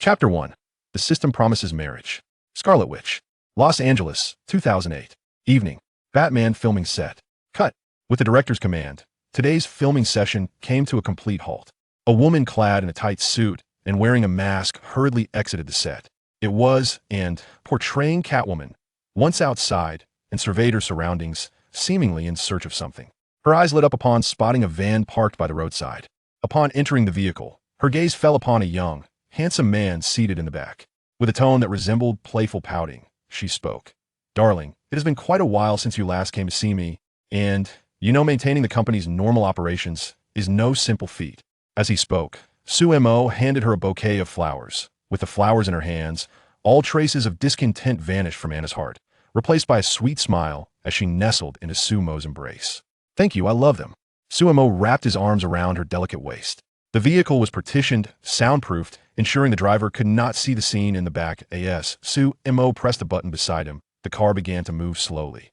Chapter 1. The System Promises Marriage. Scarlet Witch. Los Angeles, 2008. Evening. Batman filming set. Cut. With the director's command, today's filming session came to a complete halt. A woman clad in a tight suit and wearing a mask hurriedly exited the set. It was, and, portraying Catwoman, once outside and surveyed her surroundings, seemingly in search of something. Her eyes lit up upon spotting a van parked by the roadside. Upon entering the vehicle, her gaze fell upon a young, handsome man seated in the back. With a tone that resembled playful pouting, she spoke. "Darling, it has been quite a while since you last came to see me, and, maintaining the company's normal operations is no simple feat." As he spoke, Sue Mo handed her a bouquet of flowers. With the flowers in her hands, all traces of discontent vanished from Anna's heart, replaced by a sweet smile as she nestled into Sue Mo's embrace. "Thank you, I love them." Sue Mo wrapped his arms around her delicate waist. The vehicle was partitioned, soundproofed, ensuring the driver could not see the scene in the back. As Sue Mo pressed a button beside him, the car began to move slowly.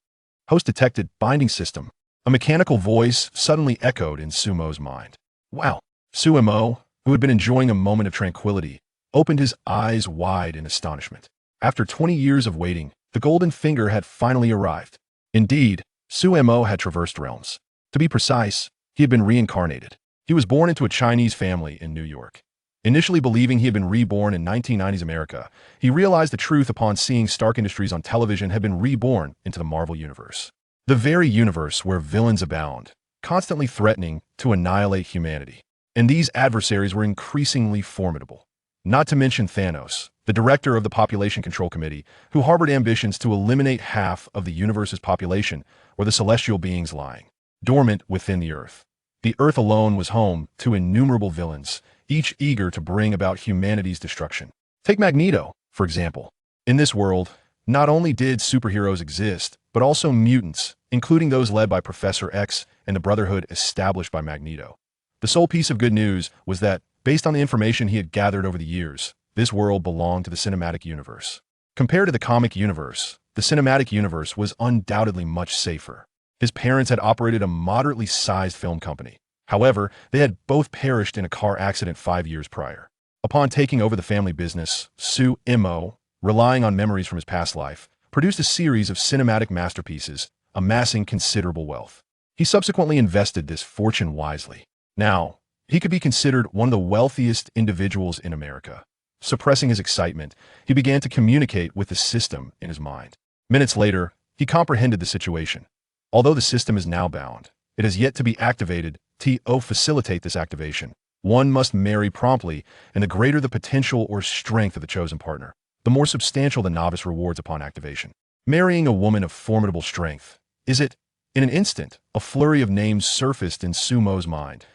"Host detected, binding system." A mechanical voice suddenly echoed in Sue Mo's mind. "Wow." Sue Mo, who had been enjoying a moment of tranquility, opened his eyes wide in astonishment. After 20 years of waiting, the golden finger had finally arrived. Indeed, Sue Mo had traversed realms. To be precise, he had been reincarnated. He was born into a Chinese family in New York. Initially believing he had been reborn in 1990s America, he realized the truth upon seeing Stark Industries on television had been reborn into the Marvel Universe. The very universe where villains abound, constantly threatening to annihilate humanity. And these adversaries were increasingly formidable. Not to mention Thanos, the director of the Population Control Committee, who harbored ambitions to eliminate half of the universe's population, or the celestial beings lying dormant within the Earth. The Earth alone was home to innumerable villains, each eager to bring about humanity's destruction. Take Magneto, for example. In this world, not only did superheroes exist, but also mutants, including those led by Professor X and the Brotherhood established by Magneto. The sole piece of good news was that, based on the information he had gathered over the years, this world belonged to the cinematic universe. Compared to the comic universe, the cinematic universe was undoubtedly much safer. His parents had operated a moderately sized film company. However, they had both perished in a car accident 5 years prior. Upon taking over the family business, Sue Mo, relying on memories from his past life, produced a series of cinematic masterpieces, amassing considerable wealth. He subsequently invested this fortune wisely. Now, he could be considered one of the wealthiest individuals in America. Suppressing his excitement, he began to communicate with the system in his mind. Minutes later, he comprehended the situation. Although the system is now bound, it has yet to be activated. To facilitate this activation, one must marry promptly, and the greater the potential or strength of the chosen partner, the more substantial the novice rewards upon activation. Marrying a woman of formidable strength. Is it? In an instant, a flurry of names surfaced in Sue Mo's mind.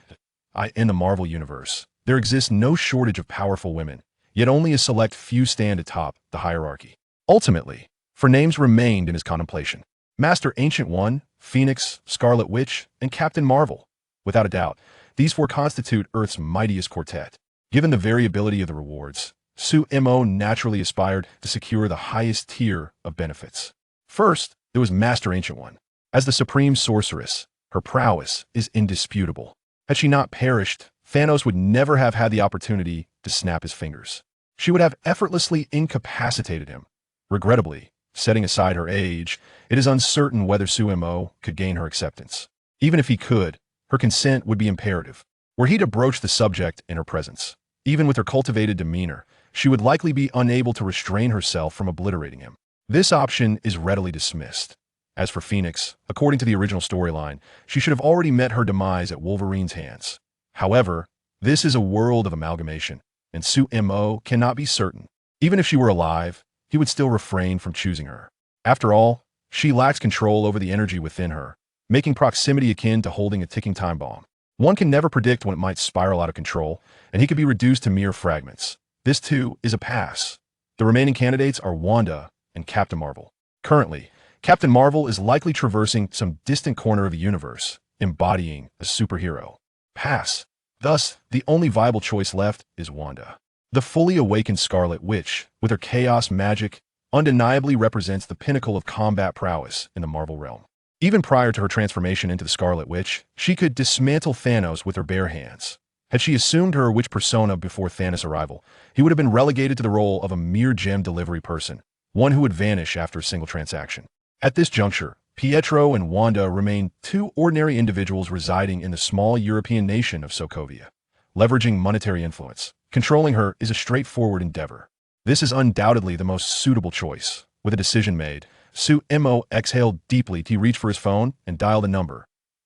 In the Marvel Universe, there exists no shortage of powerful women, yet only a select few stand atop the hierarchy. Ultimately, four names remained in his contemplation: Master Ancient One, Phoenix, Scarlet Witch, and Captain Marvel. Without a doubt, these four constitute Earth's mightiest quartet. Given the variability of the rewards, Sue Mo naturally aspired to secure the highest tier of benefits. First, there was Master Ancient One. As the supreme sorceress, her prowess is indisputable. Had she not perished, Thanos would never have had the opportunity to snap his fingers. She would have effortlessly incapacitated him. Regrettably, setting aside her age, it is uncertain whether Sue Mo could gain her acceptance. Even if he could, her consent would be imperative. Were he to broach the subject in her presence, even with her cultivated demeanor, she would likely be unable to restrain herself from obliterating him. This option is readily dismissed. As for Phoenix, according to the original storyline, she should have already met her demise at Wolverine's hands. However, this is a world of amalgamation, and Sue Mo cannot be certain. Even if she were alive, he would still refrain from choosing her. After all, she lacks control over the energy within her, making proximity akin to holding a ticking time bomb. One can never predict when it might spiral out of control, and he could be reduced to mere fragments. This, too, is a pass. The remaining candidates are Wanda and Captain Marvel. Currently, Captain Marvel is likely traversing some distant corner of the universe, embodying a superhero. Pass. Thus, the only viable choice left is Wanda. The fully awakened Scarlet Witch, with her chaos magic, undeniably represents the pinnacle of combat prowess in the Marvel realm. Even prior to her transformation into the Scarlet Witch, she could dismantle Thanos with her bare hands. Had she assumed her witch persona before Thanos' arrival, he would have been relegated to the role of a mere gem delivery person, one who would vanish after a single transaction. At this juncture, Pietro and Wanda remained two ordinary individuals residing in the small European nation of Sokovia. Leveraging monetary influence, controlling her is a straightforward endeavor. This is undoubtedly the most suitable choice. With a decision made, Su-Mo exhaled deeply to reach for his phone and dial the number.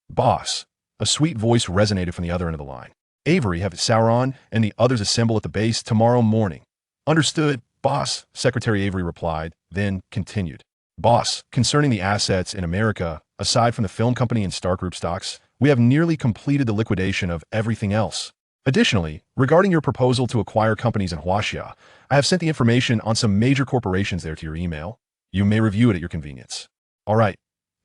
Boss. A sweet voice resonated from the other end of the line. Avery have Sauron and the others assemble at the base tomorrow morning. Understood, boss, Secretary Avery replied, then continued. Boss, concerning the assets in America, aside from the film company and Stark Group stocks, we have nearly completed the liquidation of everything else. Additionally, regarding your proposal to acquire companies in Huaxia, I have sent the information on some major corporations there to your email. You may review it at your convenience. All right.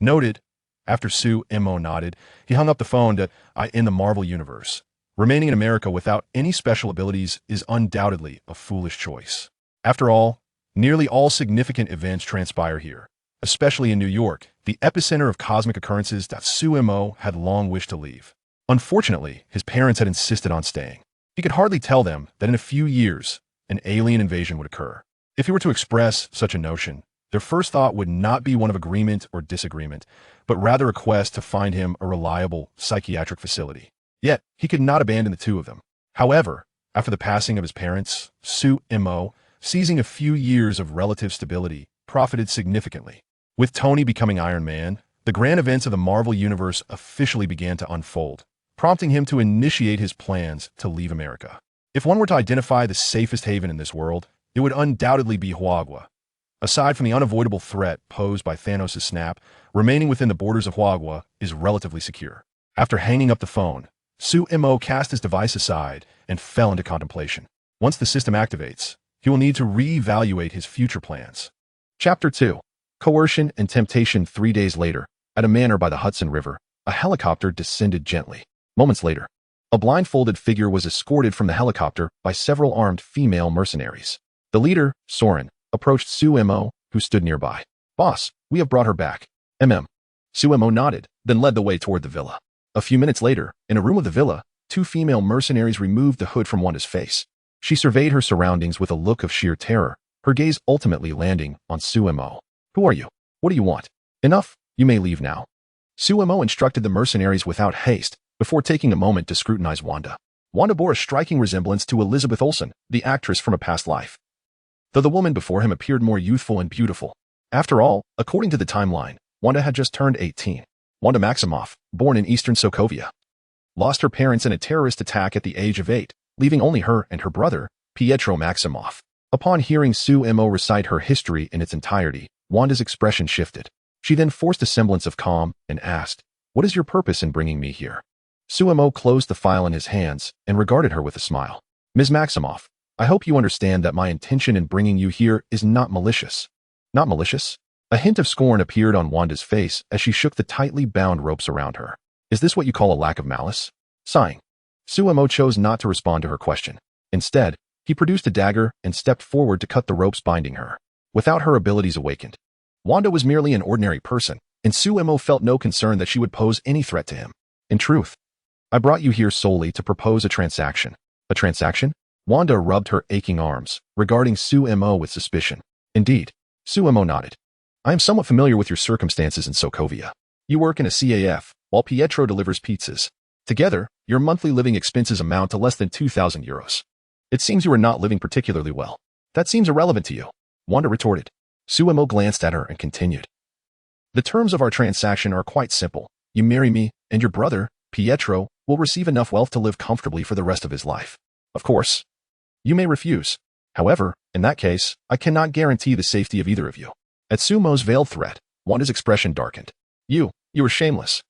Noted. After Su-Mo nodded, he hung up the phone to in the Marvel Universe. Remaining in America without any special abilities is undoubtedly a foolish choice. After all, nearly all significant events transpire here, especially in New York, the epicenter of cosmic occurrences that Su-Mo had long wished to leave. Unfortunately, his parents had insisted on staying. He could hardly tell them that in a few years, an alien invasion would occur. If he were to express such a notion, their first thought would not be one of agreement or disagreement, but rather a quest to find him a reliable psychiatric facility. Yet, he could not abandon the two of them. However, after the passing of his parents, Su-Mo, seizing a few years of relative stability, profited significantly. With Tony becoming Iron Man, the grand events of the Marvel Universe officially began to unfold, prompting him to initiate his plans to leave America. If one were to identify the safest haven in this world, it would undoubtedly be Huagua. Aside from the unavoidable threat posed by Thanos' snap, remaining within the borders of Huagua is relatively secure. After hanging up the phone, Su-Mo cast his device aside and fell into contemplation. Once the system activates, he will need to reevaluate his future plans. Chapter 2. Coercion and Temptation. 3 days later, at a manor by the Hudson River, a helicopter descended gently. Moments later, a blindfolded figure was escorted from the helicopter by several armed female mercenaries. The leader, Soren, approached Su-Mo, who stood nearby. Boss, we have brought her back. Su-Mo nodded, then led the way toward the villa. A few minutes later, in a room of the villa, two female mercenaries removed the hood from Wanda's face. She surveyed her surroundings with a look of sheer terror, her gaze ultimately landing on Su-Mo. Who are you? What do you want? Enough, you may leave now. Su-Mo instructed the mercenaries without haste, before taking a moment to scrutinize Wanda. Wanda bore a striking resemblance to Elizabeth Olsen, the actress from a past life, though the woman before him appeared more youthful and beautiful. After all, according to the timeline, Wanda had just turned 18. Wanda Maximoff, born in eastern Sokovia, lost her parents in a terrorist attack at the age of 8, leaving only her and her brother, Pietro Maximoff. Upon hearing Su-Mo recite her history in its entirety, Wanda's expression shifted. She then forced a semblance of calm and asked, "What is your purpose in bringing me here?" Su-Mo closed the file in his hands and regarded her with a smile. "Ms. Maximoff, I hope you understand that my intention in bringing you here is not malicious." Not malicious? A hint of scorn appeared on Wanda's face as she shook the tightly bound ropes around her. Is this what you call a lack of malice? Sighing, Su-Mo chose not to respond to her question. Instead, he produced a dagger and stepped forward to cut the ropes binding her. Without her abilities awakened, Wanda was merely an ordinary person, and Su-Mo felt no concern that she would pose any threat to him. In truth, I brought you here solely to propose a transaction. A transaction? Wanda rubbed her aching arms, regarding Su-Mo with suspicion. Indeed, Su-Mo nodded. I am somewhat familiar with your circumstances in Sokovia. You work in a CAF, while Pietro delivers pizzas. Together, your monthly living expenses amount to less than 2,000 euros. It seems you are not living particularly well. That seems irrelevant to you, Wanda retorted. Su-Mo glanced at her and continued. The terms of our transaction are quite simple. You marry me, and your brother, Pietro, will receive enough wealth to live comfortably for the rest of his life. Of course, you may refuse. However, in that case, I cannot guarantee the safety of either of you. At Su-Mo's veiled threat, Wanda's expression darkened. You are shameless.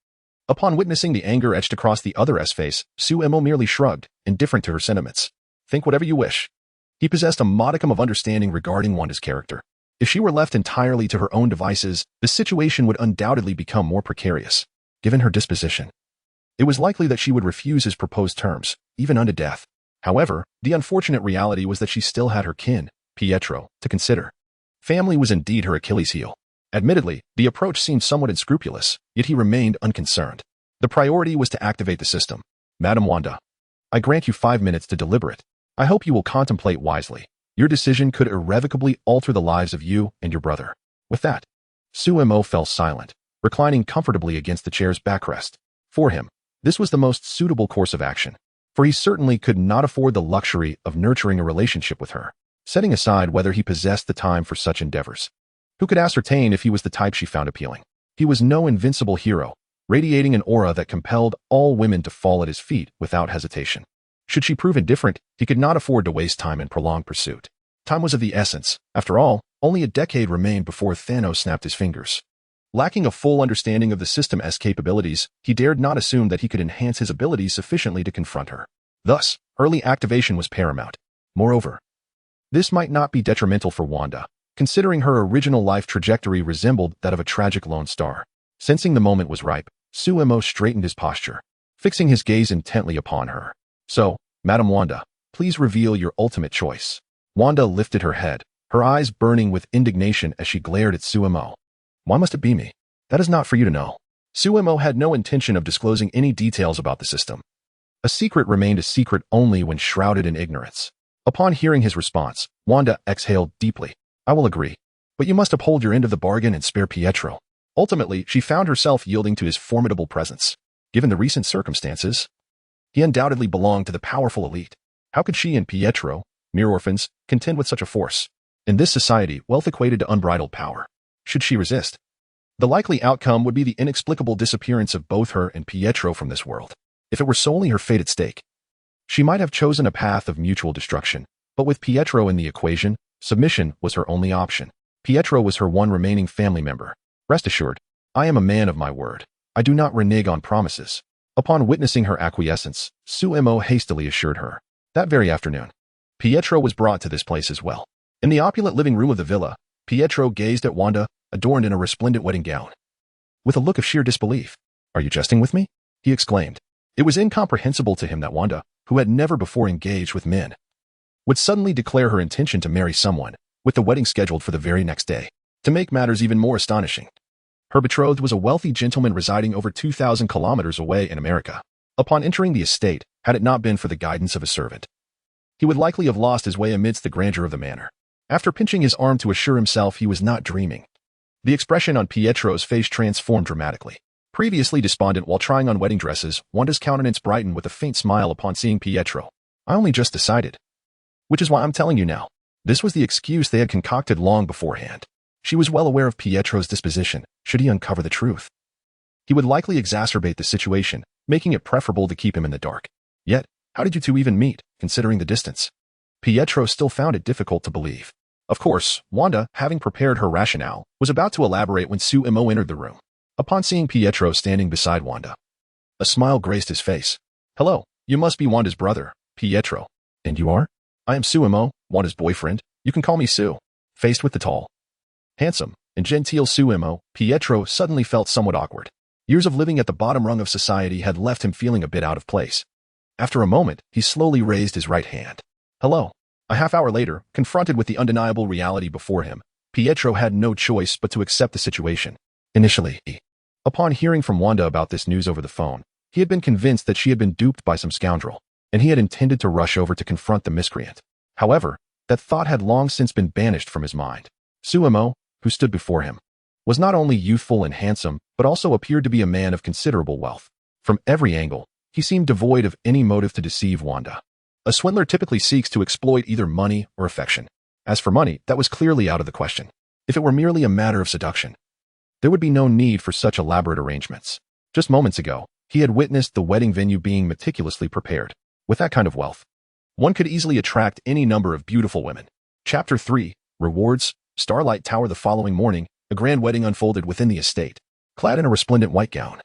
Upon witnessing the anger etched across the other's face, Su-Mo merely shrugged, indifferent to her sentiments. Think whatever you wish. He possessed a modicum of understanding regarding Wanda's character. If she were left entirely to her own devices, the situation would undoubtedly become more precarious. Given her disposition, it was likely that she would refuse his proposed terms, even unto death. However, the unfortunate reality was that she still had her kin, Pietro, to consider. Family was indeed her Achilles heel. Admittedly, the approach seemed somewhat unscrupulous, yet he remained unconcerned. The priority was to activate the system. Madam Wanda, I grant you 5 minutes to deliberate. I hope you will contemplate wisely. Your decision could irrevocably alter the lives of you and your brother. With that, Suemo fell silent, reclining comfortably against the chair's backrest. For him, this was the most suitable course of action, for he certainly could not afford the luxury of nurturing a relationship with her, setting aside whether he possessed the time for such endeavors. Who could ascertain if he was the type she found appealing? He was no invincible hero, radiating an aura that compelled all women to fall at his feet without hesitation. Should she prove indifferent, he could not afford to waste time in prolonged pursuit. Time was of the essence. After all, only a decade remained before Thanos snapped his fingers. Lacking a full understanding of the system's capabilities, he dared not assume that he could enhance his abilities sufficiently to confront her. Thus, early activation was paramount. Moreover, this might not be detrimental for Wanda, considering her original life trajectory resembled that of a tragic lone star. Sensing the moment was ripe, Suemo straightened his posture, fixing his gaze intently upon her. So, Madam Wanda, please reveal your ultimate choice. Wanda lifted her head, her eyes burning with indignation as she glared at Suemo. Why must it be me? That is not for you to know. Suemo had no intention of disclosing any details about the system. A secret remained a secret only when shrouded in ignorance. Upon hearing his response, Wanda exhaled deeply. I will agree, but you must uphold your end of the bargain and spare Pietro. Ultimately, she found herself yielding to his formidable presence. Given the recent circumstances, he undoubtedly belonged to the powerful elite. How could she and Pietro, mere orphans, contend with such a force? In this society, wealth equated to unbridled power. Should she resist? The likely outcome would be the inexplicable disappearance of both her and Pietro from this world. If it were solely her fate at stake, she might have chosen a path of mutual destruction, but with Pietro in the equation, submission was her only option. Pietro was her one remaining family member. Rest assured, I am a man of my word. I do not renege on promises. Upon witnessing her acquiescence, Suemo hastily assured her. That very afternoon, Pietro was brought to this place as well. In the opulent living room of the villa, Pietro gazed at Wanda, adorned in a resplendent wedding gown. With a look of sheer disbelief. Are you jesting with me? He exclaimed. It was incomprehensible to him that Wanda, who had never before engaged with men, would suddenly declare her intention to marry someone, with the wedding scheduled for the very next day. To make matters even more astonishing, her betrothed was a wealthy gentleman residing over 2,000 kilometers away in America. Upon entering the estate, had it not been for the guidance of a servant, he would likely have lost his way amidst the grandeur of the manor. After pinching his arm to assure himself he was not dreaming, the expression on Pietro's face transformed dramatically. Previously despondent while trying on wedding dresses, Wanda's countenance brightened with a faint smile upon seeing Pietro. I only just decided. Which is why I'm telling you now. This was the excuse they had concocted long beforehand. She was well aware of Pietro's disposition, should he uncover the truth. He would likely exacerbate the situation, making it preferable to keep him in the dark. Yet, how did you two even meet, considering the distance? Pietro still found it difficult to believe. Of course, Wanda, having prepared her rationale, was about to elaborate when Suemo entered the room. Upon seeing Pietro standing beside Wanda, a smile graced his face. Hello, you must be Wanda's brother, Pietro. And you are? I am Suemo, Wanda's boyfriend. You can call me Sue. Faced with the tall, handsome, and genteel Suemo, Pietro suddenly felt somewhat awkward. Years of living at the bottom rung of society had left him feeling a bit out of place. After a moment, he slowly raised his right hand. Hello. A half-hour later, confronted with the undeniable reality before him, Pietro had no choice but to accept the situation. Initially, upon hearing from Wanda about this news over the phone, he had been convinced that she had been duped by some scoundrel, and he had intended to rush over to confront the miscreant. However, that thought had long since been banished from his mind. Suemo, who stood before him, was not only youthful and handsome, but also appeared to be a man of considerable wealth. From every angle, he seemed devoid of any motive to deceive Wanda. A swindler typically seeks to exploit either money or affection. As for money, that was clearly out of the question. If it were merely a matter of seduction, there would be no need for such elaborate arrangements. Just moments ago, he had witnessed the wedding venue being meticulously prepared. With that kind of wealth, one could easily attract any number of beautiful women. Chapter 3, Rewards. Starlight Tower. The following morning, a grand wedding unfolded within the estate. Clad in a resplendent white gown,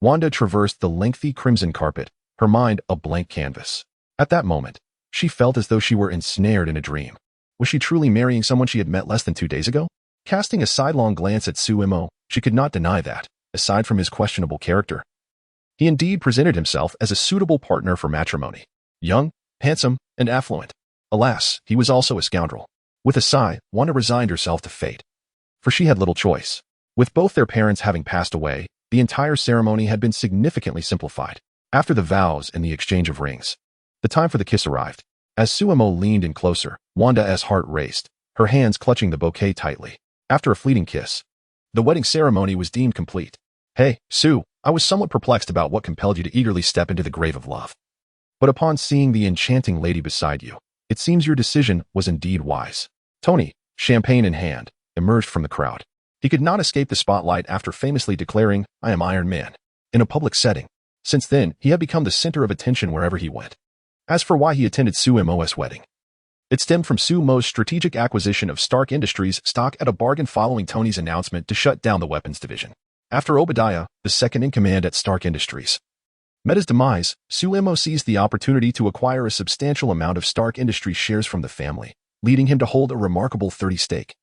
Wanda traversed the lengthy crimson carpet, her mind a blank canvas. At that moment, she felt as though she were ensnared in a dream. Was she truly marrying someone she had met less than 2 days ago? Casting a sidelong glance at Suemo, she could not deny that, aside from his questionable character, he indeed presented himself as a suitable partner for matrimony. Young, handsome, and affluent. Alas, he was also a scoundrel. With a sigh, Wanda resigned herself to fate. For she had little choice. With both their parents having passed away, the entire ceremony had been significantly simplified. After the vows and the exchange of rings, The time for the kiss arrived. As Suemo leaned in closer, Wanda's heart raced, her hands clutching the bouquet tightly. After a fleeting kiss, the wedding ceremony was deemed complete. Hey, Sue, I was somewhat perplexed about what compelled you to eagerly step into the grave of love. But upon seeing the enchanting lady beside you, it seems your decision was indeed wise. Tony, champagne in hand, emerged from the crowd. He could not escape the spotlight after famously declaring, "I am Iron Man," in a public setting. Since then, he had become the center of attention wherever he went. As for why he attended Suemo's wedding, it stemmed from Suemo's strategic acquisition of Stark Industries stock at a bargain following Tony's announcement to shut down the weapons division. After Obadiah, the second in command at Stark Industries, met his demise, Suemo seized the opportunity to acquire a substantial amount of Stark Industries shares from the family, leading him to hold a remarkable 30% stake,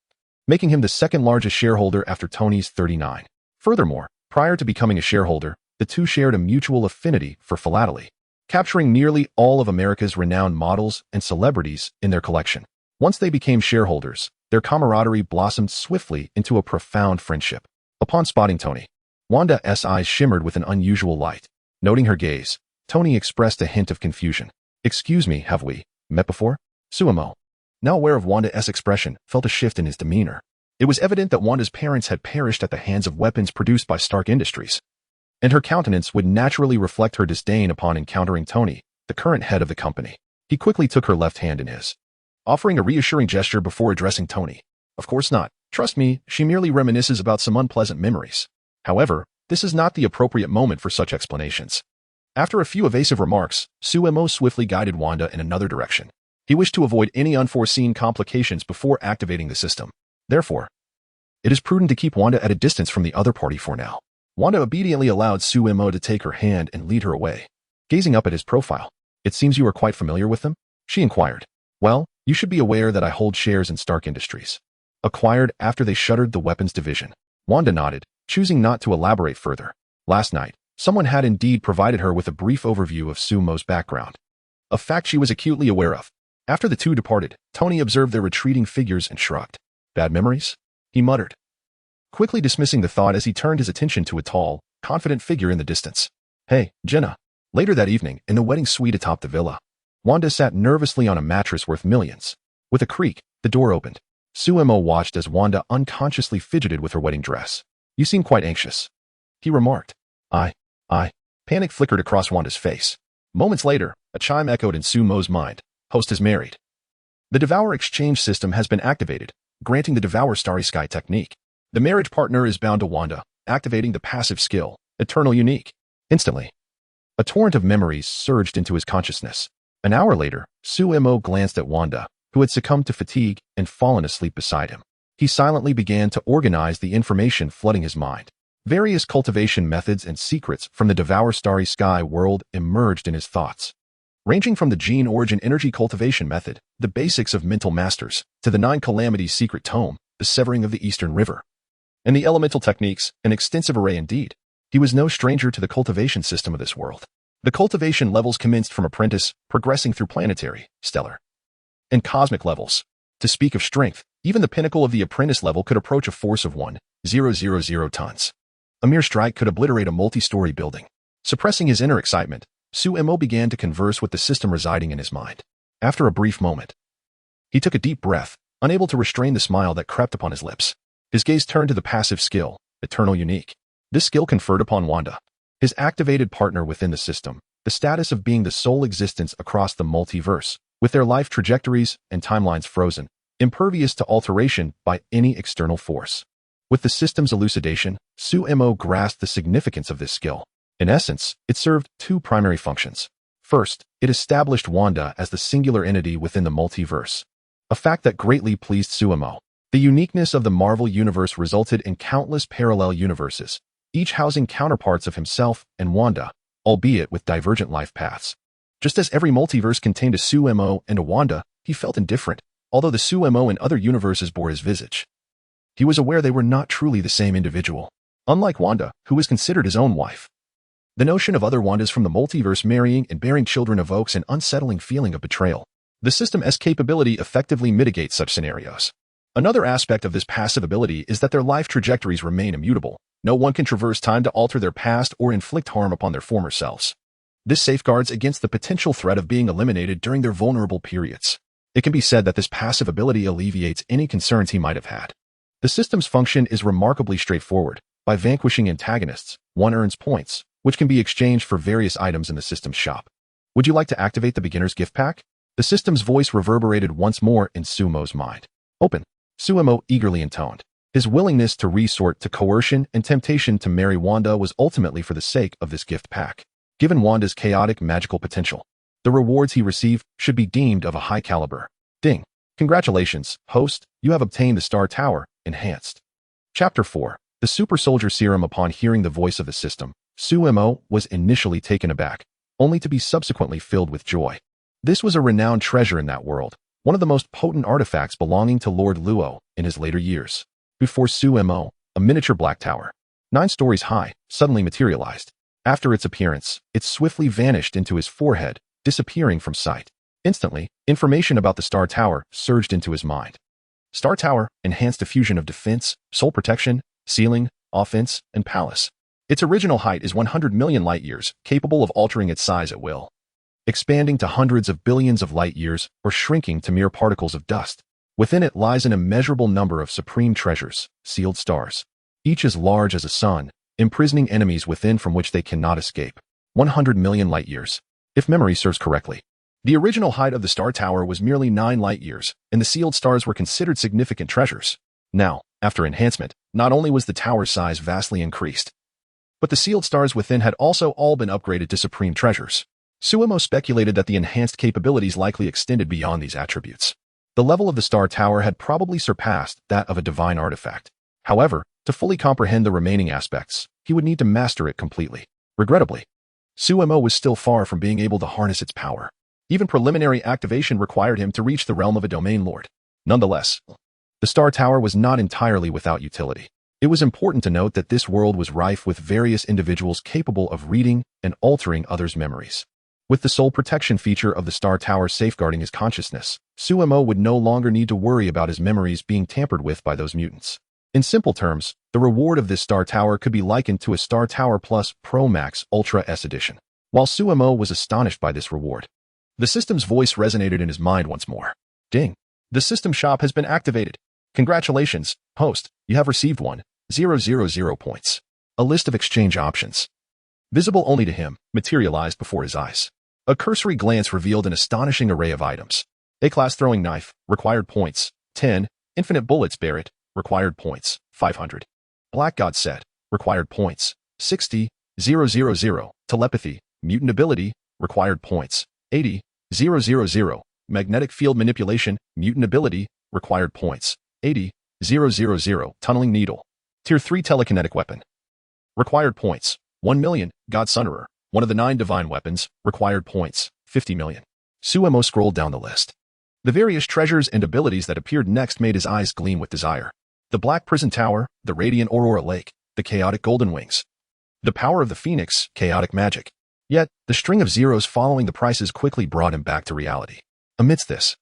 making him the second largest shareholder after Tony's 39%. Furthermore, prior to becoming a shareholder, the two shared a mutual affinity for philately, capturing nearly all of America's renowned models and celebrities in their collection. Once they became shareholders, their camaraderie blossomed swiftly into a profound friendship. Upon spotting Tony, Wanda's eyes shimmered with an unusual light. Noting her gaze, Tony expressed a hint of confusion. "Excuse me, have we met before?" Suemo, now aware of Wanda's expression, felt a shift in his demeanor. It was evident that Wanda's parents had perished at the hands of weapons produced by Stark Industries, and her countenance would naturally reflect her disdain upon encountering Tony, the current head of the company. He quickly took her left hand in his, offering a reassuring gesture before addressing Tony. "Of course not. Trust me, she merely reminisces about some unpleasant memories. However, this is not the appropriate moment for such explanations." After a few evasive remarks, Suemo swiftly guided Wanda in another direction. He wished to avoid any unforeseen complications before activating the system. Therefore, it is prudent to keep Wanda at a distance from the other party for now. Wanda obediently allowed Suemo to take her hand and lead her away. Gazing up at his profile, "It seems you are quite familiar with them?" she inquired. "Well, you should be aware that I hold shares in Stark Industries, acquired after they shuttered the weapons division." Wanda nodded, choosing not to elaborate further. Last night, someone had indeed provided her with a brief overview of Suemo's background, a fact she was acutely aware of. After the two departed, Tony observed their retreating figures and shrugged. "Bad memories?" he muttered, quickly dismissing the thought as he turned his attention to a tall, confident figure in the distance. "Hey, Jenna." Later that evening, in the wedding suite atop the villa, Wanda sat nervously on a mattress worth millions. With a creak, the door opened. Suemo watched as Wanda unconsciously fidgeted with her wedding dress. "You seem quite anxious," he remarked. I. Panic flickered across Wanda's face. Moments later, a chime echoed in Suemo's mind. "Host is married." The Devour exchange system has been activated, granting the Devour Starry Sky technique. The marriage partner is bound to Wanda, activating the passive skill, Eternal Unique. Instantly, a torrent of memories surged into his consciousness. An hour later, Suemo glanced at Wanda, who had succumbed to fatigue and fallen asleep beside him. He silently began to organize the information flooding his mind. Various cultivation methods and secrets from the Devour Starry Sky world emerged in his thoughts, ranging from the gene origin energy cultivation method, the basics of mental masters, to the 9 calamities secret tome, the severing of the Eastern River, and the elemental techniques, an extensive array indeed. He was no stranger to the cultivation system of this world. The cultivation levels commenced from apprentice, progressing through planetary, stellar, and cosmic levels. To speak of strength, even the pinnacle of the apprentice level could approach a force of 1,000 tons. A mere strike could obliterate a multi-story building. Suppressing his inner excitement, Suemo began to converse with the system residing in his mind. After a brief moment, he took a deep breath, unable to restrain the smile that crept upon his lips. His gaze turned to the passive skill, Eternal Unique. This skill conferred upon Wanda, his activated partner within the system, the status of being the sole existence across the multiverse, with their life trajectories and timelines frozen, impervious to alteration by any external force. With the system's elucidation, Suemo grasped the significance of this skill. In essence, it served 2 primary functions. First, it established Wanda as the singular entity within the multiverse, a fact that greatly pleased Suemo. The uniqueness of the Marvel universe resulted in countless parallel universes, each housing counterparts of himself and Wanda, albeit with divergent life paths. Just as every multiverse contained a Suemo and a Wanda, he felt indifferent, although the Suemo in other universes bore his visage. He was aware they were not truly the same individual. Unlike Wanda, who was considered his own wife, the notion of other Wandas from the multiverse marrying and bearing children evokes an unsettling feeling of betrayal. The system's capability effectively mitigates such scenarios. Another aspect of this passive ability is that their life trajectories remain immutable. No one can traverse time to alter their past or inflict harm upon their former selves. This safeguards against the potential threat of being eliminated during their vulnerable periods. It can be said that this passive ability alleviates any concerns he might have had. The system's function is remarkably straightforward. By vanquishing antagonists, one earns points, which can be exchanged for various items in the system's shop. Would you like to activate the beginner's gift pack? The system's voice reverberated once more in Sumo's mind. Open. Sumo eagerly intoned. His willingness to resort to coercion and temptation to marry Wanda was ultimately for the sake of this gift pack. Given Wanda's chaotic magical potential, the rewards he received should be deemed of a high caliber. Ding. Congratulations, host, you have obtained the Star Tower, enhanced. Chapter 4. The Super Soldier Serum. Upon hearing the voice of the system, Sumo was initially taken aback, only to be subsequently filled with joy. This was a renowned treasure in that world, one of the most potent artifacts belonging to Lord Luo in his later years. Before Sumo, a miniature black tower, 9 stories high, suddenly materialized. After its appearance, it swiftly vanished into his forehead, disappearing from sight. Instantly, information about the Star Tower surged into his mind. Star Tower, enhanced diffusion of defense, soul protection, ceiling, offense, and palace. Its original height is 100 million light-years, capable of altering its size at will, expanding to hundreds of billions of light-years or shrinking to mere particles of dust. Within it lies an immeasurable number of supreme treasures, sealed stars, each as large as a sun, imprisoning enemies within from which they cannot escape. 100 million light-years, if memory serves correctly. The original height of the Star Tower was merely 9 light-years, and the sealed stars were considered significant treasures. Now, after enhancement, not only was the tower's size vastly increased, but the sealed stars within had also all been upgraded to supreme treasures. Sumo speculated that the enhanced capabilities likely extended beyond these attributes. The level of the Star Tower had probably surpassed that of a divine artifact. However, to fully comprehend the remaining aspects, he would need to master it completely. Regrettably, Sumo was still far from being able to harness its power. Even preliminary activation required him to reach the realm of a domain lord. Nonetheless, the Star Tower was not entirely without utility. It was important to note that this world was rife with various individuals capable of reading and altering others' memories. With the soul protection feature of the Star Tower safeguarding his consciousness, Sumo would no longer need to worry about his memories being tampered with by those mutants. In simple terms, the reward of this Star Tower could be likened to a Star Tower Plus Pro Max Ultra S Edition. While Sumo was astonished by this reward, the system's voice resonated in his mind once more. Ding. The system shop has been activated. Congratulations, host, you have received 1,000 points. A list of exchange options, visible only to him, materialized before his eyes. A cursory glance revealed an astonishing array of items. A-class throwing knife, required points, 10. Infinite bullets Barrett, required points, 500. Black God set, required points, 60. 000. Telepathy, mutant ability, required points, 80. 000. Magnetic field manipulation, mutant ability, required points, 80. 000. Tunneling needle, tier 3 telekinetic weapon, required points, 1 million. God Sunderer, one of the 9 divine weapons, required points, 50 million. Sumo scrolled down the list. The various treasures and abilities that appeared next made his eyes gleam with desire. The Black Prison Tower, the Radiant Aurora Lake, the Chaotic Golden Wings, the Power of the Phoenix, Chaotic Magic. Yet, the string of zeros following the prices quickly brought him back to reality. Amidst this,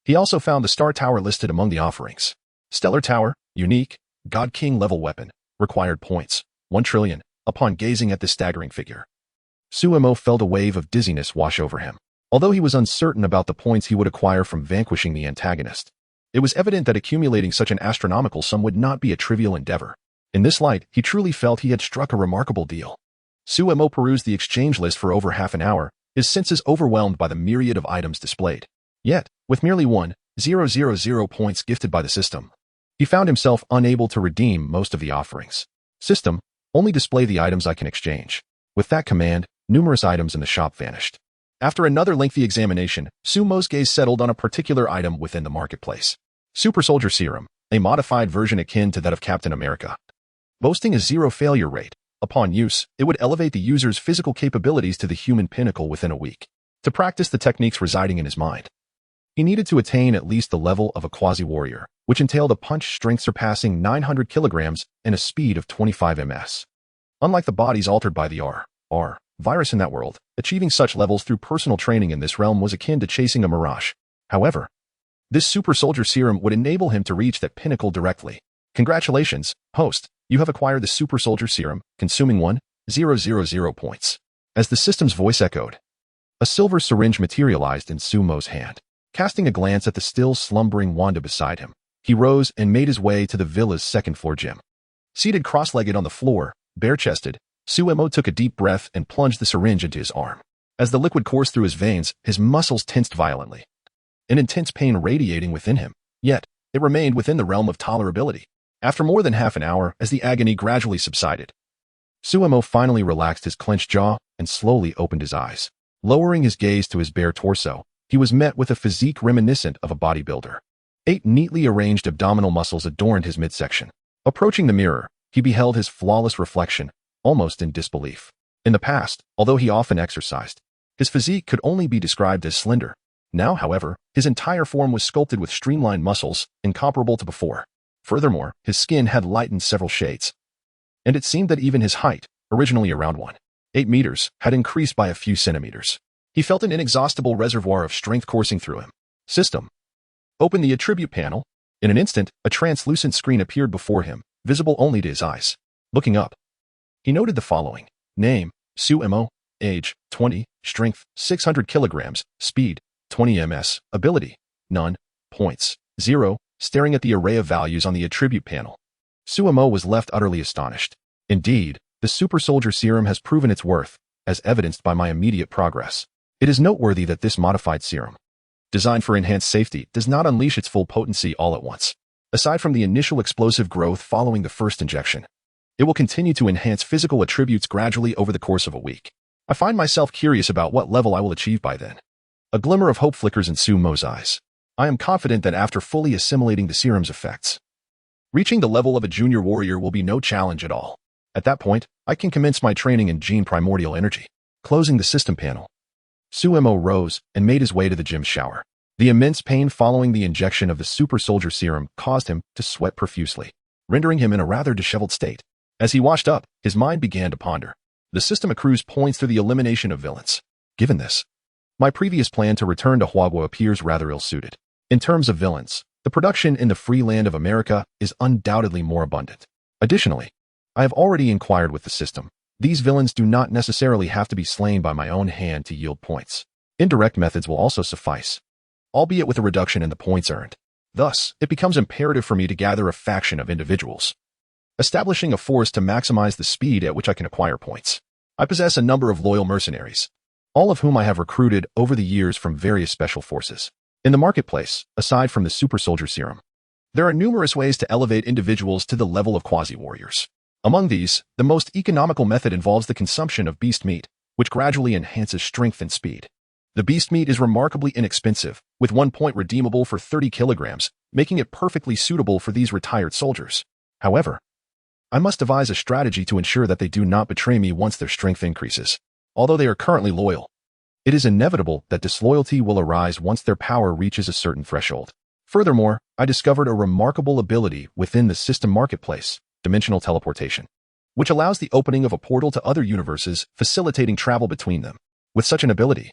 he also found the Star Tower listed among the offerings. Stellar Tower, unique, God King level weapon, required points, 1 trillion. Upon gazing at this staggering figure, Sumo felt a wave of dizziness wash over him. Although he was uncertain about the points he would acquire from vanquishing the antagonist, it was evident that accumulating such an astronomical sum would not be a trivial endeavor. In this light, he truly felt he had struck a remarkable deal. Sumo perused the exchange list for over half an hour, his senses overwhelmed by the myriad of items displayed. Yet, with merely 1,000 points gifted by the system, he found himself unable to redeem most of the offerings. System, only display the items I can exchange. With that command, numerous items in the shop vanished. After another lengthy examination, Sumo's gaze settled on a particular item within the marketplace. Super Soldier Serum, a modified version akin to that of Captain America. Boasting a 0 failure rate, upon use, it would elevate the user's physical capabilities to the human pinnacle within a week. To practice the techniques residing in his mind, he needed to attain at least the level of a quasi-warrior, which entailed a punch strength surpassing 900 kilograms and a speed of 25 ms. Unlike the bodies altered by the R virus in that world, achieving such levels through personal training in this realm was akin to chasing a mirage. However, this Super Soldier Serum would enable him to reach that pinnacle directly. Congratulations, host, you have acquired the Super Soldier Serum, consuming 1,000 points. As the system's voice echoed, a silver syringe materialized in Sumo's hand. Casting a glance at the still slumbering Wanda beside him, he rose and made his way to the villa's second-floor gym. Seated cross-legged on the floor, bare-chested, Sumo took a deep breath and plunged the syringe into his arm. As the liquid coursed through his veins, his muscles tensed violently, an intense pain radiating within him, yet it remained within the realm of tolerability. After more than half an hour, as the agony gradually subsided, Sumo finally relaxed his clenched jaw and slowly opened his eyes. Lowering his gaze to his bare torso, he was met with a physique reminiscent of a bodybuilder. 8 neatly arranged abdominal muscles adorned his midsection. Approaching the mirror, he beheld his flawless reflection, almost in disbelief. In the past, although he often exercised, his physique could only be described as slender. Now, however, his entire form was sculpted with streamlined muscles, incomparable to before. Furthermore, his skin had lightened several shades, and it seemed that even his height, originally around 1.8 meters, had increased by a few centimeters. He felt an inexhaustible reservoir of strength coursing through him. System. Open the attribute panel. In an instant, a translucent screen appeared before him, visible only to his eyes. Looking up, he noted the following. Name, Sumo. Age, 20. Strength, 600 kilograms. Speed, 20 ms. Ability, none. Points, 0. Staring at the array of values on the attribute panel, Sumo was left utterly astonished. Indeed, the super soldier serum has proven its worth, as evidenced by my immediate progress. It is noteworthy that this modified serum, designed for enhanced safety, does not unleash its full potency all at once. Aside from the initial explosive growth following the first injection, it will continue to enhance physical attributes gradually over the course of a week. I find myself curious about what level I will achieve by then. A glimmer of hope flickers in Sumo's eyes. I am confident that after fully assimilating the serum's effects, reaching the level of a junior warrior will be no challenge at all. At that point, I can commence my training in Gene Primordial Energy. Closing the system panel, Sumo rose and made his way to the gym's shower. The immense pain following the injection of the super soldier serum caused him to sweat profusely, rendering him in a rather disheveled state. As he washed up, his mind began to ponder. The system accrues points through the elimination of villains. Given this, my previous plan to return to Huagua appears rather ill-suited. In terms of villains, the production in the free land of America is undoubtedly more abundant. Additionally, I have already inquired with the system. These villains do not necessarily have to be slain by my own hand to yield points. Indirect methods will also suffice, albeit with a reduction in the points earned. Thus, it becomes imperative for me to gather a faction of individuals, establishing a force to maximize the speed at which I can acquire points. I possess a number of loyal mercenaries, all of whom I have recruited over the years from various special forces. In the marketplace, aside from the super soldier serum, there are numerous ways to elevate individuals to the level of quasi-warriors. Among these, the most economical method involves the consumption of beast meat, which gradually enhances strength and speed. The beast meat is remarkably inexpensive, with 1 point redeemable for 30 kilograms, making it perfectly suitable for these retired soldiers. However, I must devise a strategy to ensure that they do not betray me once their strength increases. Although they are currently loyal, it is inevitable that disloyalty will arise once their power reaches a certain threshold. Furthermore, I discovered a remarkable ability within the system marketplace, dimensional teleportation, which allows the opening of a portal to other universes, facilitating travel between them. With such an ability,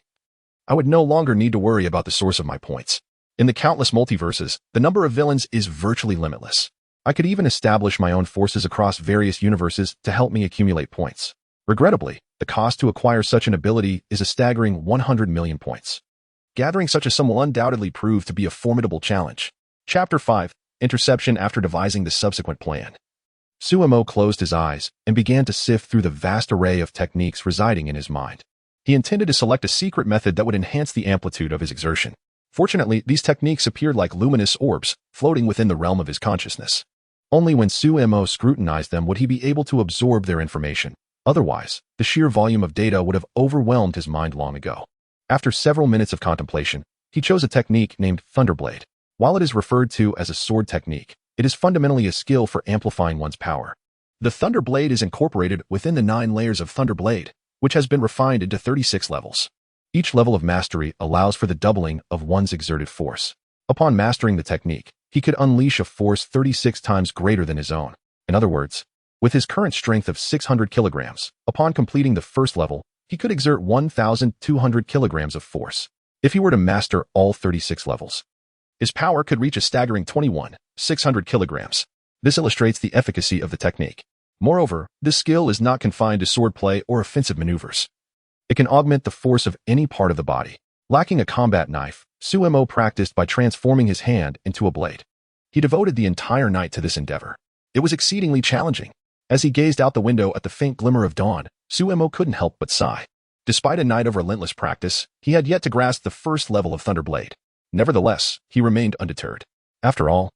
I would no longer need to worry about the source of my points. In the countless multiverses, the number of villains is virtually limitless. I could even establish my own forces across various universes to help me accumulate points. Regrettably, the cost to acquire such an ability is a staggering 100 million points. Gathering such a sum will undoubtedly prove to be a formidable challenge. Chapter 5. Interception. After devising the subsequent plan, Sumo closed his eyes and began to sift through the vast array of techniques residing in his mind. He intended to select a secret method that would enhance the amplitude of his exertion. Fortunately, these techniques appeared like luminous orbs, floating within the realm of his consciousness. Only when Sumo scrutinized them would he be able to absorb their information. Otherwise, the sheer volume of data would have overwhelmed his mind long ago. After several minutes of contemplation, he chose a technique named Thunderblade. While it is referred to as a sword technique, it is fundamentally a skill for amplifying one's power. The Thunderblade is incorporated within the 9 layers of Thunderblade, which has been refined into 36 levels. Each level of mastery allows for the doubling of one's exerted force. Upon mastering the technique, he could unleash a force 36 times greater than his own. In other words, with his current strength of 600 kilograms, upon completing the first level, he could exert 1,200 kilograms of force. If he were to master all 36 levels, his power could reach a staggering 21,600 kilograms. This illustrates the efficacy of the technique. Moreover, this skill is not confined to swordplay or offensive maneuvers. It can augment the force of any part of the body. Lacking a combat knife, Suemo practiced by transforming his hand into a blade. He devoted the entire night to this endeavor. It was exceedingly challenging. As he gazed out the window at the faint glimmer of dawn, Suemo couldn't help but sigh. Despite a night of relentless practice, he had yet to grasp the first level of Thunderblade. Nevertheless, he remained undeterred. After all,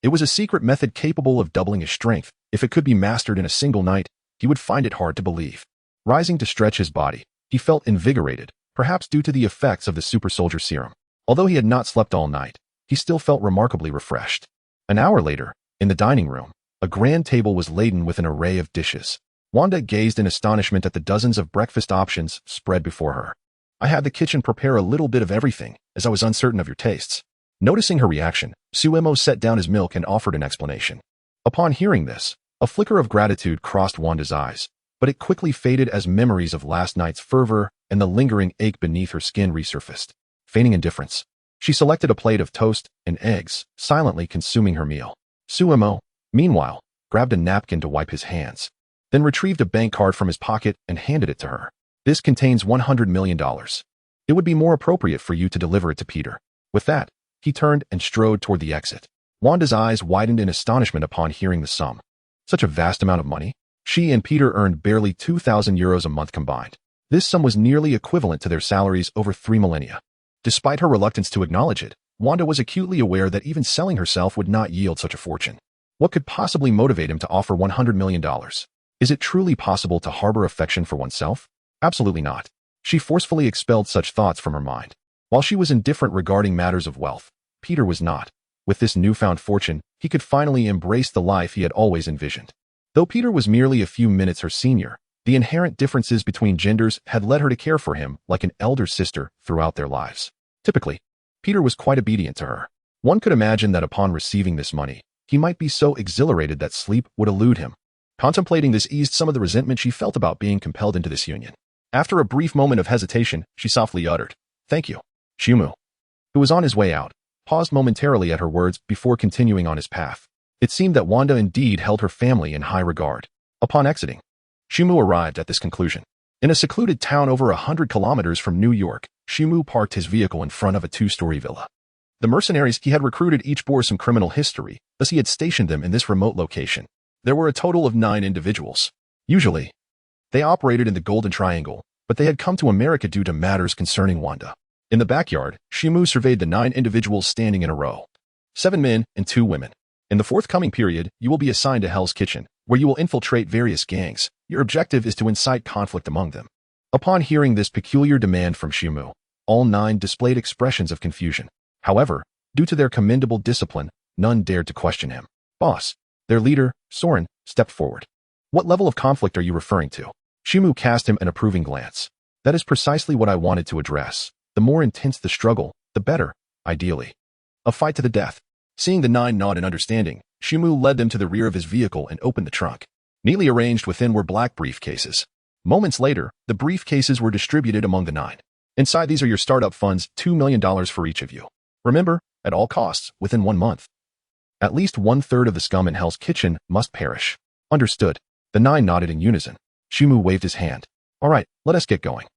it was a secret method capable of doubling his strength. If it could be mastered in a single night, he would find it hard to believe. Rising to stretch his body, he felt invigorated, perhaps due to the effects of the super soldier serum. Although he had not slept all night, he still felt remarkably refreshed. An hour later, in the dining room, a grand table was laden with an array of dishes. Wanda gazed in astonishment at the dozens of breakfast options spread before her. I had the kitchen prepare a little bit of everything, as I was uncertain of your tastes. Noticing her reaction, Suemo set down his milk and offered an explanation. Upon hearing this, a flicker of gratitude crossed Wanda's eyes, but it quickly faded as memories of last night's fervor and the lingering ache beneath her skin resurfaced. Feigning indifference, she selected a plate of toast and eggs, silently consuming her meal. Suemo, meanwhile, grabbed a napkin to wipe his hands, then retrieved a bank card from his pocket and handed it to her. This contains $100 million. It would be more appropriate for you to deliver it to Peter. With that, he turned and strode toward the exit. Wanda's eyes widened in astonishment upon hearing the sum. Such a vast amount of money? She and Peter earned barely 2,000 euros a month combined. This sum was nearly equivalent to their salaries over 3 millennia. Despite her reluctance to acknowledge it, Wanda was acutely aware that even selling herself would not yield such a fortune. What could possibly motivate him to offer $100 million? Is it truly possible to harbor affection for oneself? Absolutely not. She forcefully expelled such thoughts from her mind. While she was indifferent regarding matters of wealth, Peter was not. With this newfound fortune, he could finally embrace the life he had always envisioned. Though Peter was merely a few minutes her senior, the inherent differences between genders had led her to care for him like an elder sister throughout their lives. Typically, Peter was quite obedient to her. One could imagine that upon receiving this money, he might be so exhilarated that sleep would elude him. Contemplating this eased some of the resentment she felt about being compelled into this union. After a brief moment of hesitation, she softly uttered, "Thank you." Shumu, who was on his way out, paused momentarily at her words before continuing on his path. It seemed that Wanda indeed held her family in high regard. Upon exiting, Shumu arrived at this conclusion. In a secluded town over 100 kilometers from New York, Shumu parked his vehicle in front of a 2-story villa. The mercenaries he had recruited each bore some criminal history, thus he had stationed them in this remote location. There were a total of 9 individuals. Usually, they operated in the Golden Triangle, but they had come to America due to matters concerning Wanda. In the backyard, Shumu surveyed the 9 individuals standing in a row. 7 men and 2 women. In the forthcoming period, you will be assigned to Hell's Kitchen, where you will infiltrate various gangs. Your objective is to incite conflict among them. Upon hearing this peculiar demand from Shumu, all 9 displayed expressions of confusion. However, due to their commendable discipline, none dared to question him. Boss, their leader, Soren, stepped forward. What level of conflict are you referring to? Shumu cast him an approving glance. That is precisely what I wanted to address. The more intense the struggle, the better, ideally. A fight to the death. Seeing the 9 nod in understanding, Shumu led them to the rear of his vehicle and opened the trunk. Neatly arranged within were black briefcases. Moments later, the briefcases were distributed among the 9. Inside these are your startup funds, $2 million for each of you. Remember, at all costs, within 1 month. At least 1/3 of the scum in Hell's Kitchen must perish. Understood. The 9 nodded in unison. Shumu waved his hand. All right, let us get going.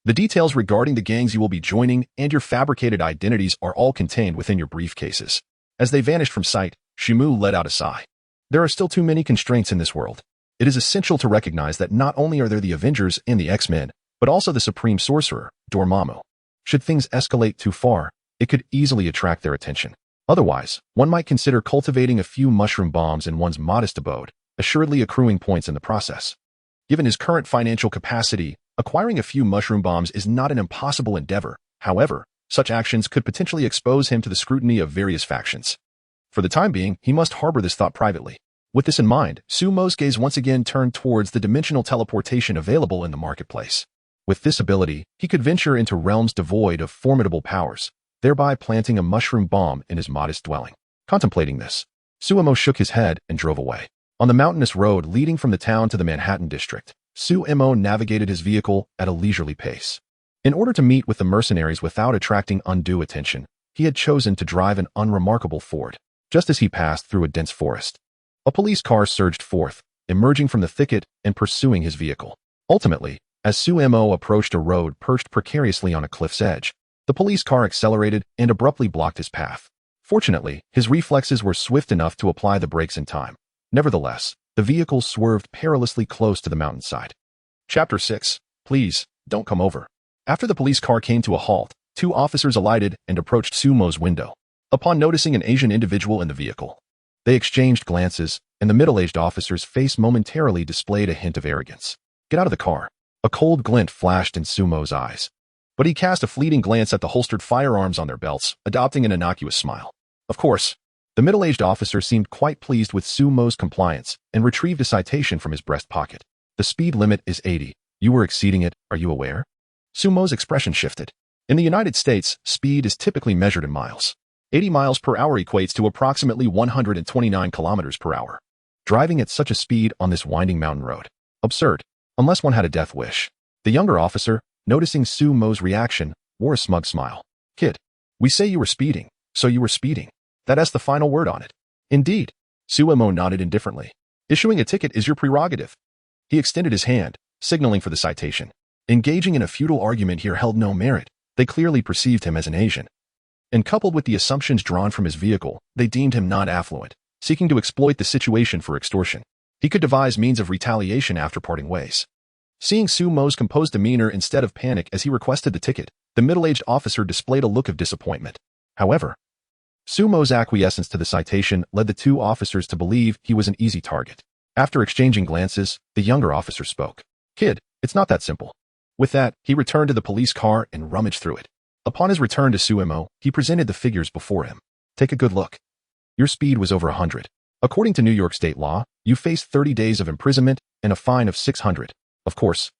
The details regarding the gangs you will be joining and your fabricated identities are all contained within your briefcases. As they vanished from sight, Shumu let out a sigh. There are still too many constraints in this world. It is essential to recognize that not only are there the Avengers and the X-Men, but also the Supreme Sorcerer, Dormammu. Should things escalate too far, it could easily attract their attention. Otherwise, one might consider cultivating a few mushroom bombs in one's modest abode, assuredly accruing points in the process. Given his current financial capacity, acquiring a few mushroom bombs is not an impossible endeavor. However, such actions could potentially expose him to the scrutiny of various factions. For the time being, he must harbor this thought privately. With this in mind, Sumo's gaze once again turned towards the dimensional teleportation available in the marketplace. With this ability, he could venture into realms devoid of formidable powers, thereby planting a mushroom bomb in his modest dwelling. Contemplating this, Suemo shook his head and drove away. On the mountainous road leading from the town to the Manhattan district, Suemo navigated his vehicle at a leisurely pace. In order to meet with the mercenaries without attracting undue attention, he had chosen to drive an unremarkable Ford. Just as he passed through a dense forest, a police car surged forth, emerging from the thicket and pursuing his vehicle. Ultimately, As Sumo approached a road perched precariously on a cliff's edge, the police car accelerated and abruptly blocked his path. Fortunately, his reflexes were swift enough to apply the brakes in time. Nevertheless, the vehicle swerved perilously close to the mountainside. Chapter 6. Please, don't come over. After the police car came to a halt, two officers alighted and approached Sumo's window. Upon noticing an Asian individual in the vehicle, they exchanged glances, and the middle-aged officer's face momentarily displayed a hint of arrogance. Get out of the car. A cold glint flashed in Sumo's eyes. But he cast a fleeting glance at the holstered firearms on their belts, adopting an innocuous smile. Of course, the middle-aged officer seemed quite pleased with Sumo's compliance and retrieved a citation from his breast pocket. The speed limit is 80. You were exceeding it, are you aware? Sumo's expression shifted. In the United States, speed is typically measured in miles. 80 miles per hour equates to approximately 129 kilometers per hour. Driving at such a speed on this winding mountain road. Absurd. Unless one had a death wish. The younger officer, noticing Sumo's reaction, wore a smug smile. Kid, we say you were speeding, so you were speeding. That's the final word on it. Indeed. Sumo nodded indifferently. Issuing a ticket is your prerogative. He extended his hand, signaling for the citation. Engaging in a futile argument here held no merit. They clearly perceived him as an Asian. And coupled with the assumptions drawn from his vehicle, they deemed him not affluent, seeking to exploit the situation for extortion. He could devise means of retaliation after parting ways. Seeing Sumo's composed demeanor instead of panic as he requested the ticket, the middle-aged officer displayed a look of disappointment. However, Sumo's acquiescence to the citation led the two officers to believe he was an easy target. After exchanging glances, the younger officer spoke. Kid, it's not that simple. With that, he returned to the police car and rummaged through it. Upon his return to Sumo, he presented the figures before him. Take a good look. Your speed was over 100. According to New York state law, you face 30 days of imprisonment and a fine of 600. Of course,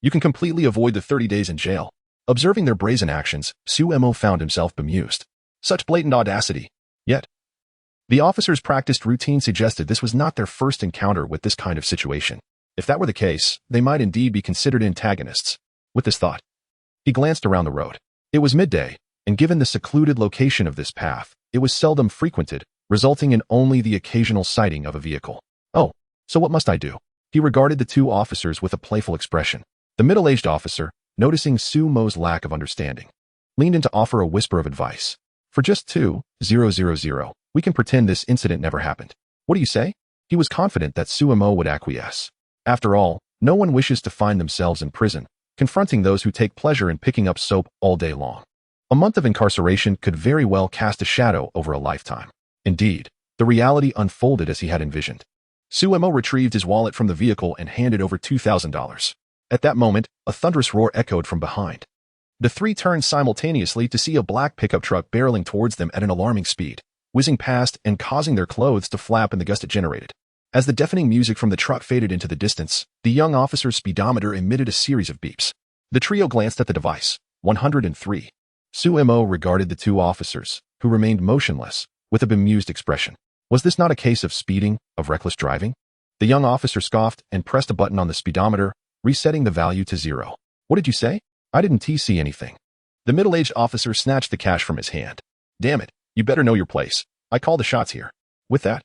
you can completely avoid the 30 days in jail. Observing their brazen actions, Sumo found himself bemused. Such blatant audacity. Yet, the officer's practiced routine suggested this was not their first encounter with this kind of situation. If that were the case, they might indeed be considered antagonists. With this thought, he glanced around the road. It was midday, and given the secluded location of this path, it was seldom frequented, resulting in only the occasional sighting of a vehicle. Oh, so what must I do? He regarded the two officers with a playful expression. The middle-aged officer, noticing Sumo's lack of understanding, leaned in to offer a whisper of advice. For just 2,000, we can pretend this incident never happened. What do you say? He was confident that Sumo would acquiesce. After all, no one wishes to find themselves in prison, confronting those who take pleasure in picking up soap all day long. A month of incarceration could very well cast a shadow over a lifetime. Indeed, the reality unfolded as he had envisioned. Sumo retrieved his wallet from the vehicle and handed over $2,000. At that moment, a thunderous roar echoed from behind. The three turned simultaneously to see a black pickup truck barreling towards them at an alarming speed, whizzing past and causing their clothes to flap in the gust it generated. As the deafening music from the truck faded into the distance, the young officer's speedometer emitted a series of beeps. The trio glanced at the device. 103. Sumo regarded the two officers, who remained motionless, with a bemused expression. Was this not a case of speeding, of reckless driving? The young officer scoffed and pressed a button on the speedometer, resetting the value to 0. What did you say? I didn't see anything. The middle-aged officer snatched the cash from his hand. Damn it, you better know your place. I call the shots here. With that,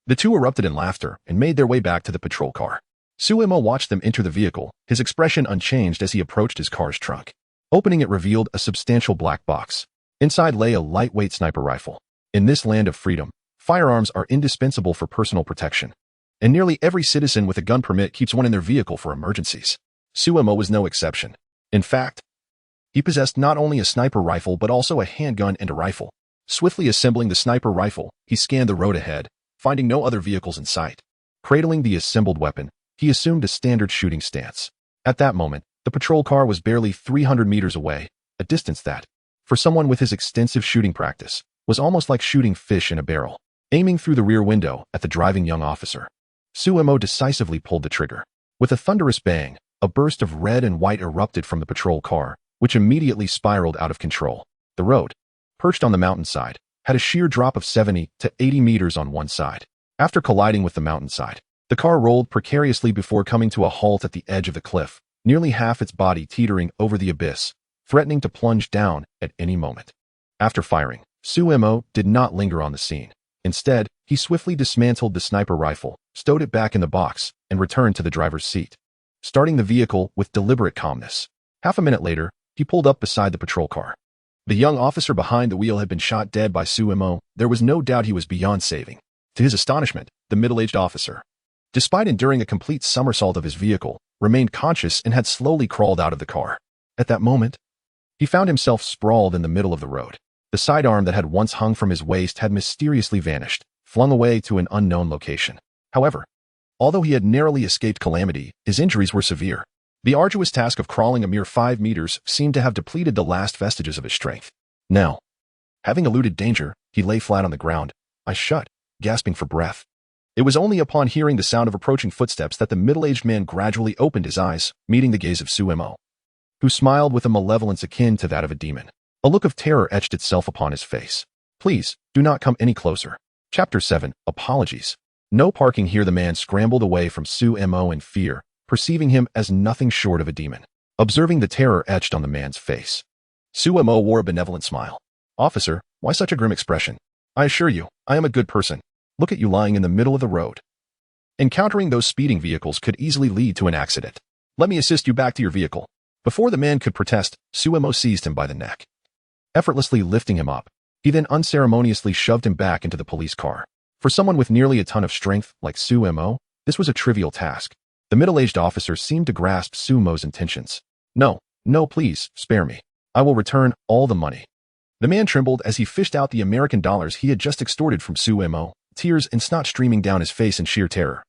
the two erupted in laughter and made their way back to the patrol car. Sumo watched them enter the vehicle, his expression unchanged as he approached his car's trunk. Opening it revealed a substantial black box. Inside lay a lightweight sniper rifle. In this land of freedom, firearms are indispensable for personal protection, and nearly every citizen with a gun permit keeps one in their vehicle for emergencies. Sumo was no exception. In fact, he possessed not only a sniper rifle but also a handgun and a rifle. Swiftly assembling the sniper rifle, he scanned the road ahead, finding no other vehicles in sight. Cradling the assembled weapon, he assumed a standard shooting stance. At that moment, the patrol car was barely 300 meters away, a distance that, for someone with his extensive shooting practice, was almost like shooting fish in a barrel. Aiming through the rear window at the driving young officer, Sumo decisively pulled the trigger. With a thunderous bang, a burst of red and white erupted from the patrol car, which immediately spiraled out of control. The road, perched on the mountainside, had a sheer drop of 70 to 80 meters on one side. After colliding with the mountainside, the car rolled precariously before coming to a halt at the edge of the cliff, nearly half its body teetering over the abyss, threatening to plunge down at any moment. After firing, Sumo did not linger on the scene. Instead, he swiftly dismantled the sniper rifle, stowed it back in the box, and returned to the driver's seat. starting the vehicle with deliberate calmness. Half a minute later, he pulled up beside the patrol car. The young officer behind the wheel had been shot dead by Suemo. There was no doubt he was beyond saving. To his astonishment, the middle-aged officer, despite enduring a complete somersault of his vehicle, remained conscious and had slowly crawled out of the car. At that moment, he found himself sprawled in the middle of the road. The sidearm that had once hung from his waist had mysteriously vanished, flung away to an unknown location. However, although he had narrowly escaped calamity, his injuries were severe. The arduous task of crawling a mere 5 meters seemed to have depleted the last vestiges of his strength. Now, having eluded danger, he lay flat on the ground, eyes shut, gasping for breath. It was only upon hearing the sound of approaching footsteps that the middle-aged man gradually opened his eyes, meeting the gaze of Suemo, who smiled with a malevolence akin to that of a demon. A look of terror etched itself upon his face. "Please, do not come any closer." Chapter 7. Apologies. No parking here. The man scrambled away from Suemo in fear, perceiving him as nothing short of a demon. Observing the terror etched on the man's face, Suemo wore a benevolent smile. "Officer, why such a grim expression? I assure you, I am a good person. Look at you lying in the middle of the road. Encountering those speeding vehicles could easily lead to an accident. Let me assist you back to your vehicle." Before the man could protest, Suemo seized him by the neck. Effortlessly lifting him up, he then unceremoniously shoved him back into the police car. For someone with nearly a ton of strength like Suemo, this was a trivial task. The middle-aged officer seemed to grasp Suemo's intentions. No, please, spare me. I will return all the money." The man trembled as he fished out the American dollars he had just extorted from Suemo, tears and snot streaming down his face in sheer terror,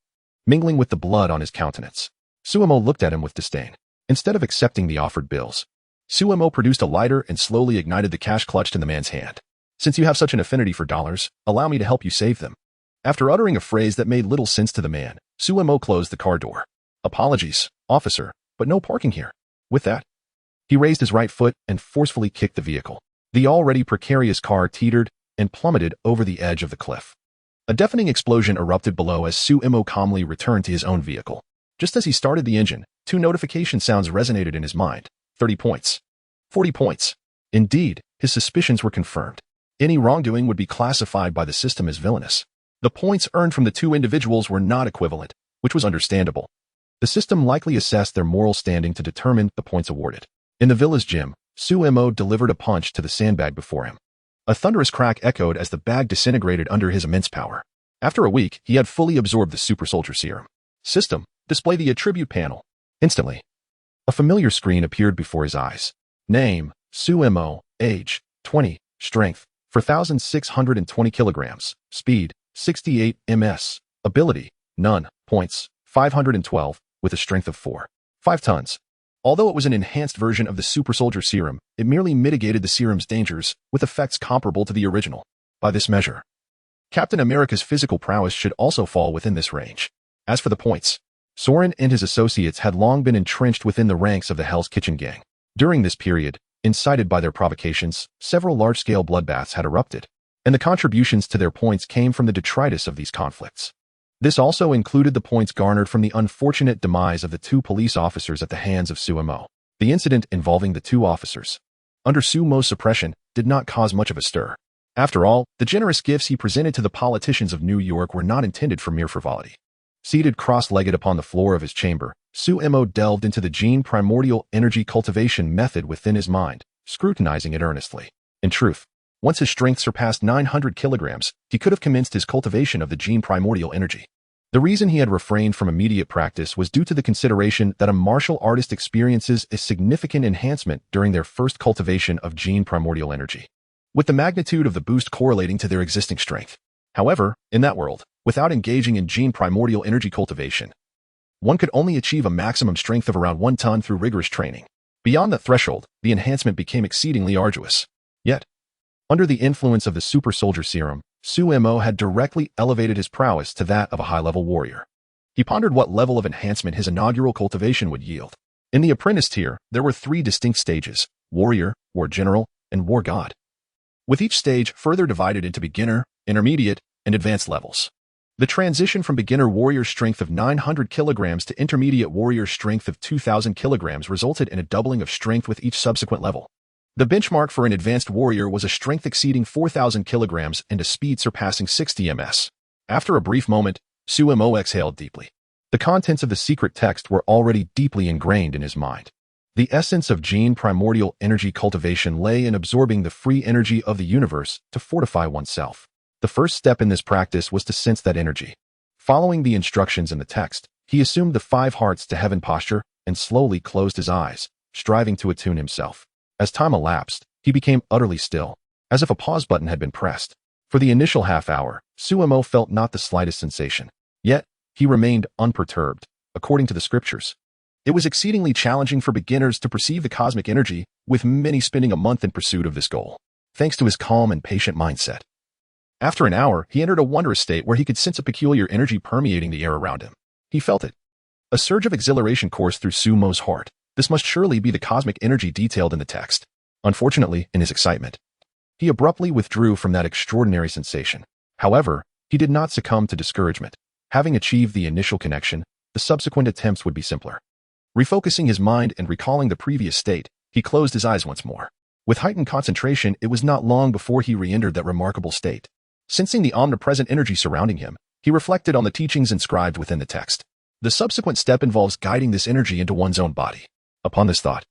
mingling with the blood on his countenance. Suemo looked at him with disdain. Instead of accepting the offered bills, Suemo produced a lighter and slowly ignited the cash clutched in the man's hand. "Since you have such an affinity for dollars, allow me to help you save them." After uttering a phrase that made little sense to the man, Suemo closed the car door. "Apologies, officer, but no parking here." With that, he raised his right foot and forcefully kicked the vehicle. The already precarious car teetered and plummeted over the edge of the cliff. A deafening explosion erupted below as Suemo calmly returned to his own vehicle. Just as he started the engine, 2 notification sounds resonated in his mind. 30 points. 40 points. Indeed, his suspicions were confirmed. Any wrongdoing would be classified by the system as villainous. The points earned from the 2 individuals were not equivalent, which was understandable. The system likely assessed their moral standing to determine the points awarded. In the villa's gym, Suemo delivered a punch to the sandbag before him. A thunderous crack echoed as the bag disintegrated under his immense power. After a week, he had fully absorbed the super soldier serum. System, display the attribute panel. Instantly, a familiar screen appeared before his eyes. Name, Suemo, age, 20, strength, 4,620 kilograms, speed, 68 ms, ability, none, points, 512, with a strength of 5 tons. Although it was an enhanced version of the super soldier serum, it merely mitigated the serum's dangers, with effects comparable to the original. By this measure, Captain America's physical prowess should also fall within this range. As for the points, Soren and his associates had long been entrenched within the ranks of the Hell's Kitchen gang. During this period, incited by their provocations, several large-scale bloodbaths had erupted, and the contributions to their points came from the detritus of these conflicts. This also included the points garnered from the unfortunate demise of the 2 police officers at the hands of Suemo. The incident involving the 2 officers, under Suemo's suppression, did not cause much of a stir. After all, the generous gifts he presented to the politicians of New York were not intended for mere frivolity. Seated cross-legged upon the floor of his chamber, Suemo delved into the gene primordial energy cultivation method within his mind, scrutinizing it earnestly. In truth, once his strength surpassed 900 kilograms, he could have commenced his cultivation of the gene primordial energy. The reason he had refrained from immediate practice was due to the consideration that a martial artist experiences a significant enhancement during their first cultivation of gene primordial energy, with the magnitude of the boost correlating to their existing strength. However, in that world, without engaging in gene primordial energy cultivation, one could only achieve a maximum strength of around 1 ton through rigorous training. Beyond that threshold, the enhancement became exceedingly arduous. Yet, under the influence of the super soldier serum, Suemo had directly elevated his prowess to that of a high-level warrior. He pondered what level of enhancement his inaugural cultivation would yield. In the apprentice tier, there were 3 distinct stages: warrior, war general, and war god, with each stage further divided into beginner, intermediate, and advanced levels. The transition from beginner warrior strength of 900 kilograms to intermediate warrior strength of 2,000 kilograms resulted in a doubling of strength with each subsequent level. The benchmark for an advanced warrior was a strength exceeding 4,000 kilograms and a speed surpassing 60 ms. After a brief moment, Suemo exhaled deeply. The contents of the secret text were already deeply ingrained in his mind. The essence of gene primordial energy cultivation lay in absorbing the free energy of the universe to fortify oneself. The first step in this practice was to sense that energy. Following the instructions in the text, he assumed the 5 hearts to heaven posture and slowly closed his eyes, striving to attune himself. As time elapsed, he became utterly still, as if a pause button had been pressed. For the initial half hour, Suemo felt not the slightest sensation. Yet, he remained unperturbed, according to the scriptures. It was exceedingly challenging for beginners to perceive the cosmic energy, with many spending a month in pursuit of this goal, thanks to his calm and patient mindset. After an hour, he entered a wondrous state where he could sense a peculiar energy permeating the air around him. He felt it. A surge of exhilaration coursed through Sumo's heart. This must surely be the cosmic energy detailed in the text. Unfortunately, in his excitement, he abruptly withdrew from that extraordinary sensation. However, he did not succumb to discouragement. Having achieved the initial connection, the subsequent attempts would be simpler. Refocusing his mind and recalling the previous state, he closed his eyes once more. With heightened concentration, it was not long before he re-entered that remarkable state. Sensing the omnipresent energy surrounding him, he reflected on the teachings inscribed within the text. The subsequent step involves guiding this energy into one's own body. Upon this thought,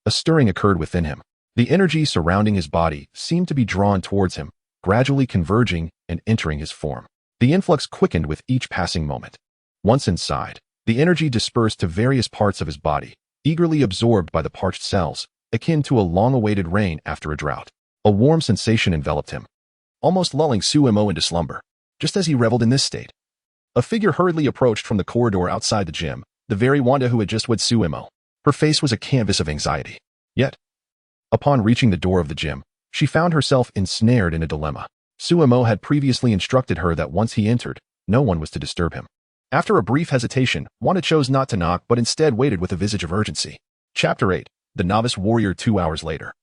a stirring occurred within him. The energy surrounding his body seemed to be drawn towards him, gradually converging and entering his form. The influx quickened with each passing moment. Once inside, the energy dispersed to various parts of his body, eagerly absorbed by the parched cells, akin to a long-awaited rain after a drought. A warm sensation enveloped him, almost lulling Suemo into slumber. Just as he reveled in this state, a figure hurriedly approached from the corridor outside the gym, the very Wanda who had just wed Suemo. Her face was a canvas of anxiety. Yet, upon reaching the door of the gym, she found herself ensnared in a dilemma. Suemo had previously instructed her that once he entered, no one was to disturb him. After a brief hesitation, Wanda chose not to knock but instead waited with a visage of urgency. Chapter 8. The Novice Warrior 2 hours later.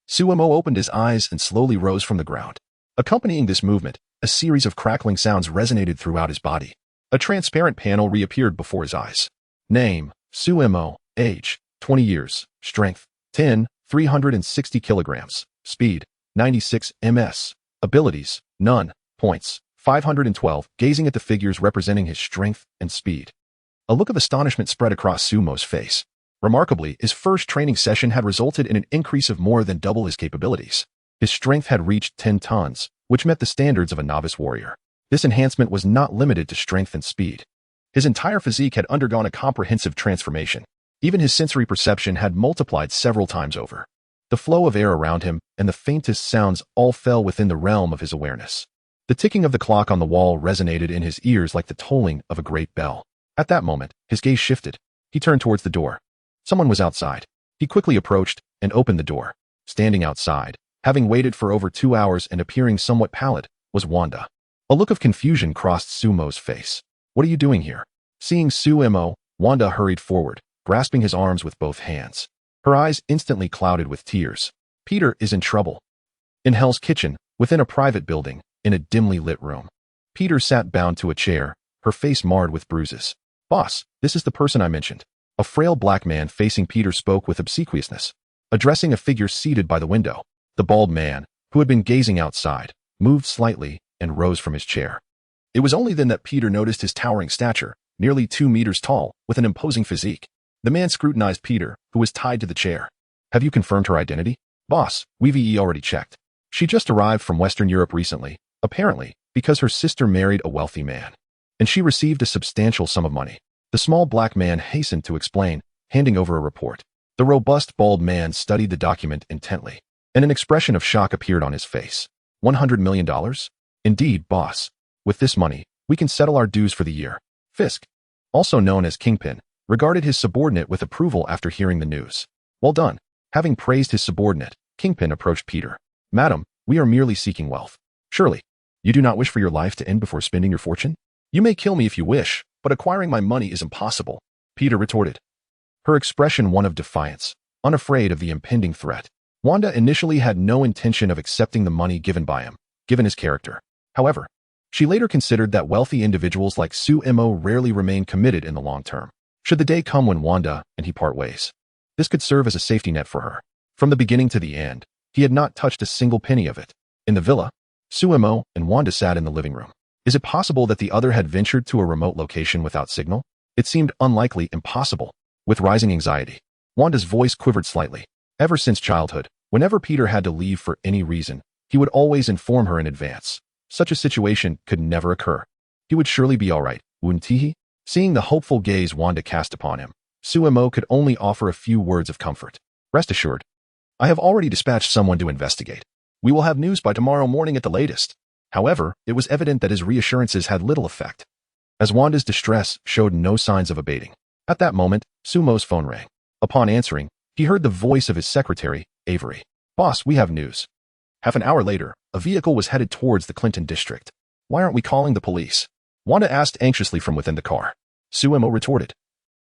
Suemo opened his eyes and slowly rose from the ground. Accompanying this movement, a series of crackling sounds resonated throughout his body. A transparent panel reappeared before his eyes. Name, Suemo. Age, 20 years. Strength, 10, 360 kilograms. Speed, 96 ms. Abilities, none. Points, 512. Gazing at the figures representing his strength and speed, a look of astonishment spread across Sumo's face. Remarkably, his first training session had resulted in an increase of more than double his capabilities. His strength had reached 10 tons, which met the standards of a novice warrior. This enhancement was not limited to strength and speed. His entire physique had undergone a comprehensive transformation. Even his sensory perception had multiplied several times over. The flow of air around him and the faintest sounds all fell within the realm of his awareness. The ticking of the clock on the wall resonated in his ears like the tolling of a great bell. At that moment, his gaze shifted. He turned towards the door. Someone was outside. He quickly approached and opened the door. Standing outside, having waited for over 2 hours and appearing somewhat pallid, was Wanda. A look of confusion crossed Sumo's face. "What are you doing here?" Seeing Suemo, Wanda hurried forward, grasping his arms with both hands. Her eyes instantly clouded with tears. Peter is in trouble. In Hell's Kitchen, within a private building, in a dimly lit room. Peter sat bound to a chair, her face marred with bruises. "Boss, this is the person I mentioned." A frail black man facing Peter spoke with obsequiousness, addressing a figure seated by the window. The bald man, who had been gazing outside, moved slightly and rose from his chair. It was only then that Peter noticed his towering stature, nearly 2 meters tall, with an imposing physique. The man scrutinized Peter, who was tied to the chair. "Have you confirmed her identity?" "Boss, we've already checked. She just arrived from Western Europe recently, apparently, because her sister married a wealthy man. And she received a substantial sum of money." The small black man hastened to explain, handing over a report. The robust bald man studied the document intently, and an expression of shock appeared on his face. $100 million? Indeed, boss. With this money, we can settle our dues for the year. Fisk, also known as Kingpin, regarded his subordinate with approval after hearing the news. Well done. Having praised his subordinate, Kingpin approached Peter. "Madam, we are merely seeking wealth. Surely, you do not wish for your life to end before spending your fortune? You may kill me if you wish, but acquiring my money is impossible," Peter retorted. Her expression one of defiance, unafraid of the impending threat. Wanda initially had no intention of accepting the money given by him, given his character. However, she later considered that wealthy individuals like Suemo rarely remain committed in the long term. Should the day come when Wanda and he part ways, this could serve as a safety net for her. From the beginning to the end, he had not touched a single penny of it. In the villa, Suemo and Wanda sat in the living room. Is it possible that the other had ventured to a remote location without signal? It seemed unlikely, impossible. With rising anxiety, Wanda's voice quivered slightly. Ever since childhood, whenever Peter had to leave for any reason, he would always inform her in advance. Such a situation could never occur. He would surely be all right, wouldn't he? Seeing the hopeful gaze Wanda cast upon him, Suemo could only offer a few words of comfort. Rest assured, I have already dispatched someone to investigate. We will have news by tomorrow morning at the latest. However, it was evident that his reassurances had little effect, as Wanda's distress showed no signs of abating. At that moment, Sumo's phone rang. Upon answering, he heard the voice of his secretary, Avery. Boss, we have news. Half an hour later, a vehicle was headed towards the Clinton district. Why aren't we calling the police? Wanda asked anxiously from within the car. Suemo retorted.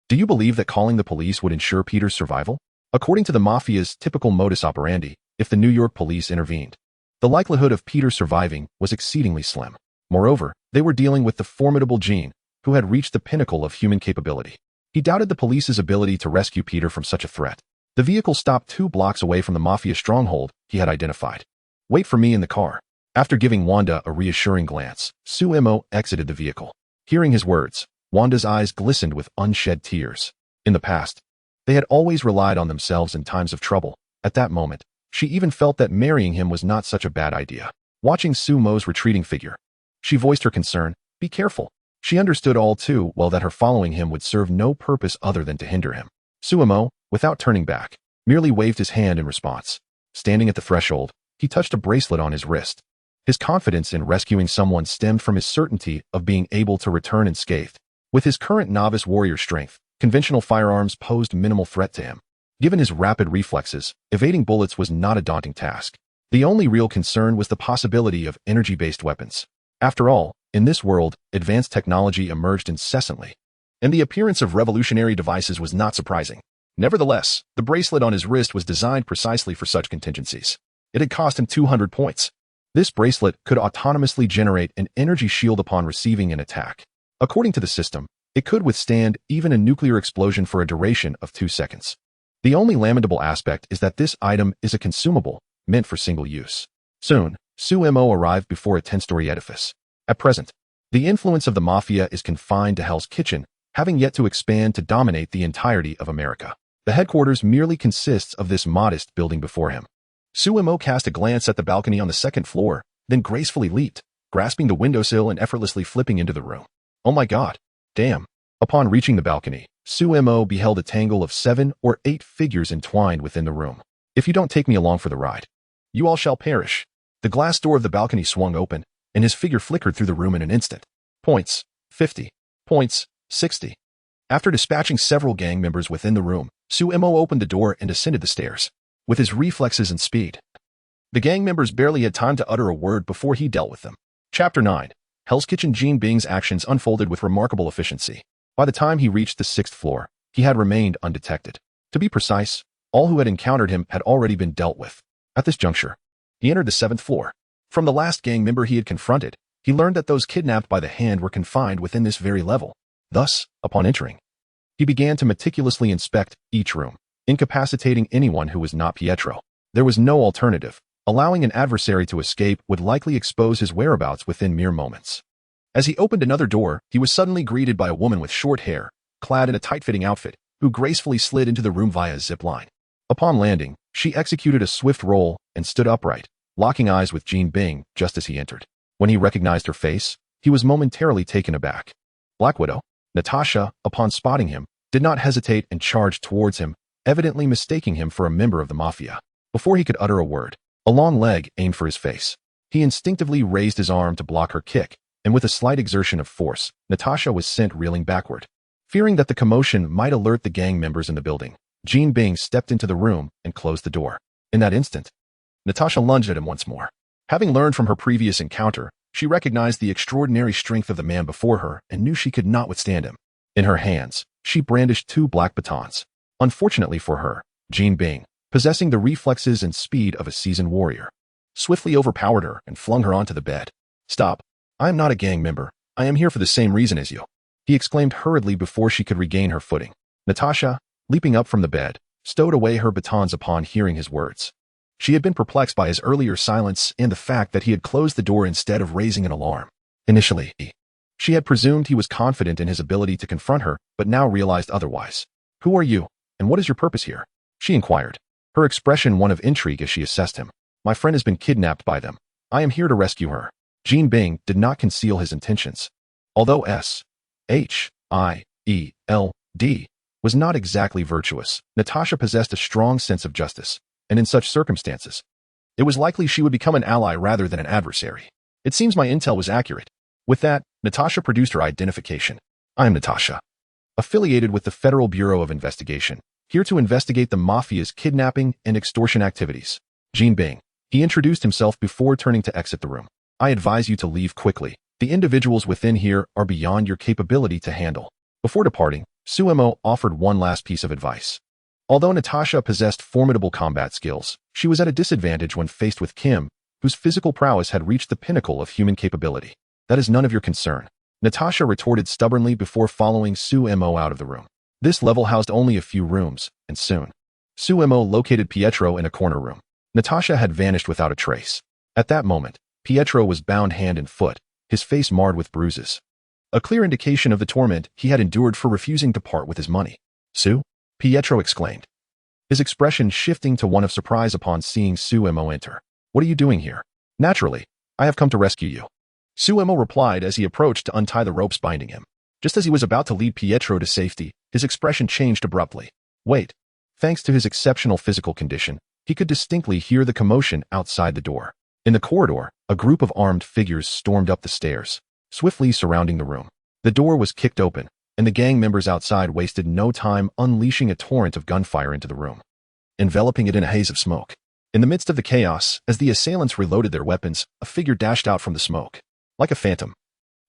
Do you believe that calling the police would ensure Peter's survival? According to the Mafia's typical modus operandi, if the New York police intervened, the likelihood of Peter surviving was exceedingly slim. Moreover, they were dealing with the formidable Jean, who had reached the pinnacle of human capability. He doubted the police's ability to rescue Peter from such a threat. The vehicle stopped 2 blocks away from the Mafia stronghold he had identified. Wait for me in the car. After giving Wanda a reassuring glance, Suemo exited the vehicle. Hearing his words, Wanda's eyes glistened with unshed tears. In the past, they had always relied on themselves in times of trouble. At that moment, she even felt that marrying him was not such a bad idea. Watching Sumo's retreating figure, she voiced her concern. Be careful. She understood all too well that her following him would serve no purpose other than to hinder him. Suemo, without turning back, merely waved his hand in response. Standing at the threshold, he touched a bracelet on his wrist. His confidence in rescuing someone stemmed from his certainty of being able to return unscathed. With his current novice warrior strength, conventional firearms posed minimal threat to him. Given his rapid reflexes, evading bullets was not a daunting task. The only real concern was the possibility of energy-based weapons. After all, in this world, advanced technology emerged incessantly, and the appearance of revolutionary devices was not surprising. Nevertheless, the bracelet on his wrist was designed precisely for such contingencies. It had cost him 200 points. This bracelet could autonomously generate an energy shield upon receiving an attack. According to the system, it could withstand even a nuclear explosion for a duration of 2 seconds. The only lamentable aspect is that this item is a consumable, meant for single use. Soon, Suemo arrived before a 10-story edifice. At present, the influence of the Mafia is confined to Hell's Kitchen, having yet to expand to dominate the entirety of America. The headquarters merely consists of this modest building before him. Suemo cast a glance at the balcony on the 2nd floor, then gracefully leaped, grasping the windowsill and effortlessly flipping into the room. Oh my god. Damn. Upon reaching the balcony, Suemo beheld a tangle of 7 or 8 figures entwined within the room. If you don't take me along for the ride, you all shall perish. The glass door of the balcony swung open, and his figure flickered through the room in an instant. Points, 50. Points, 60. After dispatching several gang members within the room, Suemo opened the door and ascended the stairs. With his reflexes and speed, the gang members barely had time to utter a word before he dealt with them. Chapter 9. Hell's Kitchen. Jean Bing's actions unfolded with remarkable efficiency. By the time he reached the 6th floor, he had remained undetected. To be precise, all who had encountered him had already been dealt with. At this juncture, he entered the 7th floor. From the last gang member he had confronted, he learned that those kidnapped by the Hand were confined within this very level. Thus, upon entering, he began to meticulously inspect each room, incapacitating anyone who was not Pietro. There was no alternative. Allowing an adversary to escape would likely expose his whereabouts within mere moments. As he opened another door, he was suddenly greeted by a woman with short hair, clad in a tight-fitting outfit, who gracefully slid into the room via a zip line. Upon landing, she executed a swift roll and stood upright, locking eyes with Jean Bing just as he entered. When he recognized her face, he was momentarily taken aback. Black Widow, Natasha, upon spotting him, did not hesitate and charged towards him, evidently mistaking him for a member of the Mafia. Before he could utter a word, a long leg aimed for his face. He instinctively raised his arm to block her kick, and with a slight exertion of force, Natasha was sent reeling backward. Fearing that the commotion might alert the gang members in the building, Jean Bing stepped into the room and closed the door. In that instant, Natasha lunged at him once more. Having learned from her previous encounter, she recognized the extraordinary strength of the man before her and knew she could not withstand him. In her hands, she brandished 2 black batons. Unfortunately for her, Jean Bing, possessing the reflexes and speed of a seasoned warrior, swiftly overpowered her and flung her onto the bed. Stop. I am not a gang member. I am here for the same reason as you, he exclaimed hurriedly before she could regain her footing. Natasha, leaping up from the bed, stowed away her batons upon hearing his words. She had been perplexed by his earlier silence and the fact that he had closed the door instead of raising an alarm. Initially, she had presumed he was confident in his ability to confront her, but now realized otherwise. "Who are you, and what is your purpose here?" she inquired, her expression one of intrigue as she assessed him. "My friend has been kidnapped by them. I am here to rescue her." Jean Bing did not conceal his intentions. Although S-H-I-E-L-D was not exactly virtuous, Natasha possessed a strong sense of justice, and in such circumstances, it was likely she would become an ally rather than an adversary. "It seems my intel was accurate." With that, Natasha produced her identification. "I am Natasha, affiliated with the Federal Bureau of Investigation, here to investigate the mafia's kidnapping and extortion activities." Jean Bing. He introduced himself before turning to exit the room. "I advise you to leave quickly. The individuals within here are beyond your capability to handle." Before departing, Suemo offered one last piece of advice. Although Natasha possessed formidable combat skills, she was at a disadvantage when faced with Kim, whose physical prowess had reached the pinnacle of human capability. "That is none of your concern," Natasha retorted stubbornly before following Suemo out of the room. This level housed only a few rooms, and soon, Suemo located Pietro in a corner room. Natasha had vanished without a trace. At that moment, Pietro was bound hand and foot, his face marred with bruises. A clear indication of the torment he had endured for refusing to part with his money. "Sue?" Pietro exclaimed, his expression shifting to one of surprise upon seeing Suemo enter. "What are you doing here?" "Naturally, I have come to rescue you," Suemo replied as he approached to untie the ropes binding him. Just as he was about to lead Pietro to safety, his expression changed abruptly. "Wait." Thanks to his exceptional physical condition, he could distinctly hear the commotion outside the door. In the corridor, a group of armed figures stormed up the stairs, swiftly surrounding the room. The door was kicked open, and the gang members outside wasted no time unleashing a torrent of gunfire into the room, enveloping it in a haze of smoke. In the midst of the chaos, as the assailants reloaded their weapons, a figure dashed out from the smoke. Like a phantom,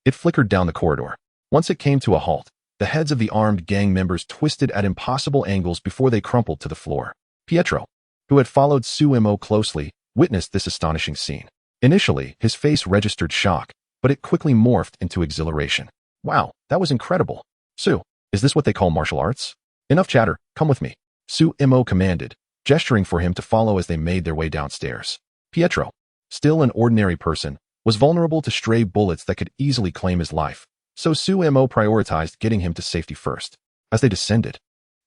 it flickered down the corridor. Once it came to a halt, the heads of the armed gang members twisted at impossible angles before they crumpled to the floor. Pietro, who had followed Suemo closely, witnessed this astonishing scene. Initially, his face registered shock, but it quickly morphed into exhilaration. "Wow, that was incredible. Sue, is this what they call martial arts? Enough chatter, come with me," Suemo commanded, gesturing for him to follow as they made their way downstairs. Pietro, still an ordinary person, was vulnerable to stray bullets that could easily claim his life, so Suemo prioritized getting him to safety first. As they descended,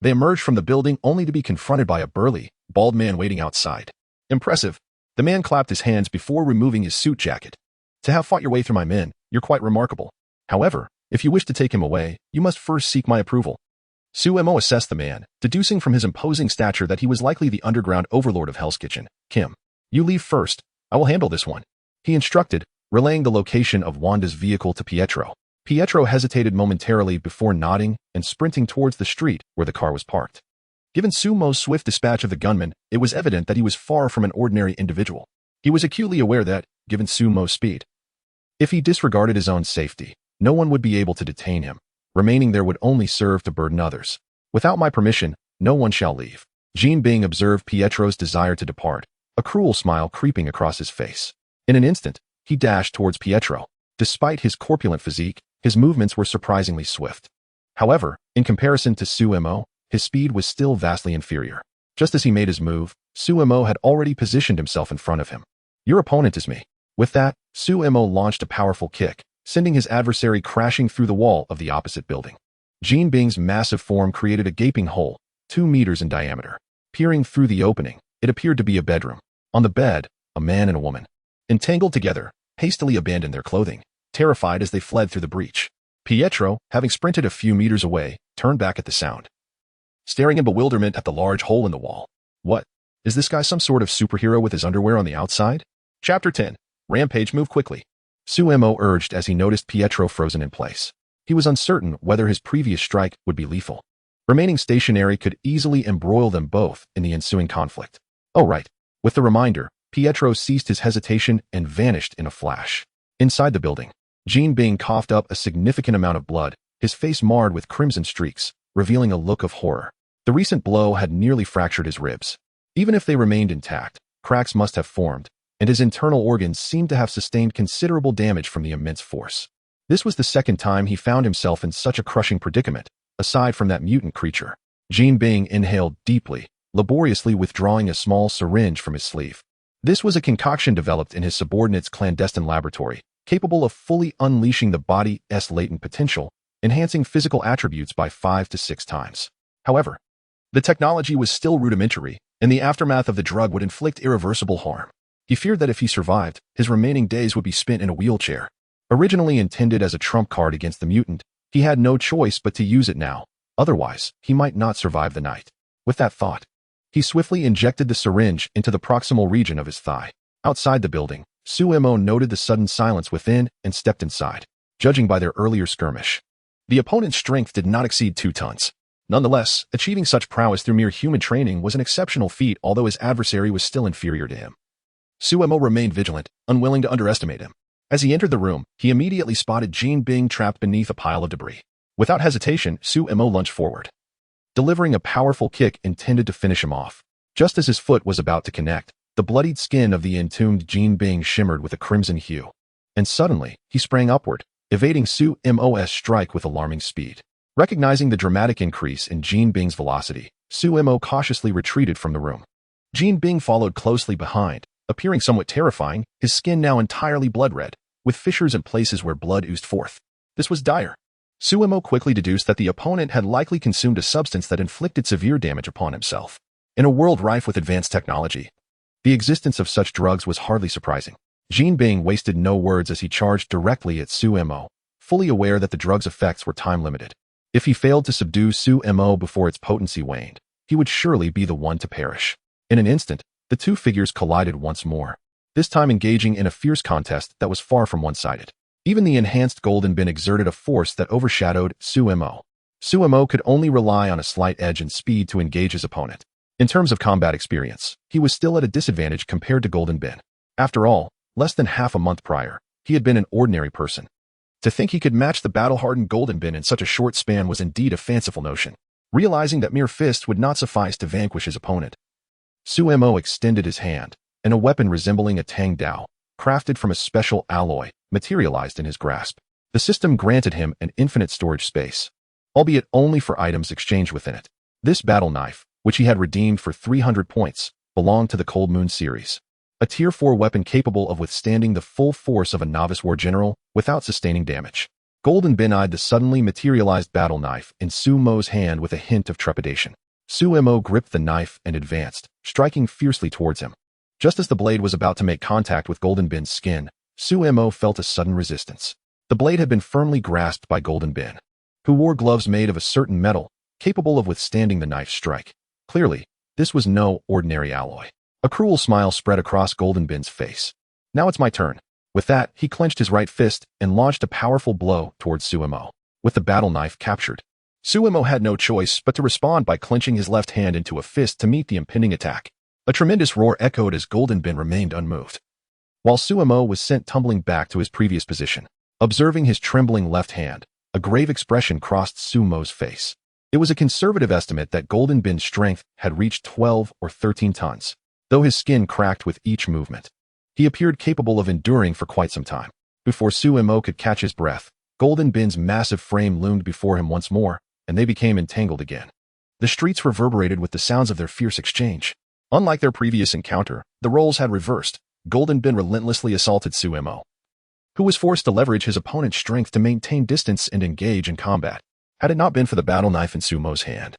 they emerged from the building only to be confronted by a burly, bald man waiting outside. "Impressive." The man clapped his hands before removing his suit jacket. "To have fought your way through my men, you're quite remarkable. However, if you wish to take him away, you must first seek my approval." Suemo assessed the man, deducing from his imposing stature that he was likely the underground overlord of Hell's Kitchen. "Kim, you leave first. I will handle this one," he instructed, relaying the location of Wanda's vehicle to Pietro. Pietro hesitated momentarily before nodding and sprinting towards the street where the car was parked. Given Sumo's swift dispatch of the gunman, it was evident that he was far from an ordinary individual. He was acutely aware that, given Sumo's speed, if he disregarded his own safety, no one would be able to detain him. Remaining there would only serve to burden others. "Without my permission, no one shall leave." Jean Bing observed Pietro's desire to depart, a cruel smile creeping across his face. In an instant, he dashed towards Pietro. Despite his corpulent physique, his movements were surprisingly swift. However, in comparison to Suemo, his speed was still vastly inferior. Just as he made his move, Suemo had already positioned himself in front of him. "Your opponent is me." With that, Suemo launched a powerful kick, sending his adversary crashing through the wall of the opposite building. Jean Bing's massive form created a gaping hole, 2 meters in diameter. Peering through the opening, it appeared to be a bedroom. On the bed, a man and a woman, entangled together, hastily abandoned their clothing, terrified as they fled through the breach. Pietro, having sprinted a few meters away, turned back at the sound, staring in bewilderment at the large hole in the wall. "What? Is this guy some sort of superhero with his underwear on the outside?" Chapter 10. Rampage, move quickly, Suemo urged as he noticed Pietro frozen in place. He was uncertain whether his previous strike would be lethal. Remaining stationary could easily embroil them both in the ensuing conflict. "Oh right." With the reminder, Pietro ceased his hesitation and vanished in a flash. Inside the building, Jean Bing coughed up a significant amount of blood, his face marred with crimson streaks, revealing a look of horror. The recent blow had nearly fractured his ribs. Even if they remained intact, cracks must have formed, and his internal organs seemed to have sustained considerable damage from the immense force. This was the second time he found himself in such a crushing predicament, aside from that mutant creature. Jean Bing inhaled deeply, laboriously withdrawing a small syringe from his sleeve. This was a concoction developed in his subordinate's clandestine laboratory, capable of fully unleashing the body's latent potential, enhancing physical attributes by 5 to 6 times. However, the technology was still rudimentary, and the aftermath of the drug would inflict irreversible harm. He feared that if he survived, his remaining days would be spent in a wheelchair. Originally intended as a trump card against the mutant, he had no choice but to use it now. Otherwise, he might not survive the night. With that thought, he swiftly injected the syringe into the proximal region of his thigh. Outside the building, Suemo noted the sudden silence within and stepped inside. Judging by their earlier skirmish, the opponent's strength did not exceed 2 tons. Nonetheless, achieving such prowess through mere human training was an exceptional feat, although his adversary was still inferior to him. Suemo remained vigilant, unwilling to underestimate him. As he entered the room, he immediately spotted Jean being trapped beneath a pile of debris. Without hesitation, Suemo lunged forward, delivering a powerful kick intended to finish him off. Just as his foot was about to connect, the bloodied skin of the entombed Jean being shimmered with a crimson hue. And suddenly, he sprang upward, evading Suemo's strike with alarming speed. Recognizing the dramatic increase in Jean Bing's velocity, Suemo cautiously retreated from the room. Jean Bing followed closely behind, appearing somewhat terrifying, his skin now entirely blood-red, with fissures in places where blood oozed forth. This was dire. Suemo quickly deduced that the opponent had likely consumed a substance that inflicted severe damage upon himself. In a world rife with advanced technology, the existence of such drugs was hardly surprising. Jean Bing wasted no words as he charged directly at Suemo, fully aware that the drug's effects were time-limited. If he failed to subdue Suemo before its potency waned, he would surely be the one to perish. In an instant, the two figures collided once more, this time engaging in a fierce contest that was far from one-sided. Even the enhanced Golden Bin exerted a force that overshadowed Suemo. Suemo could only rely on a slight edge and speed to engage his opponent. In terms of combat experience, he was still at a disadvantage compared to Golden Bin. After all, less than half a month prior, he had been an ordinary person. To think he could match the battle-hardened Golden Bin in such a short span was indeed a fanciful notion. Realizing that mere fists would not suffice to vanquish his opponent, Suemo extended his hand, and a weapon resembling a Tang Dao, crafted from a special alloy, materialized in his grasp. The system granted him an infinite storage space, albeit only for items exchanged within it. This battle knife, which he had redeemed for 300 points, belonged to the Cold Moon series. A Tier 4 weapon capable of withstanding the full force of a novice war general without sustaining damage. Golden Bin eyed the suddenly materialized battle knife in Suemo's hand with a hint of trepidation. Suemo gripped the knife and advanced, striking fiercely towards him. Just as the blade was about to make contact with Golden Bin's skin, Suemo felt a sudden resistance. The blade had been firmly grasped by Golden Bin, who wore gloves made of a certain metal, capable of withstanding the knife's strike. Clearly, this was no ordinary alloy. A cruel smile spread across Golden Bin's face. Now it's my turn. With that, he clenched his right fist and launched a powerful blow towards Suemo. With the battle knife captured, Suemo had no choice but to respond by clenching his left hand into a fist to meet the impending attack. A tremendous roar echoed as Golden Bin remained unmoved, while Suemo was sent tumbling back to his previous position. Observing his trembling left hand, a grave expression crossed Suemo's face. It was a conservative estimate that Golden Bin's strength had reached 12 or 13 tons. Though his skin cracked with each movement, he appeared capable of enduring for quite some time. Before Suemo could catch his breath, Golden Bin's massive frame loomed before him once more, and they became entangled again. The streets reverberated with the sounds of their fierce exchange. Unlike their previous encounter, the roles had reversed. Golden Bin relentlessly assaulted Suemo, who was forced to leverage his opponent's strength to maintain distance and engage in combat. Had it not been for the battle knife in Suemo's hand,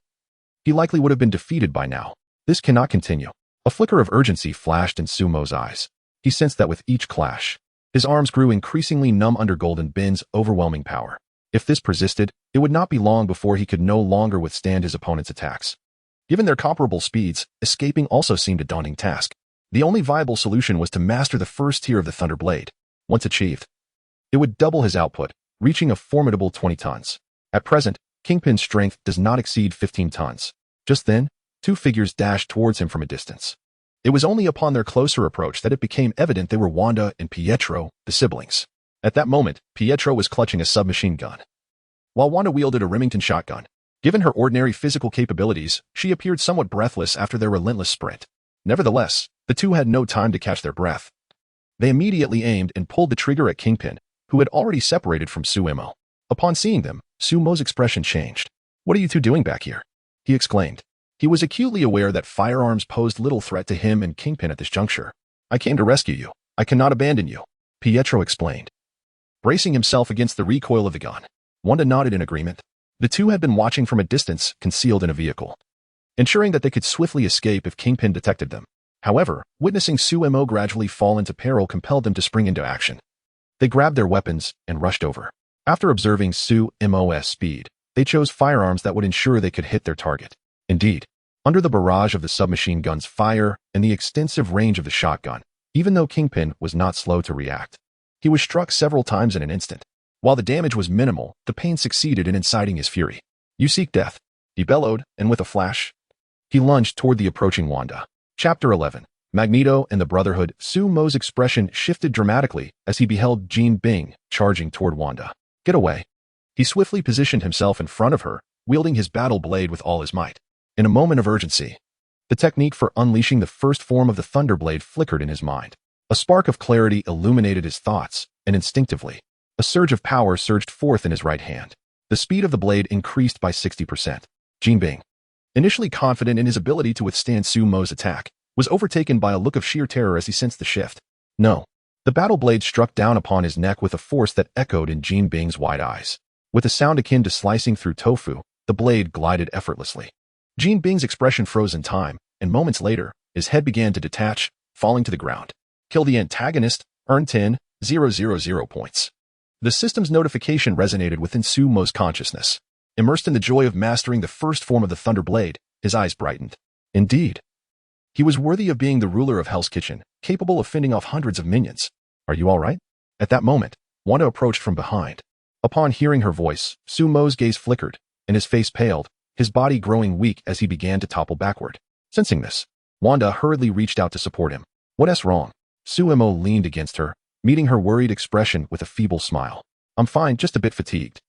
he likely would have been defeated by now. This cannot continue. A flicker of urgency flashed in Suemo's eyes. He sensed that with each clash, his arms grew increasingly numb under Golden Bin's overwhelming power. If this persisted, it would not be long before he could no longer withstand his opponent's attacks. Given their comparable speeds, escaping also seemed a daunting task. The only viable solution was to master the first tier of the Thunder Blade. Once achieved, it would double his output, reaching a formidable 20 tons. At present, Kingpin's strength does not exceed 15 tons. Just then, two figures dashed towards him from a distance. It was only upon their closer approach that it became evident they were Wanda and Pietro, the siblings. At that moment, Pietro was clutching a submachine gun, while Wanda wielded a Remington shotgun. Given her ordinary physical capabilities, she appeared somewhat breathless after their relentless sprint. Nevertheless, the two had no time to catch their breath. They immediately aimed and pulled the trigger at Kingpin, who had already separated from Suemo. Upon seeing them, Suemo's expression changed. "What are you two doing back here?" he exclaimed. He was acutely aware that firearms posed little threat to him and Kingpin at this juncture. "I came to rescue you. I cannot abandon you," Pietro explained. bracing himself against the recoil of the gun. Wanda nodded in agreement. The two had been watching from a distance, concealed in a vehicle, ensuring that they could swiftly escape if Kingpin detected them. However, witnessing Sumo gradually fall into peril compelled them to spring into action. They grabbed their weapons and rushed over. After observing Sumo's speed, they chose firearms that would ensure they could hit their target. Indeed, under the barrage of the submachine gun's fire and the extensive range of the shotgun, even though Kingpin was not slow to react, he was struck several times in an instant. While the damage was minimal, the pain succeeded in inciting his fury. "You seek death," he bellowed, and with a flash, he lunged toward the approaching Wanda. Chapter 11. Magneto and the Brotherhood. Sumo's expression shifted dramatically as he beheld Jean Bing charging toward Wanda. "Get away." He swiftly positioned himself in front of her, wielding his battle blade with all his might. In a moment of urgency, the technique for unleashing the first form of the Thunderblade flickered in his mind. A spark of clarity illuminated his thoughts, and instinctively, a surge of power surged forth in his right hand. The speed of the blade increased by 60%. Jean Bing, initially confident in his ability to withstand Sumo's attack, was overtaken by a look of sheer terror as he sensed the shift. No. The battle blade struck down upon his neck with a force that echoed in Jean Bing's wide eyes. With a sound akin to slicing through tofu, the blade glided effortlessly. Jean Bing's expression froze in time, and moments later, his head began to detach, falling to the ground. Kill the antagonist, earn 10,000 points. The system's notification resonated within Sumo's consciousness. Immersed in the joy of mastering the first form of the Thunderblade, his eyes brightened. Indeed, he was worthy of being the ruler of Hell's Kitchen, capable of fending off hundreds of minions. "Are you all right?" At that moment, Wanda approached from behind. Upon hearing her voice, Sumo's gaze flickered, and his face paled, his body growing weak as he began to topple backward. Sensing this, Wanda hurriedly reached out to support him. "What's wrong?" Sumo leaned against her, meeting her worried expression with a feeble smile. "I'm fine, just a bit fatigued."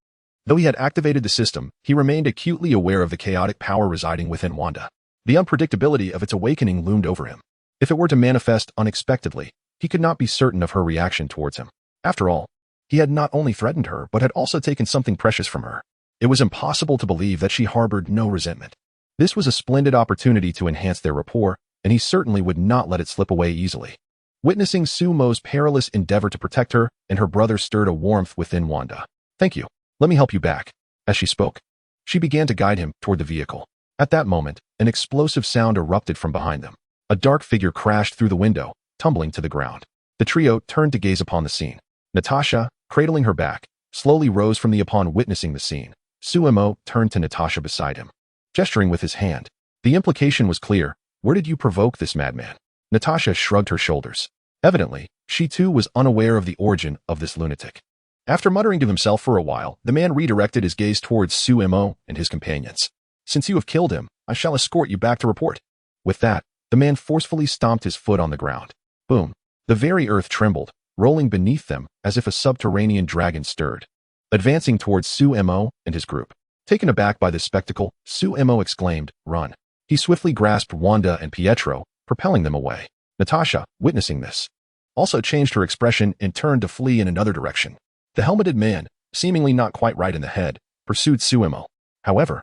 Though he had activated the system, he remained acutely aware of the chaotic power residing within Wanda. The unpredictability of its awakening loomed over him. If it were to manifest unexpectedly, he could not be certain of her reaction towards him. After all, he had not only threatened her but had also taken something precious from her. It was impossible to believe that she harbored no resentment. This was a splendid opportunity to enhance their rapport, and he certainly would not let it slip away easily. Witnessing Sumo's perilous endeavor to protect her and her brother stirred a warmth within Wanda. "Thank you. Let me help you back." As she spoke, she began to guide him toward the vehicle. At that moment, an explosive sound erupted from behind them. A dark figure crashed through the window, tumbling to the ground. The trio turned to gaze upon the scene. Natasha, cradling her back, slowly rose from the upon witnessing the scene. Sumo turned to Natasha beside him, gesturing with his hand. The implication was clear. "Where did you provoke this madman?" Natasha shrugged her shoulders. Evidently, she too was unaware of the origin of this lunatic. After muttering to himself for a while, the man redirected his gaze towards Sumo and his companions. "Since you have killed him, I shall escort you back to report." With that, the man forcefully stomped his foot on the ground. Boom. The very earth trembled, rolling beneath them as if a subterranean dragon stirred. Advancing towards Sumo and his group. Taken aback by this spectacle, Sumo exclaimed, "Run." He swiftly grasped Wanda and Pietro, propelling them away. Natasha, witnessing this, also changed her expression and turned to flee in another direction. The helmeted man, seemingly not quite right in the head, pursued Sumo. However,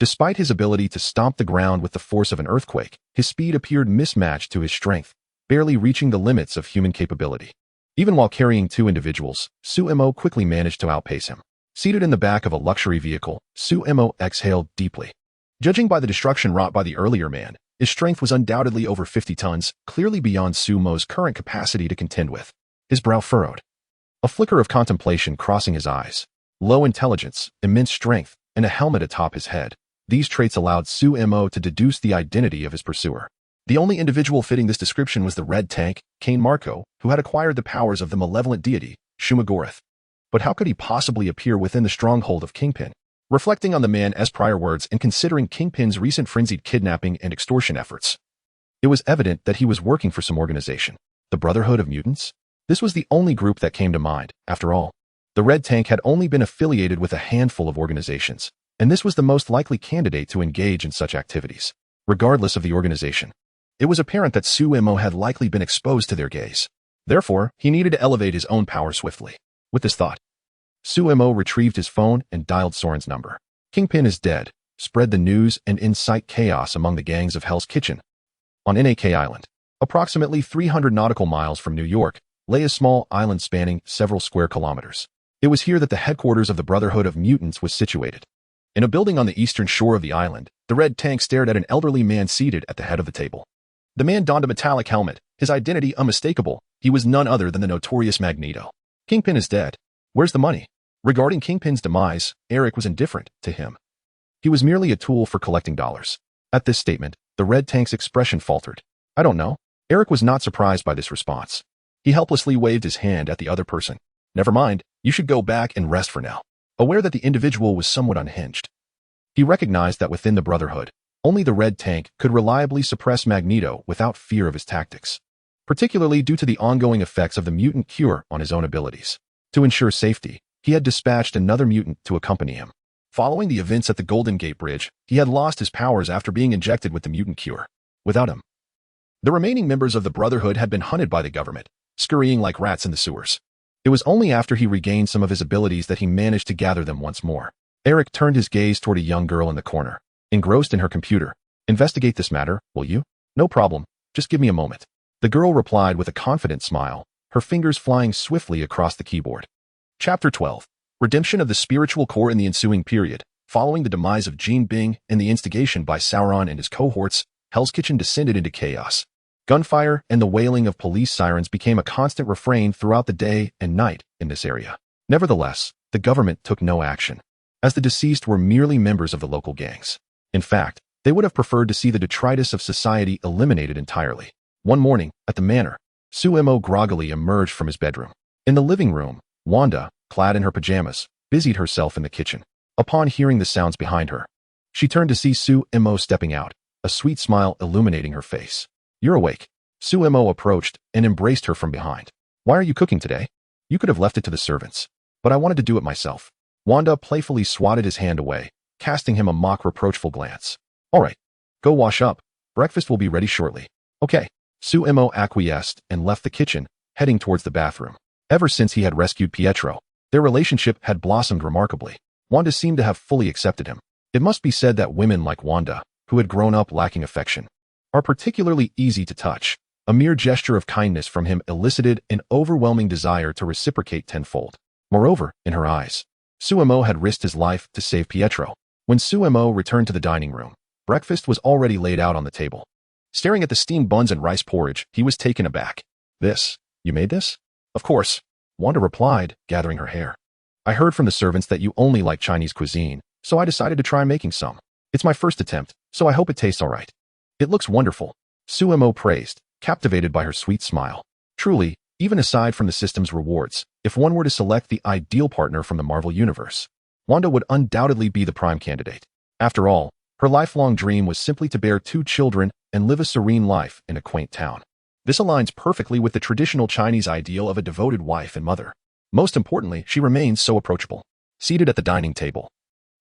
despite his ability to stomp the ground with the force of an earthquake, his speed appeared mismatched to his strength, barely reaching the limits of human capability. Even while carrying two individuals, Sumo quickly managed to outpace him. Seated in the back of a luxury vehicle, Sumo exhaled deeply. Judging by the destruction wrought by the earlier man, his strength was undoubtedly over 50 tons, clearly beyond Sumo's current capacity to contend with. His brow furrowed, a flicker of contemplation crossing his eyes. Low intelligence, immense strength, and a helmet atop his head. These traits allowed Sumo to deduce the identity of his pursuer. The only individual fitting this description was the red tank, Cain Marco, who had acquired the powers of the malevolent deity, Shumagorath. But how could he possibly appear within the stronghold of Kingpin? Reflecting on the man's prior words and considering Kingpin's recent frenzied kidnapping and extortion efforts, it was evident that he was working for some organization. The Brotherhood of Mutants? This was the only group that came to mind. After all, the red tank had only been affiliated with a handful of organizations, and this was the most likely candidate to engage in such activities. Regardless of the organization, it was apparent that Sumo had likely been exposed to their gaze. Therefore, he needed to elevate his own power swiftly. With this thought, Sumo retrieved his phone and dialed Soren's number. Kingpin is dead. Spread the news and incite chaos among the gangs of Hell's Kitchen. On Nak Island, approximately 300 nautical miles from New York, lay a small island spanning several square kilometers. It was here that the headquarters of the Brotherhood of Mutants was situated. In a building on the eastern shore of the island, the red tank stared at an elderly man seated at the head of the table. The man donned a metallic helmet, his identity unmistakable. He was none other than the notorious Magneto. Kingpin is dead. Where's the money? Regarding Kingpin's demise, Eric was indifferent to him. He was merely a tool for collecting dollars. At this statement, the red tank's expression faltered. I don't know. Eric was not surprised by this response. He helplessly waved his hand at the other person. Never mind, you should go back and rest for now. Aware that the individual was somewhat unhinged, he recognized that within the Brotherhood, only the red tank could reliably suppress Magneto without fear of his tactics, particularly due to the ongoing effects of the mutant cure on his own abilities. To ensure safety, he had dispatched another mutant to accompany him. Following the events at the Golden Gate Bridge, he had lost his powers after being injected with the mutant cure. Without him, the remaining members of the Brotherhood had been hunted by the government, scurrying like rats in the sewers. It was only after he regained some of his abilities that he managed to gather them once more. Eric turned his gaze toward a young girl in the corner, engrossed in her computer. Investigate this matter, will you? No problem, just give me a moment. The girl replied with a confident smile, her fingers flying swiftly across the keyboard. Chapter 12. Redemption of the Spiritual Core in the ensuing period. Following the demise of Jean Bing and the instigation by Sauron and his cohorts, Hell's Kitchen descended into chaos. Gunfire and the wailing of police sirens became a constant refrain throughout the day and night in this area. Nevertheless, the government took no action, as the deceased were merely members of the local gangs. In fact, they would have preferred to see the detritus of society eliminated entirely. One morning, at the manor, Suemo groggily emerged from his bedroom. In the living room, Wanda, clad in her pajamas, busied herself in the kitchen. Upon hearing the sounds behind her, she turned to see Suemo stepping out, a sweet smile illuminating her face. You're awake. Suemo approached and embraced her from behind. Why are you cooking today? You could have left it to the servants, but I wanted to do it myself. Wanda playfully swatted his hand away, casting him a mock reproachful glance. All right, go wash up. Breakfast will be ready shortly. Okay. Suemo acquiesced and left the kitchen, heading towards the bathroom. Ever since he had rescued Pietro, their relationship had blossomed remarkably. Wanda seemed to have fully accepted him. It must be said that women like Wanda, who had grown up lacking affection, are particularly easy to touch. A mere gesture of kindness from him elicited an overwhelming desire to reciprocate tenfold. Moreover, in her eyes, Suemo had risked his life to save Pietro. When Suemo returned to the dining room, breakfast was already laid out on the table. Staring at the steamed buns and rice porridge, he was taken aback. You made this? Of course, Wanda replied, gathering her hair. I heard from the servants that you only like Chinese cuisine, so I decided to try making some. It's my first attempt, so I hope it tastes all right. It looks wonderful, Suemo praised, captivated by her sweet smile. Truly, even aside from the system's rewards, if one were to select the ideal partner from the Marvel Universe, Wanda would undoubtedly be the prime candidate. After all, her lifelong dream was simply to bear 2 children and live a serene life in a quaint town. This aligns perfectly with the traditional Chinese ideal of a devoted wife and mother. Most importantly, she remains so approachable. Seated at the dining table,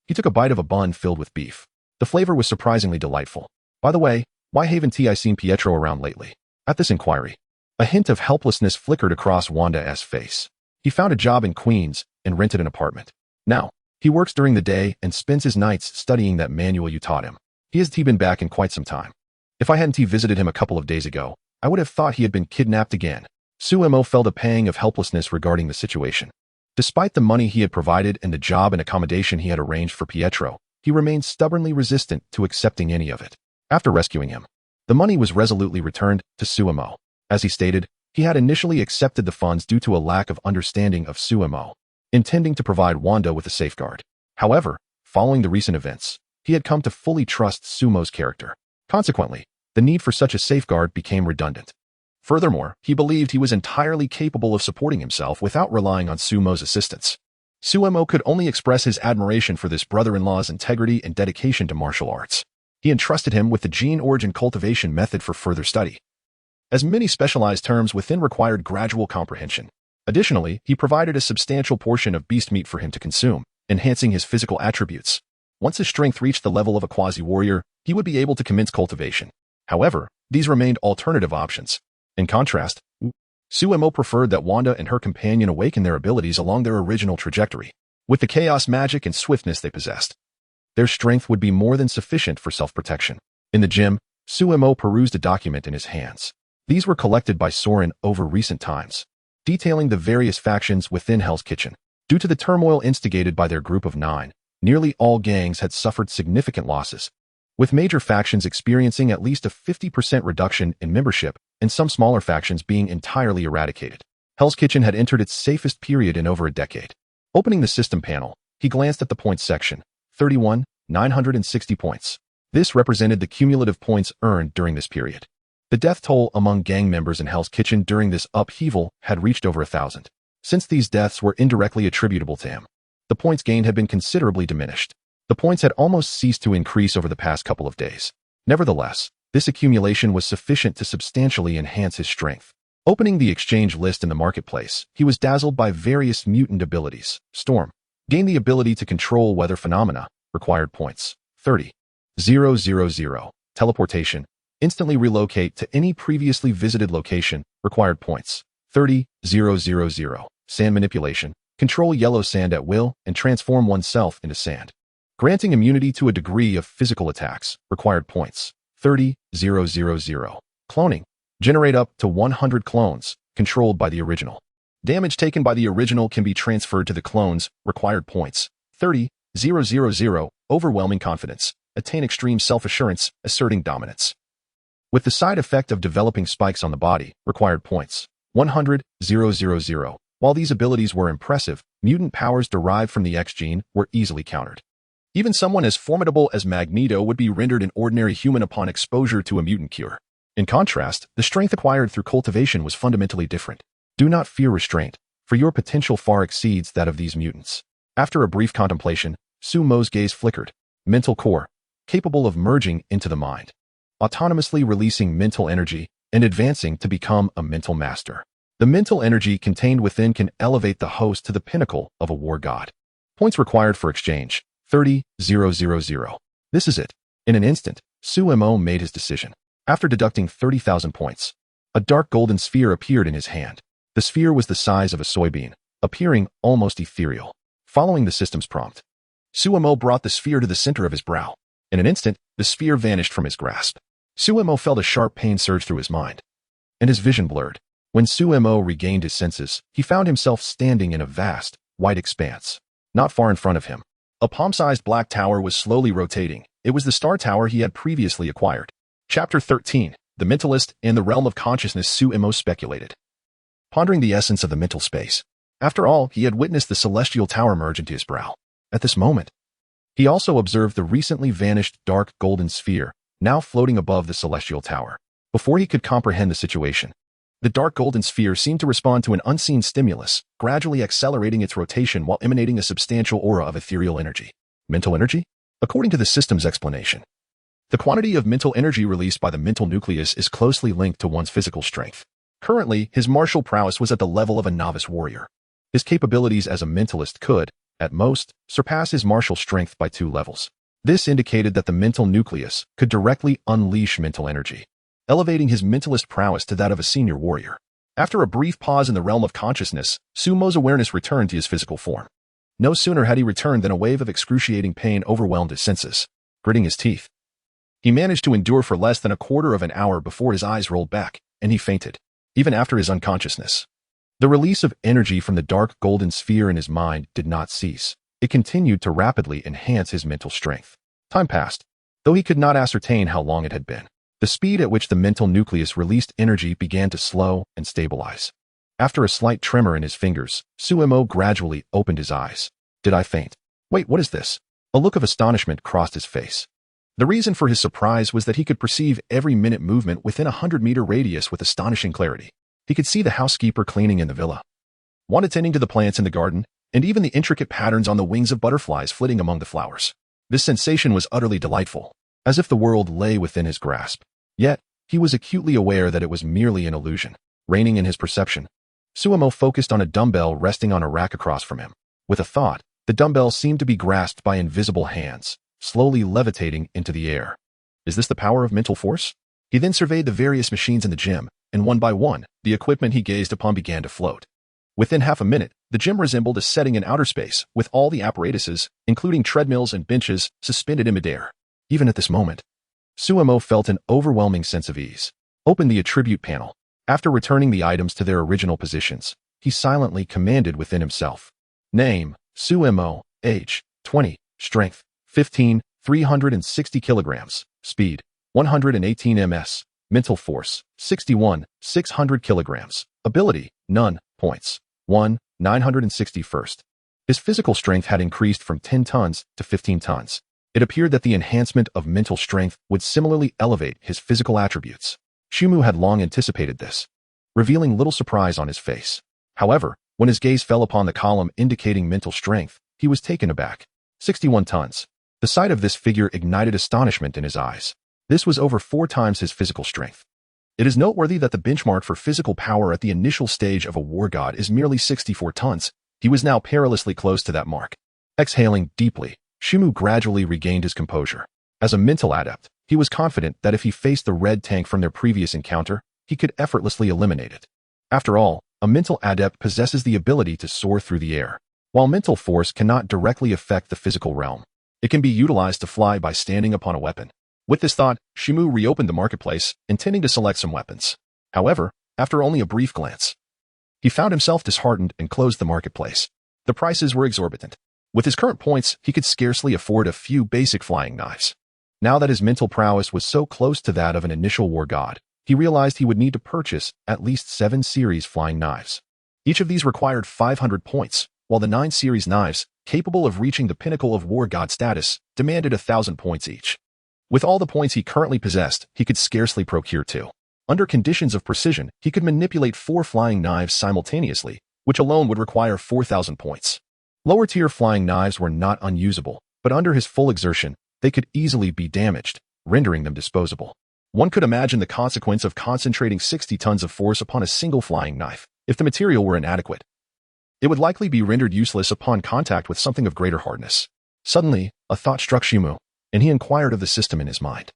he took a bite of a bun filled with beef. The flavor was surprisingly delightful. By the way, why haven't I seen Pietro around lately? At this inquiry, a hint of helplessness flickered across Wanda's face. He found a job in Queens and rented an apartment. Now, he works during the day and spends his nights studying that manual you taught him. He hasn't been back in quite some time. If I hadn't visited him a couple of days ago, I would have thought he had been kidnapped again. Suemo felt a pang of helplessness regarding the situation. Despite the money he had provided and the job and accommodation he had arranged for Pietro, he remained stubbornly resistant to accepting any of it. After rescuing him, the money was resolutely returned to Suemo. As he stated, he had initially accepted the funds due to a lack of understanding of Suemo, intending to provide Wanda with a safeguard. However, following the recent events, he had come to fully trust Suemo's character. Consequently, the need for such a safeguard became redundant. Furthermore, he believed he was entirely capable of supporting himself without relying on Suemo's assistance. Suemo could only express his admiration for this brother-in-law's integrity and dedication to martial arts. He entrusted him with the gene origin cultivation method for further study, as many specialized terms within required gradual comprehension. Additionally, he provided a substantial portion of beast meat for him to consume, enhancing his physical attributes. Once his strength reached the level of a quasi-warrior, he would be able to commence cultivation. However, these remained alternative options. In contrast, Suemo preferred that Wanda and her companion awaken their abilities along their original trajectory. With the chaos magic and swiftness they possessed, their strength would be more than sufficient for self-protection. In the gym, Suemo perused a document in his hands. These were collected by Soren over recent times. detailing the various factions within Hell's Kitchen. Due to the turmoil instigated by their group of 9, nearly all gangs had suffered significant losses, with major factions experiencing at least a 50% reduction in membership and some smaller factions being entirely eradicated. Hell's Kitchen had entered its safest period in over a decade. Opening the system panel, he glanced at the points section. 31,960 points. This represented the cumulative points earned during this period. The death toll among gang members in Hell's Kitchen during this upheaval had reached over 1,000. Since these deaths were indirectly attributable to him, the points gained had been considerably diminished. The points had almost ceased to increase over the past couple of days. Nevertheless, this accumulation was sufficient to substantially enhance his strength. Opening the exchange list in the marketplace, he was dazzled by various mutant abilities. Storm. Gain the ability to control weather phenomena. Required points. 30,000. Teleportation. Instantly relocate to any previously visited location. Required points. 30,000. Sand manipulation. Control yellow sand at will and transform oneself into sand. Granting immunity to a degree of physical attacks. Required points. 30,000. Cloning. Generate up to 100 clones, controlled by the original. Damage taken by the original can be transferred to the clones. Required points. 30,000. Overwhelming confidence. Attain extreme self-assurance, asserting dominance. With the side effect of developing spikes on the body. Required points. 100,000. While these abilities were impressive, mutant powers derived from the X gene were easily countered. Even someone as formidable as Magneto would be rendered an ordinary human upon exposure to a mutant cure. In contrast, the strength acquired through cultivation was fundamentally different. Do not fear restraint, for your potential far exceeds that of these mutants. After a brief contemplation, Sumo's gaze flickered. Mental core, capable of merging into the mind, autonomously releasing mental energy and advancing to become a mental master. The mental energy contained within can elevate the host to the pinnacle of a war god. Points required for exchange. 30,000. This is it. In an instant, Sumo made his decision. After deducting 30,000 points, a dark golden sphere appeared in his hand. The sphere was the size of a soybean, appearing almost ethereal. Following the system's prompt, Sumo brought the sphere to the center of his brow. In an instant, the sphere vanished from his grasp. Sumo felt a sharp pain surge through his mind, and his vision blurred. When Sumo regained his senses, he found himself standing in a vast, white expanse. Not far in front of him, a palm-sized black tower was slowly rotating. It was the star tower he had previously acquired. Chapter 13, The Mentalist and the Realm of Consciousness. Sumo speculated, pondering the essence of the mental space. After all, he had witnessed the celestial tower merge into his brow. At this moment, he also observed the recently vanished dark golden sphere, now floating above the celestial tower. Before he could comprehend the situation, the dark golden sphere seemed to respond to an unseen stimulus, gradually accelerating its rotation while emanating a substantial aura of ethereal energy. Mental energy? According to the system's explanation, the quantity of mental energy released by the mental nucleus is closely linked to one's physical strength. Currently, his martial prowess was at the level of a novice warrior. His capabilities as a mentalist could, at most, surpass his martial strength by 2 levels. This indicated that the mental nucleus could directly unleash mental energy, elevating his mentalist prowess to that of a senior warrior. After a brief pause in the realm of consciousness, Sumo's awareness returned to his physical form. No sooner had he returned than a wave of excruciating pain overwhelmed his senses. Gritting his teeth, he managed to endure for less than a quarter of an hour before his eyes rolled back, and he fainted, even after his unconsciousness. The release of energy from the dark golden sphere in his mind did not cease. It continued to rapidly enhance his mental strength. Time passed, though he could not ascertain how long it had been. The speed at which the mental nucleus released energy began to slow and stabilize. After a slight tremor in his fingers, Sumo gradually opened his eyes. Did I faint? Wait, what is this? A look of astonishment crossed his face. The reason for his surprise was that he could perceive every minute movement within a 100-meter radius with astonishing clarity. He could see the housekeeper cleaning in the villa, Wanda tending to the plants in the garden, and even the intricate patterns on the wings of butterflies flitting among the flowers. This sensation was utterly delightful, as if the world lay within his grasp. Yet, he was acutely aware that it was merely an illusion. Reigning in his perception, Sumo focused on a dumbbell resting on a rack across from him. With a thought, the dumbbell seemed to be grasped by invisible hands, slowly levitating into the air. Is this the power of mental force? He then surveyed the various machines in the gym, and one by one, the equipment he gazed upon began to float. Within half a minute, the gym resembled a setting in outer space, with all the apparatuses, including treadmills and benches, suspended in midair. Even at this moment, Sumo felt an overwhelming sense of ease. Open the attribute panel. After returning the items to their original positions, he silently commanded within himself. Name, Sumo, age, 20, strength, 15, 360 kilograms, speed, 118 ms, mental force, 61, 600 kilograms, ability, none, points, 1, 961st. His physical strength had increased from 10 tons to 15 tons. It appeared that the enhancement of mental strength would similarly elevate his physical attributes. Shimu had long anticipated this, revealing little surprise on his face. However, when his gaze fell upon the column indicating mental strength, he was taken aback. 61 tons. The sight of this figure ignited astonishment in his eyes. This was over 4 times his physical strength. It is noteworthy that the benchmark for physical power at the initial stage of a war god is merely 64 tons. He was now perilously close to that mark. Exhaling deeply, Shimu gradually regained his composure. As a mental adept, he was confident that if he faced the red tank from their previous encounter, he could effortlessly eliminate it. After all, a mental adept possesses the ability to soar through the air. While mental force cannot directly affect the physical realm, it can be utilized to fly by standing upon a weapon. With this thought, Shimu reopened the marketplace, intending to select some weapons. However, after only a brief glance, he found himself disheartened and closed the marketplace. The prices were exorbitant. With his current points, he could scarcely afford a few basic flying knives. Now that his mental prowess was so close to that of an initial war god, he realized he would need to purchase at least 7 series flying knives. Each of these required 500 points, while the 9 series knives, capable of reaching the pinnacle of war god status, demanded 1,000 points each. With all the points he currently possessed, he could scarcely procure 2. Under conditions of precision, he could manipulate 4 flying knives simultaneously, which alone would require 4,000 points. Lower-tier flying knives were not unusable, but under his full exertion, they could easily be damaged, rendering them disposable. One could imagine the consequence of concentrating 60 tons of force upon a single flying knife. If the material were inadequate, it would likely be rendered useless upon contact with something of greater hardness. Suddenly, a thought struck Shimu, and he inquired of the system in his mind.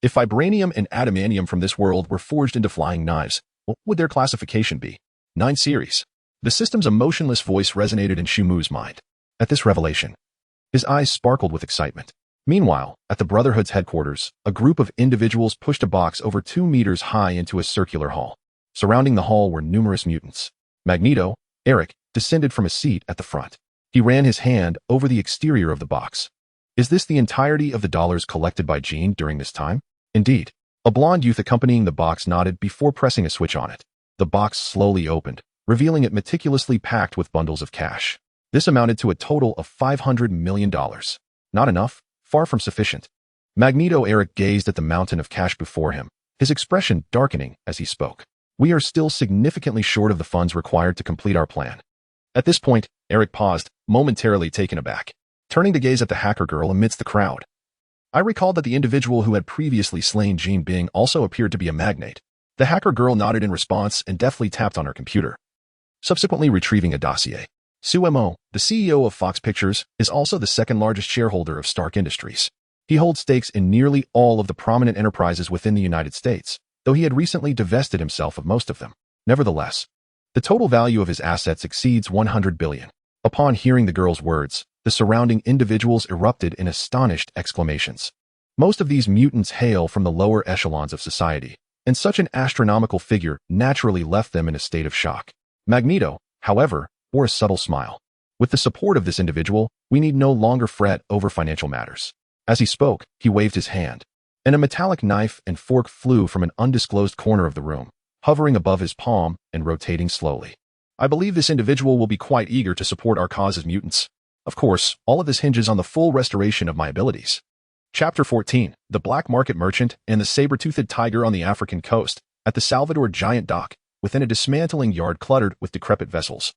If vibranium and adamantium from this world were forged into flying knives, what would their classification be? 9 series. The system's emotionless voice resonated in Shimu's mind. At this revelation, his eyes sparkled with excitement. Meanwhile, at the Brotherhood's headquarters, a group of individuals pushed a box over 2 meters high into a circular hall. Surrounding the hall were numerous mutants. Magneto, Eric, descended from a seat at the front. He ran his hand over the exterior of the box. Is this the entirety of the dollars collected by Jean during this time? Indeed. A blonde youth accompanying the box nodded before pressing a switch on it. The box slowly opened, revealing it meticulously packed with bundles of cash. This amounted to a total of $500 million. Not enough? Far from sufficient. Magneto Eric gazed at the mountain of cash before him, his expression darkening as he spoke. We are still significantly short of the funds required to complete our plan. At this point, Eric paused, momentarily taken aback, turning to gaze at the hacker girl amidst the crowd. I recalled that the individual who had previously slain Jean Bing also appeared to be a magnate. The hacker girl nodded in response and deftly tapped on her computer, subsequently retrieving a dossier. Sumo, the CEO of Fox Pictures, is also the second largest shareholder of Stark Industries. He holds stakes in nearly all of the prominent enterprises within the United States, though he had recently divested himself of most of them. Nevertheless, the total value of his assets exceeds $100 billion. Upon hearing the girl's words, the surrounding individuals erupted in astonished exclamations. Most of these mutants hail from the lower echelons of society, and such an astronomical figure naturally left them in a state of shock. Magneto, however, wore a subtle smile. With the support of this individual, we need no longer fret over financial matters. As he spoke, he waved his hand, and a metallic knife and fork flew from an undisclosed corner of the room, hovering above his palm and rotating slowly. I believe this individual will be quite eager to support our cause as mutants. Of course, all of this hinges on the full restoration of my abilities. Chapter 14, The Black Market Merchant and the Saber-Toothed Tiger on the African Coast, at the Salvador Giant Dock, within a dismantling yard cluttered with decrepit vessels.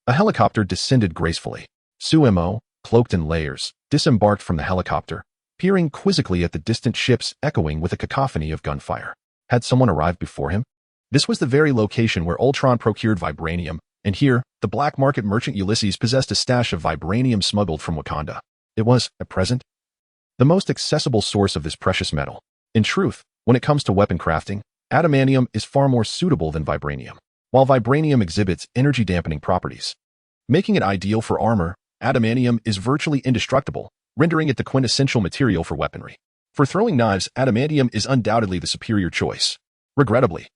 A helicopter descended gracefully. Sumo, cloaked in layers, disembarked from the helicopter, peering quizzically at the distant ships echoing with a cacophony of gunfire. Had someone arrived before him? This was the very location where Ultron procured vibranium, and here, the black market merchant Ulysses possessed a stash of vibranium smuggled from Wakanda. It was, at present, the most accessible source of this precious metal. In truth, when it comes to weapon crafting, adamantium is far more suitable than vibranium. While vibranium exhibits energy-dampening properties, making it ideal for armor, adamantium is virtually indestructible, rendering it the quintessential material for weaponry. For throwing knives, adamantium is undoubtedly the superior choice. Regrettably,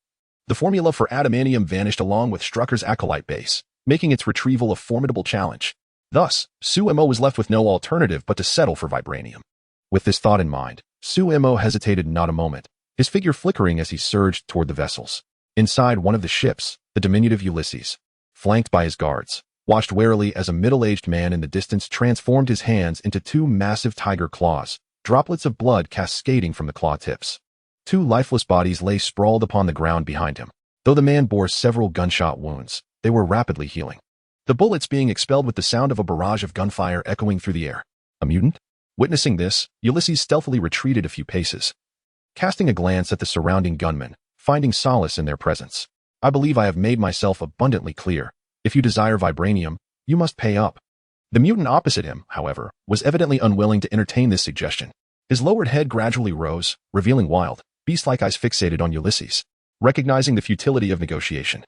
The formula for adamantium vanished along with Strucker's acolyte base, making its retrieval a formidable challenge. Thus, Su-Mo was left with no alternative but to settle for vibranium. With this thought in mind, Su-Mo hesitated not a moment, his figure flickering as he surged toward the vessels. Inside one of the ships, the diminutive Ulysses, flanked by his guards, watched warily as a middle-aged man in the distance transformed his hands into two massive tiger claws, droplets of blood cascading from the claw tips. Two lifeless bodies lay sprawled upon the ground behind him. Though the man bore several gunshot wounds, they were rapidly healing. The bullets being expelled with the sound of a barrage of gunfire echoing through the air. A mutant? Witnessing this, Ulysses stealthily retreated a few paces, casting a glance at the surrounding gunmen, finding solace in their presence. I believe I have made myself abundantly clear. If you desire vibranium, you must pay up. The mutant opposite him, however, was evidently unwilling to entertain this suggestion. His lowered head gradually rose, revealing wild, beast-like eyes fixated on Ulysses. Recognizing the futility of negotiation,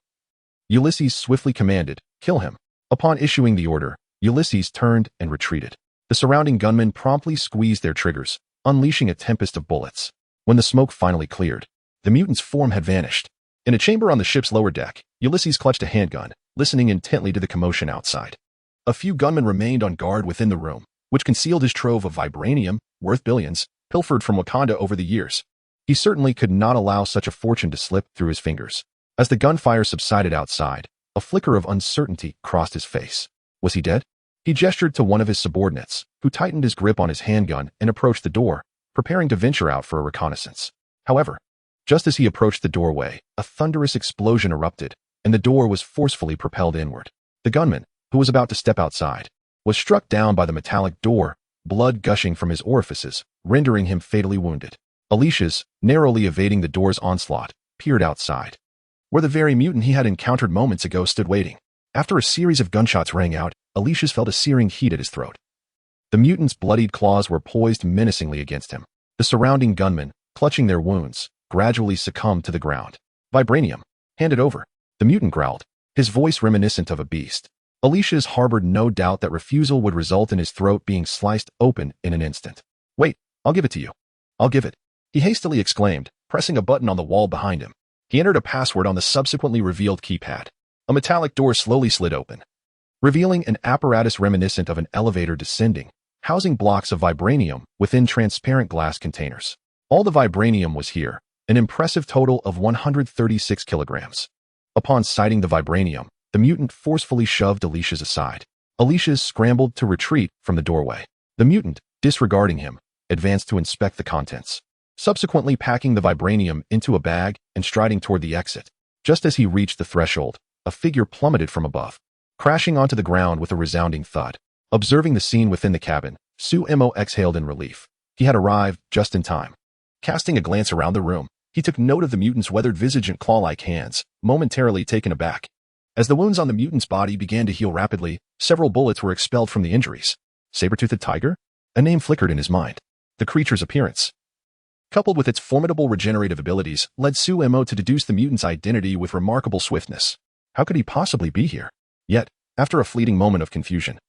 Ulysses swiftly commanded, "Kill him." Upon issuing the order, Ulysses turned and retreated. The surrounding gunmen promptly squeezed their triggers, unleashing a tempest of bullets. When the smoke finally cleared, the mutant's form had vanished. In a chamber on the ship's lower deck, Ulysses clutched a handgun, listening intently to the commotion outside. A few gunmen remained on guard within the room, which concealed his trove of vibranium, worth billions, pilfered from Wakanda over the years. He certainly could not allow such a fortune to slip through his fingers. As the gunfire subsided outside, a flicker of uncertainty crossed his face. Was he dead? He gestured to one of his subordinates, who tightened his grip on his handgun and approached the door, preparing to venture out for a reconnaissance. However, just as he approached the doorway, a thunderous explosion erupted, and the door was forcefully propelled inward. The gunman, who was about to step outside, was struck down by the metallic door, blood gushing from his orifices, rendering him fatally wounded. Alicia's, narrowly evading the door's onslaught, peered outside, where the very mutant he had encountered moments ago stood waiting. After a series of gunshots rang out, Alicia's felt a searing heat at his throat. The mutant's bloodied claws were poised menacingly against him. The surrounding gunmen, clutching their wounds, gradually succumbed to the ground. "Vibranium. Hand it over," the mutant growled, his voice reminiscent of a beast. Alicia's harbored no doubt that refusal would result in his throat being sliced open in an instant. "Wait, I'll give it to you. I'll give it," he hastily exclaimed, pressing a button on the wall behind him. He entered a password on the subsequently revealed keypad. A metallic door slowly slid open, revealing an apparatus reminiscent of an elevator descending, housing blocks of vibranium within transparent glass containers. All the vibranium was here, an impressive total of 136 kilograms. Upon sighting the vibranium, the mutant forcefully shoved Alicia's aside. Alicia scrambled to retreat from the doorway. The mutant, disregarding him, advanced to inspect the contents, subsequently packing the vibranium into a bag and striding toward the exit. Just as he reached the threshold, a figure plummeted from above, crashing onto the ground with a resounding thud. Observing the scene within the cabin, Su-Mo exhaled in relief. He had arrived just in time. Casting a glance around the room, he took note of the mutant's weathered visage and claw-like hands, momentarily taken aback. As the wounds on the mutant's body began to heal rapidly, several bullets were expelled from the injuries. Saber-toothed tiger? A name flickered in his mind. The creature's appearance, coupled with its formidable regenerative abilities, led Su-Mo to deduce the mutant's identity with remarkable swiftness. How could he possibly be here? Yet, after a fleeting moment of confusion,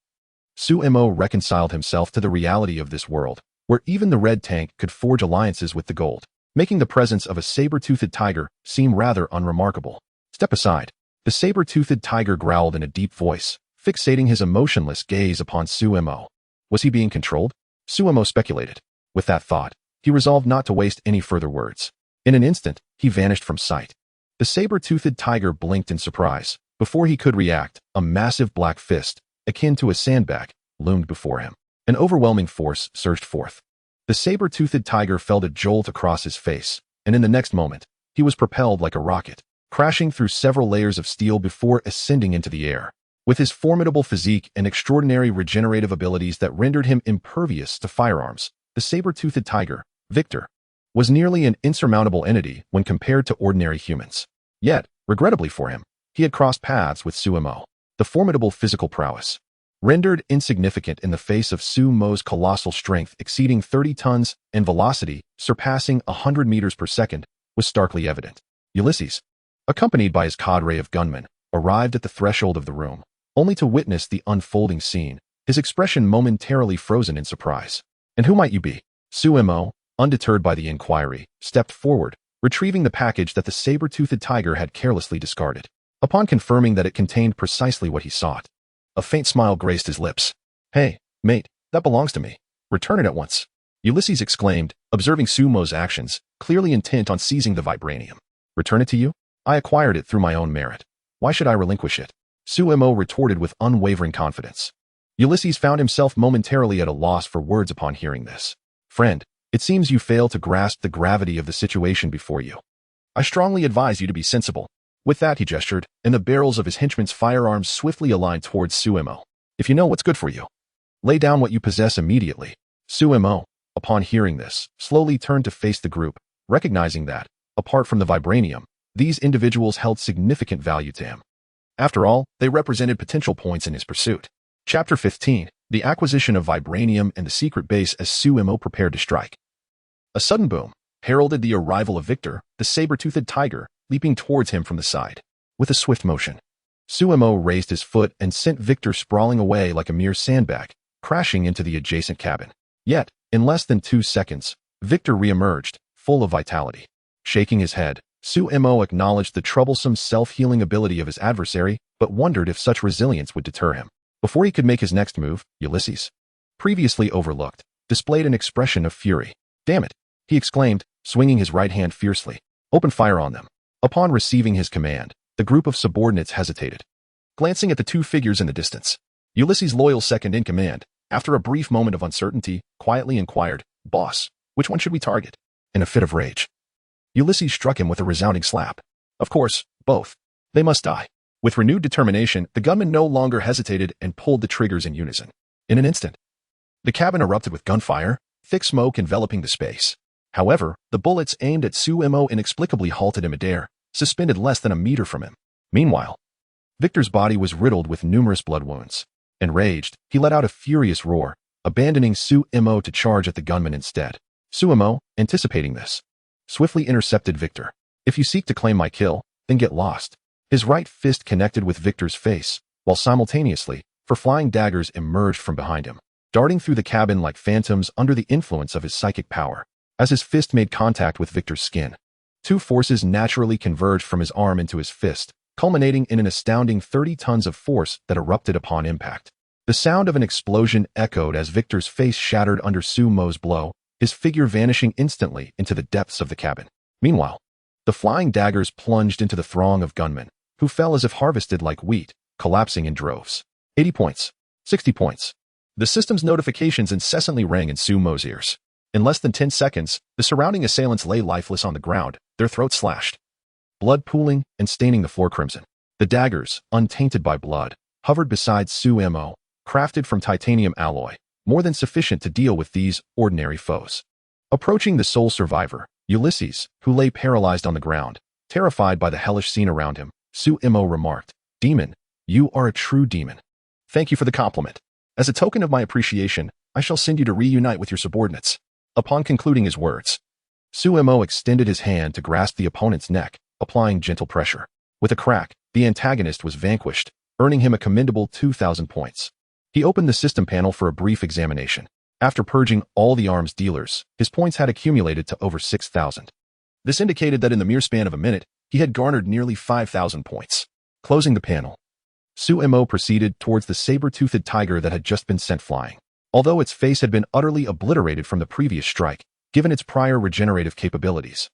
Su-Mo reconciled himself to the reality of this world, where even the red tank could forge alliances with the gold, making the presence of a saber-toothed tiger seem rather unremarkable. "Step aside." The saber-toothed tiger growled in a deep voice, fixating his emotionless gaze upon Su-Mo. Was he being controlled? Su-Mo speculated. With that thought, he resolved not to waste any further words. In an instant, he vanished from sight. The saber-toothed tiger blinked in surprise. Before he could react, a massive black fist, akin to a sandbag, loomed before him. An overwhelming force surged forth. The saber-toothed tiger felt a jolt across his face, and in the next moment, he was propelled like a rocket, crashing through several layers of steel before ascending into the air. With his formidable physique and extraordinary regenerative abilities that rendered him impervious to firearms, the saber-toothed tiger, Victor, was nearly an insurmountable entity when compared to ordinary humans. Yet, regrettably for him, he had crossed paths with Su-Mo. The formidable physical prowess, rendered insignificant in the face of Su-Mo's colossal strength exceeding 30 tons and velocity surpassing 100 meters per second, was starkly evident. Ulysses, accompanied by his cadre of gunmen, arrived at the threshold of the room, only to witness the unfolding scene, his expression momentarily frozen in surprise. "And who might you be?" Su-Mo, undeterred by the inquiry, stepped forward, retrieving the package that the saber-toothed tiger had carelessly discarded. Upon confirming that it contained precisely what he sought, a faint smile graced his lips. "Hey, mate, that belongs to me. Return it at once," Ulysses exclaimed, observing Sumo's actions, clearly intent on seizing the vibranium. "Return it to you? I acquired it through my own merit. Why should I relinquish it?" Sumo retorted with unwavering confidence. Ulysses found himself momentarily at a loss for words upon hearing this. "Friend, it seems you fail to grasp the gravity of the situation before you. I strongly advise you to be sensible." With that, he gestured, and the barrels of his henchman's firearms swiftly aligned towards Sumo. "If you know what's good for you, lay down what you possess immediately." Sumo, upon hearing this, slowly turned to face the group, recognizing that, apart from the vibranium, these individuals held significant value to him. After all, they represented potential points in his pursuit. Chapter 15, The Acquisition of Vibranium and the Secret Base as Sumo prepared to strike. A sudden boom heralded the arrival of Victor, the saber-toothed tiger, leaping towards him from the side. With a swift motion, Sumo raised his foot and sent Victor sprawling away like a mere sandbag, crashing into the adjacent cabin. Yet, in less than 2 seconds, Victor reemerged, full of vitality. Shaking his head, Sumo acknowledged the troublesome self-healing ability of his adversary, but wondered if such resilience would deter him. Before he could make his next move, Ulysses, previously overlooked, displayed an expression of fury. "Damn it," he exclaimed, swinging his right hand fiercely. "Open fire on them." Upon receiving his command, the group of subordinates hesitated. Glancing at the 2 figures in the distance, Ulysses' loyal second-in-command, after a brief moment of uncertainty, quietly inquired, "Boss, which one should we target?" In a fit of rage, Ulysses struck him with a resounding slap. "Of course, both. They must die." With renewed determination, the gunman no longer hesitated and pulled the triggers in unison. In an instant, the cabin erupted with gunfire, thick smoke enveloping the space. However, the bullets aimed at Sumo inexplicably halted in midair, suspended less than a meter from him. Meanwhile, Victor's body was riddled with numerous blood wounds. Enraged, he let out a furious roar, abandoning Sumo to charge at the gunman instead. Sumo, anticipating this, swiftly intercepted Victor. "If you seek to claim my kill, then get lost." His right fist connected with Victor's face, while simultaneously, 4 flying daggers emerged from behind him, darting through the cabin like phantoms under the influence of his psychic power. As his fist made contact with Victor's skin, 2 forces naturally converged from his arm into his fist, culminating in an astounding 30 tons of force that erupted upon impact. The sound of an explosion echoed as Victor's face shattered under Sumo's blow, his figure vanishing instantly into the depths of the cabin. Meanwhile, the flying daggers plunged into the throng of gunmen, who fell as if harvested like wheat, collapsing in droves. 80 points. 60 points. The system's notifications incessantly rang in Sumo's ears. In less than 10 seconds, the surrounding assailants lay lifeless on the ground, their throats slashed, blood pooling and staining the floor crimson. The daggers, untainted by blood, hovered beside Sumo, crafted from titanium alloy, more than sufficient to deal with these ordinary foes. Approaching the sole survivor, Ulysses, who lay paralyzed on the ground, terrified by the hellish scene around him, Sumo remarked, "Demon, you are a true demon. Thank you for the compliment. As a token of my appreciation, I shall send you to reunite with your subordinates." Upon concluding his words, Sumo extended his hand to grasp the opponent's neck, applying gentle pressure. With a crack, the antagonist was vanquished, earning him a commendable 2,000 points. He opened the system panel for a brief examination. After purging all the arms dealers, his points had accumulated to over 6,000. This indicated that in the mere span of a minute, he had garnered nearly 5,000 points. Closing the panel, Sumo proceeded towards the saber-toothed tiger that had just been sent flying. Although its face had been utterly obliterated from the previous strike, given its prior regenerative capabilities,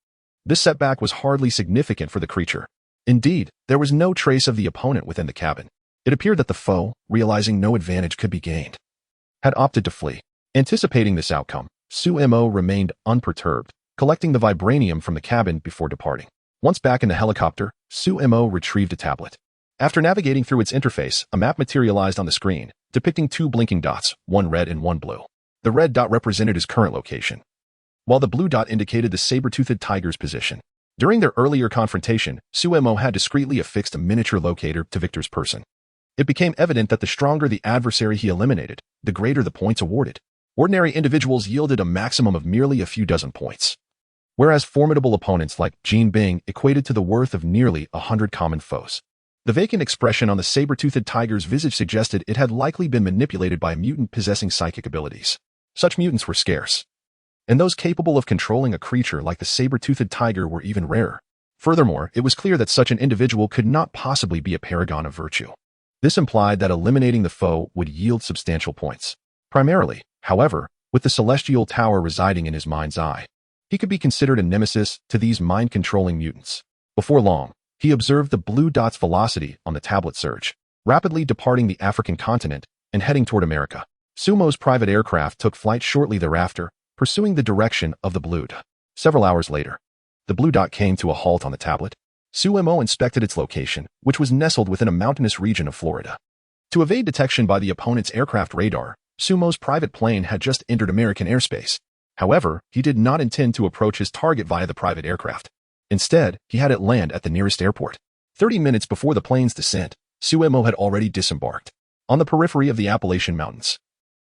this setback was hardly significant for the creature. Indeed, there was no trace of the opponent within the cabin. It appeared that the foe, realizing no advantage could be gained, had opted to flee. Anticipating this outcome, Sumo remained unperturbed, collecting the vibranium from the cabin before departing. Once back in the helicopter, Sumo retrieved a tablet. After navigating through its interface, a map materialized on the screen, depicting 2 blinking dots, one red and one blue. The red dot represented his current location, while the blue dot indicated the saber-toothed tiger's position. During their earlier confrontation, Sumo had discreetly affixed a miniature locator to Victor's person. It became evident that the stronger the adversary he eliminated, the greater the points awarded. Ordinary individuals yielded a maximum of merely a few dozen points, whereas formidable opponents like Jin Bing equated to the worth of nearly 100 common foes. The vacant expression on the saber-toothed tiger's visage suggested it had likely been manipulated by a mutant possessing psychic abilities. Such mutants were scarce, and those capable of controlling a creature like the saber-toothed tiger were even rarer. Furthermore, it was clear that such an individual could not possibly be a paragon of virtue. This implied that eliminating the foe would yield substantial points. Primarily, however, with the celestial tower residing in his mind's eye, he could be considered a nemesis to these mind-controlling mutants. Before long, he observed the blue dot's velocity on the tablet surge, rapidly departing the African continent and heading toward America. Sumo's private aircraft took flight shortly thereafter, pursuing the direction of the blue dot. Several hours later, the blue dot came to a halt on the tablet. Sumo inspected its location, which was nestled within a mountainous region of Florida. To evade detection by the opponent's aircraft radar, Sumo's private plane had just entered American airspace. However, he did not intend to approach his target via the private aircraft. Instead, he had it land at the nearest airport. 30 minutes before the plane's descent, Sumo had already disembarked. On the periphery of the Appalachian Mountains,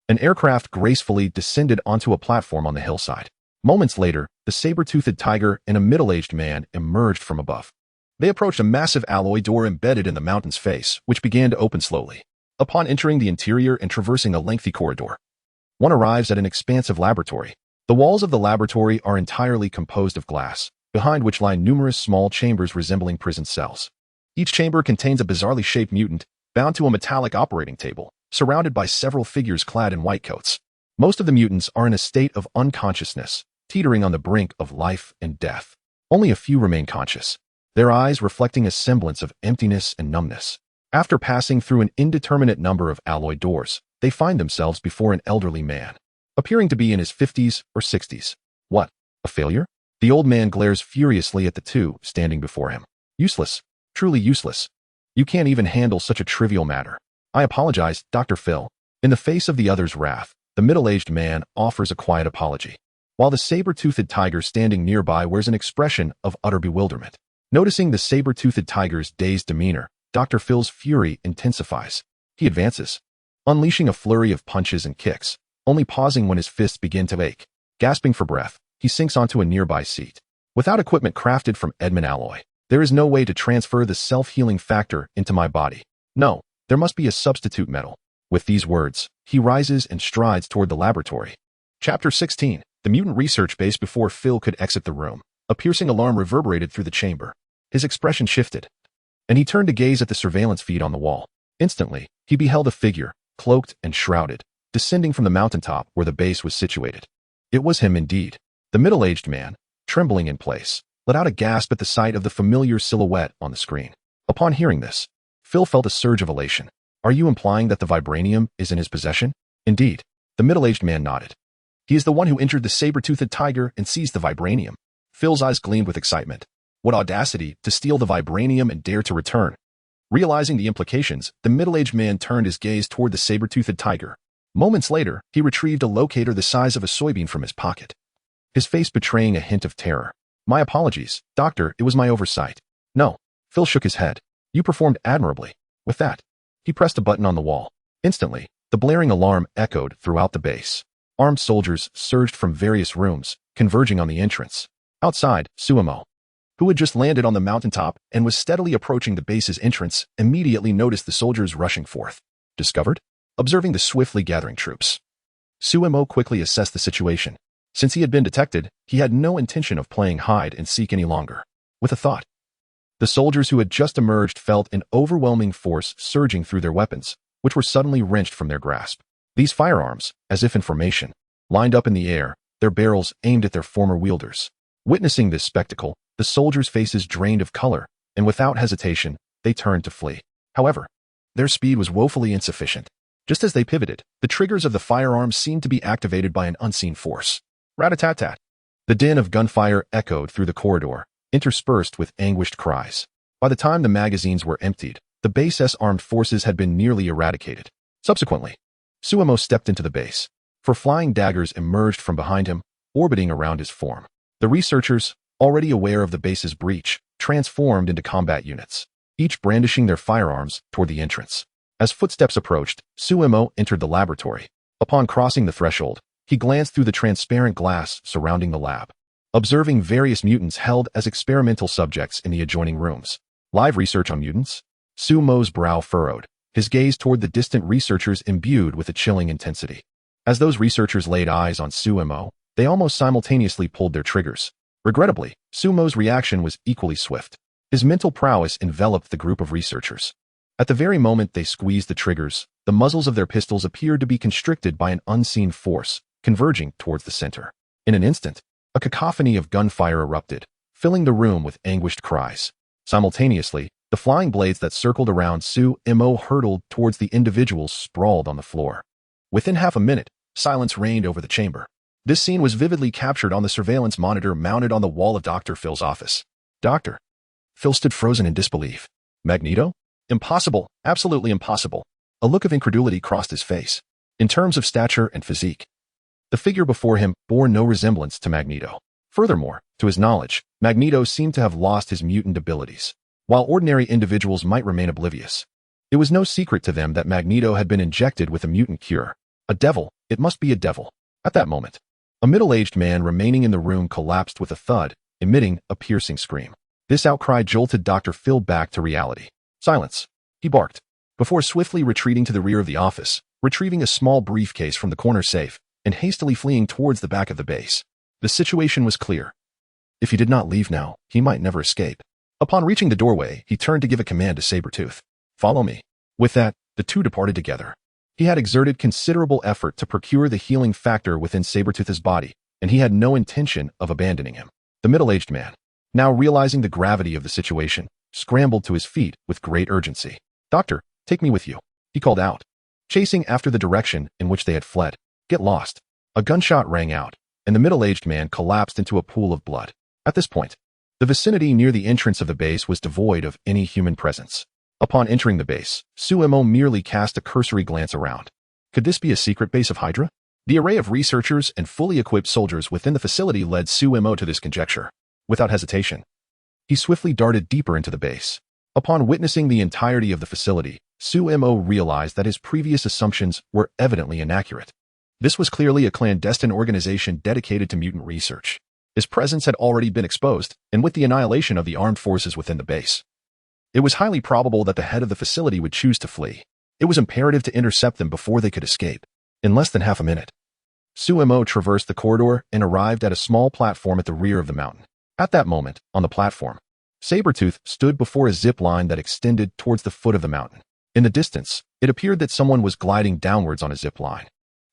an aircraft gracefully descended onto a platform on the hillside. Moments later, the saber-toothed tiger and a middle-aged man emerged from above. They approached a massive alloy door embedded in the mountain's face, which began to open slowly. Upon entering the interior and traversing a lengthy corridor, one arrives at an expansive laboratory. The walls of the laboratory are entirely composed of glass, behind which lie numerous small chambers resembling prison cells. Each chamber contains a bizarrely shaped mutant, bound to a metallic operating table, surrounded by several figures clad in white coats. Most of the mutants are in a state of unconsciousness, teetering on the brink of life and death. Only a few remain conscious, their eyes reflecting a semblance of emptiness and numbness. After passing through an indeterminate number of alloy doors, they find themselves before an elderly man, appearing to be in his 50s or 60s. What? A failure? The old man glares furiously at the two standing before him. Useless. Truly useless. You can't even handle such a trivial matter. I apologize, Dr. Phil. In the face of the other's wrath, the middle-aged man offers a quiet apology, while the saber-toothed tiger standing nearby wears an expression of utter bewilderment. Noticing the saber-toothed tiger's dazed demeanor, Dr. Phil's fury intensifies. He advances, unleashing a flurry of punches and kicks, only pausing when his fists begin to ache. Gasping for breath, he sinks onto a nearby seat. Without equipment crafted from Edmund alloy, there is no way to transfer the self-healing factor into my body. No, there must be a substitute metal. With these words, he rises and strides toward the laboratory. Chapter 16. The mutant research base. Before Phil could exit the room, a piercing alarm reverberated through the chamber. His expression shifted, and he turned to gaze at the surveillance feed on the wall. Instantly, he beheld a figure, cloaked and shrouded, descending from the mountaintop where the base was situated. It was him indeed. The middle-aged man, trembling in place, let out a gasp at the sight of the familiar silhouette on the screen. Upon hearing this, Phil felt a surge of elation. Are you implying that the vibranium is in his possession? Indeed. The middle-aged man nodded. He is the one who injured the saber-toothed tiger and seized the vibranium. Phil's eyes gleamed with excitement. What audacity to steal the vibranium and dare to return. Realizing the implications, the middle-aged man turned his gaze toward the saber-toothed tiger. Moments later, he retrieved a locator the size of a soybean from his pocket, his face betraying a hint of terror. My apologies, Doctor, it was my oversight. No. Phil shook his head. You performed admirably. With that, he pressed a button on the wall. Instantly, the blaring alarm echoed throughout the base. Armed soldiers surged from various rooms, converging on the entrance. Outside, Sumo, who had just landed on the mountaintop and was steadily approaching the base's entrance, immediately noticed the soldiers rushing forth. Discovered? Observing the swiftly gathering troops, Sumo quickly assessed the situation. Since he had been detected, he had no intention of playing hide and seek any longer. With a thought, the soldiers who had just emerged felt an overwhelming force surging through their weapons, which were suddenly wrenched from their grasp. These firearms, as if in formation, lined up in the air, their barrels aimed at their former wielders. Witnessing this spectacle, the soldiers' faces drained of color, and without hesitation, they turned to flee. However, their speed was woefully insufficient. Just as they pivoted, the triggers of the firearms seemed to be activated by an unseen force. Rat-a-tat-tat. The din of gunfire echoed through the corridor, interspersed with anguished cries. By the time the magazines were emptied, the base's armed forces had been nearly eradicated. Subsequently, Sumo stepped into the base, for flying daggers emerged from behind him, orbiting around his form. The researchers, already aware of the base's breach, transformed into combat units, each brandishing their firearms toward the entrance. As footsteps approached, Sumo entered the laboratory. Upon crossing the threshold, he glanced through the transparent glass surrounding the lab, observing various mutants held as experimental subjects in the adjoining rooms. Live research on mutants? Sumo's brow furrowed, his gaze toward the distant researchers imbued with a chilling intensity. As those researchers laid eyes on Sumo, They almost simultaneously pulled their triggers. Regrettably, Sumo's reaction was equally swift. His mental prowess enveloped the group of researchers. At the very moment they squeezed the triggers, the muzzles of their pistols appeared to be constricted by an unseen force, converging towards the center. In an instant, a cacophony of gunfire erupted, filling the room with anguished cries. Simultaneously, the flying blades that circled around Sumo hurtled towards the individuals sprawled on the floor. Within half a minute, silence reigned over the chamber. This scene was vividly captured on the surveillance monitor mounted on the wall of Dr. Phil's office. Dr. Phil stood frozen in disbelief. Magneto? Impossible, absolutely impossible. A look of incredulity crossed his face. In terms of stature and physique, the figure before him bore no resemblance to Magneto. Furthermore, to his knowledge, Magneto seemed to have lost his mutant abilities, while ordinary individuals might remain oblivious. It was no secret to them that Magneto had been injected with a mutant cure. A devil, it must be a devil. At that moment, a middle-aged man remaining in the room collapsed with a thud, emitting a piercing scream. This outcry jolted Dr. Phil back to reality. Silence, he barked, before swiftly retreating to the rear of the office, retrieving a small briefcase from the corner safe, and hastily fleeing towards the back of the base. The situation was clear. If he did not leave now, he might never escape. Upon reaching the doorway, he turned to give a command to Sabretooth. Follow me. With that, the two departed together. He had exerted considerable effort to procure the healing factor within Sabretooth's body, and he had no intention of abandoning him. The middle-aged man, now realizing the gravity of the situation, scrambled to his feet with great urgency. Doctor, take me with you, he called out, chasing after the direction in which they had fled. Get lost. A gunshot rang out, and the middle-aged man collapsed into a pool of blood. At this point, the vicinity near the entrance of the base was devoid of any human presence. Upon entering the base, Sumo merely cast a cursory glance around. Could this be a secret base of Hydra? The array of researchers and fully equipped soldiers within the facility led Sumo to this conjecture. Without hesitation, he swiftly darted deeper into the base. Upon witnessing the entirety of the facility, Sumo realized that his previous assumptions were evidently inaccurate. This was clearly a clandestine organization dedicated to mutant research. His presence had already been exposed, and with the annihilation of the armed forces within the base, it was highly probable that the head of the facility would choose to flee. It was imperative to intercept them before they could escape. In less than half a minute, Sumo traversed the corridor and arrived at a small platform at the rear of the mountain. At that moment, on the platform, Sabretooth stood before a zip line that extended towards the foot of the mountain. In the distance, it appeared that someone was gliding downwards on a zip line.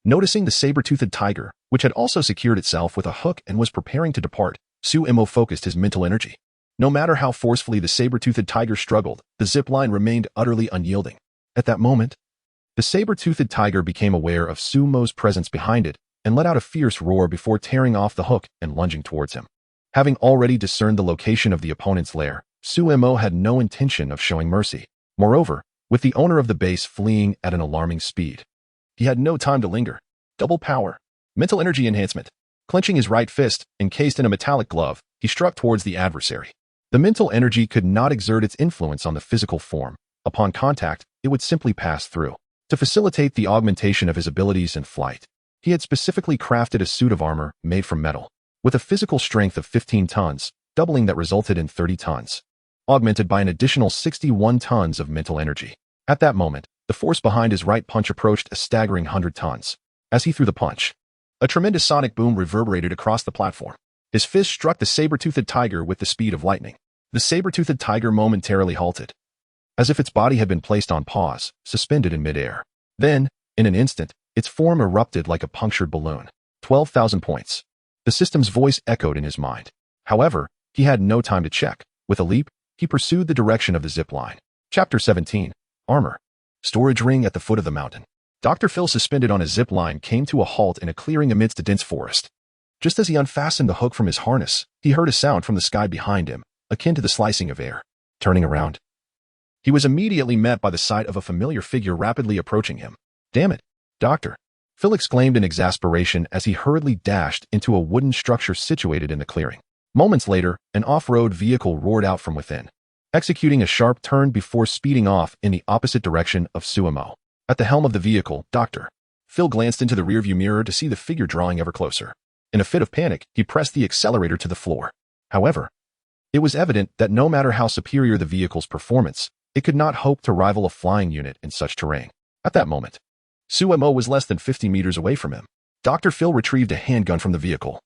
Noticing the saber-toothed tiger, which had also secured itself with a hook and was preparing to depart, Sumo focused his mental energy. No matter how forcefully the saber-toothed tiger struggled, the zip line remained utterly unyielding. At that moment, the saber-toothed tiger became aware of Sumo's presence behind it and let out a fierce roar before tearing off the hook and lunging towards him. Having already discerned the location of the opponent's lair, Sumo had no intention of showing mercy. Moreover, with the owner of the base fleeing at an alarming speed, he had no time to linger. Double power. Mental energy enhancement. Clenching his right fist, encased in a metallic glove, he struck towards the adversary. The mental energy could not exert its influence on the physical form. Upon contact, it would simply pass through. To facilitate the augmentation of his abilities in flight, he had specifically crafted a suit of armor made from metal, with a physical strength of 15 tons, doubling that resulted in 30 tons, augmented by an additional 61 tons of mental energy. At that moment, the force behind his right punch approached a staggering 100 tons. As he threw the punch, a tremendous sonic boom reverberated across the platform. His fist struck the saber-toothed tiger with the speed of lightning. The saber-toothed tiger momentarily halted, as if its body had been placed on pause, suspended in midair. Then, in an instant, its form erupted like a punctured balloon. 12,000 points. The system's voice echoed in his mind. However, he had no time to check. With a leap, he pursued the direction of the zip line. Chapter 17. Armor. Storage ring at the foot of the mountain. Dr. Phil, suspended on a zip line, came to a halt in a clearing amidst a dense forest. Just as he unfastened the hook from his harness, he heard a sound from the sky behind him, akin to the slicing of air. Turning around, he was immediately met by the sight of a familiar figure rapidly approaching him. Damn it, Doctor! Phil exclaimed in exasperation as he hurriedly dashed into a wooden structure situated in the clearing. Moments later, an off-road vehicle roared out from within, executing a sharp turn before speeding off in the opposite direction of Sumo. At the helm of the vehicle, Dr. Phil glanced into the rearview mirror to see the figure drawing ever closer. In a fit of panic, he pressed the accelerator to the floor. However, it was evident that no matter how superior the vehicle's performance, it could not hope to rival a flying unit in such terrain. At that moment, Sumo was less than 50 meters away from him. Dr. Phil retrieved a handgun from the vehicle,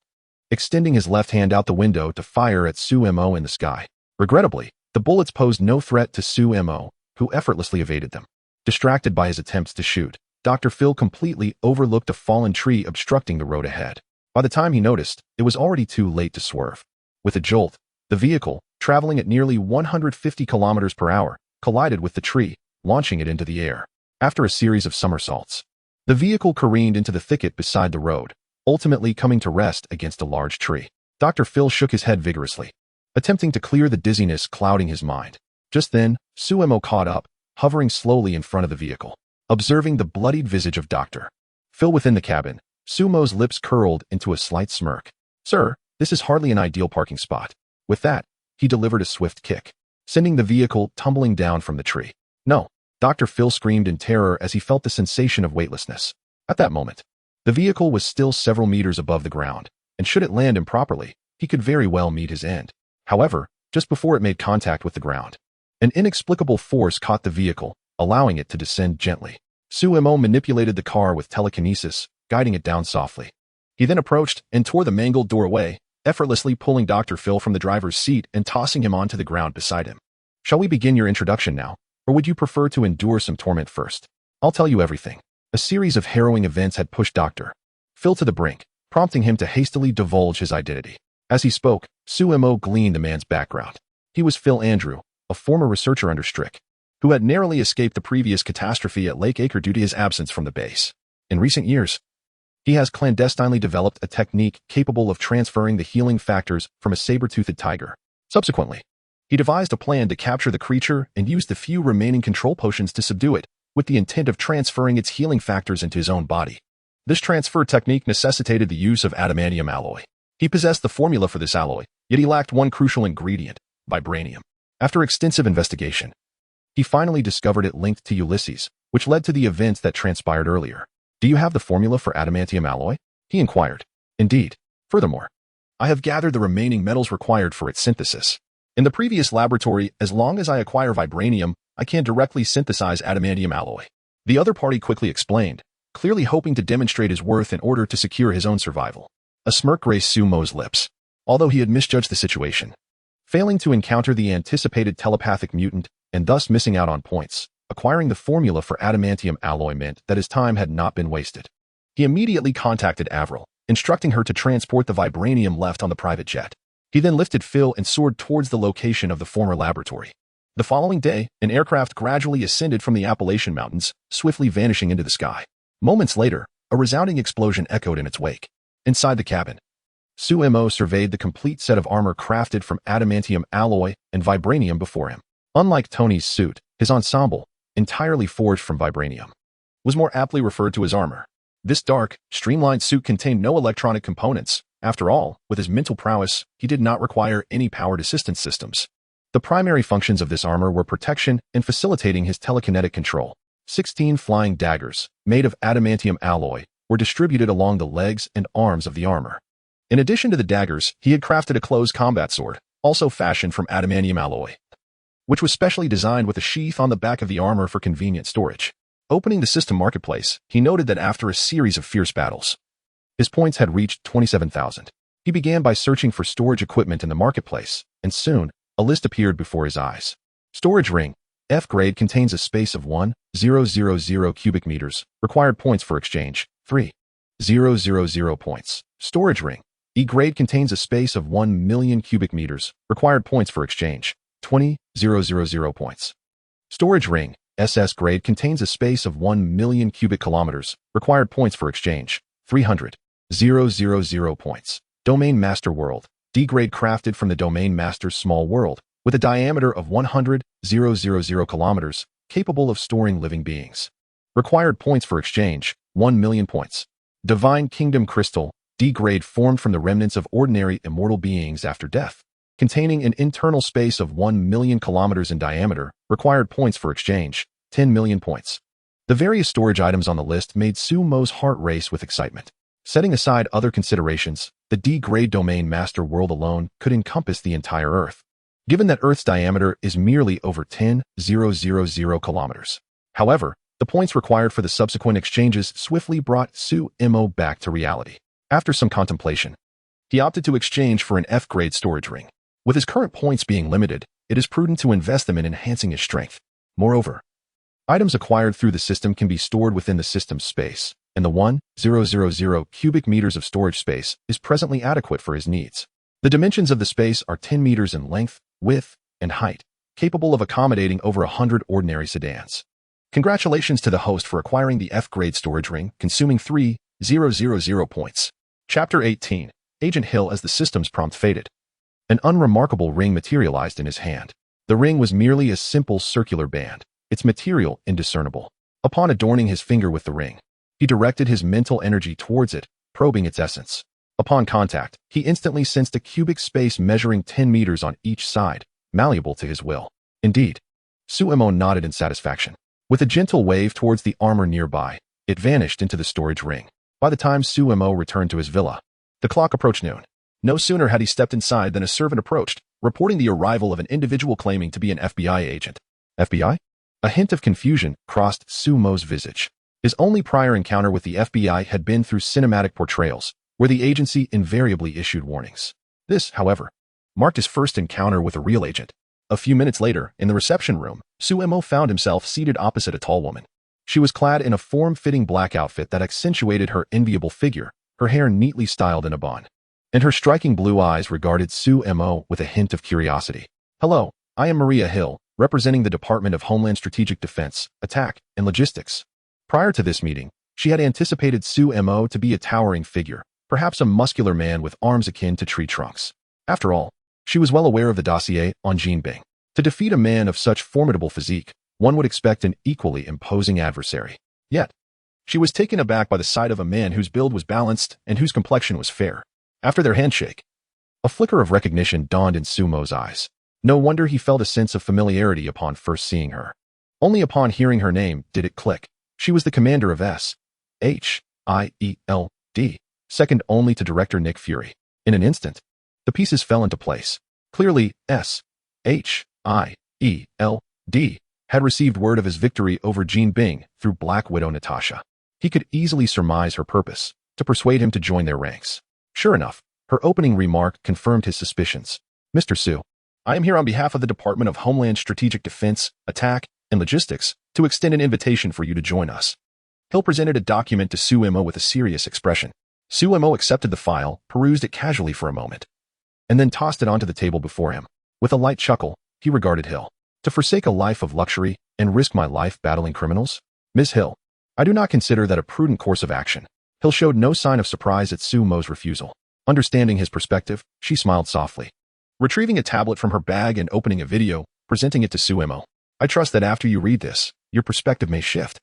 extending his left hand out the window to fire at Su-Mo in the sky. Regrettably, the bullets posed no threat to Su-Mo, who effortlessly evaded them. Distracted by his attempts to shoot, Dr. Phil completely overlooked a fallen tree obstructing the road ahead. By the time he noticed, it was already too late to swerve. With a jolt, the vehicle, traveling at nearly 150 kilometers per hour, collided with the tree, launching it into the air. After a series of somersaults, the vehicle careened into the thicket beside the road, ultimately coming to rest against a large tree. Dr. Phil shook his head vigorously, attempting to clear the dizziness clouding his mind. Just then, Su-Mo caught up, hovering slowly in front of the vehicle. Observing the bloodied visage of Dr. Phil within the cabin, Su-Mo's lips curled into a slight smirk. "Sir, this is hardly an ideal parking spot." With that, he delivered a swift kick, sending the vehicle tumbling down from the tree. "No!" Dr. Phil screamed in terror as he felt the sensation of weightlessness. At that moment, the vehicle was still several meters above the ground, and should it land improperly, he could very well meet his end. However, just before it made contact with the ground, an inexplicable force caught the vehicle, allowing it to descend gently. Su-Mo manipulated the car with telekinesis, guiding it down softly. He then approached and tore the mangled door away, effortlessly pulling Dr. Phil from the driver's seat and tossing him onto the ground beside him. "Shall we begin your introduction now, or would you prefer to endure some torment first?" "I'll tell you everything." A series of harrowing events had pushed Dr. Phil to the brink, prompting him to hastily divulge his identity. As he spoke, Su-Mo gleaned the man's background. He was Phil Andrew, a former researcher under Strick, who had narrowly escaped the previous catastrophe at Lake Acre due to his absence from the base. In recent years, he has clandestinely developed a technique capable of transferring the healing factors from a saber-toothed tiger. Subsequently, he devised a plan to capture the creature and use the few remaining control potions to subdue it, with the intent of transferring its healing factors into his own body. This transfer technique necessitated the use of adamantium alloy. He possessed the formula for this alloy, yet he lacked one crucial ingredient, vibranium. After extensive investigation, he finally discovered it linked to Ulysses, which led to the events that transpired earlier. "Do you have the formula for adamantium alloy?" he inquired. "Indeed. Furthermore, I have gathered the remaining metals required for its synthesis. In the previous laboratory, as long as I acquire vibranium, I can directly synthesize adamantium alloy." The other party quickly explained, clearly hoping to demonstrate his worth in order to secure his own survival. A smirk graced Su-Mo's lips, although he had misjudged the situation. Failing to encounter the anticipated telepathic mutant, and thus missing out on points, acquiring the formula for adamantium alloy meant that his time had not been wasted. He immediately contacted Avril, instructing her to transport the vibranium left on the private jet. He then lifted Phil and soared towards the location of the former laboratory. The following day, an aircraft gradually ascended from the Appalachian Mountains, swiftly vanishing into the sky. Moments later, a resounding explosion echoed in its wake. Inside the cabin, Su-Mo surveyed the complete set of armor crafted from adamantium alloy and vibranium before him. Unlike Tony's suit, his ensemble, entirely forged from vibranium, was more aptly referred to as armor. This dark, streamlined suit contained no electronic components. After all, with his mental prowess, he did not require any powered assistance systems. The primary functions of this armor were protection and facilitating his telekinetic control. 16 flying daggers, made of adamantium alloy, were distributed along the legs and arms of the armor. In addition to the daggers, he had crafted a closed combat sword, also fashioned from adamantium alloy, which was specially designed with a sheath on the back of the armor for convenient storage. Opening the system marketplace, he noted that after a series of fierce battles, his points had reached 27,000. He began by searching for storage equipment in the marketplace, and soon, a list appeared before his eyes. Storage ring. F grade contains a space of 1,000 cubic meters. Required points for exchange, 3,000 points. Storage ring. E grade contains a space of 1,000,000 cubic meters. Required points for exchange, 20,000 points. Storage ring. SS grade contains a space of 1,000,000 cubic kilometers. Required points for exchange, 300,000 points. Domain Master World. D grade crafted from the Domain Master's small world, with a diameter of 100,000 kilometers, capable of storing living beings. Required points for exchange, 1,000,000 points. Divine Kingdom Crystal. D grade formed from the remnants of ordinary immortal beings after death, containing an internal space of 1,000,000 kilometers in diameter. Required points for exchange, 10,000,000 points. The various storage items on the list made Su-Mo's heart race with excitement. Setting aside other considerations, the D-grade Domain Master World alone could encompass the entire Earth, given that Earth's diameter is merely over 10,000 kilometers. However, The points required for the subsequent exchanges swiftly brought Su-Mo back to reality. After some contemplation, he opted to exchange for an F-grade storage ring. With his current points being limited, it is prudent to invest them in enhancing his strength. Moreover, items acquired through the system can be stored within the system's space, and the 1,000 cubic meters of storage space is presently adequate for his needs. The dimensions of the space are 10 meters in length, width, and height, capable of accommodating over 100 ordinary sedans. Congratulations to the host for acquiring the F-grade storage ring, consuming 3,000 points. Chapter 18. Agent Hill as the system's prompt faded. An unremarkable ring materialized in his hand. The ring was merely a simple circular band, its material indiscernible. Upon adorning his finger with the ring, he directed his mental energy towards it, probing its essence. Upon contact, he instantly sensed a cubic space measuring 10 meters on each side, malleable to his will. Indeed, Su-Mo nodded in satisfaction. With a gentle wave towards the armor nearby, it vanished into the storage ring. By the time Su-Mo returned to his villa, the clock approached noon. No sooner had he stepped inside than a servant approached, reporting the arrival of an individual claiming to be an FBI agent. FBI? A hint of confusion crossed Su-Mo's visage. His only prior encounter with the FBI had been through cinematic portrayals, where the agency invariably issued warnings. This, however, marked his first encounter with a real agent. A few minutes later, in the reception room, Su-Mo found himself seated opposite a tall woman. She was clad in a form-fitting black outfit that accentuated her enviable figure, her hair neatly styled in a bun. And her striking blue eyes regarded Su-Mo with a hint of curiosity. Hello, I am Maria Hill, representing the Department of Homeland Strategic Defense, Attack, and Logistics. Prior to this meeting, she had anticipated Su-Mo to be a towering figure, perhaps a muscular man with arms akin to tree trunks. After all, she was well aware of the dossier on Jean Bing. To defeat a man of such formidable physique, one would expect an equally imposing adversary. Yet, she was taken aback by the sight of a man whose build was balanced and whose complexion was fair. After their handshake, a flicker of recognition dawned in Su-Mo's eyes. No wonder he felt a sense of familiarity upon first seeing her. Only upon hearing her name did it click. She was the commander of S.H.I.E.L.D., second only to Director Nick Fury. In an instant, the pieces fell into place. Clearly, S.H.I.E.L.D. had received word of his victory over Jean Bing through Black Widow Natasha. He could easily surmise her purpose, to persuade him to join their ranks. Sure enough, her opening remark confirmed his suspicions. Mr. Su, I am here on behalf of the Department of Homeland Strategic Defense, Attack, and Logistics to extend an invitation for you to join us. Hill presented a document to Su-Mo with a serious expression. Su-Mo accepted the file, perused it casually for a moment, and then tossed it onto the table before him. With a light chuckle, he regarded Hill. To forsake a life of luxury and risk my life battling criminals? Ms. Hill, I do not consider that a prudent course of action. Hill showed no sign of surprise at Su-Mo's refusal. Understanding his perspective, she smiled softly. Retrieving a tablet from her bag and opening a video, presenting it to Su-Mo. I trust that after you read this, your perspective may shift.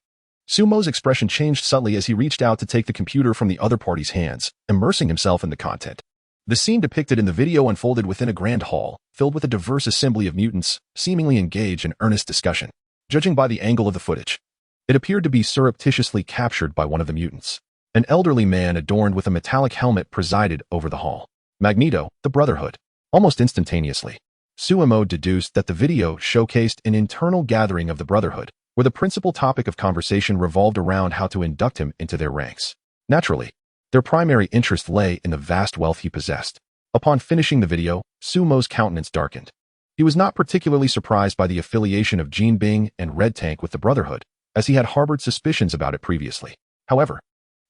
Su-Mo's expression changed subtly as he reached out to take the computer from the other party's hands, immersing himself in the content. The scene depicted in the video unfolded within a grand hall, filled with a diverse assembly of mutants, seemingly engaged in earnest discussion. Judging by the angle of the footage, it appeared to be surreptitiously captured by one of the mutants. An elderly man adorned with a metallic helmet presided over the hall. Magneto, the Brotherhood. Almost instantaneously, Su-Mo deduced that the video showcased an internal gathering of the Brotherhood, where the principal topic of conversation revolved around how to induct him into their ranks. Naturally, their primary interest lay in the vast wealth he possessed. Upon finishing the video, Su-Mo's countenance darkened. He was not particularly surprised by the affiliation of Jean Bing and Red Tank with the Brotherhood, as he had harbored suspicions about it previously. However,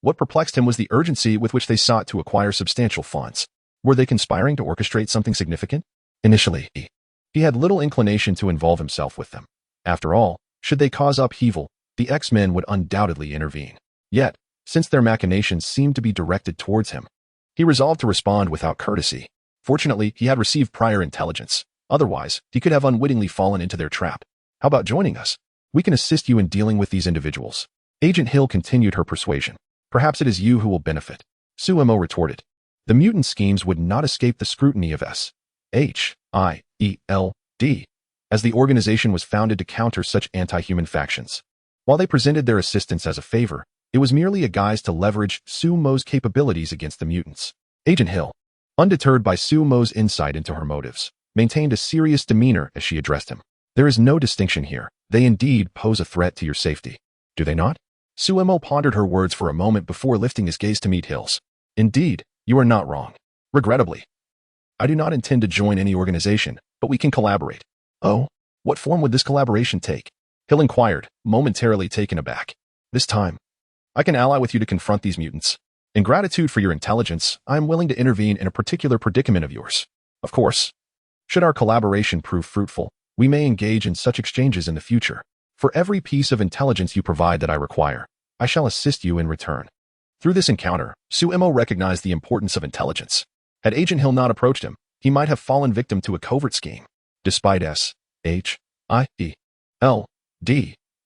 what perplexed him was the urgency with which they sought to acquire substantial funds. Were they conspiring to orchestrate something significant? Initially, he had little inclination to involve himself with them. After all, should they cause upheaval, the X-Men would undoubtedly intervene. Yet, since their machinations seemed to be directed towards him, he resolved to respond without courtesy. Fortunately, he had received prior intelligence. Otherwise, he could have unwittingly fallen into their trap. How about joining us? We can assist you in dealing with these individuals. Agent Hill continued her persuasion. Perhaps it is you who will benefit. Su-Mo retorted. The mutant schemes would not escape the scrutiny of S.H.I.E.L.D., as the organization was founded to counter such anti-human factions. While they presented their assistance as a favor, it was merely a guise to leverage Su-Mo's capabilities against the mutants. Agent Hill, undeterred by Su-Mo's insight into her motives, maintained a serious demeanor as she addressed him. There is no distinction here. They indeed pose a threat to your safety. do they not? Suemo pondered her words for a moment before lifting his gaze to meet Hill's. Indeed, you are not wrong. Regrettably, I do not intend to join any organization, but we can collaborate. Oh, what form would this collaboration take? Hill inquired, momentarily taken aback. This time, I can ally with you to confront these mutants. In gratitude for your intelligence, I am willing to intervene in a particular predicament of yours. Of course, should our collaboration prove fruitful, we may engage in such exchanges in the future. For every piece of intelligence you provide that I require, I shall assist you in return. Through this encounter, Suemo recognized the importance of intelligence. Had Agent Hill not approached him, he might have fallen victim to a covert scheme. Despite S.H.I.E.L.D.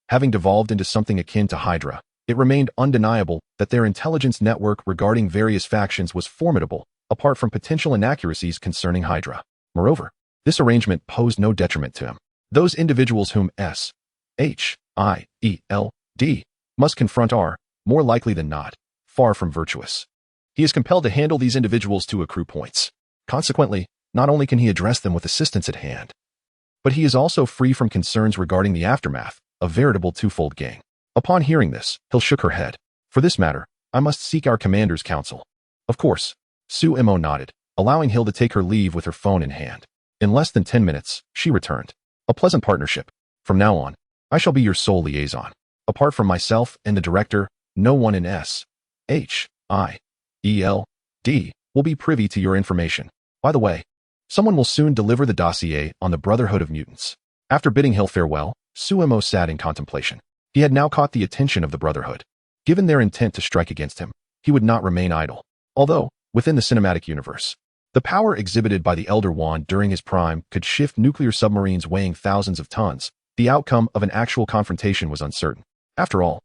having devolved into something akin to Hydra, it remained undeniable that their intelligence network regarding various factions was formidable, apart from potential inaccuracies concerning Hydra. Moreover, this arrangement posed no detriment to him. Those individuals whom S.H.I.E.L.D. must confront are, more likely than not, far from virtuous. He is compelled to handle these individuals to accrue points. Consequently, not only can he address them with assistance at hand, but he is also free from concerns regarding the aftermath, a veritable twofold gain. Upon hearing this, Hill shook her head. For this matter, I must seek our commander's counsel. Of course. Suemo nodded, allowing Hill to take her leave with her phone in hand. In less than 10 minutes, she returned. A pleasant partnership. From now on, I shall be your sole liaison. Apart from myself and the director, no one in S.H.I.E.L.D. will be privy to your information. By the way, someone will soon deliver the dossier on the Brotherhood of Mutants. After bidding Hill farewell, Suemo sat in contemplation. He had now caught the attention of the Brotherhood. Given their intent to strike against him, he would not remain idle. Although, within the cinematic universe, the power exhibited by the Elder Wand during his prime could shift nuclear submarines weighing thousands of tons, the outcome of an actual confrontation was uncertain. After all,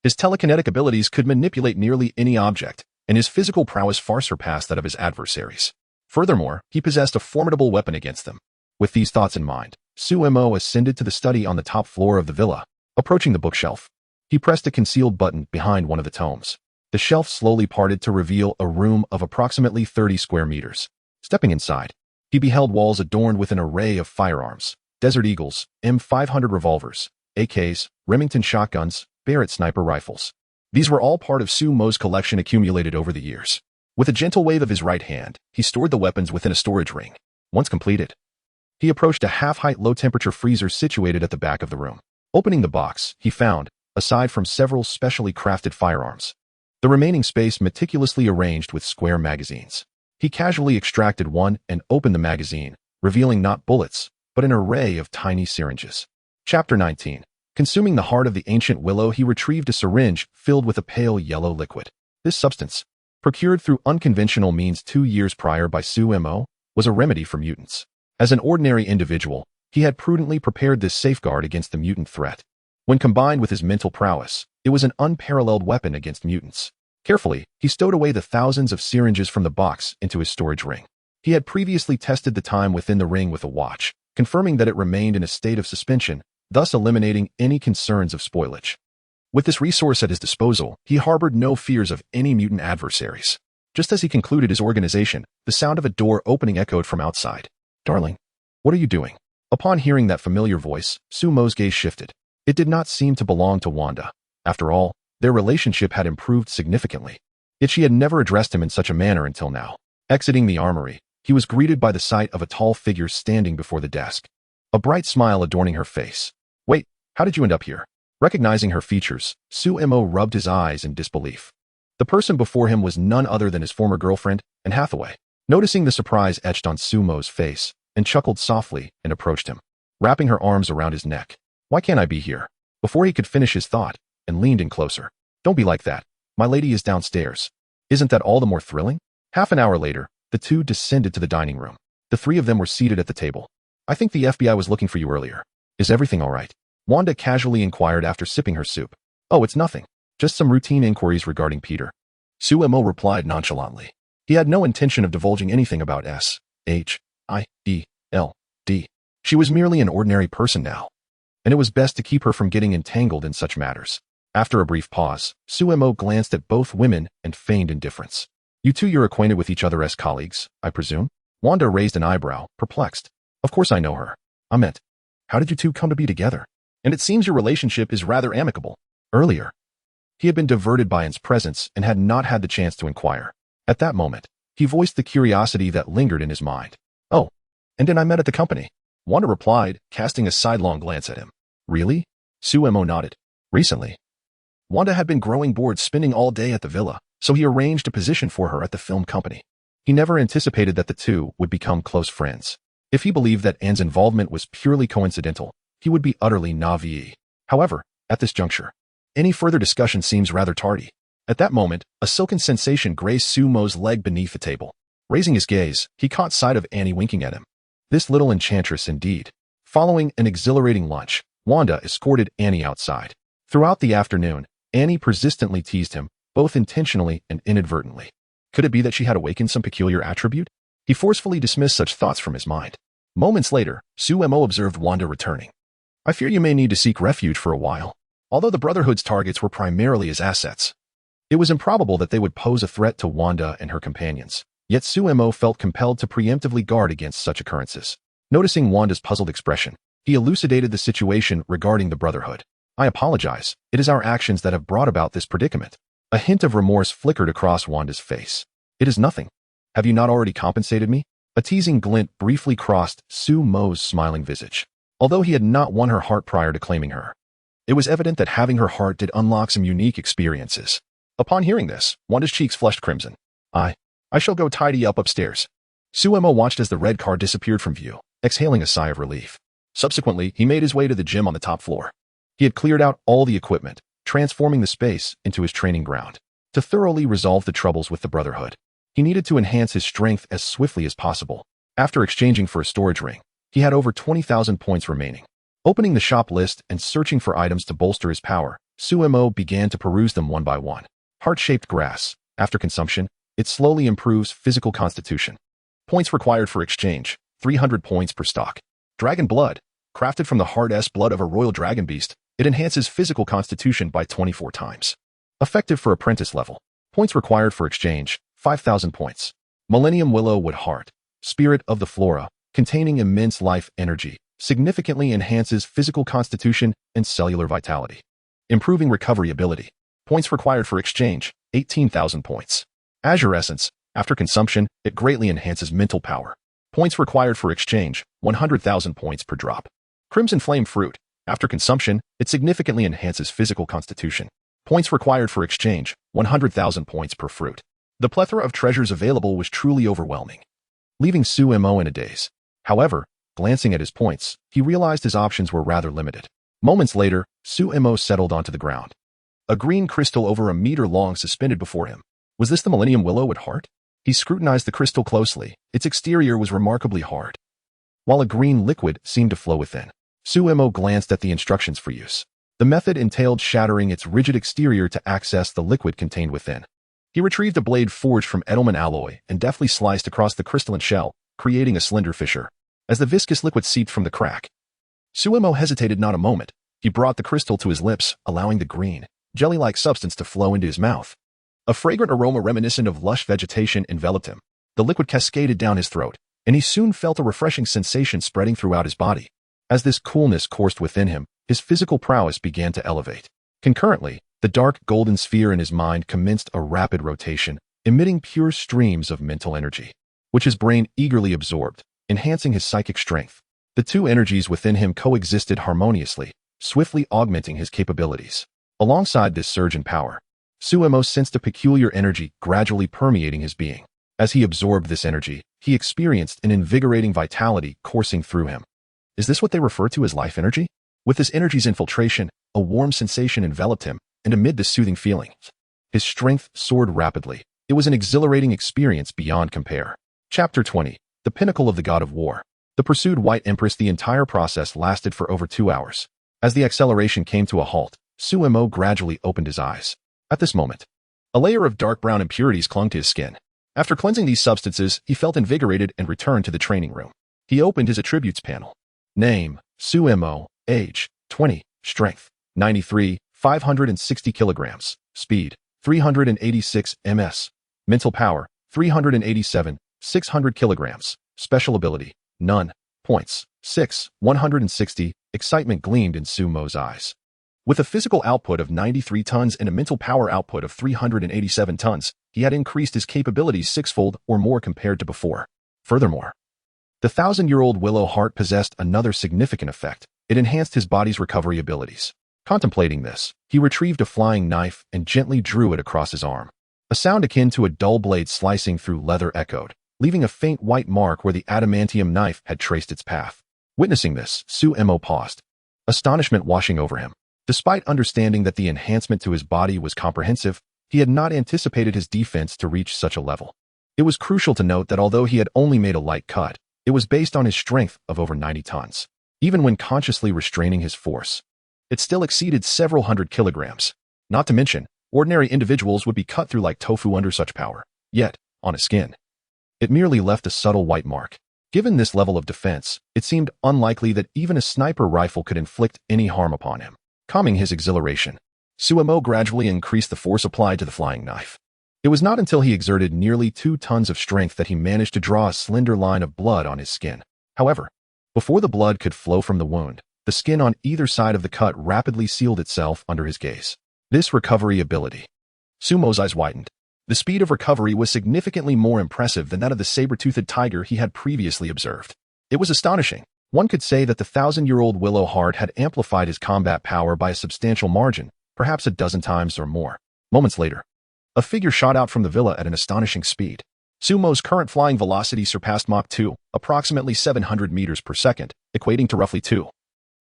his telekinetic abilities could manipulate nearly any object, and his physical prowess far surpassed that of his adversaries. Furthermore, he possessed a formidable weapon against them. With these thoughts in mind, Suemo ascended to the study on the top floor of the villa. Approaching the bookshelf, he pressed a concealed button behind one of the tomes. The shelf slowly parted to reveal a room of approximately 30 square meters. Stepping inside, he beheld walls adorned with an array of firearms: Desert Eagles, M500 revolvers, AKs, Remington shotguns, Barrett sniper rifles. These were all part of Suemo's collection accumulated over the years. With a gentle wave of his right hand, he stored the weapons within a storage ring. Once completed, he approached a half-height low-temperature freezer situated at the back of the room. Opening the box, he found, aside from several specially crafted firearms, the remaining space meticulously arranged with square magazines. He casually extracted one and opened the magazine, revealing not bullets, but an array of tiny syringes. Chapter 19. Consuming the heart of the ancient willow, he retrieved a syringe filled with a pale yellow liquid. This substance, procured through unconventional means 2 years prior by Suemo, was a remedy for mutants. As an ordinary individual, he had prudently prepared this safeguard against the mutant threat. When combined with his mental prowess, it was an unparalleled weapon against mutants. Carefully, he stowed away the thousands of syringes from the box into his storage ring. He had previously tested the time within the ring with a watch, confirming that it remained in a state of suspension, thus eliminating any concerns of spoilage. With this resource at his disposal, he harbored no fears of any mutant adversaries. Just as he concluded his organization, the sound of a door opening echoed from outside. "Darling, what are you doing?" Upon hearing that familiar voice, Suemo's gaze shifted. It did not seem to belong to Wanda. After all, their relationship had improved significantly. Yet she had never addressed him in such a manner until now. Exiting the armory, he was greeted by the sight of a tall figure standing before the desk, a bright smile adorning her face. "Wait, how did you end up here?" Recognizing her features, Suemo rubbed his eyes in disbelief. The person before him was none other than his former girlfriend, Anne Hathaway. Noticing the surprise etched on Suemo's face, Anne chuckled softly and approached him, wrapping her arms around his neck. "Why can't I be here?" Before he could finish his thought, and leaned in closer. "Don't be like that. My lady is downstairs. Isn't that all the more thrilling?" Half an hour later, the two descended to the dining room. The three of them were seated at the table. "I think the FBI was looking for you earlier. Is everything all right?" Wanda casually inquired after sipping her soup. "Oh, it's nothing. Just some routine inquiries regarding Peter." Suemo replied nonchalantly. He had no intention of divulging anything about S.H.I.E.L.D. She was merely an ordinary person now, and it was best to keep her from getting entangled in such matters. After a brief pause, Suemo glanced at both women and feigned indifference. You're acquainted with each other as colleagues, I presume?" Wanda raised an eyebrow, perplexed. "Of course I know her. I meant, how did you two come to be together? And it seems your relationship is rather amicable." Earlier, he had been diverted by Anne's presence and had not had the chance to inquire. At that moment, he voiced the curiosity that lingered in his mind. "Oh, and then I met at the company," Wanda replied, casting a sidelong glance at him. "Really?" Suemo nodded. "Recently." Wanda had been growing bored spending all day at the villa, so he arranged a position for her at the film company. He never anticipated that the two would become close friends. If he believed that Anne's involvement was purely coincidental, he would be utterly naive. However, at this juncture, any further discussion seems rather tardy. At that moment, a silken sensation grazed Sumo's leg beneath the table. Raising his gaze, he caught sight of Annie winking at him. This little enchantress indeed. Following an exhilarating lunch, Wanda escorted Annie outside. Throughout the afternoon, Annie persistently teased him, both intentionally and inadvertently. Could it be that she had awakened some peculiar attribute? He forcefully dismissed such thoughts from his mind. Moments later, Suemo observed Wanda returning. "I fear you may need to seek refuge for a while." Although the Brotherhood's targets were primarily his assets, it was improbable that they would pose a threat to Wanda and her companions. Yet Suemo felt compelled to preemptively guard against such occurrences. Noticing Wanda's puzzled expression, he elucidated the situation regarding the Brotherhood. "I apologize. It is our actions that have brought about this predicament." A hint of remorse flickered across Wanda's face. "It is nothing. Have you not already compensated me?" A teasing glint briefly crossed Sumo's smiling visage. Although he had not won her heart prior to claiming her, it was evident that having her heart did unlock some unique experiences. Upon hearing this, Wanda's cheeks flushed crimson. I shall go tidy up upstairs." Suemo watched as the red car disappeared from view, exhaling a sigh of relief. Subsequently, he made his way to the gym on the top floor. He had cleared out all the equipment, transforming the space into his training ground. To thoroughly resolve the troubles with the Brotherhood, he needed to enhance his strength as swiftly as possible. After exchanging for a storage ring, he had over 20,000 points remaining. Opening the shop list and searching for items to bolster his power, Suemo began to peruse them one by one. Heart-shaped grass. After consumption, it slowly improves physical constitution. Points required for exchange, 300 points per stock. Dragon blood. Crafted from the hard-S blood of a royal dragon beast, it enhances physical constitution by 24 times. Effective for apprentice level. Points required for exchange, 5,000 points. Millennium Willow Wood Heart. Spirit of the Flora, containing immense life energy, significantly enhances physical constitution and cellular vitality. Improving recovery ability. Points required for exchange, 18,000 points. Azure Essence. After consumption, it greatly enhances mental power. Points required for exchange, 100,000 points per drop. Crimson Flame Fruit. After consumption, it significantly enhances physical constitution. Points required for exchange, 100,000 points per fruit. The plethora of treasures available was truly overwhelming, leaving Suemo in a daze. However, glancing at his points, he realized his options were rather limited. Moments later, Suemo settled onto the ground. A green crystal over a meter long suspended before him. Was this the Millennium Willow at heart? He scrutinized the crystal closely. Its exterior was remarkably hard, while a green liquid seemed to flow within. Suemo glanced at the instructions for use. The method entailed shattering its rigid exterior to access the liquid contained within. He retrieved a blade forged from Edelman alloy and deftly sliced across the crystalline shell, creating a slender fissure. As the viscous liquid seeped from the crack, Suemo hesitated not a moment. He brought the crystal to his lips, allowing the green, jelly-like substance to flow into his mouth. A fragrant aroma reminiscent of lush vegetation enveloped him. The liquid cascaded down his throat, and he soon felt a refreshing sensation spreading throughout his body. As this coolness coursed within him, his physical prowess began to elevate. Concurrently, the dark golden sphere in his mind commenced a rapid rotation, emitting pure streams of mental energy, which his brain eagerly absorbed, enhancing his psychic strength. The two energies within him coexisted harmoniously, swiftly augmenting his capabilities. Alongside this surge in power, Suemo sensed a peculiar energy gradually permeating his being. As he absorbed this energy, he experienced an invigorating vitality coursing through him. Is this what they refer to as life energy? With this energy's infiltration, a warm sensation enveloped him, and amid the soothing feelings, his strength soared rapidly. It was an exhilarating experience beyond compare. Chapter 20. The Pinnacle of the God of War. The pursued White Empress. The entire process lasted for over 2 hours. As the acceleration came to a halt, Suemo gradually opened his eyes. At this moment, a layer of dark brown impurities clung to his skin. After cleansing these substances, he felt invigorated and returned to the training room. He opened his attributes panel. Name, Suemo. Age, 20. Strength, 93, 560 kilograms. Speed, 386 ms. Mental power, 387, 600 kilograms. Special ability, none. Points, 6, 160. Excitement gleamed in Sumo's eyes. With a physical output of 93 tons and a mental power output of 387 tons, he had increased his capabilities sixfold or more compared to before. Furthermore, the 1,000-year-old Willow Heart possessed another significant effect. It enhanced his body's recovery abilities. Contemplating this, he retrieved a flying knife and gently drew it across his arm. A sound akin to a dull blade slicing through leather echoed, leaving a faint white mark where the adamantium knife had traced its path. Witnessing this, Sumo paused, astonishment washing over him. Despite understanding that the enhancement to his body was comprehensive, he had not anticipated his defense to reach such a level. It was crucial to note that although he had only made a light cut, it was based on his strength of over 90 tons. Even when consciously restraining his force, it still exceeded several hundred kilograms. Not to mention, ordinary individuals would be cut through like tofu under such power. Yet, on his skin, it merely left a subtle white mark. Given this level of defense, it seemed unlikely that even a sniper rifle could inflict any harm upon him. Calming his exhilaration, Sumo gradually increased the force applied to the flying knife. It was not until he exerted nearly 2 tons of strength that he managed to draw a slender line of blood on his skin. However, before the blood could flow from the wound, the skin on either side of the cut rapidly sealed itself under his gaze. This recovery ability. Sumo's eyes widened. The speed of recovery was significantly more impressive than that of the saber-toothed tiger he had previously observed. It was astonishing. One could say that the 1,000-year-old Willow Heart had amplified his combat power by a substantial margin, perhaps a dozen times or more. Moments later, a figure shot out from the villa at an astonishing speed. Sumo's current flying velocity surpassed Mach 2, approximately 700 meters per second, equating to roughly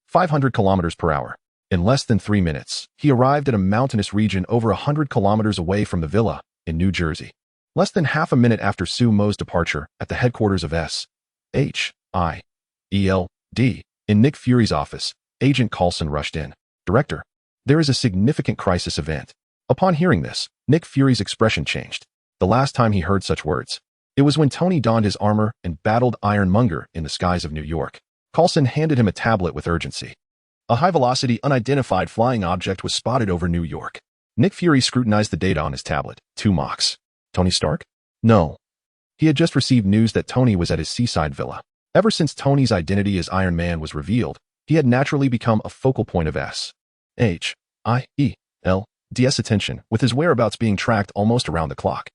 500 kilometers per hour. In less than 3 minutes, he arrived at a mountainous region over 100 kilometers away from the villa, in New Jersey. Less than half a minute after Sumo's departure, at the headquarters of Shuttle, in Nick Fury's office, Agent Coulson rushed in. "Director, there is a significant crisis event." Upon hearing this, Nick Fury's expression changed. The last time he heard such words, it was when Tony donned his armor and battled Ironmonger in the skies of New York. Coulson handed him a tablet with urgency. A high-velocity, unidentified flying object was spotted over New York. Nick Fury scrutinized the data on his tablet. 2 Machs. Tony Stark? No. He had just received news that Tony was at his seaside villa. Ever since Tony's identity as Iron Man was revealed, he had naturally become a focal point of SHIELD's attention, with his whereabouts being tracked almost around the clock.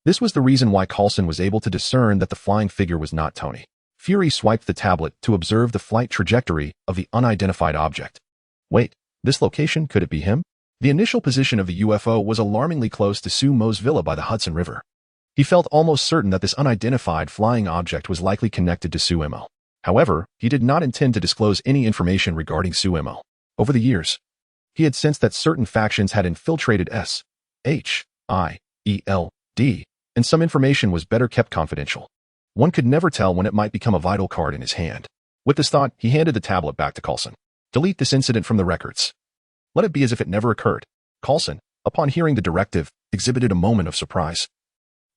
This was the reason why Coulson was able to discern that the flying figure was not Tony. Fury swiped the tablet to observe the flight trajectory of the unidentified object. Wait, this location, could it be him? The initial position of the UFO was alarmingly close to Sumo's villa by the Hudson River. He felt almost certain that this unidentified flying object was likely connected to Sumo. However, he did not intend to disclose any information regarding Sumo. Over the years, he had sensed that certain factions had infiltrated SHIELD, and some information was better kept confidential. One could never tell when it might become a vital card in his hand. With this thought, he handed the tablet back to Coulson. "Delete this incident from the records. Let it be as if it never occurred." Coulson, upon hearing the directive, exhibited a moment of surprise.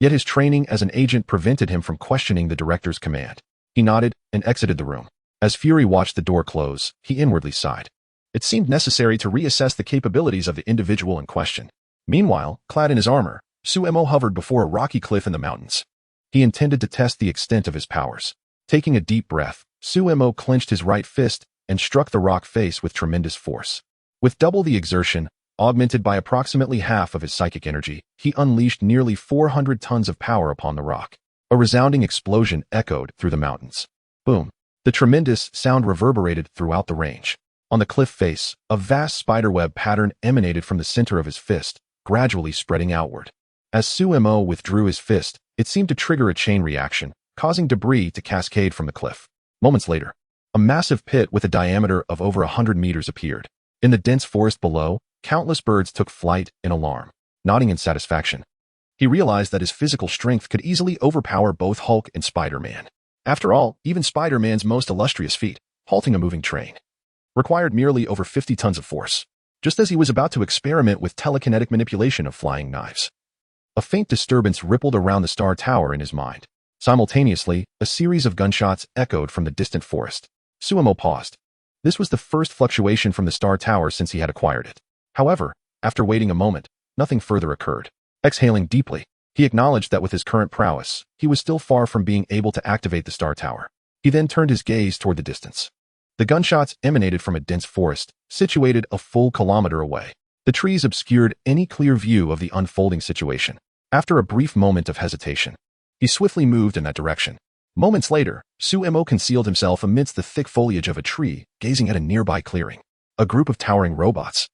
Yet his training as an agent prevented him from questioning the director's command. He nodded and exited the room. As Fury watched the door close, he inwardly sighed. It seemed necessary to reassess the capabilities of the individual in question. Meanwhile, clad in his armor, Sumo hovered before a rocky cliff in the mountains. He intended to test the extent of his powers. Taking a deep breath, Sumo clenched his right fist and struck the rock face with tremendous force. With double the exertion, augmented by approximately half of his psychic energy, he unleashed nearly 400 tons of power upon the rock. A resounding explosion echoed through the mountains. Boom! The tremendous sound reverberated throughout the range. On the cliff face, a vast spiderweb pattern emanated from the center of his fist, gradually spreading outward. As Sumo withdrew his fist, it seemed to trigger a chain reaction, causing debris to cascade from the cliff. Moments later, a massive pit with a diameter of over 100 meters appeared. In the dense forest below, countless birds took flight in alarm. Nodding in satisfaction, he realized that his physical strength could easily overpower both Hulk and Spider-Man. After all, even Spider-Man's most illustrious feat, halting a moving train, required merely over 50 tons of force, just as he was about to experiment with telekinetic manipulation of flying knives. A faint disturbance rippled around the Star Tower in his mind. Simultaneously, a series of gunshots echoed from the distant forest. Sumo paused. This was the first fluctuation from the Star Tower since he had acquired it. However, after waiting a moment, nothing further occurred. Exhaling deeply, he acknowledged that with his current prowess, he was still far from being able to activate the Star Tower. He then turned his gaze toward the distance. The gunshots emanated from a dense forest, situated a full kilometer away. The trees obscured any clear view of the unfolding situation. After a brief moment of hesitation, he swiftly moved in that direction. Moments later, Suemo concealed himself amidst the thick foliage of a tree, gazing at a nearby clearing. A group of towering robots,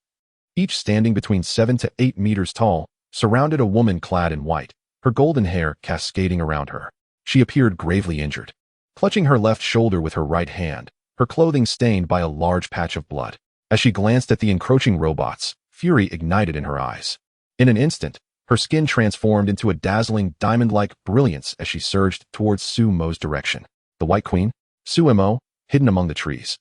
each standing between 7 to 8 meters tall, surrounded a woman clad in white, her golden hair cascading around her. She appeared gravely injured, clutching her left shoulder with her right hand, her clothing stained by a large patch of blood. As she glanced at the encroaching robots, fury ignited in her eyes. In an instant, her skin transformed into a dazzling diamond-like brilliance as she surged towards Suemo's direction. The White Queen, Suemo, hidden among the trees,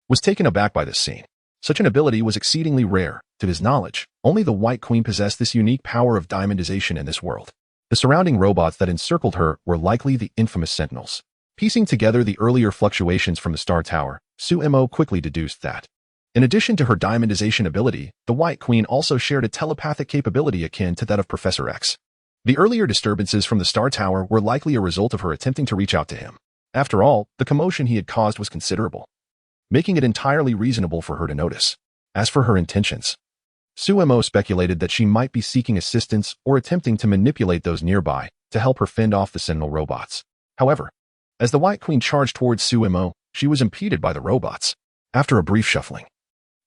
was taken aback by this scene. Such an ability was exceedingly rare. To his knowledge, only the White Queen possessed this unique power of diamondization in this world. The surrounding robots that encircled her were likely the infamous Sentinels. Piecing together the earlier fluctuations from the Star Tower, Suemo quickly deduced that, in addition to her diamondization ability, the White Queen also shared a telepathic capability akin to that of Professor X. The earlier disturbances from the Star Tower were likely a result of her attempting to reach out to him. After all, the commotion he had caused was considerable, making it entirely reasonable for her to notice. As for her intentions, Suemo speculated that she might be seeking assistance or attempting to manipulate those nearby to help her fend off the Sentinel robots. However, as the White Queen charged towards Suemo, she was impeded by the robots. After a brief shuffling,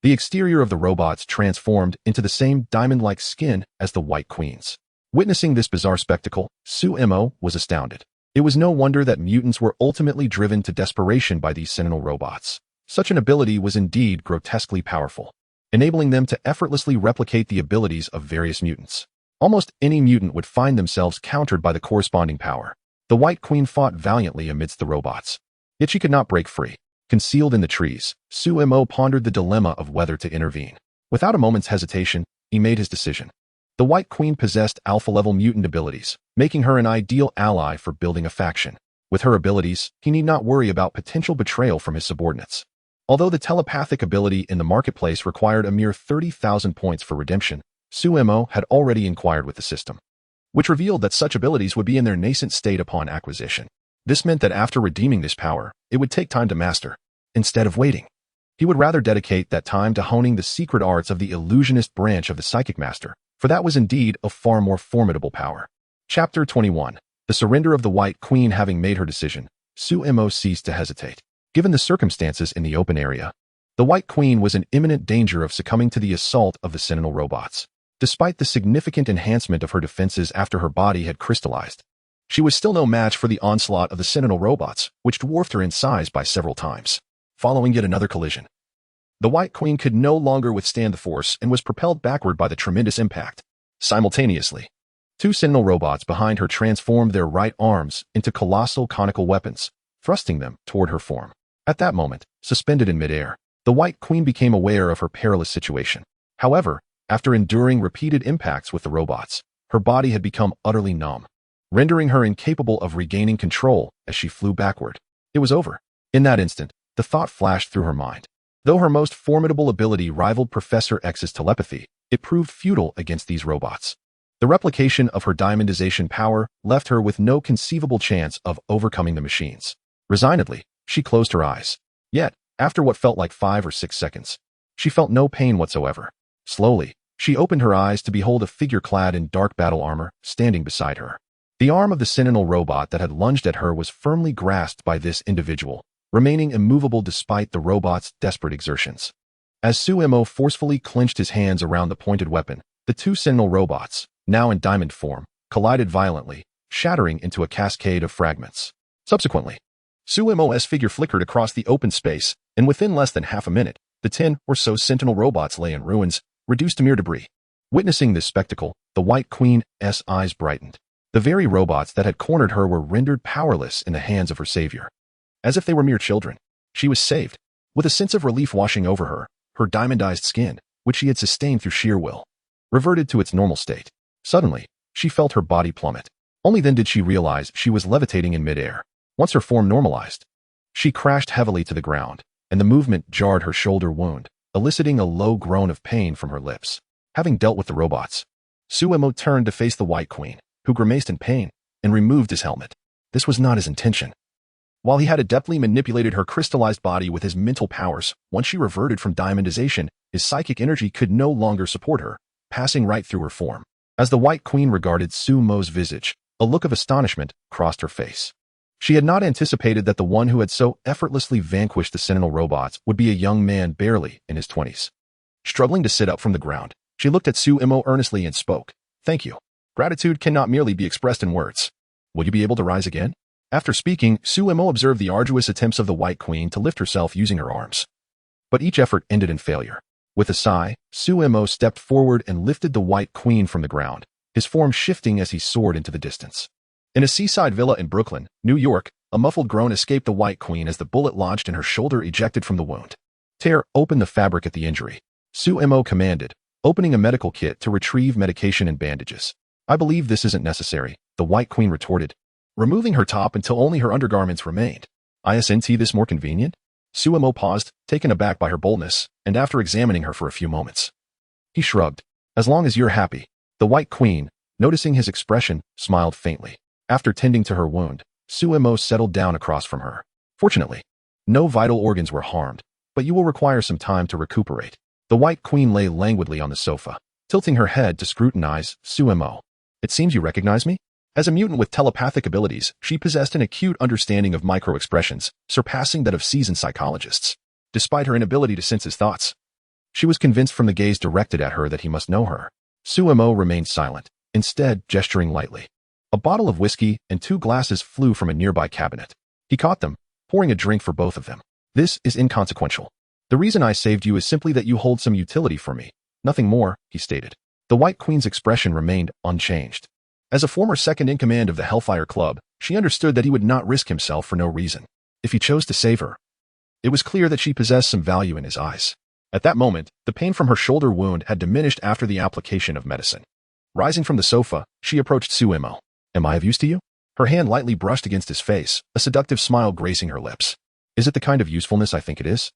the exterior of the robots transformed into the same diamond-like skin as the White Queen's. Witnessing this bizarre spectacle, Suemo was astounded. It was no wonder that mutants were ultimately driven to desperation by these Sentinel robots. Such an ability was indeed grotesquely powerful, enabling them to effortlessly replicate the abilities of various mutants. Almost any mutant would find themselves countered by the corresponding power. The White Queen fought valiantly amidst the robots, yet she could not break free. Concealed in the trees, Suemo pondered the dilemma of whether to intervene. Without a moment's hesitation, he made his decision. The White Queen possessed alpha-level mutant abilities, making her an ideal ally for building a faction. With her abilities, he need not worry about potential betrayal from his subordinates. Although the telepathic ability in the marketplace required a mere 30,000 points for redemption, Suemo had already inquired with the system, which revealed that such abilities would be in their nascent state upon acquisition. This meant that after redeeming this power, it would take time to master. Instead of waiting, he would rather dedicate that time to honing the secret arts of the illusionist branch of the Psychic Master, for that was indeed a far more formidable power. Chapter 21. The surrender of the White Queen. Having made her decision, Suemo ceased to hesitate. Given the circumstances in the open area, the White Queen was in imminent danger of succumbing to the assault of the Sentinel robots. Despite the significant enhancement of her defenses after her body had crystallized, she was still no match for the onslaught of the Sentinel robots, which dwarfed her in size by several times. Following yet another collision, the White Queen could no longer withstand the force and was propelled backward by the tremendous impact. Simultaneously, two Sentinel robots behind her transformed their right arms into colossal conical weapons, thrusting them toward her form. At that moment, suspended in midair, the White Queen became aware of her perilous situation. However, after enduring repeated impacts with the robots, her body had become utterly numb, rendering her incapable of regaining control as she flew backward. It was over. In that instant, the thought flashed through her mind. Though her most formidable ability rivaled Professor X's telepathy, it proved futile against these robots. The replication of her diamondization power left her with no conceivable chance of overcoming the machines. Resignedly, she closed her eyes. Yet, after what felt like 5 or 6 seconds, she felt no pain whatsoever. Slowly, she opened her eyes to behold a figure clad in dark battle armor standing beside her. The arm of the Sentinel robot that had lunged at her was firmly grasped by this individual, remaining immovable despite the robot's desperate exertions. As Suemo forcefully clenched his hands around the pointed weapon, the two Sentinel robots, now in diamond form, collided violently, shattering into a cascade of fragments. Subsequently, Suemo's figure flickered across the open space, and within less than half a minute, the 10 or so Sentinel robots lay in ruins, reduced to mere debris. Witnessing this spectacle, the White Queen's eyes brightened. The very robots that had cornered her were rendered powerless in the hands of her savior. As if they were mere children, she was saved. With a sense of relief washing over her, her diamondized skin, which she had sustained through sheer will, reverted to its normal state. Suddenly, she felt her body plummet. Only then did she realize she was levitating in midair. Once her form normalized, she crashed heavily to the ground, and the movement jarred her shoulder wound, eliciting a low groan of pain from her lips. Having dealt with the robots, Suemo turned to face the White Queen, who grimaced in pain and removed his helmet. This was not his intention. While he had adeptly manipulated her crystallized body with his mental powers, once she reverted from diamondization, his psychic energy could no longer support her, passing right through her form. As the White Queen regarded Sumo's visage, a look of astonishment crossed her face. She had not anticipated that the one who had so effortlessly vanquished the Sentinel robots would be a young man barely in his 20s. Struggling to sit up from the ground, she looked at Sumo earnestly and spoke. "Thank you. Gratitude cannot merely be expressed in words. Will you be able to rise again?" After speaking, Sumo observed the arduous attempts of the White Queen to lift herself using her arms. But each effort ended in failure. With a sigh, Sumo stepped forward and lifted the White Queen from the ground, his form shifting as he soared into the distance. In a seaside villa in Brooklyn, New York, a muffled groan escaped the White Queen as the bullet lodged in her shoulder ejected from the wound. "Tear open the fabric at the injury," Sumo commanded, opening a medical kit to retrieve medication and bandages. "I believe this isn't necessary," the White Queen retorted, removing her top until only her undergarments remained. "Isn't this more convenient?" Sumo paused, taken aback by her boldness, and after examining her for a few moments, he shrugged. "As long as you're happy." The White Queen, noticing his expression, smiled faintly. After tending to her wound, Sumo settled down across from her. "Fortunately, no vital organs were harmed, but you will require some time to recuperate." The White Queen lay languidly on the sofa, tilting her head to scrutinize Sumo. "It seems you recognize me?" As a mutant with telepathic abilities, she possessed an acute understanding of micro-expressions, surpassing that of seasoned psychologists. Despite her inability to sense his thoughts, she was convinced from the gaze directed at her that he must know her. Sumo remained silent, instead gesturing lightly. A bottle of whiskey and 2 glasses flew from a nearby cabinet. He caught them, pouring a drink for both of them. "This is inconsequential. The reason I saved you is simply that you hold some utility for me. Nothing more," he stated. The White Queen's expression remained unchanged. As a former second-in-command of the Hellfire Club, she understood that he would not risk himself for no reason. If he chose to save her, it was clear that she possessed some value in his eyes. At that moment, the pain from her shoulder wound had diminished after the application of medicine. Rising from the sofa, she approached Sumo. "Am I of use to you?" Her hand lightly brushed against his face, a seductive smile gracing her lips. "Is it the kind of usefulness I think it is?"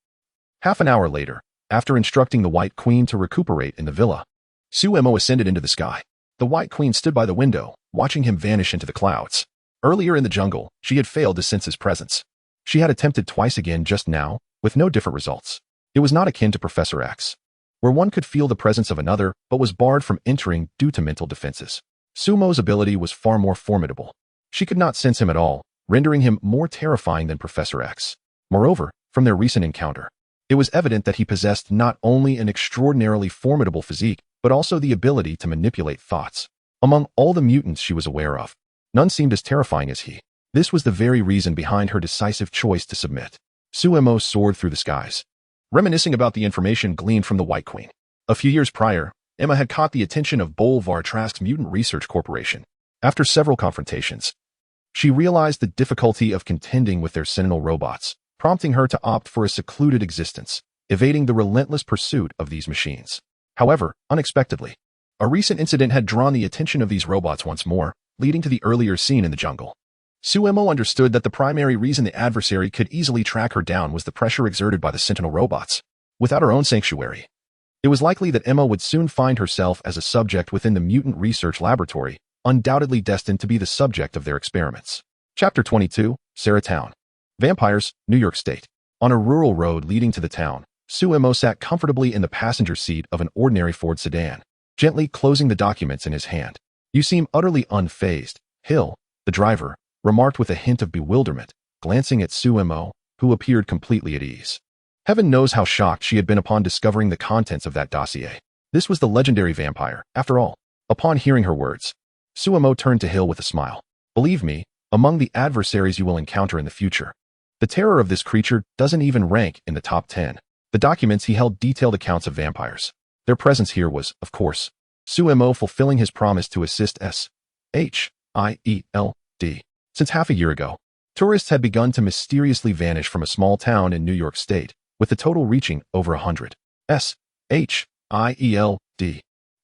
Half an hour later, after instructing the White Queen to recuperate in the villa, Sumo ascended into the sky. The White Queen stood by the window, watching him vanish into the clouds. Earlier in the jungle, she had failed to sense his presence. She had attempted twice again just now, with no different results. It was not akin to Professor X, where one could feel the presence of another but was barred from entering due to mental defenses. Sumo's ability was far more formidable. She could not sense him at all, rendering him more terrifying than Professor X. Moreover, from their recent encounter, it was evident that he possessed not only an extraordinarily formidable physique, but also the ability to manipulate thoughts. Among all the mutants she was aware of, none seemed as terrifying as he. This was the very reason behind her decisive choice to submit. Sumo soared through the skies, reminiscing about the information gleaned from the White Queen. A few years prior, Emma had caught the attention of Bolvar Trask's Mutant Research Corporation. After several confrontations, she realized the difficulty of contending with their Sentinel robots, prompting her to opt for a secluded existence, evading the relentless pursuit of these machines. However, unexpectedly, a recent incident had drawn the attention of these robots once more, leading to the earlier scene in the jungle. Sumo understood that the primary reason the adversary could easily track her down was the pressure exerted by the Sentinel robots. Without her own sanctuary, it was likely that Emma would soon find herself as a subject within the Mutant Research Laboratory, undoubtedly destined to be the subject of their experiments. Chapter 22, Sarah Town. Vampires, New York State. On a rural road leading to the town, Sumo sat comfortably in the passenger seat of an ordinary Ford sedan, gently closing the documents in his hand. "You seem utterly unfazed," Hill, the driver, remarked with a hint of bewilderment, glancing at Sumo, who appeared completely at ease. Heaven knows how shocked she had been upon discovering the contents of that dossier. This was the legendary vampire, after all. Upon hearing her words, Sumo turned to Hill with a smile. "Believe me, among the adversaries you will encounter in the future, the terror of this creature doesn't even rank in the top 10. The documents he held detailed accounts of vampires. Their presence here was, of course, Sumo fulfilling his promise to assist S.H.I.E.L.D. Since half a year ago, tourists had begun to mysteriously vanish from a small town in New York State, with the total reaching over 100. S.H.I.E.L.D.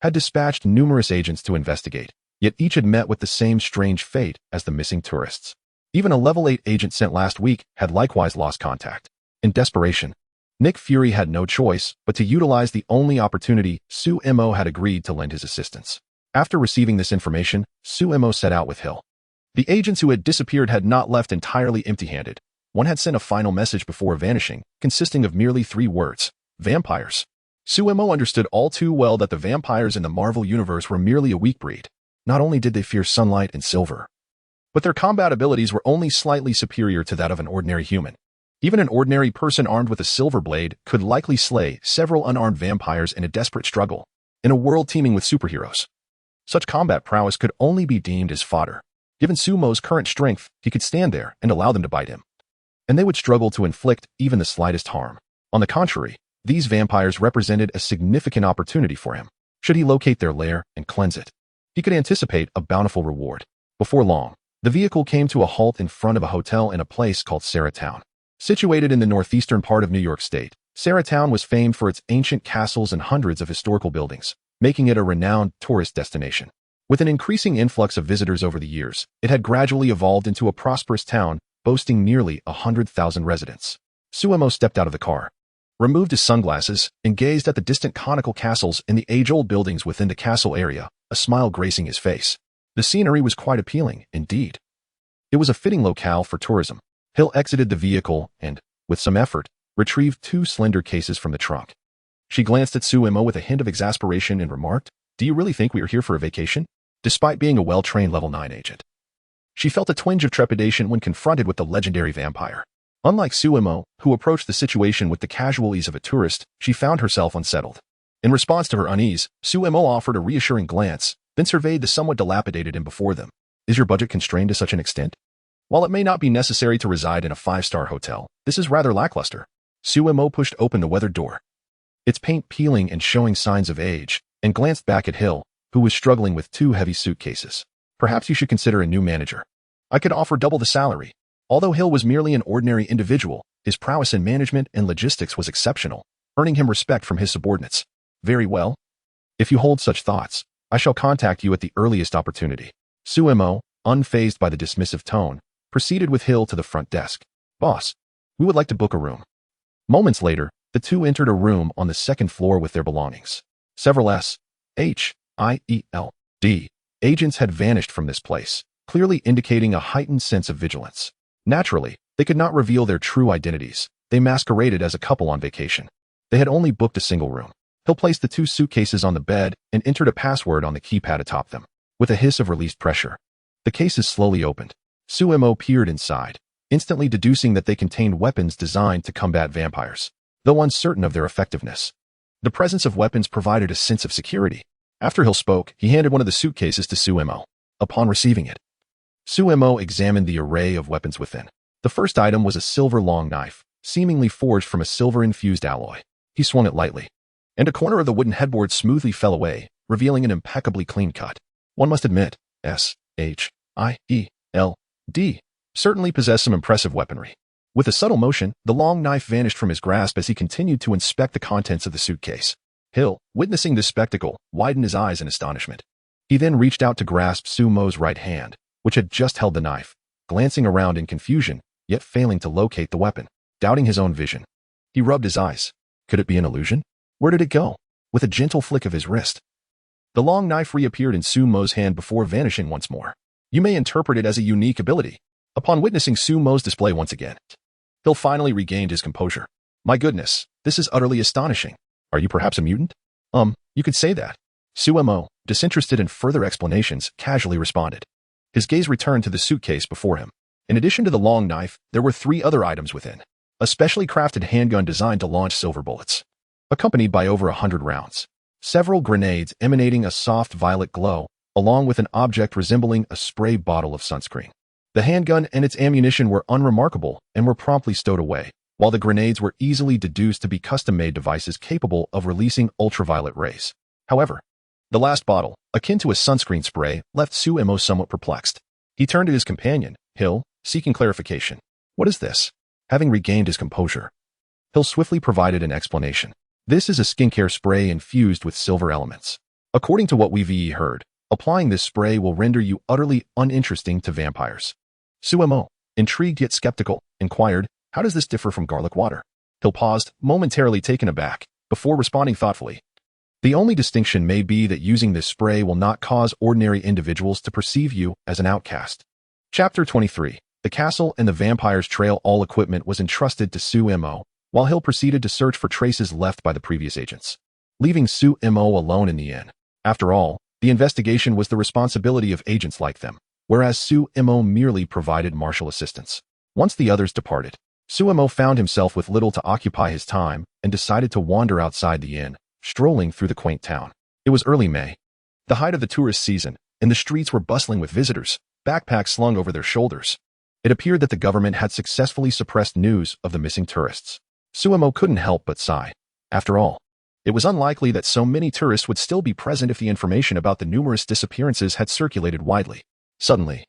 had dispatched numerous agents to investigate, yet each had met with the same strange fate as the missing tourists. Even a level 8 agent sent last week had likewise lost contact. In desperation, Nick Fury had no choice but to utilize the only opportunity Sumo had agreed to lend his assistance. After receiving this information, Sumo set out with Hill. The agents who had disappeared had not left entirely empty-handed, One had sent a final message before vanishing, consisting of merely 3 words: vampires. Suemo understood all too well that the vampires in the Marvel Universe were merely a weak breed. Not only did they fear sunlight and silver, but their combat abilities were only slightly superior to that of an ordinary human. Even an ordinary person armed with a silver blade could likely slay several unarmed vampires in a desperate struggle, in a world teeming with superheroes. Such combat prowess could only be deemed as fodder. Given Sumo's current strength, he could stand there and allow them to bite him, and they would struggle to inflict even the slightest harm. On the contrary, these vampires represented a significant opportunity for him. Should he locate their lair and cleanse it, he could anticipate a bountiful reward. Before long, the vehicle came to a halt in front of a hotel in a place called Saratown. Situated in the northeastern part of New York State, Saratown was famed for its ancient castles and hundreds of historical buildings, making it a renowned tourist destination. With an increasing influx of visitors over the years, it had gradually evolved into a prosperous town, boasting nearly 100,000 residents. Suemo stepped out of the car, removed his sunglasses, and gazed at the distant conical castles and the age-old buildings within the castle area, a smile gracing his face. The scenery was quite appealing, indeed. It was a fitting locale for tourism. Hill exited the vehicle and, with some effort, retrieved 2 slender cases from the trunk. She glanced at Suemo with a hint of exasperation and remarked, "Do you really think we are here for a vacation?" Despite being a well-trained level 9 agent, she felt a twinge of trepidation when confronted with the legendary vampire. Unlike Suemo, who approached the situation with the casual ease of a tourist, she found herself unsettled. In response to her unease, Suemo offered a reassuring glance, then surveyed the somewhat dilapidated inn before them. "Is your budget constrained to such an extent? While it may not be necessary to reside in a 5-star hotel, this is rather lackluster." Suemo pushed open the weathered door, its paint peeling and showing signs of age, and glanced back at Hill, who was struggling with 2 heavy suitcases. "Perhaps you should consider a new manager. I could offer double the salary." Although Hill was merely an ordinary individual, his prowess in management and logistics was exceptional, earning him respect from his subordinates. "Very well. If you hold such thoughts, I shall contact you at the earliest opportunity." Suemo, unfazed by the dismissive tone, proceeded with Hill to the front desk. "Boss, we would like to book a room." Moments later, the 2 entered a room on the 2nd floor with their belongings. Several S.H.I.E.L.D. agents had vanished from this place, clearly indicating a heightened sense of vigilance. Naturally, they could not reveal their true identities. They masqueraded as a couple on vacation. They had only booked a single room. Hill placed the 2 suitcases on the bed and entered a password on the keypad atop them. With a hiss of released pressure, the cases slowly opened. Suemo peered inside, instantly deducing that they contained weapons designed to combat vampires. Though uncertain of their effectiveness, the presence of weapons provided a sense of security. After Hill spoke, he handed one of the suitcases to Suemo. Upon receiving it, Suemo examined the array of weapons within. The first item was a silver long knife, seemingly forged from a silver-infused alloy. He swung it lightly, and a corner of the wooden headboard smoothly fell away, revealing an impeccably clean cut. One must admit, S.H.I.E.L.D. certainly possessed some impressive weaponry. With a subtle motion, the long knife vanished from his grasp as he continued to inspect the contents of the suitcase. Hill, witnessing this spectacle, widened his eyes in astonishment. He then reached out to grasp Sumo's right hand, which had just held the knife, glancing around in confusion, yet failing to locate the weapon. Doubting his own vision, he rubbed his eyes. Could it be an illusion? Where did it go? With a gentle flick of his wrist, the long knife reappeared in Sumo's hand before vanishing once more. You may interpret it as a unique ability. Upon witnessing Sumo's display once again, Hill finally regained his composure. "My goodness, this is utterly astonishing. Are you perhaps a mutant?" You could say that." Suemo, disinterested in further explanations, casually responded. His gaze returned to the suitcase before him. In addition to the long knife, there were 3 other items within. A specially crafted handgun designed to launch silver bullets, accompanied by over 100 rounds. Several grenades emanating a soft violet glow, along with an object resembling a spray bottle of sunscreen. The handgun and its ammunition were unremarkable and were promptly stowed away, while the grenades were easily deduced to be custom-made devices capable of releasing ultraviolet rays. However, the last bottle, akin to a sunscreen spray, left Suemo somewhat perplexed. He turned to his companion, Hill, seeking clarification. "What is this?" Having regained his composure, Hill swiftly provided an explanation. "This is a skincare spray infused with silver elements. According to what we've heard, applying this spray will render you utterly uninteresting to vampires." Suemo, intrigued yet skeptical, inquired, "How does this differ from garlic water?" Hill paused, momentarily taken aback, before responding thoughtfully. "The only distinction may be that using this spray will not cause ordinary individuals to perceive you as an outcast." Chapter 23. The castle and the vampire's trail all equipment was entrusted to Su-Mo, while Hill proceeded to search for traces left by the previous agents, leaving Su-Mo alone in the inn. After all, the investigation was the responsibility of agents like them, whereas Su-Mo merely provided martial assistance. Once the others departed, Su-Mo found himself with little to occupy his time and decided to wander outside the inn, strolling through the quaint town. It was early May, the height of the tourist season, and the streets were bustling with visitors, backpacks slung over their shoulders. It appeared that the government had successfully suppressed news of the missing tourists. Su-Mo couldn't help but sigh. After all, it was unlikely that so many tourists would still be present if the information about the numerous disappearances had circulated widely. Suddenly,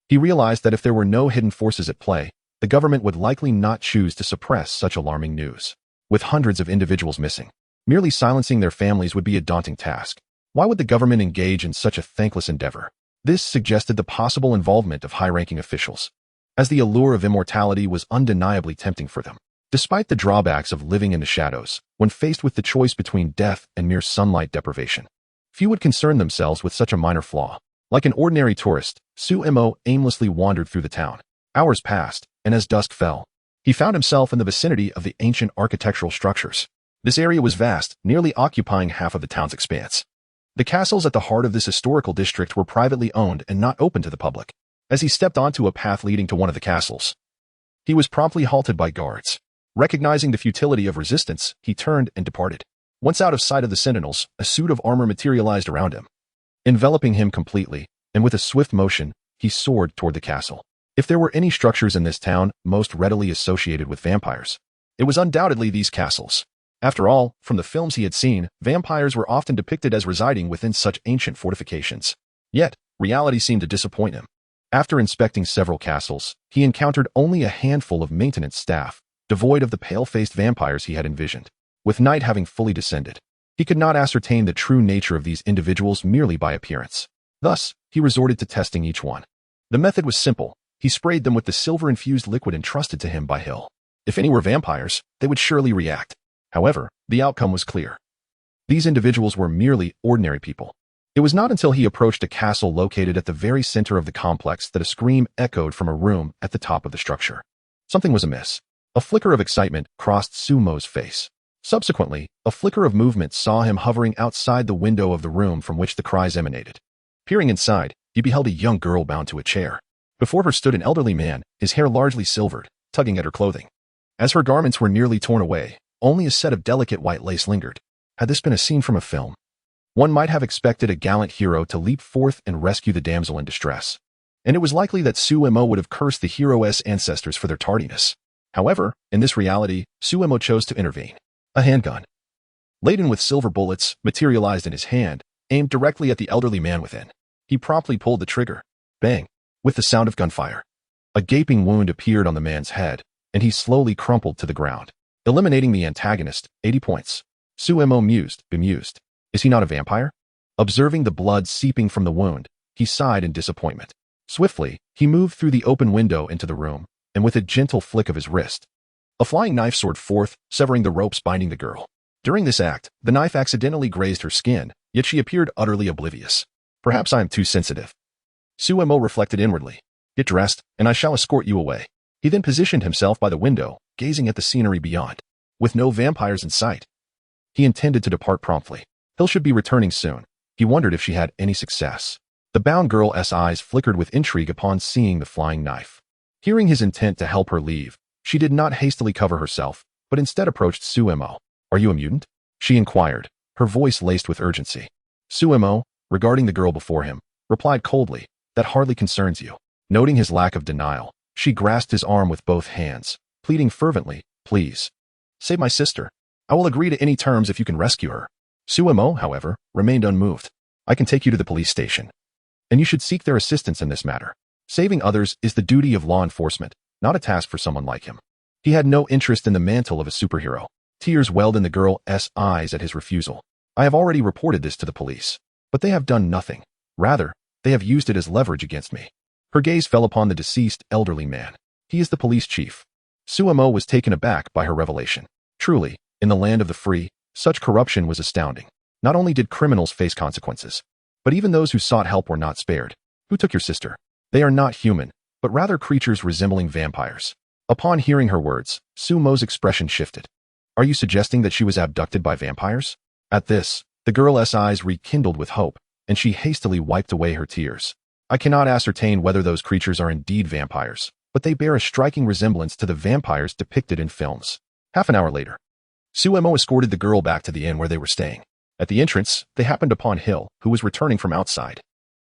he realized that if there were no hidden forces at play, the government would likely not choose to suppress such alarming news. With hundreds of individuals missing, merely silencing their families would be a daunting task. Why would the government engage in such a thankless endeavor? This suggested the possible involvement of high-ranking officials, as the allure of immortality was undeniably tempting for them. Despite the drawbacks of living in the shadows, when faced with the choice between death and mere sunlight deprivation, few would concern themselves with such a minor flaw. Like an ordinary tourist, Su-Mo aimlessly wandered through the town. Hours passed, and as dusk fell, he found himself in the vicinity of the ancient architectural structures. This area was vast, nearly occupying half of the town's expanse. The castles at the heart of this historical district were privately owned and not open to the public. As he stepped onto a path leading to one of the castles, he was promptly halted by guards. Recognizing the futility of resistance, he turned and departed. Once out of sight of the sentinels, a suit of armor materialized around him, enveloping him completely, and with a swift motion, he soared toward the castle. If there were any structures in this town most readily associated with vampires, it was undoubtedly these castles. After all, from the films he had seen, vampires were often depicted as residing within such ancient fortifications. Yet, reality seemed to disappoint him. After inspecting several castles, he encountered only a handful of maintenance staff, devoid of the pale-faced vampires he had envisioned. With night having fully descended, he could not ascertain the true nature of these individuals merely by appearance. Thus, he resorted to testing each one. The method was simple. He sprayed them with the silver-infused liquid entrusted to him by Hill. If any were vampires, they would surely react. However, the outcome was clear. These individuals were merely ordinary people. It was not until he approached a castle located at the very center of the complex that a scream echoed from a room at the top of the structure. Something was amiss. A flicker of excitement crossed Su-Mo's face. Subsequently, a flicker of movement saw him hovering outside the window of the room from which the cries emanated. Peering inside, he beheld a young girl bound to a chair. Before her stood an elderly man, his hair largely silvered, tugging at her clothing. As her garments were nearly torn away, only a set of delicate white lace lingered. Had this been a scene from a film, one might have expected a gallant hero to leap forth and rescue the damsel in distress. And it was likely that Su-Mo would have cursed the hero's ancestors for their tardiness. However, in this reality, Su-Mo chose to intervene. A handgun, laden with silver bullets, materialized in his hand, aimed directly at the elderly man within. He promptly pulled the trigger. Bang! With the sound of gunfire, a gaping wound appeared on the man's head, and he slowly crumpled to the ground, eliminating the antagonist. 80 points. Su-Mo mused, bemused. Is he not a vampire? Observing the blood seeping from the wound, he sighed in disappointment. Swiftly, he moved through the open window into the room, and with a gentle flick of his wrist, a flying knife soared forth, severing the ropes binding the girl. During this act, the knife accidentally grazed her skin, yet she appeared utterly oblivious. Perhaps I am too sensitive. Su-Mo reflected inwardly. Get dressed, and I shall escort you away. He then positioned himself by the window, gazing at the scenery beyond. With no vampires in sight, he intended to depart promptly. Hill should be returning soon. He wondered if she had any success. The bound girl's eyes flickered with intrigue upon seeing the flying knife. Hearing his intent to help her leave, she did not hastily cover herself, but instead approached Su-Mo. Are you a mutant? She inquired, her voice laced with urgency. Su-Mo, regarding the girl before him, replied coldly, that hardly concerns you. Noting his lack of denial, she grasped his arm with both hands, pleading fervently, please, save my sister. I will agree to any terms if you can rescue her. Su-Mo, however, remained unmoved. I can take you to the police station, and you should seek their assistance in this matter. Saving others is the duty of law enforcement, not a task for someone like him. He had no interest in the mantle of a superhero. Tears welled in the girl's eyes at his refusal. I have already reported this to the police, but they have done nothing. Rather, they have used it as leverage against me. Her gaze fell upon the deceased elderly man. He is the police chief. Su-Mo was taken aback by her revelation. Truly, in the land of the free, such corruption was astounding. Not only did criminals face consequences, but even those who sought help were not spared. Who took your sister? They are not human. but rather creatures resembling vampires. Upon hearing her words, Sumo's expression shifted. Are you suggesting that she was abducted by vampires? At this, the girl's eyes rekindled with hope, and she hastily wiped away her tears. I cannot ascertain whether those creatures are indeed vampires, but they bear a striking resemblance to the vampires depicted in films. Half an hour later, Sumo escorted the girl back to the inn where they were staying. At the entrance, they happened upon Hill, who was returning from outside.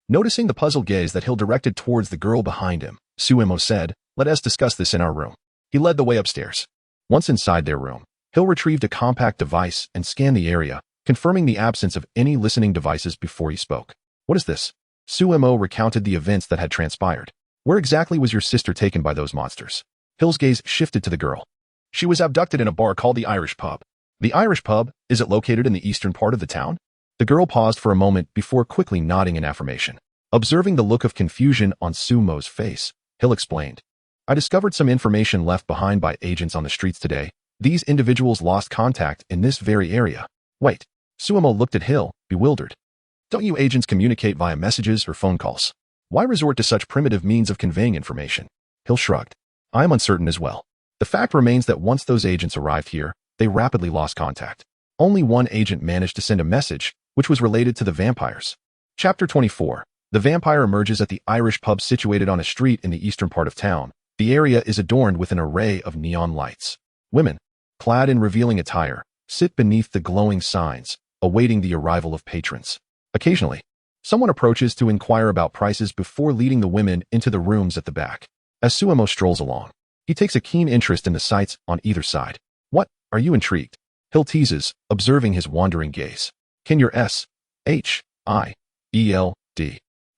Noticing the puzzled gaze that Hill directed towards the girl behind him, Sumo said, "Let us discuss this in our room." He led the way upstairs. Once inside their room, Hill retrieved a compact device and scanned the area, confirming the absence of any listening devices before he spoke. "What is this?" Sumo recounted the events that had transpired. "Where exactly was your sister taken by those monsters?" Hill's gaze shifted to the girl. "She was abducted in a bar called the Irish Pub." "The Irish Pub? Is it located in the eastern part of the town?" The girl paused for a moment before quickly nodding in affirmation. Observing the look of confusion on Sumo's face, Hill explained, "I discovered some information left behind by agents on the streets today. These individuals lost contact in this very area." "Wait." Sumo looked at Hill, bewildered. "Don't you agents communicate via messages or phone calls? Why resort to such primitive means of conveying information?" Hill shrugged. "I am uncertain as well. The fact remains that once those agents arrived here, they rapidly lost contact. Only one agent managed to send a message, which was related to the vampires." Chapter 24. The vampire emerges at the Irish Pub situated on a street in the eastern part of town. The area is adorned with an array of neon lights. Women, clad in revealing attire, sit beneath the glowing signs, awaiting the arrival of patrons. Occasionally, someone approaches to inquire about prices before leading the women into the rooms at the back. As Sumo strolls along, he takes a keen interest in the sights on either side. "What, are you intrigued?" Hill teases, observing his wandering gaze. "Can your S-H-I-E-L-D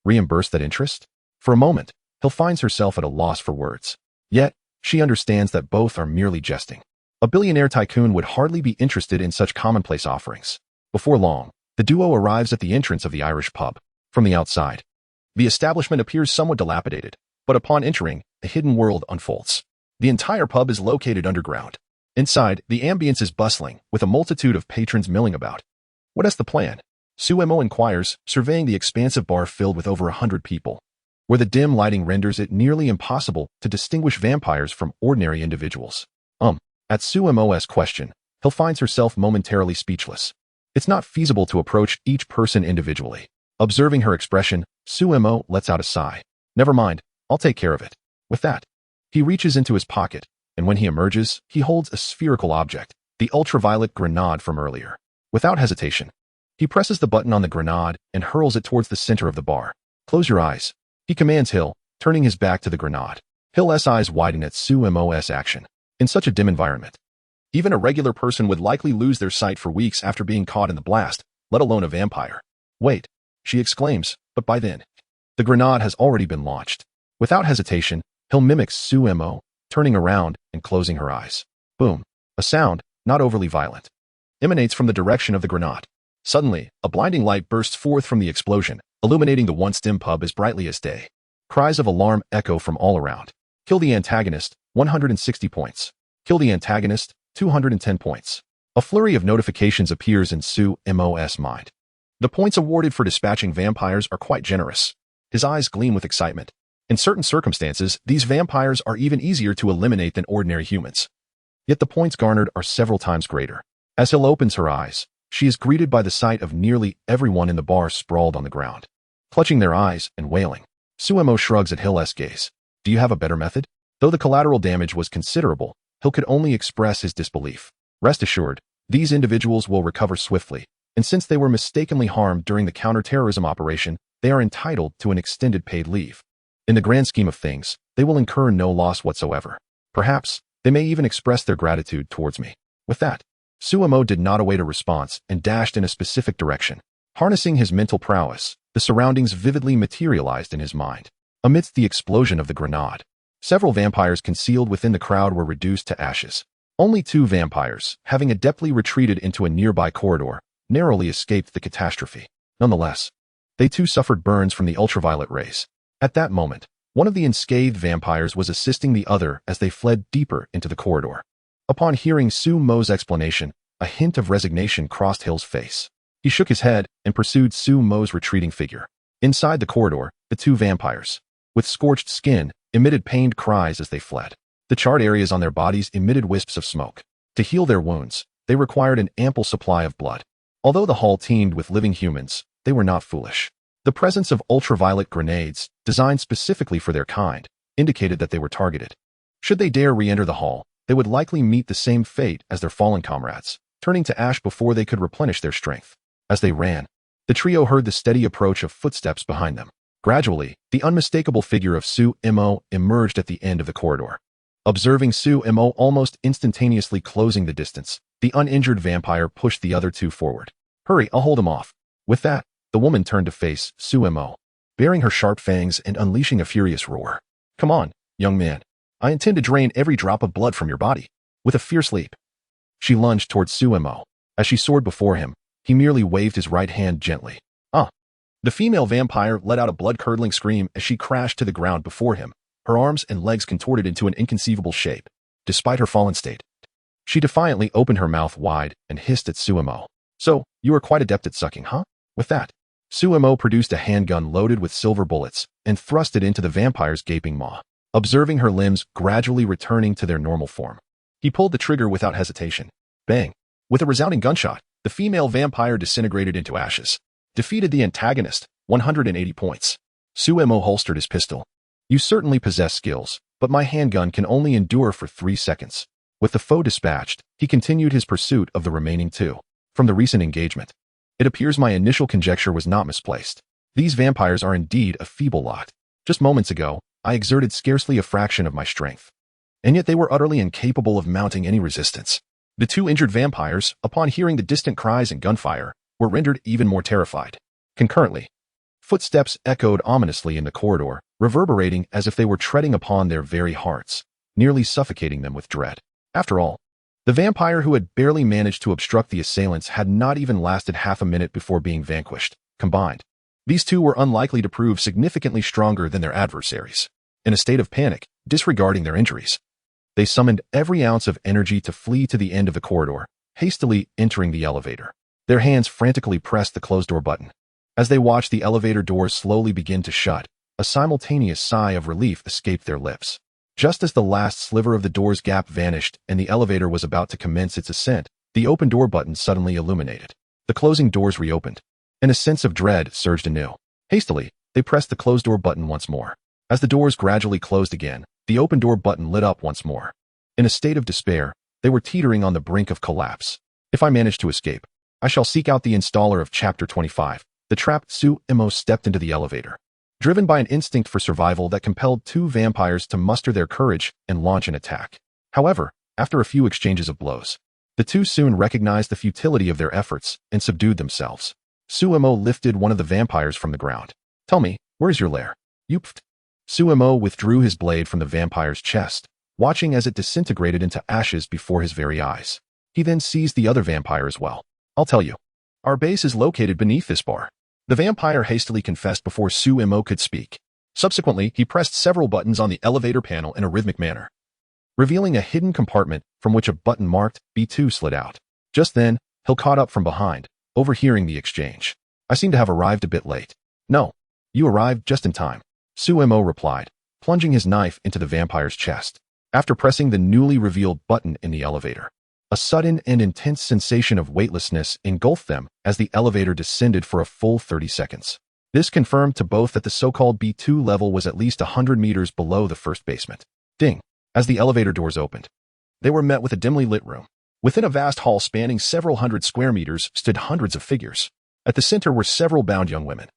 reimburse that interest?" For a moment, Hill finds herself at a loss for words. Yet, she understands that both are merely jesting. A billionaire tycoon would hardly be interested in such commonplace offerings. Before long, the duo arrives at the entrance of the Irish Pub. From the outside, the establishment appears somewhat dilapidated, but upon entering, a hidden world unfolds. The entire pub is located underground. Inside, the ambience is bustling, with a multitude of patrons milling about. "What is the plan?" Sumo inquires, surveying the expansive bar filled with over 100 people, where the dim lighting renders it nearly impossible to distinguish vampires from ordinary individuals. At Sumo's question, Hill finds herself momentarily speechless. It's not feasible to approach each person individually. Observing her expression, Sumo lets out a sigh. "Never mind, I'll take care of it." With that, he reaches into his pocket, and when he emerges, he holds a spherical object, the ultraviolet grenade from earlier. Without hesitation, he presses the button on the grenade and hurls it towards the center of the bar. "Close your eyes," he commands Hill, turning his back to the grenade. Hill's eyes widen at Sumo's action. In such a dim environment, even a regular person would likely lose their sight for weeks after being caught in the blast, let alone a vampire. "Wait," she exclaims, but by then, the grenade has already been launched. Without hesitation, Hill mimics Sumo, turning around and closing her eyes. Boom. A sound, not overly violent, emanates from the direction of the grenade. Suddenly, a blinding light bursts forth from the explosion, illuminating the once dim pub as brightly as day. Cries of alarm echo from all around. "Kill the antagonist," 160 points. "Kill the antagonist," 210 points. A flurry of notifications appears in Sumo's mind. The points awarded for dispatching vampires are quite generous. His eyes gleam with excitement. In certain circumstances, these vampires are even easier to eliminate than ordinary humans. Yet the points garnered are several times greater. As Hill opens her eyes, she is greeted by the sight of nearly everyone in the bar sprawled on the ground, clutching their eyes and wailing. Sumo shrugs at Hill's gaze. "Do you have a better method?" Though the collateral damage was considerable, Hill could only express his disbelief. "Rest assured, these individuals will recover swiftly, and since they were mistakenly harmed during the counterterrorism operation, they are entitled to an extended paid leave. In the grand scheme of things, they will incur no loss whatsoever. Perhaps, they may even express their gratitude towards me." With that, Sumo did not await a response and dashed in a specific direction. Harnessing his mental prowess, the surroundings vividly materialized in his mind. Amidst the explosion of the grenade, several vampires concealed within the crowd were reduced to ashes. Only 2 vampires, having adeptly retreated into a nearby corridor, narrowly escaped the catastrophe. Nonetheless, they too suffered burns from the ultraviolet rays. At that moment, one of the unscathed vampires was assisting the other as they fled deeper into the corridor. Upon hearing Sumo's explanation, a hint of resignation crossed Hill's face. He shook his head and pursued Sumo's retreating figure. Inside the corridor, the 2 vampires, with scorched skin, emitted pained cries as they fled. The charred areas on their bodies emitted wisps of smoke. To heal their wounds, they required an ample supply of blood. Although the hall teemed with living humans, they were not foolish. The presence of ultraviolet grenades, designed specifically for their kind, indicated that they were targeted. Should they dare re-enter the hall, they would likely meet the same fate as their fallen comrades, turning to ash before they could replenish their strength. As they ran, the trio heard the steady approach of footsteps behind them. Gradually, the unmistakable figure of Su-Mo emerged at the end of the corridor. Observing Su-Mo almost instantaneously closing the distance, the uninjured vampire pushed the other two forward. "Hurry, I'll hold him off." With that, the woman turned to face Su-Mo, baring her sharp fangs and unleashing a furious roar. "Come on, young man. I intend to drain every drop of blood from your body." With a fierce leap, she lunged towards Su-Mo. As she soared before him, he merely waved his right hand gently. "Ah!" The female vampire let out a blood-curdling scream as she crashed to the ground before him, her arms and legs contorted into an inconceivable shape. Despite her fallen state, she defiantly opened her mouth wide and hissed at Su-Mo. "So, you are quite adept at sucking, huh?" With that, Su-Mo produced a handgun loaded with silver bullets and thrust it into the vampire's gaping maw. Observing her limbs gradually returning to their normal form, he pulled the trigger without hesitation. Bang! With a resounding gunshot, the female vampire disintegrated into ashes. Defeated the antagonist, 180 points. Su-Mo holstered his pistol. "You certainly possess skills, but my handgun can only endure for 3 seconds. With the foe dispatched, he continued his pursuit of the remaining two. From the recent engagement, it appears my initial conjecture was not misplaced. These vampires are indeed a feeble lot. Just moments ago, I exerted scarcely a fraction of my strength, and yet they were utterly incapable of mounting any resistance." The two injured vampires, upon hearing the distant cries and gunfire, were rendered even more terrified. Concurrently, footsteps echoed ominously in the corridor, reverberating as if they were treading upon their very hearts, nearly suffocating them with dread. After all, the vampire who had barely managed to obstruct the assailants had not even lasted half a minute before being vanquished. Combined, these two were unlikely to prove significantly stronger than their adversaries. In a state of panic, disregarding their injuries, they summoned every ounce of energy to flee to the end of the corridor, hastily entering the elevator. Their hands frantically pressed the closed door button. As they watched the elevator doors slowly begin to shut, a simultaneous sigh of relief escaped their lips. Just as the last sliver of the door's gap vanished and the elevator was about to commence its ascent, the open door button suddenly illuminated. The closing doors reopened, and a sense of dread surged anew. Hastily, they pressed the closed door button once more. As the doors gradually closed again, the open door button lit up once more. In a state of despair, they were teetering on the brink of collapse. "If I manage to escape, I shall seek out the installer of Chapter 25. The trapped Su-Mo stepped into the elevator, driven by an instinct for survival that compelled two vampires to muster their courage and launch an attack. However, after a few exchanges of blows, the two soon recognized the futility of their efforts and subdued themselves. Su-Mo lifted one of the vampires from the ground. "Tell me, where is your lair?" "Youpft." Su-Mo withdrew his blade from the vampire's chest, watching as it disintegrated into ashes before his very eyes. He then seized the other vampire as well. "I'll tell you. Our base is located beneath this bar." The vampire hastily confessed before Su-Mo could speak. Subsequently, he pressed several buttons on the elevator panel in a rhythmic manner, revealing a hidden compartment from which a button marked B2 slid out. Just then, Hill caught up from behind, overhearing the exchange. "I seem to have arrived a bit late." "No, you arrived just in time," Su-Mo replied, plunging his knife into the vampire's chest. After pressing the newly revealed button in the elevator, a sudden and intense sensation of weightlessness engulfed them as the elevator descended for a full 30 seconds. This confirmed to both that the so-called B2 level was at least 100 meters below the first basement. Ding! As the elevator doors opened, they were met with a dimly lit room. Within a vast hall spanning several hundred square meters stood hundreds of figures. At the center were several bound young women,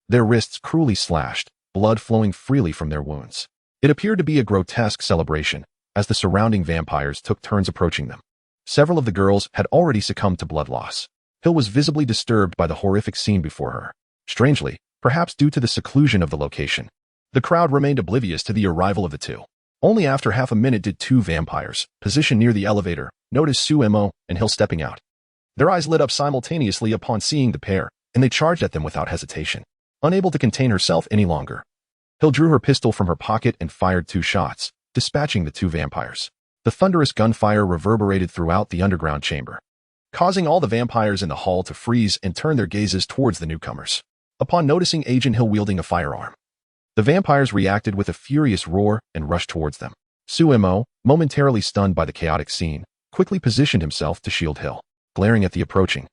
their wrists cruelly slashed, blood flowing freely from their wounds. It appeared to be a grotesque celebration, as the surrounding vampires took turns approaching them. Several of the girls had already succumbed to blood loss. Hill was visibly disturbed by the horrific scene before her. Strangely, perhaps due to the seclusion of the location, the crowd remained oblivious to the arrival of the two. Only after half a minute did two vampires, positioned near the elevator, notice Su-Mo and Hill stepping out. Their eyes lit up simultaneously upon seeing the pair, and they charged at them without hesitation. Unable to contain herself any longer, Hill drew her pistol from her pocket and fired 2 shots, dispatching the 2 vampires. The thunderous gunfire reverberated throughout the underground chamber, causing all the vampires in the hall to freeze and turn their gazes towards the newcomers. Upon noticing Agent Hill wielding a firearm, The vampires reacted with a furious roar and rushed towards them. Suemo, momentarily stunned by the chaotic scene, quickly positioned himself to shield Hill, glaring at the approaching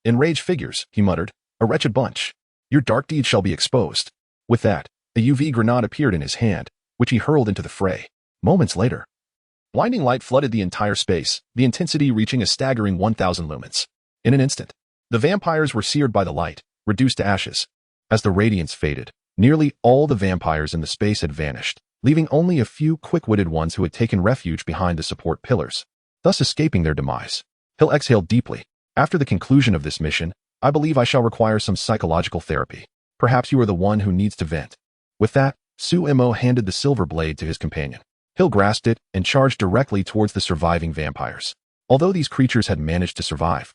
enraged figures. He muttered, "A wretched bunch. Your dark deeds shall be exposed." With that, a UV grenade appeared in his hand, which he hurled into the fray. Moments later, blinding light flooded the entire space, the intensity reaching a staggering 1,000 lumens. In an instant, the vampires were seared by the light, reduced to ashes. As the radiance faded, nearly all the vampires in the space had vanished, leaving only a few quick-witted ones who had taken refuge behind the support pillars, thus escaping their demise. Hill exhaled deeply. After the conclusion of this mission, I believe I shall require some psychological therapy. Perhaps you are the one who needs to vent. With that, Suemo handed the silver blade to his companion. Hill grasped it and charged directly towards the surviving vampires. Although these creatures had managed to survive,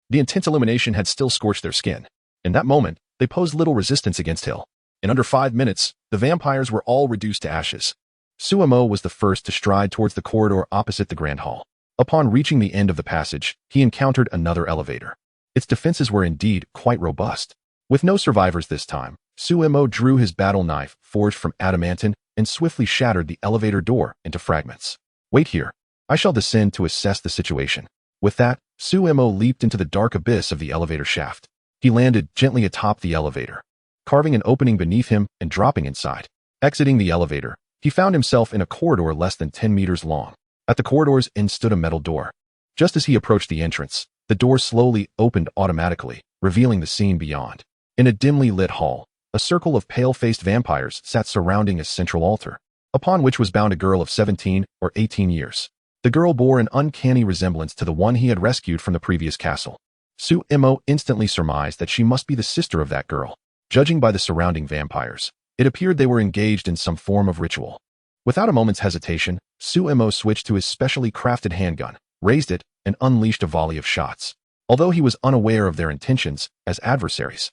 the intense illumination had still scorched their skin. In that moment, they posed little resistance against Hill. In under 5 minutes, the vampires were all reduced to ashes. Suemo was the first to stride towards the corridor opposite the Grand Hall. Upon reaching the end of the passage, he encountered another elevator. Its defenses were indeed quite robust. With no survivors this time, Suemo drew his battle knife, forged from adamantine, and swiftly shattered the elevator door into fragments. "Wait here. I shall descend to assess the situation." With that, Suemo leaped into the dark abyss of the elevator shaft. He landed gently atop the elevator, carving an opening beneath him and dropping inside. Exiting the elevator, he found himself in a corridor less than 10 meters long. At the corridor's end stood a metal door. Just as he approached the entrance, the door slowly opened automatically, revealing the scene beyond. In a dimly lit hall, a circle of pale-faced vampires sat surrounding a central altar, upon which was bound a girl of 17 or 18 years. The girl bore an uncanny resemblance to the one he had rescued from the previous castle. Suemo instantly surmised that she must be the sister of that girl. Judging by the surrounding vampires, it appeared they were engaged in some form of ritual. Without a moment's hesitation, Suemo switched to his specially crafted handgun, raised it, and unleashed a volley of shots. Although he was unaware of their intentions as adversaries,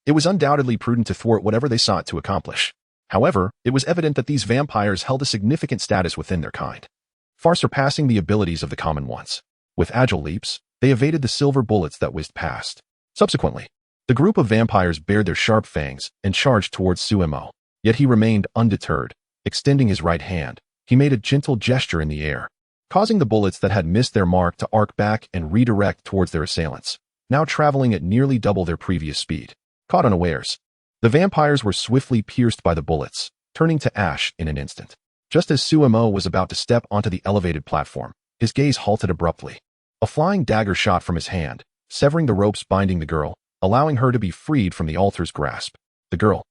it was undoubtedly prudent to thwart whatever they sought to accomplish. However, it was evident that these vampires held a significant status within their kind, far surpassing the abilities of the common ones. With agile leaps, they evaded the silver bullets that whizzed past. Subsequently, the group of vampires bared their sharp fangs and charged towards Suemo. Yet he remained undeterred. Extending his right hand, he made a gentle gesture in the air, causing the bullets that had missed their mark to arc back and redirect towards their assailants, now traveling at nearly double their previous speed. Caught unawares, the vampires were swiftly pierced by the bullets, turning to ash in an instant. Just as Suemo was about to step onto the elevated platform, his gaze halted abruptly. A flying dagger shot from his hand, severing the ropes binding the girl, allowing her to be freed from the altar's grasp. The girl,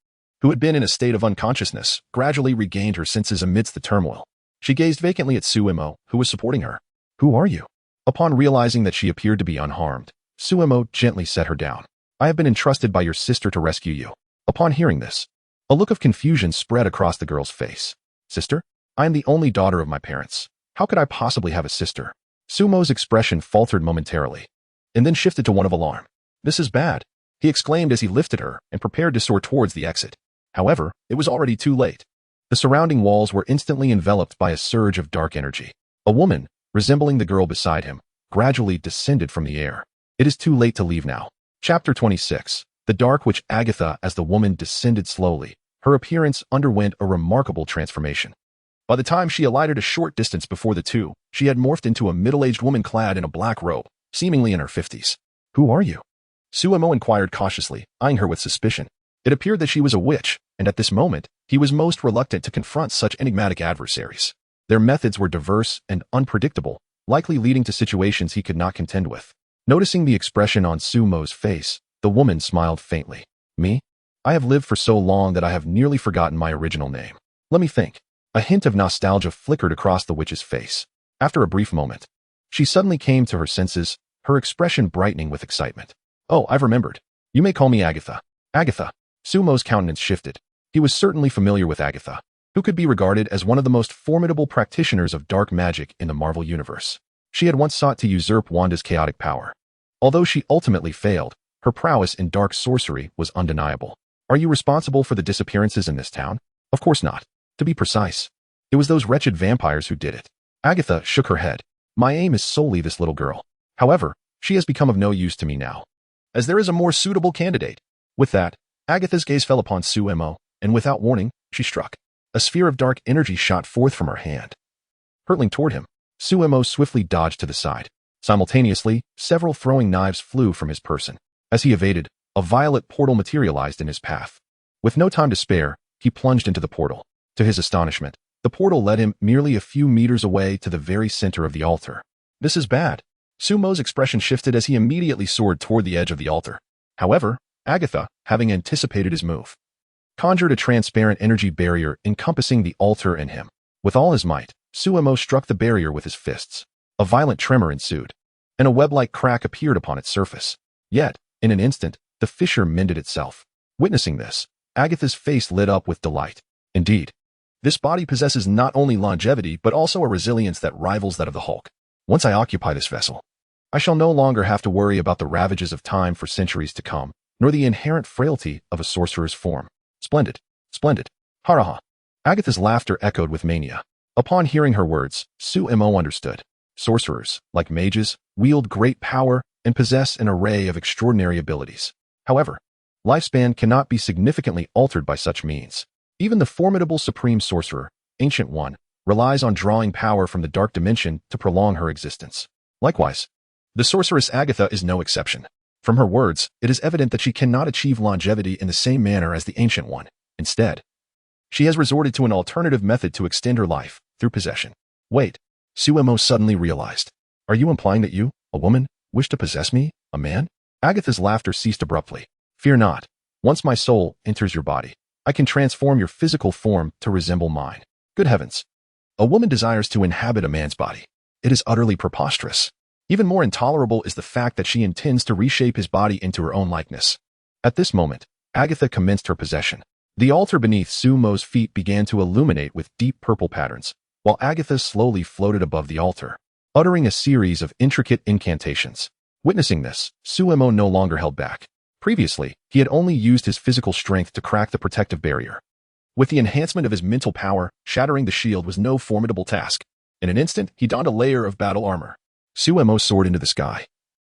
who had been in a state of unconsciousness, gradually regained her senses amidst the turmoil. She gazed vacantly at Suemo, who was supporting her. "Who are you?" Upon realizing that she appeared to be unharmed, Suemo gently set her down. "I have been entrusted by your sister to rescue you." Upon hearing this, a look of confusion spread across the girl's face. "Sister? I am the only daughter of my parents. How could I possibly have a sister?" Suemo's expression faltered momentarily, and then shifted to one of alarm. "This is bad," he exclaimed as he lifted her and prepared to soar towards the exit. However, it was already too late. The surrounding walls were instantly enveloped by a surge of dark energy. A woman, resembling the girl beside him, gradually descended from the air. It is too late to leave now. Chapter 26. The Dark Witch. Agatha. As the woman descended slowly, her appearance underwent a remarkable transformation. By the time she alighted a short distance before the two, she had morphed into a middle-aged woman clad in a black robe, seemingly in her 50s. "Who are you?" Suemo inquired cautiously, eyeing her with suspicion. It appeared that she was a witch, and at this moment, he was most reluctant to confront such enigmatic adversaries. Their methods were diverse and unpredictable, likely leading to situations he could not contend with. Noticing the expression on Suemo's face, the woman smiled faintly. "Me? I have lived for so long that I have nearly forgotten my original name. Let me think." A hint of nostalgia flickered across the witch's face. After a brief moment, she suddenly came to her senses, her expression brightening with excitement. "Oh, I've remembered. You may call me Agatha." "Agatha." Suemo's countenance shifted. He was certainly familiar with Agatha, who could be regarded as one of the most formidable practitioners of dark magic in the Marvel Universe. She had once sought to usurp Wanda's chaotic power. Although she ultimately failed, her prowess in dark sorcery was undeniable. "Are you responsible for the disappearances in this town?" "Of course not. To be precise, it was those wretched vampires who did it." Agatha shook her head. "My aim is solely this little girl. However, she has become of no use to me now, as there is a more suitable candidate." With that, Agatha's gaze fell upon Suemo, and without warning, she struck. A sphere of dark energy shot forth from her hand. Hurtling toward him, Suemo swiftly dodged to the side. Simultaneously, several throwing knives flew from his person. As he evaded, a violet portal materialized in his path. With no time to spare, he plunged into the portal. To his astonishment, the portal led him merely a few meters away to the very center of the altar. This is bad. Sumo's expression shifted as he immediately soared toward the edge of the altar. However, Agatha, having anticipated his move, conjured a transparent energy barrier encompassing the altar and him. With all his might, Suemo struck the barrier with his fists. A violent tremor ensued, and a web-like crack appeared upon its surface. Yet, in an instant, the fissure mended itself. Witnessing this, Agatha's face lit up with delight. Indeed, this body possesses not only longevity but also a resilience that rivals that of the Hulk. Once I occupy this vessel, I shall no longer have to worry about the ravages of time for centuries to come, nor the inherent frailty of a sorcerer's form. Splendid, splendid. Haraha. Agatha's laughter echoed with mania. Upon hearing her words, Suemo understood. Sorcerers, like mages, wield great power and possess an array of extraordinary abilities. However, lifespan cannot be significantly altered by such means. Even the formidable supreme sorcerer, Ancient One, relies on drawing power from the dark dimension to prolong her existence. Likewise, the sorceress Agatha is no exception. From her words, it is evident that she cannot achieve longevity in the same manner as the Ancient One. Instead, she has resorted to an alternative method to extend her life, through possession. Wait, Suemo suddenly realized. Are you implying that you, a woman, wish to possess me, a man? Agatha's laughter ceased abruptly. Fear not. Once my soul enters your body, I can transform your physical form to resemble mine. Good heavens. A woman desires to inhabit a man's body. It is utterly preposterous. Even more intolerable is the fact that she intends to reshape his body into her own likeness. At this moment, Agatha commenced her possession. The altar beneath Sumo's feet began to illuminate with deep purple patterns, while Agatha slowly floated above the altar, uttering a series of intricate incantations. Witnessing this, Suemo no longer held back. Previously, he had only used his physical strength to crack the protective barrier. With the enhancement of his mental power, shattering the shield was no formidable task. In an instant, he donned a layer of battle armor. Suemo soared into the sky.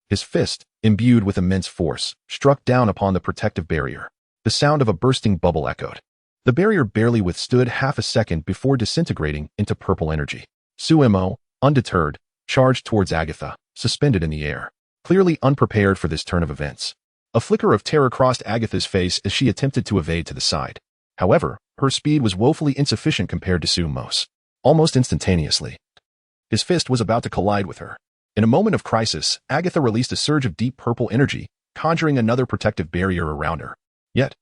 His fist, imbued with immense force, struck down upon the protective barrier. The sound of a bursting bubble echoed. The barrier barely withstood half a second before disintegrating into purple energy. Suemo, undeterred, charged towards Agatha, suspended in the air, clearly unprepared for this turn of events. A flicker of terror crossed Agatha's face as she attempted to evade to the side. However, her speed was woefully insufficient compared to Sumo's. Almost instantaneously, his fist was about to collide with her. In a moment of crisis, Agatha released a surge of deep purple energy, conjuring another protective barrier around her. Yet,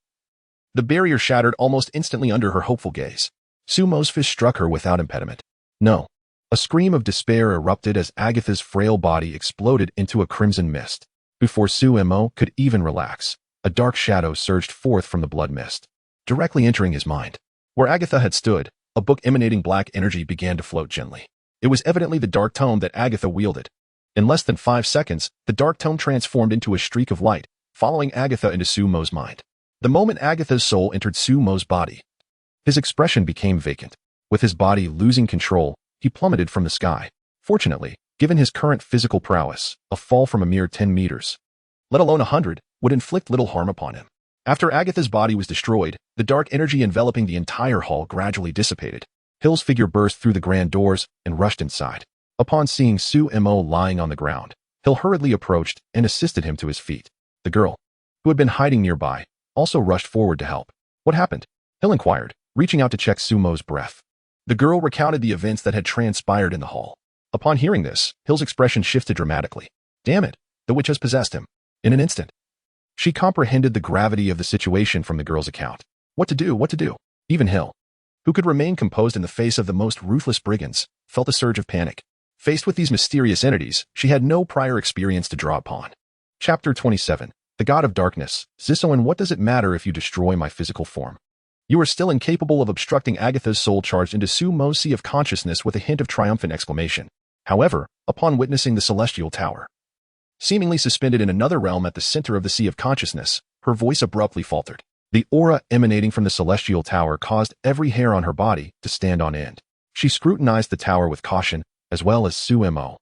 the barrier shattered almost instantly under her hopeful gaze. Sumo's fist struck her without impediment. No. A scream of despair erupted as Agatha's frail body exploded into a crimson mist. Before Suemo could even relax, a dark shadow surged forth from the blood mist, directly entering his mind. Where Agatha had stood, a book emanating black energy began to float gently. It was evidently the dark tome that Agatha wielded. In less than 5 seconds, the dark tome transformed into a streak of light, following Agatha into Sumo's mind. The moment Agatha's soul entered Sumo's body, his expression became vacant. With his body losing control, he plummeted from the sky. Fortunately, given his current physical prowess, a fall from a mere 10 meters, let alone 100, would inflict little harm upon him. After Agatha's body was destroyed, the dark energy enveloping the entire hall gradually dissipated. Hill's figure burst through the grand doors and rushed inside. Upon seeing Suemo lying on the ground, Hill hurriedly approached and assisted him to his feet. The girl, who had been hiding nearby, also rushed forward to help. What happened? Hill inquired, reaching out to check Sumo's breath. The girl recounted the events that had transpired in the hall. Upon hearing this, Hill's expression shifted dramatically. Damn it, the witch has possessed him. In an instant, she comprehended the gravity of the situation from the girl's account. What to do? Even Hill, who could remain composed in the face of the most ruthless brigands, felt a surge of panic. Faced with these mysterious entities, she had no prior experience to draw upon. Chapter 27. The God of Darkness. Zisoan, what does it matter if you destroy my physical form? You are still incapable of obstructing Agatha's soul charged into Sumo's sea of consciousness with a hint of triumphant exclamation. However, upon witnessing the celestial tower, seemingly suspended in another realm at the center of the sea of consciousness, her voice abruptly faltered. The aura emanating from the celestial tower caused every hair on her body to stand on end. She scrutinized the tower with caution, as well as Suemo,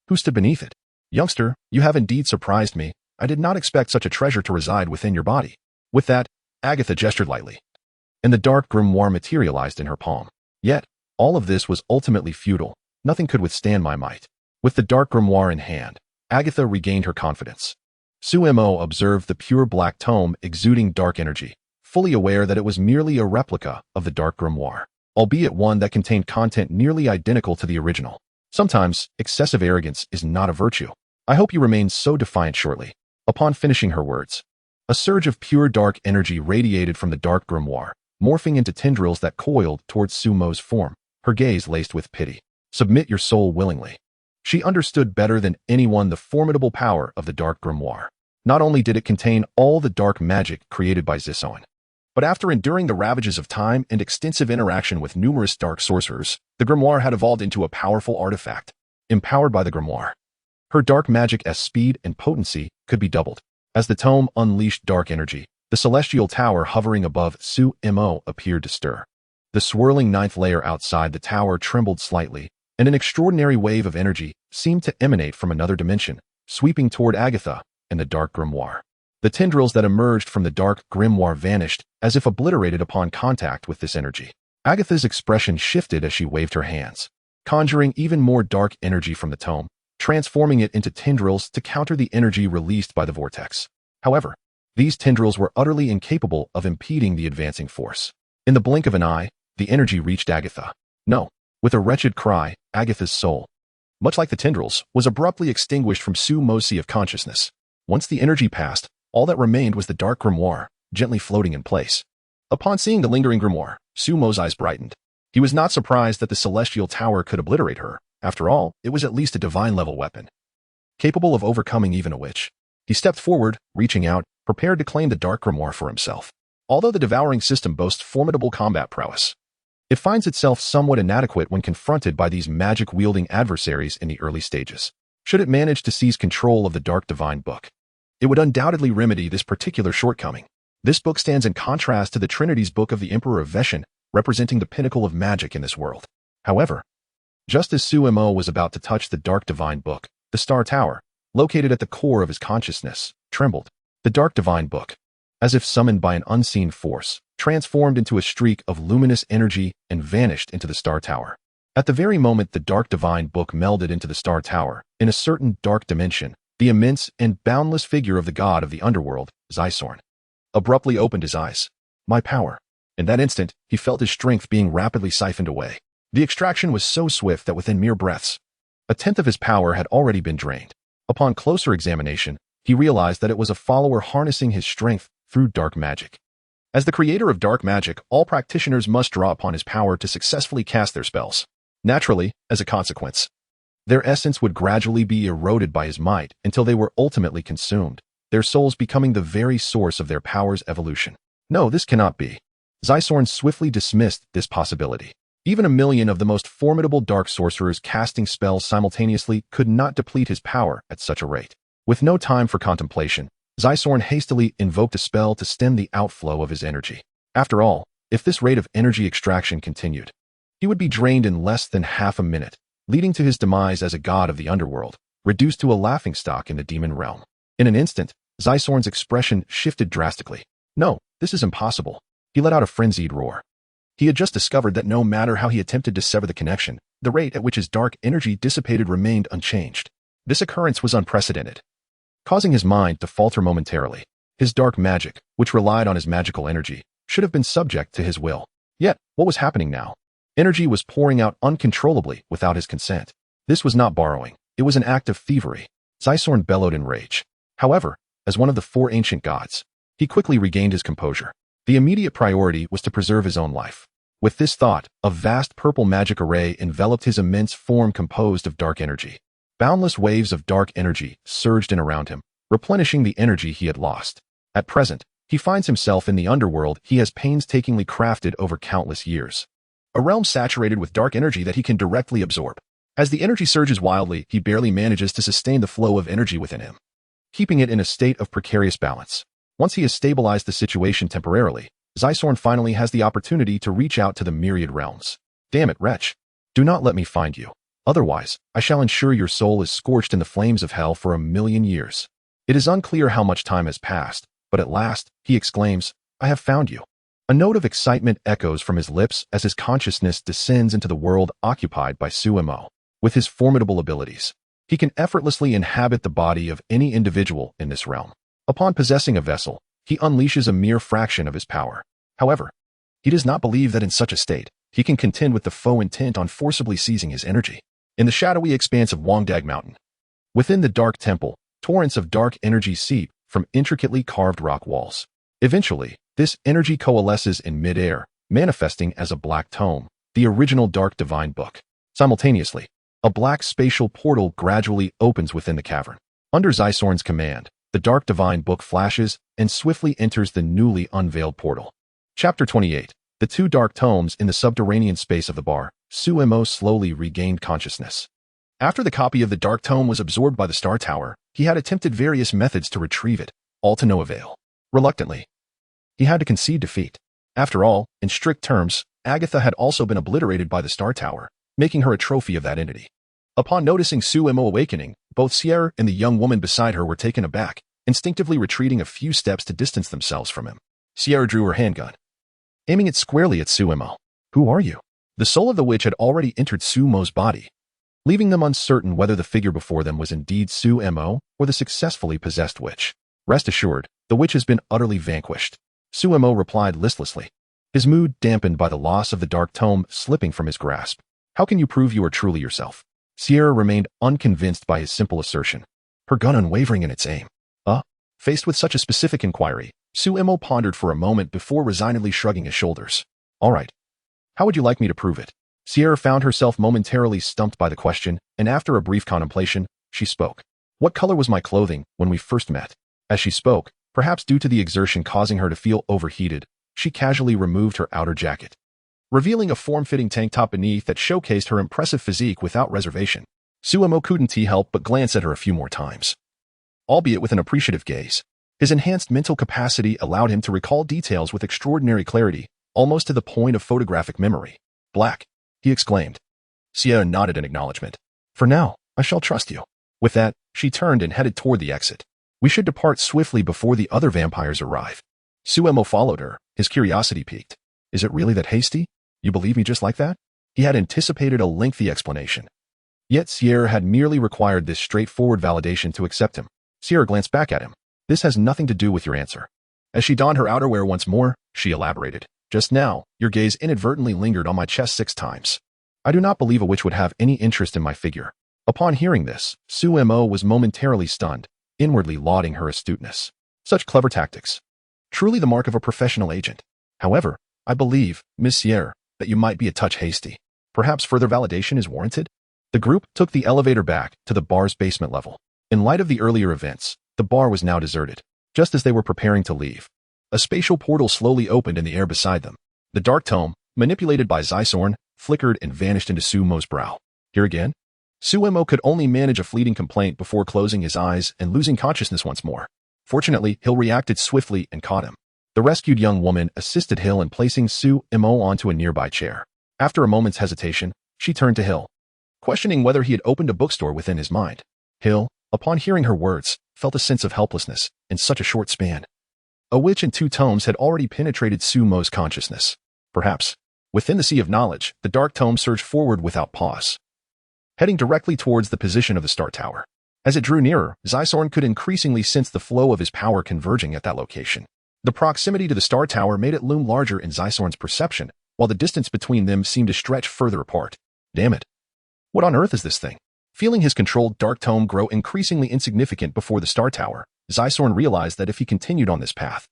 who stood beneath it. Youngster, you have indeed surprised me. I did not expect such a treasure to reside within your body. With that, Agatha gestured lightly. and the dark grimoire materialized in her palm. Yet, all of this was ultimately futile. Nothing could withstand my might. With the dark grimoire in hand, Agatha regained her confidence. Sumo observed the pure black tome exuding dark energy, fully aware that it was merely a replica of the dark grimoire, albeit one that contained content nearly identical to the original. Sometimes, excessive arrogance is not a virtue. I hope you remain so defiant shortly. Upon finishing her words, a surge of pure dark energy radiated from the dark grimoire, morphing into tendrils that coiled towards Sumo's form, her gaze laced with pity. Submit your soul willingly. She understood better than anyone the formidable power of the dark grimoire. Not only did it contain all the dark magic created by Zisoan, but after enduring the ravages of time and extensive interaction with numerous dark sorcerers, the grimoire had evolved into a powerful artifact. Empowered by the grimoire, her dark magic's speed and potency could be doubled. As the tome unleashed dark energy, the celestial tower hovering above Sumo appeared to stir. The swirling ninth layer outside the tower trembled slightly, and an extraordinary wave of energy seemed to emanate from another dimension, sweeping toward Agatha and the dark grimoire. The tendrils that emerged from the dark grimoire vanished, as if obliterated upon contact with this energy. Agatha's expression shifted as she waved her hands, conjuring even more dark energy from the tome, transforming it into tendrils to counter the energy released by the vortex. However, these tendrils were utterly incapable of impeding the advancing force. In the blink of an eye, the energy reached Agatha. No. With a wretched cry, Agatha's soul, much like the tendrils, was abruptly extinguished from Sumo's sea of consciousness. Once the energy passed, all that remained was the dark grimoire, gently floating in place. Upon seeing the lingering grimoire, Sumo's eyes brightened. He was not surprised that the celestial tower could obliterate her. After all, it was at least a divine-level weapon, capable of overcoming even a witch. He stepped forward, reaching out, prepared to claim the dark grimoire for himself. Although the devouring system boasts formidable combat prowess, it finds itself somewhat inadequate when confronted by these magic-wielding adversaries in the early stages. Should it manage to seize control of the Dark Divine Book, it would undoubtedly remedy this particular shortcoming. This book stands in contrast to the Trinity's Book of the Emperor of Veshin, representing the pinnacle of magic in this world. However, just as Sumo was about to touch the Dark Divine Book, the Star Tower, located at the core of his consciousness, trembled. The Dark Divine Book, as if summoned by an unseen force, transformed into a streak of luminous energy and vanished into the Star Tower. At the very moment the Dark Divine Book melded into the Star Tower, in a certain dark dimension, the immense and boundless figure of the god of the underworld, Zisoan, abruptly opened his eyes. My power. In that instant, he felt his strength being rapidly siphoned away. The extraction was so swift that within mere breaths, a tenth of his power had already been drained. Upon closer examination, he realized that it was a follower harnessing his strength through dark magic. As the creator of dark magic, all practitioners must draw upon his power to successfully cast their spells. Naturally, as a consequence, their essence would gradually be eroded by his might until they were ultimately consumed, their souls becoming the very source of their power's evolution. No, this cannot be. Zisoan swiftly dismissed this possibility. Even a million of the most formidable dark sorcerers casting spells simultaneously could not deplete his power at such a rate. With no time for contemplation, Zisoan hastily invoked a spell to stem the outflow of his energy. After all, if this rate of energy extraction continued, he would be drained in less than half a minute, leading to his demise as a god of the underworld, reduced to a laughingstock in the demon realm. In an instant, Zisoan's expression shifted drastically. No, this is impossible. He let out a frenzied roar. He had just discovered that no matter how he attempted to sever the connection, the rate at which his dark energy dissipated remained unchanged. This occurrence was unprecedented, causing his mind to falter momentarily. His dark magic, which relied on his magical energy, should have been subject to his will. Yet, what was happening now? Energy was pouring out uncontrollably without his consent. This was not borrowing. It was an act of thievery. Zisoan bellowed in rage. However, as one of the four ancient gods, he quickly regained his composure. The immediate priority was to preserve his own life. With this thought, a vast purple magic array enveloped his immense form composed of dark energy. Boundless waves of dark energy surged in around him, replenishing the energy he had lost. At present, he finds himself in the underworld he has painstakingly crafted over countless years. A realm saturated with dark energy that he can directly absorb. As the energy surges wildly, he barely manages to sustain the flow of energy within him, keeping it in a state of precarious balance. Once he has stabilized the situation temporarily, Zisoan finally has the opportunity to reach out to the myriad realms. Damn it, wretch. Do not let me find you. Otherwise, I shall ensure your soul is scorched in the flames of hell for 1,000,000 years. It is unclear how much time has passed, but at last, he exclaims, I have found you. A note of excitement echoes from his lips as his consciousness descends into the world occupied by Suemo. With his formidable abilities, he can effortlessly inhabit the body of any individual in this realm. Upon possessing a vessel, he unleashes a mere fraction of his power. However, he does not believe that in such a state, he can contend with the foe intent on forcibly seizing his energy. In the shadowy expanse of Wangdag Mountain, within the dark temple, torrents of dark energy seep from intricately carved rock walls. Eventually, this energy coalesces in mid-air, manifesting as a black tome, the original Dark Divine Book. Simultaneously, a black spatial portal gradually opens within the cavern. Under Zysorn's command, the Dark Divine Book flashes and swiftly enters the newly unveiled portal. Chapter 28. The two dark tomes in the subterranean space of the bar. Suemo slowly regained consciousness. After the copy of the Dark Tome was absorbed by the Star Tower, he had attempted various methods to retrieve it, all to no avail. Reluctantly, he had to concede defeat. After all, in strict terms, Agatha had also been obliterated by the Star Tower, making her a trophy of that entity. Upon noticing Suemo awakening, both Sierra and the young woman beside her were taken aback, instinctively retreating a few steps to distance themselves from him. Sierra drew her handgun, aiming it squarely at Suemo. "Who are you?" The soul of the witch had already entered Suemo's body, leaving them uncertain whether the figure before them was indeed Suemo or the successfully possessed witch. "Rest assured, the witch has been utterly vanquished," Suemo replied listlessly, his mood dampened by the loss of the Dark Tome slipping from his grasp. "How can you prove you are truly yourself?" Sierra remained unconvinced by his simple assertion, her gun unwavering in its aim. Faced with such a specific inquiry, Suemo pondered for a moment before resignedly shrugging his shoulders. "All right. How would you like me to prove it?" Sierra found herself momentarily stumped by the question, and after a brief contemplation, she spoke. "What color was my clothing when we first met?" As she spoke, perhaps due to the exertion causing her to feel overheated, she casually removed her outer jacket, revealing a form-fitting tank top beneath that showcased her impressive physique without reservation. Suemo couldn't help but glance at her a few more times, albeit with an appreciative gaze. His enhanced mental capacity allowed him to recall details with extraordinary clarity, almost to the point of photographic memory. "Black," he exclaimed. Sierra nodded in acknowledgement. "For now, I shall trust you." With that, she turned and headed toward the exit. "We should depart swiftly before the other vampires arrive." Suemo followed her, his curiosity piqued. "Is it really that hasty? You believe me just like that?" He had anticipated a lengthy explanation. Yet Sierra had merely required this straightforward validation to accept him. Sierra glanced back at him. "This has nothing to do with your answer." As she donned her outerwear once more, she elaborated. "Just now, your gaze inadvertently lingered on my chest 6 times. I do not believe a witch would have any interest in my figure." Upon hearing this, Suemo was momentarily stunned, inwardly lauding her astuteness. Such clever tactics. Truly the mark of a professional agent. "However, I believe, Miss Sierra, that you might be a touch hasty. Perhaps further validation is warranted?" The group took the elevator back to the bar's basement level. In light of the earlier events, the bar was now deserted. Just as they were preparing to leave, a spatial portal slowly opened in the air beside them. The Dark Tome, manipulated by Zysorn, flickered and vanished into Suemo's brow. "Here again?" Suemo could only manage a fleeting complaint before closing his eyes and losing consciousness once more. Fortunately, Hill reacted swiftly and caught him. The rescued young woman assisted Hill in placing Suemo onto a nearby chair. After a moment's hesitation, she turned to Hill, questioning whether he had opened a bookstore within his mind. Hill, upon hearing her words, felt a sense of helplessness in such a short span. A witch and 2 tomes had already penetrated Suemo's consciousness. Perhaps, within the sea of knowledge, the Dark Tome surged forward without pause, heading directly towards the position of the Star Tower. As it drew nearer, Zysorn could increasingly sense the flow of his power converging at that location. The proximity to the Star Tower made it loom larger in Zysorn's perception, while the distance between them seemed to stretch further apart. Damn it. What on earth is this thing? Feeling his controlled Dark Tome grow increasingly insignificant before the Star Tower, Zysorn realized that if he continued on this path,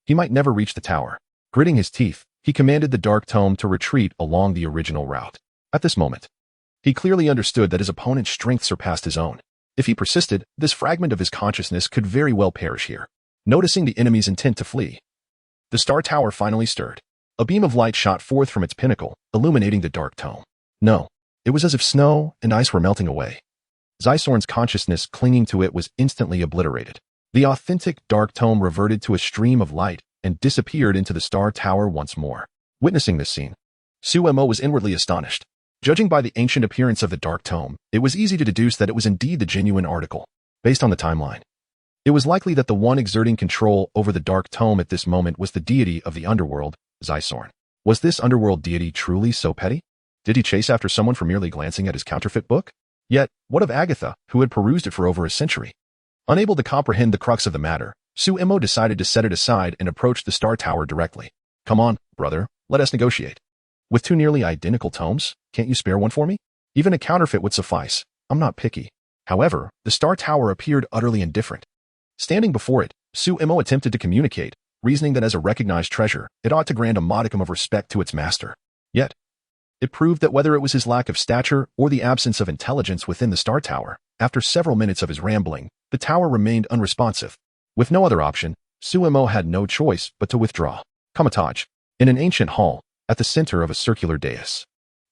he might never reach the tower. Gritting his teeth, he commanded the Dark Tome to retreat along the original route. At this moment, he clearly understood that his opponent's strength surpassed his own. If he persisted, this fragment of his consciousness could very well perish here. Noticing the enemy's intent to flee, the Star Tower finally stirred. A beam of light shot forth from its pinnacle, illuminating the Dark Tome. No, it was as if snow and ice were melting away. Zysorn's consciousness clinging to it was instantly obliterated. The authentic Dark Tome reverted to a stream of light and disappeared into the Star Tower once more. Witnessing this scene, Suemo was inwardly astonished. Judging by the ancient appearance of the Dark Tome, it was easy to deduce that it was indeed the genuine article. Based on the timeline, It was likely that the one exerting control over the Dark Tome at this moment was the deity of the underworld, Zysorn. Was this underworld deity truly so petty? Did he chase after someone for merely glancing at his counterfeit book? Yet, what of Agatha, who had perused it for over a century? Unable to comprehend the crux of the matter, Suemo decided to set it aside and approached the Star Tower directly. Come on, brother, let us negotiate. With two nearly identical tomes, can't you spare one for me? Even a counterfeit would suffice. I'm not picky. However, the Star Tower appeared utterly indifferent. Standing before it, Suemo attempted to communicate, reasoning that as a recognized treasure, it ought to grant a modicum of respect to its master. Yet, it proved that whether it was his lack of stature or the absence of intelligence within the Star Tower, after several minutes of his rambling, the tower remained unresponsive. With no other option, Suemo had no choice but to withdraw. Kamatage, in an ancient hall, at the center of a circular dais.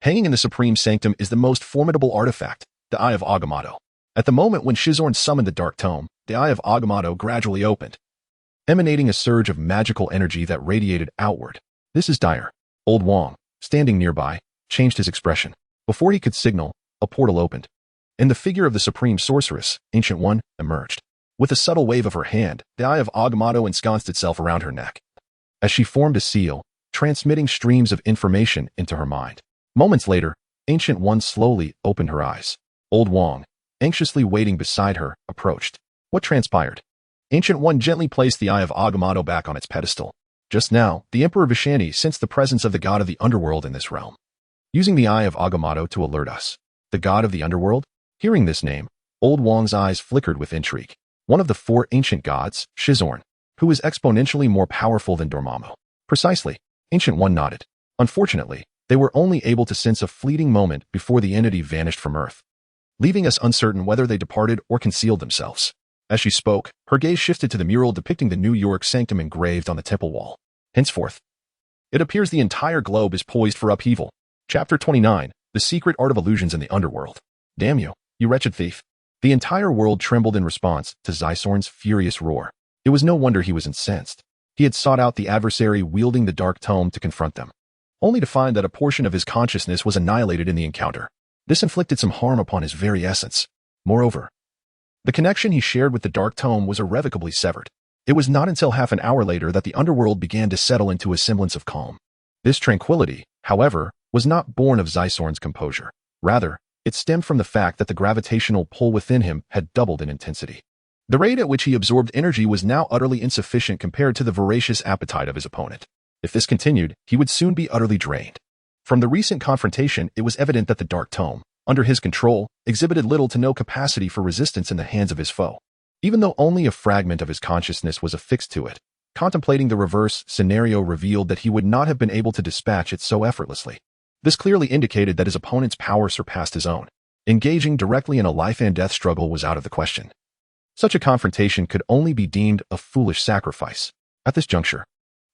Hanging in the supreme sanctum is the most formidable artifact, the Eye of Agamotto. At the moment when Shizorn summoned the Dark Tome, the Eye of Agamotto gradually opened, emanating a surge of magical energy that radiated outward. This is dire. Old Wong, standing nearby, changed his expression. Before he could signal, a portal opened. And the figure of the supreme sorceress, Ancient One, emerged. With a subtle wave of her hand, the Eye of Agamotto ensconced itself around her neck. As she formed a seal, transmitting streams of information into her mind. Moments later, Ancient One slowly opened her eyes. Old Wong, anxiously waiting beside her, approached. What transpired? Ancient One gently placed the Eye of Agamotto back on its pedestal. Just now, the Emperor Vishani sensed the presence of the god of the underworld in this realm. Using the Eye of Agamotto to alert us. The god of the underworld? Hearing this name, Old Wong's eyes flickered with intrigue. One of the four ancient gods, Shizorn, who is exponentially more powerful than Dormammu. Precisely. Ancient One nodded. Unfortunately, they were only able to sense a fleeting moment before the entity vanished from Earth, leaving us uncertain whether they departed or concealed themselves. As she spoke, her gaze shifted to the mural depicting the New York sanctum engraved on the temple wall. Henceforth, it appears the entire globe is poised for upheaval. Chapter 29, The Secret Art of Illusions in the Underworld. Damn you, you wretched thief. The entire world trembled in response to Zysorn's furious roar. It was no wonder he was incensed. He had sought out the adversary wielding the Dark Tome to confront them, only to find that a portion of his consciousness was annihilated in the encounter. This inflicted some harm upon his very essence. Moreover, the connection he shared with the Dark Tome was irrevocably severed. It was not until half an hour later that the underworld began to settle into a semblance of calm. This tranquility, however, was not born of Zysorn's composure. Rather, it stemmed from the fact that the gravitational pull within him had doubled in intensity. The rate at which he absorbed energy was now utterly insufficient compared to the voracious appetite of his opponent. If this continued, he would soon be utterly drained. From the recent confrontation, it was evident that the Dark Tome, under his control, exhibited little to no capacity for resistance in the hands of his foe. Even though only a fragment of his consciousness was affixed to it, contemplating the reverse scenario revealed that he would not have been able to dispatch it so effortlessly. This clearly indicated that his opponent's power surpassed his own. Engaging directly in a life-and-death struggle was out of the question. Such a confrontation could only be deemed a foolish sacrifice. At this juncture,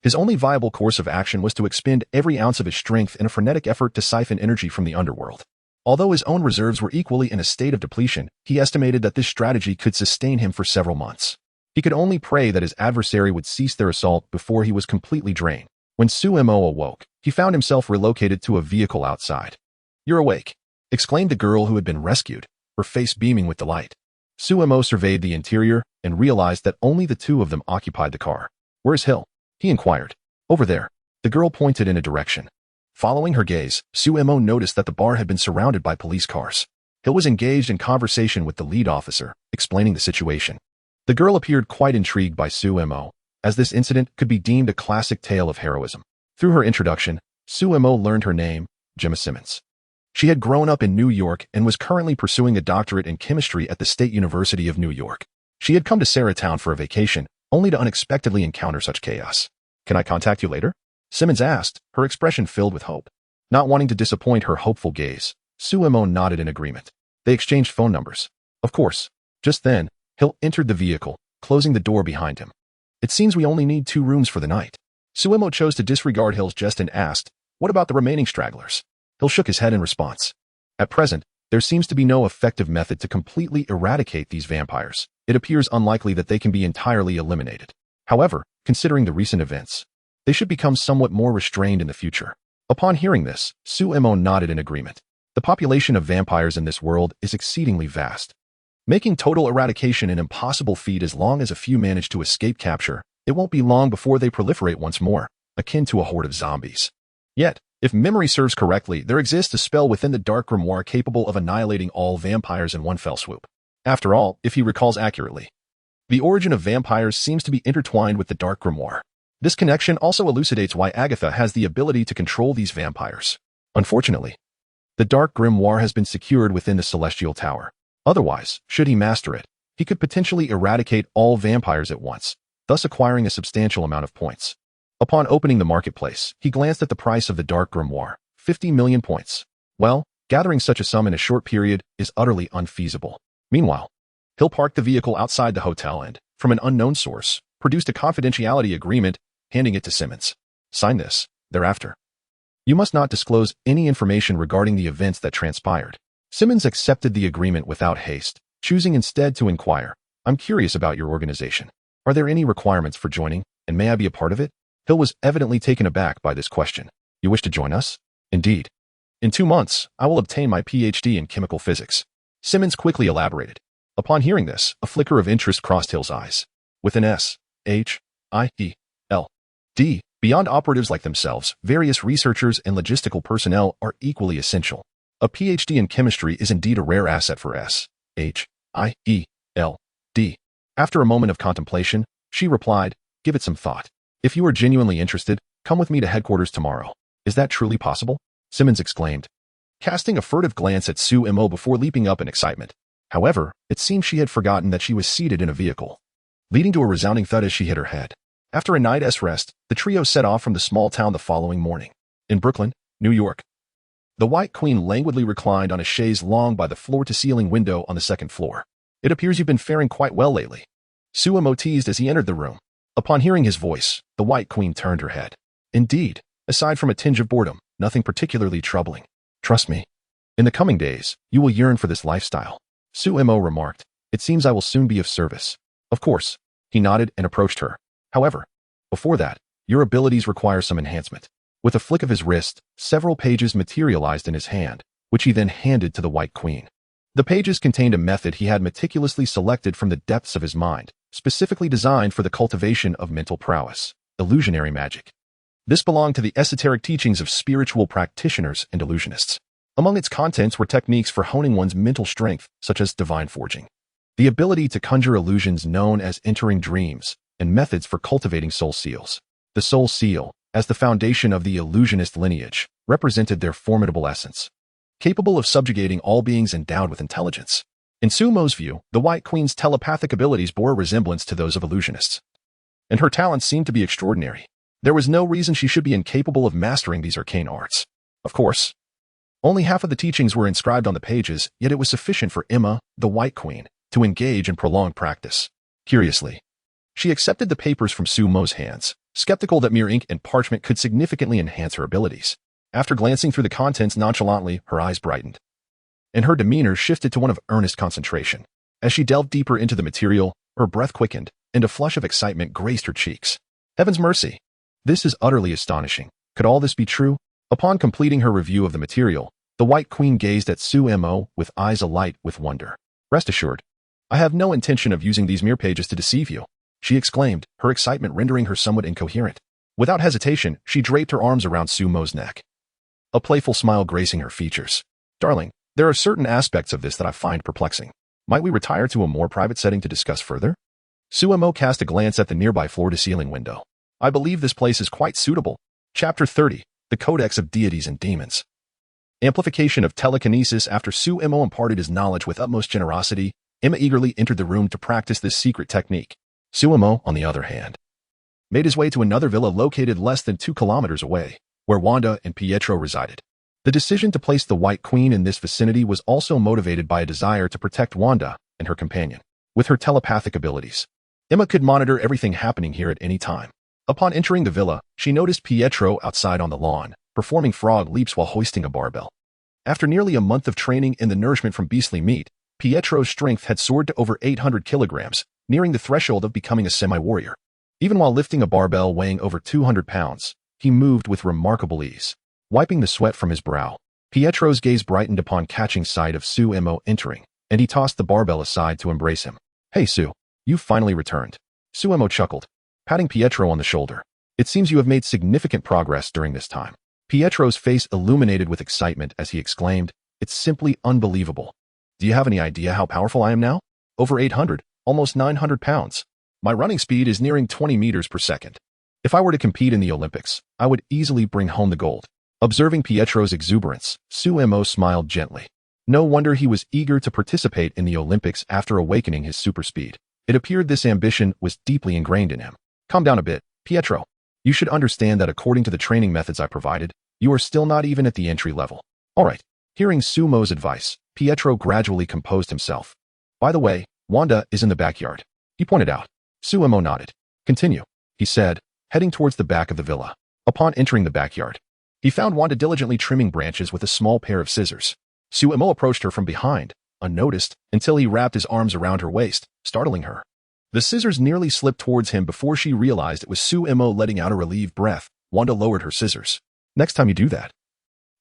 his only viable course of action was to expend every ounce of his strength in a frenetic effort to siphon energy from the underworld. Although his own reserves were equally in a state of depletion, he estimated that this strategy could sustain him for several months. He could only pray that his adversary would cease their assault before he was completely drained. When Suemo awoke, he found himself relocated to a vehicle outside. "You're awake," exclaimed the girl who had been rescued, her face beaming with delight. Suemo surveyed the interior and realized that only the two of them occupied the car. "Where's Hill?" he inquired. "Over there." The girl pointed in a direction. Following her gaze, Suemo noticed that the bar had been surrounded by police cars. Hill was engaged in conversation with the lead officer, explaining the situation. The girl appeared quite intrigued by Suemo, as this incident could be deemed a classic tale of heroism. Through her introduction, Suemo learned her name, Gemma Simmons. She had grown up in New York and was currently pursuing a doctorate in chemistry at the State University of New York. She had come to Saratown for a vacation, only to unexpectedly encounter such chaos. "Can I contact you later?" Simmons asked, her expression filled with hope. Not wanting to disappoint her hopeful gaze, Suemo nodded in agreement. They exchanged phone numbers. Of course. Just then, Hill entered the vehicle, closing the door behind him. "It seems we only need 2 rooms for the night." Suemo chose to disregard Hill's jest and asked, "What about the remaining stragglers?" Hill shook his head in response. "At present, there seems to be no effective method to completely eradicate these vampires. It appears unlikely that they can be entirely eliminated. However, considering the recent events, they should become somewhat more restrained in the future." Upon hearing this, Suemo nodded in agreement. The population of vampires in this world is exceedingly vast. making total eradication an impossible feat. As long as a few manage to escape capture, it won't be long before they proliferate once more, akin to a horde of zombies. Yet, if memory serves correctly, there exists a spell within the Dark Grimoire capable of annihilating all vampires in one fell swoop. After all, if he recalls accurately, the origin of vampires seems to be intertwined with the Dark Grimoire. This connection also elucidates why Agatha has the ability to control these vampires. Unfortunately, the Dark Grimoire has been secured within the Celestial Tower. Otherwise, should he master it, he could potentially eradicate all vampires at once, thus acquiring a substantial amount of points. Upon opening the marketplace, he glanced at the price of the Dark Grimoire, 50 million points. Well, gathering such a sum in a short period is utterly unfeasible. Meanwhile, Hill parked the vehicle outside the hotel and, from an unknown source, produced a confidentiality agreement, handing it to Simmons. Sign this, thereafter. You must not disclose any information regarding the events that transpired. Simmons accepted the agreement without haste, choosing instead to inquire. I'm curious about your organization. Are there any requirements for joining, and may I be a part of it? Hill was evidently taken aback by this question. You wish to join us? Indeed. In 2 months, I will obtain my PhD in chemical physics. Simmons quickly elaborated. Upon hearing this, a flicker of interest crossed Hill's eyes. With an S-H-I-E-L-D, beyond operatives like themselves, various researchers and logistical personnel are equally essential. A PhD in chemistry is indeed a rare asset for S-H-I-E-L-D. After a moment of contemplation, she replied, give it some thought. If you are genuinely interested, come with me to headquarters tomorrow. Is that truly possible? Simmons exclaimed, casting a furtive glance at Sue Mo before leaping up in excitement. However, it seemed she had forgotten that she was seated in a vehicle, leading to a resounding thud as she hit her head. After a night's rest, the trio set off from the small town the following morning. In Brooklyn, New York, the White Queen languidly reclined on a chaise longue by the floor-to-ceiling window on the second floor. It appears you've been faring quite well lately, Sue Mo teased as he entered the room. Upon hearing his voice, the White Queen turned her head. Indeed, aside from a tinge of boredom, nothing particularly troubling. Trust me. In the coming days, you will yearn for this lifestyle. Sue Mo remarked, it seems I will soon be of service. Of course. He nodded and approached her. However, before that, your abilities require some enhancement. With a flick of his wrist, several pages materialized in his hand, which he then handed to the White Queen. The pages contained a method he had meticulously selected from the depths of his mind, specifically designed for the cultivation of mental prowess, illusionary magic. This belonged to the esoteric teachings of spiritual practitioners and illusionists. Among its contents were techniques for honing one's mental strength, such as divine forging, the ability to conjure illusions known as entering dreams, and methods for cultivating soul seals. The soul seal, as the foundation of the illusionist lineage, represented their formidable essence, capable of subjugating all beings endowed with intelligence. In Sumo's view, the White Queen's telepathic abilities bore a resemblance to those of illusionists, and her talents seemed to be extraordinary. There was no reason she should be incapable of mastering these arcane arts. Of course, only half of the teachings were inscribed on the pages, yet it was sufficient for Emma, the White Queen, to engage in prolonged practice. Curiously, she accepted the papers from Sumo's hands, skeptical that mere ink and parchment could significantly enhance her abilities. After glancing through the contents nonchalantly, her eyes brightened, and her demeanor shifted to one of earnest concentration. As she delved deeper into the material, her breath quickened, and a flush of excitement graced her cheeks. Heaven's mercy! This is utterly astonishing. Could all this be true? Upon completing her review of the material, the White Queen gazed at Sue Mo with eyes alight with wonder. Rest assured, I have no intention of using these mere pages to deceive you, she exclaimed, her excitement rendering her somewhat incoherent. Without hesitation, she draped her arms around Sue Mo's neck, a playful smile gracing her features. Darling, there are certain aspects of this that I find perplexing. Might we retire to a more private setting to discuss further? Sue Mo cast a glance at the nearby floor-to-ceiling window. I believe this place is quite suitable. Chapter 30. The Codex of Deities and Demons. Amplification of telekinesis. After Sue Mo imparted his knowledge with utmost generosity, Emma eagerly entered the room to practice this secret technique. Sue Mo, on the other hand, made his way to another villa located less than 2 kilometers away, where Wanda and Pietro resided. The decision to place the White Queen in this vicinity was also motivated by a desire to protect Wanda and her companion. With her telepathic abilities, Emma could monitor everything happening here at any time. Upon entering the villa, she noticed Pietro outside on the lawn, performing frog leaps while hoisting a barbell. After nearly a month of training in the nourishment from beastly meat, Pietro's strength had soared to over 800 kilograms, nearing the threshold of becoming a semi-warrior. Even while lifting a barbell weighing over 200 pounds, he moved with remarkable ease. Wiping the sweat from his brow, Pietro's gaze brightened upon catching sight of Sue Mo entering, and he tossed the barbell aside to embrace him. "Hey, Sue, you've finally returned." Suemo chuckled, patting Pietro on the shoulder. "It seems you have made significant progress during this time." Pietro's face illuminated with excitement as he exclaimed, "It's simply unbelievable. Do you have any idea how powerful I am now? Over 800, almost 900 pounds. My running speed is nearing 20 meters per second. If I were to compete in the Olympics, I would easily bring home the gold." Observing Pietro's exuberance, Suemo smiled gently. No wonder he was eager to participate in the Olympics after awakening his super speed. It appeared this ambition was deeply ingrained in him. "Calm down a bit, Pietro. You should understand that according to the training methods I provided, you are still not even at the entry level." "All right." Hearing Sumo's advice, Pietro gradually composed himself. "By the way, Wanda is in the backyard," he pointed out. Suemo nodded. "Continue," he said, heading towards the back of the villa. Upon entering the backyard, he found Wanda diligently trimming branches with a small pair of scissors. Suemo approached her from behind, unnoticed, until he wrapped his arms around her waist, startling her. The scissors nearly slipped towards him before she realized it was Suemo letting out a relieved breath. Wanda lowered her scissors. "Next time you do that,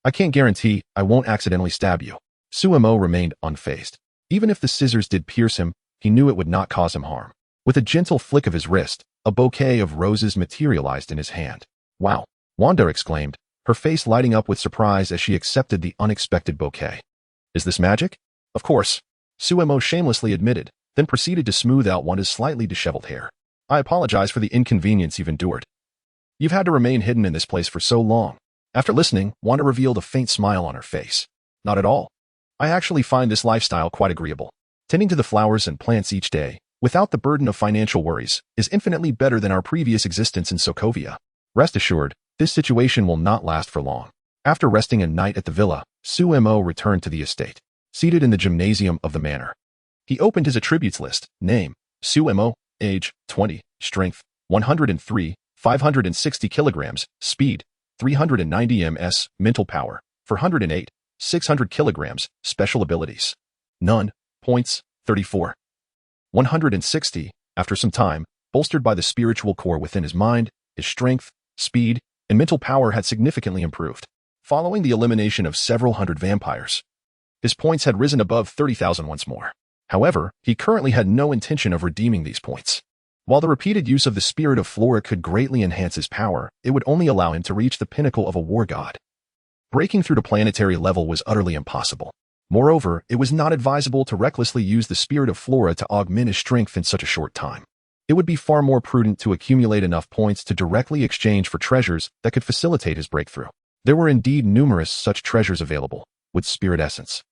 I can't guarantee I won't accidentally stab you." Suemo remained unfazed. Even if the scissors did pierce him, he knew it would not cause him harm. With a gentle flick of his wrist, a bouquet of roses materialized in his hand. "Wow!" Wanda exclaimed, her face lighting up with surprise as she accepted the unexpected bouquet. "Is this magic?" "Of course," Suemo shamelessly admitted, then proceeded to smooth out Wanda's slightly disheveled hair. "I apologize for the inconvenience you've endured. You've had to remain hidden in this place for so long." After listening, Wanda revealed a faint smile on her face. "Not at all. I actually find this lifestyle quite agreeable. Tending to the flowers and plants each day, without the burden of financial worries, is infinitely better than our previous existence in Sokovia. Rest assured, this situation will not last for long." After resting a night at the villa, Suemo returned to the estate. Seated in the gymnasium of the manor, he opened his attributes list. Name: Suemo. Age: 20. Strength: 103, 560 kilograms. Speed: 390 ms. Mental power: 408, 600 kilograms. Special abilities: none. Points: 34. 160. After some time, bolstered by the spiritual core within his mind, his strength, speed, and mental power had significantly improved. Following the elimination of several hundred vampires, his points had risen above 30,000 once more. However, he currently had no intention of redeeming these points. While the repeated use of the spirit of Flora could greatly enhance his power, it would only allow him to reach the pinnacle of a war god. Breaking through to planetary level was utterly impossible. Moreover, it was not advisable to recklessly use the spirit of Flora to augment his strength in such a short time. It would be far more prudent to accumulate enough points to directly exchange for treasures that could facilitate his breakthrough. There were indeed numerous such treasures available, with spirit essence,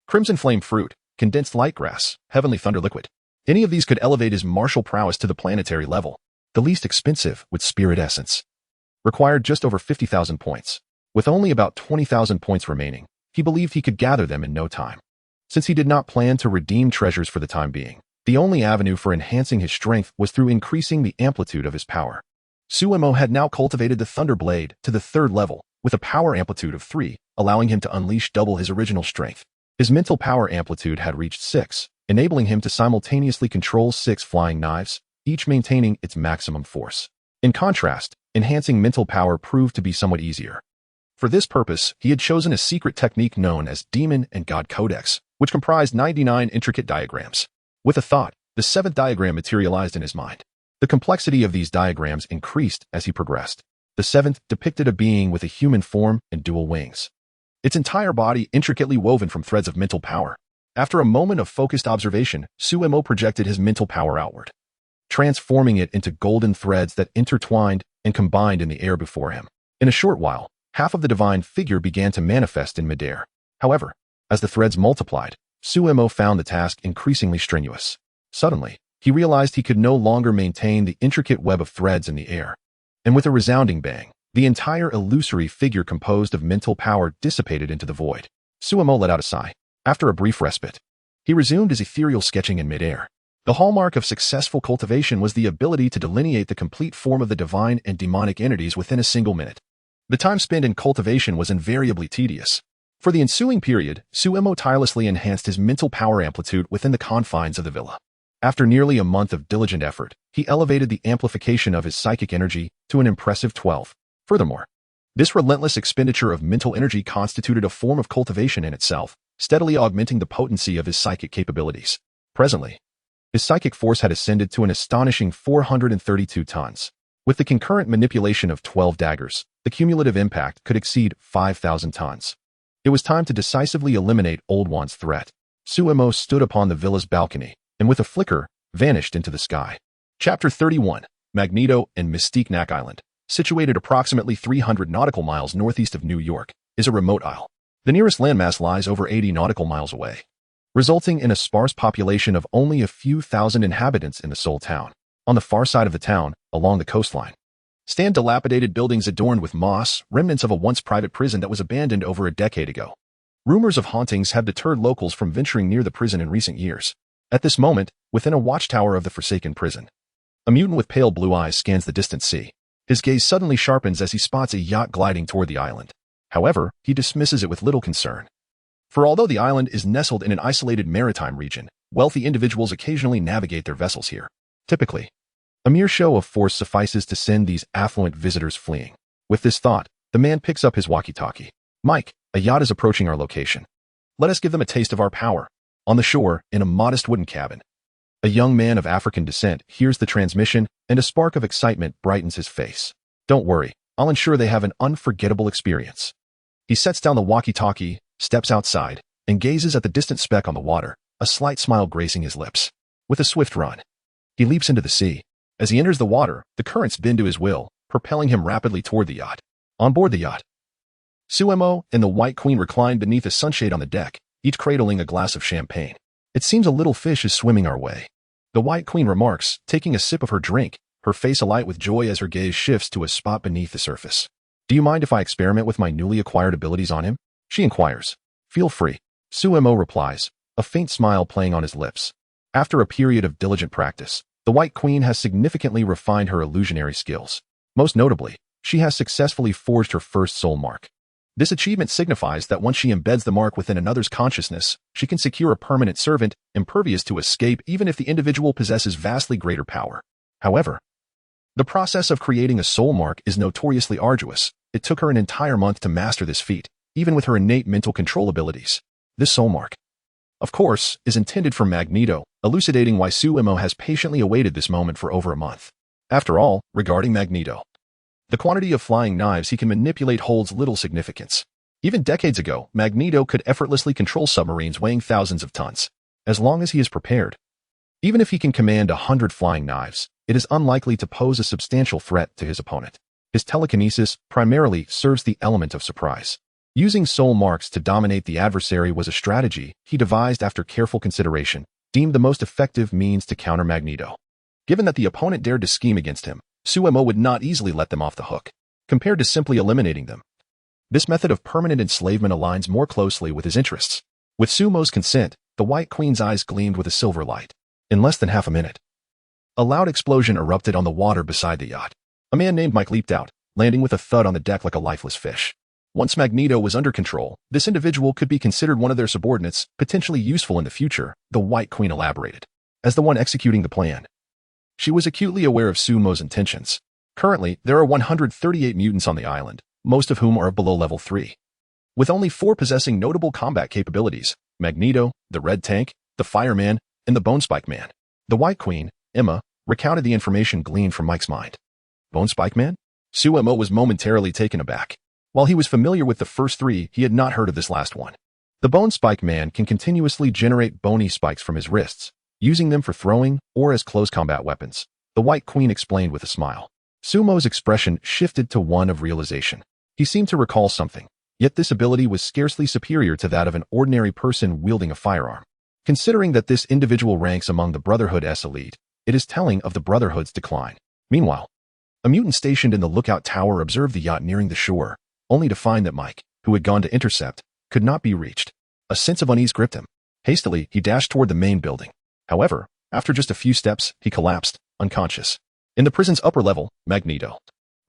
crimson flame fruit, condensed light grass, heavenly thunder liquid. Any of these could elevate his martial prowess to the planetary level. The least expensive, with spirit essence, required just over 50,000 points. With only about 20,000 points remaining, he believed he could gather them in no time. Since he did not plan to redeem treasures for the time being, the only avenue for enhancing his strength was through increasing the amplitude of his power. Suemo had now cultivated the Thunder Blade to the 3rd level, with a power amplitude of 3, allowing him to unleash double his original strength. His mental power amplitude had reached 6, enabling him to simultaneously control 6 flying knives, each maintaining its maximum force. In contrast, enhancing mental power proved to be somewhat easier. For this purpose, he had chosen a secret technique known as Demon and God Codex, which comprised 99 intricate diagrams. With a thought, the 7th diagram materialized in his mind. The complexity of these diagrams increased as he progressed. The 7th depicted a being with a human form and dual wings, its entire body intricately woven from threads of mental power. After a moment of focused observation, Suemo projected his mental power outward, transforming it into golden threads that intertwined and combined in the air before him. In a short while, half of the divine figure began to manifest in midair. However, as the threads multiplied, Suemo found the task increasingly strenuous. Suddenly, he realized he could no longer maintain the intricate web of threads in the air. And with a resounding bang, the entire illusory figure composed of mental power dissipated into the void. Suemo let out a sigh. After a brief respite, he resumed his ethereal sketching in midair. The hallmark of successful cultivation was the ability to delineate the complete form of the divine and demonic entities within a single minute. The time spent in cultivation was invariably tedious. For the ensuing period, Suemo tirelessly enhanced his mental power amplitude within the confines of the villa. After nearly a month of diligent effort, he elevated the amplification of his psychic energy to an impressive 12. Furthermore, this relentless expenditure of mental energy constituted a form of cultivation in itself, steadily augmenting the potency of his psychic capabilities. Presently, his psychic force had ascended to an astonishing 432 tons. With the concurrent manipulation of 12 daggers, the cumulative impact could exceed 5,000 tons. It was time to decisively eliminate Old Wan's threat. Suemo stood upon the villa's balcony, and with a flicker, vanished into the sky. Chapter 31. Magneto and Mystique Knack Island, situated approximately 300 nautical miles northeast of New York, is a remote isle. The nearest landmass lies over 80 nautical miles away, resulting in a sparse population of only a few thousand inhabitants in the sole town. On the far side of the town, along the coastline, stand dilapidated buildings adorned with moss, remnants of a once private prison that was abandoned over a decade ago. Rumors of hauntings have deterred locals from venturing near the prison in recent years. At this moment, within a watchtower of the forsaken prison, a mutant with pale blue eyes scans the distant sea. His gaze suddenly sharpens as he spots a yacht gliding toward the island. However, he dismisses it with little concern. For although the island is nestled in an isolated maritime region, wealthy individuals occasionally navigate their vessels here. Typically, a mere show of force suffices to send these affluent visitors fleeing. With this thought, the man picks up his walkie-talkie. Mike, a yacht is approaching our location. Let us give them a taste of our power. On the shore, in a modest wooden cabin, a young man of African descent hears the transmission, and a spark of excitement brightens his face. Don't worry, I'll ensure they have an unforgettable experience. He sets down the walkie-talkie, steps outside, and gazes at the distant speck on the water, a slight smile gracing his lips. With a swift run, he leaps into the sea. As he enters the water, the currents bend to his will, propelling him rapidly toward the yacht. On board the yacht, Suemo and the White Queen reclined beneath a sunshade on the deck, each cradling a glass of champagne. It seems a little fish is swimming our way, the White Queen remarks, taking a sip of her drink, her face alight with joy as her gaze shifts to a spot beneath the surface. Do you mind if I experiment with my newly acquired abilities on him? She inquires. Feel free. Suemo replies, a faint smile playing on his lips. After a period of diligent practice, the White Queen has significantly refined her illusionary skills. Most notably, she has successfully forged her first soul mark. This achievement signifies that once she embeds the mark within another's consciousness, she can secure a permanent servant, impervious to escape even if the individual possesses vastly greater power. However, the process of creating a soul mark is notoriously arduous. It took her an entire month to master this feat, even with her innate mental control abilities. This soul mark, of course, is intended for Magneto, elucidating why Suemo has patiently awaited this moment for over a month. After all, regarding Magneto, the quantity of flying knives he can manipulate holds little significance. Even decades ago, Magneto could effortlessly control submarines weighing thousands of tons, as long as he is prepared. Even if he can command 100 flying knives, it is unlikely to pose a substantial threat to his opponent. His telekinesis primarily serves the element of surprise. Using soul marks to dominate the adversary was a strategy he devised after careful consideration, deemed the most effective means to counter Magneto. Given that the opponent dared to scheme against him, Suemo would not easily let them off the hook, compared to simply eliminating them. This method of permanent enslavement aligns more closely with his interests. With Suemo's consent, the White Queen's eyes gleamed with a silver light. In less than half a minute, a loud explosion erupted on the water beside the yacht. A man named Mike leaped out, landing with a thud on the deck like a lifeless fish. Once Magneto was under control, this individual could be considered one of their subordinates, potentially useful in the future, the White Queen elaborated. As the one executing the plan, she was acutely aware of Suemo's intentions. Currently, there are 138 mutants on the island, most of whom are below level 3. With only 4 possessing notable combat capabilities, Magneto, the Red Tank, the Fireman, and the Bone Spike Man. The White Queen, Emma, recounted the information gleaned from Mike's mind. Bone Spike Man? Suemo was momentarily taken aback. While he was familiar with the first 3, he had not heard of this last one. The Bone Spike Man can continuously generate bony spikes from his wrists, using them for throwing or as close combat weapons, the White Queen explained with a smile. Suemo's expression shifted to one of realization. He seemed to recall something, yet this ability was scarcely superior to that of an ordinary person wielding a firearm. Considering that this individual ranks among the Brotherhood's elite, it is telling of the Brotherhood's decline. Meanwhile, a mutant stationed in the lookout tower observed the yacht nearing the shore, only to find that Mike, who had gone to intercept, could not be reached. A sense of unease gripped him. Hastily, he dashed toward the main building. However, after just a few steps, he collapsed, unconscious. In the prison's upper level, Magneto,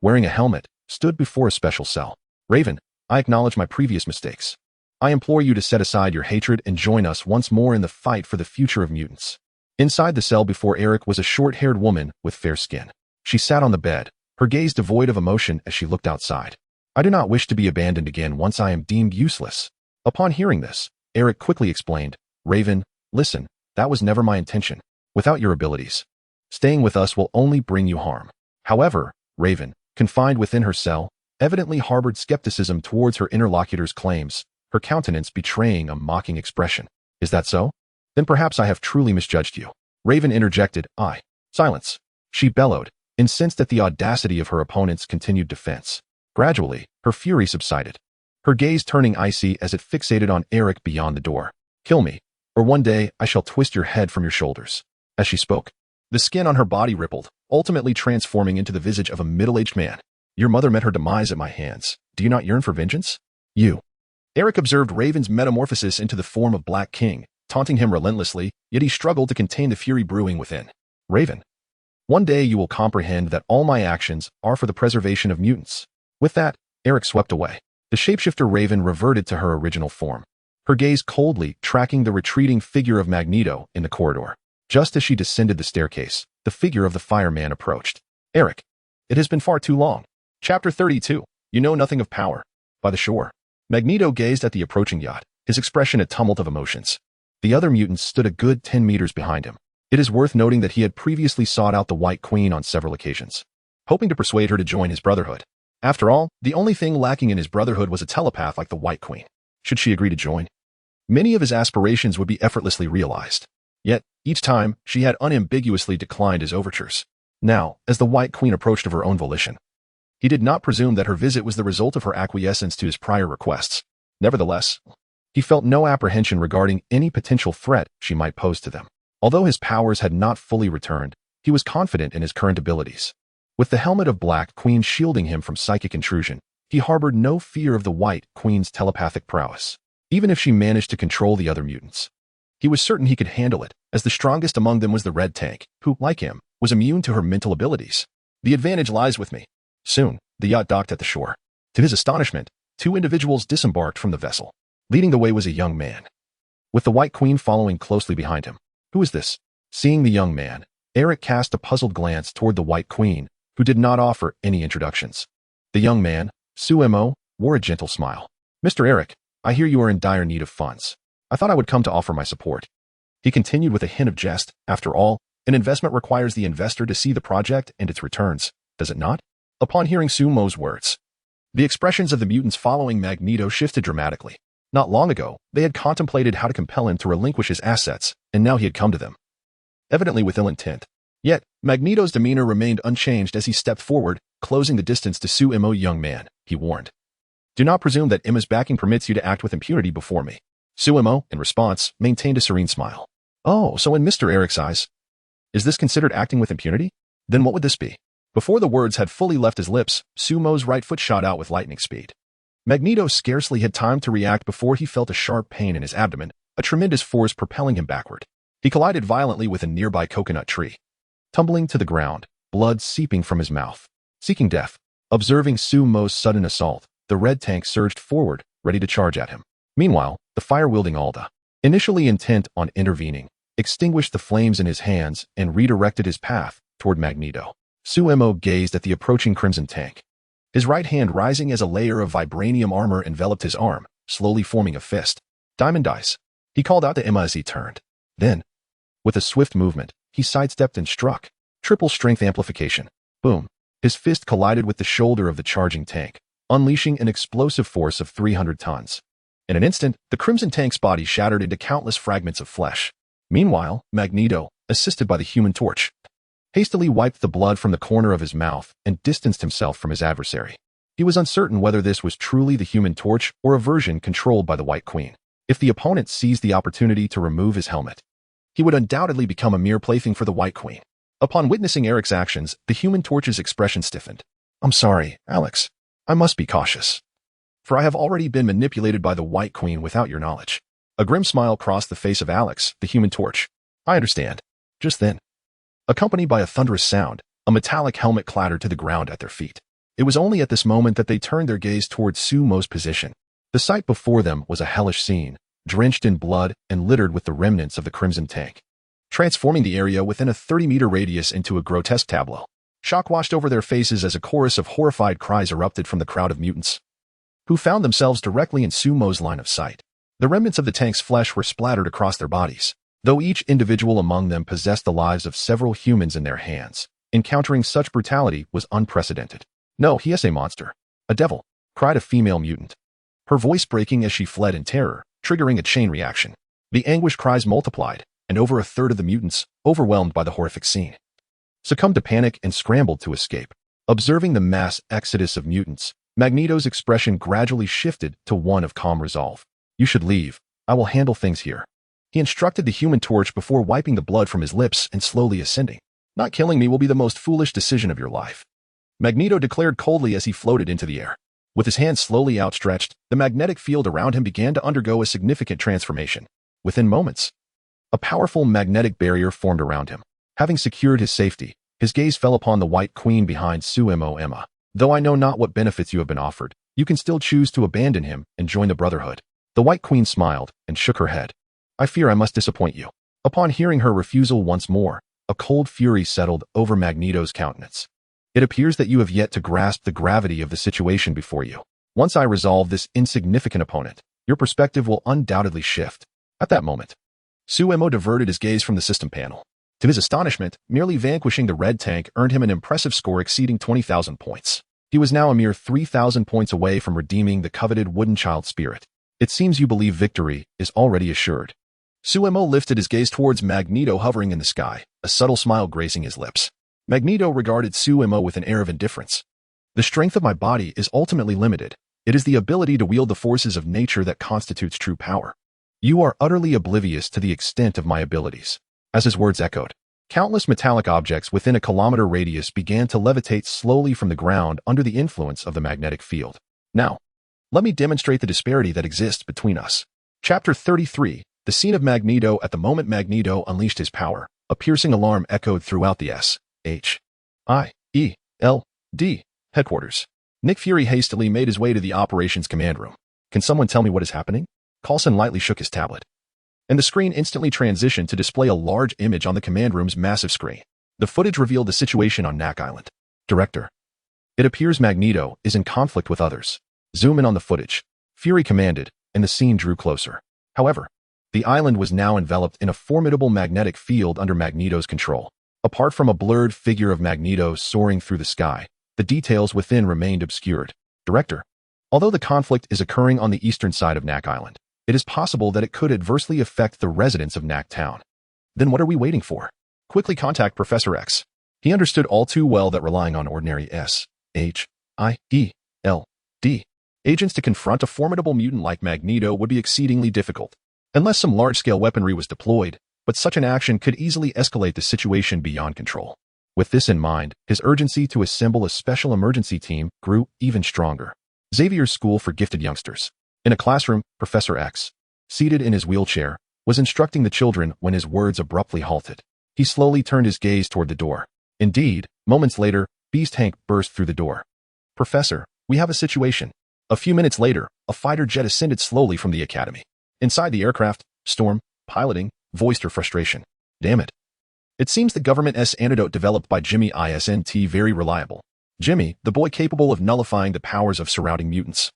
wearing a helmet, stood before a special cell. Raven, I acknowledge my previous mistakes. I implore you to set aside your hatred and join us once more in the fight for the future of mutants. Inside the cell before Eric was a short-haired woman with fair skin. She sat on the bed, her gaze devoid of emotion as she looked outside. I do not wish to be abandoned again once I am deemed useless. Upon hearing this, Eric quickly explained, Raven, listen, that was never my intention. Without your abilities, staying with us will only bring you harm. However, Raven, confined within her cell, evidently harbored skepticism towards her interlocutor's claims, her countenance betraying a mocking expression. Is that so? Then perhaps I have truly misjudged you. Raven interjected, Silence. She bellowed, incensed at the audacity of her opponent's continued defense. Gradually, her fury subsided, her gaze turning icy as it fixated on Eric beyond the door. Kill me, or one day I shall twist your head from your shoulders. As she spoke, the skin on her body rippled, ultimately transforming into the visage of a middle-aged man. Your mother met her demise at my hands. Do you not yearn for vengeance? You. Eric observed Raven's metamorphosis into the form of Black King, taunting him relentlessly, yet he struggled to contain the fury brewing within. Raven. One day you will comprehend that all my actions are for the preservation of mutants. With that, Eric swept away. The shapeshifter Raven reverted to her original form, her gaze coldly tracking the retreating figure of Magneto in the corridor. Just as she descended the staircase, the figure of the fireman approached. Eric. It has been far too long. Chapter 32. You know nothing of power. By the shore. Magneto gazed at the approaching yacht, his expression a tumult of emotions. The other mutants stood a good 10 meters behind him. It is worth noting that he had previously sought out the White Queen on several occasions, hoping to persuade her to join his brotherhood. After all, the only thing lacking in his brotherhood was a telepath like the White Queen. Should she agree to join, many of his aspirations would be effortlessly realized. Yet, each time, she had unambiguously declined his overtures. Now, as the White Queen approached of her own volition, he did not presume that her visit was the result of her acquiescence to his prior requests. Nevertheless, he felt no apprehension regarding any potential threat she might pose to them. Although his powers had not fully returned, he was confident in his current abilities. With the helmet of Black Queen shielding him from psychic intrusion, he harbored no fear of the White Queen's telepathic prowess. Even if she managed to control the other mutants, he was certain he could handle it, as the strongest among them was the Red Tank, who, like him, was immune to her mental abilities. The advantage lies with me. Soon, the yacht docked at the shore. To his astonishment, 2 individuals disembarked from the vessel. Leading the way was a young man, with the White Queen following closely behind him. Who is this? Seeing the young man, Eric cast a puzzled glance toward the White Queen, who did not offer any introductions. The young man, Suemo, wore a gentle smile. Mr. Eric, I hear you are in dire need of funds. I thought I would come to offer my support. He continued with a hint of jest. After all, an investment requires the investor to see the project and its returns, does it not? Upon hearing Sumo's words, the expressions of the mutants following Magneto shifted dramatically. Not long ago, they had contemplated how to compel him to relinquish his assets, and now he had come to them, evidently with ill intent. Yet, Magneto's demeanor remained unchanged as he stepped forward, closing the distance to Suemo. Young man, he warned. Do not presume that Emma's backing permits you to act with impunity before me. Suemo, in response, maintained a serene smile. Oh, so in Mr. Eric's eyes, is this considered acting with impunity? Then what would this be? Before the words had fully left his lips, Sumo's right foot shot out with lightning speed. Magneto scarcely had time to react before he felt a sharp pain in his abdomen, a tremendous force propelling him backward. He collided violently with a nearby coconut tree, tumbling to the ground, blood seeping from his mouth. Seeking death. Observing Sumo's sudden assault, the Red Tank surged forward, ready to charge at him. Meanwhile, the fire-wielding Alda, initially intent on intervening, extinguished the flames in his hands and redirected his path toward Magneto. Suemo gazed at the approaching Crimson Tank, his right hand rising as a layer of vibranium armor enveloped his arm, slowly forming a fist. Diamond dice. He called out to Emma as he turned. Then, with a swift movement, he sidestepped and struck. Triple strength amplification. Boom. His fist collided with the shoulder of the charging tank, unleashing an explosive force of 300 tons. In an instant, the Crimson Tank's body shattered into countless fragments of flesh. Meanwhile, Magneto, assisted by the Human Torch, hastily wiped the blood from the corner of his mouth and distanced himself from his adversary. He was uncertain whether this was truly the Human Torch or a version controlled by the White Queen. If the opponent seized the opportunity to remove his helmet, he would undoubtedly become a mere plaything for the White Queen. Upon witnessing Eric's actions, the Human Torch's expression stiffened. I'm sorry, Alex. I must be cautious, for I have already been manipulated by the White Queen without your knowledge. A grim smile crossed the face of Alex, the Human Torch. I understand. Just then, accompanied by a thunderous sound, a metallic helmet clattered to the ground at their feet. It was only at this moment that they turned their gaze towards Sumo's position. The sight before them was a hellish scene, drenched in blood and littered with the remnants of the Crimson Tank, transforming the area within a 30-meter radius into a grotesque tableau. Shock washed over their faces as a chorus of horrified cries erupted from the crowd of mutants, who found themselves directly in Sumo's line of sight. The remnants of the tank's flesh were splattered across their bodies, though each individual among them possessed the lives of several humans in their hands. Encountering such brutality was unprecedented. "No, he is a monster. A devil," cried a female mutant, her voice breaking as she fled in terror, triggering a chain reaction. The anguish cries multiplied, and over a third of the mutants, overwhelmed by the horrific scene, succumbed to panic and scrambled to escape. Observing the mass exodus of mutants, Magneto's expression gradually shifted to one of calm resolve. "You should leave. I will handle things here." He instructed the Human Torch before wiping the blood from his lips and slowly ascending. "Not killing me will be the most foolish decision of your life," Magneto declared coldly as he floated into the air. With his hands slowly outstretched, the magnetic field around him began to undergo a significant transformation. Within moments, a powerful magnetic barrier formed around him. Having secured his safety, his gaze fell upon the White Queen behind Suemo Emma. "Though I know not what benefits you have been offered, you can still choose to abandon him and join the Brotherhood." The White Queen smiled and shook her head. "I fear I must disappoint you." Upon hearing her refusal once more, a cold fury settled over Magneto's countenance. "It appears that you have yet to grasp the gravity of the situation before you. Once I resolve this insignificant opponent, your perspective will undoubtedly shift." At that moment, Suemo diverted his gaze from the system panel. To his astonishment, merely vanquishing the red tank earned him an impressive score exceeding 20,000 points. He was now a mere 3,000 points away from redeeming the coveted wooden child spirit. "It seems you believe victory is already assured." Suemo lifted his gaze towards Magneto hovering in the sky, a subtle smile gracing his lips. Magneto regarded Suemo with an air of indifference. "The strength of my body is ultimately limited. It is the ability to wield the forces of nature that constitutes true power. You are utterly oblivious to the extent of my abilities." As his words echoed, countless metallic objects within a kilometer radius began to levitate slowly from the ground under the influence of the magnetic field. "Now, let me demonstrate the disparity that exists between us." Chapter 33, the scene of Magneto. At the moment Magneto unleashed his power, a piercing alarm echoed throughout the SHIELD headquarters. Nick Fury hastily made his way to the operations command room. "Can someone tell me what is happening?" Coulson lightly shook his tablet, and the screen instantly transitioned to display a large image on the command room's massive screen. The footage revealed the situation on Nack Island. "Director, it appears Magneto is in conflict with others. Zoom in on the footage," Fury commanded, and the scene drew closer. However, the island was now enveloped in a formidable magnetic field under Magneto's control. Apart from a blurred figure of Magneto soaring through the sky, the details within remained obscured. "Director, although the conflict is occurring on the eastern side of Nack Island, it is possible that it could adversely affect the residents of Nack Town." "Then what are we waiting for? Quickly contact Professor X." He understood all too well that relying on ordinary SHIELD agents to confront a formidable mutant like Magneto would be exceedingly difficult, unless some large-scale weaponry was deployed, but such an action could easily escalate the situation beyond control. With this in mind, his urgency to assemble a special emergency team grew even stronger. Xavier's School for Gifted Youngsters. In a classroom, Professor X, seated in his wheelchair, was instructing the children when his words abruptly halted. He slowly turned his gaze toward the door. Indeed, moments later, Beast Hank burst through the door. "Professor, we have a situation." A few minutes later, a fighter jet ascended slowly from the academy. Inside the aircraft, Storm, piloting, voiced her frustration. "Damn it. It seems the government's antidote developed by Jimmy isn't very reliable." Jimmy, the boy capable of nullifying the powers of surrounding mutants,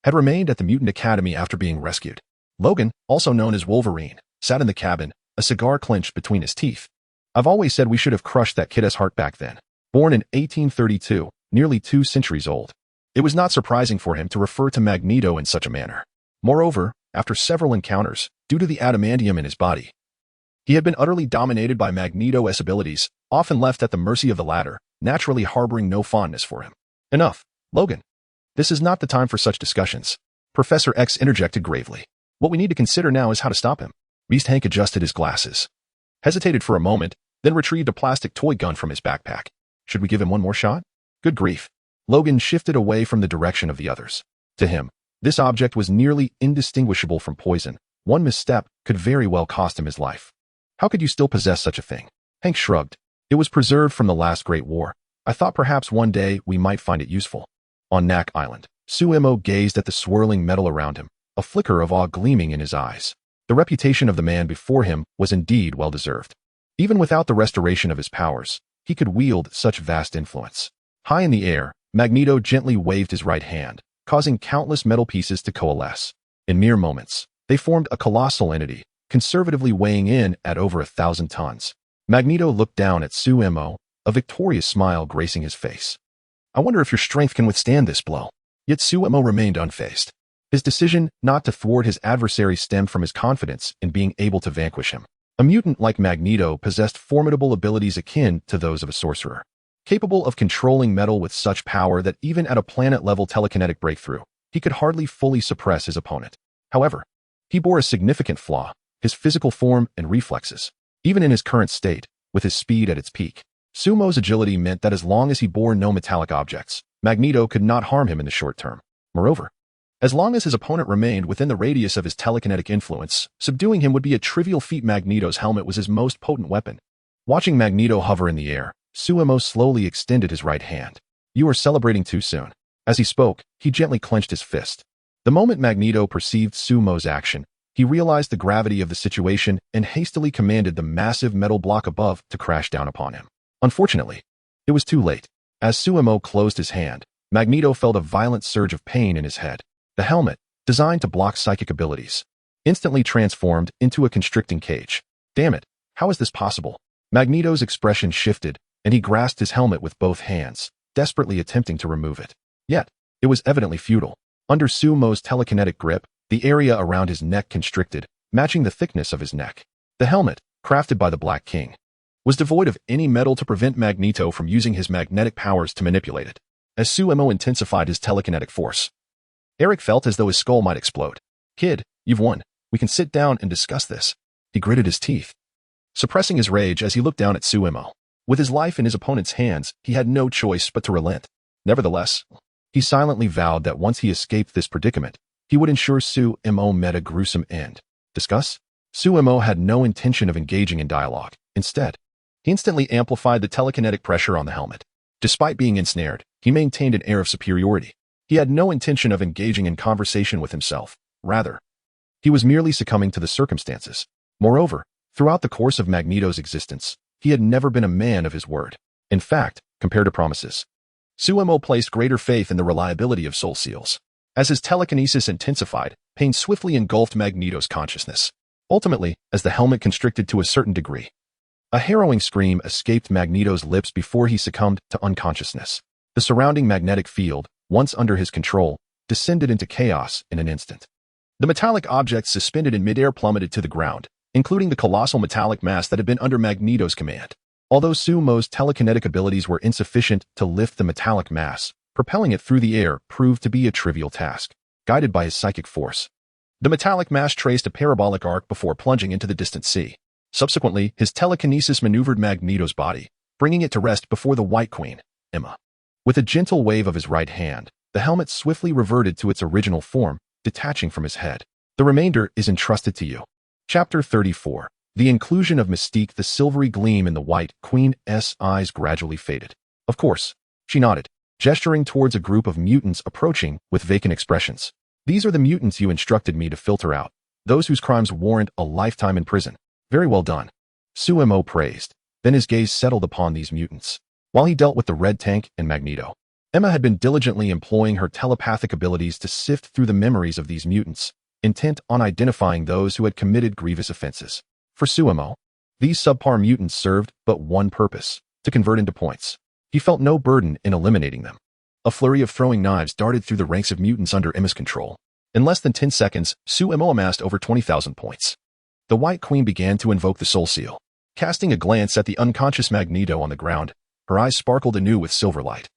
had remained at the Mutant Academy after being rescued. Logan, also known as Wolverine, sat in the cabin, a cigar clenched between his teeth. "I've always said we should have crushed that kid's heart back then." Born in 1832, nearly 2 centuries old, it was not surprising for him to refer to Magneto in such a manner. Moreover, after several encounters, due to the adamantium in his body, he had been utterly dominated by Magneto's abilities, often left at the mercy of the latter, naturally harboring no fondness for him. "Enough, Logan. This is not the time for such discussions," Professor X interjected gravely. "What we need to consider now is how to stop him." Beast Hank adjusted his glasses, hesitated for a moment, then retrieved a plastic toy gun from his backpack. "Should we give him one more shot?" "Good grief." Logan shifted away from the direction of the others. To him, this object was nearly indistinguishable from poison. One misstep could very well cost him his life. "How could you still possess such a thing?" Hank shrugged. "It was preserved from the last Great War. I thought perhaps one day we might find it useful." On Nack Island, Suemo gazed at the swirling metal around him, a flicker of awe gleaming in his eyes. The reputation of the man before him was indeed well-deserved. Even without the restoration of his powers, he could wield such vast influence. High in the air, Magneto gently waved his right hand, causing countless metal pieces to coalesce. In mere moments, They formed a colossal entity, conservatively weighing in at over 1,000 tons. Magneto looked down at Sumo, a victorious smile gracing his face. I wonder if your strength can withstand this blow. Yet Sumo remained unfazed. His decision not to thwart his adversary stemmed from his confidence in being able to vanquish him. A mutant like Magneto possessed formidable abilities akin to those of a sorcerer, capable of controlling metal with such power that even at a planet-level telekinetic breakthrough, he could hardly fully suppress his opponent. However, he bore a significant flaw: his physical form and reflexes. Even in his current state, with his speed at its peak, Sumo's agility meant that as long as he bore no metallic objects, Magneto could not harm him in the short term. Moreover, as long as his opponent remained within the radius of his telekinetic influence, subduing him would be a trivial feat. Magneto's helmet was his most potent weapon. Watching Magneto hover in the air, Sumo slowly extended his right hand. You are celebrating too soon. As he spoke, he gently clenched his fist. The moment Magneto perceived Sumo's action, he realized the gravity of the situation and hastily commanded the massive metal block above to crash down upon him. Unfortunately, it was too late. As Sumo closed his hand, Magneto felt a violent surge of pain in his head. The helmet, designed to block psychic abilities, instantly transformed into a constricting cage. Damn it, how is this possible? Magneto's expression shifted, and he grasped his helmet with both hands, desperately attempting to remove it. Yet, it was evidently futile. Under Sumo's telekinetic grip, the area around his neck constricted, matching the thickness of his neck. The helmet, crafted by the Black King, was devoid of any metal to prevent Magneto from using his magnetic powers to manipulate it. As Sumo intensified his telekinetic force, Eric felt as though his skull might explode. Kid, you've won. We can sit down and discuss this. He gritted his teeth, suppressing his rage as he looked down at Sumo. With his life in his opponent's hands, he had no choice but to relent. Nevertheless, he silently vowed that once he escaped this predicament, he would ensure Sumo met a gruesome end. Discuss? Sumo had no intention of engaging in dialogue. Instead, he instantly amplified the telekinetic pressure on the helmet. Despite being ensnared, he maintained an air of superiority. He had no intention of engaging in conversation with himself. Rather, he was merely succumbing to the circumstances. Moreover, throughout the course of Magneto's existence, he had never been a man of his word. In fact, compared to promises, Sumo placed greater faith in the reliability of soul seals. As his telekinesis intensified, pain swiftly engulfed Magneto's consciousness. Ultimately, as the helmet constricted to a certain degree, a harrowing scream escaped Magneto's lips before he succumbed to unconsciousness. The surrounding magnetic field, once under his control, descended into chaos in an instant. The metallic objects suspended in midair plummeted to the ground, including the colossal metallic mass that had been under Magneto's command. Although Sumo's telekinetic abilities were insufficient to lift the metallic mass, propelling it through the air proved to be a trivial task. Guided by his psychic force, the metallic mass traced a parabolic arc before plunging into the distant sea. Subsequently, his telekinesis maneuvered Magneto's body, bringing it to rest before the White Queen, Emma. With a gentle wave of his right hand, the helmet swiftly reverted to its original form, detaching from his head. The remainder is entrusted to you. Chapter 34. The inclusion of Mystique. The silvery gleam in the White Queen's eyes gradually faded. Of course, she nodded, gesturing towards a group of mutants approaching with vacant expressions. These are the mutants you instructed me to filter out, those whose crimes warrant a lifetime in prison. Very well done, Sumo praised. Then his gaze settled upon these mutants. While he dealt with the Red Tank and Magneto, Emma had been diligently employing her telepathic abilities to sift through the memories of these mutants, intent on identifying those who had committed grievous offenses. For Sumo, these subpar mutants served but one purpose: to convert into points. He felt no burden in eliminating them. A flurry of throwing knives darted through the ranks of mutants under Emma's control. In less than 10 seconds, Sumo amassed over 20,000 points. The White Queen began to invoke the Soul Seal. Casting a glance at the unconscious Magneto on the ground, her eyes sparkled anew with silver light,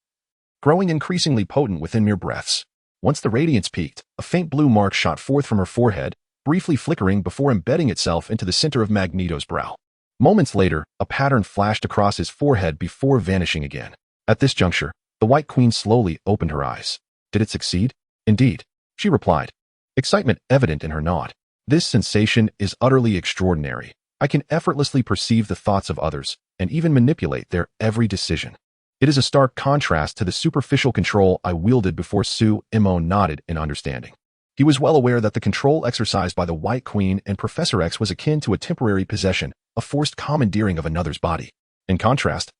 growing increasingly potent within mere breaths. Once the radiance peaked, a faint blue mark shot forth from her forehead, briefly flickering before embedding itself into the center of Magneto's brow. Moments later, a pattern flashed across his forehead before vanishing again. At this juncture, the White Queen slowly opened her eyes. Did it succeed? Indeed, she replied, excitement evident in her nod. This sensation is utterly extraordinary. I can effortlessly perceive the thoughts of others and even manipulate their every decision. It is a stark contrast to the superficial control I wielded before. Sumo nodded in understanding. He was well aware that the control exercised by the White Queen and Professor X was akin to a temporary possession, a forced commandeering of another's body. In contrast,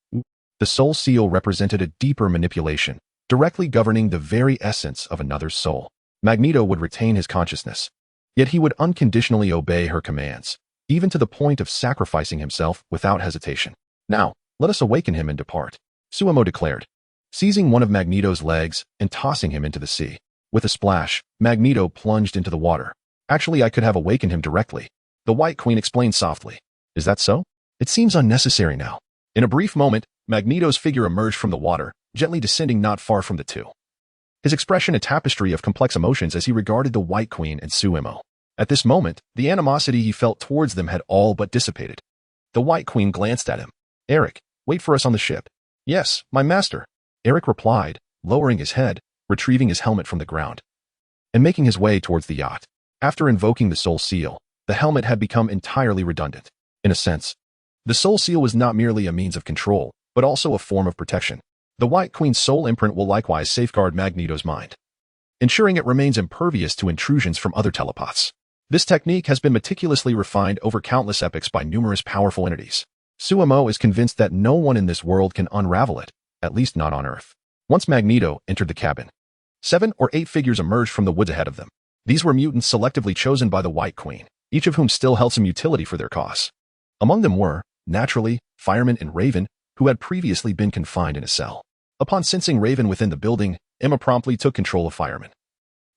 the Soul Seal represented a deeper manipulation, directly governing the very essence of another's soul. Magneto would retain his consciousness, Yet he would unconditionally obey her commands, even to the point of sacrificing himself without hesitation. Now, let us awaken him and depart, Suemo declared, seizing one of Magneto's legs and tossing him into the sea. With a splash, Magneto plunged into the water. Actually, I could have awakened him directly, the White Queen explained softly. Is that so? It seems unnecessary now. In a brief moment, Magneto's figure emerged from the water, gently descending not far from the two. His expression a tapestry of complex emotions as he regarded the White Queen and Suemo. At this moment, the animosity he felt towards them had all but dissipated. The White Queen glanced at him. Eric, wait for us on the ship. Yes, my master, Eric replied, lowering his head, retrieving his helmet from the ground, and making his way towards the yacht. After invoking the Soul Seal, the helmet had become entirely redundant. In a sense, the Soul Seal was not merely a means of control, but also a form of protection. The White Queen's soul imprint will likewise safeguard Magneto's mind, ensuring it remains impervious to intrusions from other telepaths. This technique has been meticulously refined over countless epochs by numerous powerful entities. Suemo is convinced that no one in this world can unravel it, at least not on Earth. Once Magneto entered the cabin, 7 or 8 figures emerged from the woods ahead of them. These were mutants selectively chosen by the White Queen, each of whom still held some utility for their cause. Among them were, naturally, Fireman and Raven, who had previously been confined in a cell. Upon sensing Raven within the building, Emma promptly took control of Fireman,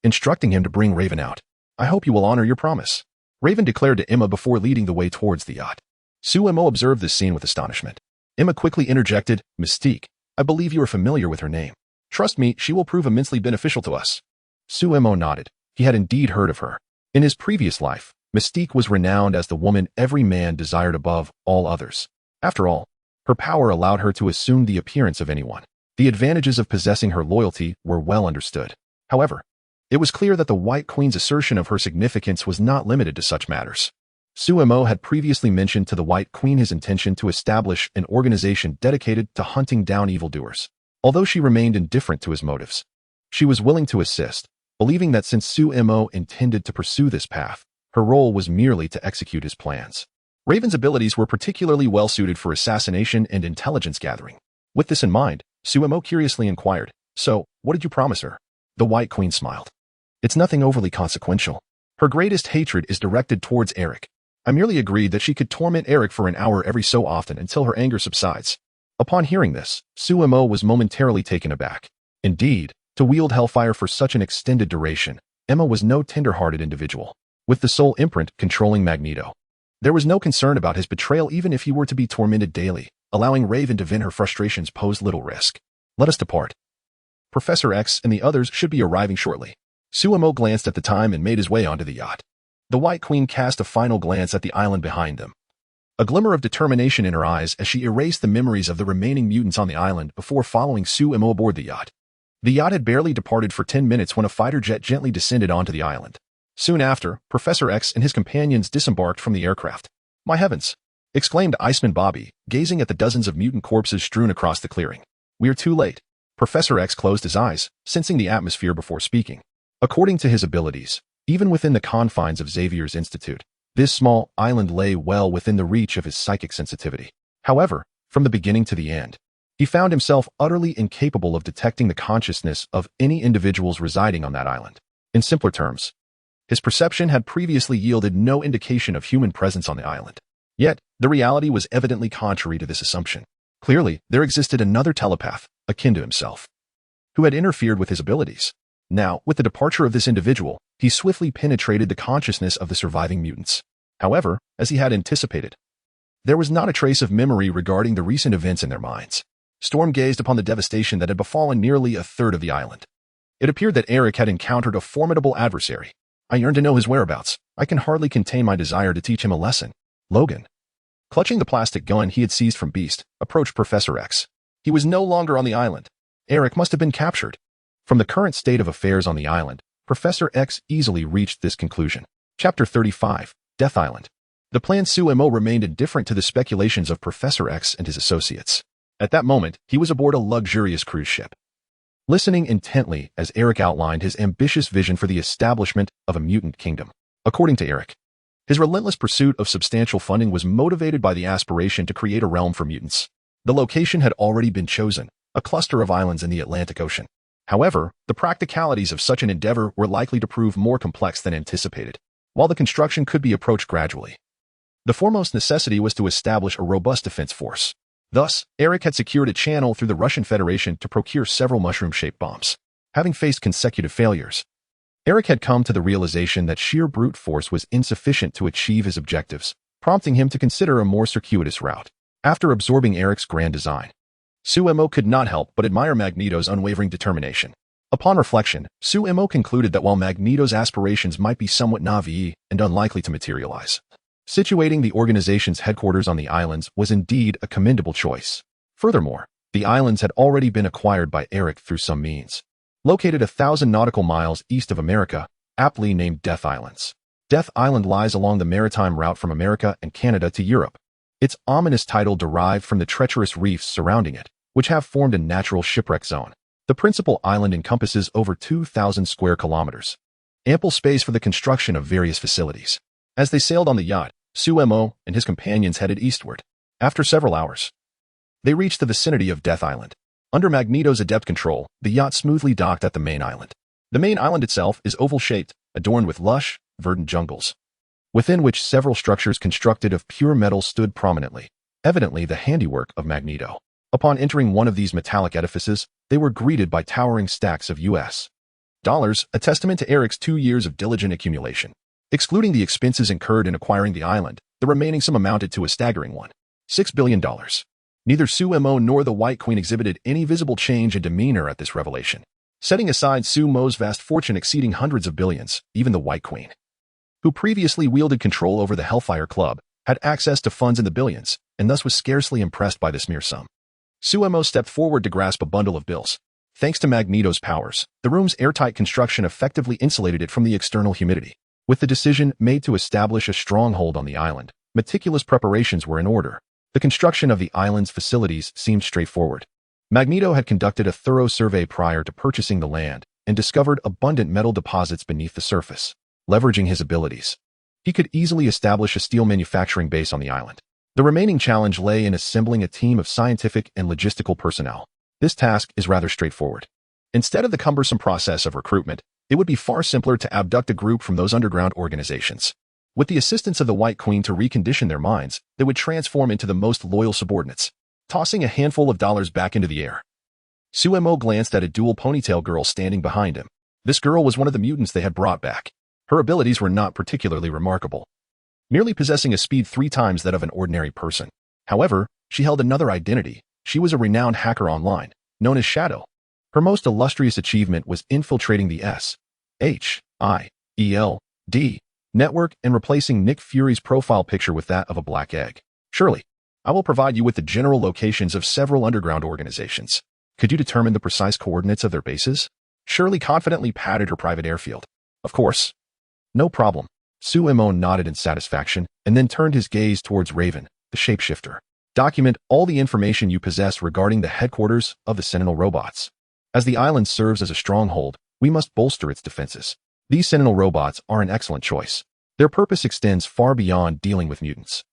instructing him to bring Raven out. I hope you will honor your promise, Raven declared to Emma before leading the way towards the yacht. Suemo observed this scene with astonishment. Emma quickly interjected, Mystique, I believe you are familiar with her name. Trust me, she will prove immensely beneficial to us. Suemo nodded. He had indeed heard of her. In his previous life, Mystique was renowned as the woman every man desired above all others. After all, her power allowed her to assume the appearance of anyone. The advantages of possessing her loyalty were well understood. However, it was clear that the White Queen's assertion of her significance was not limited to such matters. Suemo had previously mentioned to the White Queen his intention to establish an organization dedicated to hunting down evildoers. Although she remained indifferent to his motives, she was willing to assist, believing that since Suemo intended to pursue this path, her role was merely to execute his plans. Raven's abilities were particularly well suited for assassination and intelligence gathering. With this in mind, Suemo curiously inquired, So, what did you promise her? The White Queen smiled. It's nothing overly consequential. Her greatest hatred is directed towards Eric. I merely agreed that she could torment Eric for an hour every so often until her anger subsides. Upon hearing this, Suemo was momentarily taken aback. Indeed, to wield hellfire for such an extended duration, Emma was no tender-hearted individual. With the soul imprint controlling Magneto, there was no concern about his betrayal even if he were to be tormented daily. Allowing Raven to vent her frustrations posed little risk. Let us depart. Professor X and the others should be arriving shortly. Suemo glanced at the time and made his way onto the yacht. The White Queen cast a final glance at the island behind them, a glimmer of determination in her eyes as she erased the memories of the remaining mutants on the island before following Suemo aboard the yacht. The yacht had barely departed for 10 minutes when a fighter jet gently descended onto the island. Soon after, Professor X and his companions disembarked from the aircraft. My heavens! Exclaimed Iceman Bobby, gazing at the dozens of mutant corpses strewn across the clearing. We are too late. Professor X closed his eyes, sensing the atmosphere before speaking. According to his abilities, even within the confines of Xavier's Institute, this small island lay well within the reach of his psychic sensitivity. However, from the beginning to the end, he found himself utterly incapable of detecting the consciousness of any individuals residing on that island. In simpler terms, his perception had previously yielded no indication of human presence on the island. Yet, the reality was evidently contrary to this assumption. Clearly, there existed another telepath, akin to himself, who had interfered with his abilities. Now, with the departure of this individual, he swiftly penetrated the consciousness of the surviving mutants. However, as he had anticipated, there was not a trace of memory regarding the recent events in their minds. Storm gazed upon the devastation that had befallen nearly a third of the island. It appeared that Eric had encountered a formidable adversary. I yearn to know his whereabouts. I can hardly contain my desire to teach him a lesson. Logan, clutching the plastic gun he had seized from Beast, approached Professor X. He was no longer on the island. Eric must have been captured. From the current state of affairs on the island, Professor X easily reached this conclusion. Chapter 35, Death Island. The planned Suemo remained indifferent to the speculations of Professor X and his associates. At that moment, he was aboard a luxurious cruise ship, listening intently as Eric outlined his ambitious vision for the establishment of a mutant kingdom. According to Eric, his relentless pursuit of substantial funding was motivated by the aspiration to create a realm for mutants. The location had already been chosen, a cluster of islands in the Atlantic Ocean. However, the practicalities of such an endeavor were likely to prove more complex than anticipated. while the construction could be approached gradually. The foremost necessity was to establish a robust defense force. Thus, Eric had secured a channel through the Russian Federation to procure several mushroom-shaped bombs. Having faced consecutive failures, Eric had come to the realization that sheer brute force was insufficient to achieve his objectives, prompting him to consider a more circuitous route. After absorbing Eric's grand design, Suemo could not help but admire Magneto's unwavering determination. Upon reflection, Suemo concluded that while Magneto's aspirations might be somewhat naive and unlikely to materialize, situating the organization's headquarters on the islands was indeed a commendable choice. Furthermore, the islands had already been acquired by Eric through some means. Located 1,000 nautical miles east of America, aptly named Death Islands. Death Island lies along the maritime route from America and Canada to Europe. Its ominous title derived from the treacherous reefs surrounding it, which have formed a natural shipwreck zone. The principal island encompasses over 2,000 square kilometers. Ample space for the construction of various facilities. As they sailed on the yacht, Suemo and his companions headed eastward. After several hours, they reached the vicinity of Death Island. Under Magneto's adept control, the yacht smoothly docked at the main island. The main island itself is oval-shaped, adorned with lush, verdant jungles, within which several structures constructed of pure metal stood prominently, evidently the handiwork of Magneto. Upon entering one of these metallic edifices, they were greeted by towering stacks of US dollars, a testament to Eric's 2 years of diligent accumulation. Excluding the expenses incurred in acquiring the island, the remaining sum amounted to a staggering $6 billion. Neither Suemo nor the White Queen exhibited any visible change in demeanor at this revelation. Setting aside Suemo's vast fortune exceeding hundreds of billions, even the White Queen, who previously wielded control over the Hellfire Club, had access to funds in the billions, and thus was scarcely impressed by this mere sum. Suemo stepped forward to grasp a bundle of bills. Thanks to Magneto's powers, the room's airtight construction effectively insulated it from the external humidity. With the decision made to establish a stronghold on the island, meticulous preparations were in order. The construction of the island's facilities seemed straightforward. Magneto had conducted a thorough survey prior to purchasing the land and discovered abundant metal deposits beneath the surface. Leveraging his abilities, he could easily establish a steel manufacturing base on the island. The remaining challenge lay in assembling a team of scientific and logistical personnel. This task is rather straightforward. Instead of the cumbersome process of recruitment, it would be far simpler to abduct a group from those underground organizations. With the assistance of the White Queen to recondition their minds, they would transform into the most loyal subordinates, tossing a handful of dollars back into the air. Suemo glanced at a dual ponytail girl standing behind him. This girl was one of the mutants they had brought back. Her abilities were not particularly remarkable, merely possessing a speed 3 times that of an ordinary person. However, she held another identity. She was a renowned hacker online, known as Shuttle. Her most illustrious achievement was infiltrating the SHIELD network and replacing Nick Fury's profile picture with that of a black egg. Surely, I will provide you with the general locations of several underground organizations. Could you determine the precise coordinates of their bases? Shirley confidently patted her private airfield. Of course. No problem. Suemo nodded in satisfaction and then turned his gaze towards Raven, the shapeshifter. Document all the information you possess regarding the headquarters of the Sentinel robots. As the island serves as a stronghold, we must bolster its defenses. These Sentinel robots are an excellent choice. Their purpose extends far beyond dealing with mutants.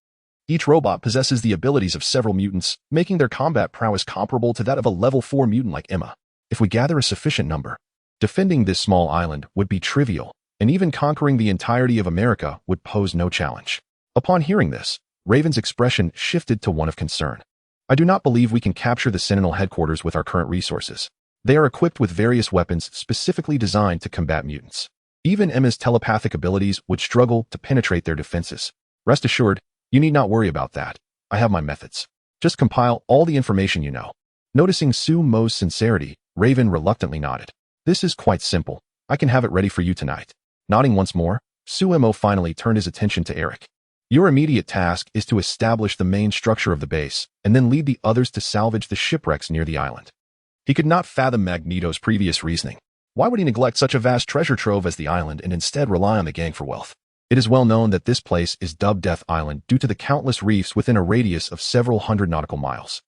Each robot possesses the abilities of several mutants, making their combat prowess comparable to that of a level 4 mutant like Emma. If we gather a sufficient number, defending this small island would be trivial, and even conquering the entirety of America would pose no challenge. Upon hearing this, Raven's expression shifted to one of concern. I do not believe we can capture the Sentinel headquarters with our current resources. They are equipped with various weapons specifically designed to combat mutants. Even Emma's telepathic abilities would struggle to penetrate their defenses. Rest assured, you need not worry about that. I have my methods. Just compile all the information you know. Noticing Suemo's sincerity, Raven reluctantly nodded. This is quite simple. I can have it ready for you tonight. Nodding once more, Suemo finally turned his attention to Eric. Your immediate task is to establish the main structure of the base, and then lead the others to salvage the shipwrecks near the island. He could not fathom Magneto's previous reasoning. Why would he neglect such a vast treasure trove as the island and instead rely on the gang for wealth? It is well known that this place is dubbed Death Island due to the countless reefs within a radius of several hundred nautical miles.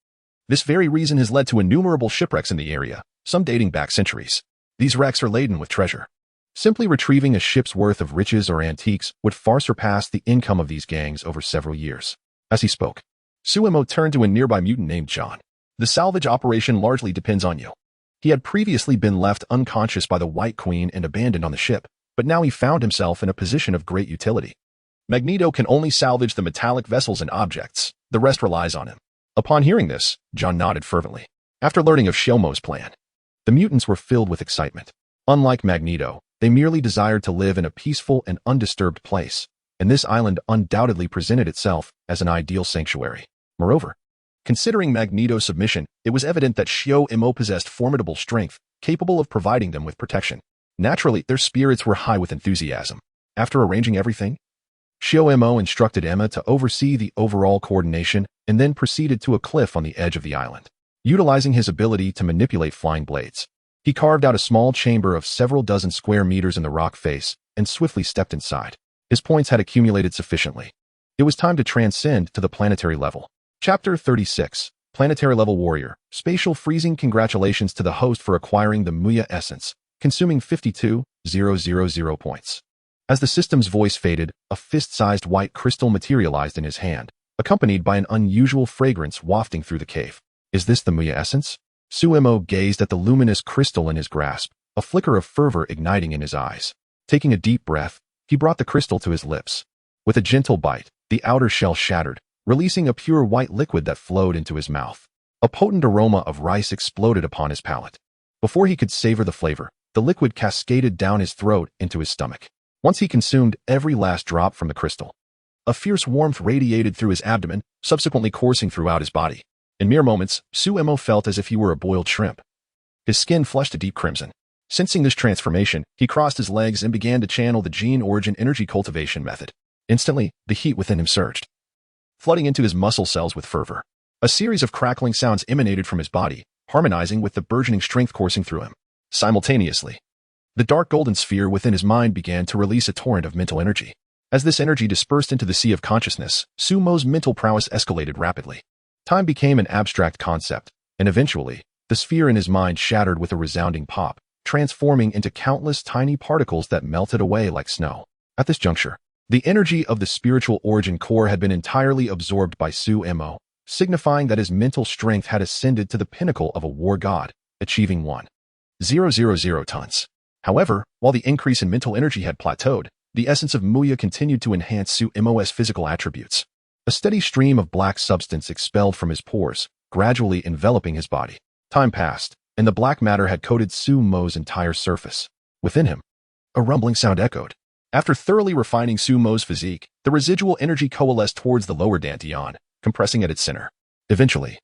This very reason has led to innumerable shipwrecks in the area, some dating back centuries. These wrecks are laden with treasure. Simply retrieving a ship's worth of riches or antiques would far surpass the income of these gangs over several years. As he spoke, Suemo turned to a nearby mutant named John. The salvage operation largely depends on you. He had previously been left unconscious by the White Queen and abandoned on the ship. but now he found himself in a position of great utility. Magneto can only salvage the metallic vessels and objects. The rest relies on him. Upon hearing this, John nodded fervently. After learning of Shilmo's plan, the mutants were filled with excitement. Unlike Magneto, they merely desired to live in a peaceful and undisturbed place, and this island undoubtedly presented itself as an ideal sanctuary. Moreover, considering Magneto's submission, it was evident that Shio-Imo possessed formidable strength, capable of providing them with protection. Naturally, their spirits were high with enthusiasm. After arranging everything, Shio-Imo instructed Emma to oversee the overall coordination and then proceeded to a cliff on the edge of the island. Utilizing his ability to manipulate flying blades, he carved out a small chamber of several dozen square meters in the rock face and swiftly stepped inside. His points had accumulated sufficiently. It was time to transcend to the planetary level. Chapter 36. Planetary Level Warrior. Spatial Freezing. Congratulations to the host for acquiring the Muya Essence, consuming 52,000 points. As the system's voice faded, a fist-sized white crystal materialized in his hand, accompanied by an unusual fragrance wafting through the cave. Is this the Muya Essence? Suemo gazed at the luminous crystal in his grasp, a flicker of fervor igniting in his eyes. Taking a deep breath, he brought the crystal to his lips. With a gentle bite, the outer shell shattered, releasing a pure white liquid that flowed into his mouth. A potent aroma of rice exploded upon his palate. Before he could savor the flavor, the liquid cascaded down his throat into his stomach. Once he consumed every last drop from the crystal, a fierce warmth radiated through his abdomen, subsequently coursing throughout his body. In mere moments, Suemo felt as if he were a boiled shrimp. His skin flushed a deep crimson. Sensing this transformation, he crossed his legs and began to channel the gene origin energy cultivation method. Instantly, the heat within him surged, flooding into his muscle cells with fervor. A series of crackling sounds emanated from his body, harmonizing with the burgeoning strength coursing through him. Simultaneously, the dark golden sphere within his mind began to release a torrent of mental energy. As this energy dispersed into the sea of consciousness, Sumo's mental prowess escalated rapidly. Time became an abstract concept, and eventually, the sphere in his mind shattered with a resounding pop, transforming into countless tiny particles that melted away like snow. At this juncture, the energy of the spiritual origin core had been entirely absorbed by Suemo, signifying that his mental strength had ascended to the pinnacle of a war god, achieving 1,000 tons. However, while the increase in mental energy had plateaued, the essence of Muya continued to enhance Suemo's physical attributes. A steady stream of black substance expelled from his pores, gradually enveloping his body. Time passed, and the black matter had coated Sumo's entire surface. Within him, a rumbling sound echoed. After thoroughly refining Sumo's physique, the residual energy coalesced towards the lower dantian, compressing at its center. Eventually,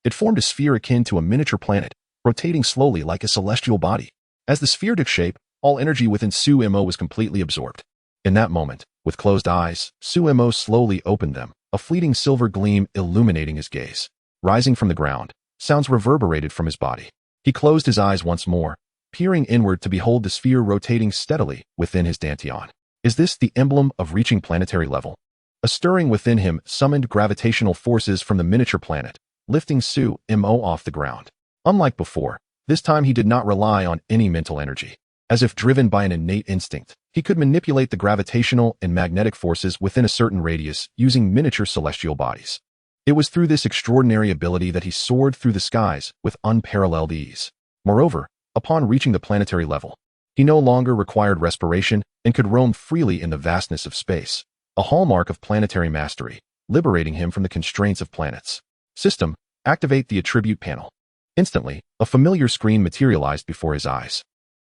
it formed a sphere akin to a miniature planet, rotating slowly like a celestial body. As the sphere took shape, all energy within Suemo was completely absorbed. In that moment, with closed eyes, Suemo slowly opened them, a fleeting silver gleam illuminating his gaze. Rising from the ground, sounds reverberated from his body. He closed his eyes once more, peering inward to behold the sphere rotating steadily within his dantian. Is this the emblem of reaching planetary level? A stirring within him summoned gravitational forces from the miniature planet, lifting Suemo off the ground. Unlike before, this time he did not rely on any mental energy. As if driven by an innate instinct, he could manipulate the gravitational and magnetic forces within a certain radius using miniature celestial bodies. It was through this extraordinary ability that he soared through the skies with unparalleled ease. Moreover, upon reaching the planetary level, he no longer required respiration and could roam freely in the vastness of space, a hallmark of planetary mastery, liberating him from the constraints of planets. System, activate the attribute panel. Instantly, a familiar screen materialized before his eyes.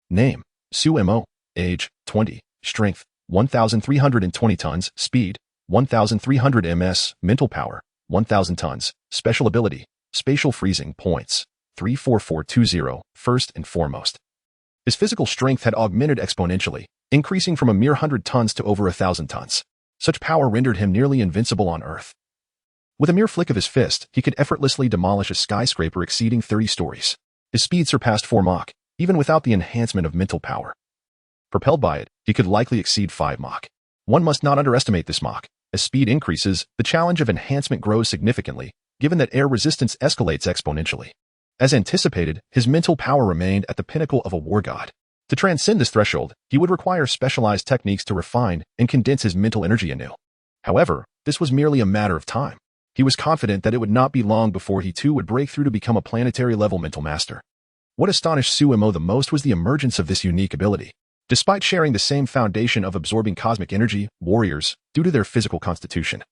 Name, Suemo. Age, 20. Strength, 1,320 tons. Speed, 1,300 ms. Mental power, 1,000 tons. Special ability, spatial freezing. Points, 34420. First and foremost, his physical strength had augmented exponentially, increasing from a mere 100 tons to over 1,000 tons. Such power rendered him nearly invincible on Earth. With a mere flick of his fist, he could effortlessly demolish a skyscraper exceeding 30 stories. His speed surpassed 4 Mach, even without the enhancement of mental power. Propelled by it, he could likely exceed 5 Mach. One must not underestimate this Mach. As speed increases, the challenge of enhancement grows significantly, given that air resistance escalates exponentially. As anticipated, his mental power remained at the pinnacle of a war god. To transcend this threshold, he would require specialized techniques to refine and condense his mental energy anew. However, this was merely a matter of time. He was confident that it would not be long before he too would break through to become a planetary-level mental master. What astonished Suemo the most was the emergence of this unique ability. Despite sharing the same foundation of absorbing cosmic energy, warriors, due to their physical constitution,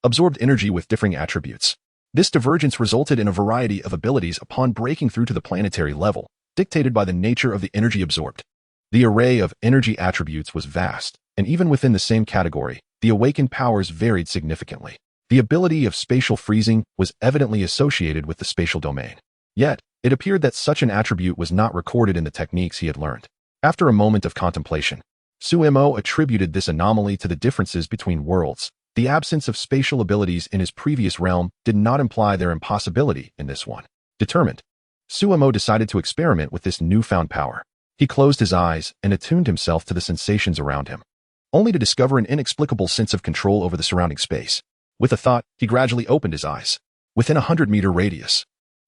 absorbed energy with differing attributes. This divergence resulted in a variety of abilities upon breaking through to the planetary level, dictated by the nature of the energy absorbed. The array of energy attributes was vast, and even within the same category, the awakened powers varied significantly. The ability of spatial freezing was evidently associated with the spatial domain. Yet, it appeared that such an attribute was not recorded in the techniques he had learned. After a moment of contemplation, Suemo attributed this anomaly to the differences between worlds. The absence of spatial abilities in his previous realm did not imply their impossibility in this one. Determined, Suemo decided to experiment with this newfound power. He closed his eyes and attuned himself to the sensations around him, only to discover an inexplicable sense of control over the surrounding space. With a thought, he gradually opened his eyes. Within a 100-meter radius,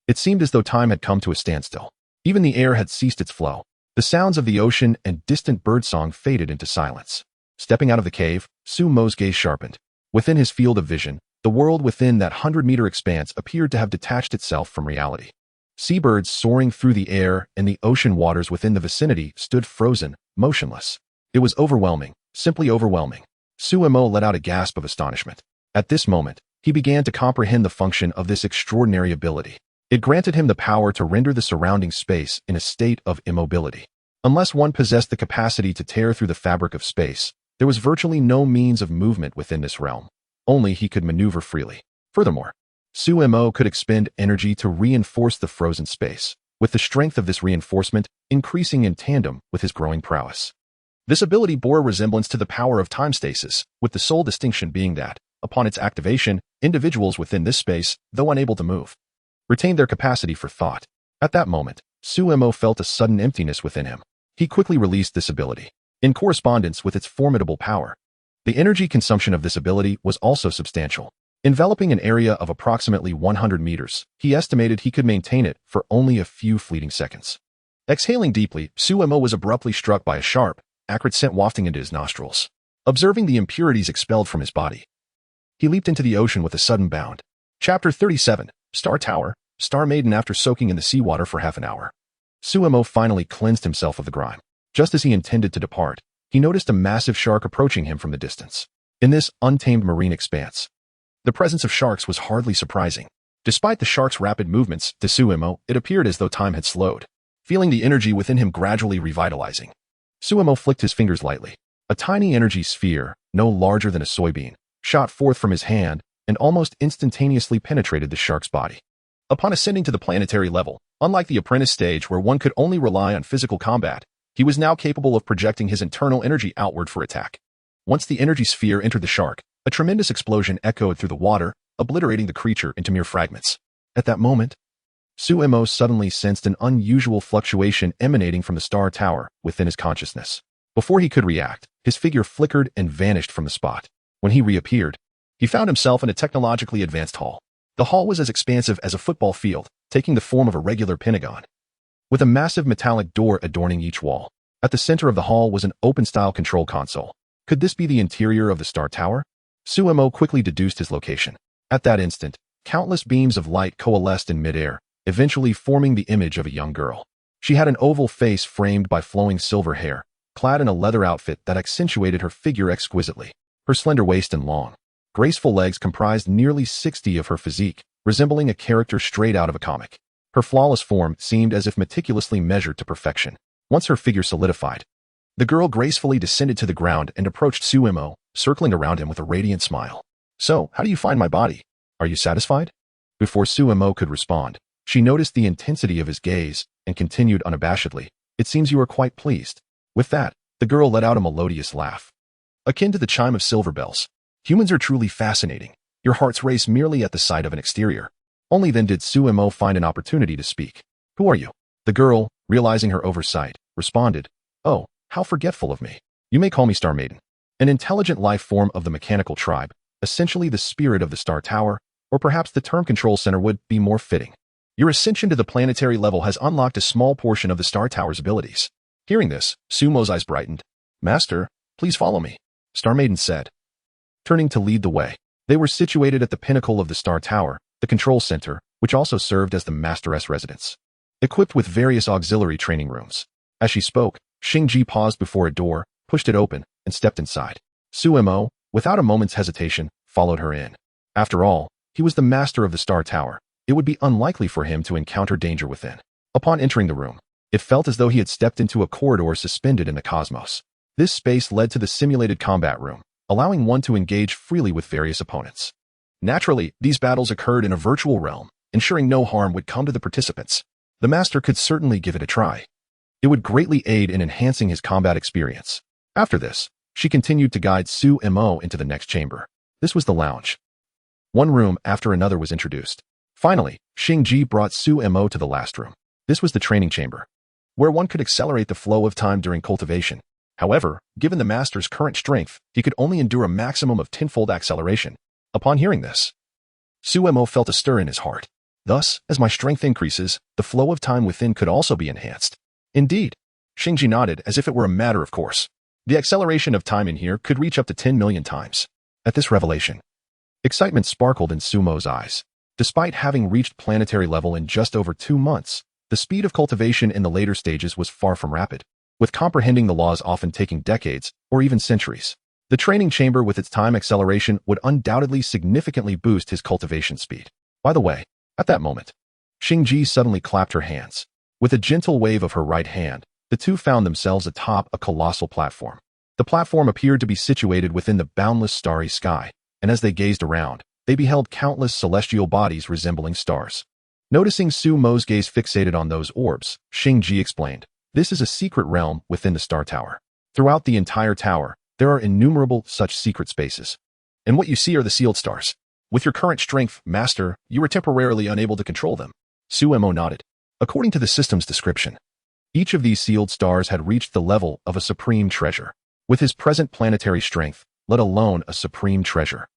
it seemed as though time had come to a standstill. Even the air had ceased its flow. The sounds of the ocean and distant birdsong faded into silence. Stepping out of the cave, Suemo's gaze sharpened. Within his field of vision, the world within that 100-meter expanse appeared to have detached itself from reality. Seabirds soaring through the air and the ocean waters within the vicinity stood frozen, motionless. It was overwhelming, simply overwhelming. Suemo let out a gasp of astonishment. At this moment, he began to comprehend the function of this extraordinary ability. It granted him the power to render the surrounding space in a state of immobility. Unless one possessed the capacity to tear through the fabric of space, there was virtually no means of movement within this realm. Only he could maneuver freely. Furthermore, Suemo could expend energy to reinforce the frozen space, with the strength of this reinforcement increasing in tandem with his growing prowess. This ability bore a resemblance to the power of time stasis, with the sole distinction being that, upon its activation, individuals within this space, though unable to move, retained their capacity for thought. At that moment, Suemo felt a sudden emptiness within him. He quickly released this ability. In correspondence with its formidable power, the energy consumption of this ability was also substantial. Enveloping an area of approximately 100 meters, he estimated he could maintain it for only a few fleeting seconds. Exhaling deeply, Suemo was abruptly struck by a sharp, acrid scent wafting into his nostrils. Observing the impurities expelled from his body, he leaped into the ocean with a sudden bound. Chapter 37, Star Tower, Star Maiden. After soaking in the seawater for half an hour, Suemo finally cleansed himself of the grime. Just as he intended to depart, he noticed a massive shark approaching him from the distance. In this untamed marine expanse, the presence of sharks was hardly surprising. Despite the shark's rapid movements, to Suemo, it appeared as though time had slowed. Feeling the energy within him gradually revitalizing, Suemo flicked his fingers lightly. A tiny energy sphere, no larger than a soybean, shot forth from his hand and almost instantaneously penetrated the shark's body. Upon ascending to the planetary level, unlike the apprentice stage where one could only rely on physical combat, he was now capable of projecting his internal energy outward for attack. Once the energy sphere entered the shark, a tremendous explosion echoed through the water, obliterating the creature into mere fragments. At that moment, Suemo suddenly sensed an unusual fluctuation emanating from the star tower within his consciousness. Before he could react, his figure flickered and vanished from the spot. When he reappeared, he found himself in a technologically advanced hall. The hall was as expansive as a football field, taking the form of a regular pentagon, with a massive metallic door adorning each wall. At the center of the hall was an open-style control console. Could this be the interior of the Star Tower? Suemo quickly deduced his location. At that instant, countless beams of light coalesced in midair, eventually forming the image of a young girl. She had an oval face framed by flowing silver hair, clad in a leather outfit that accentuated her figure exquisitely. Her slender waist and long, graceful legs comprised nearly 60% of her physique, resembling a character straight out of a comic. Her flawless form seemed as if meticulously measured to perfection. Once her figure solidified, the girl gracefully descended to the ground and approached Suemo, circling around him with a radiant smile. "So, how do you find my body? Are you satisfied?" Before Suemo could respond, she noticed the intensity of his gaze and continued unabashedly, "It seems you are quite pleased." With that, the girl let out a melodious laugh, akin to the chime of silver bells. "Humans are truly fascinating. Your hearts race merely at the sight of an exterior." Only then did Suemo find an opportunity to speak. "Who are you?" The girl, realizing her oversight, responded, "Oh, how forgetful of me. You may call me Star Maiden. An intelligent life form of the mechanical tribe, essentially the spirit of the Star Tower, or perhaps the term control center would be more fitting. Your ascension to the planetary level has unlocked a small portion of the Star Tower's abilities." Hearing this, Suemo's eyes brightened. "Master, please follow me," Star Maiden said, turning to lead the way. They were situated at the pinnacle of the Star Tower, the control center, which also served as the Master's residence, equipped with various auxiliary training rooms. As she spoke, Xingji paused before a door, pushed it open, and stepped inside. Sumo, without a moment's hesitation, followed her in. After all, he was the master of the Star Tower. It would be unlikely for him to encounter danger within. Upon entering the room, it felt as though he had stepped into a corridor suspended in the cosmos. This space led to the simulated combat room, allowing one to engage freely with various opponents. Naturally, these battles occurred in a virtual realm, ensuring no harm would come to the participants. The master could certainly give it a try. It would greatly aid in enhancing his combat experience. After this, she continued to guide Sumo into the next chamber. This was the lounge. One room after another was introduced. Finally, Xingji brought Sumo to the last room. This was the training chamber, where one could accelerate the flow of time during cultivation. However, given the master's current strength, he could only endure a maximum of tenfold acceleration. Upon hearing this, Sumo felt a stir in his heart. Thus, as my strength increases, the flow of time within could also be enhanced. Indeed, Xingji nodded as if it were a matter of course. The acceleration of time in here could reach up to 10 million times. At this revelation, excitement sparkled in Sumo's eyes. Despite having reached planetary level in just over 2 months, the speed of cultivation in the later stages was far from rapid, with comprehending the laws often taking decades or even centuries. The training chamber with its time acceleration would undoubtedly significantly boost his cultivation speed. By the way, at that moment, Xingji suddenly clapped her hands. With a gentle wave of her right hand, the two found themselves atop a colossal platform. The platform appeared to be situated within the boundless starry sky, and as they gazed around, they beheld countless celestial bodies resembling stars. Noticing Sumo's gaze fixated on those orbs, Xingji explained, "This is a secret realm within the Star Tower. Throughout the entire tower, there are innumerable such secret spaces. And what you see are the sealed stars. With your current strength, Master, you were temporarily unable to control them." Sumo nodded. According to the system's description, each of these sealed stars had reached the level of a supreme treasure. With his present planetary strength, let alone a supreme treasure,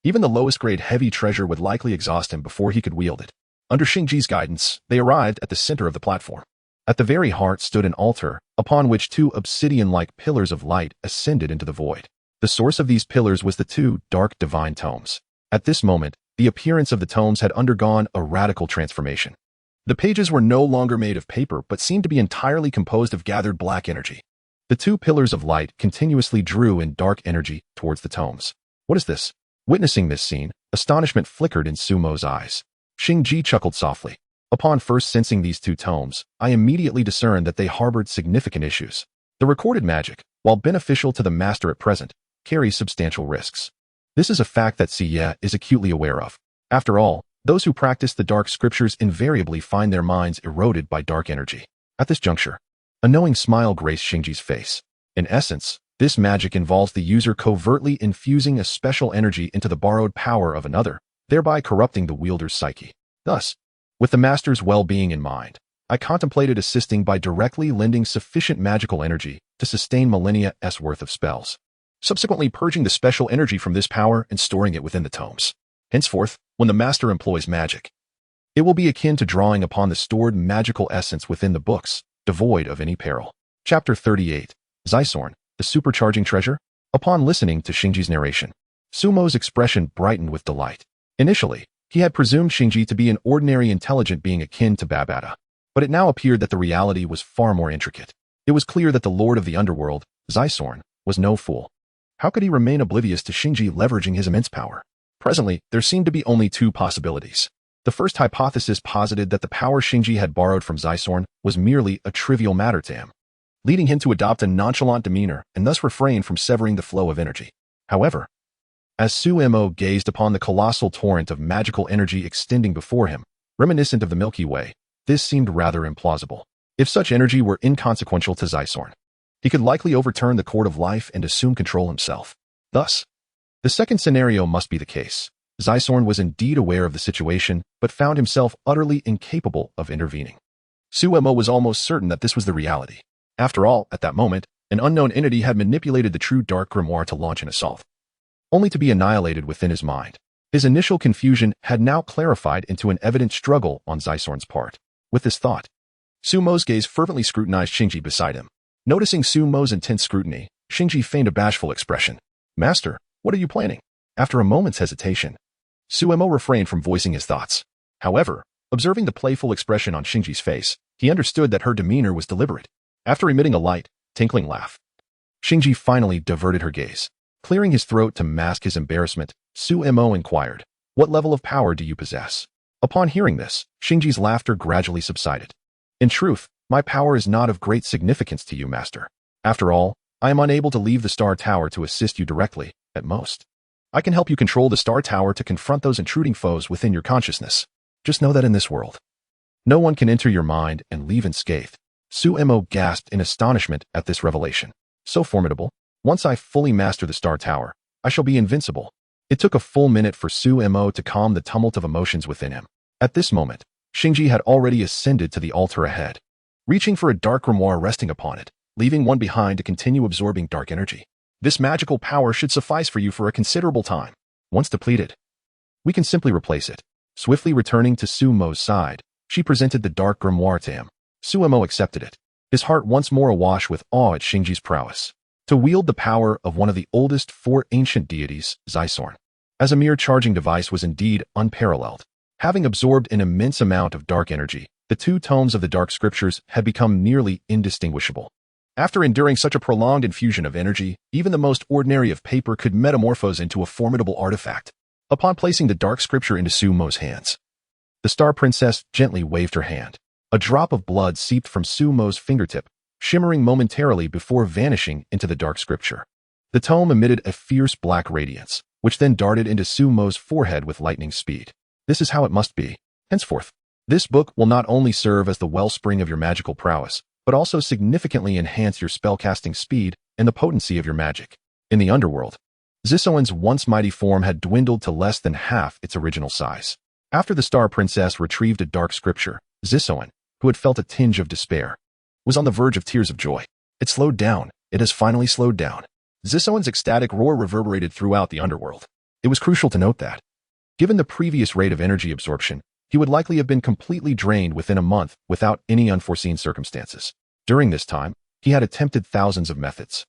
even the lowest grade heavy treasure would likely exhaust him before he could wield it. Under Xingji's guidance, they arrived at the center of the platform. At the very heart stood an altar, upon which 2 obsidian-like pillars of light ascended into the void. The source of these pillars was the 2 dark divine tomes. At this moment, the appearance of the tomes had undergone a radical transformation. The pages were no longer made of paper but seemed to be entirely composed of gathered black energy. The 2 pillars of light continuously drew in dark energy towards the tomes. "What is this?" Witnessing this scene, astonishment flickered in Sumo's eyes. Xingji chuckled softly. "Upon first sensing these 2 tomes, I immediately discerned that they harbored significant issues. The recorded magic, while beneficial to the master at present, carries substantial risks. This is a fact that Siye is acutely aware of. After all, those who practice the dark scriptures invariably find their minds eroded by dark energy." At this juncture, a knowing smile graced Xingji's face. In essence, this magic involves the user covertly infusing a special energy into the borrowed power of another, thereby corrupting the wielder's psyche. Thus, with the master's well-being in mind, I contemplated assisting by directly lending sufficient magical energy to sustain millennia's worth of spells, subsequently purging the special energy from this power and storing it within the tomes. Henceforth, when the master employs magic, it will be akin to drawing upon the stored magical essence within the books, devoid of any peril. Chapter 38. Zysorn, the Supercharging Treasure? Upon listening to Xingji's narration, Sumo's expression brightened with delight. Initially, he had presumed Xingji to be an ordinary intelligent being akin to Babata, but it now appeared that the reality was far more intricate. It was clear that the Lord of the Underworld, Zysorn, was no fool. How could he remain oblivious to Xingji leveraging his immense power? Presently, there seemed to be only 2 possibilities. The first hypothesis posited that the power Xingji had borrowed from Zysorn was merely a trivial matter to him, leading him to adopt a nonchalant demeanor and thus refrain from severing the flow of energy. However, as Sumo gazed upon the colossal torrent of magical energy extending before him, reminiscent of the Milky Way, this seemed rather implausible. If such energy were inconsequential to Zysorn, he could likely overturn the court of life and assume control himself. Thus, the second scenario must be the case. Zysorn was indeed aware of the situation, but found himself utterly incapable of intervening. Sumo was almost certain that this was the reality. After all, at that moment, an unknown entity had manipulated the true dark grimoire to launch an assault, only to be annihilated within his mind. His initial confusion had now clarified into an evident struggle on Zysorn's part. With this thought, Sumo's gaze fervently scrutinized Xingji beside him. Noticing Sumo's intense scrutiny, Xingji feigned a bashful expression. "Master, what are you planning?" After a moment's hesitation, Sumo refrained from voicing his thoughts. However, observing the playful expression on Xingji's face, he understood that her demeanor was deliberate. After emitting a light, tinkling laugh. Xingji finally diverted her gaze. Clearing his throat to mask his embarrassment, Su Mo inquired, "What level of power do you possess?" Upon hearing this, Xingji's laughter gradually subsided. "In truth, my power is not of great significance to you, master. After all, I am unable to leave the Star Tower to assist you directly, at most. I can help you control the Star Tower to confront those intruding foes within your consciousness. Just know that in this world, no one can enter your mind and leave unscathed." Su Mo gasped in astonishment at this revelation. "So formidable. Once I fully master the Star Tower, I shall be invincible." It took a full minute for Su Mo to calm the tumult of emotions within him. At this moment, Xingji had already ascended to the altar ahead, reaching for a dark grimoire resting upon it, leaving one behind to continue absorbing dark energy. "This magical power should suffice for you for a considerable time. Once depleted, we can simply replace it." Swiftly returning to Su Mo's side, she presented the dark grimoire to him. Su Mo accepted it, his heart once more awash with awe at Xingji's prowess. To wield the power of one of the oldest four ancient deities, Xisorn, as a mere charging device was indeed unparalleled. Having absorbed an immense amount of dark energy, the two tomes of the dark scriptures had become nearly indistinguishable. After enduring such a prolonged infusion of energy, even the most ordinary of paper could metamorphose into a formidable artifact. Upon placing the dark scripture into Su Mo's hands, the Star Princess gently waved her hand. A drop of blood seeped from Su Mo's fingertip, shimmering momentarily before vanishing into the dark scripture. The tome emitted a fierce black radiance, which then darted into Su Mo's forehead with lightning speed. "This is how it must be. Henceforth, this book will not only serve as the wellspring of your magical prowess, but also significantly enhance your spellcasting speed and the potency of your magic." In the underworld, Xisoan's once mighty form had dwindled to less than half its original size. After the Star Princess retrieved a dark scripture, Xisoan, who had felt a tinge of despair, was on the verge of tears of joy. It slowed down. It has finally slowed down. Xisoan's ecstatic roar reverberated throughout the underworld. It was crucial to note that, given the previous rate of energy absorption, he would likely have been completely drained within a month without any unforeseen circumstances. During this time, he had attempted thousands of methods,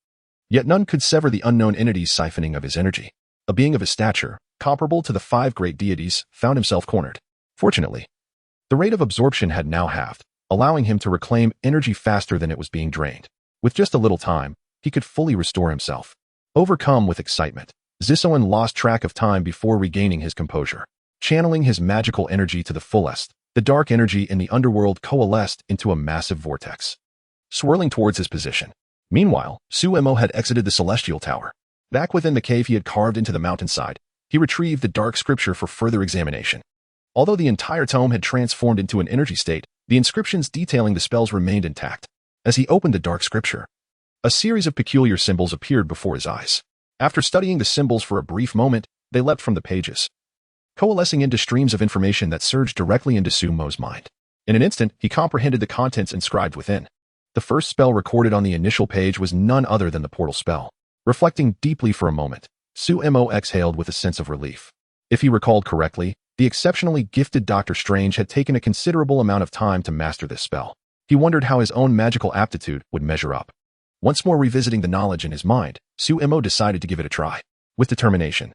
yet none could sever the unknown entity's siphoning of his energy. A being of his stature, comparable to the 5 great deities, found himself cornered. Fortunately, the rate of absorption had now halved, allowing him to reclaim energy faster than it was being drained. With just a little time, he could fully restore himself. Overcome with excitement, Xisoan lost track of time before regaining his composure. Channeling his magical energy to the fullest, the dark energy in the underworld coalesced into a massive vortex, swirling towards his position. Meanwhile, Su Mo had exited the celestial tower. Back within the cave he had carved into the mountainside, he retrieved the dark scripture for further examination. Although the entire tome had transformed into an energy state, the inscriptions detailing the spells remained intact. As he opened the dark scripture, a series of peculiar symbols appeared before his eyes. After studying the symbols for a brief moment, they leapt from the pages, coalescing into streams of information that surged directly into Su Mo's mind. In an instant, he comprehended the contents inscribed within. The first spell recorded on the initial page was none other than the portal spell. Reflecting deeply for a moment, Su Mo exhaled with a sense of relief. If he recalled correctly, the exceptionally gifted Dr. Strange had taken a considerable amount of time to master this spell. He wondered how his own magical aptitude would measure up. Once more revisiting the knowledge in his mind, Su Mo decided to give it a try. With determination,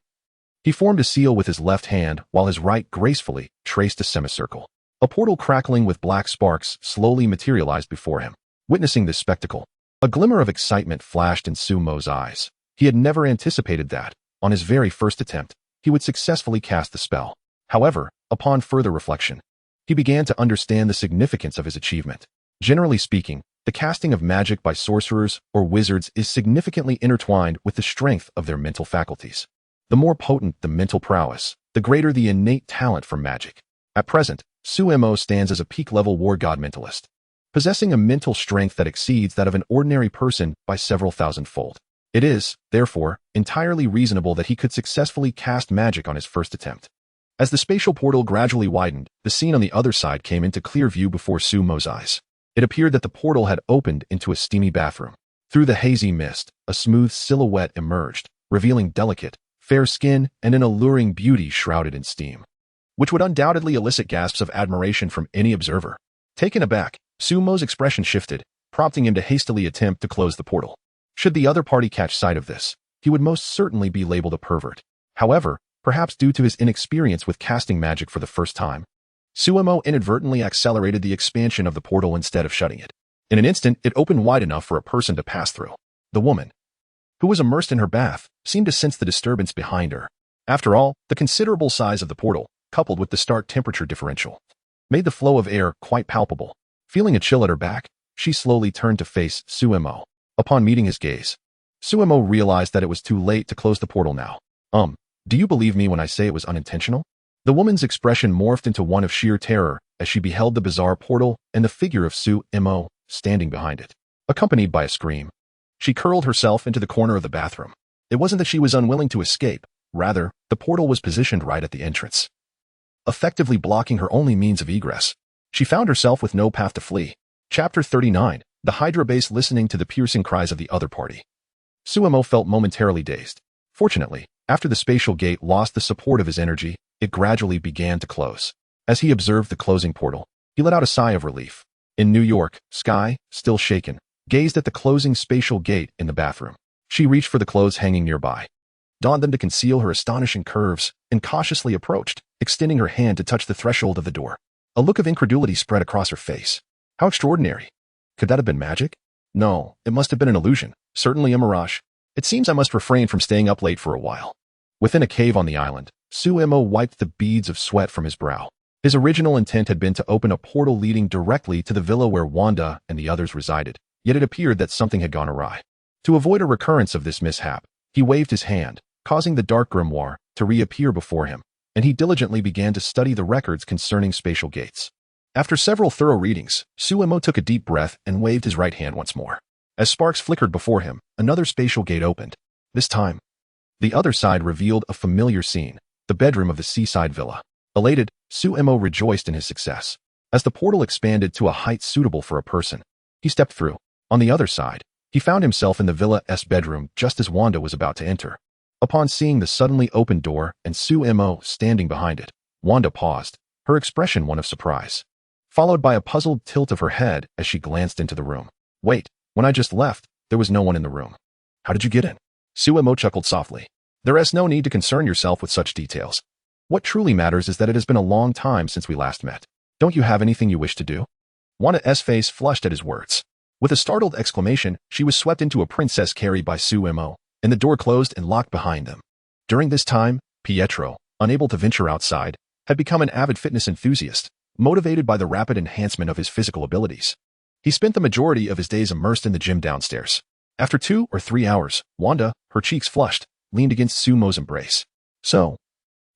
he formed a seal with his left hand while his right gracefully traced a semicircle. A portal crackling with black sparks slowly materialized before him. Witnessing this spectacle, a glimmer of excitement flashed in Su Mo's eyes. He had never anticipated that, on his very first attempt, he would successfully cast the spell. However, upon further reflection, he began to understand the significance of his achievement. Generally speaking, the casting of magic by sorcerers or wizards is significantly intertwined with the strength of their mental faculties. The more potent the mental prowess, the greater the innate talent for magic. At present, Su Mo stands as a peak-level war god mentalist, possessing a mental strength that exceeds that of an ordinary person by several thousandfold. It is, therefore, entirely reasonable that he could successfully cast magic on his first attempt. As the spatial portal gradually widened, the scene on the other side came into clear view before Su Mo's eyes. It appeared that the portal had opened into a steamy bathroom. Through the hazy mist, a smooth silhouette emerged, revealing delicate, fair skin and an alluring beauty shrouded in steam, which would undoubtedly elicit gasps of admiration from any observer. Taken aback, Su Mo's expression shifted, prompting him to hastily attempt to close the portal. Should the other party catch sight of this, he would most certainly be labeled a pervert. However, perhaps due to his inexperience with casting magic for the first time, Su Mo inadvertently accelerated the expansion of the portal instead of shutting it. In an instant, it opened wide enough for a person to pass through. The woman, who was immersed in her bath, seemed to sense the disturbance behind her. After all, the considerable size of the portal, coupled with the stark temperature differential, made the flow of air quite palpable. Feeling a chill at her back, she slowly turned to face Suemo. Upon meeting his gaze, Suemo realized that it was too late to close the portal now. Do you believe me when I say it was unintentional? The woman's expression morphed into one of sheer terror as she beheld the bizarre portal and the figure of Suemo standing behind it. Accompanied by a scream, she curled herself into the corner of the bathroom. It wasn't that she was unwilling to escape. Rather, the portal was positioned right at the entrance, effectively blocking her only means of egress. She found herself with no path to flee. Chapter 39. The Hydra base listening to the piercing cries of the other party. Suemo felt momentarily dazed. Fortunately, after the spatial gate lost the support of his energy, it gradually began to close. As he observed the closing portal, he let out a sigh of relief. In New York, Sky, still shaken, gazed at the closing spatial gate in the bathroom. She reached for the clothes hanging nearby, donned them to conceal her astonishing curves, and cautiously approached, extending her hand to touch the threshold of the door. A look of incredulity spread across her face. How extraordinary! Could that have been magic? No, it must have been an illusion, certainly a mirage. It seems I must refrain from staying up late for a while. Within a cave on the island, Suemo wiped the beads of sweat from his brow. His original intent had been to open a portal leading directly to the villa where Wanda and the others resided, yet it appeared that something had gone awry. To avoid a recurrence of this mishap, he waved his hand, causing the dark grimoire to reappear before him, and he diligently began to study the records concerning spatial gates. After several thorough readings, Suemo took a deep breath and waved his right hand once more. As sparks flickered before him, another spatial gate opened. This time, the other side revealed a familiar scene, the bedroom of the seaside villa. Elated, Suemo rejoiced in his success. As the portal expanded to a height suitable for a person, he stepped through. On the other side, he found himself in the villa's bedroom just as Wanda was about to enter. Upon seeing the suddenly opened door and Suemo standing behind it, Wanda paused, her expression one of surprise, followed by a puzzled tilt of her head as she glanced into the room. Wait, when I just left, there was no one in the room. How did you get in? Suemo chuckled softly. There is no need to concern yourself with such details. What truly matters is that it has been a long time since we last met. Don't you have anything you wish to do? Wanda's face flushed at his words. With a startled exclamation, she was swept into a princess carried by Suemo, and the door closed and locked behind them. During this time, Pietro, unable to venture outside, had become an avid fitness enthusiast, motivated by the rapid enhancement of his physical abilities. He spent the majority of his days immersed in the gym downstairs. After 2 or 3 hours, Wanda, her cheeks flushed, leaned against Sumo's embrace. So,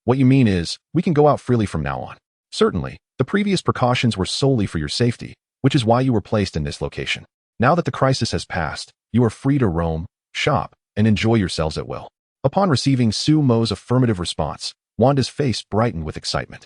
what you mean is, we can go out freely from now on. Certainly, the previous precautions were solely for your safety, which is why you were placed in this location. Now that the crisis has passed, you are free to roam, shop, and enjoy yourselves at will. Upon receiving Sumo's affirmative response, Wanda's face brightened with excitement.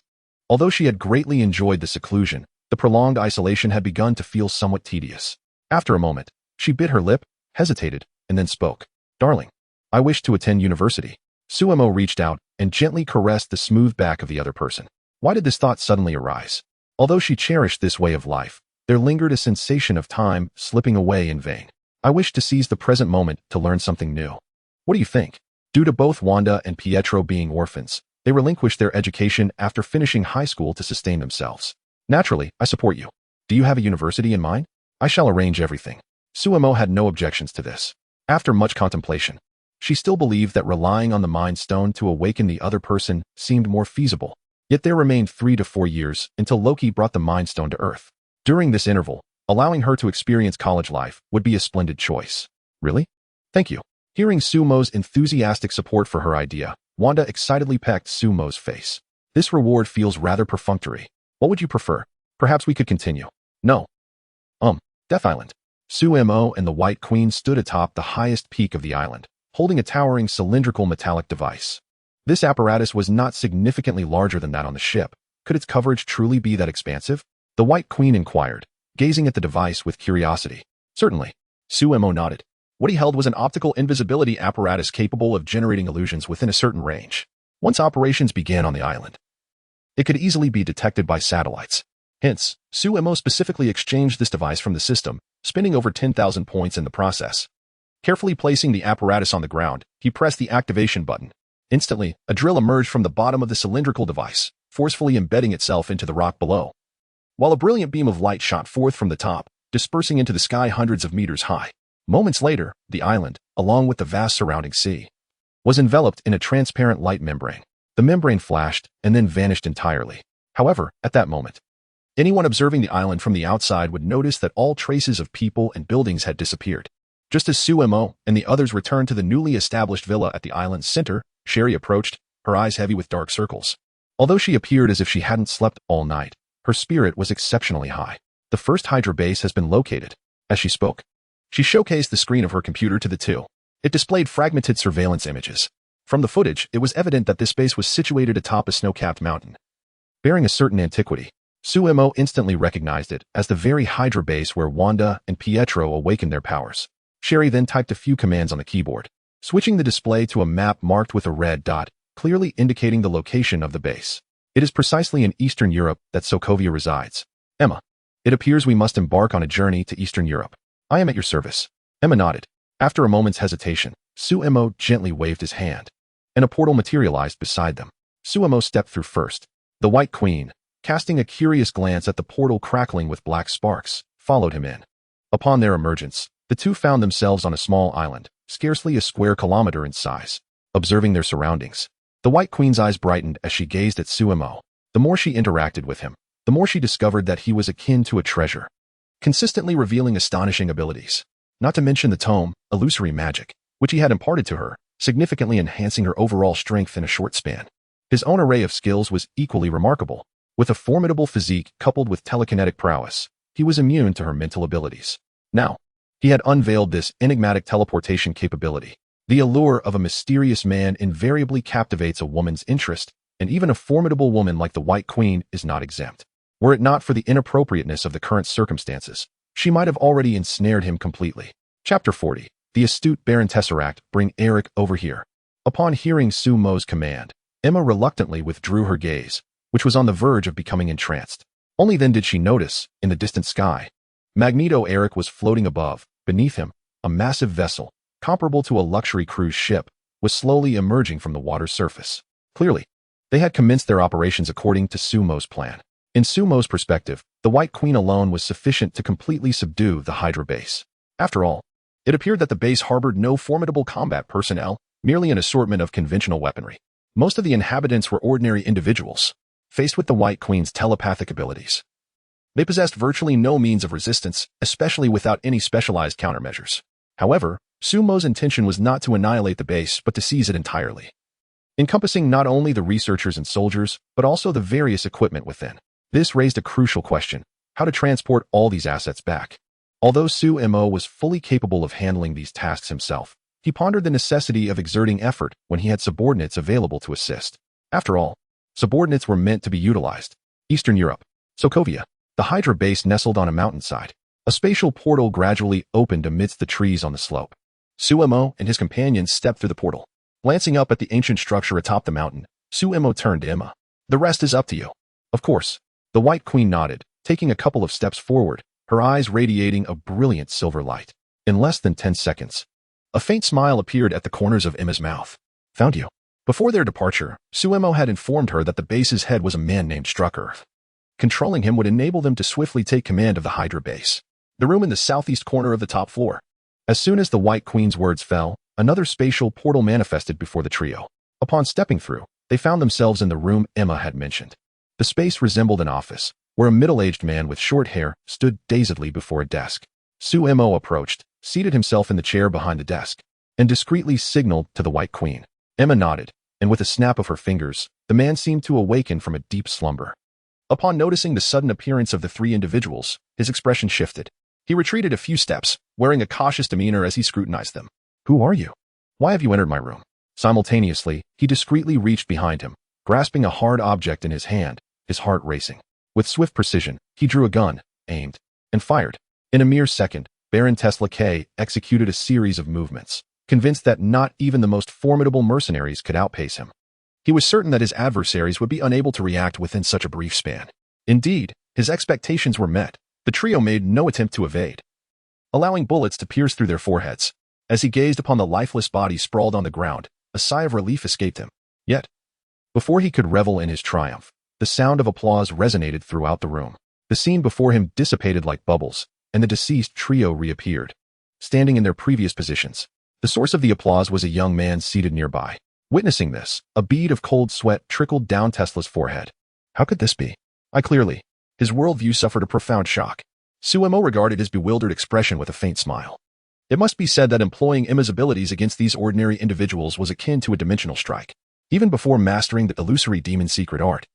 Although she had greatly enjoyed the seclusion, the prolonged isolation had begun to feel somewhat tedious. After a moment, she bit her lip, hesitated, and then spoke. Darling, I wish to attend university. Suemo reached out and gently caressed the smooth back of the other person. Why did this thought suddenly arise? Although she cherished this way of life, there lingered a sensation of time slipping away in vain. I wished to seize the present moment to learn something new. What do you think? Due to both Wanda and Pietro being orphans, they relinquished their education after finishing high school to sustain themselves. Naturally, I support you. Do you have a university in mind? I shall arrange everything. Suemo had no objections to this. After much contemplation, she still believed that relying on the Mind Stone to awaken the other person seemed more feasible. Yet there remained 3 to 4 years until Loki brought the Mind Stone to Earth. During this interval, allowing her to experience college life would be a splendid choice. Really? Thank you. Hearing Sumo's enthusiastic support for her idea, Wanda excitedly pecked Sumo's face. This reward feels rather perfunctory. What would you prefer? Perhaps we could continue. No. Death Island. Suemo and the White Queen stood atop the highest peak of the island, holding a towering cylindrical metallic device. This apparatus was not significantly larger than that on the ship. Could its coverage truly be that expansive? The White Queen inquired, gazing at the device with curiosity. Certainly. Suemo nodded. What he held was an optical invisibility apparatus capable of generating illusions within a certain range. Once operations began on the island, it could easily be detected by satellites. Hence, Suemo specifically exchanged this device from the system, spending over 10,000 points in the process. Carefully placing the apparatus on the ground, he pressed the activation button. Instantly, a drill emerged from the bottom of the cylindrical device, forcefully embedding itself into the rock below. While a brilliant beam of light shot forth from the top, dispersing into the sky hundreds of meters high. Moments later, the island, along with the vast surrounding sea, was enveloped in a transparent light membrane. The membrane flashed and then vanished entirely. However, at that moment, anyone observing the island from the outside would notice that all traces of people and buildings had disappeared. Just as Sumo and the others returned to the newly established villa at the island's center, Sherry approached, her eyes heavy with dark circles. Although she appeared as if she hadn't slept all night, her spirit was exceptionally high. The first Hydra base has been located. As she spoke, she showcased the screen of her computer to the two. It displayed fragmented surveillance images. From the footage, it was evident that this base was situated atop a snow-capped mountain, bearing a certain antiquity. Sumo instantly recognized it as the very Hydra base where Wanda and Pietro awakened their powers. Sherry then typed a few commands on the keyboard, switching the display to a map marked with a red dot, clearly indicating the location of the base. It is precisely in Eastern Europe that Sokovia resides. Emma, it appears we must embark on a journey to Eastern Europe. I am at your service. Emma nodded. After a moment's hesitation, Sumo gently waved his hand, and a portal materialized beside them. Sumo stepped through first. The White Queen, casting a curious glance at the portal crackling with black sparks, followed him in. Upon their emergence, the two found themselves on a small island, scarcely a square kilometer in size. Observing their surroundings, the White Queen's eyes brightened as she gazed at Sumo. The more she interacted with him, the more she discovered that he was akin to a treasure, consistently revealing astonishing abilities. Not to mention the tome, illusory magic, which he had imparted to her, significantly enhancing her overall strength in a short span. His own array of skills was equally remarkable. With a formidable physique coupled with telekinetic prowess, he was immune to her mental abilities. Now, he had unveiled this enigmatic teleportation capability. The allure of a mysterious man invariably captivates a woman's interest, and even a formidable woman like the White Queen is not exempt. Were it not for the inappropriateness of the current circumstances, she might have already ensnared him completely. Chapter 40. The astute Baron Tesseract, bring Eric over here. Upon hearing Sumo's command, Emma reluctantly withdrew her gaze, which was on the verge of becoming entranced. Only then did she notice, in the distant sky, Magneto Eric was floating above. Beneath him, a massive vessel, comparable to a luxury cruise ship, was slowly emerging from the water's surface. Clearly, they had commenced their operations according to Sumo's plan. In Sumo's perspective, the White Queen alone was sufficient to completely subdue the Hydra base. After all, it appeared that the base harbored no formidable combat personnel, merely an assortment of conventional weaponry. Most of the inhabitants were ordinary individuals, faced with the White Queen's telepathic abilities. They possessed virtually no means of resistance, especially without any specialized countermeasures. However, Sumo's intention was not to annihilate the base, but to seize it entirely, encompassing not only the researchers and soldiers, but also the various equipment within. This raised a crucial question: how to transport all these assets back. Although Sumo was fully capable of handling these tasks himself, he pondered the necessity of exerting effort when he had subordinates available to assist. After all, subordinates were meant to be utilized. Eastern Europe. Sokovia. The Hydra base nestled on a mountainside. A spatial portal gradually opened amidst the trees on the slope. Sumo and his companions stepped through the portal. Glancing up at the ancient structure atop the mountain, Sumo turned to Emma. The rest is up to you. Of course. The White Queen nodded, taking a couple of steps forward, her eyes radiating a brilliant silver light. In less than 10 seconds, a faint smile appeared at the corners of Emma's mouth. Found you. Before their departure, Sumo had informed her that the base's head was a man named Strucker. Controlling him would enable them to swiftly take command of the Hydra base, the room in the southeast corner of the top floor. As soon as the White Queen's words fell, another spatial portal manifested before the trio. Upon stepping through, they found themselves in the room Emma had mentioned. The space resembled an office, where a middle-aged man with short hair stood dazedly before a desk. Sumo approached, seated himself in the chair behind the desk, and discreetly signaled to the White Queen. Emma nodded, and with a snap of her fingers, the man seemed to awaken from a deep slumber. Upon noticing the sudden appearance of the three individuals, his expression shifted. He retreated a few steps, wearing a cautious demeanor as he scrutinized them. Who are you? Why have you entered my room? Simultaneously, he discreetly reached behind him, grasping a hard object in his hand, his heart racing. With swift precision, he drew a gun, aimed, and fired. In a mere second, Baron Tesla K executed a series of movements, convinced that not even the most formidable mercenaries could outpace him. He was certain that his adversaries would be unable to react within such a brief span. Indeed, his expectations were met. The trio made no attempt to evade, allowing bullets to pierce through their foreheads. As he gazed upon the lifeless body sprawled on the ground, a sigh of relief escaped him. Yet, before he could revel in his triumph, the sound of applause resonated throughout the room. The scene before him dissipated like bubbles, and the deceased trio reappeared, standing in their previous positions. The source of the applause was a young man seated nearby. Witnessing this, a bead of cold sweat trickled down Tesla's forehead. How could this be? His worldview suffered a profound shock. Suemo regarded his bewildered expression with a faint smile. It must be said that employing Emma's abilities against these ordinary individuals was akin to a dimensional strike. Even before mastering the illusory demon secret art,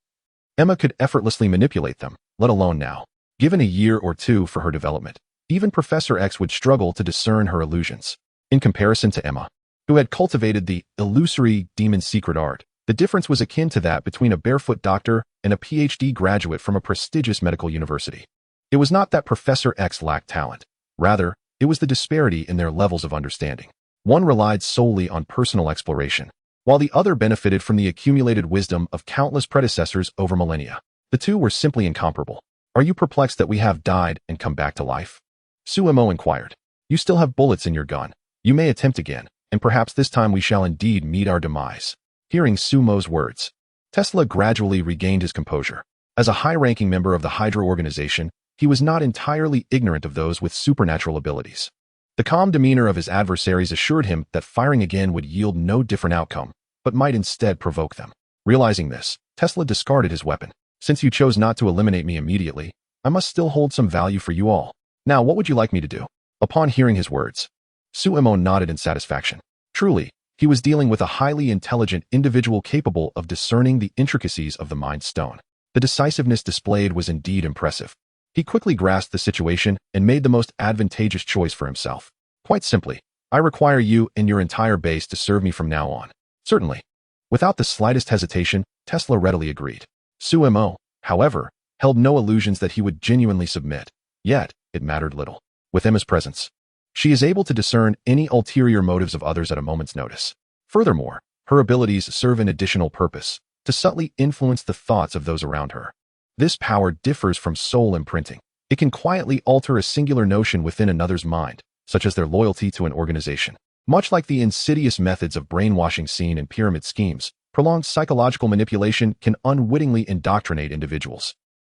Emma could effortlessly manipulate them, let alone now. Given a year or two for her development, even Professor X would struggle to discern her illusions. In comparison to Emma, who had cultivated the illusory demon secret art, the difference was akin to that between a barefoot doctor and a PhD graduate from a prestigious medical university. It was not that Professor X lacked talent. Rather, it was the disparity in their levels of understanding. One relied solely on personal exploration, while the other benefited from the accumulated wisdom of countless predecessors over millennia. The two were simply incomparable. Are you perplexed that we have died and come back to life? Suemo inquired. You still have bullets in your gun. You may attempt again, and perhaps this time we shall indeed meet our demise. Hearing Sumo's words, Tesla gradually regained his composure. As a high-ranking member of the Hydra organization, he was not entirely ignorant of those with supernatural abilities. The calm demeanor of his adversaries assured him that firing again would yield no different outcome, but might instead provoke them. Realizing this, Tesla discarded his weapon. Since you chose not to eliminate me immediately, I must still hold some value for you all. Now, what would you like me to do? Upon hearing his words, Suemo nodded in satisfaction. Truly, he was dealing with a highly intelligent individual capable of discerning the intricacies of the Mind Stone. The decisiveness displayed was indeed impressive. He quickly grasped the situation and made the most advantageous choice for himself. Quite simply, I require you and your entire base to serve me from now on. Certainly. Without the slightest hesitation, Tesla readily agreed. Suemo, however, held no illusions that he would genuinely submit. Yet, it mattered little. With Emma's presence, she is able to discern any ulterior motives of others at a moment's notice. Furthermore, her abilities serve an additional purpose, to subtly influence the thoughts of those around her. This power differs from soul imprinting. It can quietly alter a singular notion within another's mind, such as their loyalty to an organization. Much like the insidious methods of brainwashing seen in pyramid schemes, prolonged psychological manipulation can unwittingly indoctrinate individuals.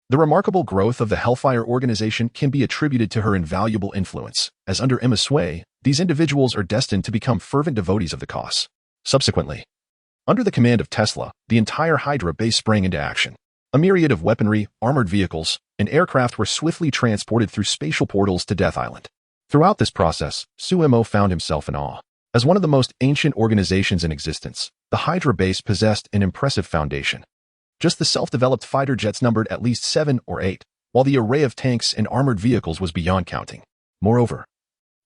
The remarkable growth of the Hellfire organization can be attributed to her invaluable influence, as under Emma's sway, these individuals are destined to become fervent devotees of the cause. Subsequently, under the command of Tesla, the entire Hydra base sprang into action. A myriad of weaponry, armored vehicles, and aircraft were swiftly transported through spatial portals to Death Island. Throughout this process, Suemo found himself in awe. As one of the most ancient organizations in existence, the Hydra base possessed an impressive foundation. Just the self-developed fighter jets numbered at least 7 or 8, while the array of tanks and armored vehicles was beyond counting. Moreover,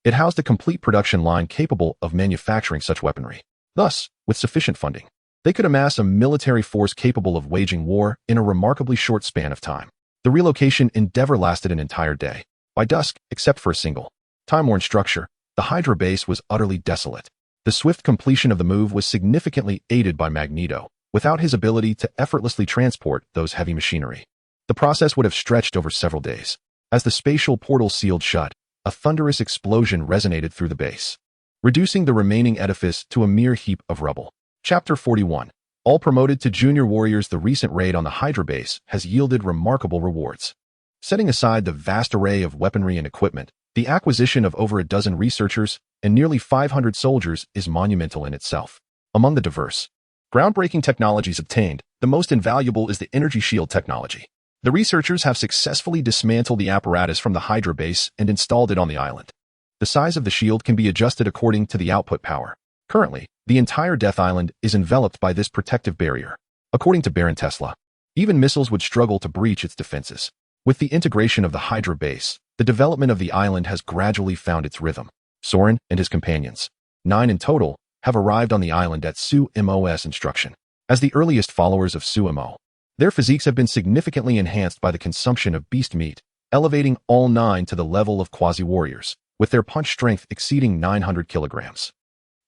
it housed a complete production line capable of manufacturing such weaponry. Thus, with sufficient funding, they could amass a military force capable of waging war in a remarkably short span of time. The relocation endeavor lasted an entire day. By dusk, except for a single, time-worn structure, the Hydra base was utterly desolate. The swift completion of the move was significantly aided by Magneto, without his ability to effortlessly transport those heavy machinery. The process would have stretched over several days. As the spatial portal sealed shut, a thunderous explosion resonated through the base, reducing the remaining edifice to a mere heap of rubble. Chapter 41. All promoted to junior warriors. The recent raid on the Hydra base has yielded remarkable rewards. Setting aside the vast array of weaponry and equipment, the acquisition of over a dozen researchers and nearly 500 soldiers is monumental in itself. Among the diverse, groundbreaking technologies obtained, the most invaluable is the energy shield technology. The researchers have successfully dismantled the apparatus from the Hydra base and installed it on the island. The size of the shield can be adjusted according to the output power. Currently, the entire Death Island is enveloped by this protective barrier. According to Baron Tesla, even missiles would struggle to breach its defenses. With the integration of the Hydra base, the development of the island has gradually found its rhythm. Soren and his companions, 9 in total, have arrived on the island at Suemo's instruction. As the earliest followers of Suemo, their physiques have been significantly enhanced by the consumption of beast meat, elevating all 9 to the level of quasi-warriors, with their punch strength exceeding 900 kilograms.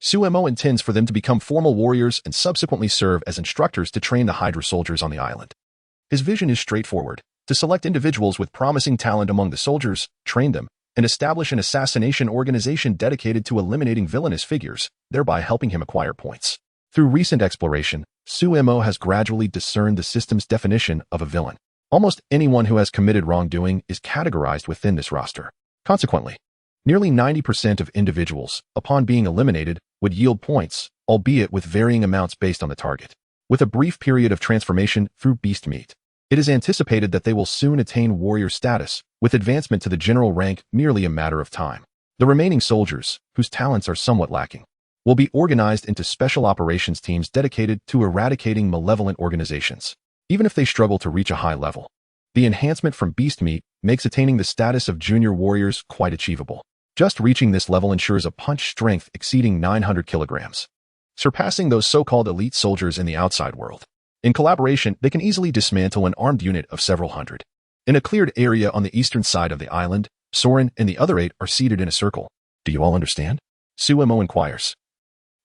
Suemo intends for them to become formal warriors and subsequently serve as instructors to train the Hydra soldiers on the island. His vision is straightforward: to select individuals with promising talent among the soldiers, train them, and establish an assassination organization dedicated to eliminating villainous figures, thereby helping him acquire points. Through recent exploration, Suemo has gradually discerned the system's definition of a villain. Almost anyone who has committed wrongdoing is categorized within this roster. Consequently, nearly 90% of individuals, upon being eliminated, would yield points, albeit with varying amounts based on the target. With a brief period of transformation through beast meat, it is anticipated that they will soon attain warrior status, with advancement to the general rank merely a matter of time. The remaining soldiers, whose talents are somewhat lacking, will be organized into special operations teams dedicated to eradicating malevolent organizations, even if they struggle to reach a high level. The enhancement from beast meat makes attaining the status of junior warriors quite achievable. Just reaching this level ensures a punch strength exceeding 900 kilograms, surpassing those so-called elite soldiers in the outside world. In collaboration, they can easily dismantle an armed unit of several hundred. In a cleared area on the eastern side of the island, Soren and the other 8 are seated in a circle. Do you all understand? Suemo inquires,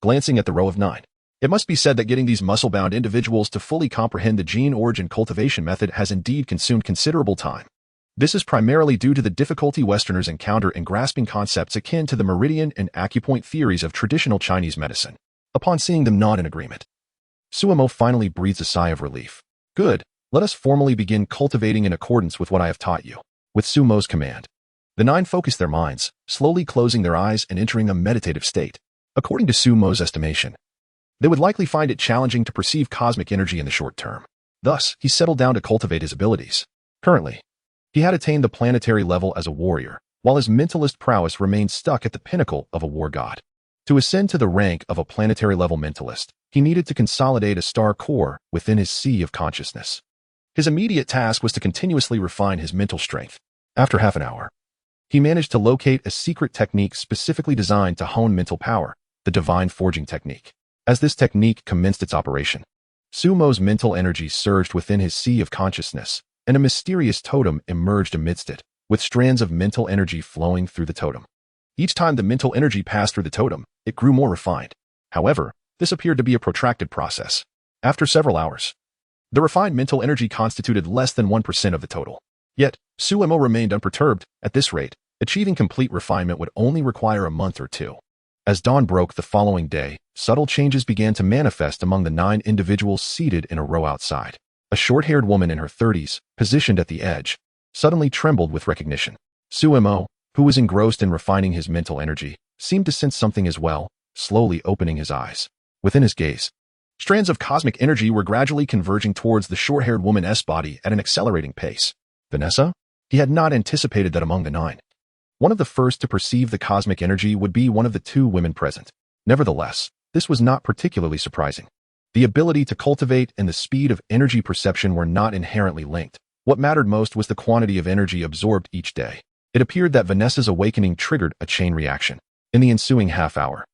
glancing at the row of 9. It must be said that getting these muscle-bound individuals to fully comprehend the gene origin cultivation method has indeed consumed considerable time. This is primarily due to the difficulty Westerners encounter in grasping concepts akin to the meridian and acupoint theories of traditional Chinese medicine. Upon seeing them nod in agreement, Suemo finally breathes a sigh of relief. Good, let us formally begin cultivating in accordance with what I have taught you. With Sumo's command, the 9 focus their minds, slowly closing their eyes and entering a meditative state. According to Sumo's estimation, they would likely find it challenging to perceive cosmic energy in the short term. Thus, he settled down to cultivate his abilities. Currently, he had attained the planetary level as a warrior, while his mentalist prowess remained stuck at the pinnacle of a war god. To ascend to the rank of a planetary-level mentalist, he needed to consolidate a star core within his sea of consciousness. His immediate task was to continuously refine his mental strength. After half an hour, he managed to locate a secret technique specifically designed to hone mental power, the divine forging technique. As this technique commenced its operation, Sumo's mental energy surged within his sea of consciousness, and a mysterious totem emerged amidst it, with strands of mental energy flowing through the totem. Each time the mental energy passed through the totem, it grew more refined. However, this appeared to be a protracted process. After several hours, the refined mental energy constituted less than 1% of the total. Yet, Suemo remained unperturbed. At this rate, achieving complete refinement would only require a month or 2. As dawn broke the following day, subtle changes began to manifest among the 9 individuals seated in a row outside. A short-haired woman in her 30s, positioned at the edge, suddenly trembled with recognition. Suemo, who was engrossed in refining his mental energy, seemed to sense something as well, slowly opening his eyes. Within his gaze, strands of cosmic energy were gradually converging towards the short-haired woman's body at an accelerating pace. Vanessa? He had not anticipated that among the 9, one of the first to perceive the cosmic energy would be one of the 2 women present. Nevertheless, this was not particularly surprising. The ability to cultivate and the speed of energy perception were not inherently linked. What mattered most was the quantity of energy absorbed each day. It appeared that Vanessa's awakening triggered a chain reaction. In the ensuing half-hour,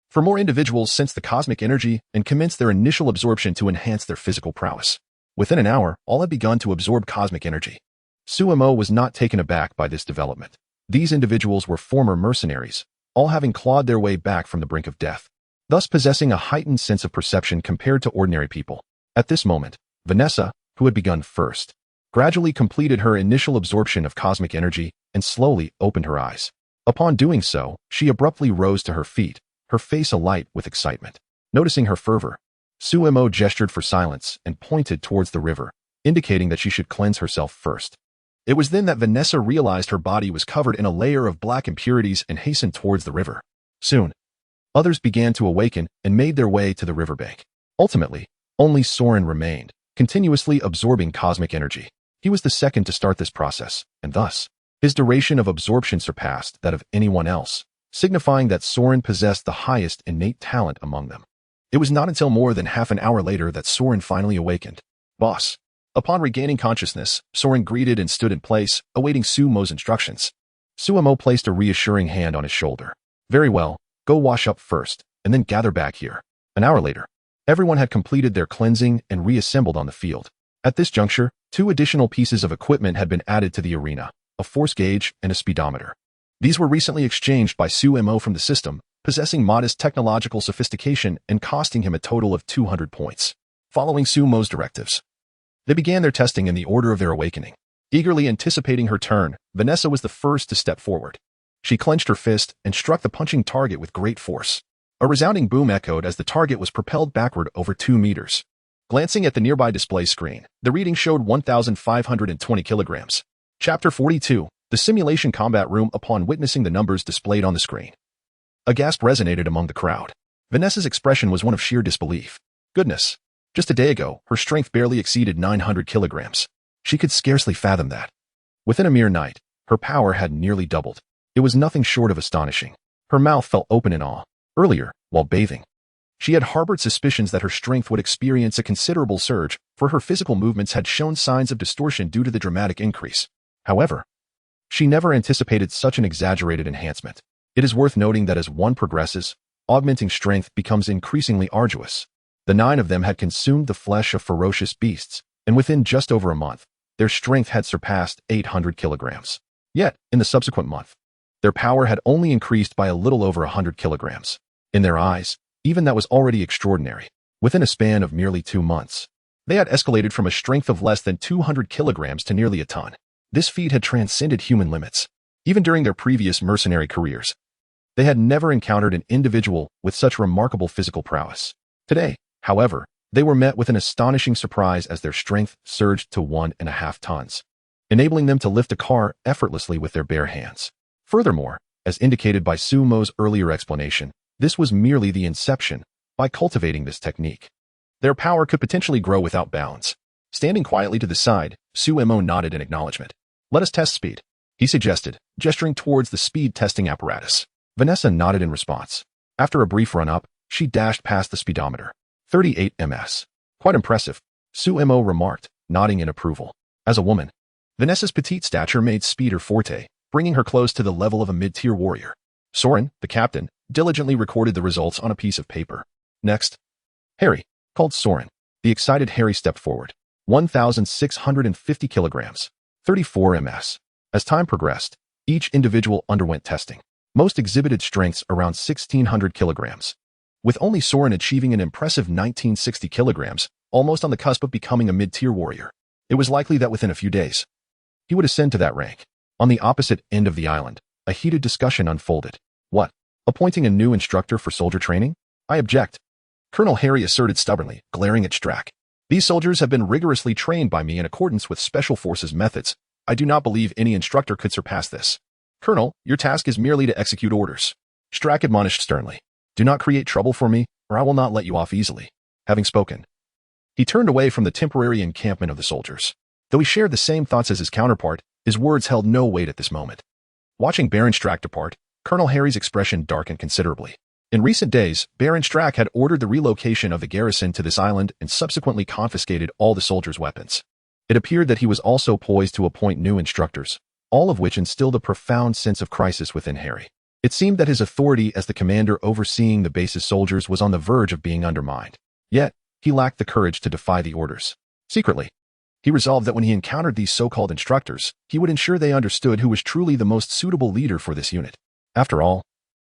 for more individuals sensed the cosmic energy and commenced their initial absorption to enhance their physical prowess. Within an hour, all had begun to absorb cosmic energy. Suemo was not taken aback by this development. These individuals were former mercenaries, all having clawed their way back from the brink of death, thus possessing a heightened sense of perception compared to ordinary people. At this moment, Vanessa, who had begun first, gradually completed her initial absorption of cosmic energy and slowly opened her eyes. Upon doing so, she abruptly rose to her feet, her face alight with excitement. Noticing her fervor, Suemo gestured for silence and pointed towards the river, indicating that she should cleanse herself first. It was then that Vanessa realized her body was covered in a layer of black impurities and hastened towards the river. Soon, others began to awaken and made their way to the riverbank. Ultimately, only Soren remained, continuously absorbing cosmic energy. He was the second to start this process, and thus, his duration of absorption surpassed that of anyone else, signifying that Soren possessed the highest innate talent among them. It was not until more than half an hour later that Soren finally awakened. Boss. Upon regaining consciousness, Soren greeted and stood in place, awaiting Sumo's instructions. Suemo placed a reassuring hand on his shoulder. Very well, go wash up first, and then gather back here. An hour later, everyone had completed their cleansing and reassembled on the field. At this juncture, 2 additional pieces of equipment had been added to the arena, a force gauge and a speedometer. These were recently exchanged by Suemo from the system, possessing modest technological sophistication and costing him a total of 200 points. Following Sumo's directives, they began their testing in the order of their awakening. Eagerly anticipating her turn, Vanessa was the first to step forward. She clenched her fist and struck the punching target with great force. A resounding boom echoed as the target was propelled backward over 2 meters. Glancing at the nearby display screen, the reading showed 1,520 kilograms. Chapter 42. the simulation combat room upon witnessing the numbers displayed on the screen. A gasp resonated among the crowd. Vanessa's expression was one of sheer disbelief. Goodness. Just a day ago, her strength barely exceeded 900 kilograms. She could scarcely fathom that. Within a mere night, her power had nearly doubled. It was nothing short of astonishing. Her mouth fell open in awe. Earlier, while bathing, she had harbored suspicions that her strength would experience a considerable surge, for her physical movements had shown signs of distortion due to the dramatic increase. However, she never anticipated such an exaggerated enhancement. It is worth noting that as one progresses, augmenting strength becomes increasingly arduous. The 9 of them had consumed the flesh of ferocious beasts, and within just over a month, their strength had surpassed 800 kilograms. Yet, in the subsequent month, their power had only increased by a little over 100 kilograms. In their eyes, even that was already extraordinary. Within a span of merely 2 months, they had escalated from a strength of less than 200 kilograms to nearly a ton. This feat had transcended human limits. Even during their previous mercenary careers, they had never encountered an individual with such remarkable physical prowess. Today, however, they were met with an astonishing surprise as their strength surged to 1.5 tons, enabling them to lift a car effortlessly with their bare hands. Furthermore, as indicated by Sumo's earlier explanation, this was merely the inception. By cultivating this technique, their power could potentially grow without bounds. Standing quietly to the side, Sumo nodded in acknowledgement. Let us test speed, he suggested, gesturing towards the speed testing apparatus. Vanessa nodded in response. After a brief run-up, she dashed past the speedometer. 38 ms. Quite impressive, Sumo remarked, nodding in approval. As a woman, Vanessa's petite stature made speed her forte, bringing her close to the level of a mid-tier warrior. Soren, the captain, diligently recorded the results on a piece of paper. Next, Harry, called Soren. The excited Harry stepped forward. 1,650 kilograms, 34 ms. As time progressed, each individual underwent testing. Most exhibited strengths around 1,600 kilograms, with only Soren achieving an impressive 1,960 kilograms, almost on the cusp of becoming a mid-tier warrior. It was likely that within a few days, he would ascend to that rank. On the opposite end of the island, a heated discussion unfolded. What? Appointing a new instructor for soldier training? I object, Colonel Harry asserted stubbornly, glaring at Strack. These soldiers have been rigorously trained by me in accordance with Special Forces methods. I do not believe any instructor could surpass this. Colonel, your task is merely to execute orders. Strack admonished sternly. Do not create trouble for me, or I will not let you off easily. Having spoken, he turned away from the temporary encampment of the soldiers. Though he shared the same thoughts as his counterpart, his words held no weight at this moment. Watching Baron Strack depart, Colonel Harry's expression darkened considerably. In recent days, Baron Strack had ordered the relocation of the garrison to this island and subsequently confiscated all the soldiers' weapons. It appeared that he was also poised to appoint new instructors, all of which instilled a profound sense of crisis within Harry. It seemed that his authority as the commander overseeing the base's soldiers was on the verge of being undermined. Yet, he lacked the courage to defy the orders. Secretly, he resolved that when he encountered these so-called instructors, he would ensure they understood who was truly the most suitable leader for this unit. After all,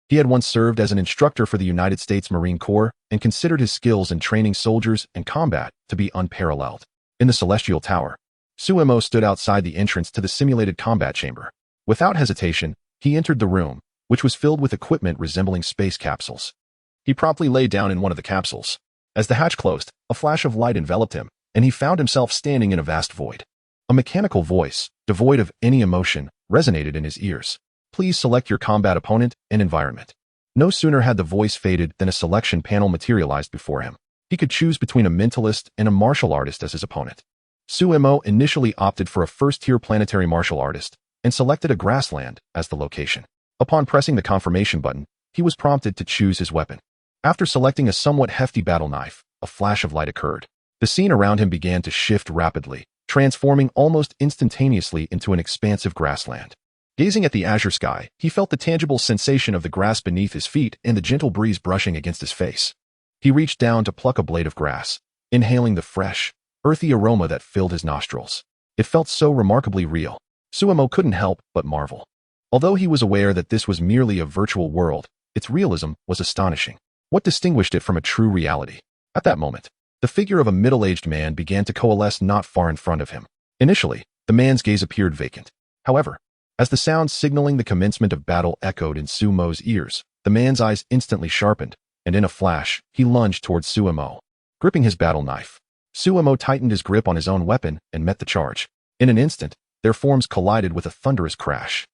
he had once served as an instructor for the United States Marine Corps and considered his skills in training soldiers and combat to be unparalleled. In the Celestial Tower, Sumo stood outside the entrance to the simulated combat chamber. Without hesitation, he entered the room, which was filled with equipment resembling space capsules. He promptly lay down in one of the capsules. As the hatch closed, a flash of light enveloped him, and he found himself standing in a vast void. A mechanical voice, devoid of any emotion, resonated in his ears. Please select your combat opponent and environment. No sooner had the voice faded than a selection panel materialized before him. He could choose between a mentalist and a martial artist as his opponent. Sumo initially opted for a first-tier planetary martial artist and selected a grassland as the location. Upon pressing the confirmation button, he was prompted to choose his weapon. After selecting a somewhat hefty battle knife, a flash of light occurred. The scene around him began to shift rapidly, transforming almost instantaneously into an expansive grassland. Gazing at the azure sky, he felt the tangible sensation of the grass beneath his feet and the gentle breeze brushing against his face. He reached down to pluck a blade of grass, inhaling the fresh, earthy aroma that filled his nostrils. It felt so remarkably real. Sumo couldn't help but marvel. Although he was aware that this was merely a virtual world, its realism was astonishing. What distinguished it from a true reality? At that moment, the figure of a middle-aged man began to coalesce not far in front of him. Initially, the man's gaze appeared vacant. However, as the sound signaling the commencement of battle echoed in Sumo's ears, the man's eyes instantly sharpened, and in a flash, he lunged towards Sumo. Gripping his battle knife, Sumo tightened his grip on his own weapon and met the charge. In an instant, their forms collided with a thunderous crash.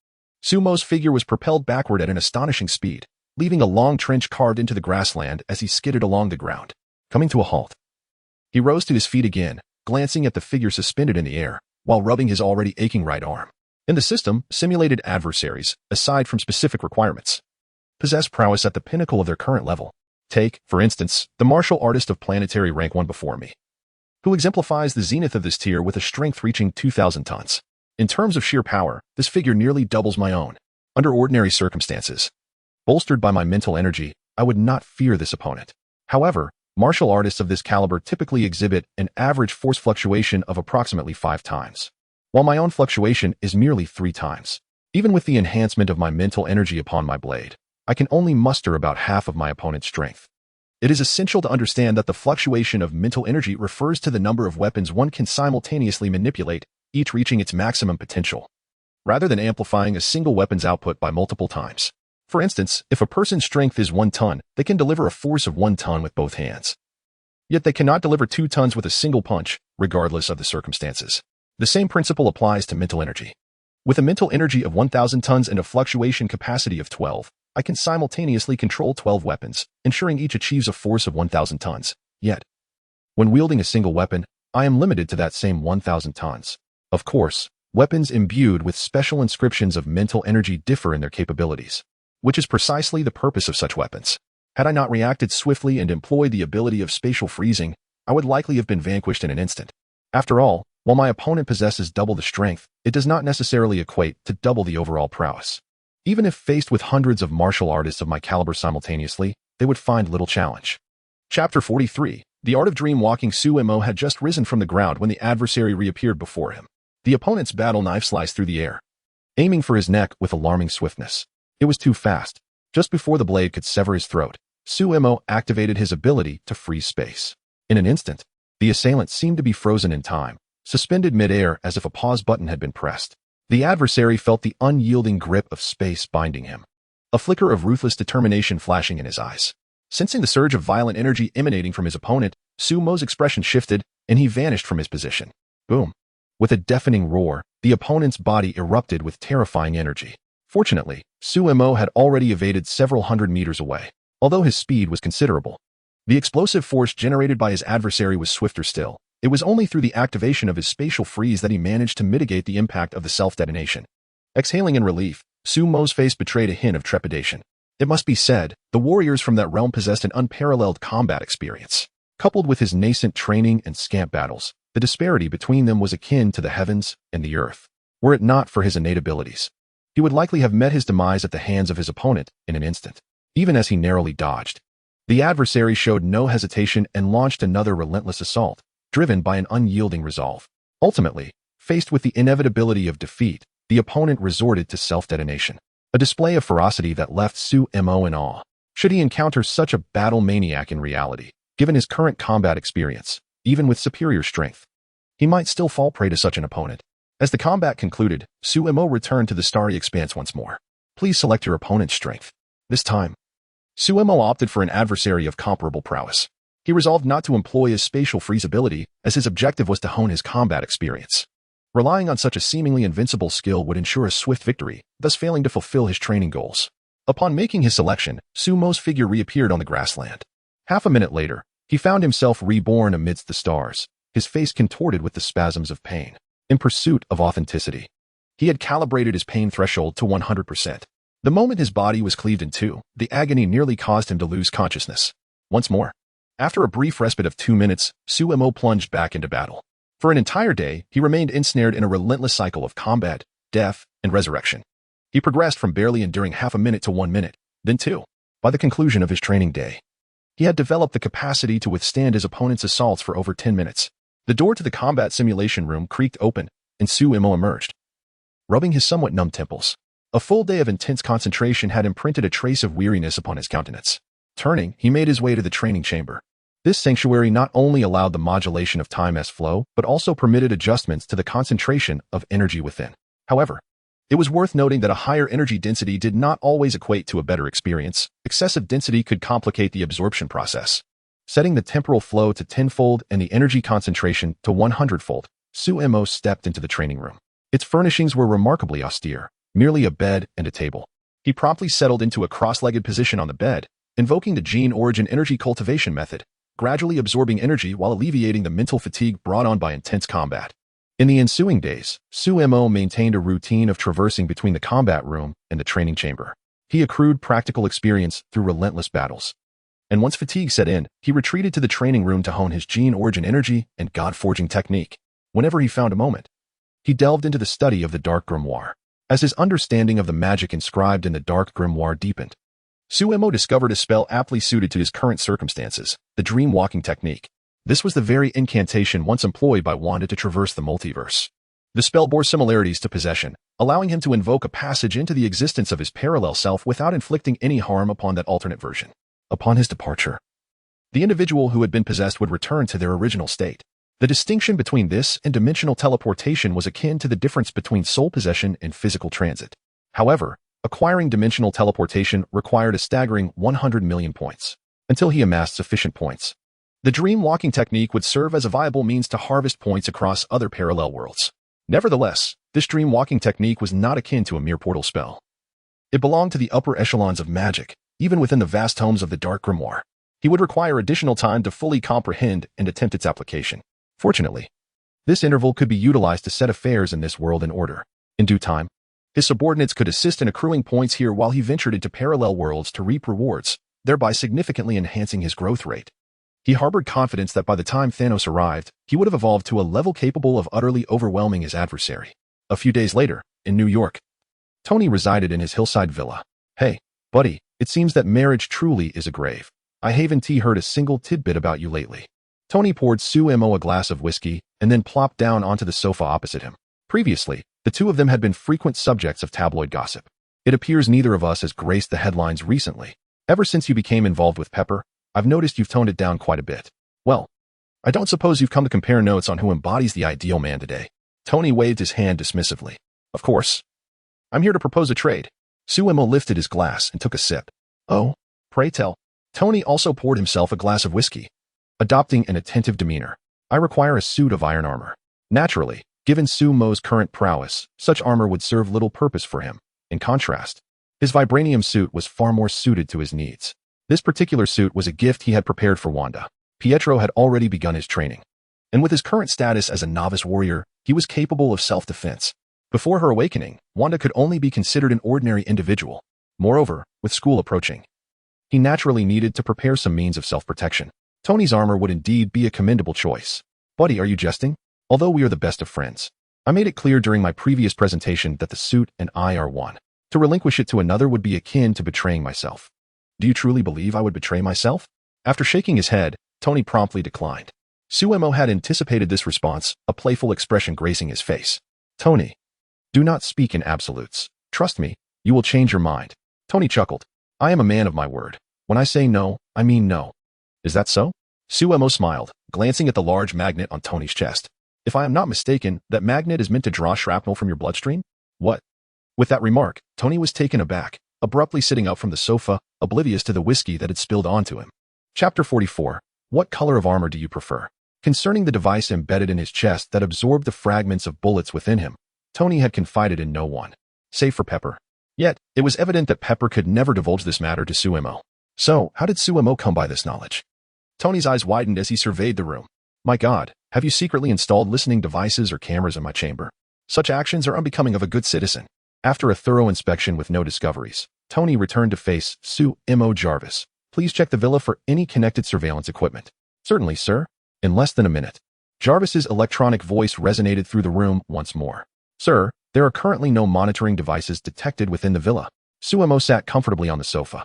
Sumo's figure was propelled backward at an astonishing speed, leaving a long trench carved into the grassland as he skidded along the ground, coming to a halt. He rose to his feet again, glancing at the figure suspended in the air, while rubbing his already aching right arm. In the system, simulated adversaries, aside from specific requirements, possess prowess at the pinnacle of their current level. Take, for instance, the martial artist of planetary rank 1 before me, who exemplifies the zenith of this tier with a strength reaching 2,000 tons. In terms of sheer power, this figure nearly doubles my own. Under ordinary circumstances, bolstered by my mental energy, I would not fear this opponent. However, martial artists of this caliber typically exhibit an average force fluctuation of approximately 5 times, while my own fluctuation is merely 3 times. Even with the enhancement of my mental energy upon my blade, I can only muster about half of my opponent's strength. It is essential to understand that the fluctuation of mental energy refers to the number of weapons one can simultaneously manipulate, each reaching its maximum potential, rather than amplifying a single weapon's output by multiple times. For instance, if a person's strength is 1 ton, they can deliver a force of 1 ton with both hands. Yet they cannot deliver 2 tons with a single punch, regardless of the circumstances. The same principle applies to mental energy. With a mental energy of 1,000 tons and a fluctuation capacity of 12, I can simultaneously control 12 weapons, ensuring each achieves a force of 1,000 tons. Yet, when wielding a single weapon, I am limited to that same 1,000 tons. Of course, weapons imbued with special inscriptions of mental energy differ in their capabilities, which is precisely the purpose of such weapons. Had I not reacted swiftly and employed the ability of spatial freezing, I would likely have been vanquished in an instant. After all, while my opponent possesses double the strength, it does not necessarily equate to double the overall prowess. Even if faced with hundreds of martial artists of my caliber simultaneously, they would find little challenge. Chapter 43. The Art of Dream Walking. Sumo had just risen from the ground when the adversary reappeared before him. The opponent's battle knife sliced through the air, aiming for his neck with alarming swiftness. It was too fast. Just before the blade could sever his throat, Sumo activated his ability to freeze space. In an instant, the assailant seemed to be frozen in time, suspended mid-air as if a pause button had been pressed. The adversary felt the unyielding grip of space binding him, a flicker of ruthless determination flashing in his eyes. Sensing the surge of violent energy emanating from his opponent, Sumo's expression shifted, and he vanished from his position. Boom. With a deafening roar, the opponent's body erupted with terrifying energy. Fortunately, Sumo had already evaded several hundred meters away, although his speed was considerable. The explosive force generated by his adversary was swifter still. It was only through the activation of his spatial freeze that he managed to mitigate the impact of the self-detonation. Exhaling in relief, Sumo's face betrayed a hint of trepidation. It must be said, the warriors from that realm possessed an unparalleled combat experience. Coupled with his nascent training and scant battles, the disparity between them was akin to the heavens and the earth. Were it not for his innate abilities, he would likely have met his demise at the hands of his opponent in an instant. Even as he narrowly dodged, the adversary showed no hesitation and launched another relentless assault, driven by an unyielding resolve. Ultimately, faced with the inevitability of defeat, the opponent resorted to self-detonation, a display of ferocity that left Sumo in awe. Should he encounter such a battle maniac in reality, given his current combat experience, even with superior strength, he might still fall prey to such an opponent. As the combat concluded, Sumo returned to the starry expanse once more. Please select your opponent's strength. This time, Sumo opted for an adversary of comparable prowess. He resolved not to employ his spatial freeze ability, as his objective was to hone his combat experience. Relying on such a seemingly invincible skill would ensure a swift victory, thus failing to fulfill his training goals. Upon making his selection, Sumo's figure reappeared on the grassland. Half a minute later, he found himself reborn amidst the stars, his face contorted with the spasms of pain. In pursuit of authenticity, he had calibrated his pain threshold to 100%. The moment his body was cleaved in two, the agony nearly caused him to lose consciousness. Once more, after a brief respite of 2 minutes, Sumo plunged back into battle. For an entire day, he remained ensnared in a relentless cycle of combat, death, and resurrection. He progressed from barely enduring half a minute to 1 minute, then 2. By the conclusion of his training day, he had developed the capacity to withstand his opponent's assaults for over 10 minutes. The door to the combat simulation room creaked open, and Sumo emerged, rubbing his somewhat numb temples. A full day of intense concentration had imprinted a trace of weariness upon his countenance. Turning, he made his way to the training chamber. This sanctuary not only allowed the modulation of time-s flow, but also permitted adjustments to the concentration of energy within. However, it was worth noting that a higher energy density did not always equate to a better experience. Excessive density could complicate the absorption process. Setting the temporal flow to 10-fold and the energy concentration to 100-fold, Sumo stepped into the training room. Its furnishings were remarkably austere, merely a bed and a table. He promptly settled into a cross-legged position on the bed, invoking the gene origin energy cultivation method, gradually absorbing energy while alleviating the mental fatigue brought on by intense combat. In the ensuing days, Suemo maintained a routine of traversing between the combat room and the training chamber. He accrued practical experience through relentless battles. And once fatigue set in, he retreated to the training room to hone his gene origin energy and god-forging technique. Whenever he found a moment, he delved into the study of the Dark Grimoire. As his understanding of the magic inscribed in the Dark Grimoire deepened, Suemo discovered a spell aptly suited to his current circumstances, the Dream Walking Technique. This was the very incantation once employed by Wanda to traverse the multiverse. The spell bore similarities to possession, allowing him to invoke a passage into the existence of his parallel self without inflicting any harm upon that alternate version. Upon his departure, the individual who had been possessed would return to their original state. The distinction between this and dimensional teleportation was akin to the difference between soul possession and physical transit. However, acquiring dimensional teleportation required a staggering 100 million points. Until he amassed sufficient points, the Dream Walking Technique would serve as a viable means to harvest points across other parallel worlds. Nevertheless, this Dream Walking Technique was not akin to a mere portal spell. It belonged to the upper echelons of magic, even within the vast tomes of the Dark Grimoire. He would require additional time to fully comprehend and attempt its application. Fortunately, this interval could be utilized to set affairs in this world in order. In due time, his subordinates could assist in accruing points here while he ventured into parallel worlds to reap rewards, thereby significantly enhancing his growth rate. He harbored confidence that by the time Thanos arrived, he would have evolved to a level capable of utterly overwhelming his adversary. A few days later, in New York, Tony resided in his hillside villa. "Hey, buddy, it seems that marriage truly is a grave. I haven't heard a single tidbit about you lately." Tony poured Suemo a glass of whiskey and then plopped down onto the sofa opposite him. Previously, the two of them had been frequent subjects of tabloid gossip. "It appears neither of us has graced the headlines recently. Ever since you became involved with Pepper, I've noticed you've toned it down quite a bit. Well, I don't suppose you've come to compare notes on who embodies the ideal man today." Tony waved his hand dismissively. "Of course. I'm here to propose a trade." Suemo lifted his glass and took a sip. "Oh, pray tell." Tony also poured himself a glass of whiskey, adopting an attentive demeanor. "I require a suit of iron armor." Naturally, given Sumo's current prowess, such armor would serve little purpose for him. In contrast, his vibranium suit was far more suited to his needs. This particular suit was a gift he had prepared for Wanda. Pietro had already begun his training, and with his current status as a novice warrior, he was capable of self-defense. Before her awakening, Wanda could only be considered an ordinary individual. Moreover, with school approaching, he naturally needed to prepare some means of self-protection. Tony's armor would indeed be a commendable choice. "Buddy, are you jesting? Although we are the best of friends, I made it clear during my previous presentation that the suit and I are one. To relinquish it to another would be akin to betraying myself." "Do you truly believe I would betray myself?" After shaking his head, Tony promptly declined. Suemo had anticipated this response, a playful expression gracing his face. "Tony, do not speak in absolutes. Trust me, you will change your mind." Tony chuckled. "I am a man of my word. When I say no, I mean no." "Is that so?" Suemo smiled, glancing at the large magnet on Tony's chest. "If I am not mistaken, that magnet is meant to draw shrapnel from your bloodstream?" "What?" With that remark, Tony was taken aback, abruptly sitting up from the sofa, oblivious to the whiskey that had spilled onto him. Chapter 44. What color of armor do you prefer? Concerning the device embedded in his chest that absorbed the fragments of bullets within him, Tony had confided in no one, save for Pepper. Yet, it was evident that Pepper could never divulge this matter to Suemo. So, how did Suemo come by this knowledge? Tony's eyes widened as he surveyed the room. "My God, have you secretly installed listening devices or cameras in my chamber? Such actions are unbecoming of a good citizen." After a thorough inspection with no discoveries, Tony returned to face Suemo Jarvis. "Please check the villa for any connected surveillance equipment." "Certainly, sir." In less than a minute, Jarvis's electronic voice resonated through the room once more. "Sir, there are currently no monitoring devices detected within the villa." Suemo sat comfortably on the sofa,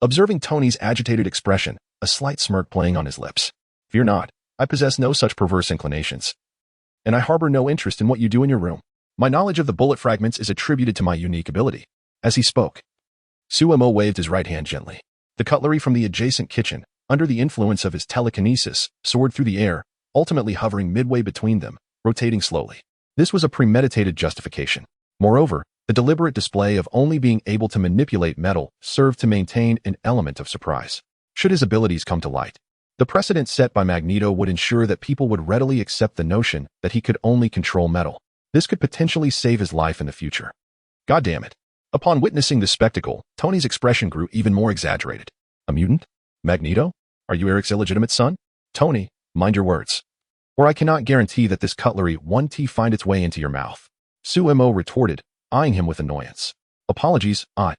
observing Tony's agitated expression, a slight smirk playing on his lips. "Fear not, I possess no such perverse inclinations, and I harbor no interest in what you do in your room. My knowledge of the bullet fragments is attributed to my unique ability." As he spoke, Suemo waved his right hand gently. The cutlery from the adjacent kitchen, under the influence of his telekinesis, soared through the air, ultimately hovering midway between them, rotating slowly. This was a premeditated justification. Moreover, the deliberate display of only being able to manipulate metal served to maintain an element of surprise. Should his abilities come to light, the precedent set by Magneto would ensure that people would readily accept the notion that he could only control metal. This could potentially save his life in the future. God damn it. Upon witnessing this spectacle, Tony's expression grew even more exaggerated. A mutant? Magneto? Are you Eric's illegitimate son? Tony, mind your words. Or I cannot guarantee that this cutlery won't find its way into your mouth. Suemo retorted, eyeing him with annoyance. Apologies, I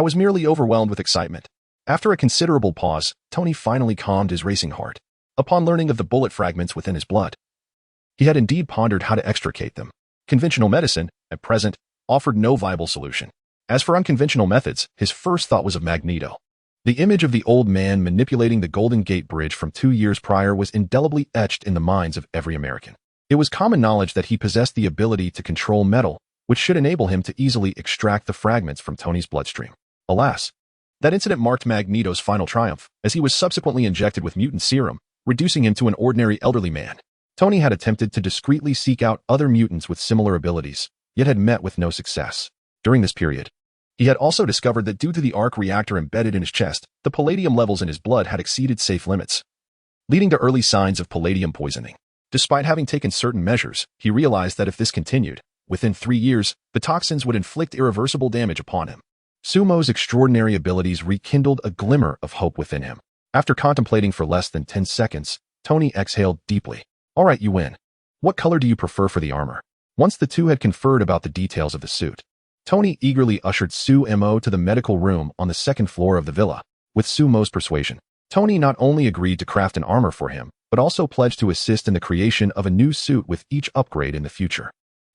was merely overwhelmed with excitement. After a considerable pause, Tony finally calmed his racing heart. Upon learning of the bullet fragments within his blood, he had indeed pondered how to extricate them. Conventional medicine, at present, offered no viable solution. As for unconventional methods, his first thought was of Magneto. The image of the old man manipulating the Golden Gate Bridge from 2 years prior was indelibly etched in the minds of every American. It was common knowledge that he possessed the ability to control metal, which should enable him to easily extract the fragments from Tony's bloodstream. Alas, that incident marked Magneto's final triumph, as he was subsequently injected with mutant serum, reducing him to an ordinary elderly man. Tony had attempted to discreetly seek out other mutants with similar abilities, yet had met with no success. During this period, he had also discovered that due to the arc reactor embedded in his chest, the palladium levels in his blood had exceeded safe limits, leading to early signs of palladium poisoning. Despite having taken certain measures, he realized that if this continued, within 3 years, the toxins would inflict irreversible damage upon him. Sumo's extraordinary abilities rekindled a glimmer of hope within him. After contemplating for less than 10 seconds, Tony exhaled deeply. All right, you win. What color do you prefer for the armor? Once the two had conferred about the details of the suit, Tony eagerly ushered Sumo to the medical room on the 2nd floor of the villa. With Sumo's persuasion, Tony not only agreed to craft an armor for him, but also pledged to assist in the creation of a new suit with each upgrade in the future.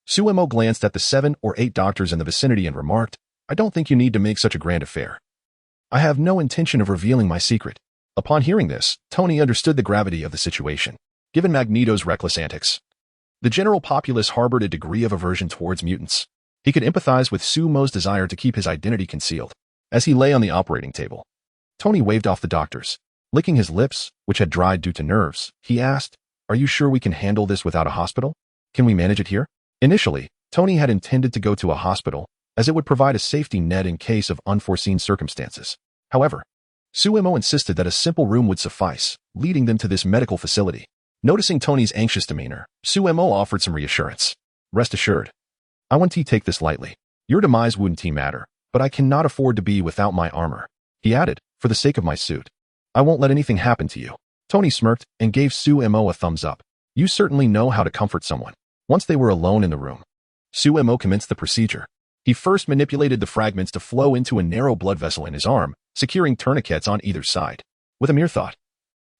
Sumo glanced at the 7 or 8 doctors in the vicinity and remarked, I don't think you need to make such a grand affair. I have no intention of revealing my secret. Upon hearing this, Tony understood the gravity of the situation. Given Magneto's reckless antics, the general populace harbored a degree of aversion towards mutants. He could empathize with Sumo's desire to keep his identity concealed. As he lay on the operating table, Tony waved off the doctors. Licking his lips, which had dried due to nerves, he asked, Are you sure we can handle this without a hospital? Can we manage it here? Initially, Tony had intended to go to a hospital, as it would provide a safety net in case of unforeseen circumstances. However, Suemo insisted that a simple room would suffice, leading them to this medical facility. Noticing Tony's anxious demeanor, Suemo offered some reassurance. Rest assured, I won't take this lightly. Your demise wouldn't matter, but I cannot afford to be without my armor. He added, for the sake of my suit, I won't let anything happen to you. Tony smirked and gave Suemo a thumbs up. You certainly know how to comfort someone. Once they were alone in the room, Suemo commenced the procedure. He first manipulated the fragments to flow into a narrow blood vessel in his arm, securing tourniquets on either side. With a mere thought,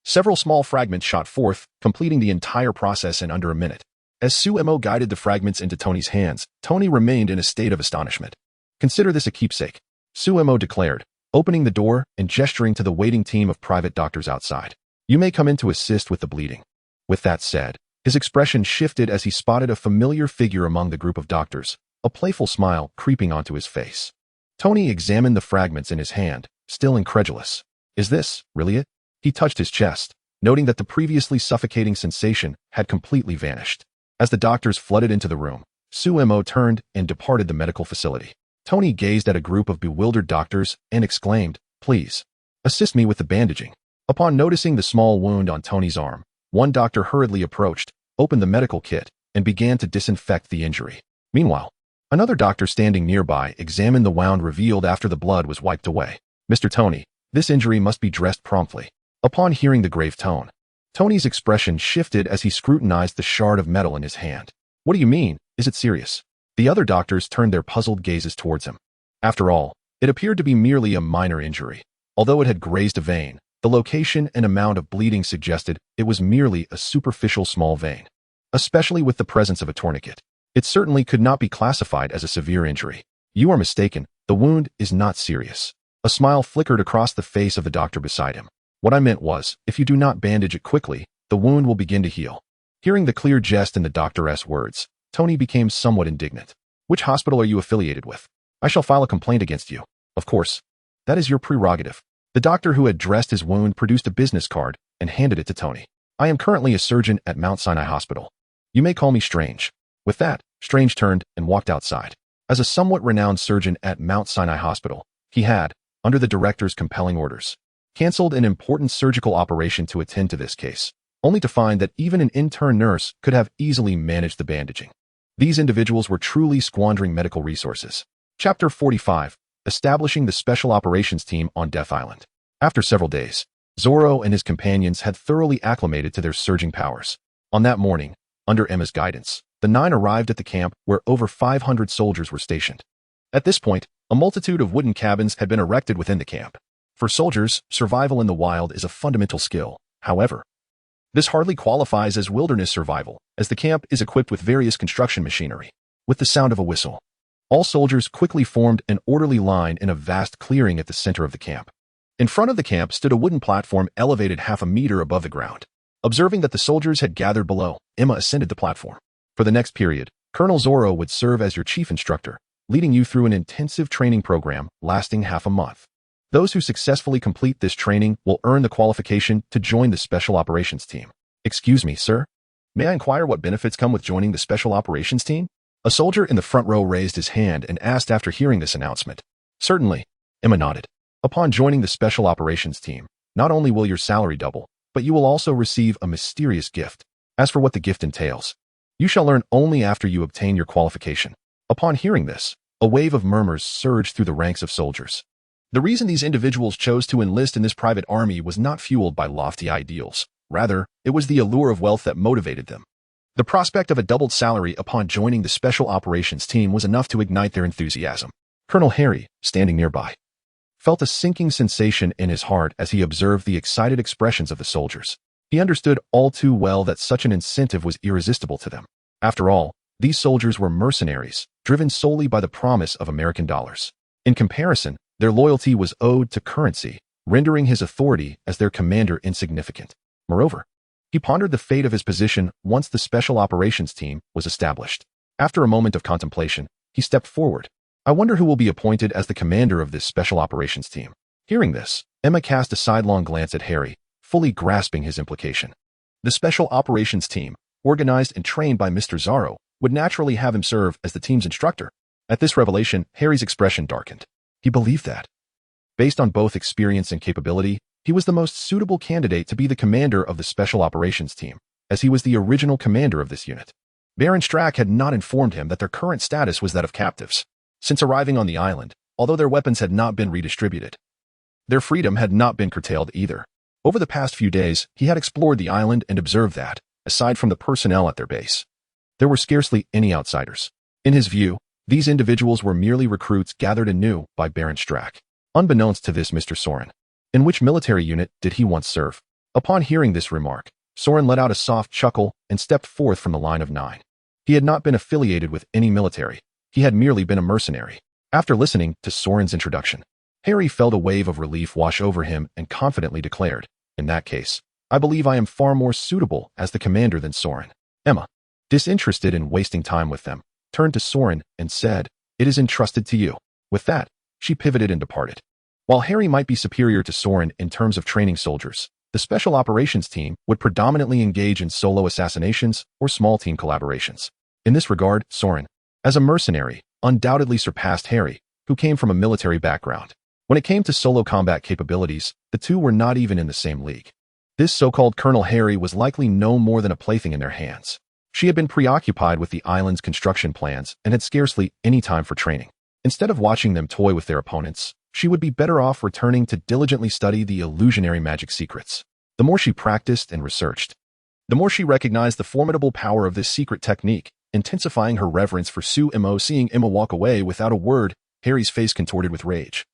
several small fragments shot forth, completing the entire process in under a minute. As Suemo guided the fragments into Tony's hands, Tony remained in a state of astonishment. Consider this a keepsake, Suemo declared, opening the door and gesturing to the waiting team of private doctors outside. You may come in to assist with the bleeding. With that said, his expression shifted as he spotted a familiar figure among the group of doctors, a playful smile creeping onto his face. Tony examined the fragments in his hand, still incredulous. Is this really it? He touched his chest, noting that the previously suffocating sensation had completely vanished. As the doctors flooded into the room, Suemo turned and departed the medical facility. Tony gazed at a group of bewildered doctors and exclaimed, Please, assist me with the bandaging. Upon noticing the small wound on Tony's arm, one doctor hurriedly approached, opened the medical kit, and began to disinfect the injury. Meanwhile, another doctor standing nearby examined the wound revealed after the blood was wiped away. Mr. Tony, this injury must be dressed promptly. Upon hearing the grave tone, Tony's expression shifted as he scrutinized the shard of metal in his hand. What do you mean? Is it serious? The other doctors turned their puzzled gazes towards him. After all, it appeared to be merely a minor injury. Although it had grazed a vein, the location and amount of bleeding suggested it was merely a superficial small vein. Especially with the presence of a tourniquet, it certainly could not be classified as a severe injury. You are mistaken, the wound is not serious. A smile flickered across the face of the doctor beside him. What I meant was, if you do not bandage it quickly, the wound will begin to heal. Hearing the clear jest in the doctor's words, Tony became somewhat indignant. Which hospital are you affiliated with? I shall file a complaint against you. Of course, that is your prerogative. The doctor who had dressed his wound produced a business card and handed it to Tony. I am currently a surgeon at Mount Sinai Hospital. You may call me Strange. With that, Strange turned and walked outside. As a somewhat renowned surgeon at Mount Sinai Hospital, he had, under the director's compelling orders, canceled an important surgical operation to attend to this case, only to find that even an intern nurse could have easily managed the bandaging. These individuals were truly squandering medical resources. Chapter 45. Establishing the Special Operations Team on Death Island. After several days, Zoro and his companions had thoroughly acclimated to their surging powers. On that morning, under Emma's guidance, the 9 arrived at the camp where over 500 soldiers were stationed. At this point, a multitude of wooden cabins had been erected within the camp. For soldiers, survival in the wild is a fundamental skill. However, this hardly qualifies as wilderness survival, as the camp is equipped with various construction machinery. With the sound of a whistle, all soldiers quickly formed an orderly line in a vast clearing at the center of the camp. In front of the camp stood a wooden platform elevated half a meter above the ground. Observing that the soldiers had gathered below, Emma ascended the platform. For the next period, Colonel Zoro would serve as your chief instructor, leading you through an intensive training program lasting half a month. Those who successfully complete this training will earn the qualification to join the Special Operations Team. Excuse me, sir? May I inquire what benefits come with joining the Special Operations Team? A soldier in the front row raised his hand and asked after hearing this announcement. Certainly, Emma nodded. Upon joining the Special Operations Team, not only will your salary double, but you will also receive a mysterious gift. As for what the gift entails, you shall learn only after you obtain your qualification. Upon hearing this, a wave of murmurs surged through the ranks of soldiers. The reason these individuals chose to enlist in this private army was not fueled by lofty ideals. Rather, it was the allure of wealth that motivated them. The prospect of a doubled salary upon joining the Special Operations Team was enough to ignite their enthusiasm. Colonel Harry, standing nearby, felt a sinking sensation in his heart as he observed the excited expressions of the soldiers. He understood all too well that such an incentive was irresistible to them. After all, these soldiers were mercenaries, driven solely by the promise of American dollars. In comparison, their loyalty was owed to currency, rendering his authority as their commander insignificant. Moreover, he pondered the fate of his position once the Special Operations Team was established. After a moment of contemplation, he stepped forward. I wonder who will be appointed as the commander of this Special Operations Team. Hearing this, Emma cast a sidelong glance at Harry, fully grasping his implication. The Special Operations Team, organized and trained by Mr. Zoro, would naturally have him serve as the team's instructor. At this revelation, Harry's expression darkened. He believed that, based on both experience and capability, he was the most suitable candidate to be the commander of the Special Operations Team, as he was the original commander of this unit. Baron Strack had not informed him that their current status was that of captives. Since arriving on the island, although their weapons had not been redistributed, their freedom had not been curtailed either. Over the past few days, he had explored the island and observed that, aside from the personnel at their base, there were scarcely any outsiders. In his view, these individuals were merely recruits gathered anew by Baron Strack. Unbeknownst to this Mr. Soren, in which military unit did he once serve? Upon hearing this remark, Soren let out a soft chuckle and stepped forth from the line of 9. He had not been affiliated with any military. He had merely been a mercenary. After listening to Soren's introduction, Harry felt a wave of relief wash over him and confidently declared, in that case, I believe I am far more suitable as the commander than Soren. Emma, disinterested in wasting time with them, turned to Soren and said, it is entrusted to you. With that, she pivoted and departed. While Harry might be superior to Soren in terms of training soldiers, the Special Operations Team would predominantly engage in solo assassinations or small team collaborations. In this regard, Soren, as a mercenary, undoubtedly surpassed Harry, who came from a military background. When it came to solo combat capabilities, the two were not even in the same league. This so-called Colonel Harry was likely no more than a plaything in their hands. She had been preoccupied with the island's construction plans and had scarcely any time for training. Instead of watching them toy with their opponents, she would be better off returning to diligently study the illusionary magic secrets. The more she practiced and researched, the more she recognized the formidable power of this secret technique, intensifying her reverence for Mo. Seeing Emma walk away without a word, Harry's face contorted with rage.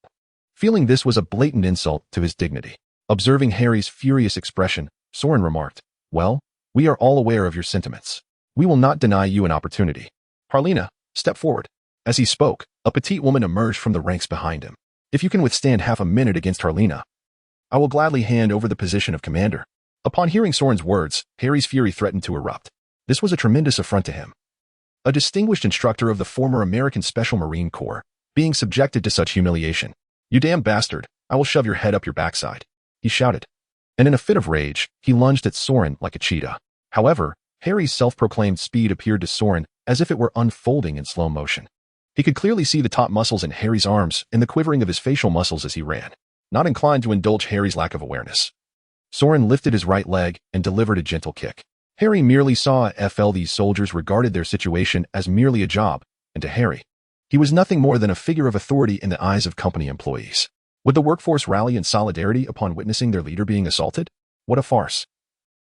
Feeling this was a blatant insult to his dignity. Observing Harry's furious expression, Soren remarked, well, we are all aware of your sentiments. We will not deny you an opportunity. Harlina, step forward. As he spoke, a petite woman emerged from the ranks behind him. If you can withstand half a minute against Harlina, I will gladly hand over the position of commander. Upon hearing Soren's words, Harry's fury threatened to erupt. This was a tremendous affront to him. A distinguished instructor of the former American Special Marine Corps, being subjected to such humiliation. You damn bastard, I will shove your head up your backside, he shouted. And in a fit of rage, he lunged at Soren like a cheetah. However, Harry's self-proclaimed speed appeared to Soren as if it were unfolding in slow motion. He could clearly see the taut muscles in Harry's arms and the quivering of his facial muscles as he ran, not inclined to indulge Harry's lack of awareness. Soren lifted his right leg and delivered a gentle kick. Harry merely saw these soldiers regarded their situation as merely a job, and to Harry, he was nothing more than a figure of authority in the eyes of company employees. Would the workforce rally in solidarity upon witnessing their leader being assaulted? What a farce.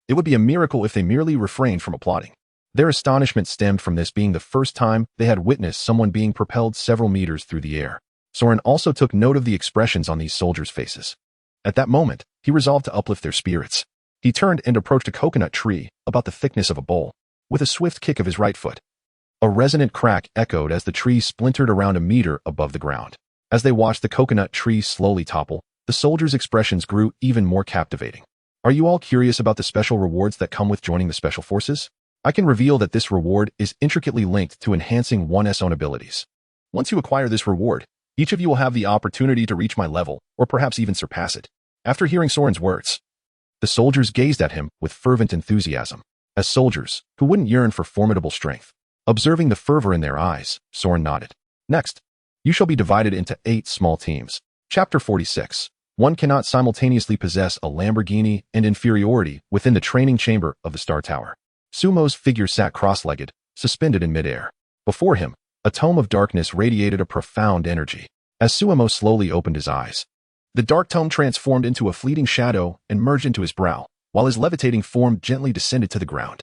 It would be a miracle if they merely refrained from applauding. Their astonishment stemmed from this being the first time they had witnessed someone being propelled several meters through the air. Soren also took note of the expressions on these soldiers' faces. At that moment, he resolved to uplift their spirits. He turned and approached a coconut tree, about the thickness of a bowl, with a swift kick of his right foot. A resonant crack echoed as the tree splintered around a meter above the ground. As they watched the coconut tree slowly topple, the soldiers' expressions grew even more captivating. Are you all curious about the special rewards that come with joining the Special Forces? I can reveal that this reward is intricately linked to enhancing one's own abilities. Once you acquire this reward, each of you will have the opportunity to reach my level, or perhaps even surpass it. After hearing Soren's words, the soldiers gazed at him with fervent enthusiasm. As soldiers, who wouldn't yearn for formidable strength? Observing the fervor in their eyes, Soren nodded. Next, you shall be divided into 8 small teams. Chapter 46. One cannot simultaneously possess a Lamborghini and inferiority within the training chamber of the Star Tower. Sumo's figure sat cross-legged, suspended in midair. Before him, a tome of darkness radiated a profound energy. As Sumo slowly opened his eyes, the dark tome transformed into a fleeting shadow and merged into his brow, while his levitating form gently descended to the ground.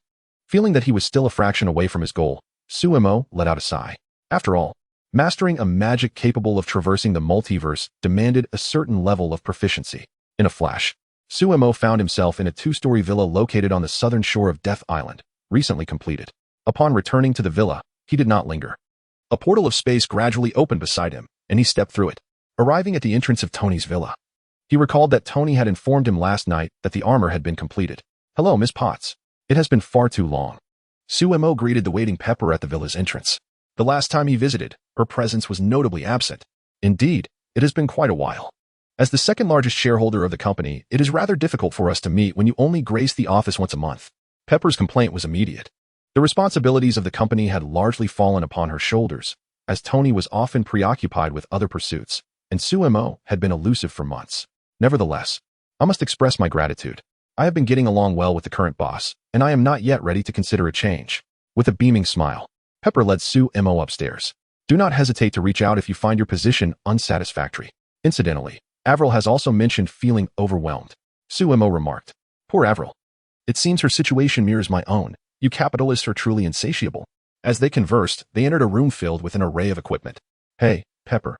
Feeling that he was still a fraction away from his goal, Sumo let out a sigh. After all, mastering a magic capable of traversing the multiverse demanded a certain level of proficiency. In a flash, Sumo found himself in a 2-story villa located on the southern shore of Death Island, recently completed. Upon returning to the villa, he did not linger. A portal of space gradually opened beside him, and he stepped through it, arriving at the entrance of Tony's villa. He recalled that Tony had informed him last night that the armor had been completed. Hello, Miss Potts. It has been far too long. Sumo greeted the waiting Pepper at the villa's entrance. The last time he visited, her presence was notably absent. Indeed, it has been quite a while. As the second largest shareholder of the company, it is rather difficult for us to meet when you only grace the office once a month. Pepper's complaint was immediate. The responsibilities of the company had largely fallen upon her shoulders, as Tony was often preoccupied with other pursuits, and Sumo had been elusive for months. Nevertheless, I must express my gratitude. I have been getting along well with the current boss, and I am not yet ready to consider a change. With a beaming smile, Pepper led Sumo upstairs. Do not hesitate to reach out if you find your position unsatisfactory. Incidentally, Avril has also mentioned feeling overwhelmed. Sumo remarked. Poor Avril. It seems her situation mirrors my own. You capitalists are truly insatiable. As they conversed, they entered a room filled with an array of equipment. Hey, Pepper.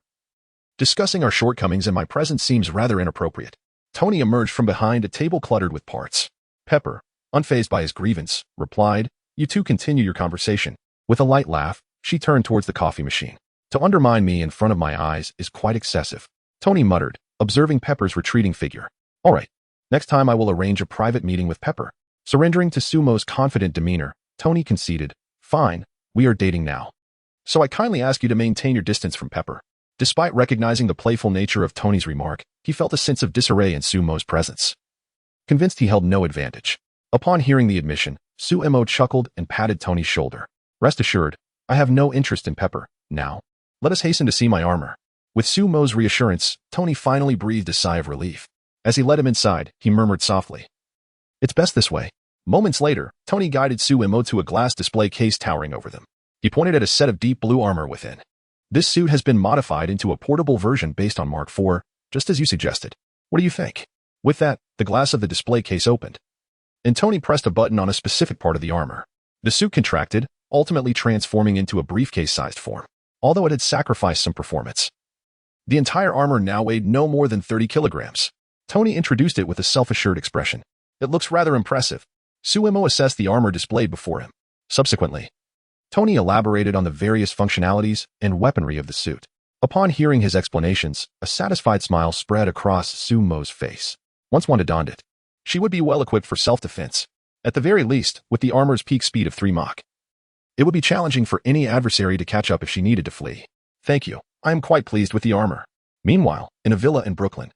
Discussing our shortcomings in my presence seems rather inappropriate. Tony emerged from behind a table cluttered with parts. Pepper, unfazed by his grievance, replied, You two continue your conversation. With a light laugh, she turned towards the coffee machine. To undermine me in front of my eyes is quite excessive. Tony muttered, observing Pepper's retreating figure. All right, next time I will arrange a private meeting with Pepper. Surrendering to Sumo's confident demeanor, Tony conceded, Fine, we are dating now. So I kindly ask you to maintain your distance from Pepper. Despite recognizing the playful nature of Tony's remark, he felt a sense of disarray in Sumo's presence. Convinced he held no advantage. Upon hearing the admission, Sumo chuckled and patted Tony's shoulder. Rest assured, I have no interest in Pepper. Now, let us hasten to see my armor. With Sumo's reassurance, Tony finally breathed a sigh of relief. As he led him inside, he murmured softly, It's best this way. Moments later, Tony guided Sumo to a glass display case towering over them. He pointed at a set of deep blue armor within. This suit has been modified into a portable version based on Mark IV, just as you suggested. What do you think? With that, the glass of the display case opened, and Tony pressed a button on a specific part of the armor. The suit contracted, ultimately transforming into a briefcase-sized form, although it had sacrificed some performance. The entire armor now weighed no more than 30 kilograms. Tony introduced it with a self-assured expression. It looks rather impressive. Sumo assessed the armor displayed before him. Subsequently, Tony elaborated on the various functionalities and weaponry of the suit. Upon hearing his explanations, a satisfied smile spread across Sumo's face. Once Wanda donned it, she would be well equipped for self-defense. At the very least, with the armor's peak speed of 3 Mach. It would be challenging for any adversary to catch up if she needed to flee. Thank you. I am quite pleased with the armor. Meanwhile, in a villa in Brooklyn,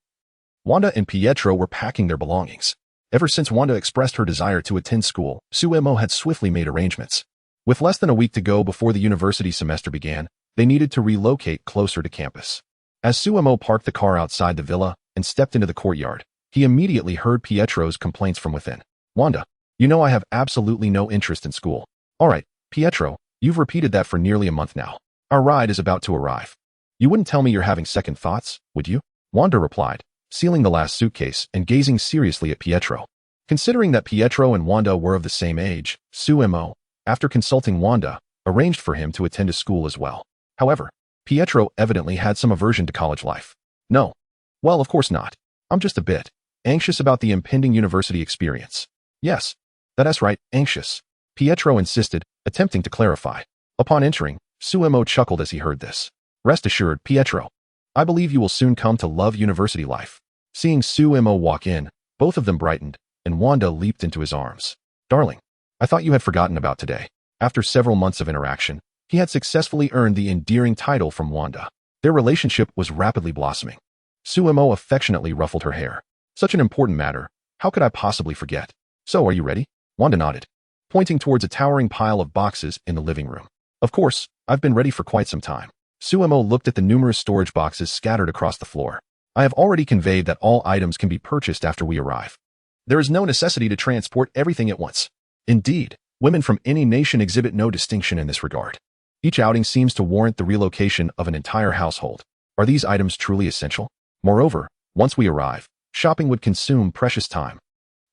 Wanda and Pietro were packing their belongings. Ever since Wanda expressed her desire to attend school, Sumo had swiftly made arrangements. With less than a week to go before the university semester began, they needed to relocate closer to campus. As Sumo parked the car outside the villa and stepped into the courtyard, he immediately heard Pietro's complaints from within. Wanda, You know I have absolutely no interest in school. All right, Pietro, you've repeated that for nearly a month now. Our ride is about to arrive. You wouldn't tell me you're having second thoughts, would you? Wanda replied, sealing the last suitcase and gazing seriously at Pietro. Considering that Pietro and Wanda were of the same age, Suemo, after consulting Wanda, arranged for him to attend a school as well. However, Pietro evidently had some aversion to college life. No. Well, of course not. I'm just a bit anxious about the impending university experience. Yes, that's right, anxious. Pietro insisted, attempting to clarify. Upon entering, Suemo chuckled as he heard this. Rest assured, Pietro. I believe you will soon come to love university life. Seeing Suemo walk in, both of them brightened, and Wanda leaped into his arms. Darling, I thought you had forgotten about today. After several months of interaction, he had successfully earned the endearing title from Wanda. Their relationship was rapidly blossoming. Suemo affectionately ruffled her hair. Such an important matter. How could I possibly forget? So, are you ready? Wanda nodded, pointing towards a towering pile of boxes in the living room. Of course, I've been ready for quite some time. Suemo looked at the numerous storage boxes scattered across the floor. I have already conveyed that all items can be purchased after we arrive. There is no necessity to transport everything at once. Indeed, women from any nation exhibit no distinction in this regard. Each outing seems to warrant the relocation of an entire household. Are these items truly essential? Moreover, once we arrive, shopping would consume precious time.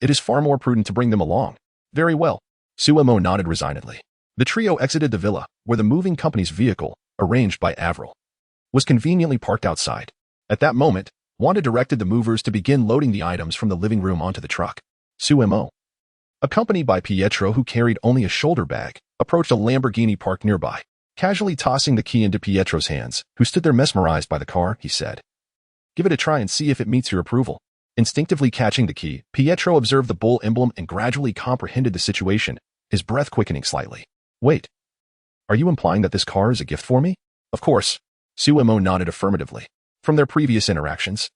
It is far more prudent to bring them along. Very well. Suemo nodded resignedly. The trio exited the villa, where the moving company's vehicle, arranged by Avril, was conveniently parked outside. At that moment, Wanda directed the movers to begin loading the items from the living room onto the truck. Suemo, accompanied by Pietro, who carried only a shoulder bag, approached a Lamborghini parked nearby. Casually tossing the key into Pietro's hands, who stood there mesmerized by the car, he said, "Give it a try and see if it meets your approval." Instinctively catching the key, Pietro observed the bull emblem and gradually comprehended the situation, his breath quickening slightly. Wait, are you implying that this car is a gift for me? Of course. Suemo nodded affirmatively. From their previous interactions,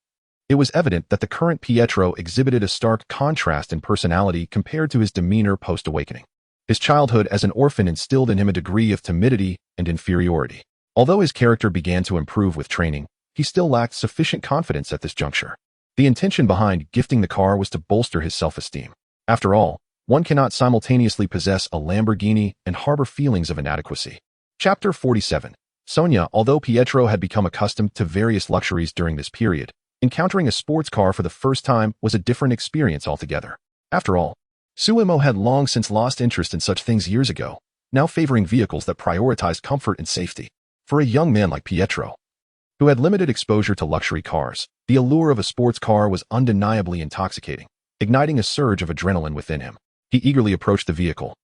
it was evident that the current Pietro exhibited a stark contrast in personality compared to his demeanor post-awakening. His childhood as an orphan instilled in him a degree of timidity and inferiority. Although his character began to improve with training, he still lacked sufficient confidence at this juncture. The intention behind gifting the car was to bolster his self-esteem. After all, one cannot simultaneously possess a Lamborghini and harbor feelings of inadequacy. Chapter 47. Sonia. Although Pietro had become accustomed to various luxuries during this period, encountering a sports car for the first time was a different experience altogether. After all, Suemo had long since lost interest in such things years ago, now favoring vehicles that prioritized comfort and safety. For a young man like Pietro, who had limited exposure to luxury cars, the allure of a sports car was undeniably intoxicating, igniting a surge of adrenaline within him. He eagerly approached the vehicle,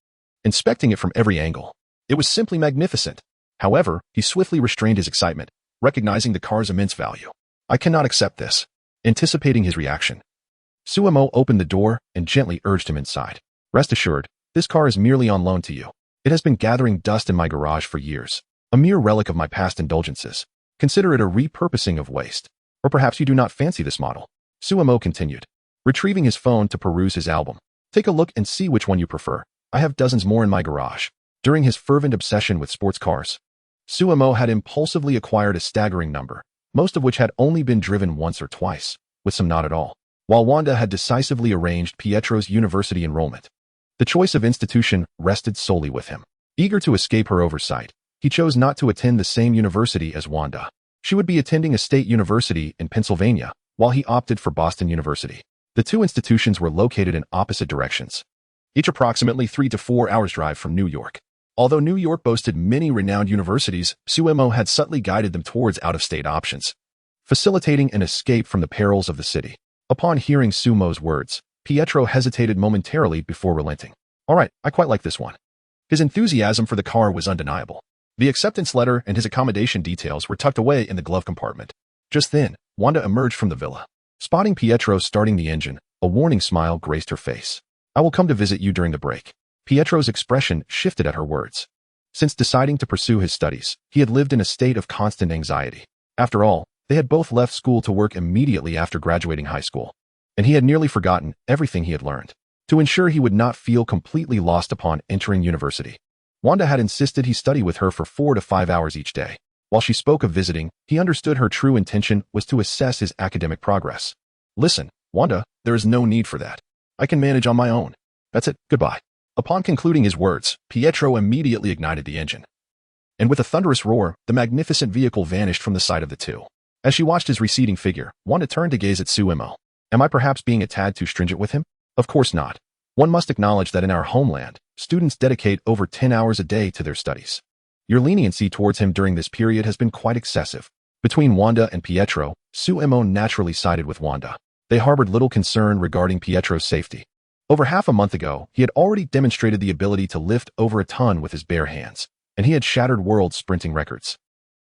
inspecting it from every angle. It was simply magnificent. However, he swiftly restrained his excitement, recognizing the car's immense value. I cannot accept this. Anticipating his reaction, Suemo opened the door and gently urged him inside. Rest assured, this car is merely on loan to you. It has been gathering dust in my garage for years, a mere relic of my past indulgences. Consider it a repurposing of waste. Or perhaps you do not fancy this model. Suemo continued, retrieving his phone to peruse his album. Take a look and see which one you prefer. I have dozens more in my garage. During his fervent obsession with sports cars, Suemo had impulsively acquired a staggering number, most of which had only been driven once or twice, with some not at all. While Wanda had decisively arranged Pietro's university enrollment, the choice of institution rested solely with him. Eager to escape her oversight, he chose not to attend the same university as Wanda. She would be attending a state university in Pennsylvania, while he opted for Boston University. The two institutions were located in opposite directions, each approximately 3 to 4 hours drive from New York. Although New York boasted many renowned universities, Suemo had subtly guided them towards out-of-state options, facilitating an escape from the perils of the city. Upon hearing Suemo's words, Pietro hesitated momentarily before relenting. All right, I quite like this one. His enthusiasm for the car was undeniable. The acceptance letter and his accommodation details were tucked away in the glove compartment. Just then, Wanda emerged from the villa. Spotting Pietro starting the engine, a warning smile graced her face. I will come to visit you during the break. Pietro's expression shifted at her words. Since deciding to pursue his studies, he had lived in a state of constant anxiety. After all, they had both left school to work immediately after graduating high school, and he had nearly forgotten everything he had learned. To ensure he would not feel completely lost upon entering university, Wanda had insisted he study with her for 4 to 5 hours each day. While she spoke of visiting, he understood her true intention was to assess his academic progress. Listen, Wanda, there is no need for that. I can manage on my own. That's it, goodbye. Upon concluding his words, Pietro immediately ignited the engine. And with a thunderous roar, the magnificent vehicle vanished from the sight of the two. As she watched his receding figure, Wanda turned to gaze at Suemo. Am I perhaps being a tad too stringent with him? Of course not. One must acknowledge that in our homeland, students dedicate over 10 hours a day to their studies. Your leniency towards him during this period has been quite excessive. Between Wanda and Pietro, Suemo naturally sided with Wanda. They harbored little concern regarding Pietro's safety. Over half a month ago, he had already demonstrated the ability to lift over a ton with his bare hands, and he had shattered world sprinting records.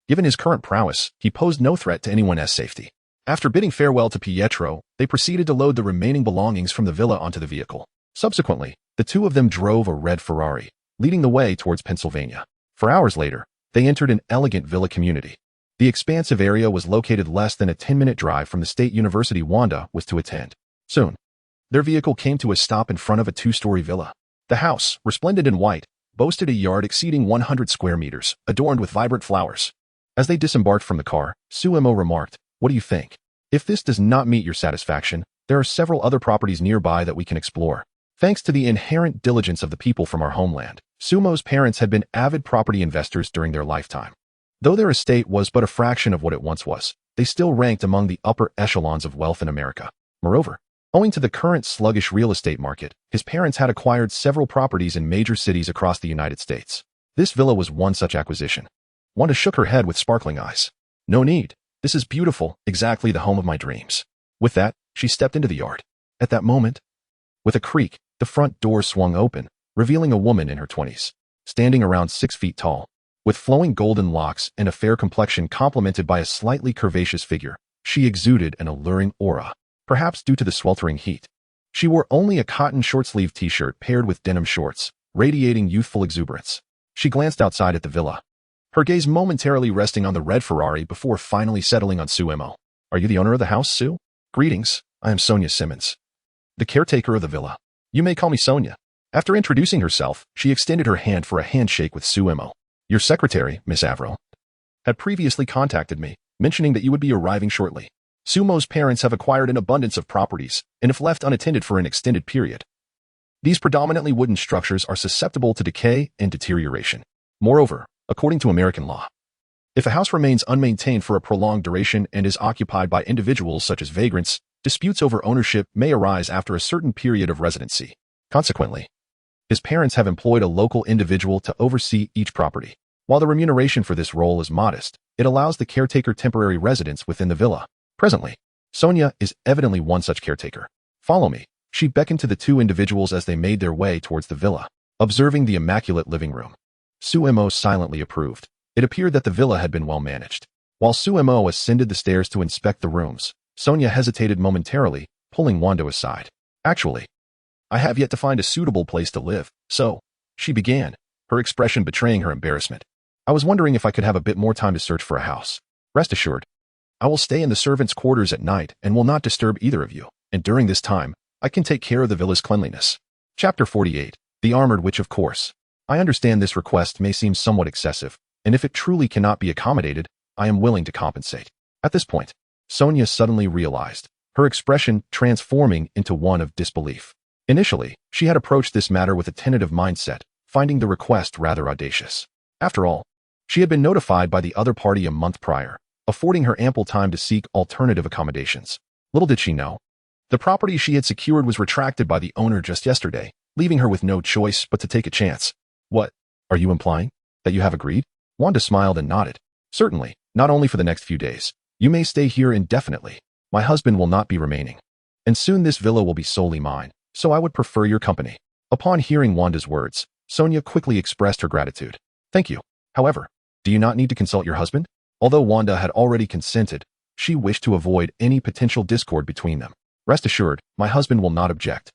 Given his current prowess, he posed no threat to anyone's safety. After bidding farewell to Pietro, they proceeded to load the remaining belongings from the villa onto the vehicle. Subsequently, the two of them drove a red Ferrari, leading the way towards Pennsylvania. 4 hours later, they entered an elegant villa community. The expansive area was located less than a 10-minute drive from the state university Wanda was to attend. Soon, their vehicle came to a stop in front of a 2-story villa. The house, resplendent in white, boasted a yard exceeding 100 square meters, adorned with vibrant flowers. As they disembarked from the car, Suemo remarked, "What do you think? If this does not meet your satisfaction, there are several other properties nearby that we can explore." Thanks to the inherent diligence of the people from our homeland, Sumo's parents had been avid property investors during their lifetime. Though their estate was but a fraction of what it once was, they still ranked among the upper echelons of wealth in America. Moreover, owing to the current sluggish real estate market, his parents had acquired several properties in major cities across the United States. This villa was one such acquisition. Wanda shook her head with sparkling eyes. "No need. This is beautiful, exactly the home of my dreams." With that, she stepped into the yard. At that moment, with a creak, the front door swung open, revealing a woman in her 20s, standing around 6 feet tall. With flowing golden locks and a fair complexion complemented by a slightly curvaceous figure, she exuded an alluring aura, perhaps due to the sweltering heat. She wore only a cotton short-sleeved t-shirt paired with denim shorts, radiating youthful exuberance. She glanced outside at the villa, her gaze momentarily resting on the red Ferrari before finally settling on Suemo. "Are you the owner of the house, Sue?" "Greetings, I am Sonia Simmons, the caretaker of the villa. You may call me Sonia." After introducing herself, she extended her hand for a handshake with Suemo. "Your secretary, Miss Averill, had previously contacted me, mentioning that you would be arriving shortly. Sumo's parents have acquired an abundance of properties, and if left unattended for an extended period, these predominantly wooden structures are susceptible to decay and deterioration. Moreover, according to American law, if a house remains unmaintained for a prolonged duration and is occupied by individuals such as vagrants, disputes over ownership may arise after a certain period of residency. Consequently, his parents have employed a local individual to oversee each property. While the remuneration for this role is modest, it allows the caretaker temporary residence within the villa. Presently, Sonia is evidently one such caretaker. Follow me." She beckoned to the two individuals as they made their way towards the villa, observing the immaculate living room. Suemo silently approved. It appeared that the villa had been well managed. While Suemo ascended the stairs to inspect the rooms, Sonia hesitated momentarily, pulling Wanda aside. "Actually, I have yet to find a suitable place to live, so," she began, her expression betraying her embarrassment. "I was wondering if I could have a bit more time to search for a house. Rest assured, I will stay in the servants' quarters at night and will not disturb either of you, and during this time, I can take care of the villa's cleanliness." Chapter 48. The Armored Witch. Of course, I understand this request may seem somewhat excessive, and if it truly cannot be accommodated, I am willing to compensate. At this point, Sonia suddenly realized, her expression transforming into one of disbelief. Initially, she had approached this matter with a tentative mindset, finding the request rather audacious. After all, she had been notified by the other party a month prior, affording her ample time to seek alternative accommodations. Little did she know, the property she had secured was retracted by the owner just yesterday, leaving her with no choice but to take a chance. "What? Are you implying that you have agreed?" Wanda smiled and nodded. "Certainly, not only for the next few days. You may stay here indefinitely. My husband will not be remaining, and soon this villa will be solely mine, so I would prefer your company." Upon hearing Wanda's words, Sonia quickly expressed her gratitude. "Thank you. However, do you not need to consult your husband?" Although Wanda had already consented, she wished to avoid any potential discord between them. "Rest assured, my husband will not object."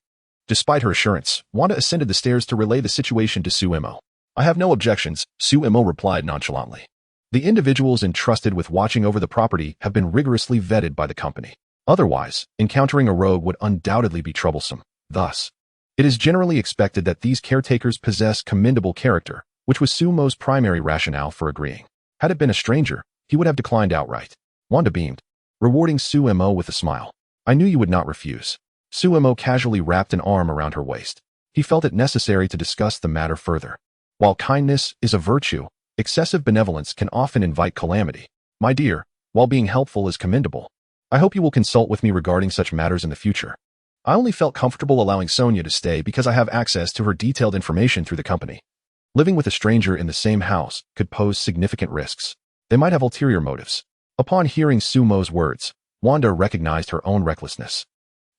Despite her assurance, Wanda ascended the stairs to relay the situation to Suemo. "I have no objections," Suemo replied nonchalantly. "The individuals entrusted with watching over the property have been rigorously vetted by the company. Otherwise, encountering a rogue would undoubtedly be troublesome. Thus, it is generally expected that these caretakers possess commendable character, which was Suemo's primary rationale for agreeing. Had it been a stranger, he would have declined outright." Wanda beamed, rewarding Suemo with a smile. "I knew you would not refuse." Suemo casually wrapped an arm around her waist. he felt it necessary to discuss the matter further. While kindness is a virtue, excessive benevolence can often invite calamity. My dear, while being helpful is commendable, I hope you will consult with me regarding such matters in the future. I only felt comfortable allowing Sonia to stay because I have access to her detailed information through the company. Living with a stranger in the same house could pose significant risks. They might have ulterior motives. Upon hearing Sumo's words, Wanda recognized her own recklessness.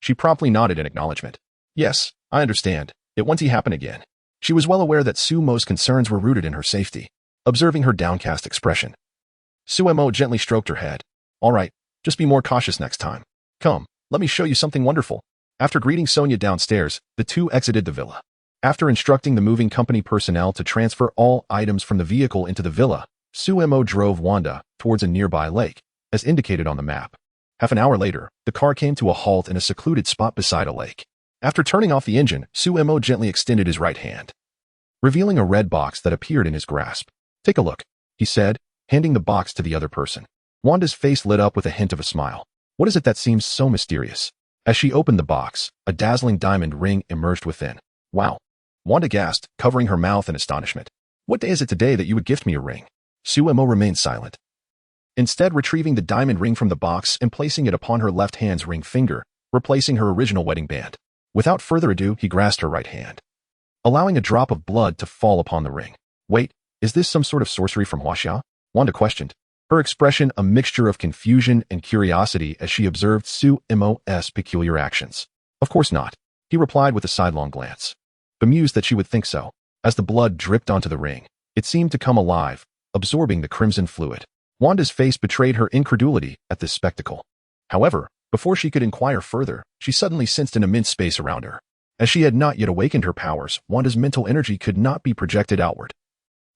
She promptly nodded in acknowledgement. Yes, I understand. It won't happen again. She was well aware that Sumo's concerns were rooted in her safety. Observing her downcast expression, Sumo gently stroked her head. All right, just be more cautious next time. Come, let me show you something wonderful. After greeting Sonia downstairs, the two exited the villa. After instructing the moving company personnel to transfer all items from the vehicle into the villa, Sumo drove Wanda towards a nearby lake, as indicated on the map. Half an hour later, the car came to a halt in a secluded spot beside a lake. After turning off the engine, Sumo gently extended his right hand, revealing a red box that appeared in his grasp. Take a look, he said, handing the box to the other person. Wanda's face lit up with a hint of a smile. What is it that seems so mysterious? As she opened the box, a dazzling diamond ring emerged within. Wow! Wanda gasped, covering her mouth in astonishment. What day is it today that you would gift me a ring? Sumo remained silent, instead retrieving the diamond ring from the box and placing it upon her left hand's ring finger, replacing her original wedding band. Without further ado, he grasped her right hand, allowing a drop of blood to fall upon the ring. Wait, is this some sort of sorcery from Huaxia? Wanda questioned, her expression a mixture of confusion and curiosity as she observed Sumo's peculiar actions. Of course not, he replied with a sidelong glance, bemused that she would think so. As the blood dripped onto the ring, it seemed to come alive, absorbing the crimson fluid. Wanda's face betrayed her incredulity at this spectacle. However, before she could inquire further, she suddenly sensed an immense space around her. As she had not yet awakened her powers, Wanda's mental energy could not be projected outward.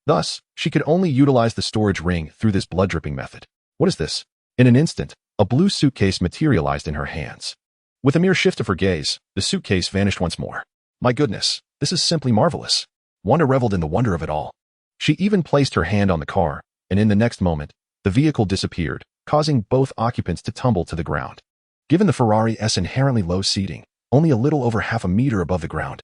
Thus, she could only utilize the storage ring through this blood-dripping method. What is this? In an instant, a blue suitcase materialized in her hands. With a mere shift of her gaze, the suitcase vanished once more. My goodness, this is simply marvelous. Wanda reveled in the wonder of it all. She even placed her hand on the car, and in the next moment, the vehicle disappeared, causing both occupants to tumble to the ground. Given the Ferrari's inherently low seating, only a little over half a meter above the ground,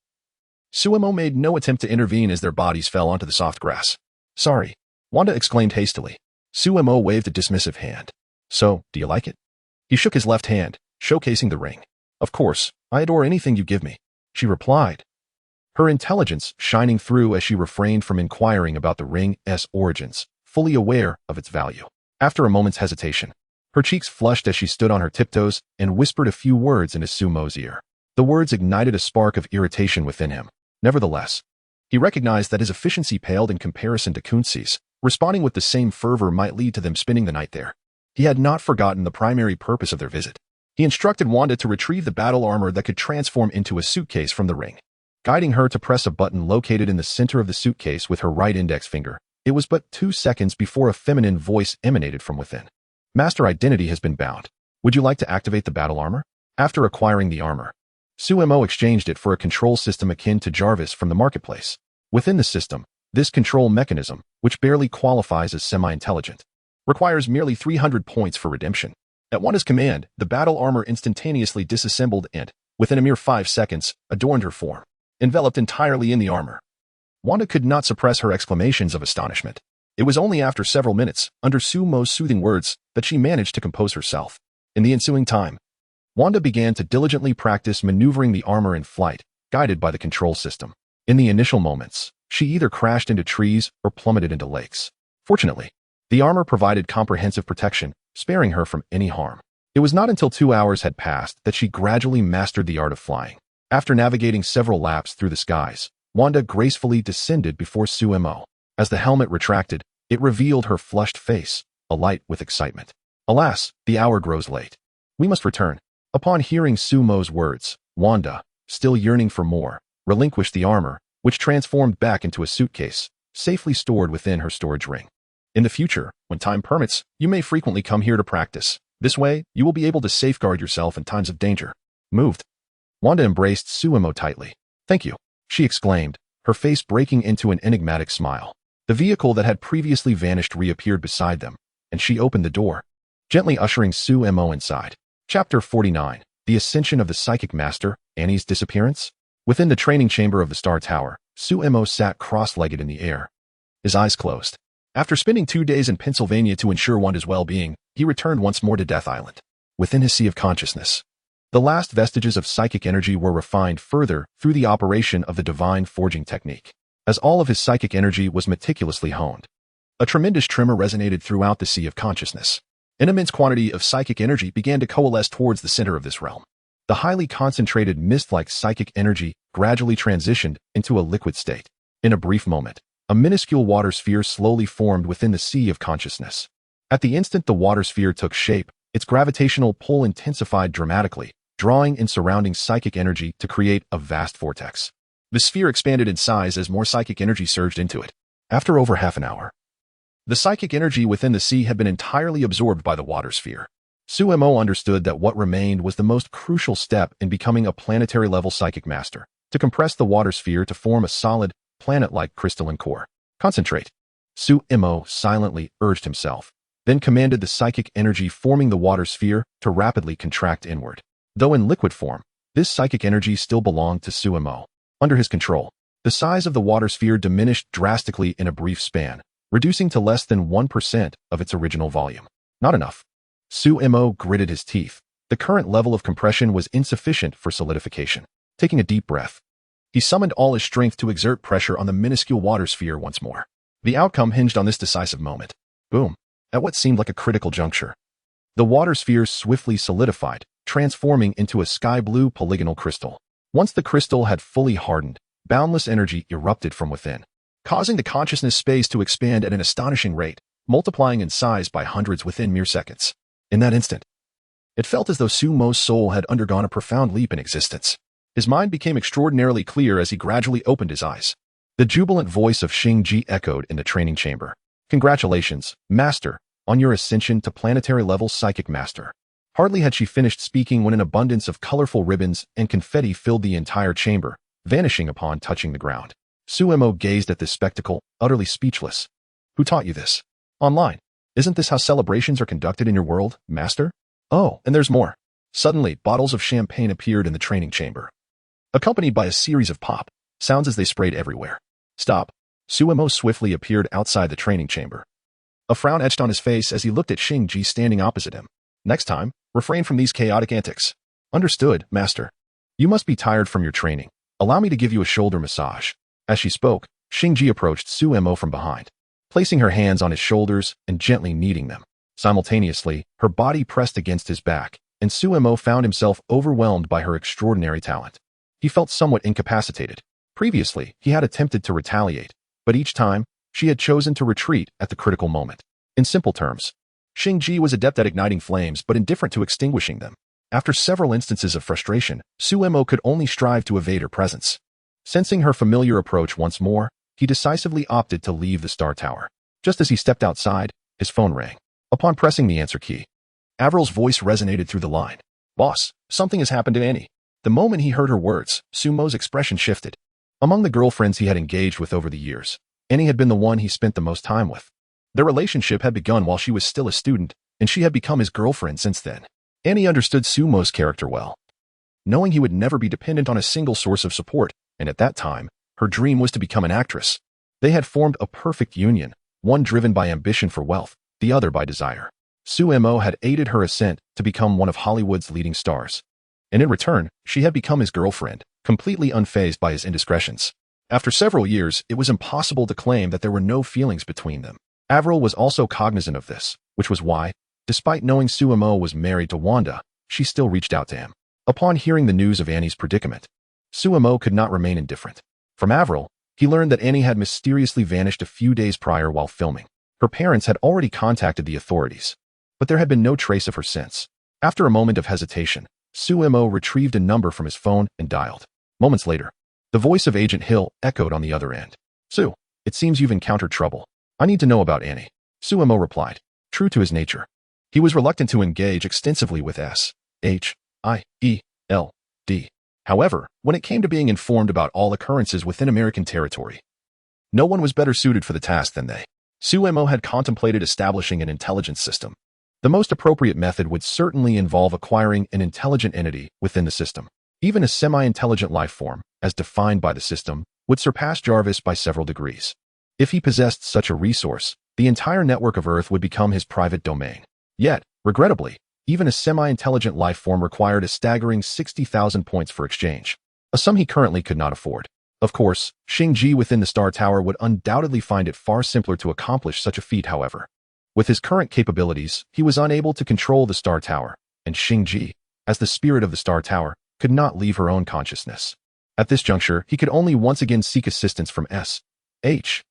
Sumo made no attempt to intervene as their bodies fell onto the soft grass. Sorry, Wanda exclaimed hastily. Sumo waved a dismissive hand. So, do you like it? He shook his left hand, showcasing the ring. Of course, I adore anything you give me, she replied, her intelligence shining through as she refrained from inquiring about the ring's origins, fully aware of its value. After a moment's hesitation, her cheeks flushed as she stood on her tiptoes and whispered a few words into Sumo's ear. The words ignited a spark of irritation within him. Nevertheless, he recognized that his efficiency paled in comparison to Kunzi's. Responding with the same fervor might lead to them spending the night there. He had not forgotten the primary purpose of their visit. He instructed Wanda to retrieve the battle armor that could transform into a suitcase from the ring, guiding her to press a button located in the center of the suitcase with her right index finger. It was but 2 seconds before a feminine voice emanated from within. Master identity has been bound. Would you like to activate the battle armor? After acquiring the armor, Sumo exchanged it for a control system akin to Jarvis from the marketplace. Within the system, this control mechanism, which barely qualifies as semi-intelligent, requires merely 300 points for redemption. At Wanda's command, the battle armor instantaneously disassembled and, within a mere 5 seconds, adorned her form, enveloped entirely in the armor. Wanda could not suppress her exclamations of astonishment. It was only after several minutes, under Sumo's soothing words, that she managed to compose herself. In the ensuing time, Wanda began to diligently practice maneuvering the armor in flight, guided by the control system. In the initial moments, she either crashed into trees or plummeted into lakes. Fortunately, the armor provided comprehensive protection, sparing her from any harm. It was not until 2 hours had passed that she gradually mastered the art of flying. After navigating several laps through the skies, Wanda gracefully descended before Sumo. As the helmet retracted, it revealed her flushed face, alight with excitement. Alas, the hour grows late. We must return. Upon hearing Sumo's words, Wanda, still yearning for more, relinquished the armor, which transformed back into a suitcase, safely stored within her storage ring. In the future, when time permits, you may frequently come here to practice. This way, you will be able to safeguard yourself in times of danger. Moved. Wanda embraced Sumo tightly. Thank you, she exclaimed, her face breaking into an enigmatic smile. The vehicle that had previously vanished reappeared beside them, and she opened the door, gently ushering Sumo inside. Chapter 49. The Ascension of the Psychic Master, Annie's Disappearance. Within the training chamber of the Star Tower, Suemo sat cross-legged in the air, his eyes closed. After spending 2 days in Pennsylvania to ensure Wanda's well-being, he returned once more to Death Island. Within his sea of consciousness, the last vestiges of psychic energy were refined further through the operation of the divine forging technique. As all of his psychic energy was meticulously honed, a tremendous tremor resonated throughout the sea of consciousness. An immense quantity of psychic energy began to coalesce towards the center of this realm. The highly concentrated mist-like psychic energy gradually transitioned into a liquid state. In a brief moment, a minuscule water sphere slowly formed within the sea of consciousness. At the instant the water sphere took shape, its gravitational pull intensified dramatically, drawing in surrounding psychic energy to create a vast vortex. The sphere expanded in size as more psychic energy surged into it. After over half an hour, the psychic energy within the sea had been entirely absorbed by the water sphere. Suemo understood that what remained was the most crucial step in becoming a planetary-level psychic master, to compress the water sphere to form a solid, planet-like crystalline core. Concentrate. Suemo silently urged himself, then commanded the psychic energy forming the water sphere to rapidly contract inward. Though in liquid form, this psychic energy still belonged to Suemo. Under his control, the size of the water sphere diminished drastically in a brief span, reducing to less than 1% of its original volume. Not enough. Suemo gritted his teeth. The current level of compression was insufficient for solidification. Taking a deep breath, he summoned all his strength to exert pressure on the minuscule water sphere once more. The outcome hinged on this decisive moment. Boom. At what seemed like a critical juncture, the water sphere swiftly solidified, transforming into a sky-blue polygonal crystal. Once the crystal had fully hardened, boundless energy erupted from within, causing the consciousness space to expand at an astonishing rate, multiplying in size by hundreds within mere seconds. In that instant, it felt as though Sumo's soul had undergone a profound leap in existence. His mind became extraordinarily clear as he gradually opened his eyes. The jubilant voice of Xingji echoed in the training chamber. Congratulations, Master, on your ascension to planetary-level psychic master. Hardly had she finished speaking when an abundance of colorful ribbons and confetti filled the entire chamber, vanishing upon touching the ground. Suemo gazed at this spectacle, utterly speechless. Who taught you this? Online. Isn't this how celebrations are conducted in your world, Master? Oh, and there's more. Suddenly, bottles of champagne appeared in the training chamber, accompanied by a series of pop sounds as they sprayed everywhere. Stop. Suemo swiftly appeared outside the training chamber. A frown etched on his face as he looked at Xingji standing opposite him. Next time, refrain from these chaotic antics. Understood, Master. You must be tired from your training. Allow me to give you a shoulder massage. As she spoke, Xingji approached Suemo from behind, placing her hands on his shoulders and gently kneading them. Simultaneously, her body pressed against his back, and Suemo found himself overwhelmed by her extraordinary talent. He felt somewhat incapacitated. Previously, he had attempted to retaliate, but each time, she had chosen to retreat at the critical moment. In simple terms, Xingji was adept at igniting flames but indifferent to extinguishing them. After several instances of frustration, Suemo could only strive to evade her presence. Sensing her familiar approach once more, he decisively opted to leave the Star Tower. Just as he stepped outside, his phone rang. Upon pressing the answer key, Avril's voice resonated through the line. Boss, something has happened to Annie. The moment he heard her words, Sumo's expression shifted. Among the girlfriends he had engaged with over the years, Annie had been the one he spent the most time with. Their relationship had begun while she was still a student, and she had become his girlfriend since then. Annie understood Sumo's character well, knowing he would never be dependent on a single source of support, and at that time, her dream was to become an actress. They had formed a perfect union, one driven by ambition for wealth, the other by desire. Suemo had aided her ascent to become one of Hollywood's leading stars, and in return, she had become his girlfriend, completely unfazed by his indiscretions. After several years, it was impossible to claim that there were no feelings between them. Avril was also cognizant of this, which was why, despite knowing Suemo was married to Wanda, she still reached out to him. Upon hearing the news of Annie's predicament, Suemo could not remain indifferent. From Avril, he learned that Annie had mysteriously vanished a few days prior while filming. Her parents had already contacted the authorities, but there had been no trace of her since. After a moment of hesitation, Suemo retrieved a number from his phone and dialed. Moments later, the voice of Agent Hill echoed on the other end. Sue, it seems you've encountered trouble. I need to know about Annie. Suemo replied. True to his nature, he was reluctant to engage extensively with S.H.I.E.L.D. However, when it came to being informed about all occurrences within American territory, no one was better suited for the task than they. Suemo had contemplated establishing an intelligence system. The most appropriate method would certainly involve acquiring an intelligent entity within the system. Even a semi-intelligent life form, as defined by the system, would surpass Jarvis by several degrees. If he possessed such a resource, the entire network of Earth would become his private domain. Yet, regrettably, even a semi-intelligent life form required a staggering 60,000 points for exchange, a sum he currently could not afford. Of course, Xing-Ji within the Star Tower would undoubtedly find it far simpler to accomplish such a feat, however. With his current capabilities, he was unable to control the Star Tower, and Xing-Ji, as the spirit of the Star Tower, could not leave her own consciousness. At this juncture, he could only once again seek assistance from Shilde.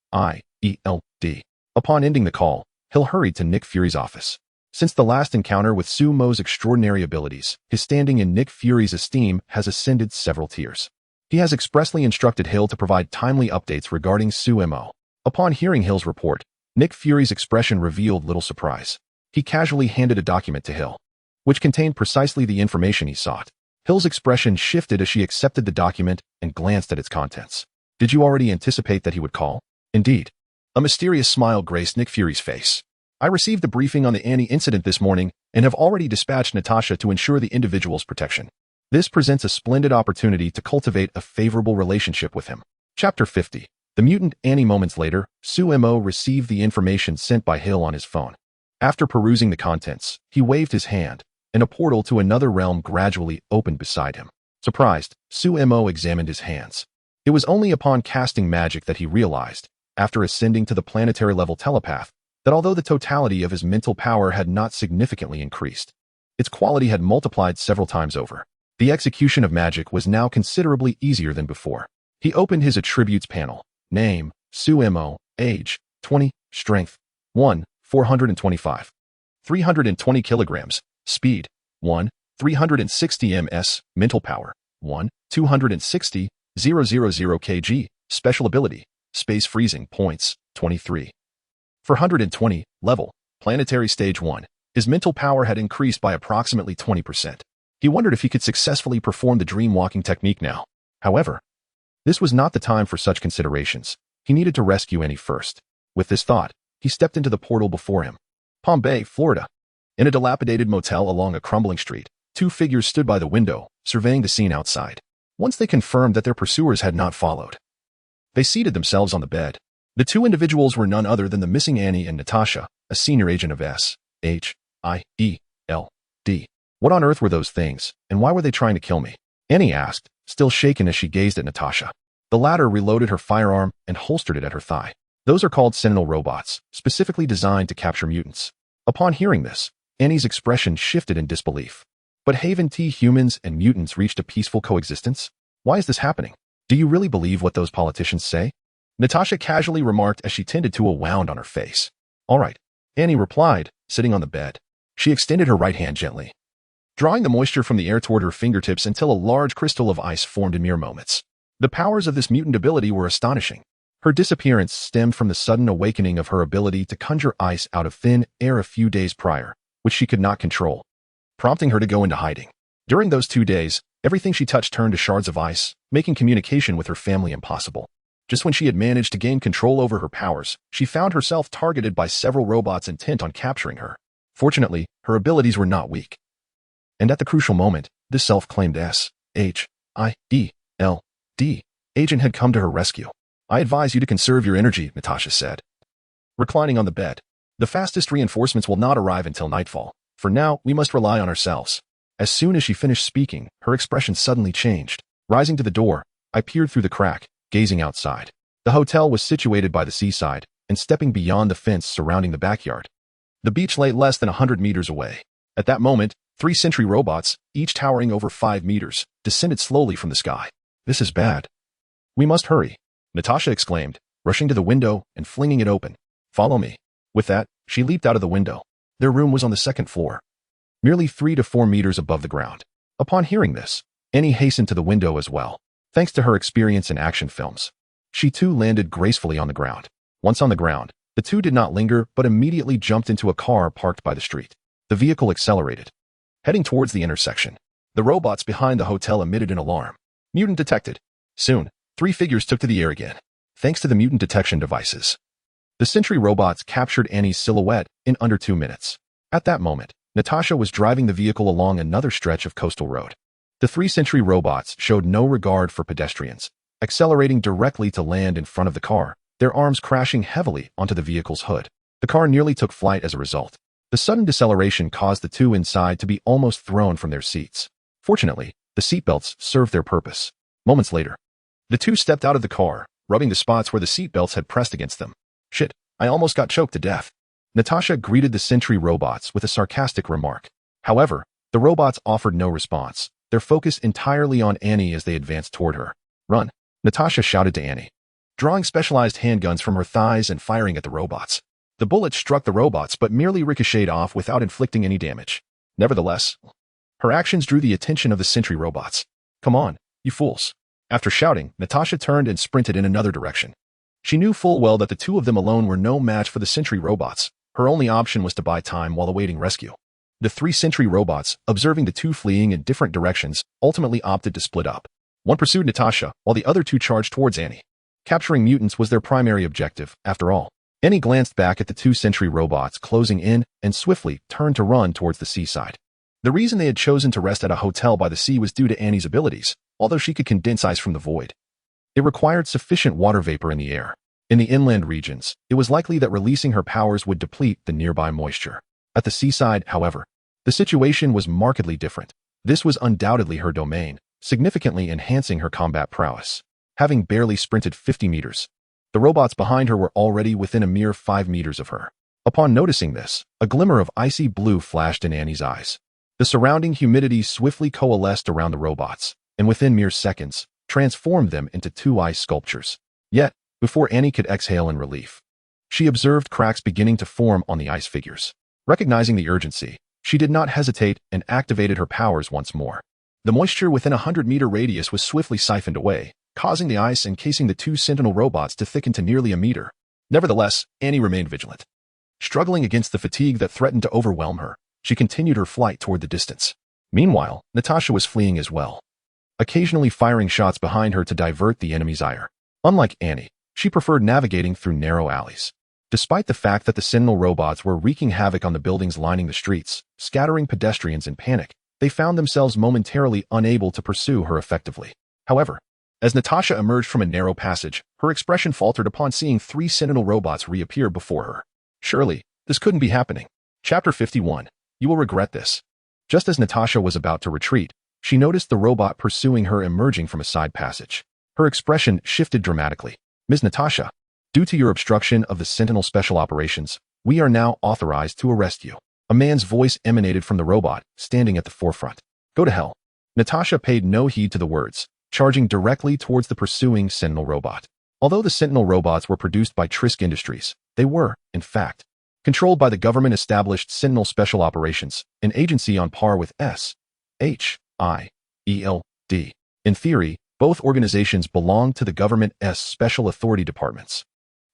Upon ending the call, Hill hurried to Nick Fury's office. Since the last encounter with Sumo's extraordinary abilities, his standing in Nick Fury's esteem has ascended several tiers. He has expressly instructed Hill to provide timely updates regarding Sumo. Upon hearing Hill's report, Nick Fury's expression revealed little surprise. He casually handed a document to Hill, which contained precisely the information he sought. Hill's expression shifted as she accepted the document and glanced at its contents. Did you already anticipate that he would call? Indeed. A mysterious smile graced Nick Fury's face. I received a briefing on the Annie incident this morning and have already dispatched Natasha to ensure the individual's protection. This presents a splendid opportunity to cultivate a favorable relationship with him. Chapter 50. The mutant Annie. Moments later, Sumo received the information sent by Hill on his phone. After perusing the contents, he waved his hand, and a portal to another realm gradually opened beside him. Surprised, Sumo examined his hands. It was only upon casting magic that he realized, after ascending to the planetary-level telepath, that although the totality of his mental power had not significantly increased, its quality had multiplied several times over. The execution of magic was now considerably easier than before. He opened his attributes panel. Name, Sumo, age, 20, strength, 1, 425. 320 kilograms, speed, 1, 360 ms, mental power, 1, 260, 000 kg, special ability, space freezing points, 23. 420, level, planetary stage 1. His mental power had increased by approximately 20%. He wondered if he could successfully perform the dream walking technique now. However, this was not the time for such considerations. He needed to rescue Annie first. With this thought, he stepped into the portal before him. Palm Bay, Florida. In a dilapidated motel along a crumbling street, two figures stood by the window, surveying the scene outside. Once they confirmed that their pursuers had not followed, they seated themselves on the bed. The two individuals were none other than the missing Annie and Natasha, a senior agent of Shilde. What on earth were those things, and why were they trying to kill me? Annie asked, still shaken as she gazed at Natasha. The latter reloaded her firearm and holstered it at her thigh. Those are called Sentinel robots, specifically designed to capture mutants. Upon hearing this, Annie's expression shifted in disbelief. But haven't humans and mutants reached a peaceful coexistence? Why is this happening? Do you really believe what those politicians say? Natasha casually remarked as she tended to a wound on her face. All right, Annie replied, sitting on the bed. She extended her right hand gently, drawing the moisture from the air toward her fingertips until a large crystal of ice formed in mere moments. The powers of this mutant ability were astonishing. Her disappearance stemmed from the sudden awakening of her ability to conjure ice out of thin air a few days prior, which she could not control, prompting her to go into hiding. During those 2 days, everything she touched turned to shards of ice, making communication with her family impossible. Just when she had managed to gain control over her powers, she found herself targeted by several robots intent on capturing her. Fortunately, her abilities were not weak. And at the crucial moment, this self-claimed Shilde agent had come to her rescue. I advise you to conserve your energy, Natasha said, reclining on the bed. The fastest reinforcements will not arrive until nightfall. For now, we must rely on ourselves. As soon as she finished speaking, her expression suddenly changed. Rising to the door, I peered through the crack, gazing outside. The hotel was situated by the seaside, and stepping beyond the fence surrounding the backyard, the beach lay less than 100 meters away. At that moment, 3 sentry robots, each towering over 5 meters, descended slowly from the sky. This is bad. We must hurry, Natasha exclaimed, rushing to the window and flinging it open. Follow me. With that, she leaped out of the window. Their room was on the 2nd floor, merely 3 to 4 meters above the ground. Upon hearing this, Annie hastened to the window as well. Thanks to her experience in action films, she too landed gracefully on the ground. Once on the ground, the two did not linger but immediately jumped into a car parked by the street. The vehicle accelerated, heading towards the intersection. The robots behind the hotel emitted an alarm. Mutant detected. Soon, 3 figures took to the air again. Thanks to the mutant detection devices, the sentry robots captured Annie's silhouette in under 2 minutes. At that moment, Natasha was driving the vehicle along another stretch of coastal road. The 3th-century robots showed no regard for pedestrians, accelerating directly to land in front of the car, their arms crashing heavily onto the vehicle's hood. The car nearly took flight as a result. The sudden deceleration caused the two inside to be almost thrown from their seats. Fortunately, the seatbelts served their purpose. Moments later, the two stepped out of the car, rubbing the spots where the seatbelts had pressed against them. "Shit, I almost got choked to death." Natasha greeted the sentry robots with a sarcastic remark. However, the robots offered no response, their focus entirely on Annie as they advanced toward her. "Run," Natasha shouted to Annie, drawing specialized handguns from her thighs and firing at the robots. The bullets struck the robots but merely ricocheted off without inflicting any damage. Nevertheless, her actions drew the attention of the sentry robots. "Come on, you fools." After shouting, Natasha turned and sprinted in another direction. She knew full well that the two of them alone were no match for the sentry robots. Her only option was to buy time while awaiting rescue. The 3 sentry robots, observing the two fleeing in different directions, ultimately opted to split up. One pursued Natasha, while the other two charged towards Annie. Capturing mutants was their primary objective, after all. Annie glanced back at the 2 sentry robots closing in and swiftly turned to run towards the seaside. The reason they had chosen to rest at a hotel by the sea was due to Annie's abilities, although she could condense ice from the void. It required sufficient water vapor in the air. In the inland regions, it was likely that releasing her powers would deplete the nearby moisture. At the seaside, however, the situation was markedly different. This was undoubtedly her domain, significantly enhancing her combat prowess. Having barely sprinted 50 meters, the robots behind her were already within a mere 5 meters of her. Upon noticing this, a glimmer of icy blue flashed in Annie's eyes. The surrounding humidity swiftly coalesced around the robots, and within mere seconds, transformed them into 2 ice sculptures. Yet, before Annie could exhale in relief, she observed cracks beginning to form on the ice figures. Recognizing the urgency, she did not hesitate and activated her powers once more. The moisture within a 100-meter radius was swiftly siphoned away, causing the ice encasing the 2 sentinel robots to thicken to nearly a meter. Nevertheless, Annie remained vigilant. Struggling against the fatigue that threatened to overwhelm her, she continued her flight toward the distance. Meanwhile, Natasha was fleeing as well, occasionally firing shots behind her to divert the enemy's ire. Unlike Annie, she preferred navigating through narrow alleys. Despite the fact that the sentinel robots were wreaking havoc on the buildings lining the streets, scattering pedestrians in panic, they found themselves momentarily unable to pursue her effectively. However, as Natasha emerged from a narrow passage, her expression faltered upon seeing 3 sentinel robots reappear before her. Surely, this couldn't be happening. Chapter 51. You will regret this. Just as Natasha was about to retreat, she noticed the robot pursuing her emerging from a side passage. Her expression shifted dramatically. "Ms. Natasha, due to your obstruction of the Sentinel Special Operations, we are now authorized to arrest you." A man's voice emanated from the robot, standing at the forefront. "Go to hell." Natasha paid no heed to the words, charging directly towards the pursuing Sentinel robot. Although the Sentinel robots were produced by Trisk Industries, they were, in fact, controlled by the government-established Sentinel Special Operations, an agency on par with SHIELD. In theory, both organizations belonged to the government's Special Authority departments.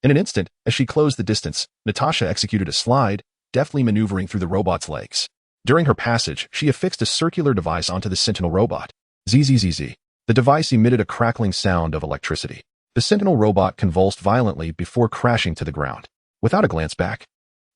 In an instant, as she closed the distance, Natasha executed a slide, deftly maneuvering through the robot's legs. During her passage, she affixed a circular device onto the Sentinel robot. Zzz. The device emitted a crackling sound of electricity. The Sentinel robot convulsed violently before crashing to the ground. Without a glance back,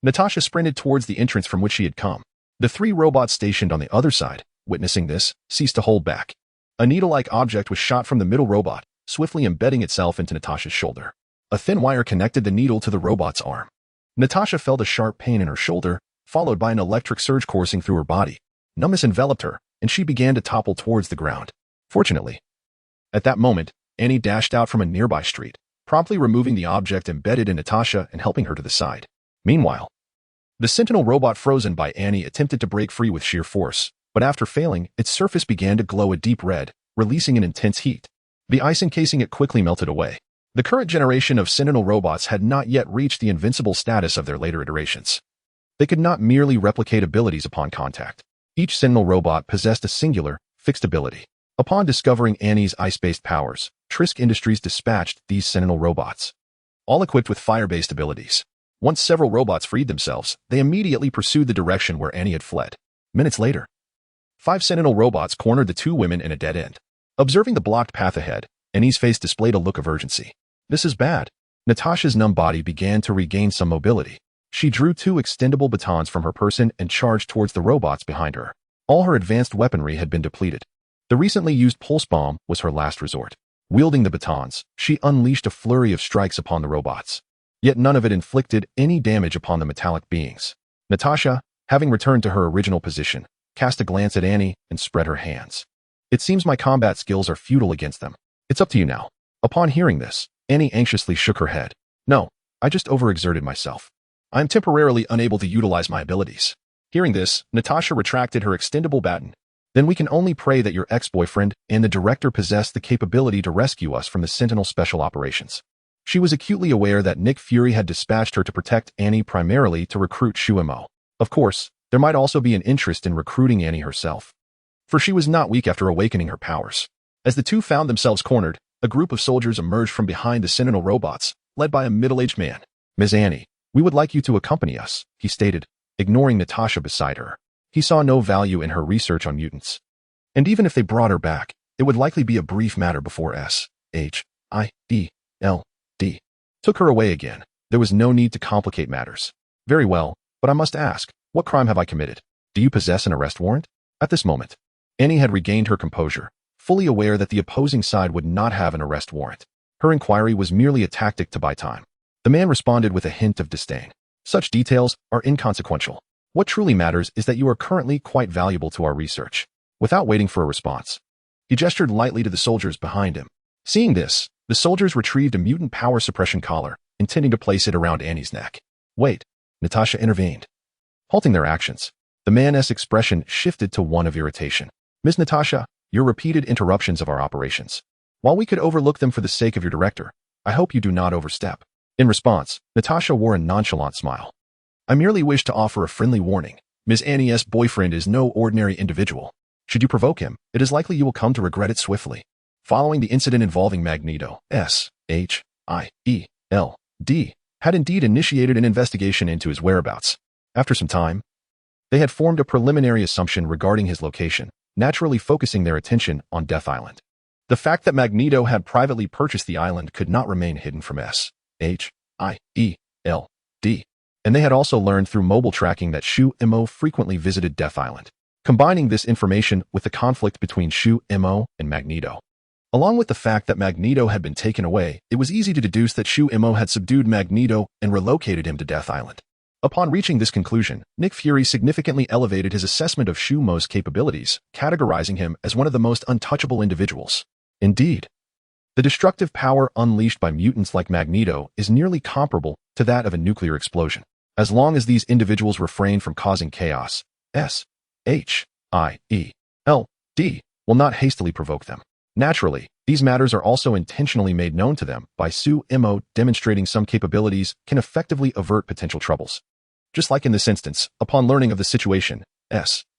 Natasha sprinted towards the entrance from which she had come. The 3 robots stationed on the other side, witnessing this, ceased to hold back. A needle-like object was shot from the middle robot, swiftly embedding itself into Natasha's shoulder. A thin wire connected the needle to the robot's arm. Natasha felt a sharp pain in her shoulder, followed by an electric surge coursing through her body. Numbness enveloped her, and she began to topple towards the ground. Fortunately, at that moment, Annie dashed out from a nearby street, promptly removing the object embedded in Natasha and helping her to the side. Meanwhile, the Sentinel robot frozen by Annie attempted to break free with sheer force, but after failing, its surface began to glow a deep red, releasing an intense heat. The ice encasing it quickly melted away. The current generation of Sentinel robots had not yet reached the invincible status of their later iterations. They could not merely replicate abilities upon contact. Each Sentinel robot possessed a singular, fixed ability. Upon discovering Annie's ice-based powers, Trisk Industries dispatched these Sentinel robots, all equipped with fire-based abilities. Once several robots freed themselves, they immediately pursued the direction where Annie had fled. Minutes later, 5 Sentinel robots cornered the 2 women in a dead end. Observing the blocked path ahead, Annie's face displayed a look of urgency. "This is bad." Natasha's numb body began to regain some mobility. She drew 2 extendable batons from her person and charged towards the robots behind her. All her advanced weaponry had been depleted. The recently used pulse bomb was her last resort. Wielding the batons, she unleashed a flurry of strikes upon the robots. Yet none of it inflicted any damage upon the metallic beings. Natasha, having returned to her original position, cast a glance at Annie and spread her hands. It seems my combat skills are futile against them. It's up to you now. Upon hearing this, Annie anxiously shook her head. No, I just overexerted myself. I am temporarily unable to utilize my abilities. Hearing this, Natasha retracted her extendable baton. Then we can only pray that your ex-boyfriend and the director possess the capability to rescue us from the Sentinel Special Operations. She was acutely aware that Nick Fury had dispatched her to protect Annie primarily to recruit Shuimo. Of course, there might also be an interest in recruiting Annie herself, for she was not weak after awakening her powers. As the two found themselves cornered, a group of soldiers emerged from behind the Sentinel robots, led by a middle-aged man. Ms. Annie, we would like you to accompany us, he stated, ignoring Natasha beside her. He saw no value in her research on mutants. And even if they brought her back, it would likely be a brief matter before S.H.I.E.L.D. took her away again. There was no need to complicate matters. Very well, but I must ask, what crime have I committed? Do you possess an arrest warrant? At this moment, Annie had regained her composure, fully aware that the opposing side would not have an arrest warrant. Her inquiry was merely a tactic to buy time. The man responded with a hint of disdain. Such details are inconsequential. What truly matters is that you are currently quite valuable to our research. Without waiting for a response, he gestured lightly to the soldiers behind him. Seeing this, the soldiers retrieved a mutant power suppression collar, intending to place it around Annie's neck. Wait, Natasha intervened. Halting their actions, the man's expression shifted to one of irritation. Ms. Natasha, your repeated interruptions of our operations. While we could overlook them for the sake of your director, I hope you do not overstep. In response, Natasha wore a nonchalant smile. I merely wish to offer a friendly warning. Ms. Annie's boyfriend is no ordinary individual. Should you provoke him, it is likely you will come to regret it swiftly. Following the incident involving Magneto, S.H.I.E.L.D. had indeed initiated an investigation into his whereabouts. After some time, they had formed a preliminary assumption regarding his location, naturally focusing their attention on Death Island. The fact that Magneto had privately purchased the island could not remain hidden from S.H.I.E.L.D. And they had also learned through mobile tracking that Shu-Imo frequently visited Death Island. Combining this information with the conflict between Shu-Imo and Magneto, along with the fact that Magneto had been taken away, it was easy to deduce that Shu-Imo had subdued Magneto and relocated him to Death Island. Upon reaching this conclusion, Nick Fury significantly elevated his assessment of Shu-Imo's capabilities, categorizing him as one of the most untouchable individuals. Indeed, the destructive power unleashed by mutants like Magneto is nearly comparable to that of a nuclear explosion. As long as these individuals refrain from causing chaos, S.H.I.E.L.D. will not hastily provoke them. Naturally, these matters are also intentionally made known to them by Shu-Imo demonstrating some capabilities can effectively avert potential troubles. Just like in this instance, upon learning of the situation, S.H.I.E.L.D.'s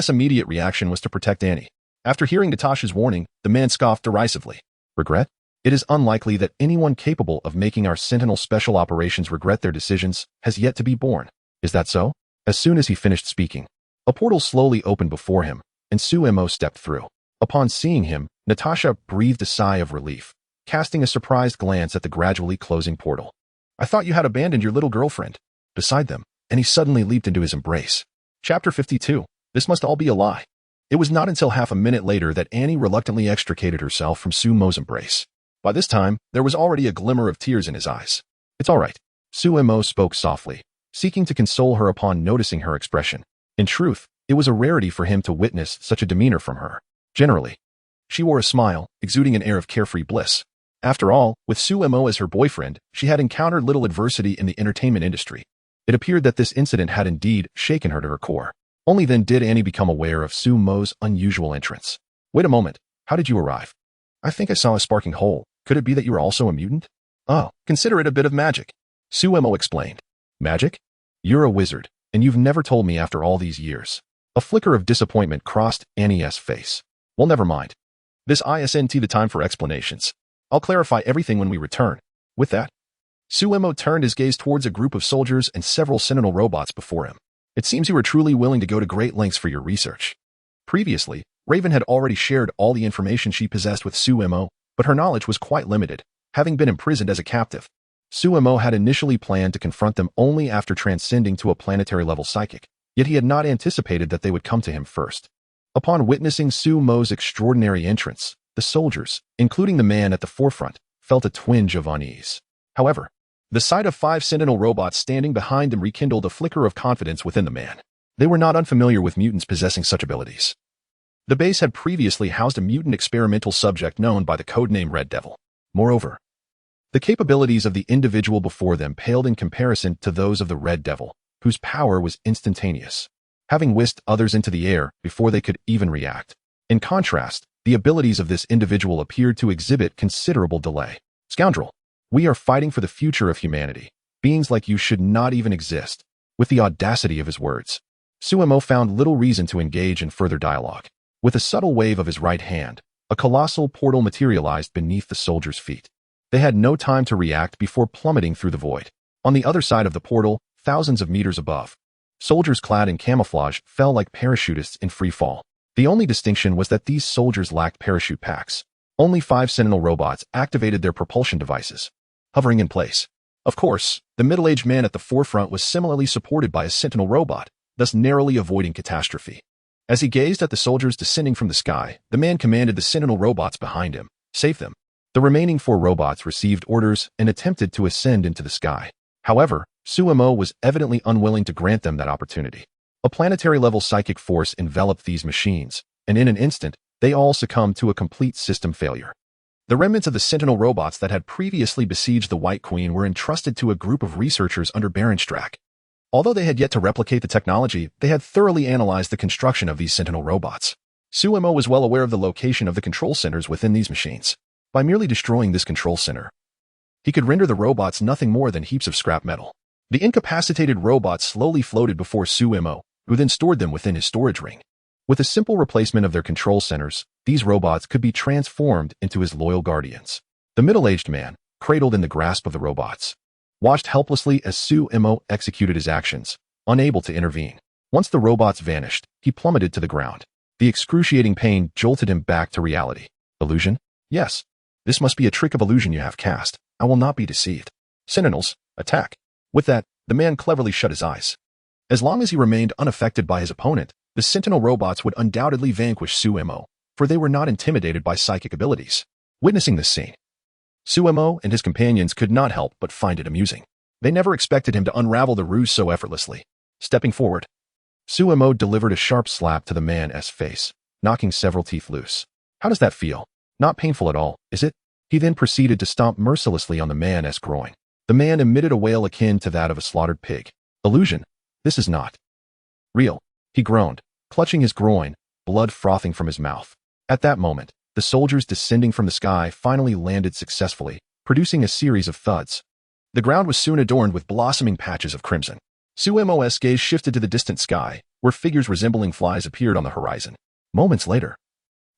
immediate reaction was to protect Annie. After hearing Natasha's warning, the man scoffed derisively. Regret? It is unlikely that anyone capable of making our Sentinel Special Operations regret their decisions has yet to be born. Is that so? As soon as he finished speaking, a portal slowly opened before him, and Shu-Imo stepped through. Upon seeing him, Natasha breathed a sigh of relief, casting a surprised glance at the gradually closing portal. I thought you had abandoned your little girlfriend. Beside them, and he suddenly leaped into his embrace. Chapter 52. This must all be a lie. It was not until half a minute later that Annie reluctantly extricated herself from Shu-Imo's embrace. By this time, there was already a glimmer of tears in his eyes. It's all right. Shu-Imo spoke softly, seeking to console her upon noticing her expression. In truth, it was a rarity for him to witness such a demeanor from her. Generally, she wore a smile, exuding an air of carefree bliss. After all, with Shu-Imo as her boyfriend, she had encountered little adversity in the entertainment industry. It appeared that this incident had indeed shaken her to her core. Only then did Annie become aware of Shu-Imo's unusual entrance. Wait a moment, how did you arrive? I think I saw a sparking hole. Could it be that you are also a mutant? Oh, consider it a bit of magic. Shu-Imo explained. Magic? You're a wizard, and you've never told me after all these years. A flicker of disappointment crossed Annie's face. Well, never mind. This isn't the time for explanations. I'll clarify everything when we return. With that, Shu-Imo turned his gaze towards a group of soldiers and several Sentinel robots before him. It seems you were truly willing to go to great lengths for your research. Previously, Raven had already shared all the information she possessed with Shu-Imo, but her knowledge was quite limited, having been imprisoned as a captive. Shu-Imo had initially planned to confront them only after transcending to a planetary-level psychic, yet he had not anticipated that they would come to him first. Upon witnessing Sumo's extraordinary entrance, the soldiers, including the man at the forefront, felt a twinge of unease. However, the sight of 5 Sentinel robots standing behind them rekindled a flicker of confidence within the man. They were not unfamiliar with mutants possessing such abilities. The base had previously housed a mutant experimental subject known by the codename Red Devil. Moreover, the capabilities of the individual before them paled in comparison to those of the Red Devil, whose power was instantaneous, having whisked others into the air before they could even react. In contrast, the abilities of this individual appeared to exhibit considerable delay. Scoundrel, we are fighting for the future of humanity. Beings like you should not even exist. With the audacity of his words, Sumo found little reason to engage in further dialogue. With a subtle wave of his right hand, a colossal portal materialized beneath the soldiers' feet. They had no time to react before plummeting through the void. On the other side of the portal, thousands of meters above, soldiers clad in camouflage fell like parachutists in free fall. The only distinction was that these soldiers lacked parachute packs. Only 5 Sentinel robots activated their propulsion devices, hovering in place. Of course, the middle-aged man at the forefront was similarly supported by a Sentinel robot, thus narrowly avoiding catastrophe. As he gazed at the soldiers descending from the sky, the man commanded the Sentinel robots behind him, "Save them." The remaining 4 robots received orders and attempted to ascend into the sky. However, Sumo was evidently unwilling to grant them that opportunity. A planetary-level psychic force enveloped these machines, and in an instant, they all succumbed to a complete system failure. The remnants of the Sentinel robots that had previously besieged the White Queen were entrusted to a group of researchers under Baron Strack. Although they had yet to replicate the technology, they had thoroughly analyzed the construction of these Sentinel robots. Sumo was well aware of the location of the control centers within these machines. By merely destroying this control center, he could render the robots nothing more than heaps of scrap metal. The incapacitated robots slowly floated before Sumo, who then stored them within his storage ring. With a simple replacement of their control centers, these robots could be transformed into his loyal guardians. The middle-aged man, cradled in the grasp of the robots, watched helplessly as Sumo executed his actions, unable to intervene. Once the robots vanished, he plummeted to the ground. The excruciating pain jolted him back to reality. Illusion? Yes. This must be a trick of illusion you have cast. I will not be deceived. Sentinels, attack. With that, the man cleverly shut his eyes. As long as he remained unaffected by his opponent, the Sentinel robots would undoubtedly vanquish Sumo, for they were not intimidated by psychic abilities. Witnessing this scene, Sumo and his companions could not help but find it amusing. They never expected him to unravel the ruse so effortlessly. Stepping forward, Sumo delivered a sharp slap to the man's face, knocking several teeth loose. How does that feel? Not painful at all, is it? He then proceeded to stomp mercilessly on the man's groin. The man emitted a wail akin to that of a slaughtered pig. Illusion. This is not real, he groaned, clutching his groin, blood frothing from his mouth. At that moment, the soldiers descending from the sky finally landed successfully, producing a series of thuds. The ground was soon adorned with blossoming patches of crimson. Sumo's gaze shifted to the distant sky, where figures resembling flies appeared on the horizon. Moments later,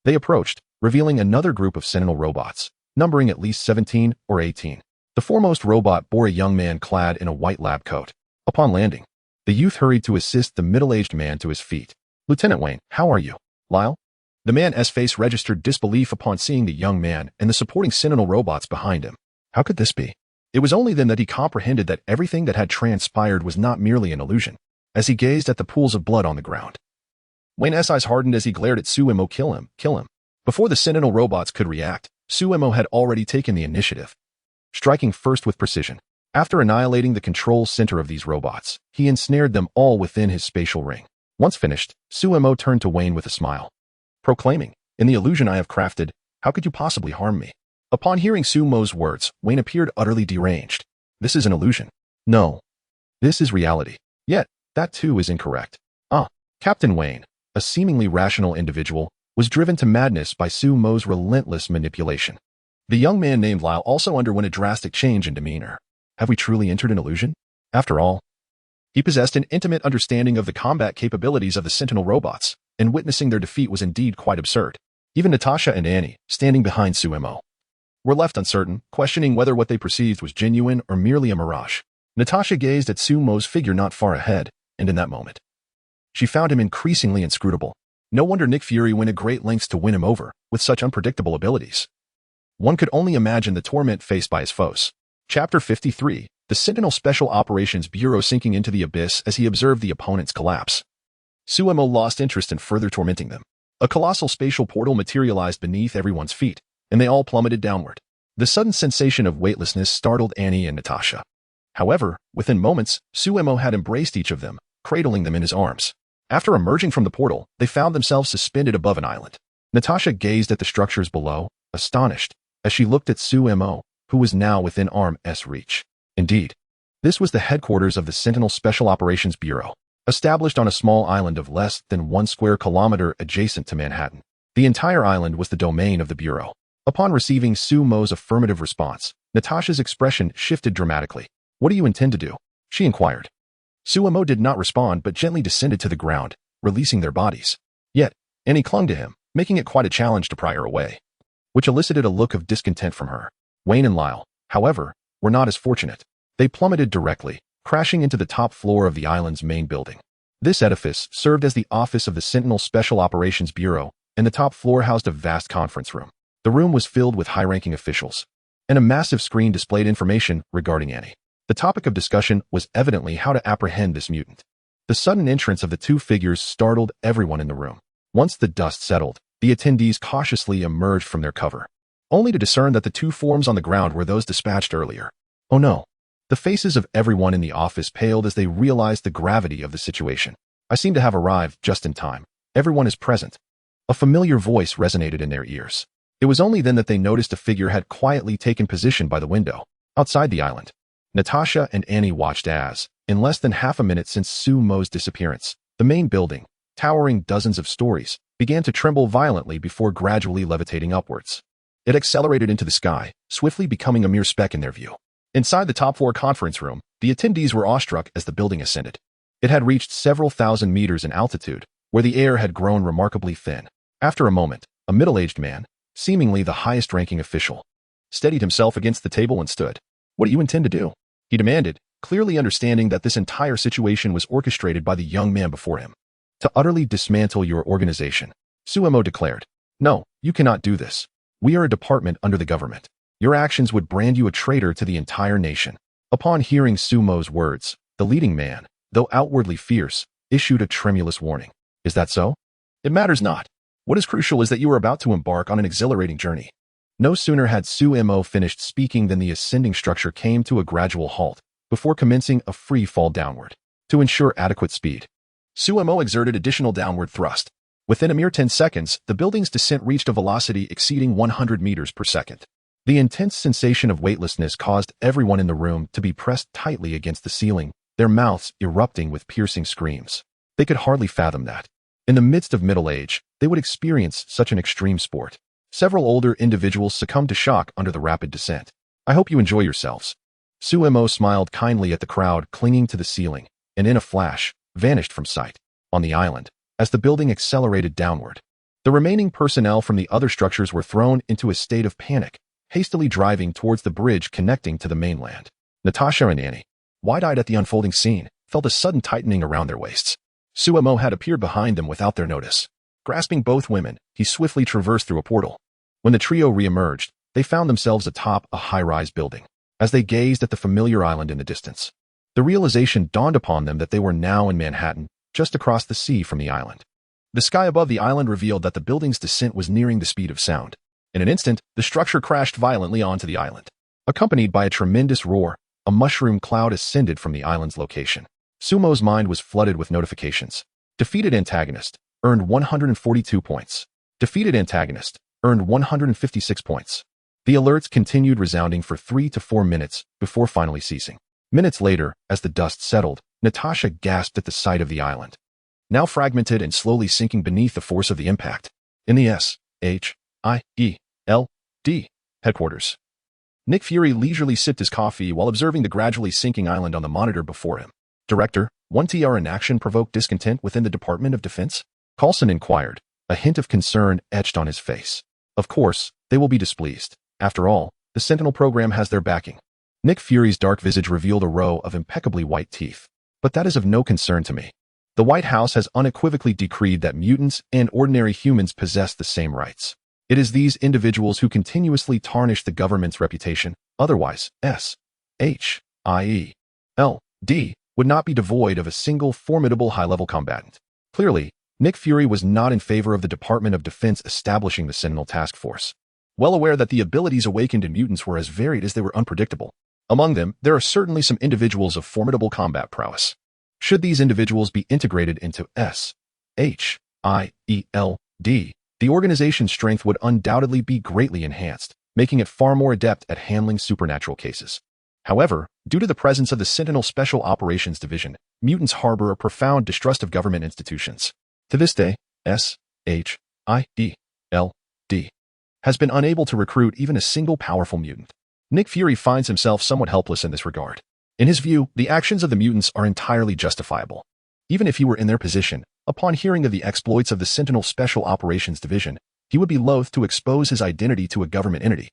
they approached, revealing another group of Sentinel robots, numbering at least 17 or 18. The foremost robot bore a young man clad in a white lab coat. Upon landing, the youth hurried to assist the middle-aged man to his feet. "Lieutenant Wayne, how are you?" "Lyle?" The man's face registered disbelief upon seeing the young man and the supporting Sentinel robots behind him. How could this be? It was only then that he comprehended that everything that had transpired was not merely an illusion. As he gazed at the pools of blood on the ground, Wayne's eyes hardened as he glared at Sumo. Kill him, kill him. Before the Sentinel robots could react, Sumo had already taken the initiative, striking first with precision. After annihilating the control center of these robots, he ensnared them all within his spatial ring. Once finished, Sumo turned to Wayne with a smile, proclaiming, "In the illusion I have crafted, how could you possibly harm me?" Upon hearing Sumo's words, Wayne appeared utterly deranged. "This is an illusion." "No. This is reality." "Yet, that too is incorrect." Captain Wayne, a seemingly rational individual, was driven to madness by Sumo's relentless manipulation. The young man named Lyle also underwent a drastic change in demeanor. Have we truly entered an illusion? After all, he possessed an intimate understanding of the combat capabilities of the Sentinel robots, and witnessing their defeat was indeed quite absurd. Even Natasha and Annie, standing behind Sumo, were left uncertain, questioning whether what they perceived was genuine or merely a mirage. Natasha gazed at Sumo's figure not far ahead, and in that moment, she found him increasingly inscrutable. No wonder Nick Fury went to great lengths to win him over, with such unpredictable abilities. One could only imagine the torment faced by his foes. Chapter 53, the Sentinel Special Operations Bureau sinking into the abyss as he observed the opponent's collapse. Sumo lost interest in further tormenting them. A colossal spatial portal materialized beneath everyone's feet, and they all plummeted downward. The sudden sensation of weightlessness startled Annie and Natasha. However, within moments, Suemo had embraced each of them, cradling them in his arms. After emerging from the portal, they found themselves suspended above an island. Natasha gazed at the structures below, astonished, as she looked at Suemo, who was now within arm's reach. Indeed, this was the headquarters of the Sentinel Special Operations Bureau, established on a small island of less than 1 square kilometer adjacent to Manhattan. The entire island was the domain of the Bureau. Upon receiving Suemo's affirmative response, Natasha's expression shifted dramatically. "What do you intend to do?" she inquired. Suemo did not respond but gently descended to the ground, releasing their bodies. Yet, Annie clung to him, making it quite a challenge to pry her away, which elicited a look of discontent from her. Wayne and Lyle, however, were not as fortunate. They plummeted directly, crashing into the top floor of the island's main building. This edifice served as the office of the Sentinel Special Operations Bureau, and the top floor housed a vast conference room. The room was filled with high-ranking officials, and a massive screen displayed information regarding Annie. The topic of discussion was evidently how to apprehend this mutant. The sudden entrance of the two figures startled everyone in the room. Once the dust settled, the attendees cautiously emerged from their cover, only to discern that the two forms on the ground were those dispatched earlier. Oh no. The faces of everyone in the office paled as they realized the gravity of the situation. "I seem to have arrived just in time. Everyone is present." A familiar voice resonated in their ears. It was only then that they noticed a figure had quietly taken position by the window, outside the island. Natasha and Annie watched as, in less than half a minute since Suemo's disappearance, the main building, towering dozens of stories, began to tremble violently before gradually levitating upwards. It accelerated into the sky, swiftly becoming a mere speck in their view. Inside the top floor conference room, the attendees were awestruck as the building ascended. It had reached several thousand meters in altitude, where the air had grown remarkably thin. After a moment, a middle-aged man, seemingly the highest-ranking official, steadied himself against the table and stood. "What do you intend to do?" he demanded, clearly understanding that this entire situation was orchestrated by the young man before him. "To utterly dismantle your organization," Suemo declared. "No, you cannot do this. We are a department under the government. Your actions would brand you a traitor to the entire nation." Upon hearing Suemo's words, the leading man, though outwardly fierce, issued a tremulous warning. "Is that so? It matters not. What is crucial is that you are about to embark on an exhilarating journey." No sooner had Suemo finished speaking than the ascending structure came to a gradual halt, before commencing a free fall downward. To ensure adequate speed, Suemo exerted additional downward thrust. Within a mere 10 seconds, the building's descent reached a velocity exceeding 100 meters per second. The intense sensation of weightlessness caused everyone in the room to be pressed tightly against the ceiling, their mouths erupting with piercing screams. They could hardly fathom that, in the midst of middle age, they would experience such an extreme sport. Several older individuals succumbed to shock under the rapid descent. "I hope you enjoy yourselves." Suemo smiled kindly at the crowd clinging to the ceiling, and in a flash, vanished from sight. On the island, as the building accelerated downward, the remaining personnel from the other structures were thrown into a state of panic, hastily driving towards the bridge connecting to the mainland. Natasha and Annie, wide-eyed at the unfolding scene, felt a sudden tightening around their waists. Suemo had appeared behind them without their notice. Grasping both women, he swiftly traversed through a portal. When the trio re-emerged, they found themselves atop a high-rise building. As they gazed at the familiar island in the distance, the realization dawned upon them that they were now in Manhattan, just across the sea from the island. The sky above the island revealed that the building's descent was nearing the speed of sound. In an instant, the structure crashed violently onto the island. Accompanied by a tremendous roar, a mushroom cloud ascended from the island's location. Suemo's mind was flooded with notifications. Defeated antagonist, earned 142 points. Defeated antagonist, earned 156 points. The alerts continued resounding for 3 to 4 minutes before finally ceasing. Minutes later, as the dust settled, Natasha gasped at the sight of the island, now fragmented and slowly sinking beneath the force of the impact. In the SHIELD headquarters, Nick Fury leisurely sipped his coffee while observing the gradually sinking island on the monitor before him. "Director, 1TR in action provoked discontent within the Department of Defense?" Coulson inquired, a hint of concern etched on his face. "Of course, they will be displeased. After all, the Sentinel program has their backing." Nick Fury's dark visage revealed a row of impeccably white teeth. "But that is of no concern to me. The White House has unequivocally decreed that mutants and ordinary humans possess the same rights. It is these individuals who continuously tarnish the government's reputation. Otherwise, SHIELD would not be devoid of a single formidable high-level combatant. Clearly, Nick Fury was not in favor of the Department of Defense establishing the Sentinel Task Force. Well aware that the abilities awakened in mutants were as varied as they were unpredictable. Among them, there are certainly some individuals of formidable combat prowess. Should these individuals be integrated into SHIELD, the organization's strength would undoubtedly be greatly enhanced, making it far more adept at handling supernatural cases. However, due to the presence of the Sentinel Special Operations Division, mutants harbor a profound distrust of government institutions. To this day, SHIELD has been unable to recruit even a single powerful mutant. Nick Fury finds himself somewhat helpless in this regard. In his view, the actions of the mutants are entirely justifiable. Even if he were in their position, upon hearing of the exploits of the Sentinel Special Operations Division, he would be loath to expose his identity to a government entity.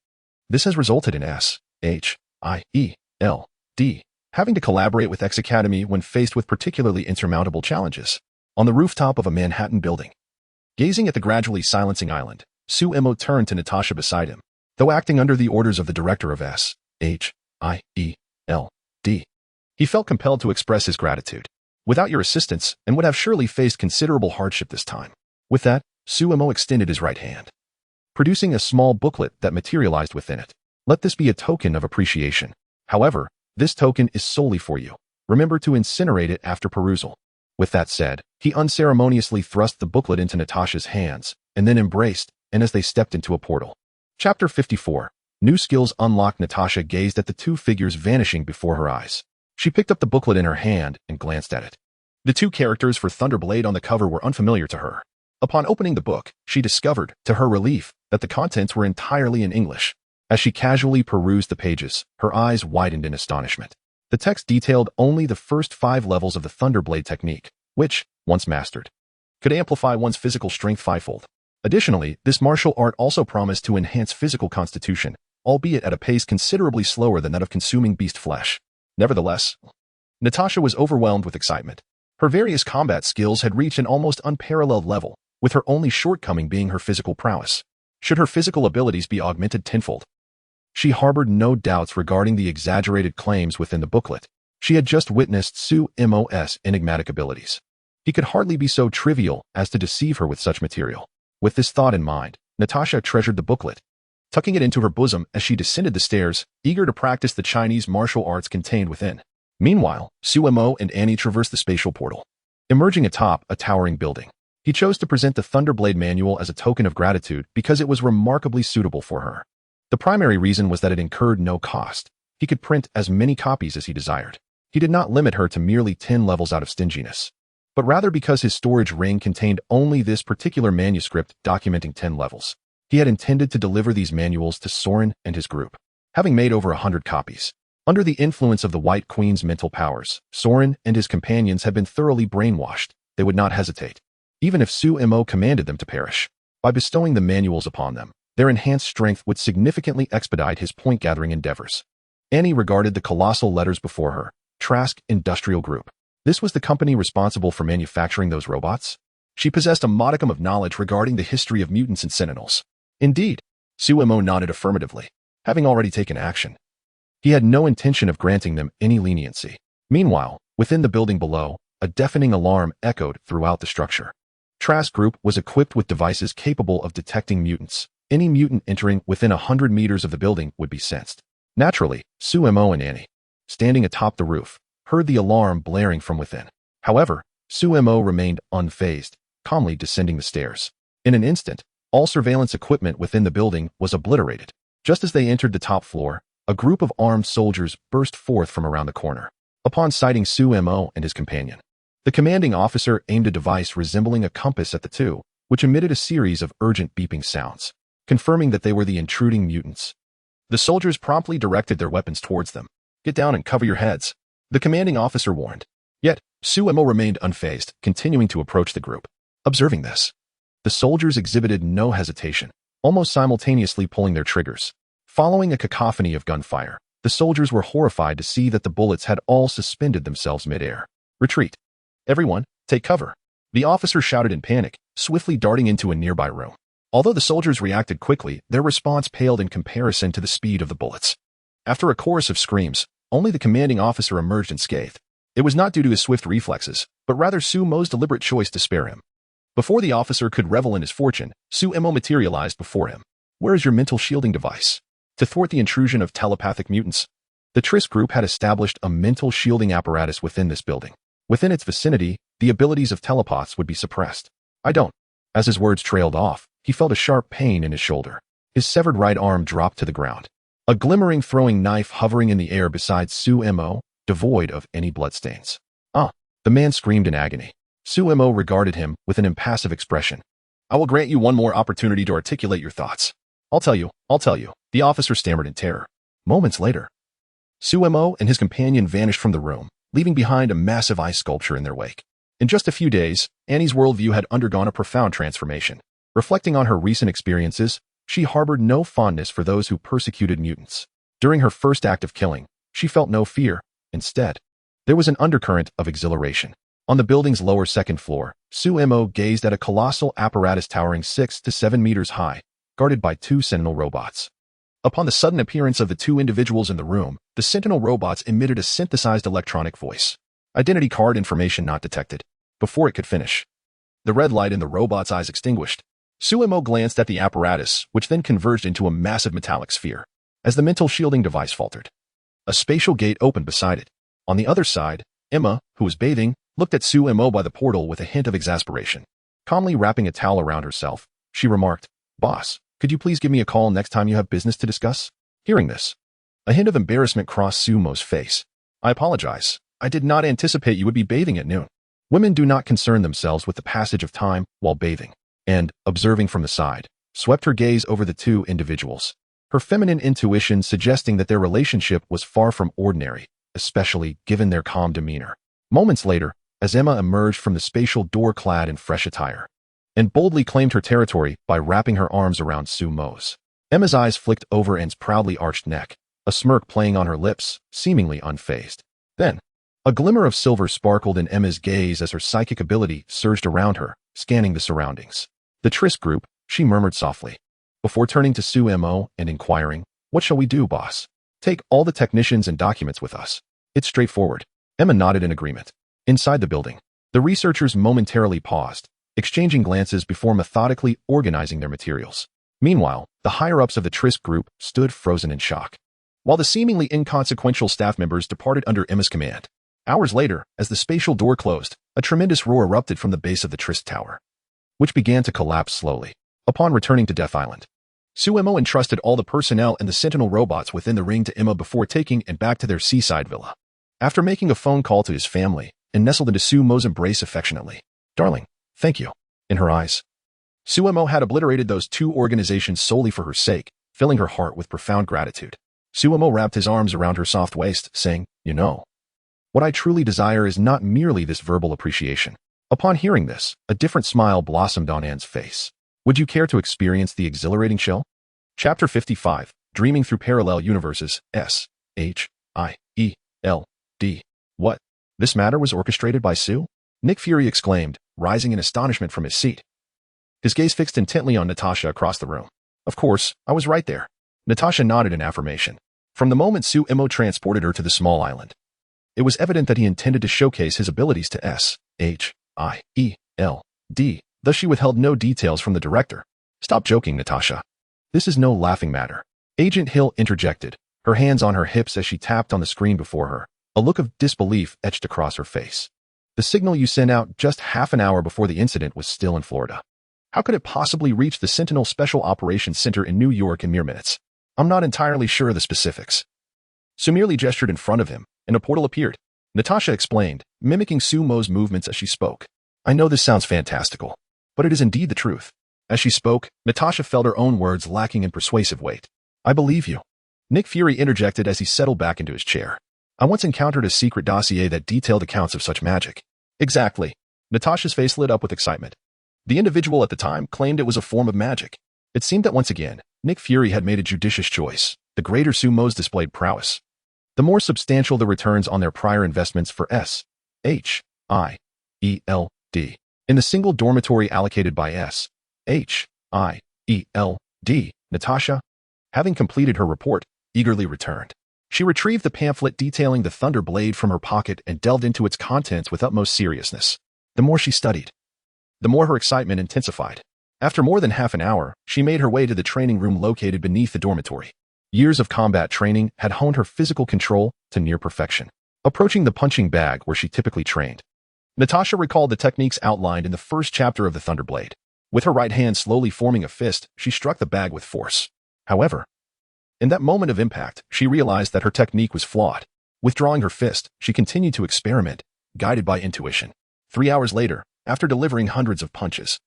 This has resulted in SHIELD having to collaborate with X Academy when faced with particularly insurmountable challenges. On the rooftop of a Manhattan building, gazing at the gradually silencing island, Suemo turned to Natasha beside him. Though acting under the orders of the director of SHIELD, he felt compelled to express his gratitude. Without your assistance, and would have surely faced considerable hardship this time. With that, Suemo extended his right hand, producing a small booklet that materialized within it. Let this be a token of appreciation. However, this token is solely for you. Remember to incinerate it after perusal. With that said, he unceremoniously thrust the booklet into Natasha's hands, and then embraced, and as they stepped into a portal. Chapter 54. New skills unlocked. Natasha gazed at the two figures vanishing before her eyes. She picked up the booklet in her hand and glanced at it. The two characters for Thunderblade on the cover were unfamiliar to her. Upon opening the book, she discovered, to her relief, that the contents were entirely in English. As she casually perused the pages, her eyes widened in astonishment. The text detailed only the first 5 levels of the Thunderblade technique, which, once mastered, could amplify one's physical strength 5-fold. Additionally, this martial art also promised to enhance physical constitution, albeit at a pace considerably slower than that of consuming beast flesh. Nevertheless, Natasha was overwhelmed with excitement. Her various combat skills had reached an almost unparalleled level, with her only shortcoming being her physical prowess. Should her physical abilities be augmented tenfold? She harbored no doubts regarding the exaggerated claims within the booklet. She had just witnessed Suemo's enigmatic abilities. He could hardly be so trivial as to deceive her with such material. With this thought in mind, Natasha treasured the booklet, tucking it into her bosom as she descended the stairs, eager to practice the Chinese martial arts contained within. Meanwhile, Suemo and Annie traversed the spatial portal, emerging atop a towering building. He chose to present the Thunderblade manual as a token of gratitude because it was remarkably suitable for her. The primary reason was that it incurred no cost. He could print as many copies as he desired. He did not limit her to merely 10 levels out of stinginess, but rather because his storage ring contained only this particular manuscript documenting 10 levels. He had intended to deliver these manuals to Soren and his group. Having made over 100 copies, under the influence of the White Queen's mental powers, Soren and his companions had been thoroughly brainwashed. They would not hesitate, even if Suemo commanded them to perish. By bestowing the manuals upon them, their enhanced strength would significantly expedite his point-gathering endeavors. Annie regarded the colossal letters before her. Trask Industrial Group. This was the company responsible for manufacturing those robots? She possessed a modicum of knowledge regarding the history of mutants and sentinels. Indeed, Suemo nodded affirmatively, having already taken action. He had no intention of granting them any leniency. Meanwhile, within the building below, a deafening alarm echoed throughout the structure. Trask Group was equipped with devices capable of detecting mutants. Any mutant entering within 100 meters of the building would be sensed. Naturally, Suemo and Annie, standing atop the roof, heard the alarm blaring from within. However, Suemo remained unfazed, calmly descending the stairs. In an instant, all surveillance equipment within the building was obliterated. Just as they entered the top floor, a group of armed soldiers burst forth from around the corner. Upon sighting Suemo and his companion, the commanding officer aimed a device resembling a compass at the two, which emitted a series of urgent beeping sounds, confirming that they were the intruding mutants. The soldiers promptly directed their weapons towards them. "Get down and cover your heads," the commanding officer warned. Yet, Suemo remained unfazed, continuing to approach the group. Observing this, the soldiers exhibited no hesitation, almost simultaneously pulling their triggers. Following a cacophony of gunfire, the soldiers were horrified to see that the bullets had all suspended themselves mid-air. "Retreat. Everyone, take cover," the officer shouted in panic, swiftly darting into a nearby room. Although the soldiers reacted quickly, their response paled in comparison to the speed of the bullets. After a chorus of screams, only the commanding officer emerged unscathed. It was not due to his swift reflexes, but rather Suemo's deliberate choice to spare him. Before the officer could revel in his fortune, Suemo materialized before him. Where is your mental shielding device? To thwart the intrusion of telepathic mutants, the TRIS group had established a mental shielding apparatus within this building. Within its vicinity, the abilities of telepaths would be suppressed. I don't. As his words trailed off, he felt a sharp pain in his shoulder. His severed right arm dropped to the ground. A glimmering throwing knife hovering in the air beside Suemo, devoid of any bloodstains. Ah! The man screamed in agony. Suemo regarded him with an impassive expression. I will grant you one more opportunity to articulate your thoughts. I'll tell you, the officer stammered in terror. Moments later, Suemo and his companion vanished from the room, leaving behind a massive ice sculpture in their wake. In just a few days, Annie's worldview had undergone a profound transformation. Reflecting on her recent experiences, she harbored no fondness for those who persecuted mutants. During her first act of killing, she felt no fear. Instead, there was an undercurrent of exhilaration. On the building's lower second floor, Suemo gazed at a colossal apparatus towering 6 to 7 meters high, guarded by 2 Sentinel robots. Upon the sudden appearance of the 2 individuals in the room, the Sentinel robots emitted a synthesized electronic voice. Identity card information not detected. Before it could finish, the red light in the robot's eyes extinguished. Suemo glanced at the apparatus, which then converged into a massive metallic sphere. As the mental shielding device faltered, a spatial gate opened beside it. On the other side, Emma, who was bathing, looked at Suemo by the portal with a hint of exasperation. Calmly wrapping a towel around herself, she remarked, "Boss, could you please give me a call next time you have business to discuss?" Hearing this, a hint of embarrassment crossed Suemo's face. "I apologize. I did not anticipate you would be bathing at noon." Women do not concern themselves with the passage of time while bathing, and, observing from the side, swept her gaze over the 2 individuals. Her feminine intuition suggesting that their relationship was far from ordinary, especially given their calm demeanor. Moments later, as Emma emerged from the spatial door clad in fresh attire, and boldly claimed her territory by wrapping her arms around Suemo's. Emma's eyes flicked over Anne's proudly arched neck, a smirk playing on her lips, seemingly unfazed. Then, a glimmer of silver sparkled in Emma's gaze as her psychic ability surged around her, scanning the surroundings. The TRIS group, she murmured softly, before turning to Suemo and inquiring, "What shall we do, boss?" "Take all the technicians and documents with us. It's straightforward." Emma nodded in agreement. Inside the building, the researchers momentarily paused, exchanging glances before methodically organizing their materials. Meanwhile, the higher-ups of the TRIS group stood frozen in shock, while the seemingly inconsequential staff members departed under Emma's command. Hours later, as the spatial door closed, a tremendous roar erupted from the base of the TRIS tower, which began to collapse slowly. Upon returning to Death Island, Suemo entrusted all the personnel and the Sentinel robots within the ring to Emma before taking and back to their seaside villa. After making a phone call to his family, and nestled into Suemo's embrace affectionately, "Darling, thank you." In her eyes, Suemo had obliterated those 2 organizations solely for her sake, filling her heart with profound gratitude. Suemo wrapped his arms around her soft waist, saying, "You know, what I truly desire is not merely this verbal appreciation." Upon hearing this, a different smile blossomed on Anne's face. "Would you care to experience the exhilarating chill?" Chapter 55, Dreaming Through Parallel Universes, S-H-I-E-L-D. What? This matter was orchestrated by Sue? Nick Fury exclaimed, rising in astonishment from his seat. His gaze fixed intently on Natasha across the room. "Of course, I was right there." Natasha nodded in affirmation. From the moment Suemo transported her to the small island, it was evident that he intended to showcase his abilities to S-H-I-E-L-D, thus she withheld no details from the director. "Stop joking, Natasha. This is no laughing matter." Agent Hill interjected, her hands on her hips as she tapped on the screen before her. A look of disbelief etched across her face. "The signal you sent out just half an hour before the incident was still in Florida. How could it possibly reach the Sentinel Special Operations Center in New York in mere minutes?" "I'm not entirely sure of the specifics." Sue merely gestured in front of him, and a portal appeared. Natasha explained, mimicking Suemo's movements as she spoke. "I know this sounds fantastical, but it is indeed the truth." As she spoke, Natasha felt her own words lacking in persuasive weight. "I believe you." Nick Fury interjected as he settled back into his chair. "I once encountered a secret dossier that detailed accounts of such magic." "Exactly." Natasha's face lit up with excitement. The individual at the time claimed it was a form of magic. It seemed that once again, Nick Fury had made a judicious choice. The greater Suemo's displayed prowess, the more substantial the returns on their prior investments for S-H-I-E-L-D. In the single dormitory allocated by S-H-I-E-L-D, Natasha, having completed her report, eagerly returned. She retrieved the pamphlet detailing the Thunder Blade from her pocket and delved into its contents with utmost seriousness. The more she studied, the more her excitement intensified. After more than half an hour, she made her way to the training room located beneath the dormitory. Years of combat training had honed her physical control to near perfection. Approaching the punching bag where she typically trained, Natasha recalled the techniques outlined in the first chapter of the Thunderblade. With her right hand slowly forming a fist, she struck the bag with force. However, in that moment of impact, she realized that her technique was flawed. Withdrawing her fist, she continued to experiment, guided by intuition. 3 hours later, after delivering hundreds of punches,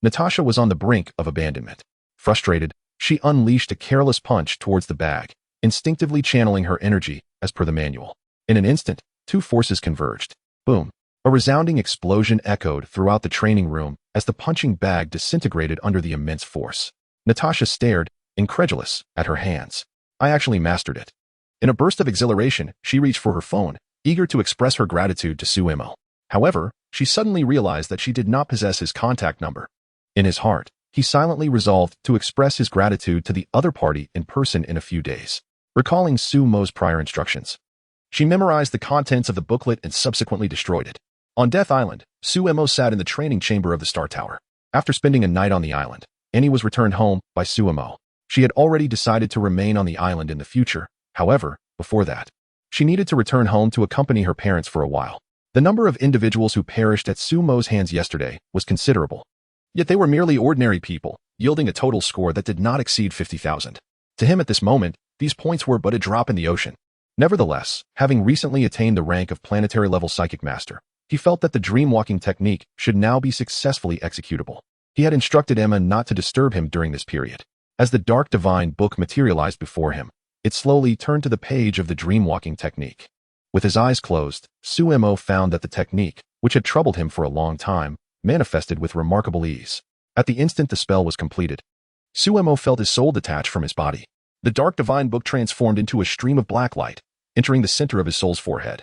Natasha was on the brink of abandonment. Frustrated, she unleashed a careless punch towards the bag, instinctively channeling her energy as per the manual. In an instant, two forces converged. Boom! A resounding explosion echoed throughout the training room as the punching bag disintegrated under the immense force. Natasha stared, incredulous, at her hands. I actually mastered it. In a burst of exhilaration, she reached for her phone, eager to express her gratitude to Suemo. However, she suddenly realized that she did not possess his contact number. In his heart, he silently resolved to express his gratitude to the other party in person in a few days. Recalling Suemo's prior instructions, she memorized the contents of the booklet and subsequently destroyed it. On Death Island, Suemo sat in the training chamber of the Star Tower. After spending a night on the island, Annie was returned home by Suemo. She had already decided to remain on the island in the future. However, before that, she needed to return home to accompany her parents for a while. The number of individuals who perished at Suemo's hands yesterday was considerable. Yet they were merely ordinary people, yielding a total score that did not exceed 50,000. To him at this moment, these points were but a drop in the ocean. Nevertheless, having recently attained the rank of planetary-level psychic master, he felt that the dream-walking technique should now be successfully executable. He had instructed Emma not to disturb him during this period. As the dark divine book materialized before him, it slowly turned to the page of the dream-walking technique. With his eyes closed, Suemo found that the technique, which had troubled him for a long time, manifested with remarkable ease. At the instant the spell was completed, Suemo felt his soul detach from his body. The dark divine book transformed into a stream of black light, entering the center of his soul's forehead,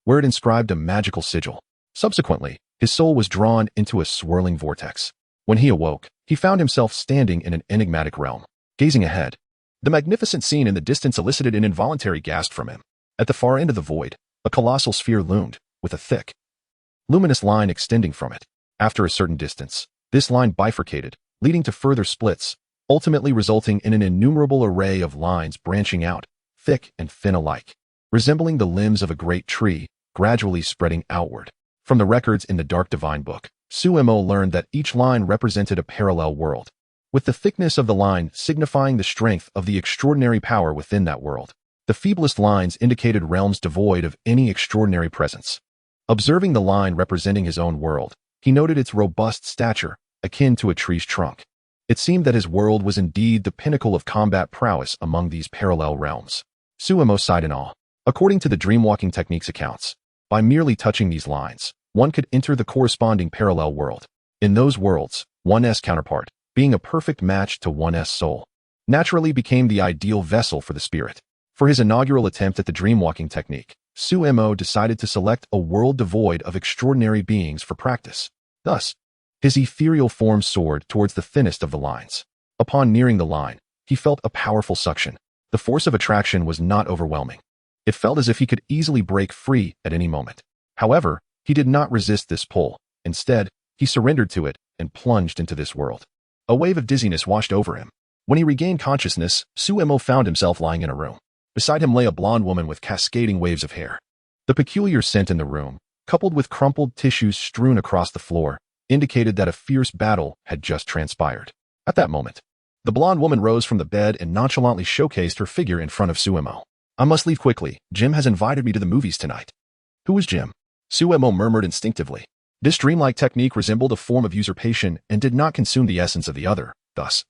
where it inscribed a magical sigil. Subsequently, his soul was drawn into a swirling vortex. When he awoke, he found himself standing in an enigmatic realm. Gazing ahead, the magnificent scene in the distance elicited an involuntary gasp from him. At the far end of the void, a colossal sphere loomed, with a thick, luminous line extending from it. After a certain distance, this line bifurcated, leading to further splits, ultimately resulting in an innumerable array of lines branching out, thick and thin alike, resembling the limbs of a great tree, gradually spreading outward. From the records in the Dark Divine Book, Suemo learned that each line represented a parallel world, with the thickness of the line signifying the strength of the extraordinary power within that world. The feeblest lines indicated realms devoid of any extraordinary presence. Observing the line representing his own world, he noted its robust stature, akin to a tree's trunk. It seemed that his world was indeed the pinnacle of combat prowess among these parallel realms. Suemo sighed in awe. According to the dreamwalking technique's accounts, by merely touching these lines, one could enter the corresponding parallel world. In those worlds, one's counterpart, being a perfect match to one's soul, naturally became the ideal vessel for the spirit. For his inaugural attempt at the dreamwalking technique, Suemo decided to select a world devoid of extraordinary beings for practice. Thus, his ethereal form soared towards the thinnest of the lines. Upon nearing the line, he felt a powerful suction. The force of attraction was not overwhelming. It felt as if he could easily break free at any moment. However, he did not resist this pull. Instead, he surrendered to it and plunged into this world. A wave of dizziness washed over him. When he regained consciousness, Suemo found himself lying in a room. Beside him lay a blonde woman with cascading waves of hair. The peculiar scent in the room, coupled with crumpled tissues strewn across the floor, indicated that a fierce battle had just transpired. At that moment, the blonde woman rose from the bed and nonchalantly showcased her figure in front of Suemo. I must leave quickly. Jim has invited me to the movies tonight. Who is Jim? Suemo murmured instinctively. This dreamlike technique resembled a form of usurpation and did not consume the essence of the other. Thus,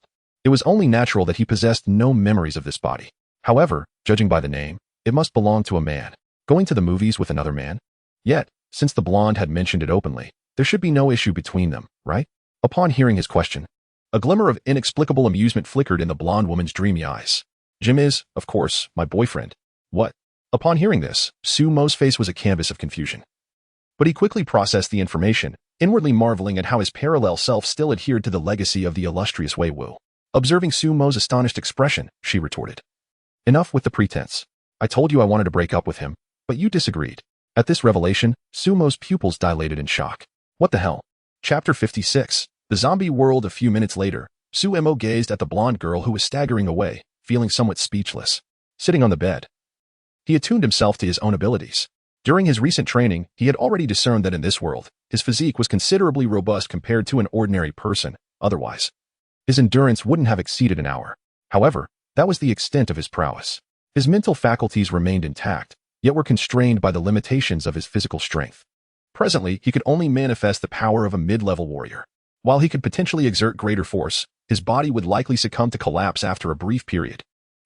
it was only natural that he possessed no memories of this body. However, judging by the name, it must belong to a man. Going to the movies with another man? Yet, since the blonde had mentioned it openly, there should be no issue between them, right? Upon hearing his question, a glimmer of inexplicable amusement flickered in the blonde woman's dreamy eyes. Jim is, of course, my boyfriend. What? Upon hearing this, Suemo's face was a canvas of confusion. But he quickly processed the information, inwardly marveling at how his parallel self still adhered to the legacy of the illustrious Wei Wu. Observing Suemo's astonished expression, she retorted. Enough with the pretense. I told you I wanted to break up with him, but you disagreed. At this revelation, Suemo's pupils dilated in shock. What the hell? Chapter 56. The Zombie World. A few minutes later, Suemo gazed at the blonde girl who was staggering away, feeling somewhat speechless. Sitting on the bed, he attuned himself to his own abilities. During his recent training, he had already discerned that in this world, his physique was considerably robust compared to an ordinary person. Otherwise, his endurance wouldn't have exceeded an hour. However, that was the extent of his prowess. His mental faculties remained intact, yet were constrained by the limitations of his physical strength. Presently, he could only manifest the power of a mid-level warrior. While he could potentially exert greater force, his body would likely succumb to collapse after a brief period.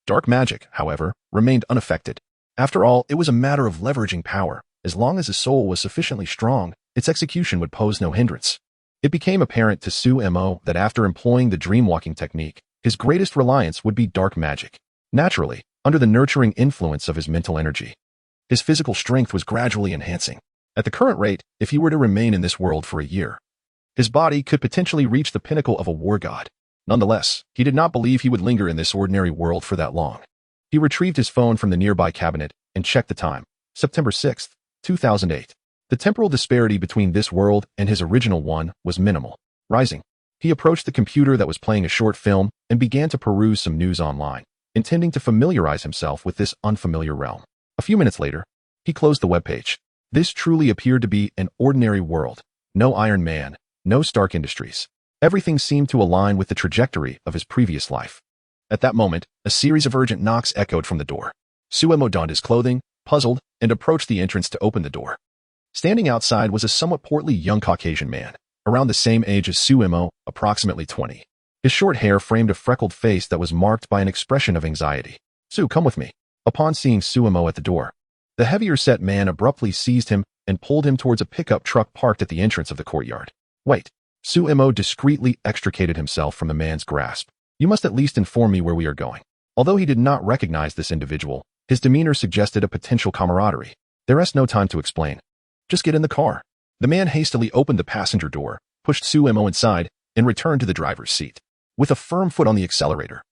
Dark magic, however, remained unaffected. After all, it was a matter of leveraging power. As long as his soul was sufficiently strong, its execution would pose no hindrance. It became apparent to Suemo that after employing the dreamwalking technique, his greatest reliance would be dark magic. Naturally, under the nurturing influence of his mental energy, his physical strength was gradually enhancing. At the current rate, if he were to remain in this world for a year, his body could potentially reach the pinnacle of a war god. Nonetheless, he did not believe he would linger in this ordinary world for that long. He retrieved his phone from the nearby cabinet and checked the time. September 6, 2008. The temporal disparity between this world and his original one was minimal. Rising, he approached the computer that was playing a short film and began to peruse some news online, intending to familiarize himself with this unfamiliar realm. A few minutes later, he closed the webpage. This truly appeared to be an ordinary world. No Iron Man, no Stark Industries. Everything seemed to align with the trajectory of his previous life. At that moment, a series of urgent knocks echoed from the door. Suemo donned his clothing, puzzled, and approached the entrance to open the door. Standing outside was a somewhat portly young Caucasian man, around the same age as Suemo, approximately 20. His short hair framed a freckled face that was marked by an expression of anxiety. "Su, come with me." Upon seeing Suemo at the door, the heavier-set man abruptly seized him and pulled him towards a pickup truck parked at the entrance of the courtyard. "Wait." Suemo discreetly extricated himself from the man's grasp. "You must at least inform me where we are going." Although he did not recognize this individual, his demeanor suggested a potential camaraderie. "There is no time to explain. Just get in the car." The man hastily opened the passenger door, pushed Suemo inside, and returned to the driver's seat. With a firm foot on the accelerator,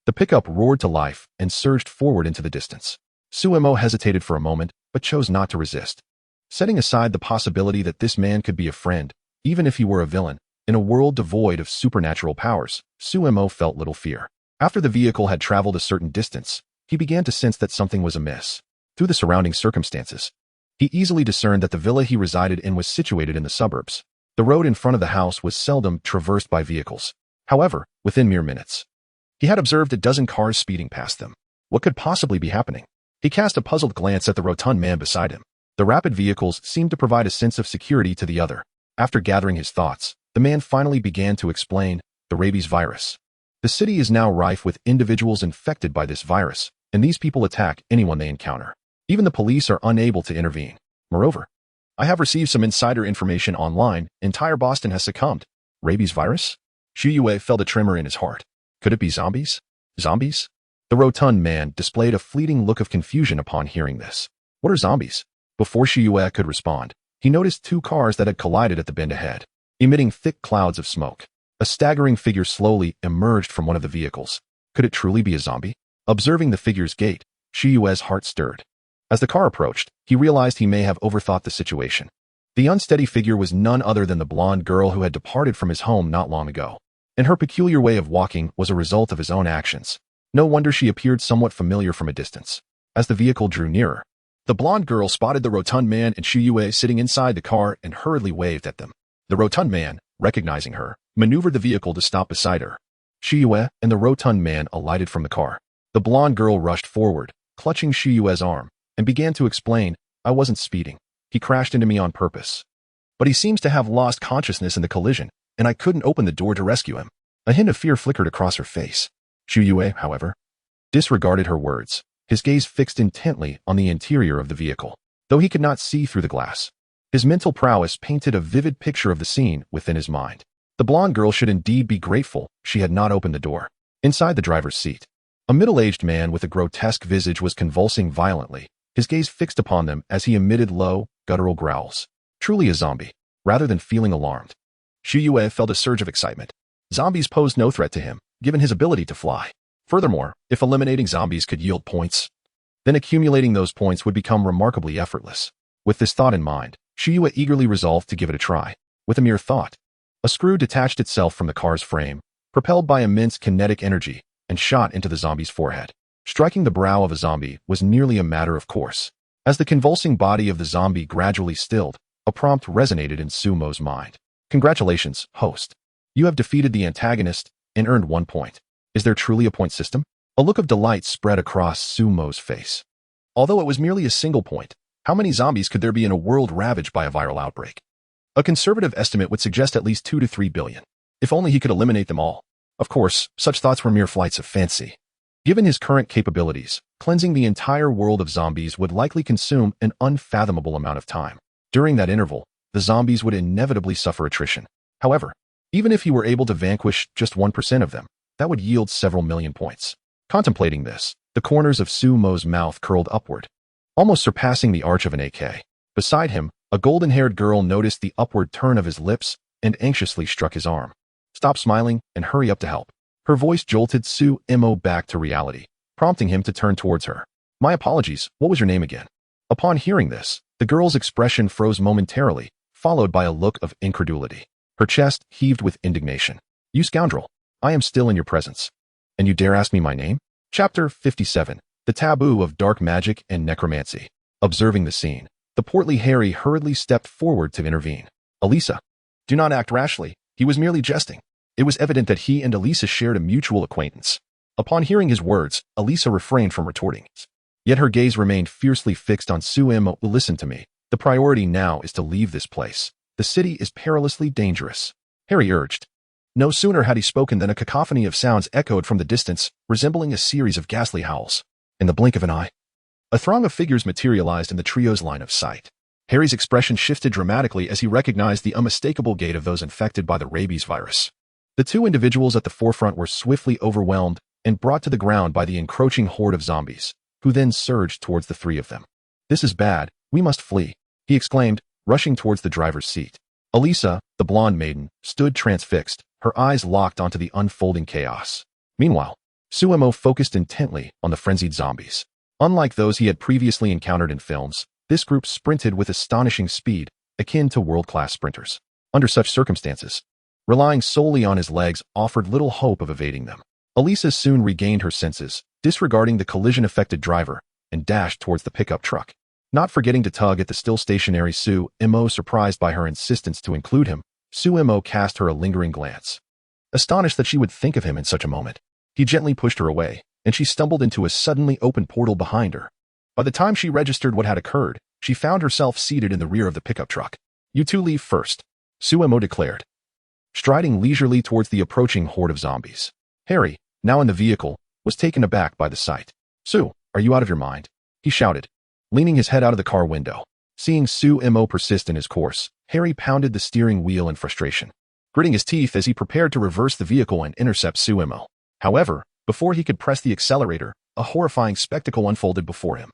the pickup roared to life and surged forward into the distance. Suemo hesitated for a moment, but chose not to resist. Setting aside the possibility that this man could be a friend, even if he were a villain, in a world devoid of supernatural powers, Suemo felt little fear. After the vehicle had traveled a certain distance, he began to sense that something was amiss. Through the surrounding circumstances, he easily discerned that the villa he resided in was situated in the suburbs. The road in front of the house was seldom traversed by vehicles. However, within mere minutes, he had observed a dozen cars speeding past them. What could possibly be happening? He cast a puzzled glance at the rotund man beside him. The rapid vehicles seemed to provide a sense of security to the other. After gathering his thoughts, the man finally began to explain the rabies virus. The city is now rife with individuals infected by this virus, and these people attack anyone they encounter. Even the police are unable to intervene. Moreover, I have received some insider information online. Entire Boston has succumbed. Rabies virus? Shuyue felt a tremor in his heart. Could it be zombies? Zombies? The rotund man displayed a fleeting look of confusion upon hearing this. What are zombies? Before Shuyue could respond, he noticed two cars that had collided at the bend ahead, emitting thick clouds of smoke. A staggering figure slowly emerged from one of the vehicles. Could it truly be a zombie? Observing the figure's gait, Shuyue's heart stirred. As the car approached, he realized he may have overthought the situation. The unsteady figure was none other than the blonde girl who had departed from his home not long ago, and her peculiar way of walking was a result of his own actions. No wonder she appeared somewhat familiar from a distance. As the vehicle drew nearer, the blonde girl spotted the rotund man and Shuyue sitting inside the car and hurriedly waved at them. The rotund man, recognizing her, maneuvered the vehicle to stop beside her. Shuyue and the rotund man alighted from the car. The blonde girl rushed forward, clutching Shuyue's arm, and began to explain, "I wasn't speeding. He crashed into me on purpose. But he seems to have lost consciousness in the collision, and I couldn't open the door to rescue him." A hint of fear flickered across her face. Shuyue, however, disregarded her words, his gaze fixed intently on the interior of the vehicle. Though he could not see through the glass, his mental prowess painted a vivid picture of the scene within his mind. The blonde girl should indeed be grateful she had not opened the door. Inside the driver's seat, a middle-aged man with a grotesque visage was convulsing violently, his gaze fixed upon them as he emitted low, guttural growls. Truly a zombie. Rather than feeling alarmed, Shuyue felt a surge of excitement. Zombies posed no threat to him, given his ability to fly. Furthermore, if eliminating zombies could yield points, then accumulating those points would become remarkably effortless. With this thought in mind, Shuyue eagerly resolved to give it a try. With a mere thought, A screw detached itself from the car's frame, propelled by immense kinetic energy, and shot into the zombie's forehead. Striking the brow of a zombie was nearly a matter of course. As the convulsing body of the zombie gradually stilled, a prompt resonated in Sumo's mind. Congratulations, host. You have defeated the antagonist and earned 1 point. Is there truly a point system? A look of delight spread across Sumo's face. Although it was merely a single point, how many zombies could there be in a world ravaged by a viral outbreak? A conservative estimate would suggest at least 2 to 3 billion. If only he could eliminate them all. Of course, such thoughts were mere flights of fancy. Given his current capabilities, cleansing the entire world of zombies would likely consume an unfathomable amount of time. During that interval, the zombies would inevitably suffer attrition. However, even if he were able to vanquish just 1% of them, that would yield several million points. Contemplating this, the corners of Sumo's mouth curled upward, almost surpassing the arch of an AK. Beside him, a golden-haired girl noticed the upward turn of his lips and anxiously struck his arm. Stop smiling and hurry up to help. Her voice jolted Sumo back to reality, prompting him to turn towards her. My apologies, what was your name again? Upon hearing this, the girl's expression froze momentarily, followed by a look of incredulity. Her chest heaved with indignation. You scoundrel, I am still in your presence. And you dare ask me my name? Chapter 57. The Taboo of Dark Magic and Necromancy. Observing the scene, the portly Harry hurriedly stepped forward to intervene. Elisa, do not act rashly. He was merely jesting. It was evident that he and Elisa shared a mutual acquaintance. Upon hearing his words, Elisa refrained from retorting. Yet her gaze remained fiercely fixed on Sumo. Listen to me. The priority now is to leave this place. The city is perilously dangerous. Harry urged. No sooner had he spoken than a cacophony of sounds echoed from the distance, resembling a series of ghastly howls. In the blink of an eye, a throng of figures materialized in the trio's line of sight. Harry's expression shifted dramatically as he recognized the unmistakable gait of those infected by the rabies virus. The two individuals at the forefront were swiftly overwhelmed and brought to the ground by the encroaching horde of zombies, who then surged towards the three of them. This is bad, we must flee, he exclaimed, rushing towards the driver's seat. Elisa, the blonde maiden, stood transfixed, her eyes locked onto the unfolding chaos. Meanwhile, Sumo focused intently on the frenzied zombies. Unlike those he had previously encountered in films, this group sprinted with astonishing speed, akin to world-class sprinters. Under such circumstances, relying solely on his legs offered little hope of evading them. Elisa soon regained her senses, disregarding the collision-affected driver, and dashed towards the pickup truck. Not forgetting to tug at the still stationary Sumo. Surprised by her insistence to include him, Sumo cast her a lingering glance. Astonished that she would think of him in such a moment, he gently pushed her away, and she stumbled into a suddenly open portal behind her. By the time she registered what had occurred, she found herself seated in the rear of the pickup truck. You two leave first, Sumo declared, striding leisurely towards the approaching horde of zombies. Harry, now in the vehicle, was taken aback by the sight. Sue, are you out of your mind? He shouted, leaning his head out of the car window. Seeing Sumo persist in his course, Harry pounded the steering wheel in frustration, gritting his teeth as he prepared to reverse the vehicle and intercept Sumo. However, before he could press the accelerator, a horrifying spectacle unfolded before him.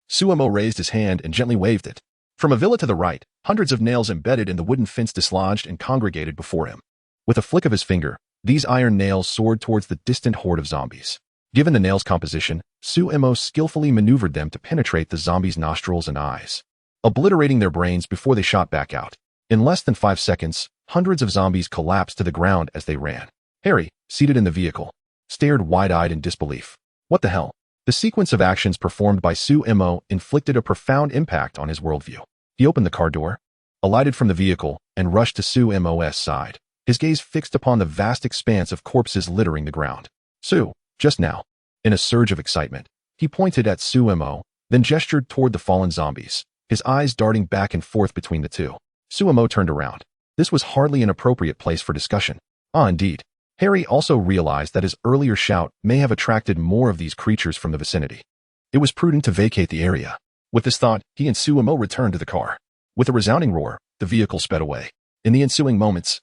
Sumo raised his hand and gently waved it. From a villa to the right, hundreds of nails embedded in the wooden fence dislodged and congregated before him. With a flick of his finger, these iron nails soared towards the distant horde of zombies. Given the nails' composition, Sumo skillfully maneuvered them to penetrate the zombies' nostrils and eyes, obliterating their brains before they shot back out. In less than 5 seconds, hundreds of zombies collapsed to the ground as they ran. Harry, seated in the vehicle, stared wide-eyed in disbelief. What the hell? The sequence of actions performed by Sumo inflicted a profound impact on his worldview. He opened the car door, alighted from the vehicle, and rushed to Sumo's side, his gaze fixed upon the vast expanse of corpses littering the ground. Sue, just now. In a surge of excitement, he pointed at Sumo, then gestured toward the fallen zombies, his eyes darting back and forth between the two. Sumo turned around. This was hardly an appropriate place for discussion. Indeed. Harry also realized that his earlier shout may have attracted more of these creatures from the vicinity. It was prudent to vacate the area. With this thought, he and Sumo returned to the car. With a resounding roar, the vehicle sped away. In the ensuing moments,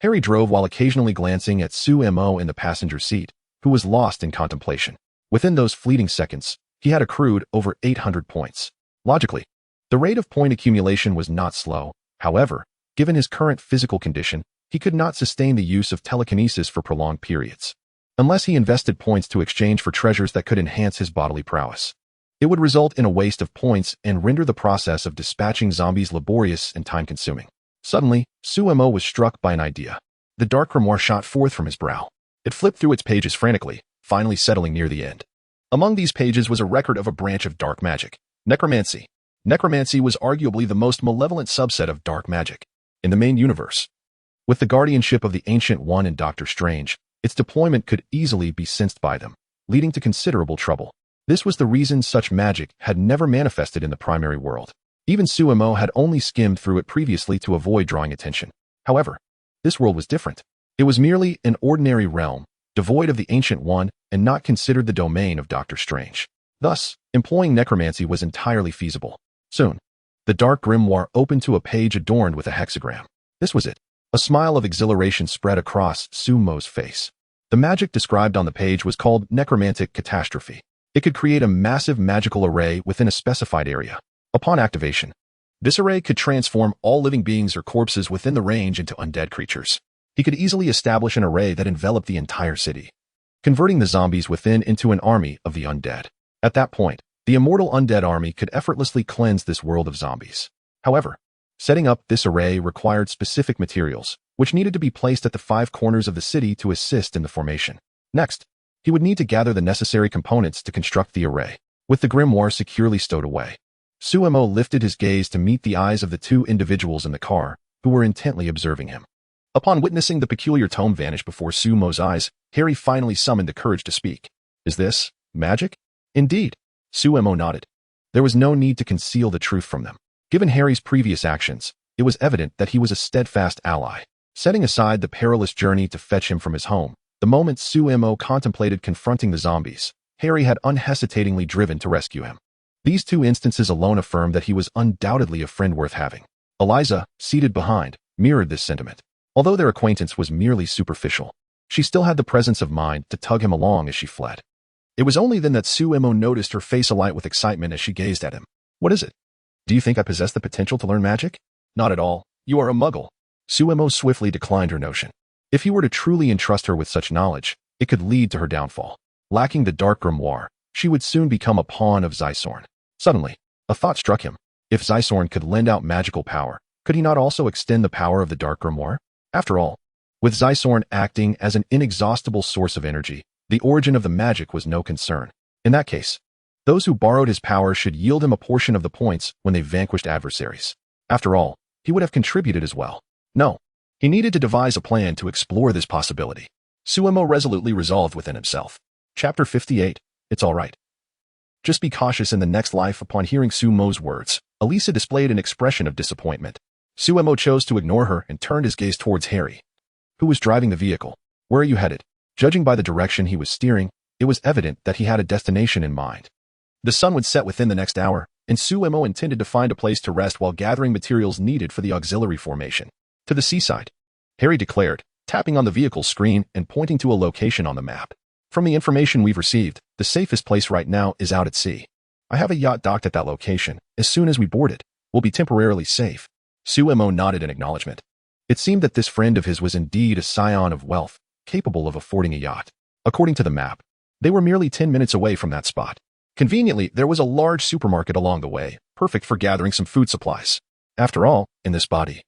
Harry drove while occasionally glancing at Sumo in the passenger seat, who was lost in contemplation. Within those fleeting seconds, he had accrued over 800 points. Logically, the rate of point accumulation was not slow. However, given his current physical condition, he could not sustain the use of telekinesis for prolonged periods, unless he invested points to exchange for treasures that could enhance his bodily prowess. It would result in a waste of points and render the process of dispatching zombies laborious and time-consuming. Suddenly, Sumo was struck by an idea. the dark grimoire shot forth from his brow. It flipped through its pages frantically, finally settling near the end. Among these pages was a record of a branch of dark magic, necromancy. Necromancy was arguably the most malevolent subset of dark magic in the main universe. With the guardianship of the Ancient One and Doctor Strange, its deployment could easily be sensed by them, leading to considerable trouble. This was the reason such magic had never manifested in the primary world. Even Suemo had only skimmed through it previously to avoid drawing attention. However, this world was different. It was merely an ordinary realm, devoid of the Ancient One and not considered the domain of Doctor Strange. Thus, employing necromancy was entirely feasible. Soon, the dark grimoire opened to a page adorned with a hexagram. This was it. A smile of exhilaration spread across Sumo's face. The magic described on the page was called necromantic catastrophe. It could create a massive magical array within a specified area. Upon activation, this array could transform all living beings or corpses within the range into undead creatures. He could easily establish an array that enveloped the entire city, converting the zombies within into an army of the undead. At that point, the immortal undead army could effortlessly cleanse this world of zombies. However, setting up this array required specific materials, which needed to be placed at the 5 corners of the city to assist in the formation. Next, he would need to gather the necessary components to construct the array. With the grimoire securely stowed away, Suemo lifted his gaze to meet the eyes of the 2 individuals in the car, who were intently observing him. Upon witnessing the peculiar tome vanish before Sumo's eyes, Harry finally summoned the courage to speak. Is this magic? Indeed. Suemo nodded. There was no need to conceal the truth from them. Given Harry's previous actions, it was evident that he was a steadfast ally. Setting aside the perilous journey to fetch him from his home, the moment Suemo contemplated confronting the zombies, Harry had unhesitatingly driven to rescue him. These 2 instances alone affirmed that he was undoubtedly a friend worth having. Eliza, seated behind, mirrored this sentiment. Although their acquaintance was merely superficial, she still had the presence of mind to tug him along as she fled. It was only then that Suemo noticed her face alight with excitement as she gazed at him. What is it? Do you think I possess the potential to learn magic? Not at all. You are a muggle. Suemo swiftly declined her notion. If he were to truly entrust her with such knowledge, it could lead to her downfall. Lacking the dark grimoire, she would soon become a pawn of Zysorn. Suddenly, a thought struck him. If Zysorn could lend out magical power, could he not also extend the power of the dark grimoire? After all, with Zysorn acting as an inexhaustible source of energy, the origin of the magic was no concern. In that case, those who borrowed his power should yield him a portion of the points when they vanquished adversaries. After all, he would have contributed as well. No, he needed to devise a plan to explore this possibility. Suemo resolutely resolved within himself. Chapter 58. It's all right. Just be cautious in the next life. Upon hearing Sumo's words, Elisa displayed an expression of disappointment. Suemo chose to ignore her and turned his gaze towards Harry, who was driving the vehicle. Where are you headed? Judging by the direction he was steering, it was evident that he had a destination in mind. The sun would set within the next hour, and Suemo intended to find a place to rest while gathering materials needed for the auxiliary formation. To the seaside, Harry declared, tapping on the vehicle's screen and pointing to a location on the map. From the information we've received, the safest place right now is out at sea. I have a yacht docked at that location. As soon as we board it, we'll be temporarily safe. Suemo nodded in acknowledgement. It seemed that this friend of his was indeed a scion of wealth, capable of affording a yacht. According to the map, they were merely 10 minutes away from that spot. Conveniently, there was a large supermarket along the way, perfect for gathering some food supplies. After all, in this body,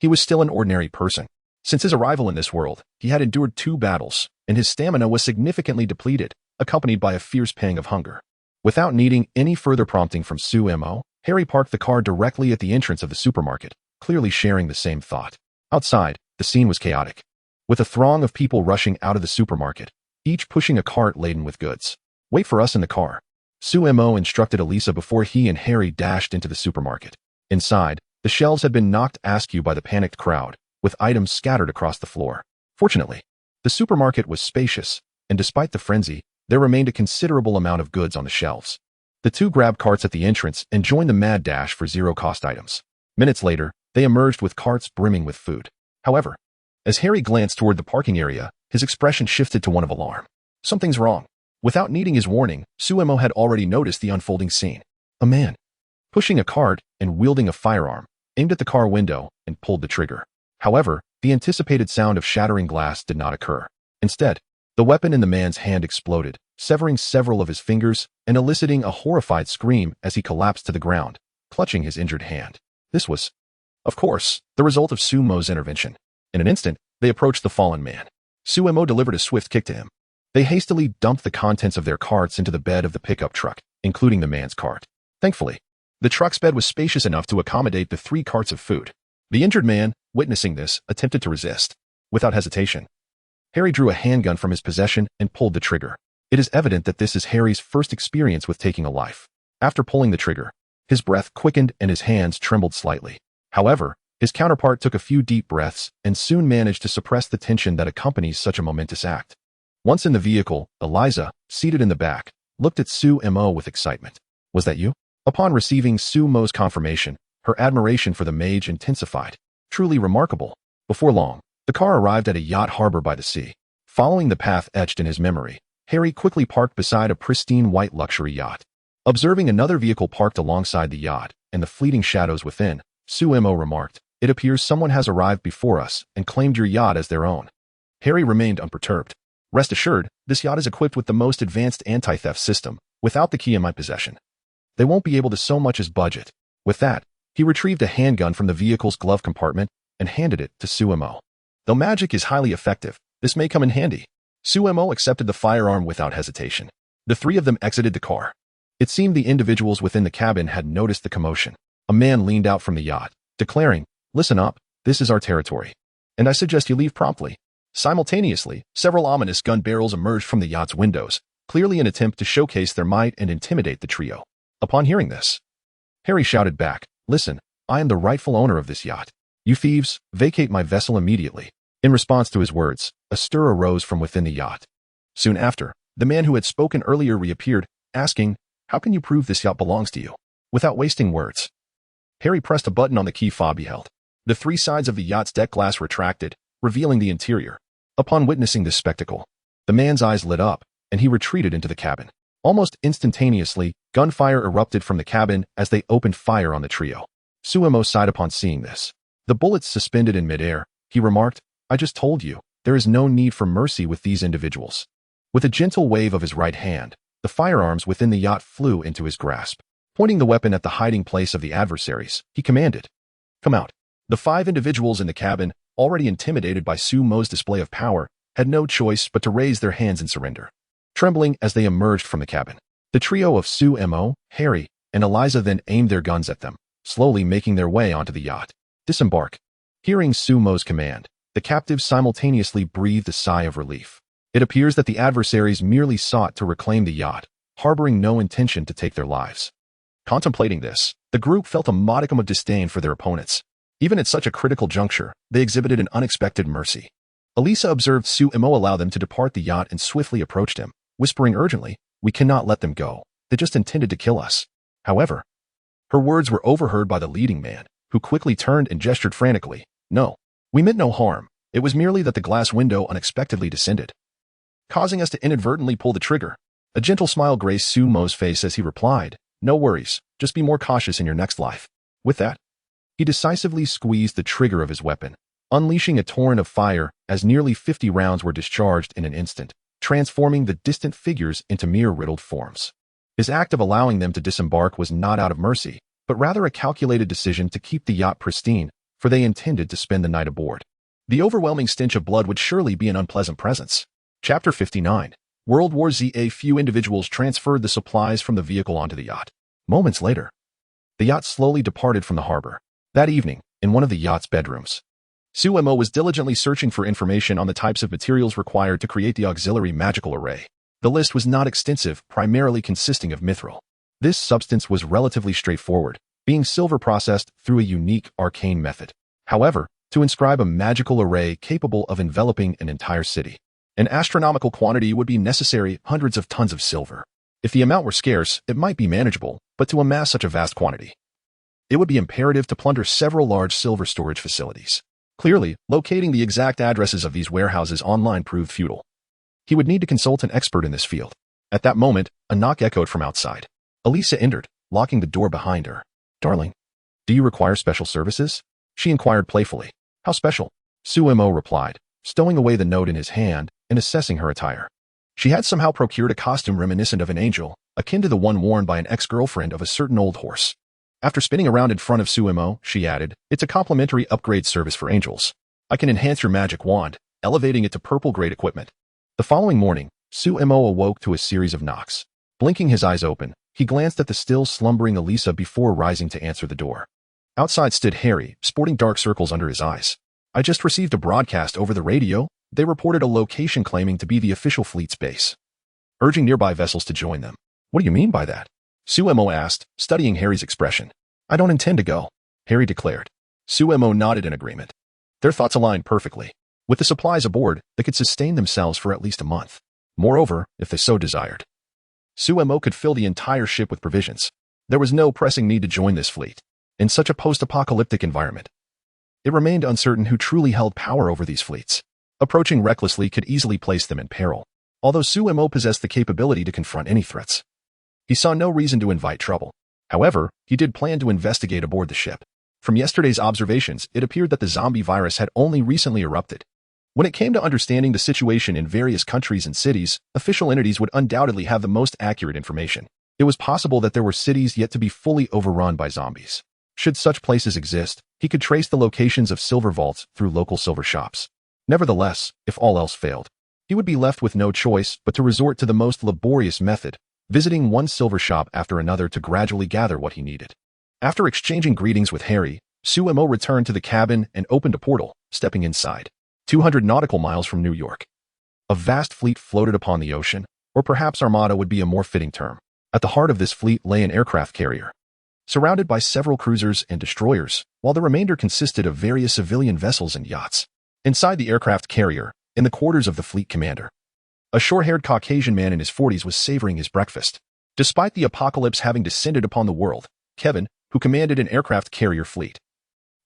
he was still an ordinary person. Since his arrival in this world, he had endured 2 battles, and his stamina was significantly depleted, accompanied by a fierce pang of hunger. Without needing any further prompting from Suemo, Harry parked the car directly at the entrance of the supermarket, clearly sharing the same thought. Outside, the scene was chaotic, with a throng of people rushing out of the supermarket, each pushing a cart laden with goods. Wait for us in the car, Suemo instructed Elisa before he and Harry dashed into the supermarket. Inside, the shelves had been knocked askew by the panicked crowd, with items scattered across the floor. Fortunately, the supermarket was spacious, and despite the frenzy, there remained a considerable amount of goods on the shelves. The 2 grabbed carts at the entrance and joined the mad dash for zero-cost items. Minutes later, they emerged with carts brimming with food. However, as Harry glanced toward the parking area, his expression shifted to one of alarm. Something's wrong. Without needing his warning, Suemo had already noticed the unfolding scene. A man, pushing a cart and wielding a firearm, aimed at the car window and pulled the trigger. However, the anticipated sound of shattering glass did not occur. Instead, the weapon in the man's hand exploded, severing several of his fingers and eliciting a horrified scream as he collapsed to the ground, clutching his injured hand. This was, of course, the result of Sumo's intervention. In an instant, They approached the fallen man. Suemo delivered a swift kick to him. They hastily dumped the contents of their carts into the bed of the pickup truck, including the man's cart. Thankfully, the truck's bed was spacious enough to accommodate the 3 carts of food. The injured man, witnessing this, attempted to resist. Without hesitation, Harry drew a handgun from his possession and pulled the trigger. It is evident that this is Harry's first experience with taking a life. After pulling the trigger, his breath quickened and his hands trembled slightly. However, his counterpart took a few deep breaths and soon managed to suppress the tension that accompanies such a momentous act. Once in the vehicle, Eliza, seated in the back, looked at Suemo with excitement. "Was that you?" Upon receiving Suemo's confirmation, her admiration for the mage intensified. Truly remarkable. Before long, the car arrived at a yacht harbor by the sea. Following the path etched in his memory, Harry quickly parked beside a pristine white luxury yacht. Observing another vehicle parked alongside the yacht and the fleeting shadows within, Suemo remarked, "It appears someone has arrived before us and claimed your yacht as their own." Harry remained unperturbed. "Rest assured, this yacht is equipped with the most advanced anti-theft system, without the key in my possession. They won't be able to so much as budge it." With that, he retrieved a handgun from the vehicle's glove compartment and handed it to Suemo. "Though magic is highly effective, this may come in handy." Suemo accepted the firearm without hesitation. The 3 of them exited the car. It seemed the individuals within the cabin had noticed the commotion. A man leaned out from the yacht, declaring, "Listen up, this is our territory, and I suggest you leave promptly." Simultaneously, several ominous gun barrels emerged from the yacht's windows, clearly an attempt to showcase their might and intimidate the trio. Upon hearing this, Harry shouted back, "Listen, I am the rightful owner of this yacht. You thieves, vacate my vessel immediately." In response to his words, a stir arose from within the yacht. Soon after, the man who had spoken earlier reappeared, asking, "How can you prove this yacht belongs to you?" Without wasting words, Harry pressed a button on the key fob beheld. The 3 sides of the yacht's deck glass retracted, revealing the interior. Upon witnessing this spectacle, the man's eyes lit up, and he retreated into the cabin. Almost instantaneously, gunfire erupted from the cabin as they opened fire on the trio. Suemo sighed upon seeing this. The bullets suspended in midair, he remarked, "I just told you, there is no need for mercy with these individuals." With a gentle wave of his right hand, the firearms within the yacht flew into his grasp. Pointing the weapon at the hiding place of the adversaries, he commanded, "Come out." The 5 individuals in the cabin, already intimidated by Suemo's display of power, had no choice but to raise their hands in surrender. Trembling as they emerged from the cabin, the trio of Suemo, Harry, and Eliza then aimed their guns at them, slowly making their way onto the yacht. "Disembark." Hearing Suemo's command, the captives simultaneously breathed a sigh of relief. It appears that the adversaries merely sought to reclaim the yacht, harboring no intention to take their lives. Contemplating this, the group felt a modicum of disdain for their opponents. Even at such a critical juncture, they exhibited an unexpected mercy. Elisa observed Suemo allow them to depart the yacht and swiftly approached him, whispering urgently, "We cannot let them go. They just intended to kill us." However, her words were overheard by the leading man, who quickly turned and gestured frantically, "No, we meant no harm. It was merely that the glass window unexpectedly descended, causing us to inadvertently pull the trigger." A gentle smile graced Suemo's face as he replied, "No worries, just be more cautious in your next life." With that, he decisively squeezed the trigger of his weapon, unleashing a torrent of fire as nearly 50 rounds were discharged in an instant, transforming the distant figures into mere riddled forms. His act of allowing them to disembark was not out of mercy, but rather a calculated decision to keep the yacht pristine, for they intended to spend the night aboard. The overwhelming stench of blood would surely be an unpleasant presence. Chapter 59. World War Z. A few individuals transferred the supplies from the vehicle onto the yacht. Moments later, the yacht slowly departed from the harbor. That evening, in one of the yacht's bedrooms, Suemo was diligently searching for information on the types of materials required to create the auxiliary magical array. The list was not extensive, primarily consisting of mithril. This substance was relatively straightforward, being silver processed through a unique arcane method. However, to inscribe a magical array capable of enveloping an entire city, an astronomical quantity would be necessary, hundreds of tons of silver. If the amount were scarce, it might be manageable, but to amass such a vast quantity, it would be imperative to plunder several large silver storage facilities. Clearly, locating the exact addresses of these warehouses online proved futile. He would need to consult an expert in this field. At that moment, a knock echoed from outside. Elisa entered, locking the door behind her. "Darling, do you require special services?" she inquired playfully. "How special?" Suemo replied, stowing away the note in his hand and assessing her attire. She had somehow procured a costume reminiscent of an angel, akin to the one worn by an ex-girlfriend of a certain old horse. After spinning around in front of Suemo, she added, "It's a complimentary upgrade service for angels." I can enhance your magic wand, elevating it to purple-grade equipment. The following morning, Suemo awoke to a series of knocks. Blinking his eyes open, he glanced at the still slumbering Elisa before rising to answer the door. Outside stood Harry, sporting dark circles under his eyes. I just received a broadcast over the radio. They reported a location claiming to be the official fleet's base, urging nearby vessels to join them. What do you mean by that? Suemo asked, studying Harry's expression. I don't intend to go, Harry declared. Suemo nodded in agreement. Their thoughts aligned perfectly. With the supplies aboard, they could sustain themselves for at least a month. Moreover, if they so desired, Suemo could fill the entire ship with provisions. There was no pressing need to join this fleet. In such a post-apocalyptic environment, it remained uncertain who truly held power over these fleets. Approaching recklessly could easily place them in peril. Although Suemo possessed the capability to confront any threats, he saw no reason to invite trouble. However, he did plan to investigate aboard the ship. From yesterday's observations, it appeared that the zombie virus had only recently erupted. When it came to understanding the situation in various countries and cities, official entities would undoubtedly have the most accurate information. It was possible that there were cities yet to be fully overrun by zombies. Should such places exist, he could trace the locations of silver vaults through local silver shops. Nevertheless, if all else failed, he would be left with no choice but to resort to the most laborious method, visiting one silver shop after another to gradually gather what he needed. After exchanging greetings with Harry, Suemo returned to the cabin and opened a portal, stepping inside. 200 nautical miles from New York. A vast fleet floated upon the ocean, or perhaps armada would be a more fitting term. At the heart of this fleet lay an aircraft carrier, surrounded by several cruisers and destroyers, while the remainder consisted of various civilian vessels and yachts. Inside the aircraft carrier, in the quarters of the fleet commander, a short-haired Caucasian man in his 40s was savoring his breakfast. Despite the apocalypse having descended upon the world, Kevin, who commanded an aircraft carrier fleet,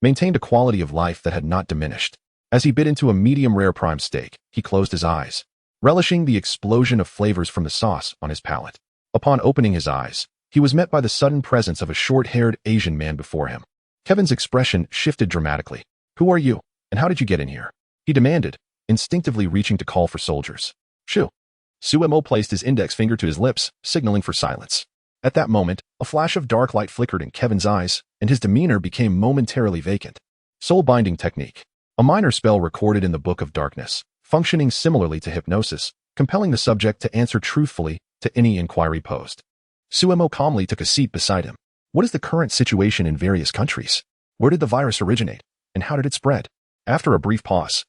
maintained a quality of life that had not diminished. As he bit into a medium-rare prime steak, he closed his eyes, relishing the explosion of flavors from the sauce on his palate. Upon opening his eyes, he was met by the sudden presence of a short-haired Asian man before him. Kevin's expression shifted dramatically. Who are you, and how did you get in here? He demanded, instinctively reaching to call for soldiers. Shoo. Suemo placed his index finger to his lips, signaling for silence. At that moment, a flash of dark light flickered in Kevin's eyes, and his demeanor became momentarily vacant. Soul-binding technique. A minor spell recorded in the Book of Darkness, functioning similarly to hypnosis, compelling the subject to answer truthfully to any inquiry posed. Suemo calmly took a seat beside him. What is the current situation in various countries? Where did the virus originate, and how did it spread? After a brief pause,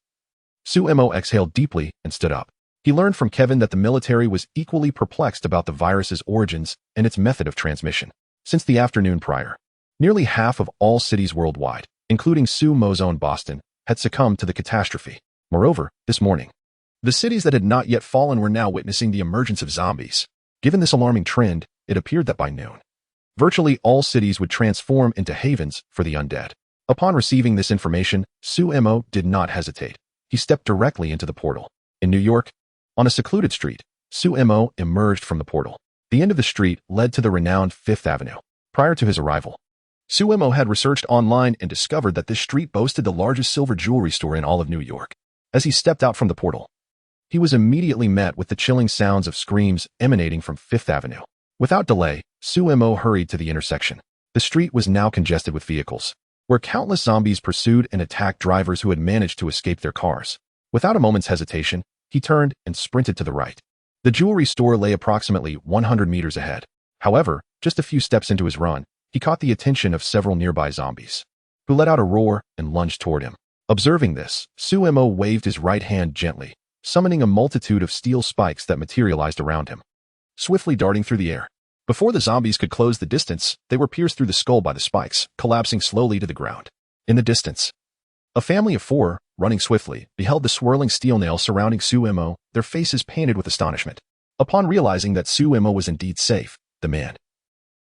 Suemo exhaled deeply and stood up. He learned from Kevin that the military was equally perplexed about the virus's origins and its method of transmission. Since the afternoon prior, nearly half of all cities worldwide, including Suemo's own Boston, had succumbed to the catastrophe. Moreover, this morning, the cities that had not yet fallen were now witnessing the emergence of zombies. Given this alarming trend, it appeared that by noon, virtually all cities would transform into havens for the undead. Upon receiving this information, Suemo did not hesitate. He stepped directly into the portal. In New York, on a secluded street, Suemo emerged from the portal. The end of the street led to the renowned Fifth Avenue. Prior to his arrival, Suemo had researched online and discovered that this street boasted the largest silver jewelry store in all of New York. As he stepped out from the portal, he was immediately met with the chilling sounds of screams emanating from Fifth Avenue. Without delay, Suemo hurried to the intersection. The street was now congested with vehicles, where countless zombies pursued and attacked drivers who had managed to escape their cars. Without a moment's hesitation, he turned and sprinted to the right. The jewelry store lay approximately 100 meters ahead. However, just a few steps into his run, he caught the attention of several nearby zombies, who let out a roar and lunged toward him. Observing this, Suemo waved his right hand gently, summoning a multitude of steel spikes that materialized around him, swiftly darting through the air. Before the zombies could close the distance, they were pierced through the skull by the spikes, collapsing slowly to the ground. In the distance, a family of 4, running swiftly, beheld the swirling steel nails surrounding Suemo, their faces painted with astonishment. Upon realizing that Suemo was indeed safe, the man,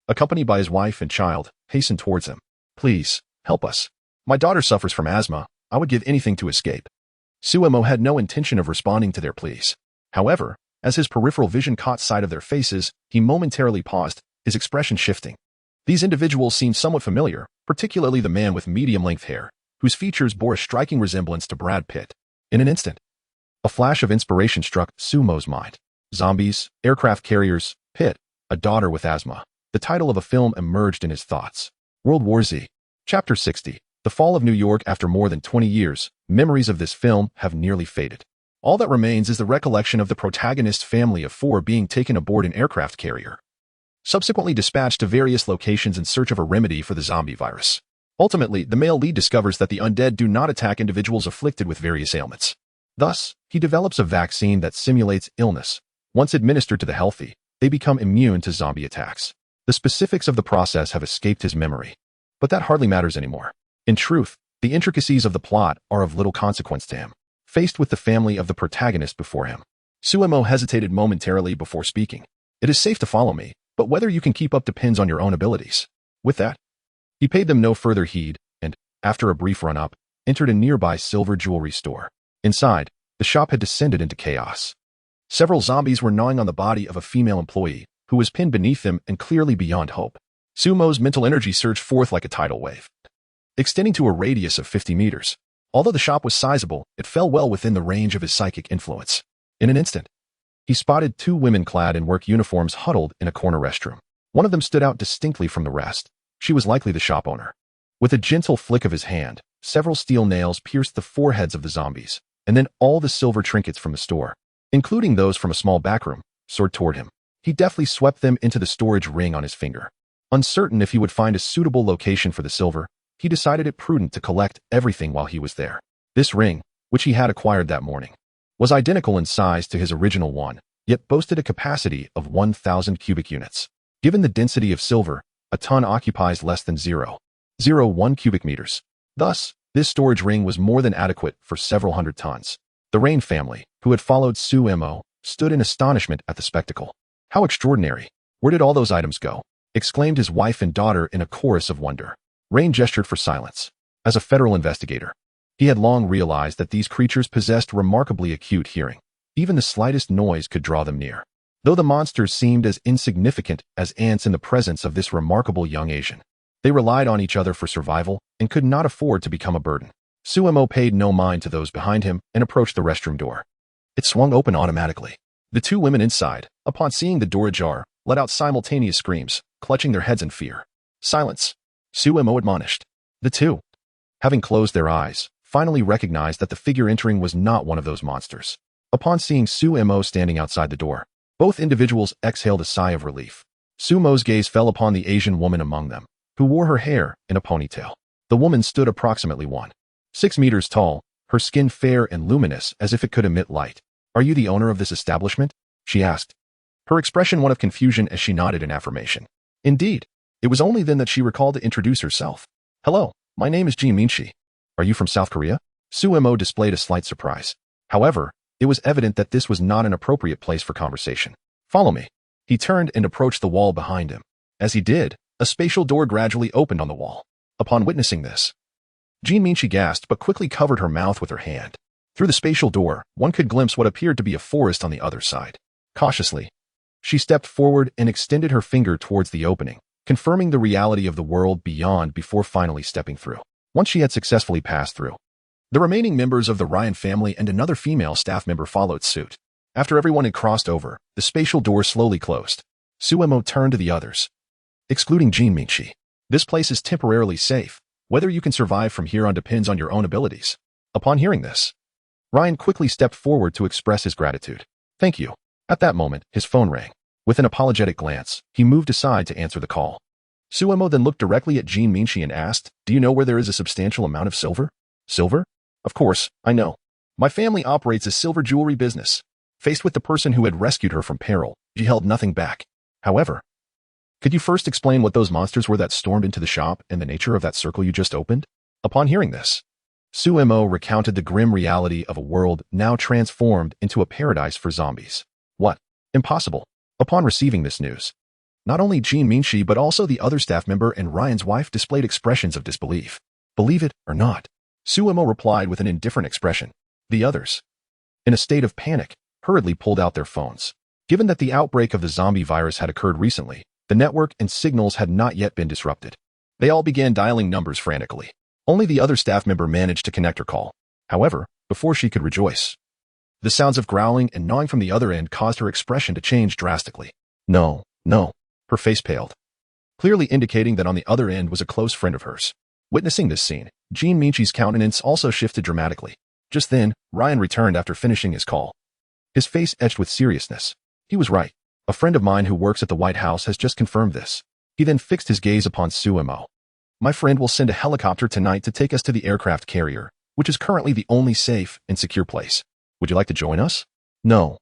accompanied by his wife and child, hastened towards him. Please, help us. My daughter suffers from asthma. I would give anything to escape. Suemo had no intention of responding to their pleas. However, as his peripheral vision caught sight of their faces, he momentarily paused, his expression shifting. These individuals seemed somewhat familiar, particularly the man with medium-length hair, whose features bore a striking resemblance to Brad Pitt. In an instant, a flash of inspiration struck Suemo's mind. Zombies, aircraft carriers, Pitt, a daughter with asthma. The title of a film emerged in his thoughts. World War Z. Chapter 60. The Fall of New York. After more than 20 years, memories of this film have nearly faded. All that remains is the recollection of the protagonist's family of 4 being taken aboard an aircraft carrier, subsequently dispatched to various locations in search of a remedy for the zombie virus. Ultimately, the male lead discovers that the undead do not attack individuals afflicted with various ailments. Thus, he develops a vaccine that simulates illness. Once administered to the healthy, they become immune to zombie attacks. The specifics of the process have escaped his memory, but that hardly matters anymore. In truth, the intricacies of the plot are of little consequence to him. Faced with the family of the protagonist before him, Suemo hesitated momentarily before speaking. It is safe to follow me, but whether you can keep up depends on your own abilities. With that, he paid them no further heed and, after a brief run-up, entered a nearby silver jewelry store. Inside, the shop had descended into chaos. Several zombies were gnawing on the body of a female employee, who was pinned beneath them and clearly beyond hope. Sumo's mental energy surged forth like a tidal wave, extending to a radius of 50 meters. Although the shop was sizable, it fell well within the range of his psychic influence. In an instant, he spotted 2 women clad in work uniforms huddled in a corner restroom. One of them stood out distinctly from the rest. She was likely the shop owner. With a gentle flick of his hand, several steel nails pierced the foreheads of the zombies, and then all the silver trinkets from the store, including those from a small backroom, soared toward him. He deftly swept them into the storage ring on his finger. Uncertain if he would find a suitable location for the silver, he decided it prudent to collect everything while he was there. This ring, which he had acquired that morning, was identical in size to his original one, yet boasted a capacity of 1,000 cubic units. Given the density of silver, a ton occupies less than 0.01 cubic meters. Thus, this storage ring was more than adequate for several hundred tons. The Rain family, who had followed Suemo, stood in astonishment at the spectacle. How extraordinary! Where did all those items go? Exclaimed his wife and daughter in a chorus of wonder. Rain gestured for silence. As a federal investigator, he had long realized that these creatures possessed remarkably acute hearing. Even the slightest noise could draw them near. Though the monsters seemed as insignificant as ants in the presence of this remarkable young Asian, they relied on each other for survival and could not afford to become a burden. Suemo paid no mind to those behind him and approached the restroom door. It swung open automatically. The 2 women inside, upon seeing the door ajar, let out simultaneous screams, clutching their heads in fear. Silence, Suemo admonished. The 2, having closed their eyes, finally recognized that the figure entering was not one of those monsters. Upon seeing Suemo standing outside the door, both individuals exhaled a sigh of relief. Sumo's gaze fell upon the Asian woman among them, who wore her hair in a ponytail. The woman stood approximately 1.6 meters tall, her skin fair and luminous as if it could emit light. "Are you the owner of this establishment?" she asked, her expression one of confusion as she nodded in affirmation. Indeed. It was only then that she recalled to introduce herself. "Hello, my name is Jin Minshi. Are you from South Korea?" Suemo displayed a slight surprise. However, it was evident that this was not an appropriate place for conversation. "Follow me." He turned and approached the wall behind him. As he did, a spatial door gradually opened on the wall. Upon witnessing this, Jin Minshi gasped but quickly covered her mouth with her hand. Through the spatial door, one could glimpse what appeared to be a forest on the other side. Cautiously, she stepped forward and extended her finger towards the opening, confirming the reality of the world beyond before finally stepping through. Once she had successfully passed through, the remaining members of the Ryan family and another female staff member followed suit. After everyone had crossed over, the spatial door slowly closed. Suemo turned to the others, excluding Jin Minshi. "This place is temporarily safe. Whether you can survive from here on depends on your own abilities." Upon hearing this, Ryan quickly stepped forward to express his gratitude. "Thank you." At that moment, his phone rang. With an apologetic glance, he moved aside to answer the call. Suemo then looked directly at Jin Minshi and asked, "Do you know where there is a substantial amount of silver?" "Silver? Of course, I know. My family operates a silver jewelry business." Faced with the person who had rescued her from peril, she held nothing back. "However, could you first explain what those monsters were that stormed into the shop and the nature of that circle you just opened?" Upon hearing this, Suemo recounted the grim reality of a world now transformed into a paradise for zombies. "What? Impossible." Upon receiving this news, not only Jin Minshi but also the other staff member and Ryan's wife displayed expressions of disbelief. "Believe it or not," Suemo replied with an indifferent expression. The others, in a state of panic, hurriedly pulled out their phones. Given that the outbreak of the zombie virus had occurred recently, the network and signals had not yet been disrupted. They all began dialing numbers frantically. Only the other staff member managed to connect her call. However, before she could rejoice, the sounds of growling and gnawing from the other end caused her expression to change drastically. "No, no." Her face paled, clearly indicating that on the other end was a close friend of hers. Witnessing this scene, Jin Michi's countenance also shifted dramatically. Just then, Ryan returned after finishing his call. His face etched with seriousness. He was right. A friend of mine who works at the White House has just confirmed this. He then fixed his gaze upon Suemo. My friend will send a helicopter tonight to take us to the aircraft carrier, which is currently the only safe and secure place. Would you like to join us? No.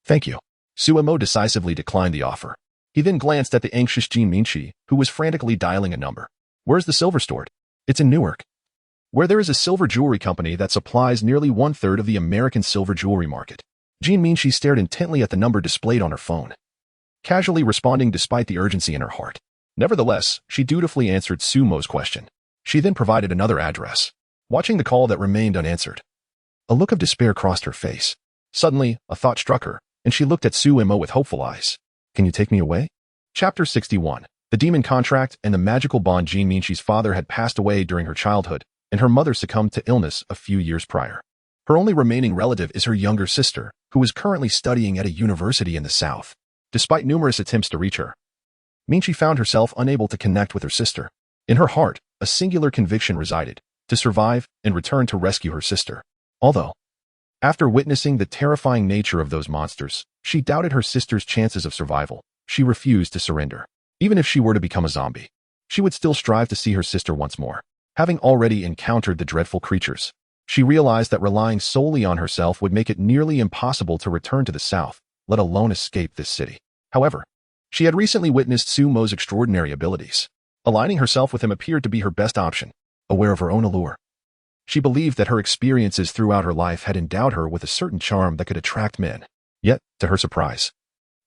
Thank you. Suemo decisively declined the offer. He then glanced at the anxious Jean Minchi, who was frantically dialing a number. Where's the silver stored? It's in Newark, where there is a silver jewelry company that supplies nearly 1/3 of the American silver jewelry market. Jean Minchi stared intently at the number displayed on her phone, casually responding despite the urgency in her heart. Nevertheless, she dutifully answered Sumo's question. She then provided another address, watching the call that remained unanswered. A look of despair crossed her face. Suddenly, a thought struck her, and she looked at Suemo with hopeful eyes. Can you take me away? Chapter 61. The demon contract and the magical bond. Jean Minchi's father had passed away during her childhood, and her mother succumbed to illness a few years prior. Her only remaining relative is her younger sister, who is currently studying at a university in the South. Despite numerous attempts to reach her, Minchi found herself unable to connect with her sister. In her heart, a singular conviction resided: to survive and return to rescue her sister. Although, after witnessing the terrifying nature of those monsters, she doubted her sister's chances of survival, she refused to surrender. Even if she were to become a zombie, she would still strive to see her sister once more. Having already encountered the dreadful creatures, she realized that relying solely on herself would make it nearly impossible to return to the South, let alone escape this city. However, she had recently witnessed Sumo's extraordinary abilities. Aligning herself with him appeared to be her best option. Aware of her own allure, she believed that her experiences throughout her life had endowed her with a certain charm that could attract men. Yet, to her surprise,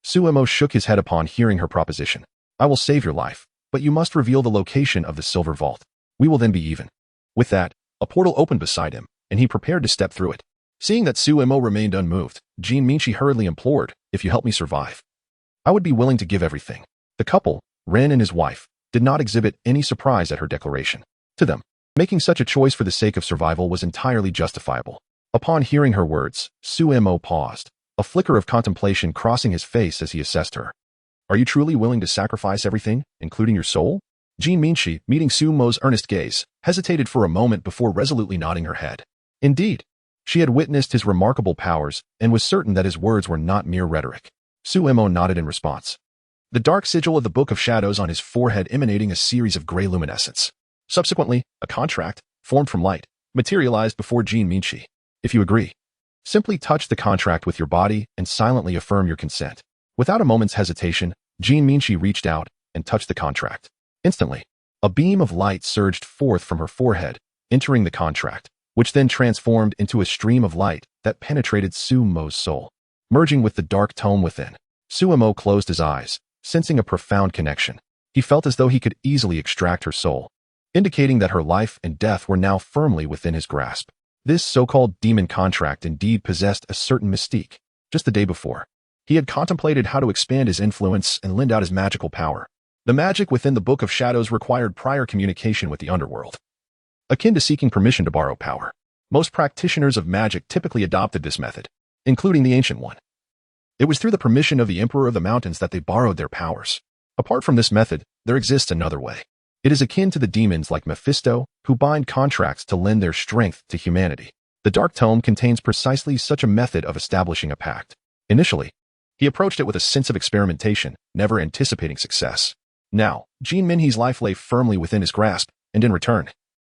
Suemo shook his head upon hearing her proposition. I will save your life, but you must reveal the location of the silver vault. We will then be even. With that, a portal opened beside him, and he prepared to step through it. Seeing that Suemo remained unmoved, Jean Minchi hurriedly implored, if you help me survive, I would be willing to give everything. The couple, Ren and his wife, did not exhibit any surprise at her declaration. To them, making such a choice for the sake of survival was entirely justifiable. Upon hearing her words, Suemo paused, a flicker of contemplation crossing his face as he assessed her. Are you truly willing to sacrifice everything, including your soul? Jean Minchi, meeting Sumo's earnest gaze, hesitated for a moment before resolutely nodding her head. Indeed, she had witnessed his remarkable powers and was certain that his words were not mere rhetoric. Suemo nodded in response, the dark sigil of the Book of Shadows on his forehead emanating a series of gray luminescence. Subsequently, a contract, formed from light, materialized before Jean Minchi. If you agree, simply touch the contract with your body and silently affirm your consent. Without a moment's hesitation, Jean Minchi reached out and touched the contract. Instantly, a beam of light surged forth from her forehead, entering the contract, which then transformed into a stream of light that penetrated Sumo's soul. Merging with the dark tome within, Suemo closed his eyes, sensing a profound connection. He felt as though he could easily extract her soul, indicating that her life and death were now firmly within his grasp. This so-called demon contract indeed possessed a certain mystique. Just the day before, he had contemplated how to expand his influence and lend out his magical power. The magic within the Book of Shadows required prior communication with the underworld, akin to seeking permission to borrow power. Most practitioners of magic typically adopted this method, including the ancient one. It was through the permission of the Emperor of the Mountains that they borrowed their powers. Apart from this method, there exists another way. It is akin to the demons like Mephisto, who bind contracts to lend their strength to humanity. The Dark Tome contains precisely such a method of establishing a pact. Initially, he approached it with a sense of experimentation, never anticipating success. Now, Jean Minchi's life lay firmly within his grasp, and in return,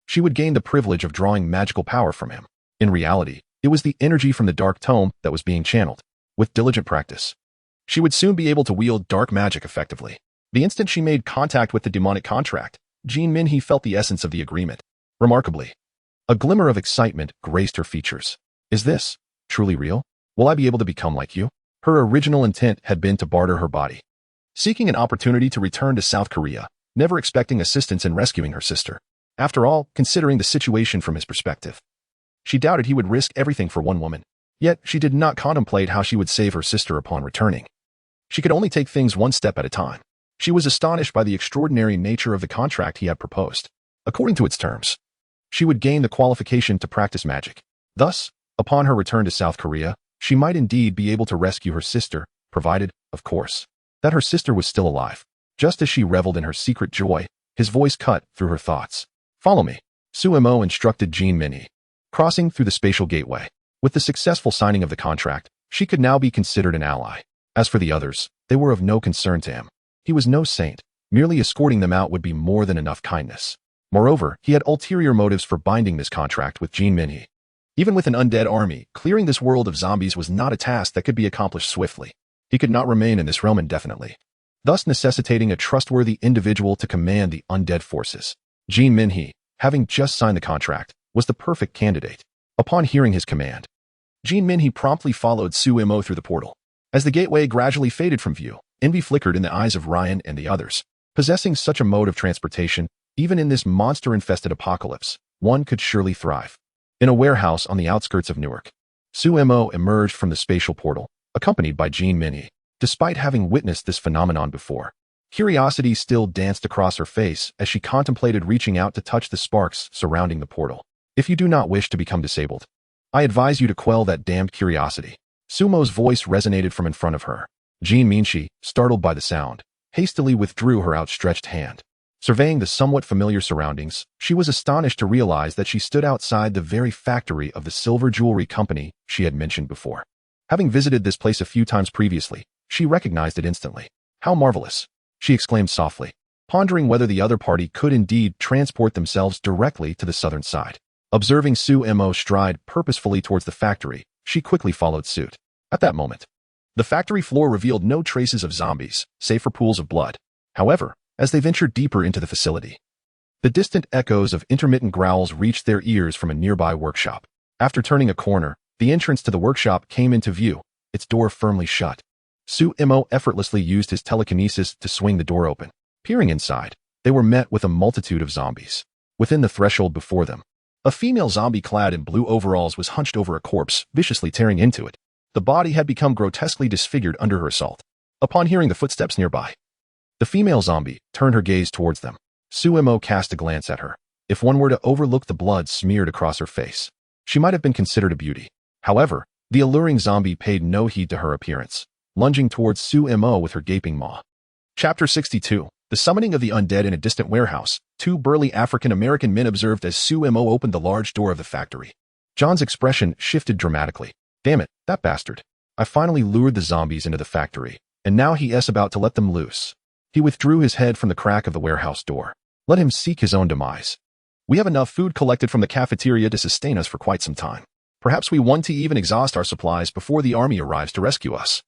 she would gain the privilege of drawing magical power from him. In reality, it was the energy from the Dark Tome that was being channeled. With diligent practice, she would soon be able to wield dark magic effectively. The instant she made contact with the demonic contract, Jean Minchi felt the essence of the agreement. Remarkably, a glimmer of excitement graced her features. Is this truly real? Will I be able to become like you? Her original intent had been to barter her body, seeking an opportunity to return to South Korea, never expecting assistance in rescuing her sister. After all, considering the situation from his perspective, she doubted he would risk everything for one woman. Yet, she did not contemplate how she would save her sister upon returning. She could only take things one step at a time. She was astonished by the extraordinary nature of the contract he had proposed. According to its terms, she would gain the qualification to practice magic. Thus, upon her return to South Korea, she might indeed be able to rescue her sister, provided, of course, that her sister was still alive. Just as she reveled in her secret joy, his voice cut through her thoughts. Follow me, Suemo instructed Jean Minchi. crossing through the spatial gateway. With the successful signing of the contract, she could now be considered an ally. As for the others, they were of no concern to him. He was no saint. Merely escorting them out would be more than enough kindness. Moreover, he had ulterior motives for binding this contract with Jean Minhee. Even with an undead army, clearing this world of zombies was not a task that could be accomplished swiftly. He could not remain in this realm indefinitely, thus necessitating a trustworthy individual to command the undead forces. Jean Minhee, having just signed the contract, was the perfect candidate. Upon hearing his command, Jean Minhee promptly followed Su Mo through the portal. As the gateway gradually faded from view, envy flickered in the eyes of Ryan and the others. Possessing such a mode of transportation, even in this monster-infested apocalypse, one could surely thrive. In a warehouse on the outskirts of Newark, Su Mo emerged from the spatial portal, accompanied by Jean Minhee. Despite having witnessed this phenomenon before, curiosity still danced across her face as she contemplated reaching out to touch the sparks surrounding the portal. If you do not wish to become disabled, I advise you to quell that damned curiosity. Sumo's voice resonated from in front of her. Jean Minhee, startled by the sound, hastily withdrew her outstretched hand. Surveying the somewhat familiar surroundings, she was astonished to realize that she stood outside the very factory of the silver jewelry company she had mentioned before. Having visited this place a few times previously, she recognized it instantly. How marvelous! She exclaimed softly, pondering whether the other party could indeed transport themselves directly to the southern side. Observing Su Mo stride purposefully towards the factory, she quickly followed suit. At that moment, the factory floor revealed no traces of zombies, save for pools of blood. However, as they ventured deeper into the facility, the distant echoes of intermittent growls reached their ears from a nearby workshop. After turning a corner, the entrance to the workshop came into view, its door firmly shut. Su Mo effortlessly used his telekinesis to swing the door open. Peering inside, they were met with a multitude of zombies. Within the threshold before them, a female zombie clad in blue overalls was hunched over a corpse, viciously tearing into it. The body had become grotesquely disfigured under her assault. Upon hearing the footsteps nearby, the female zombie turned her gaze towards them. Su Mo cast a glance at her. If one were to overlook the blood smeared across her face, she might have been considered a beauty. However, the alluring zombie paid no heed to her appearance, lunging towards Su Mo with her gaping maw. Chapter 62. The Summoning of the Undead in a Distant Warehouse. Two burly African-American men observed as Su Mo opened the large door of the factory. John's expression shifted dramatically. Damn it, that bastard. I finally lured the zombies into the factory, and now he is about to let them loose. He withdrew his head from the crack of the warehouse door. Let him seek his own demise. We have enough food collected from the cafeteria to sustain us for quite some time. Perhaps we want to even exhaust our supplies before the army arrives to rescue us.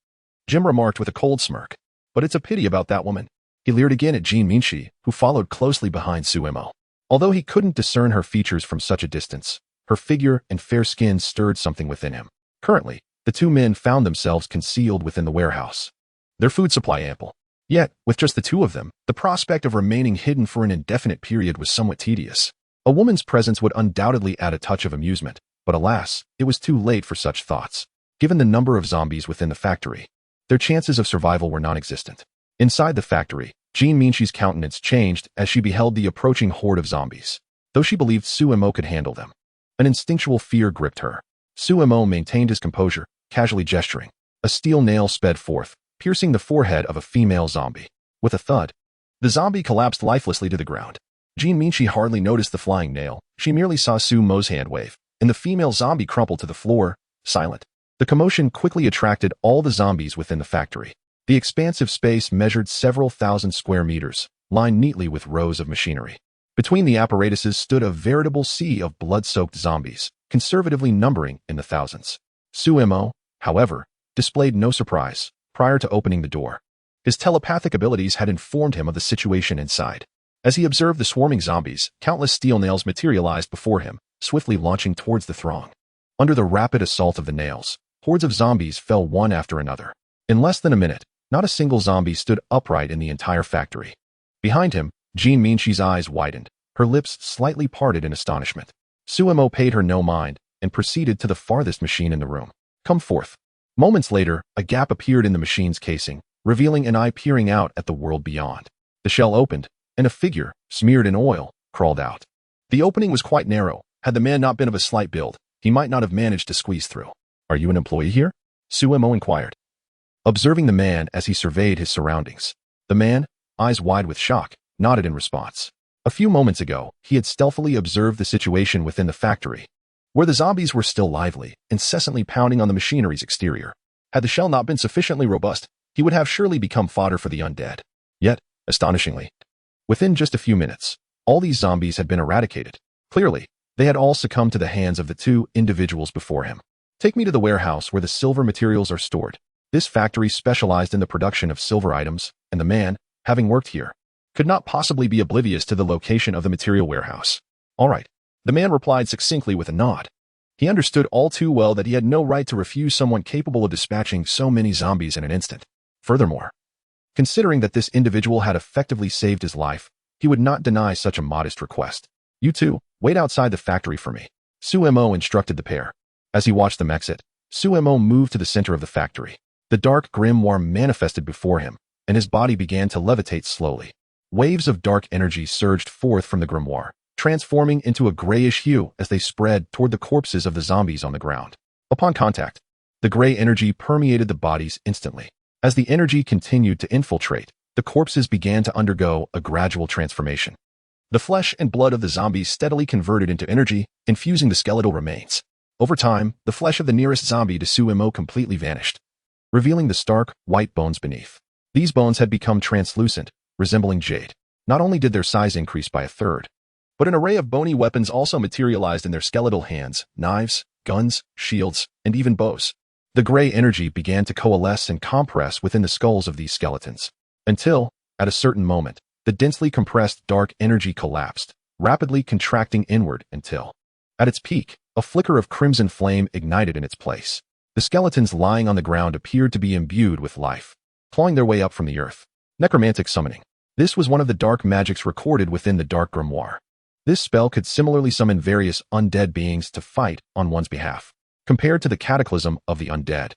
Jim remarked with a cold smirk. But it's a pity about that woman. He leered again at Jean Minhee, who followed closely behind Su Mo. Although he couldn't discern her features from such a distance, her figure and fair skin stirred something within him. Currently, the two men found themselves concealed within the warehouse, their food supply ample. Yet, with just the two of them, the prospect of remaining hidden for an indefinite period was somewhat tedious. A woman's presence would undoubtedly add a touch of amusement, but alas, it was too late for such thoughts. Given the number of zombies within the factory, their chances of survival were non-existent. Inside the factory, Jean Minhee's countenance changed as she beheld the approaching horde of zombies. Though she believed Su Mo could handle them, an instinctual fear gripped her. Su Mo maintained his composure, casually gesturing. A steel nail sped forth, piercing the forehead of a female zombie. With a thud, the zombie collapsed lifelessly to the ground. Jean Minhee hardly noticed the flying nail. She merely saw Su Mo's hand wave, and the female zombie crumpled to the floor, silent. The commotion quickly attracted all the zombies within the factory. The expansive space measured several thousand square meters, lined neatly with rows of machinery. Between the apparatuses stood a veritable sea of blood-soaked zombies, conservatively numbering in the thousands. Su Mo, however, displayed no surprise. Prior to opening the door, his telepathic abilities had informed him of the situation inside. As he observed the swarming zombies, countless steel nails materialized before him, swiftly launching towards the throng. Under the rapid assault of the nails, hordes of zombies fell one after another. In less than a minute, not a single zombie stood upright in the entire factory. Behind him, Jean Minhee's eyes widened, her lips slightly parted in astonishment. Su Mo paid her no mind and proceeded to the farthest machine in the room. Come forth. Moments later, a gap appeared in the machine's casing, revealing an eye peering out at the world beyond. The shell opened, and a figure, smeared in oil, crawled out. The opening was quite narrow. Had the man not been of a slight build, he might not have managed to squeeze through. Are you an employee here? Su Mo inquired, observing the man as he surveyed his surroundings. The man, eyes wide with shock, nodded in response. A few moments ago, he had stealthily observed the situation within the factory. where the zombies were still lively, incessantly pounding on the machinery's exterior. Had the shell not been sufficiently robust, he would have surely become fodder for the undead. Yet, astonishingly, within just a few minutes, all these zombies had been eradicated. Clearly, they had all succumbed to the hands of the two individuals before him. Take me to the warehouse where the silver materials are stored. This factory specialized in the production of silver items, and the man, having worked here, could not possibly be oblivious to the location of the material warehouse. All right, the man replied succinctly with a nod. He understood all too well that he had no right to refuse someone capable of dispatching so many zombies in an instant. Furthermore, considering that this individual had effectively saved his life, he would not deny such a modest request. You two, wait outside the factory for me, Suemo instructed the pair. As he watched them exit, Suemo moved to the center of the factory. The dark grimoire manifested before him, and his body began to levitate slowly. Waves of dark energy surged forth from the grimoire, transforming into a grayish hue as they spread toward the corpses of the zombies on the ground. Upon contact, the gray energy permeated the bodies instantly. As the energy continued to infiltrate, the corpses began to undergo a gradual transformation. The flesh and blood of the zombies steadily converted into energy, infusing the skeletal remains. Over time, the flesh of the nearest zombie to Suemo completely vanished, revealing the stark, white bones beneath. These bones had become translucent, resembling jade. Not only did their size increase by a third, but an array of bony weapons also materialized in their skeletal hands: knives, guns, shields, and even bows. The gray energy began to coalesce and compress within the skulls of these skeletons, until, at a certain moment, the densely compressed dark energy collapsed, rapidly contracting inward until, at its peak, a flicker of crimson flame ignited in its place. The skeletons lying on the ground appeared to be imbued with life, clawing their way up from the earth. Necromantic summoning. This was one of the dark magics recorded within the dark grimoire. This spell could similarly summon various undead beings to fight on one's behalf. Compared to the cataclysm of the undead,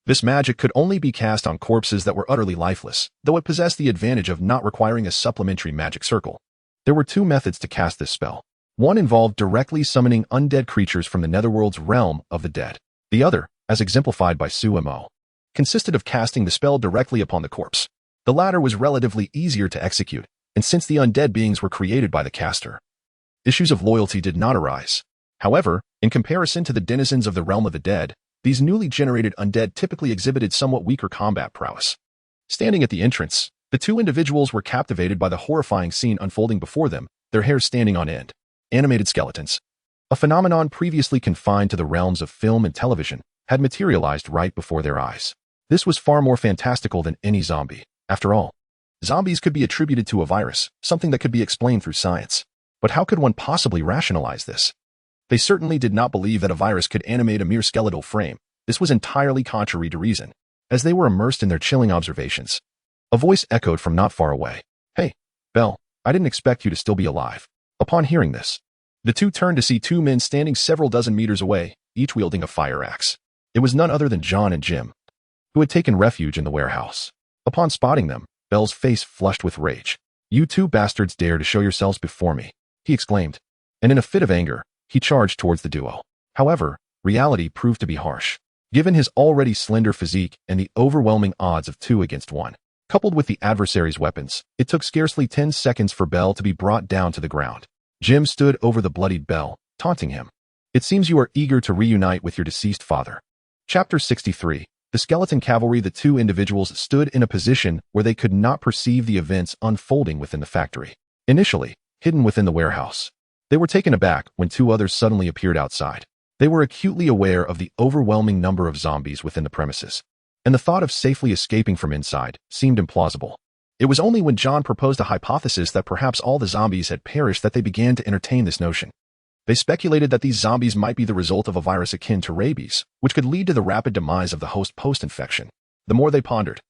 this magic could only be cast on corpses that were utterly lifeless, though it possessed the advantage of not requiring a supplementary magic circle. There were two methods to cast this spell. One involved directly summoning undead creatures from the netherworld's realm of the dead. The other, as exemplified by Suemo, consisted of casting the spell directly upon the corpse. The latter was relatively easier to execute, and since the undead beings were created by the caster, issues of loyalty did not arise. However, in comparison to the denizens of the realm of the dead, these newly generated undead typically exhibited somewhat weaker combat prowess. Standing at the entrance, the two individuals were captivated by the horrifying scene unfolding before them, their hair standing on end. Animated skeletons, a phenomenon previously confined to the realms of film and television, had materialized right before their eyes. This was far more fantastical than any zombie. After all, zombies could be attributed to a virus, something that could be explained through science. But how could one possibly rationalize this? They certainly did not believe that a virus could animate a mere skeletal frame. This was entirely contrary to reason. As they were immersed in their chilling observations, a voice echoed from not far away. "Hey, Belle, I didn't expect you to still be alive." Upon hearing this, the two turned to see two men standing several dozen meters away, each wielding a fire axe. It was none other than John and Jim, who had taken refuge in the warehouse. Upon spotting them, Belle's face flushed with rage. "You two bastards dare to show yourselves before me," he exclaimed, and in a fit of anger, he charged towards the duo. However, reality proved to be harsh. Given his already slender physique and the overwhelming odds of 2 against 1, coupled with the adversary's weapons, it took scarcely 10 seconds for Belle to be brought down to the ground. Jim stood over the bloodied Belle, taunting him. "It seems you are eager to reunite with your deceased father." Chapter 63. The Skeleton Cavalry. The two individuals stood in a position where they could not perceive the events unfolding within the factory. Initially, hidden within the warehouse, they were taken aback when two others suddenly appeared outside. They were acutely aware of the overwhelming number of zombies within the premises, and the thought of safely escaping from inside seemed implausible. It was only when John proposed a hypothesis that perhaps all the zombies had perished that they began to entertain this notion. They speculated that these zombies might be the result of a virus akin to rabies, which could lead to the rapid demise of the host post-infection. The more they pondered,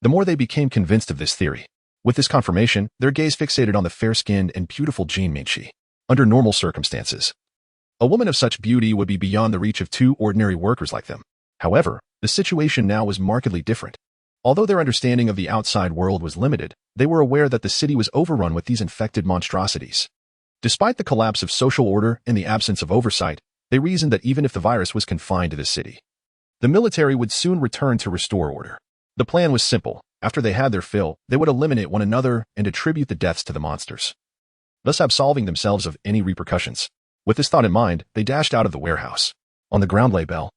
the more they became convinced of this theory. With this confirmation, their gaze fixated on the fair-skinned and beautiful Jean Minchi. Under normal circumstances, a woman of such beauty would be beyond the reach of two ordinary workers like them. However, the situation now was markedly different. Although their understanding of the outside world was limited, they were aware that the city was overrun with these infected monstrosities. Despite the collapse of social order and the absence of oversight, they reasoned that even if the virus was confined to the city, the military would soon return to restore order. The plan was simple. After they had their fill, they would eliminate one another and attribute the deaths to the monsters, thus absolving themselves of any repercussions. With this thought in mind, they dashed out of the warehouse. On the ground lay Bell,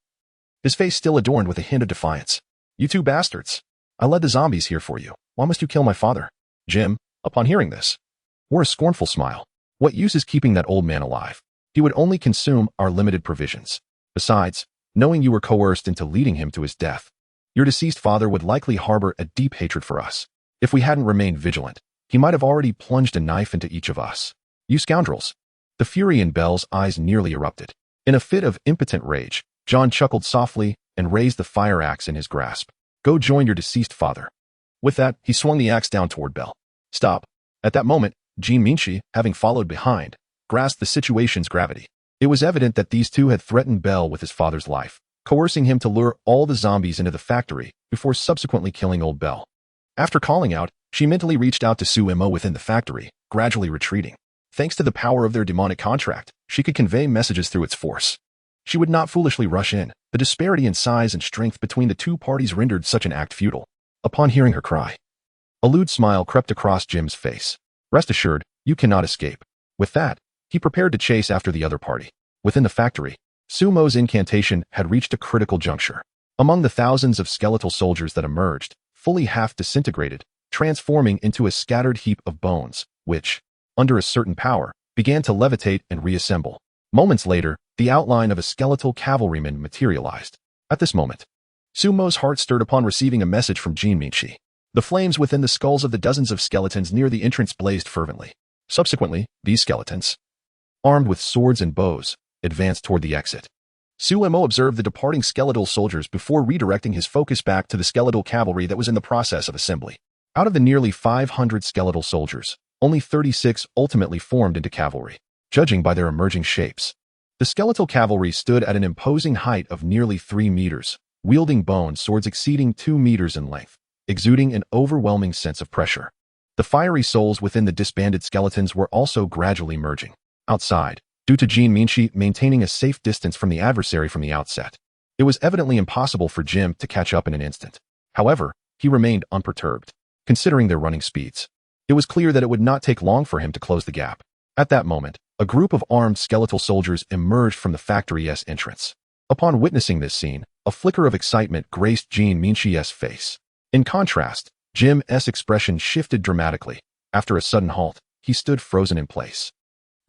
his face still adorned with a hint of defiance. "You two bastards. I led the zombies here for you. Why must you kill my father?" Jim, upon hearing this, wore a scornful smile. "What use is keeping that old man alive? He would only consume our limited provisions. Besides, knowing you were coerced into leading him to his death, your deceased father would likely harbor a deep hatred for us. If we hadn't remained vigilant, he might have already plunged a knife into each of us. You scoundrels." The fury in Bell's eyes nearly erupted. In a fit of impotent rage, John chuckled softly and raised the fire axe in his grasp. "Go join your deceased father." With that, he swung the axe down toward Bell. "Stop." At that moment, Jean Minchi, having followed behind, grasped the situation's gravity. It was evident that these two had threatened Bell with his father's life, coercing him to lure all the zombies into the factory before subsequently killing old Bell. After calling out, she mentally reached out to Sue Mo within the factory, gradually retreating. Thanks to the power of their demonic contract, she could convey messages through its force. She would not foolishly rush in. The disparity in size and strength between the two parties rendered such an act futile. Upon hearing her cry, a lewd smile crept across Jim's face. "Rest assured, you cannot escape." With that, he prepared to chase after the other party. Within the factory, Sumo's incantation had reached a critical juncture. Among the thousands of skeletal soldiers that emerged, fully half disintegrated, transforming into a scattered heap of bones, which, under a certain power, began to levitate and reassemble. Moments later, the outline of a skeletal cavalryman materialized. At this moment, Sumo's heart stirred upon receiving a message from Jean Minchi. The flames within the skulls of the dozens of skeletons near the entrance blazed fervently. Subsequently, these skeletons, armed with swords and bows, advanced toward the exit. Suemo observed the departing skeletal soldiers before redirecting his focus back to the skeletal cavalry that was in the process of assembly. Out of the nearly 500 skeletal soldiers, only 36 ultimately formed into cavalry, judging by their emerging shapes. The skeletal cavalry stood at an imposing height of nearly 3 meters, wielding bone swords exceeding 2 meters in length, exuding an overwhelming sense of pressure. The fiery souls within the disbanded skeletons were also gradually merging. Outside, due to Jean Minchi maintaining a safe distance from the adversary from the outset, it was evidently impossible for Jim to catch up in an instant. However, he remained unperturbed. Considering their running speeds, it was clear that it would not take long for him to close the gap. At that moment, a group of armed skeletal soldiers emerged from the factory's entrance. Upon witnessing this scene, a flicker of excitement graced Jean Minchi's face. In contrast, Jim's expression shifted dramatically. After a sudden halt, he stood frozen in place,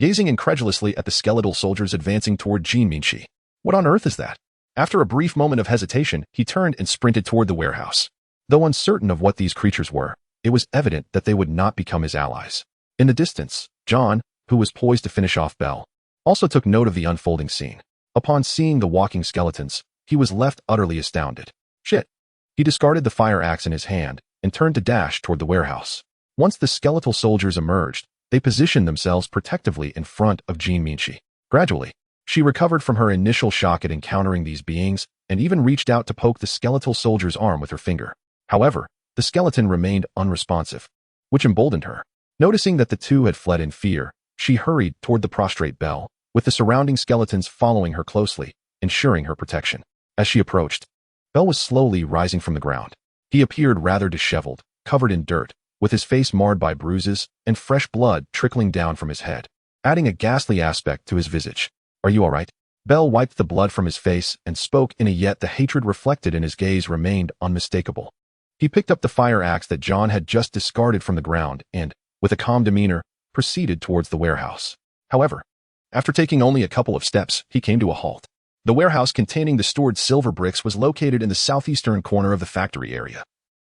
gazing incredulously at the skeletal soldiers advancing toward Jean Minchi. What on earth is that? After a brief moment of hesitation, he turned and sprinted toward the warehouse. Though uncertain of what these creatures were, it was evident that they would not become his allies. In the distance, John, who was poised to finish off Bell, also took note of the unfolding scene. Upon seeing the walking skeletons, he was left utterly astounded. Shit! He discarded the fire axe in his hand and turned to dash toward the warehouse. Once the skeletal soldiers emerged, they positioned themselves protectively in front of Jean Minchi. Gradually, she recovered from her initial shock at encountering these beings and even reached out to poke the skeletal soldier's arm with her finger. However, the skeleton remained unresponsive, which emboldened her. Noticing that the two had fled in fear, she hurried toward the prostrate Bell, with the surrounding skeletons following her closely, ensuring her protection. As she approached, Bell was slowly rising from the ground. He appeared rather disheveled, covered in dirt, with his face marred by bruises and fresh blood trickling down from his head, adding a ghastly aspect to his visage. "Are you all right?" Bell wiped the blood from his face and spoke in a yet the hatred reflected in his gaze remained unmistakable. He picked up the fire axe that John had just discarded from the ground and, with a calm demeanor, proceeded towards the warehouse. However, after taking only a couple of steps, he came to a halt. The warehouse containing the stored silver bricks was located in the southeastern corner of the factory area.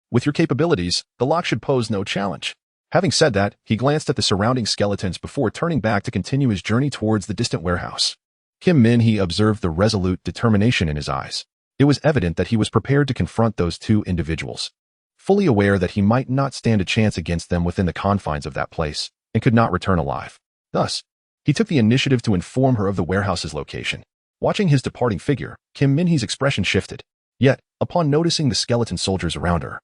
With your capabilities, the lock should pose no challenge. Having said that, he glanced at the surrounding skeletons before turning back to continue his journey towards the distant warehouse. Kim Min-hee observed the resolute determination in his eyes. It was evident that he was prepared to confront those two individuals, fully aware that he might not stand a chance against them within the confines of that place and could not return alive. Thus, he took the initiative to inform her of the warehouse's location. Watching his departing figure, Kim Min-hee's expression shifted. Yet, upon noticing the skeleton soldiers around her,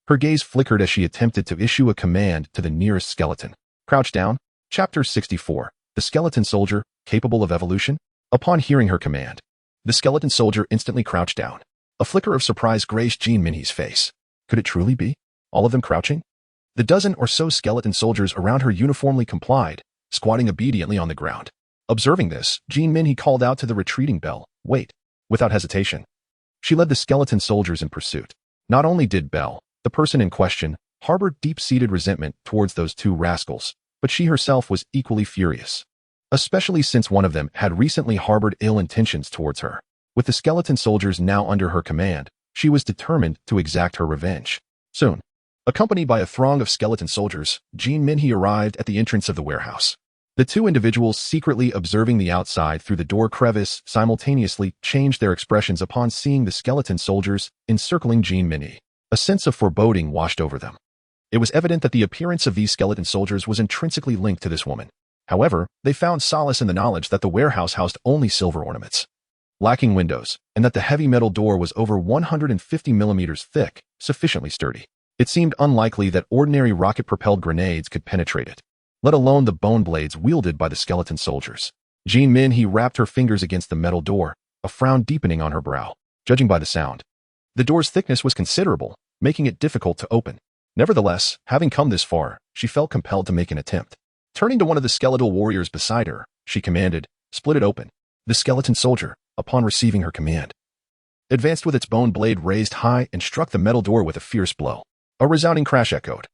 her gaze flickered as she attempted to issue a command to the nearest skeleton. Crouch down. Chapter 64. The skeleton soldier, capable of evolution? Upon hearing her command, the skeleton soldier instantly crouched down. A flicker of surprise graced Jean Min-hee's face. Could it truly be? All of them crouching? The dozen or so skeleton soldiers around her uniformly complied, squatting obediently on the ground. Observing this, Jean Min He called out to the retreating Belle, "Wait." Without hesitation, she led the skeleton soldiers in pursuit. Not only did Belle, the person in question, harbor deep-seated resentment towards those two rascals, but she herself was equally furious, especially since one of them had recently harbored ill intentions towards her. With the skeleton soldiers now under her command, she was determined to exact her revenge. Soon, accompanied by a throng of skeleton soldiers, Jean Min He arrived at the entrance of the warehouse. The two individuals secretly observing the outside through the door crevice simultaneously changed their expressions upon seeing the skeleton soldiers encircling Jean Min He. A sense of foreboding washed over them. It was evident that the appearance of these skeleton soldiers was intrinsically linked to this woman. However, they found solace in the knowledge that the warehouse housed only silver ornaments, lacking windows, and that the heavy metal door was over 150 millimeters thick, sufficiently sturdy. It seemed unlikely that ordinary rocket-propelled grenades could penetrate it, let alone the bone blades wielded by the skeleton soldiers. Jean Min He wrapped her fingers against the metal door, a frown deepening on her brow. Judging by the sound, the door's thickness was considerable, making it difficult to open. Nevertheless, having come this far, she felt compelled to make an attempt. Turning to one of the skeletal warriors beside her, she commanded, "Split it open." The skeleton soldier, upon receiving her command, advanced with its bone blade raised high and struck the metal door with a fierce blow. A resounding crash echoed,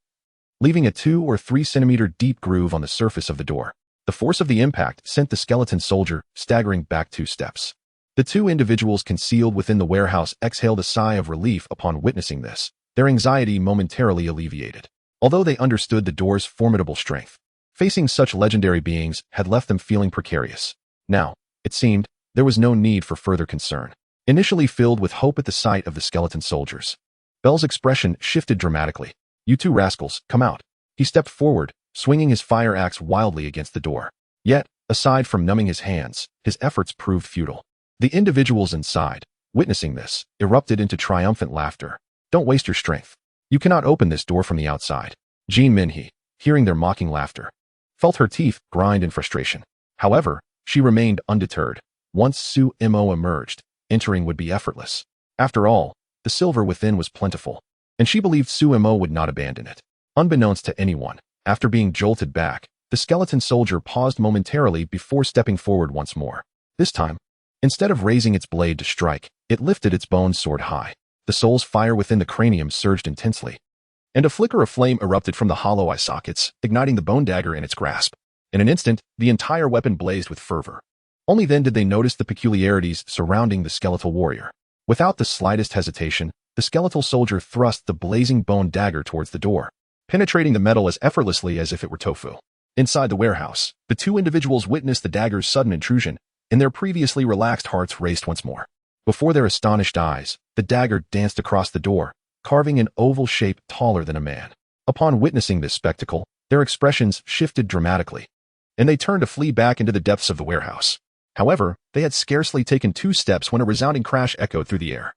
leaving a 2 or 3 centimeter deep groove on the surface of the door. The force of the impact sent the skeleton soldier staggering back 2 steps. The two individuals concealed within the warehouse exhaled a sigh of relief upon witnessing this, their anxiety momentarily alleviated. Although they understood the door's formidable strength, facing such legendary beings had left them feeling precarious. Now, it seemed, there was no need for further concern. Initially filled with hope at the sight of the skeleton soldiers, Belle's expression shifted dramatically. "You two rascals, come out." He stepped forward, swinging his fire axe wildly against the door. Yet, aside from numbing his hands, his efforts proved futile. The individuals inside, witnessing this, erupted into triumphant laughter. "Don't waste your strength. You cannot open this door from the outside." Jean Min He, hearing their mocking laughter, felt her teeth grind in frustration. However, she remained undeterred. Once Su Mo emerged, entering would be effortless. After all, the silver within was plentiful, and she believed Su Mo would not abandon it. Unbeknownst to anyone, after being jolted back, the skeleton soldier paused momentarily before stepping forward once more. This time, instead of raising its blade to strike, it lifted its bone sword high. The soul's fire within the cranium surged intensely, and a flicker of flame erupted from the hollow eye sockets, igniting the bone dagger in its grasp. In an instant, the entire weapon blazed with fervor. Only then did they notice the peculiarities surrounding the skeletal warrior. Without the slightest hesitation, the skeletal soldier thrust the blazing bone dagger towards the door, penetrating the metal as effortlessly as if it were tofu. Inside the warehouse, the two individuals witnessed the dagger's sudden intrusion, and their previously relaxed hearts raced once more. Before their astonished eyes, the dagger danced across the door, carving an oval shape taller than a man. Upon witnessing this spectacle, their expressions shifted dramatically, and they turned to flee back into the depths of the warehouse. However, they had scarcely taken 2 steps when a resounding crash echoed through the air,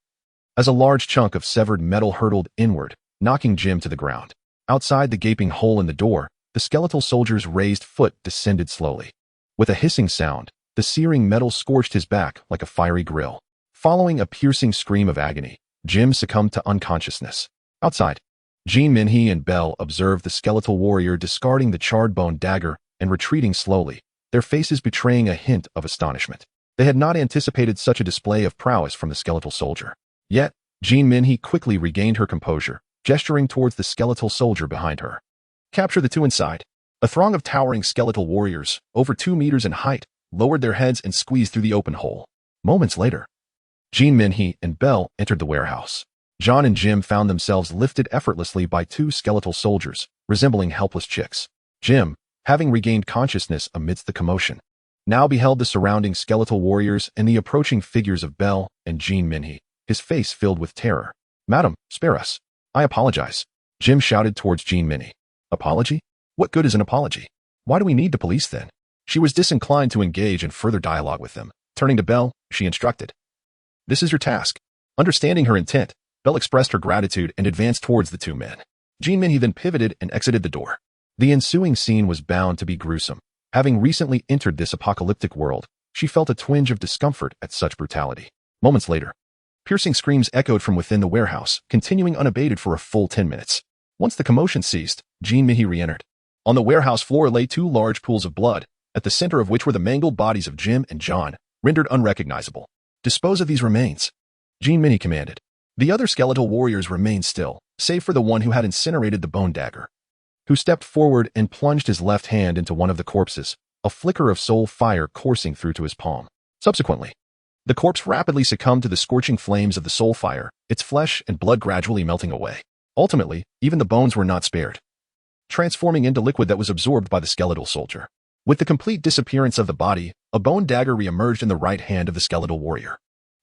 as a large chunk of severed metal hurtled inward, knocking Jim to the ground. Outside the gaping hole in the door, the skeletal soldier's raised foot descended slowly. With a hissing sound, the searing metal scorched his back like a fiery grill. Following a piercing scream of agony, Jim succumbed to unconsciousness. Outside, Jean Min He and Belle observed the skeletal warrior discarding the charred bone dagger and retreating slowly, their faces betraying a hint of astonishment. They had not anticipated such a display of prowess from the skeletal soldier. Yet, Jean Min He quickly regained her composure, gesturing towards the skeletal soldier behind her. "Capture the two inside." A throng of towering skeletal warriors, over 2 meters in height, lowered their heads and squeezed through the open hole. Moments later, Jean Min He and Belle entered the warehouse. John and Jim found themselves lifted effortlessly by 2 skeletal soldiers, resembling helpless chicks. Jim, having regained consciousness amidst the commotion, now beheld the surrounding skeletal warriors and the approaching figures of Belle and Jean Min He, his face filled with terror. "Madam, spare us. I apologize," Jim shouted towards Jean Min He. "Apology? What good is an apology? Why do we need the police then?" She was disinclined to engage in further dialogue with them. Turning to Belle, she instructed, "This is your task." Understanding her intent, Belle expressed her gratitude and advanced towards the 2 men. Jean Min He then pivoted and exited the door. The ensuing scene was bound to be gruesome. Having recently entered this apocalyptic world, she felt a twinge of discomfort at such brutality. Moments later, piercing screams echoed from within the warehouse, continuing unabated for a full 10 minutes. Once the commotion ceased, Jean Min He re-entered. On the warehouse floor lay 2 large pools of blood, at the center of which were the mangled bodies of Jim and John, rendered unrecognizable. Dispose of these remains, Jean Minnie commanded. The other skeletal warriors remained still, save for the one who had incinerated the bone dagger, who stepped forward and plunged his left hand into one of the corpses, a flicker of soul fire coursing through to his palm. Subsequently, the corpse rapidly succumbed to the scorching flames of the soul fire, its flesh and blood gradually melting away. Ultimately, even the bones were not spared, transforming into liquid that was absorbed by the skeletal soldier. With the complete disappearance of the body, a bone dagger re-emerged in the right hand of the skeletal warrior.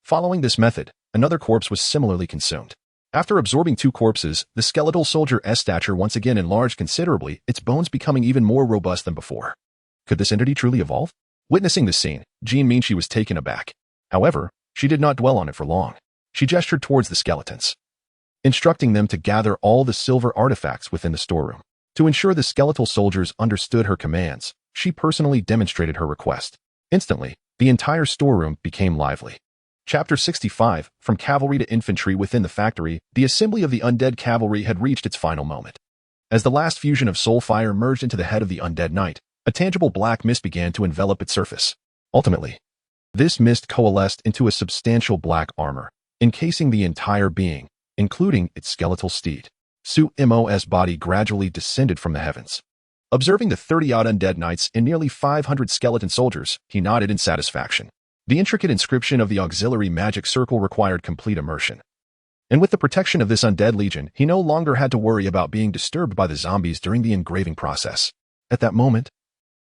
Following this method, another corpse was similarly consumed. After absorbing 2 corpses, the skeletal soldier's stature once again enlarged considerably, its bones becoming even more robust than before. Could this entity truly evolve? Witnessing this scene, Jean Minnie was taken aback. However, she did not dwell on it for long. She gestured towards the skeletons, instructing them to gather all the silver artifacts within the storeroom. To ensure the skeletal soldiers understood her commands, she personally demonstrated her request. Instantly, the entire storeroom became lively. Chapter 65, From Cavalry to Infantry. Within the factory, the assembly of the undead cavalry had reached its final moment. As the last fusion of soul fire merged into the head of the undead knight, a tangible black mist began to envelop its surface. Ultimately, this mist coalesced into a substantial black armor, encasing the entire being, including its skeletal steed. Su-Mo's body gradually descended from the heavens. Observing the 30-odd undead knights and nearly 500 skeleton soldiers, he nodded in satisfaction. The intricate inscription of the auxiliary magic circle required complete immersion. And with the protection of this undead legion, he no longer had to worry about being disturbed by the zombies during the engraving process. At that moment,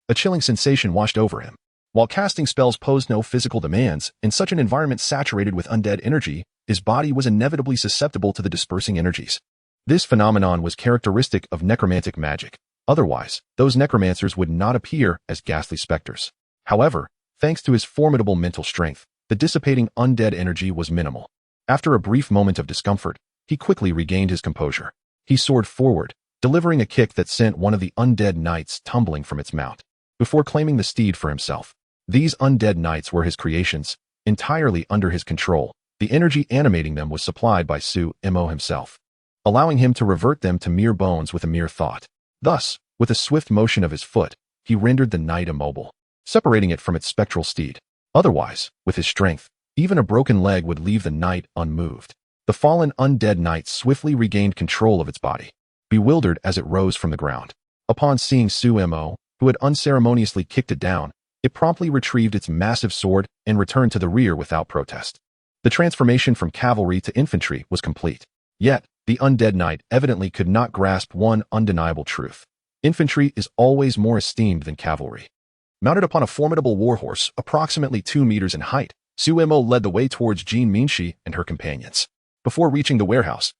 a chilling sensation washed over him. While casting spells posed no physical demands, in such an environment saturated with undead energy, his body was inevitably susceptible to the dispersing energies. This phenomenon was characteristic of necromantic magic. Otherwise, those necromancers would not appear as ghastly specters. However, thanks to his formidable mental strength, the dissipating undead energy was minimal. After a brief moment of discomfort, he quickly regained his composure. He soared forward, delivering a kick that sent one of the undead knights tumbling from its mount, before claiming the steed for himself. These undead knights were his creations, entirely under his control. The energy animating them was supplied by Su-Mo himself, allowing him to revert them to mere bones with a mere thought. Thus, with a swift motion of his foot, he rendered the knight immobile, separating it from its spectral steed. Otherwise, with his strength, even a broken leg would leave the knight unmoved. The fallen undead knight swiftly regained control of its body, bewildered as it rose from the ground. Upon seeing Su-Mo, who had unceremoniously kicked it down, it promptly retrieved its massive sword and returned to the rear without protest. The transformation from cavalry to infantry was complete. Yet, the undead knight evidently could not grasp one undeniable truth. Infantry is always more esteemed than cavalry. Mounted upon a formidable warhorse, approximately 2 meters in height, Su-Mo led the way towards Jean Minnie and her companions. Before reaching the warehouse,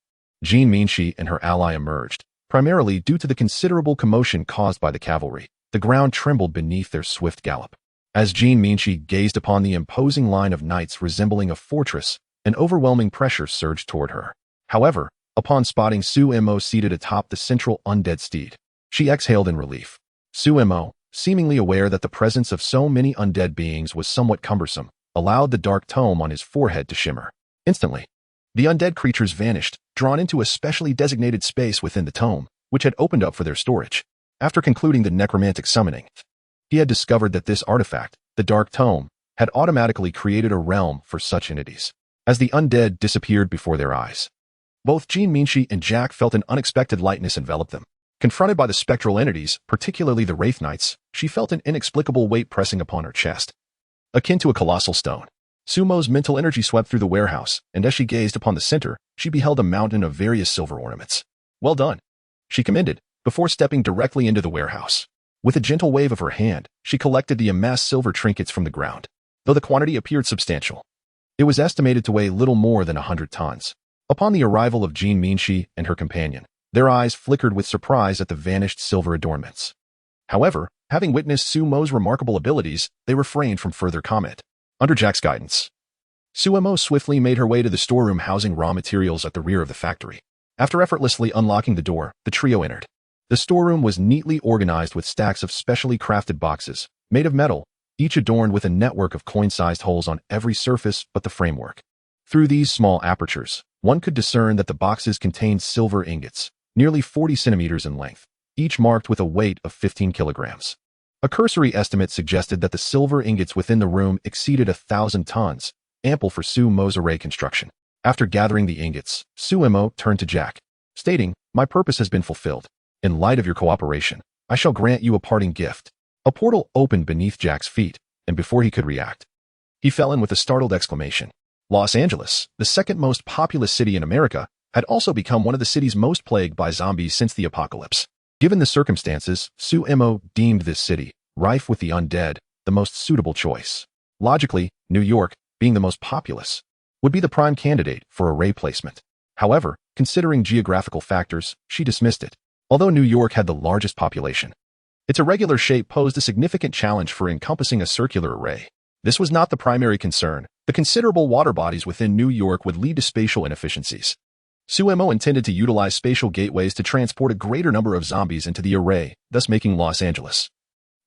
Jean Minnie and her ally emerged. Primarily due to the considerable commotion caused by the cavalry, the ground trembled beneath their swift gallop. As Jean Minnie gazed upon the imposing line of knights resembling a fortress, an overwhelming pressure surged toward her. However, upon spotting Su-Mo seated atop the central undead steed, she exhaled in relief. Su-Mo, seemingly aware that the presence of so many undead beings was somewhat cumbersome, allowed the dark tome on his forehead to shimmer. Instantly, the undead creatures vanished, drawn into a specially designated space within the tome, which had opened up for their storage. After concluding the necromantic summoning, he had discovered that this artifact, the Dark Tome, had automatically created a realm for such entities. As the undead disappeared before their eyes, both Jean Minnie and Jack felt an unexpected lightness envelop them. Confronted by the spectral entities, particularly the Wraith Knights, she felt an inexplicable weight pressing upon her chest, akin to a colossal stone. Su-Mo's mental energy swept through the warehouse, and as she gazed upon the center, she beheld a mountain of various silver ornaments. "Well done," she commended, before stepping directly into the warehouse. With a gentle wave of her hand, she collected the amassed silver trinkets from the ground. Though the quantity appeared substantial, it was estimated to weigh little more than 100 tons. Upon the arrival of Jean Minnie and her companion, their eyes flickered with surprise at the vanished silver adornments. However, having witnessed Su-Mo's remarkable abilities, they refrained from further comment. Under Jack's guidance, Su-Mo swiftly made her way to the storeroom housing raw materials at the rear of the factory. After effortlessly unlocking the door, the trio entered. The storeroom was neatly organized with stacks of specially crafted boxes, made of metal, each adorned with a network of coin-sized holes on every surface but the framework. Through these small apertures, one could discern that the boxes contained silver ingots, nearly 40 centimeters in length, each marked with a weight of 15 kilograms. A cursory estimate suggested that the silver ingots within the room exceeded 1,000 tons, ample for Sumo's array construction. After gathering the ingots, Sumo turned to Jack, stating, "My purpose has been fulfilled. In light of your cooperation, I shall grant you a parting gift." A portal opened beneath Jack's feet, and before he could react, he fell in with a startled exclamation. Los Angeles, the second most populous city in America, had also become one of the cities most plagued by zombies since the apocalypse. Given the circumstances, Sumo deemed this city, rife with the undead, the most suitable choice. Logically, New York, being the most populous, would be the prime candidate for array placement. However, considering geographical factors, she dismissed it. Although New York had the largest population, its irregular shape posed a significant challenge for encompassing a circular array. This was not the primary concern. The considerable water bodies within New York would lead to spatial inefficiencies. Sumo intended to utilize spatial gateways to transport a greater number of zombies into the array, thus making Los Angeles,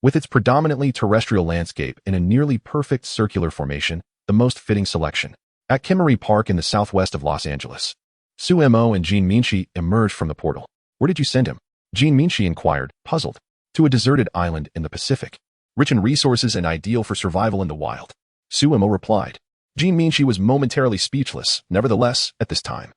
with its predominantly terrestrial landscape in a nearly perfect circular formation, the most fitting selection. At Kimmery Park in the southwest of Los Angeles, Sumo and Jean Minchi emerged from the portal. "Where did you send him?" Jean Minchi inquired, puzzled. "To a deserted island in the Pacific, rich in resources and ideal for survival in the wild," Sumo replied. Jean Minchi was momentarily speechless. Nevertheless, at this time,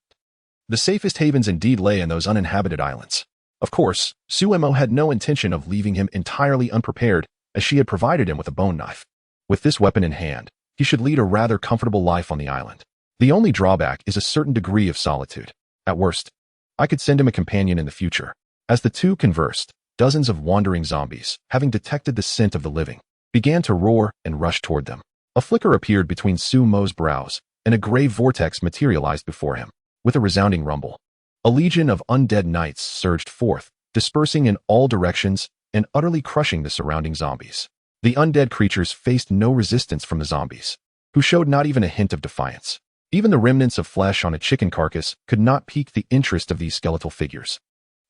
the safest havens indeed lay in those uninhabited islands. Of course, Sumo had no intention of leaving him entirely unprepared, as she had provided him with a bone knife. With this weapon in hand, he should lead a rather comfortable life on the island. The only drawback is a certain degree of solitude. At worst, I could send him a companion in the future. As the two conversed, dozens of wandering zombies, having detected the scent of the living, began to roar and rush toward them. A flicker appeared between Sumo's brows, and a gray vortex materialized before him. With a resounding rumble, a legion of undead knights surged forth, dispersing in all directions and utterly crushing the surrounding zombies. The undead creatures faced no resistance from the zombies, who showed not even a hint of defiance. Even the remnants of flesh on a chicken carcass could not pique the interest of these skeletal figures,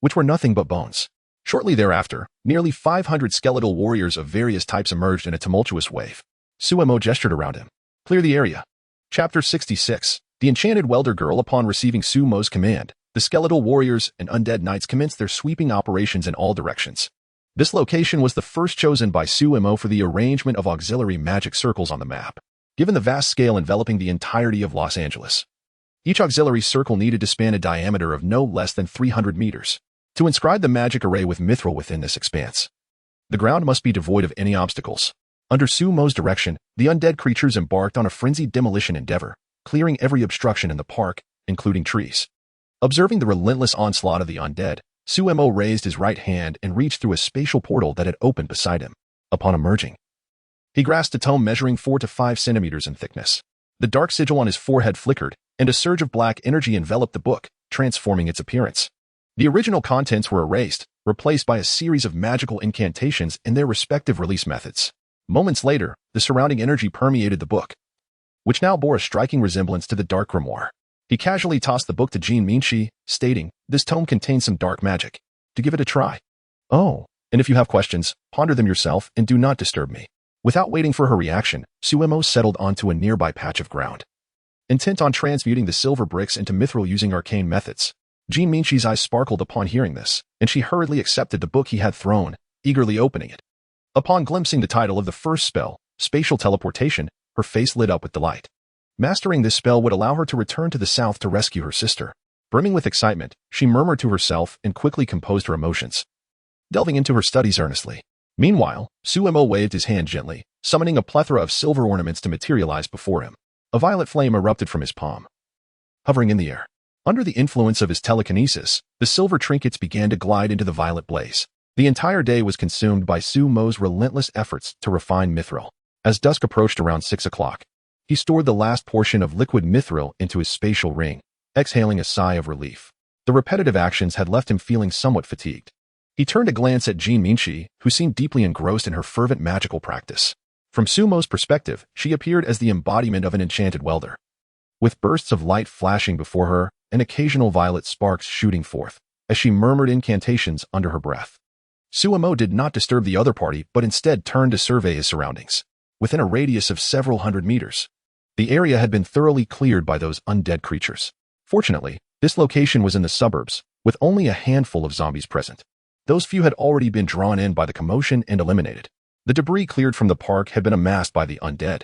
which were nothing but bones. Shortly thereafter, nearly 500 skeletal warriors of various types emerged in a tumultuous wave. Sumo gestured around him. "Clear the area." Chapter 66. The Enchanted Welder Girl. Upon receiving Sumo's command, the skeletal warriors and undead knights commenced their sweeping operations in all directions. This location was the first chosen by Sumo for the arrangement of auxiliary magic circles on the map. Given the vast scale enveloping the entirety of Los Angeles, each auxiliary circle needed to span a diameter of no less than 300 meters. To inscribe the magic array with mithril within this expanse, the ground must be devoid of any obstacles. Under Sumo's direction, the undead creatures embarked on a frenzied demolition endeavor, clearing every obstruction in the park, including trees. Observing the relentless onslaught of the undead, Sumo raised his right hand and reached through a spatial portal that had opened beside him. Upon emerging, he grasped a tome measuring 4 to 5 centimeters in thickness. The dark sigil on his forehead flickered, and a surge of black energy enveloped the book, transforming its appearance. The original contents were erased, replaced by a series of magical incantations and their respective release methods. Moments later, the surrounding energy permeated the book, which now bore a striking resemblance to the Dark Grimoire. He casually tossed the book to Jean Minchi, stating, "This tome contains some dark magic. To give it a try." "Oh, and if you have questions, ponder them yourself and do not disturb me." Without waiting for her reaction, Sumo settled onto a nearby patch of ground, intent on transmuting the silver bricks into mithril using arcane methods. Jean Minchi's eyes sparkled upon hearing this, and she hurriedly accepted the book he had thrown, eagerly opening it. Upon glimpsing the title of the first spell, Spatial Teleportation, her face lit up with delight. Mastering this spell would allow her to return to the south to rescue her sister. Brimming with excitement, she murmured to herself and quickly composed her emotions, delving into her studies earnestly. Meanwhile, Sumo waved his hand gently, summoning a plethora of silver ornaments to materialize before him. A violet flame erupted from his palm, hovering in the air. Under the influence of his telekinesis, the silver trinkets began to glide into the violet blaze. The entire day was consumed by Sumo's relentless efforts to refine mithril. As dusk approached around 6 o'clock, he stored the last portion of liquid mithril into his spatial ring, exhaling a sigh of relief. The repetitive actions had left him feeling somewhat fatigued. He turned a glance at Jean Minchi, who seemed deeply engrossed in her fervent magical practice. From Sumo's perspective, she appeared as the embodiment of an enchanted welder, with bursts of light flashing before her and occasional violet sparks shooting forth, as she murmured incantations under her breath. Sumo did not disturb the other party, but instead turned to survey his surroundings. Within a radius of several hundred meters, the area had been thoroughly cleared by those undead creatures. Fortunately, this location was in the suburbs, with only a handful of zombies present. Those few had already been drawn in by the commotion and eliminated. The debris cleared from the park had been amassed by the undead,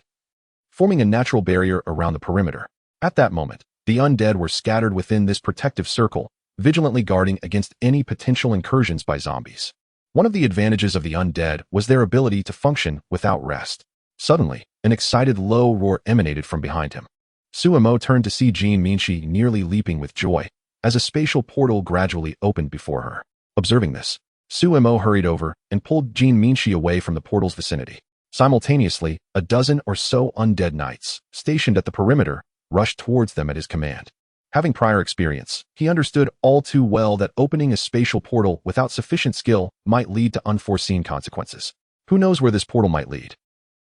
forming a natural barrier around the perimeter. At that moment, the undead were scattered within this protective circle, vigilantly guarding against any potential incursions by zombies. One of the advantages of the undead was their ability to function without rest. Suddenly, an excited low roar emanated from behind him. Suemo turned to see Jean Minchi nearly leaping with joy as a spatial portal gradually opened before her. Observing this, Suemo hurried over and pulled Jean Minchi away from the portal's vicinity. Simultaneously, a dozen or so undead knights, stationed at the perimeter, rushed towards them at his command. Having prior experience, he understood all too well that opening a spatial portal without sufficient skill might lead to unforeseen consequences. Who knows where this portal might lead?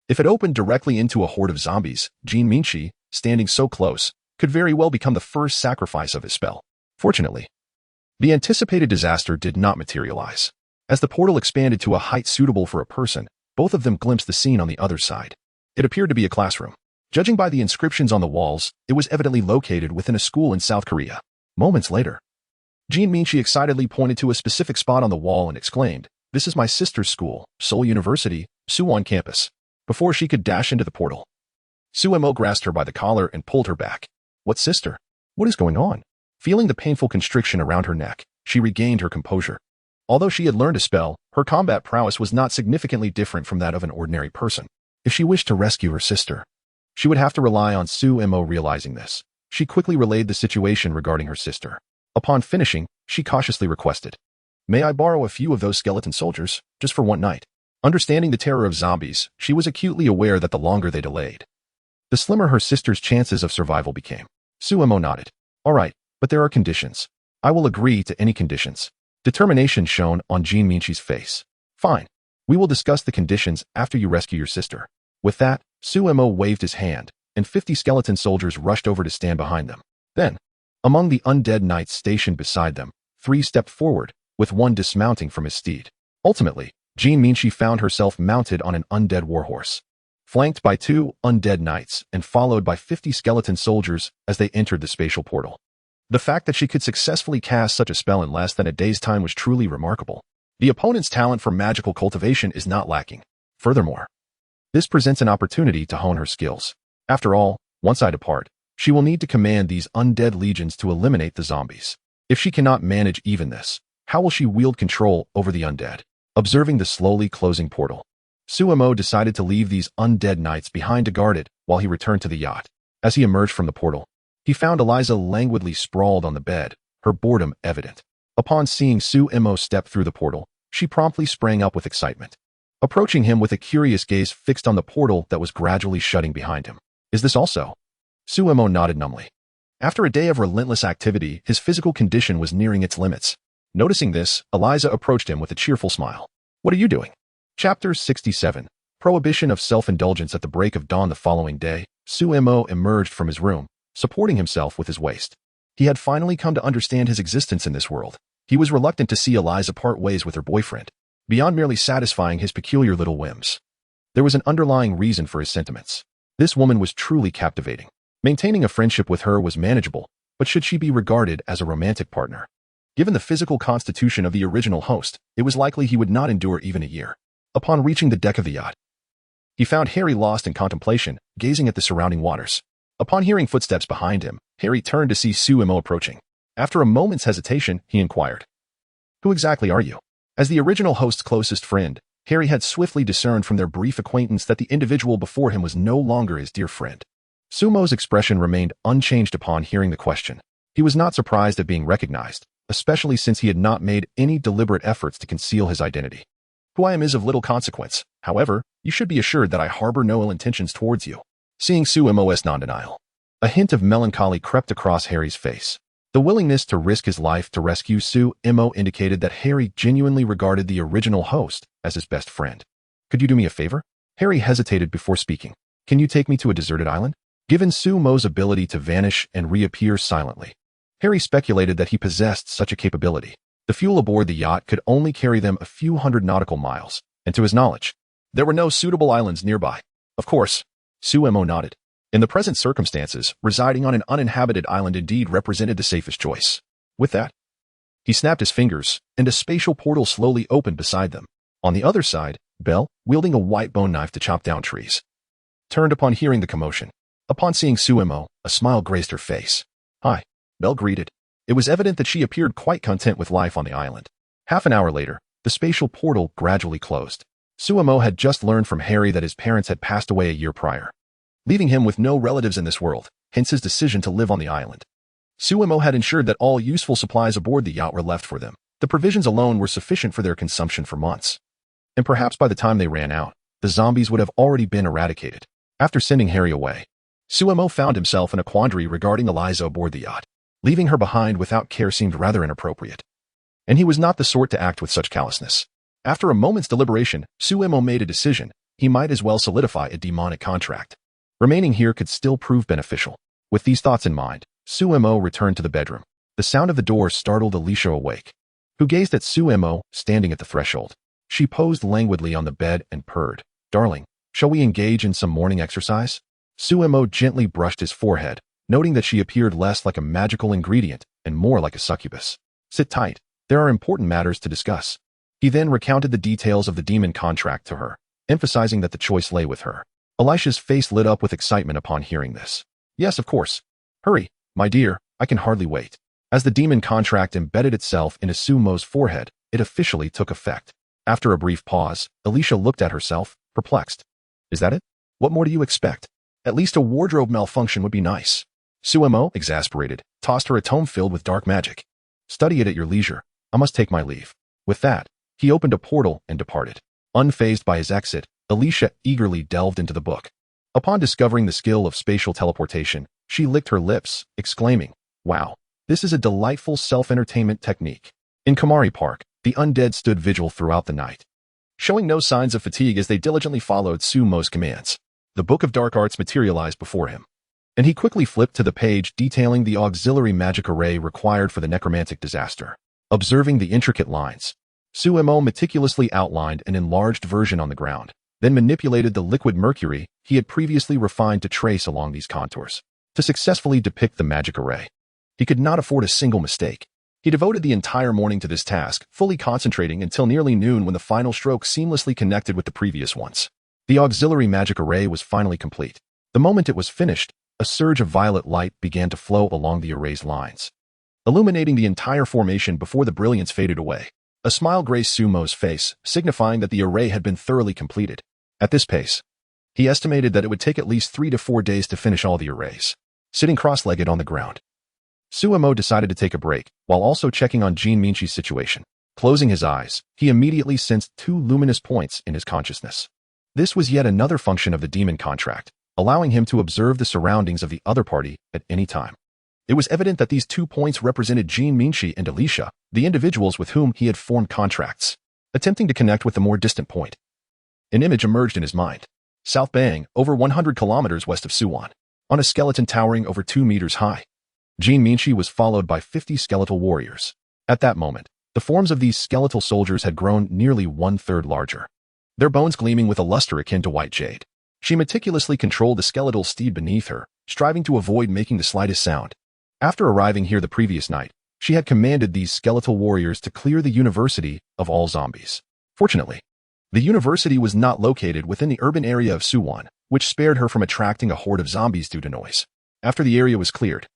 If it opened directly into a horde of zombies, Jean Minchi, standing so close, could very well become the first sacrifice of his spell. Fortunately, the anticipated disaster did not materialize. As the portal expanded to a height suitable for a person, both of them glimpsed the scene on the other side. It appeared to be a classroom. Judging by the inscriptions on the walls, it was evidently located within a school in South Korea. Moments later, Jean Minchi excitedly pointed to a specific spot on the wall and exclaimed, "This is my sister's school, Seoul University, Suwon campus." Before she could dash into the portal, Suemo grasped her by the collar and pulled her back. "What sister? What is going on?" Feeling the painful constriction around her neck, she regained her composure. Although she had learned a spell, her combat prowess was not significantly different from that of an ordinary person. If she wished to rescue her sister, she would have to rely on Suemo. Realizing this, she quickly relayed the situation regarding her sister. Upon finishing, she cautiously requested, "May I borrow a few of those skeleton soldiers, just for one night?" Understanding the terror of zombies, she was acutely aware that the longer they delayed, the slimmer her sister's chances of survival became. Suemo nodded. "All right, but there are conditions. I will agree to any conditions." Determination shone on Jean Minchi's face. "Fine. We will discuss the conditions after you rescue your sister." With that, Suemo waved his hand, and 50 skeleton soldiers rushed over to stand behind them. Then, among the undead knights stationed beside them, 3 stepped forward, with one dismounting from his steed. Ultimately, Jean Minchi found herself mounted on an undead warhorse, flanked by 2 undead knights and followed by 50 skeleton soldiers as they entered the spatial portal. The fact that she could successfully cast such a spell in less than a day's time was truly remarkable. The opponent's talent for magical cultivation is not lacking. Furthermore, this presents an opportunity to hone her skills. After all, once I depart, she will need to command these undead legions to eliminate the zombies. If she cannot manage even this, how will she wield control over the undead? Observing the slowly closing portal, Suemo decided to leave these undead knights behind to guard it while he returned to the yacht. As he emerged from the portal, he found Eliza languidly sprawled on the bed, her boredom evident. Upon seeing Suemo step through the portal, she promptly sprang up with excitement, approaching him with a curious gaze fixed on the portal that was gradually shutting behind him. "Is this also?" Suemo nodded numbly. After a day of relentless activity, his physical condition was nearing its limits. Noticing this, Eliza approached him with a cheerful smile. "What are you doing?" Chapter 67. Prohibition of self-indulgence. At the break of dawn the following day, Suemo emerged from his room, supporting himself with his waist. He had finally come to understand his existence in this world. He was reluctant to see Eliza part ways with her boyfriend, beyond merely satisfying his peculiar little whims. There was an underlying reason for his sentiments. This woman was truly captivating. Maintaining a friendship with her was manageable, but should she be regarded as a romantic partner? Given the physical constitution of the original host, it was likely he would not endure even a year. Upon reaching the deck of the yacht, he found Harry lost in contemplation, gazing at the surrounding waters. Upon hearing footsteps behind him, Harry turned to see Suemo approaching. After a moment's hesitation, he inquired, "Who exactly are you?" As the original host's closest friend, Harry had swiftly discerned from their brief acquaintance that the individual before him was no longer his dear friend. Sumo's expression remained unchanged upon hearing the question. He was not surprised at being recognized, especially since he had not made any deliberate efforts to conceal his identity. "Who I am is of little consequence. However, you should be assured that I harbor no ill intentions towards you." Seeing Suemo's non-denial, a hint of melancholy crept across Harry's face. The willingness to risk his life to rescue Suemo indicated that Harry genuinely regarded the original host as his best friend. "Could you do me a favor?" Harry hesitated before speaking. "Can you take me to a deserted island?" Given Suemo's ability to vanish and reappear silently, Harry speculated that he possessed such a capability. The fuel aboard the yacht could only carry them a few hundred nautical miles, and to his knowledge, there were no suitable islands nearby. Of course, Suemo nodded. In the present circumstances, residing on an uninhabited island indeed represented the safest choice. With that, he snapped his fingers, and a spatial portal slowly opened beside them. On the other side, Belle, wielding a white bone knife to chop down trees, turned upon hearing the commotion. Upon seeing Suemo, a smile graced her face. "Hi," Belle greeted. It was evident that she appeared quite content with life on the island. Half an hour later, the spatial portal gradually closed. Suemo had just learned from Harry that his parents had passed away a year prior, leaving him with no relatives in this world, hence his decision to live on the island. Suemo had ensured that all useful supplies aboard the yacht were left for them. The provisions alone were sufficient for their consumption for months. And perhaps by the time they ran out, the zombies would have already been eradicated. After sending Harry away, Suemo found himself in a quandary regarding Eliza aboard the yacht. Leaving her behind without care seemed rather inappropriate. And he was not the sort to act with such callousness. After a moment's deliberation, Suemo made a decision. He might as well solidify a demonic contract. Remaining here could still prove beneficial. With these thoughts in mind, Suemo returned to the bedroom. The sound of the door startled Alicia awake, who gazed at Suemo standing at the threshold. She posed languidly on the bed and purred. "Darling, shall we engage in some morning exercise?" Suemo gently brushed his forehead, noting that she appeared less like a magical ingredient and more like a succubus. "Sit tight. There are important matters to discuss." He then recounted the details of the demon contract to her, emphasizing that the choice lay with her. Alicia's face lit up with excitement upon hearing this. "Yes, of course. Hurry, my dear, I can hardly wait." As the demon contract embedded itself into Suemo's forehead, it officially took effect. After a brief pause, Alicia looked at herself, perplexed. "Is that it? What more do you expect? At least a wardrobe malfunction would be nice." Suemo, exasperated, tossed her a tome filled with dark magic. "Study it at your leisure. I must take my leave." With that, he opened a portal and departed. Unfazed by his exit, Alicia eagerly delved into the book. Upon discovering the skill of spatial teleportation, she licked her lips, exclaiming, "Wow, this is a delightful self-entertainment technique." In Kamari Park, the undead stood vigil throughout the night, showing no signs of fatigue as they diligently followed Suemo's commands. The Book of Dark Arts materialized before him, and he quickly flipped to the page detailing the auxiliary magic array required for the necromantic disaster. Observing the intricate lines, Suemo meticulously outlined an enlarged version on the ground, then manipulated the liquid mercury he had previously refined to trace along these contours, to successfully depict the magic array. He could not afford a single mistake. He devoted the entire morning to this task, fully concentrating until nearly noon when the final stroke seamlessly connected with the previous ones. The auxiliary magic array was finally complete. The moment it was finished, a surge of violet light began to flow along the array's lines, illuminating the entire formation before the brilliance faded away. A smile graced Suemo's face, signifying that the array had been thoroughly completed. At this pace, he estimated that it would take at least 3 to 4 days to finish all the arrays. Sitting cross-legged on the ground, Suemo decided to take a break, while also checking on Jean Minchi's situation. Closing his eyes, he immediately sensed 2 luminous points in his consciousness. This was yet another function of the demon contract, allowing him to observe the surroundings of the other party at any time. It was evident that these 2 points represented Jean Minchi and Alicia, the individuals with whom he had formed contracts. Attempting to connect with the more distant point, an image emerged in his mind. South Bang, over 100 kilometers west of Suwon, on a skeleton towering over 2 meters high. Jean Minchi was followed by 50 skeletal warriors. At that moment, the forms of these skeletal soldiers had grown nearly 1/3 larger, their bones gleaming with a luster akin to white jade. She meticulously controlled the skeletal steed beneath her, striving to avoid making the slightest sound. After arriving here the previous night, she had commanded these skeletal warriors to clear the university of all zombies. Fortunately, the university was not located within the urban area of Suwon, which spared her from attracting a horde of zombies due to noise. After the area was cleared,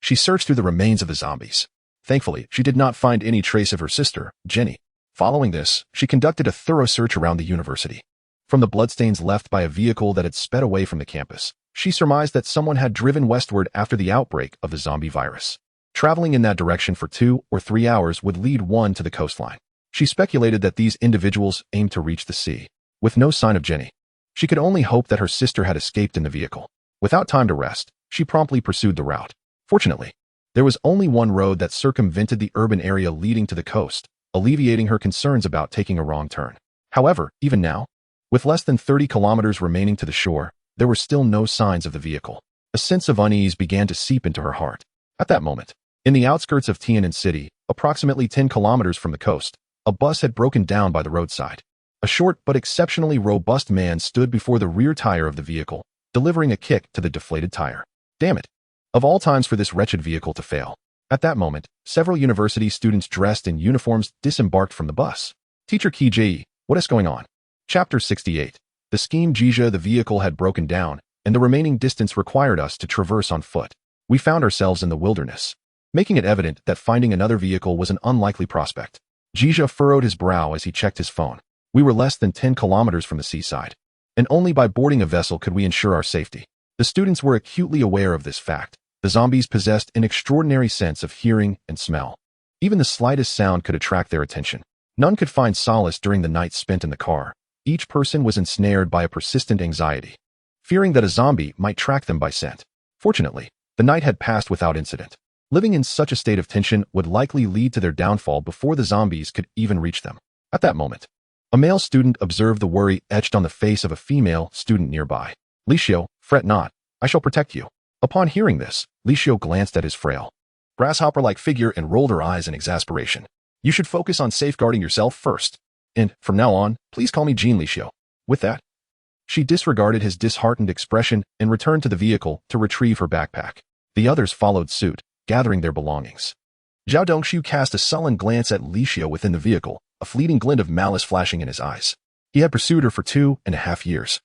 she searched through the remains of the zombies. Thankfully, she did not find any trace of her sister, Jenny. Following this, she conducted a thorough search around the university. From the bloodstains left by a vehicle that had sped away from the campus, she surmised that someone had driven westward after the outbreak of the zombie virus. Traveling in that direction for 2 or 3 hours would lead one to the coastline. She speculated that these individuals aimed to reach the sea. With no sign of Jenny, she could only hope that her sister had escaped in the vehicle. Without time to rest, she promptly pursued the route. Fortunately, there was only one road that circumvented the urban area leading to the coast, alleviating her concerns about taking a wrong turn. However, even now, with less than 30 kilometers remaining to the shore, there were still no signs of the vehicle. A sense of unease began to seep into her heart. At that moment, in the outskirts of Tian'an City, approximately 10 kilometers from the coast, a bus had broken down by the roadside. A short but exceptionally robust man stood before the rear tire of the vehicle, delivering a kick to the deflated tire. Damn it! Of all times for this wretched vehicle to fail. At that moment, several university students dressed in uniforms disembarked from the bus. "Teacher Ki Ji, what is going on?" Chapter 68. The scheme. Jija, the vehicle had broken down, and the remaining distance required us to traverse on foot. We found ourselves in the wilderness, making it evident that finding another vehicle was an unlikely prospect. Jija furrowed his brow as he checked his phone. We were less than 10 kilometers from the seaside, and only by boarding a vessel could we ensure our safety. The students were acutely aware of this fact. The zombies possessed an extraordinary sense of hearing and smell. Even the slightest sound could attract their attention. None could find solace during the night spent in the car. Each person was ensnared by a persistent anxiety, fearing that a zombie might track them by scent. Fortunately, the night had passed without incident. Living in such a state of tension would likely lead to their downfall before the zombies could even reach them. At that moment, a male student observed the worry etched on the face of a female student nearby. "Licio, fret not. I shall protect you." Upon hearing this, Licio glanced at his frail, grasshopper-like figure and rolled her eyes in exasperation. "You should focus on safeguarding yourself first. And, from now on, please call me Jean, Licio." With that, she disregarded his disheartened expression and returned to the vehicle to retrieve her backpack. The others followed suit, gathering their belongings. Zhao Dongxiu cast a sullen glance at Licio within the vehicle, a fleeting glint of malice flashing in his eyes. He had pursued her for 2.5 years.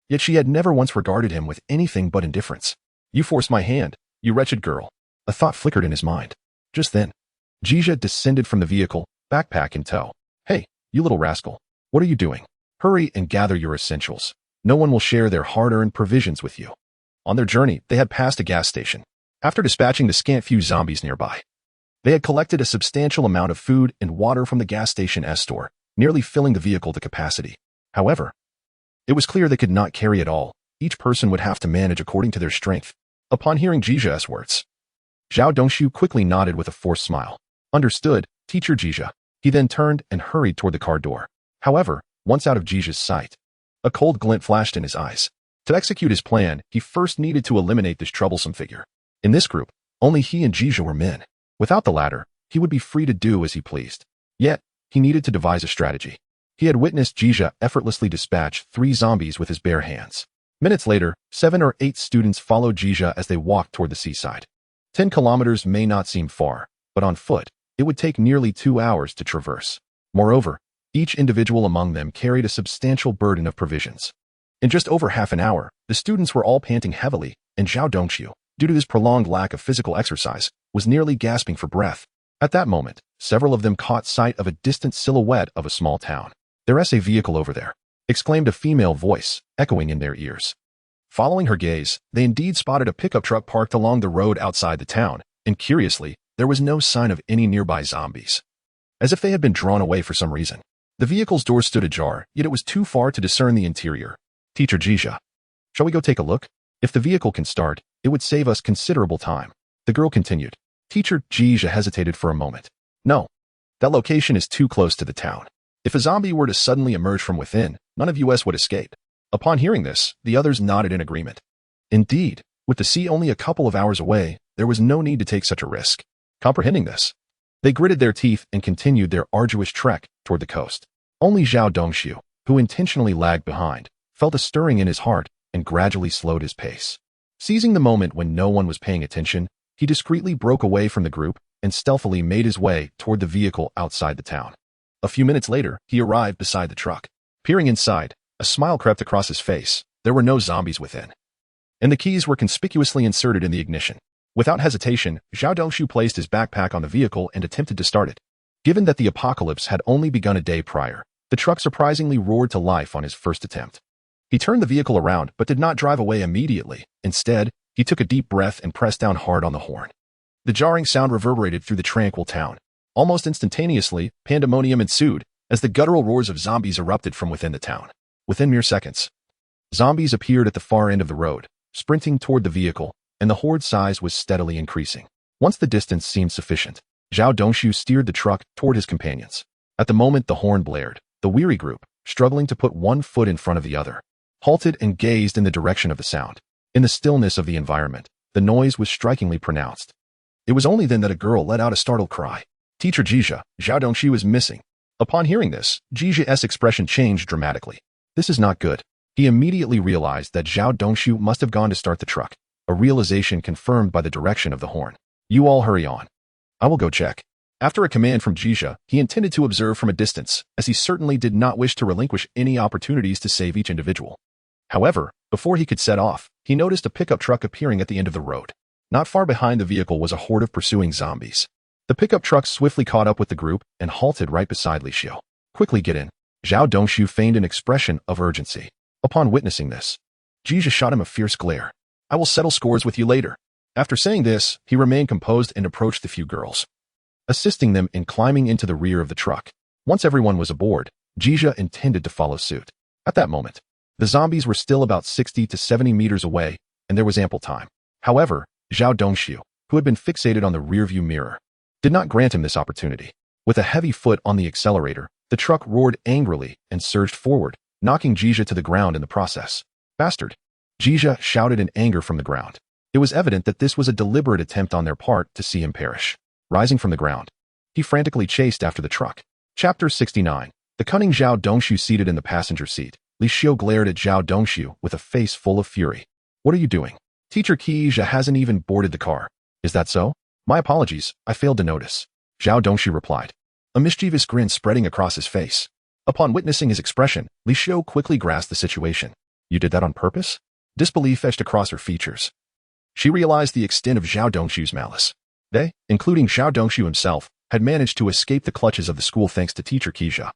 Yet she had never once regarded him with anything but indifference. "You forced my hand, you wretched girl." A thought flickered in his mind. Just then, Jija descended from the vehicle, backpack in tow. "Hey, you little rascal. What are you doing? Hurry and gather your essentials. No one will share their hard-earned provisions with you." On their journey, they had passed a gas station. After dispatching the scant few zombies nearby, they had collected a substantial amount of food and water from the gas station's store, nearly filling the vehicle to capacity. However, it was clear they could not carry it all. Each person would have to manage according to their strength. Upon hearing Jija's words, Zhao Dongxiu quickly nodded with a forced smile. "Understood, Teacher Jija." He then turned and hurried toward the car door. However, once out of Jija's sight, a cold glint flashed in his eyes. To execute his plan, he first needed to eliminate this troublesome figure. In this group, only he and Jija were men. Without the latter, he would be free to do as he pleased. Yet, he needed to devise a strategy. He had witnessed Jija effortlessly dispatch 3 zombies with his bare hands. Minutes later, 7 or 8 students followed Jija as they walked toward the seaside. 10 kilometers may not seem far, but on foot, it would take nearly 2 hours to traverse. Moreover, each individual among them carried a substantial burden of provisions. In just over half an hour, the students were all panting heavily, and Zhao Dongxiu, due to his prolonged lack of physical exercise, was nearly gasping for breath. At that moment, several of them caught sight of a distant silhouette of a small town. "There's a vehicle over there," exclaimed a female voice, echoing in their ears. Following her gaze, they indeed spotted a pickup truck parked along the road outside the town, and curiously, there was no sign of any nearby zombies, as if they had been drawn away for some reason. The vehicle's door stood ajar, yet it was too far to discern the interior. "Teacher Jija, shall we go take a look? If the vehicle can start, it would save us considerable time," the girl continued. Teacher Jija hesitated for a moment. "No, that location is too close to the town. If a zombie were to suddenly emerge from within, none of us would escape." Upon hearing this, the others nodded in agreement. Indeed, with the sea only a couple of hours away, there was no need to take such a risk. Comprehending this, they gritted their teeth and continued their arduous trek toward the coast. Only Zhao Dongxiu, who intentionally lagged behind, felt a stirring in his heart and gradually slowed his pace. Seizing the moment when no one was paying attention, he discreetly broke away from the group and stealthily made his way toward the vehicle outside the town. A few minutes later, he arrived beside the truck. Peering inside, a smile crept across his face. There were no zombies within, and the keys were conspicuously inserted in the ignition. Without hesitation, Zhao Dongxiu placed his backpack on the vehicle and attempted to start it. Given that the apocalypse had only begun a day prior, the truck surprisingly roared to life on his first attempt. He turned the vehicle around but did not drive away immediately. Instead, he took a deep breath and pressed down hard on the horn. The jarring sound reverberated through the tranquil town. Almost instantaneously, pandemonium ensued as the guttural roars of zombies erupted from within the town. Within mere seconds, zombies appeared at the far end of the road, sprinting toward the vehicle, and the horde size was steadily increasing. Once the distance seemed sufficient, Zhao Dongxiu steered the truck toward his companions. At the moment the horn blared, the weary group, struggling to put one foot in front of the other, halted and gazed in the direction of the sound. In the stillness of the environment, the noise was strikingly pronounced. It was only then that a girl let out a startled cry. "Teacher Jija, Zhao Dongxiu is missing." Upon hearing this, Jija's expression changed dramatically. This is not good. He immediately realized that Zhao Dongxiu must have gone to start the truck, a realization confirmed by the direction of the horn. "You all hurry on. I will go check." After a command from Jija, he intended to observe from a distance, as he certainly did not wish to relinquish any opportunities to save each individual. However, before he could set off, he noticed a pickup truck appearing at the end of the road. Not far behind the vehicle was a horde of pursuing zombies. The pickup truck swiftly caught up with the group and halted right beside Li Xiu. "Quickly get in." Zhao Dongshu feigned an expression of urgency. Upon witnessing this, Jija shot him a fierce glare. "I will settle scores with you later." After saying this, he remained composed and approached the few girls, assisting them in climbing into the rear of the truck. Once everyone was aboard, Jija intended to follow suit. At that moment, the zombies were still about 60 to 70 meters away, and there was ample time. However, Zhao Dongshu, who had been fixated on the rearview mirror, did not grant him this opportunity. With a heavy foot on the accelerator, the truck roared angrily and surged forward, knocking Jija to the ground in the process. "Bastard!" Jija shouted in anger from the ground. It was evident that this was a deliberate attempt on their part to see him perish. Rising from the ground, he frantically chased after the truck. Chapter 69. The cunning Zhao Dongshu seated in the passenger seat. Li Xiu glared at Zhao Dongshu with a face full of fury. "What are you doing? Teacher Qijia hasn't even boarded the car." "Is that so? My apologies, I failed to notice," Zhao Dongshu replied, a mischievous grin spreading across his face. Upon witnessing his expression, Li Xiu quickly grasped the situation. "You did that on purpose?" Disbelief etched across her features. She realized the extent of Zhao Dongshu's malice. They, including Zhao Dongshu himself, had managed to escape the clutches of the school thanks to teacher Qijia.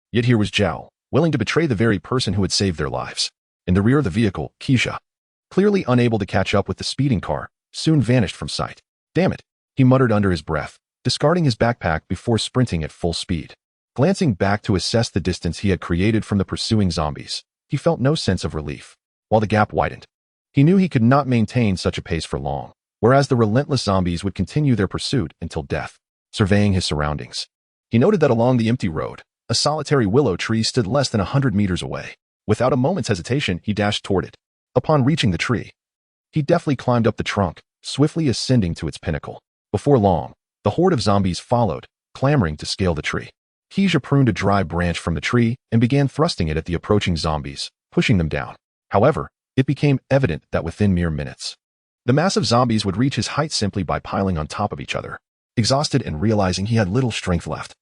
Yet here was Zhao, willing to betray the very person who had saved their lives. In the rear of the vehicle, Qijia, clearly unable to catch up with the speeding car, soon vanished from sight. "Damn it," he muttered under his breath, discarding his backpack before sprinting at full speed. Glancing back to assess the distance he had created from the pursuing zombies, he felt no sense of relief. While the gap widened, he knew he could not maintain such a pace for long, whereas the relentless zombies would continue their pursuit until death. Surveying his surroundings, he noted that along the empty road, a solitary willow tree stood less than 100 meters away. Without a moment's hesitation, he dashed toward it. Upon reaching the tree, he deftly climbed up the trunk, swiftly ascending to its pinnacle. Before long, the horde of zombies followed, clamoring to scale the tree. Qijia pruned a dry branch from the tree and began thrusting it at the approaching zombies, pushing them down. However, it became evident that within mere minutes, the massive zombies would reach his height simply by piling on top of each other. Exhausted and realizing he had little strength left,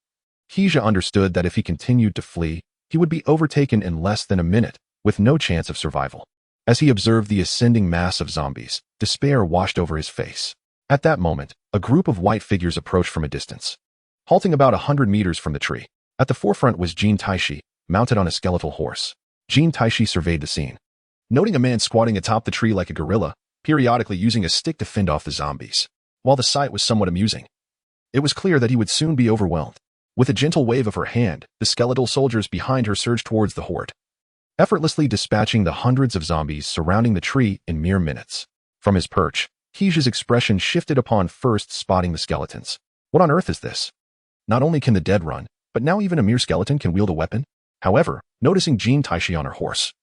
Qijia understood that if he continued to flee, he would be overtaken in less than a minute, with no chance of survival. As he observed the ascending mass of zombies, despair washed over his face. At that moment, a group of white figures approached from a distance, halting about 100 meters from the tree. At the forefront was Jin Taishi, mounted on a skeletal horse. Jin Taishi surveyed the scene, noting a man squatting atop the tree like a gorilla, periodically using a stick to fend off the zombies. While the sight was somewhat amusing, it was clear that he would soon be overwhelmed. With a gentle wave of her hand, the skeletal soldiers behind her surged towards the horde, effortlessly dispatching the hundreds of zombies surrounding the tree in mere minutes. From his perch, Qijia's expression shifted upon first spotting the skeletons. What on earth is this? Not only can the dead run, but now even a mere skeleton can wield a weapon? However, noticing Jin Taishi on her horse,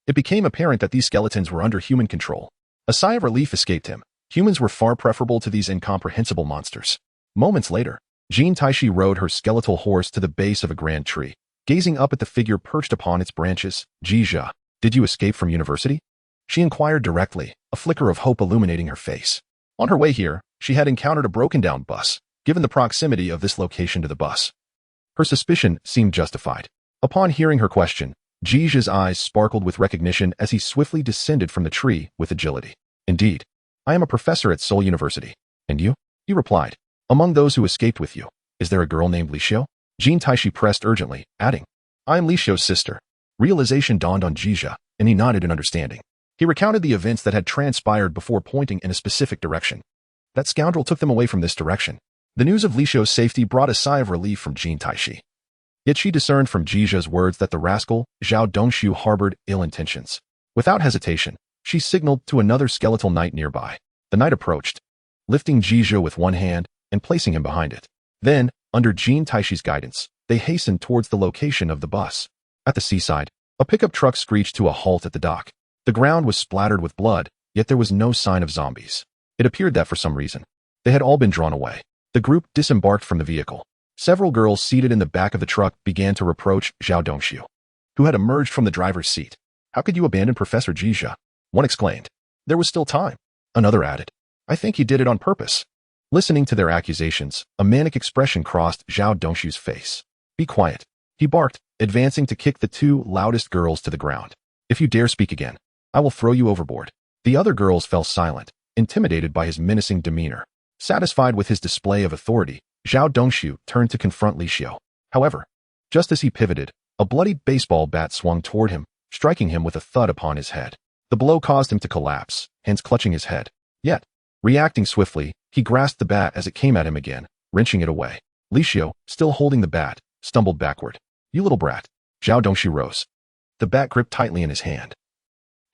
it became apparent that these skeletons were under human control. A sigh of relief escaped him. Humans were far preferable to these incomprehensible monsters. Moments later, Jin Taishi rode her skeletal horse to the base of a grand tree. Gazing up at the figure perched upon its branches, "Jija, did you escape from university?" she inquired directly, a flicker of hope illuminating her face. On her way here, she had encountered a broken-down bus, given the proximity of this location to the bus. Her suspicion seemed justified. Upon hearing her question, Jija's eyes sparkled with recognition as he swiftly descended from the tree with agility. "Indeed, I am a professor at Seoul University. And you?" he replied. "Among those who escaped with you, is there a girl named Li Xiu?" Jin Taishi pressed urgently, adding, "I am Li Xiu's sister." Realization dawned on Jija, and he nodded in understanding. He recounted the events that had transpired before pointing in a specific direction. That scoundrel took them away from this direction. The news of Li Xiu's safety brought a sigh of relief from Jin Taishi. Yet she discerned from Jija's words that the rascal, Zhao Dongshu, harbored ill intentions. Without hesitation, she signaled to another skeletal knight nearby. The knight approached, lifting Jija with one hand and placing him behind it. Then, under Jin Taishi's guidance, they hastened towards the location of the bus. At the seaside, a pickup truck screeched to a halt at the dock. The ground was splattered with blood, yet there was no sign of zombies. It appeared that for some reason, they had all been drawn away. The group disembarked from the vehicle. Several girls seated in the back of the truck began to reproach Zhao Dongshu, who had emerged from the driver's seat. "How could you abandon Professor Jija?" one exclaimed. "There was still time." Another added, "I think he did it on purpose." Listening to their accusations, a manic expression crossed Zhao Dongshu's face. "Be quiet," he barked, advancing to kick the two loudest girls to the ground. "If you dare speak again, I will throw you overboard." The other girls fell silent, intimidated by his menacing demeanor. Satisfied with his display of authority, Zhao Dongshu turned to confront Li Xiu. However, just as he pivoted, a bloody baseball bat swung toward him, striking him with a thud upon his head. The blow caused him to collapse, hence clutching his head. Yet, reacting swiftly, he grasped the bat as it came at him again, wrenching it away. Li Xiu, still holding the bat, stumbled backward. "You little brat." Zhao Dongshu rose, the bat gripped tightly in his hand.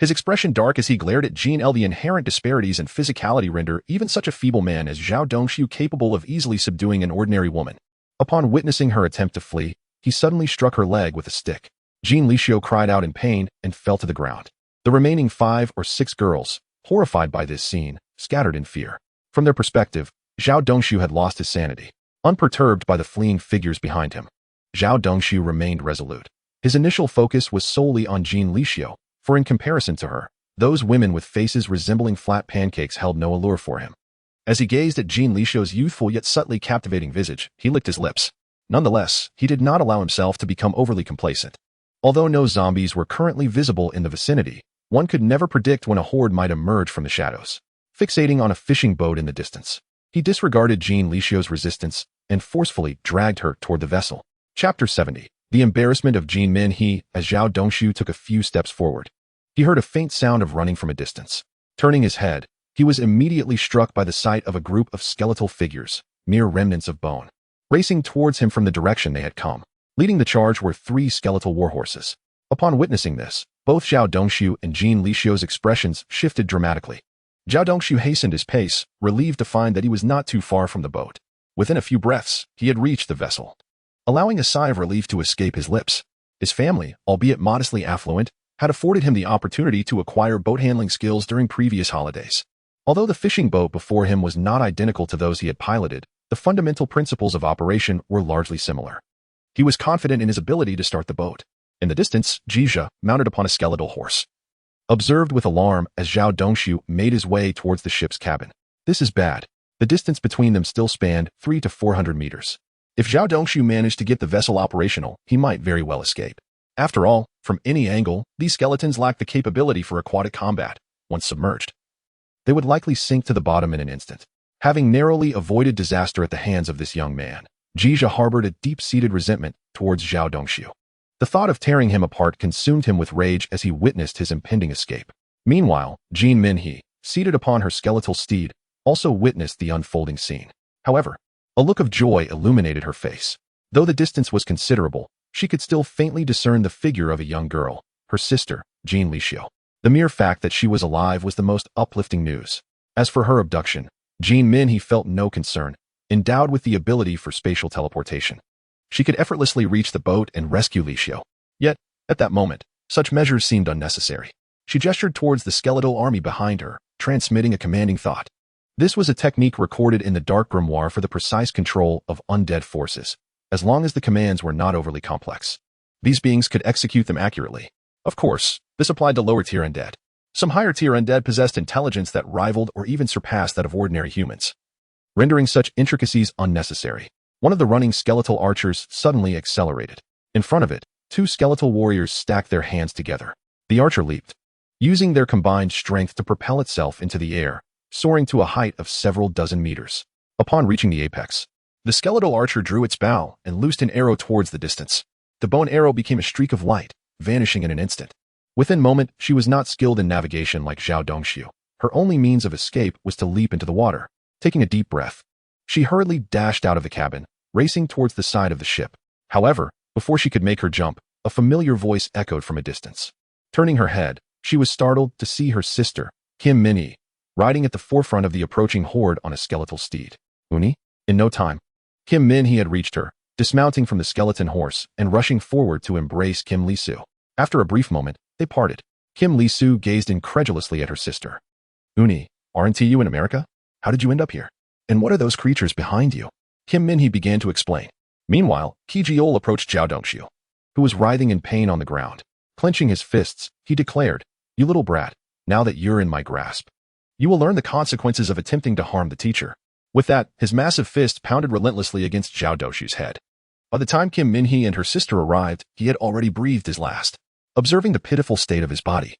His expression dark as he glared at Jean L. The inherent disparities in physicality render even such a feeble man as Zhao Dongshu capable of easily subduing an ordinary woman. Upon witnessing her attempt to flee, he suddenly struck her leg with a stick. Jean Li Xiu cried out in pain and fell to the ground. The remaining 5 or 6 girls, horrified by this scene, scattered in fear. From their perspective, Zhao Dongshu had lost his sanity, unperturbed by the fleeing figures behind him. Zhao Dongshu remained resolute. His initial focus was solely on Jean Li Xiu, for in comparison to her, those women with faces resembling flat pancakes held no allure for him. As he gazed at Jean Li Xiu's youthful yet subtly captivating visage, he licked his lips. Nonetheless, he did not allow himself to become overly complacent. Although no zombies were currently visible in the vicinity, one could never predict when a horde might emerge from the shadows. Fixating on a fishing boat in the distance, he disregarded Jean Li Xiu's resistance and forcefully dragged her toward the vessel. Chapter 70. The embarrassment of Jean Min He. As Zhao Dongshu took a few steps forward, he heard a faint sound of running from a distance. Turning his head, he was immediately struck by the sight of a group of skeletal figures, mere remnants of bone, racing towards him from the direction they had come. Leading the charge were 3 skeletal warhorses. Upon witnessing this, both Zhao Dongshu and Jean Li Xiu's expressions shifted dramatically. Zhao Dongshu hastened his pace, relieved to find that he was not too far from the boat. Within a few breaths, he had reached the vessel. Allowing a sigh of relief to escape his lips, his family, albeit modestly affluent, had afforded him the opportunity to acquire boat handling skills during previous holidays. Although the fishing boat before him was not identical to those he had piloted, the fundamental principles of operation were largely similar. He was confident in his ability to start the boat. In the distance, Jizha, mounted upon a skeletal horse, observed with alarm as Zhao Dongshu made his way towards the ship's cabin. "This is bad." The distance between them still spanned 300 to 400 meters. If Zhao Dongshu managed to get the vessel operational, he might very well escape. After all, from any angle, these skeletons lacked the capability for aquatic combat. Once submerged, they would likely sink to the bottom in an instant. Having narrowly avoided disaster at the hands of this young man, Jizha harbored a deep-seated resentment towards Zhao Dongshu. The thought of tearing him apart consumed him with rage as he witnessed his impending escape. Meanwhile, Jean Min He, seated upon her skeletal steed, also witnessed the unfolding scene. However, a look of joy illuminated her face. Though the distance was considerable, she could still faintly discern the figure of a young girl, her sister, Jean Li Xiu. The mere fact that she was alive was the most uplifting news. As for her abduction, Jean Min He felt no concern. Endowed with the ability for spatial teleportation, she could effortlessly reach the boat and rescue Li Xiu. Yet, at that moment, such measures seemed unnecessary. She gestured towards the skeletal army behind her, transmitting a commanding thought. This was a technique recorded in the Dark Grimoire for the precise control of undead forces, as long as the commands were not overly complex. These beings could execute them accurately. Of course, this applied to lower-tier undead. Some higher-tier undead possessed intelligence that rivaled or even surpassed that of ordinary humans, rendering such intricacies unnecessary. One of the running skeletal archers suddenly accelerated. In front of it, 2 skeletal warriors stacked their hands together. The archer leaped, using their combined strength to propel itself into the air, soaring to a height of several dozen meters. Upon reaching the apex, the skeletal archer drew its bow and loosed an arrow towards the distance. The bow and arrow became a streak of light, vanishing in an instant. Within a moment, she was not skilled in navigation like Zhao Dongshu. Her only means of escape was to leap into the water. Taking a deep breath, she hurriedly dashed out of the cabin, racing towards the side of the ship. However, before she could make her jump, a familiar voice echoed from a distance. Turning her head, she was startled to see her sister, Kim Min-hee, riding at the forefront of the approaching horde on a skeletal steed. Uni? In no time, Kim Min-hee had reached her, dismounting from the skeleton horse and rushing forward to embrace Kim Li-su. After a brief moment, they parted. Kim Li-su gazed incredulously at her sister. Uni, aren't you in America? How did you end up here? And what are those creatures behind you? Kim Min-hee began to explain. Meanwhile, Ki Jiol approached Zhao Dongshu, who was writhing in pain on the ground. Clenching his fists, he declared, "You little brat, now that you're in my grasp, you will learn the consequences of attempting to harm the teacher." With that, his massive fist pounded relentlessly against Zhao Doxu's head. By the time Kim Minhee and her sister arrived, he had already breathed his last. Observing the pitiful state of his body,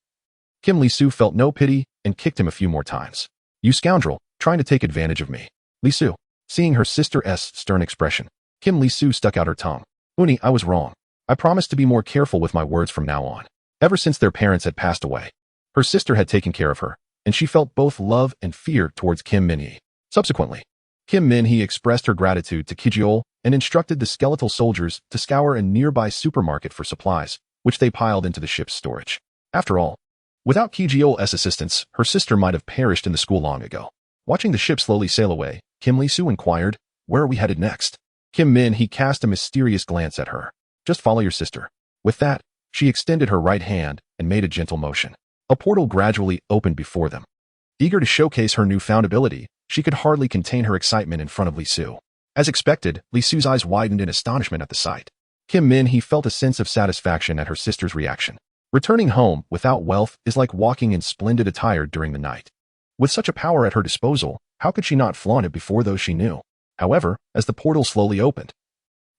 Kim Li-su felt no pity and kicked him a few more times. "You scoundrel, trying to take advantage of me." Li-su, seeing her sister's stern expression, Kim Li-su stuck out her tongue. "Uni, I was wrong. I promised to be more careful with my words from now on." Ever since their parents had passed away, her sister had taken care of her, and she felt both love and fear towards Kim Minhee. Subsequently, Kim Minhee expressed her gratitude to Kijeol and instructed the skeletal soldiers to scour a nearby supermarket for supplies, which they piled into the ship's storage. After all, without Kijeol's assistance, her sister might have perished in the school long ago. Watching the ship slowly sail away, Kim Li-su inquired, "Where are we headed next?" Kim Minhee cast a mysterious glance at her. "Just follow your sister." With that, she extended her right hand and made a gentle motion. A portal gradually opened before them. Eager to showcase her newfound ability, she could hardly contain her excitement in front of Li-su. As expected, Li-su's eyes widened in astonishment at the sight. Kim Minhee felt a sense of satisfaction at her sister's reaction. Returning home without wealth is like walking in splendid attire during the night. With such a power at her disposal, how could she not flaunt it before those she knew? However, as the portal slowly opened,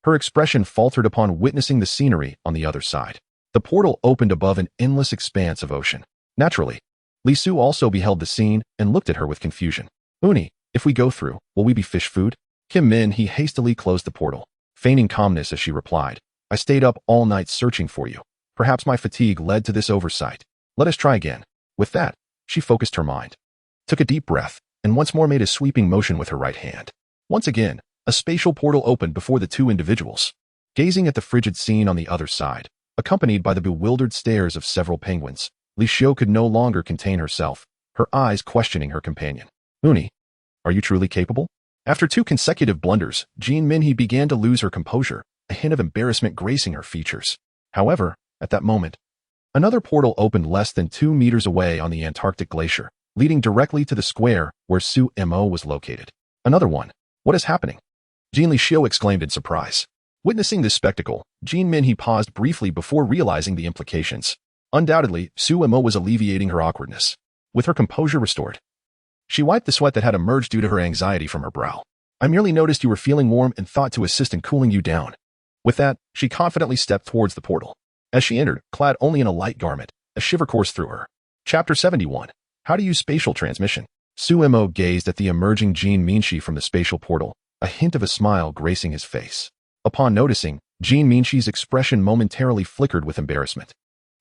her expression faltered upon witnessing the scenery on the other side. The portal opened above an endless expanse of ocean. Naturally, Li-su also beheld the scene and looked at her with confusion. "Uni, if we go through, will we be fish food?" Kim Minhee hastily closed the portal, feigning calmness as she replied, "I stayed up all night searching for you. Perhaps my fatigue led to this oversight. Let us try again." With that, she focused her mind, took a deep breath, and once more made a sweeping motion with her right hand. Once again, a spatial portal opened before the two individuals. Gazing at the frigid scene on the other side, accompanied by the bewildered stares of several penguins, Li-su could no longer contain herself, her eyes questioning her companion. "Uni, are you truly capable?" After 2 consecutive blunders, Jean Minhee began to lose her composure, a hint of embarrassment gracing her features. However, at that moment, another portal opened less than 2 meters away on the Antarctic glacier, leading directly to the square where Su-mo was located. "Another one. What is happening?" Jean Li-su exclaimed in surprise. Witnessing this spectacle, Jean Minhee paused briefly before realizing the implications. Undoubtedly, Su-mo was alleviating her awkwardness. With her composure restored, she wiped the sweat that had emerged due to her anxiety from her brow. "I merely noticed you were feeling warm and thought to assist in cooling you down." With that, she confidently stepped towards the portal. As she entered, clad only in a light garment, a shiver coursed through her. Chapter 71. How to Use Spatial Transmission. Su-mo gazed at the emerging Jean Minhee from the spatial portal, a hint of a smile gracing his face. Upon noticing, Jean Minhee's expression momentarily flickered with embarrassment.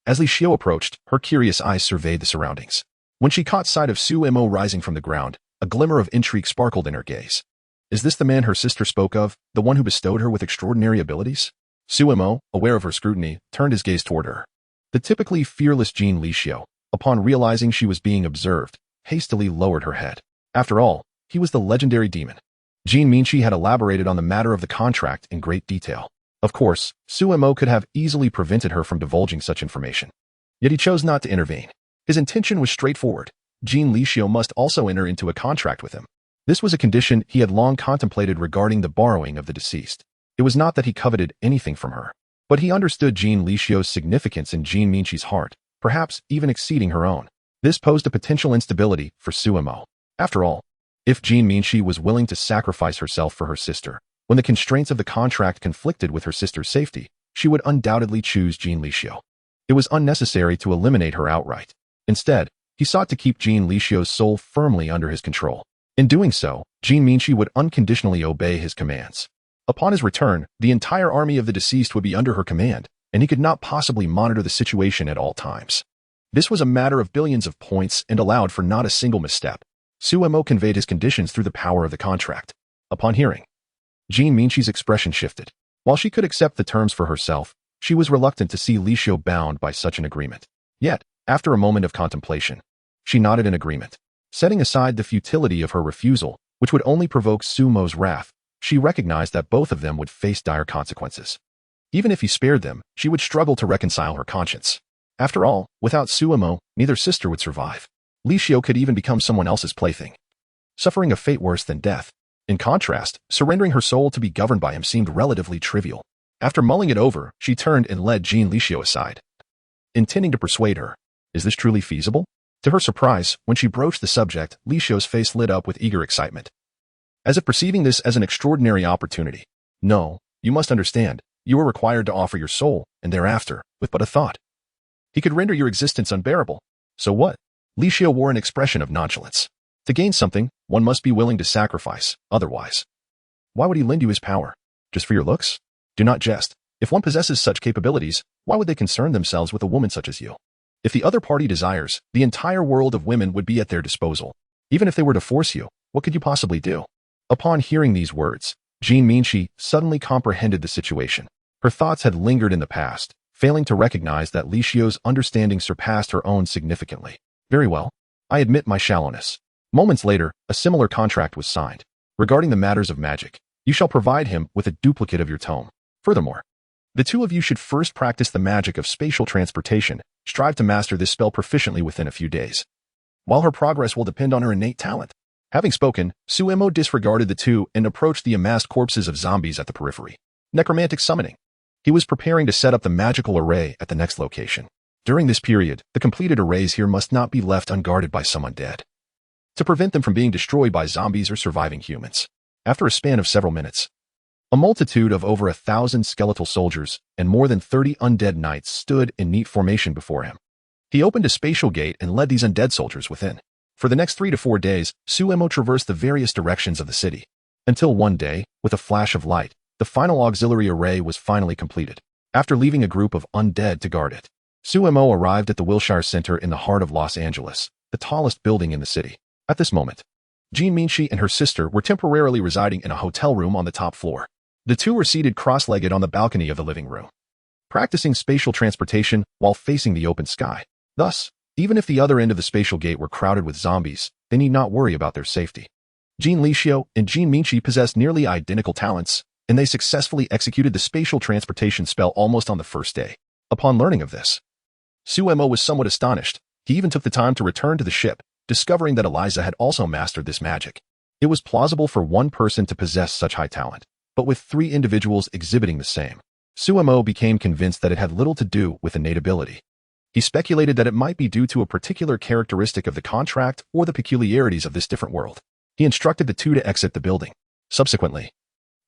As Li-su approached, her curious eyes surveyed the surroundings. When she caught sight of Su-mo rising from the ground, a glimmer of intrigue sparkled in her gaze. Is this the man her sister spoke of, the one who bestowed her with extraordinary abilities? Su-mo, aware of her scrutiny, turned his gaze toward her. The typically fearless Jean Li-su, upon realizing she was being observed, hastily lowered her head. After all, he was the legendary demon. Jean Minhee had elaborated on the matter of the contract in great detail. Of course, Su-mo could have easily prevented her from divulging such information. Yet he chose not to intervene. His intention was straightforward. Jean Li-su must also enter into a contract with him. This was a condition he had long contemplated regarding the borrowing of the deceased. It was not that he coveted anything from her, but he understood Jean Li-su's significance in Jean Minhee's heart, perhaps even exceeding her own. This posed a potential instability for Su-mo. After all, if Jean Minhee was willing to sacrifice herself for her sister, when the constraints of the contract conflicted with her sister's safety, she would undoubtedly choose Jean Li-su. It was unnecessary to eliminate her outright. Instead, he sought to keep Jean Li-su's soul firmly under his control. In doing so, Jean Minhee would unconditionally obey his commands. Upon his return, the entire army of the deceased would be under her command, and he could not possibly monitor the situation at all times. This was a matter of billions of points and allowed for not a single misstep. Su-mo conveyed his conditions through the power of the contract. Upon hearing, Jean Minhee's expression shifted. While she could accept the terms for herself, she was reluctant to see Li-su bound by such an agreement. Yet, after a moment of contemplation, she nodded in agreement. Setting aside the futility of her refusal, which would only provoke Su-mo's wrath, she recognized that both of them would face dire consequences. Even if he spared them, she would struggle to reconcile her conscience. After all, without Su-mo, neither sister would survive. Li-su could even become someone else's plaything, suffering a fate worse than death. In contrast, surrendering her soul to be governed by him seemed relatively trivial. After mulling it over, she turned and led Jean Li-su aside, intending to persuade her. Is this truly feasible? To her surprise, when she broached the subject, Li-su's face lit up with eager excitement. as if perceiving this as an extraordinary opportunity. No, you must understand, you are required to offer your soul, and thereafter, with but a thought, he could render your existence unbearable. So what? Licio wore an expression of nonchalance. To gain something, one must be willing to sacrifice, otherwise. Why would he lend you his power? Just for your looks? Do not jest. If one possesses such capabilities, why would they concern themselves with a woman such as you? If the other party desires, the entire world of women would be at their disposal. Even if they were to force you, what could you possibly do? Upon hearing these words, Jean Minchi suddenly comprehended the situation. Her thoughts had lingered in the past, failing to recognize that Licio's understanding surpassed her own significantly. Very well. I admit my shallowness. Moments later, a similar contract was signed. Regarding the matters of magic, you shall provide him with a duplicate of your tome. Furthermore, the two of you should first practice the magic of spatial transportation. Strive to master this spell proficiently within a few days. While her progress will depend on her innate talent. Having spoken, Suemo disregarded the two and approached the amassed corpses of zombies at the periphery. Necromantic summoning. He was preparing to set up the magical array at the next location. During this period, the completed arrays here must not be left unguarded by some undead, to prevent them from being destroyed by zombies or surviving humans. After a span of several minutes, a multitude of over 1,000 skeletal soldiers and more than 30 undead knights stood in neat formation before him. He opened a spatial gate and led these undead soldiers within. For the next 3 to 4 days, Suemo traversed the various directions of the city, until one day, with a flash of light, the final auxiliary array was finally completed. After leaving a group of undead to guard it, Suemo arrived at the Wilshire Center in the heart of Los Angeles, the tallest building in the city. At this moment, Jean Minchi and her sister were temporarily residing in a hotel room on the top floor. The two were seated cross-legged on the balcony of the living room, practicing spatial transportation while facing the open sky. Thus, even if the other end of the spatial gate were crowded with zombies, they need not worry about their safety. Jean Licio and Jean Minchi possessed nearly identical talents, and they successfully executed the spatial transportation spell almost on the first day. Upon learning of this, Suemo was somewhat astonished. He even took the time to return to the ship, discovering that Eliza had also mastered this magic. It was plausible for one person to possess such high talent, but with 3 individuals exhibiting the same, Suemo became convinced that it had little to do with innate ability. He speculated that it might be due to a particular characteristic of the contract or the peculiarities of this different world. He instructed the two to exit the building. Subsequently,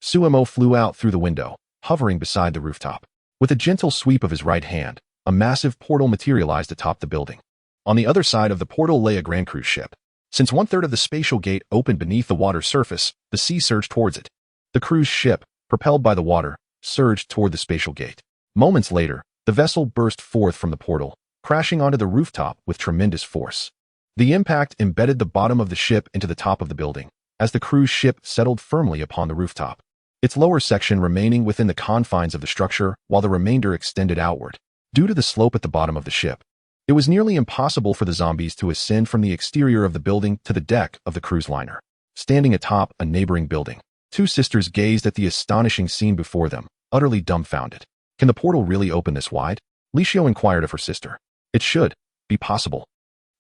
Suemo flew out through the window, hovering beside the rooftop. With a gentle sweep of his right hand, a massive portal materialized atop the building. On the other side of the portal lay a grand cruise ship. Since 1/3 of the spatial gate opened beneath the water's surface, the sea surged towards it. The cruise ship, propelled by the water, surged toward the spatial gate. Moments later, the vessel burst forth from the portal, crashing onto the rooftop with tremendous force. The impact embedded the bottom of the ship into the top of the building, as the cruise ship settled firmly upon the rooftop, its lower section remaining within the confines of the structure while the remainder extended outward. Due to the slope at the bottom of the ship, it was nearly impossible for the zombies to ascend from the exterior of the building to the deck of the cruise liner. Standing atop a neighboring building, 2 sisters gazed at the astonishing scene before them, utterly dumbfounded. Can the portal really open this wide? Licio inquired of her sister. It should be possible.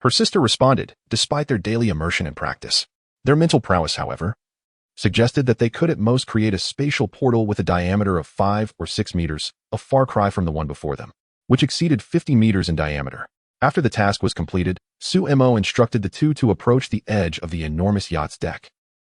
Her sister responded, despite their daily immersion and practice. Their mental prowess, however, suggested that they could at most create a spatial portal with a diameter of 5 or 6 meters, a far cry from the one before them, which exceeded 50 meters in diameter. After the task was completed, Suemo instructed the two to approach the edge of the enormous yacht's deck.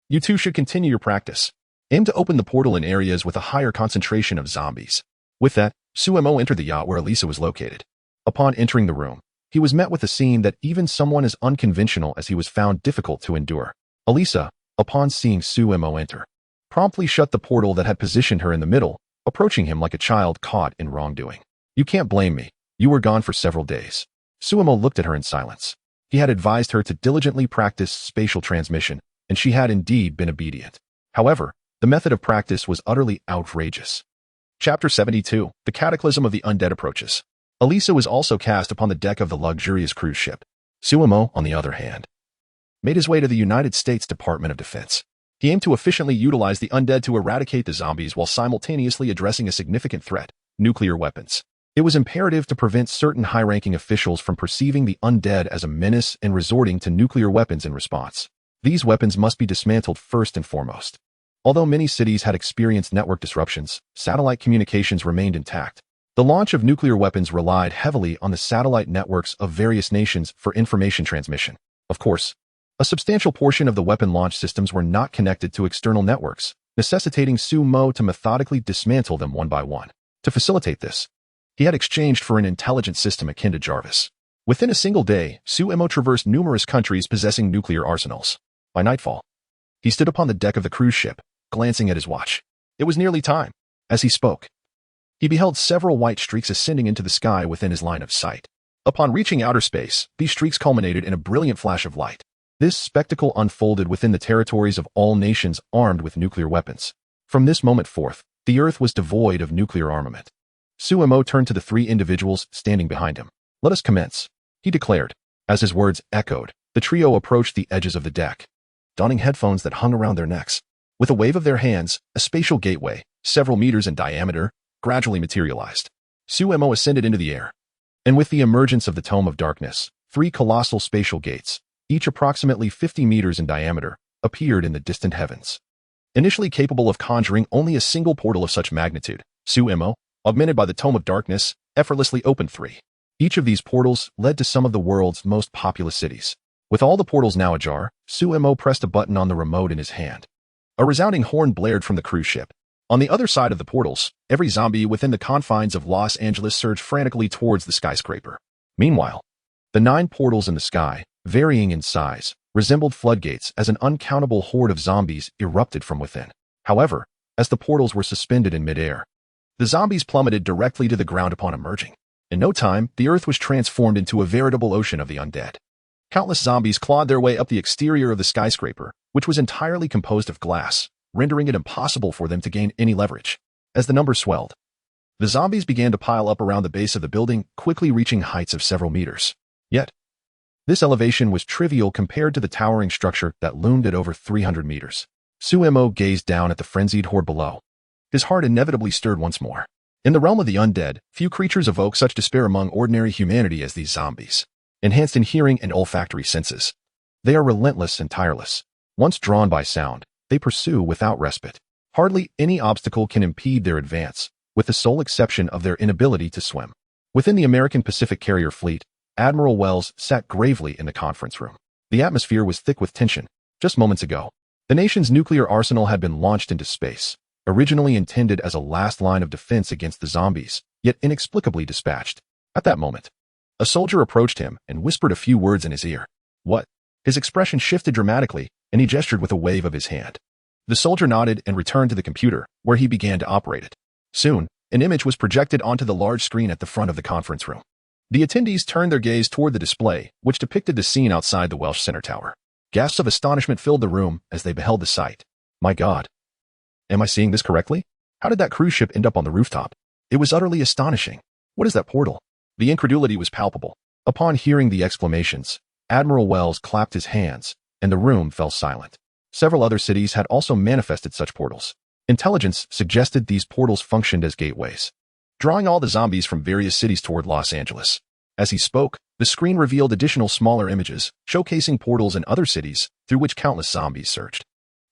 You two should continue your practice. Aim to open the portal in areas with a higher concentration of zombies. With that, Suemo entered the yacht where Elisa was located. Upon entering the room, he was met with a scene that even someone as unconventional as he was found difficult to endure. Elisa, upon seeing Suemo enter, promptly shut the portal that had positioned her in the middle, approaching him like a child caught in wrongdoing. You can't blame me. You were gone for several days. Suemo looked at her in silence. He had advised her to diligently practice spatial transmission, and she had indeed been obedient. However, the method of practice was utterly outrageous. Chapter 72. The Cataclysm of the Undead approaches. Elisa was also cast upon the deck of the luxurious cruise ship. Suemo, on the other hand, made his way to the United States Department of Defense. He aimed to efficiently utilize the undead to eradicate the zombies while simultaneously addressing a significant threat: nuclear weapons. It was imperative to prevent certain high-ranking officials from perceiving the undead as a menace and resorting to nuclear weapons in response. These weapons must be dismantled first and foremost. Although many cities had experienced network disruptions, satellite communications remained intact. The launch of nuclear weapons relied heavily on the satellite networks of various nations for information transmission. Of course, A substantial portion of the weapon launch systems were not connected to external networks, necessitating Su-mo to methodically dismantle them one by one. To facilitate this, he had exchanged for an intelligent system akin to Jarvis. Within a single day, Su-mo traversed numerous countries possessing nuclear arsenals. By nightfall, he stood upon the deck of the cruise ship, glancing at his watch. It was nearly time. As he spoke, he beheld several white streaks ascending into the sky within his line of sight. Upon reaching outer space, these streaks culminated in a brilliant flash of light. This spectacle unfolded within the territories of all nations armed with nuclear weapons. From this moment forth, the Earth was devoid of nuclear armament. Su-mo turned to the three individuals standing behind him. "Let us commence," he declared. As his words echoed, the trio approached the edges of the deck, donning headphones that hung around their necks. With a wave of their hands, a spatial gateway, several meters in diameter, gradually materialized. Su-mo ascended into the air, and with the emergence of the Tome of Darkness, three colossal spatial gates, each approximately 50 meters in diameter, appeared in the distant heavens. Initially capable of conjuring only a single portal of such magnitude, Su-mo, augmented by the Tome of Darkness, effortlessly opened three. Each of these portals led to some of the world's most populous cities. With all the portals now ajar, Su-mo pressed a button on the remote in his hand. A resounding horn blared from the cruise ship. On the other side of the portals, every zombie within the confines of Los Angeles surged frantically towards the skyscraper. Meanwhile, the 9 portals in the sky, varying in size, resembled floodgates as an uncountable horde of zombies erupted from within. However, as the portals were suspended in midair, the zombies plummeted directly to the ground upon emerging. In no time, the Earth was transformed into a veritable ocean of the undead. Countless zombies clawed their way up the exterior of the skyscraper, which was entirely composed of glass, rendering it impossible for them to gain any leverage. As the numbers swelled, the zombies began to pile up around the base of the building, quickly reaching heights of several meters. Yet, this elevation was trivial compared to the towering structure that loomed at over 300 meters. Su-mo gazed down at the frenzied horde below. His heart inevitably stirred once more. In the realm of the undead, few creatures evoke such despair among ordinary humanity as these zombies. Enhanced in hearing and olfactory senses, they are relentless and tireless. Once drawn by sound, they pursue without respite. Hardly any obstacle can impede their advance, with the sole exception of their inability to swim. Within the American Pacific Carrier Fleet, Admiral Wells sat gravely in the conference room. The atmosphere was thick with tension. Just moments ago, the nation's nuclear arsenal had been launched into space, originally intended as a last line of defense against the zombies, yet inexplicably dispatched. At that moment, a soldier approached him and whispered a few words in his ear. "What?" His expression shifted dramatically, and he gestured with a wave of his hand. The soldier nodded and returned to the computer, where he began to operate it. Soon, an image was projected onto the large screen at the front of the conference room. The attendees turned their gaze toward the display, which depicted the scene outside the Welsh Center Tower. Gasps of astonishment filled the room as they beheld the sight. "My God. Am I seeing this correctly? How did that cruise ship end up on the rooftop? It was utterly astonishing. What is that portal?" The incredulity was palpable. Upon hearing the exclamations, Admiral Wells clapped his hands, and the room fell silent. Several other cities had also manifested such portals. Intelligence suggested these portals functioned as gateways, drawing all the zombies from various cities toward Los Angeles. As he spoke, the screen revealed additional smaller images, showcasing portals in other cities through which countless zombies surged.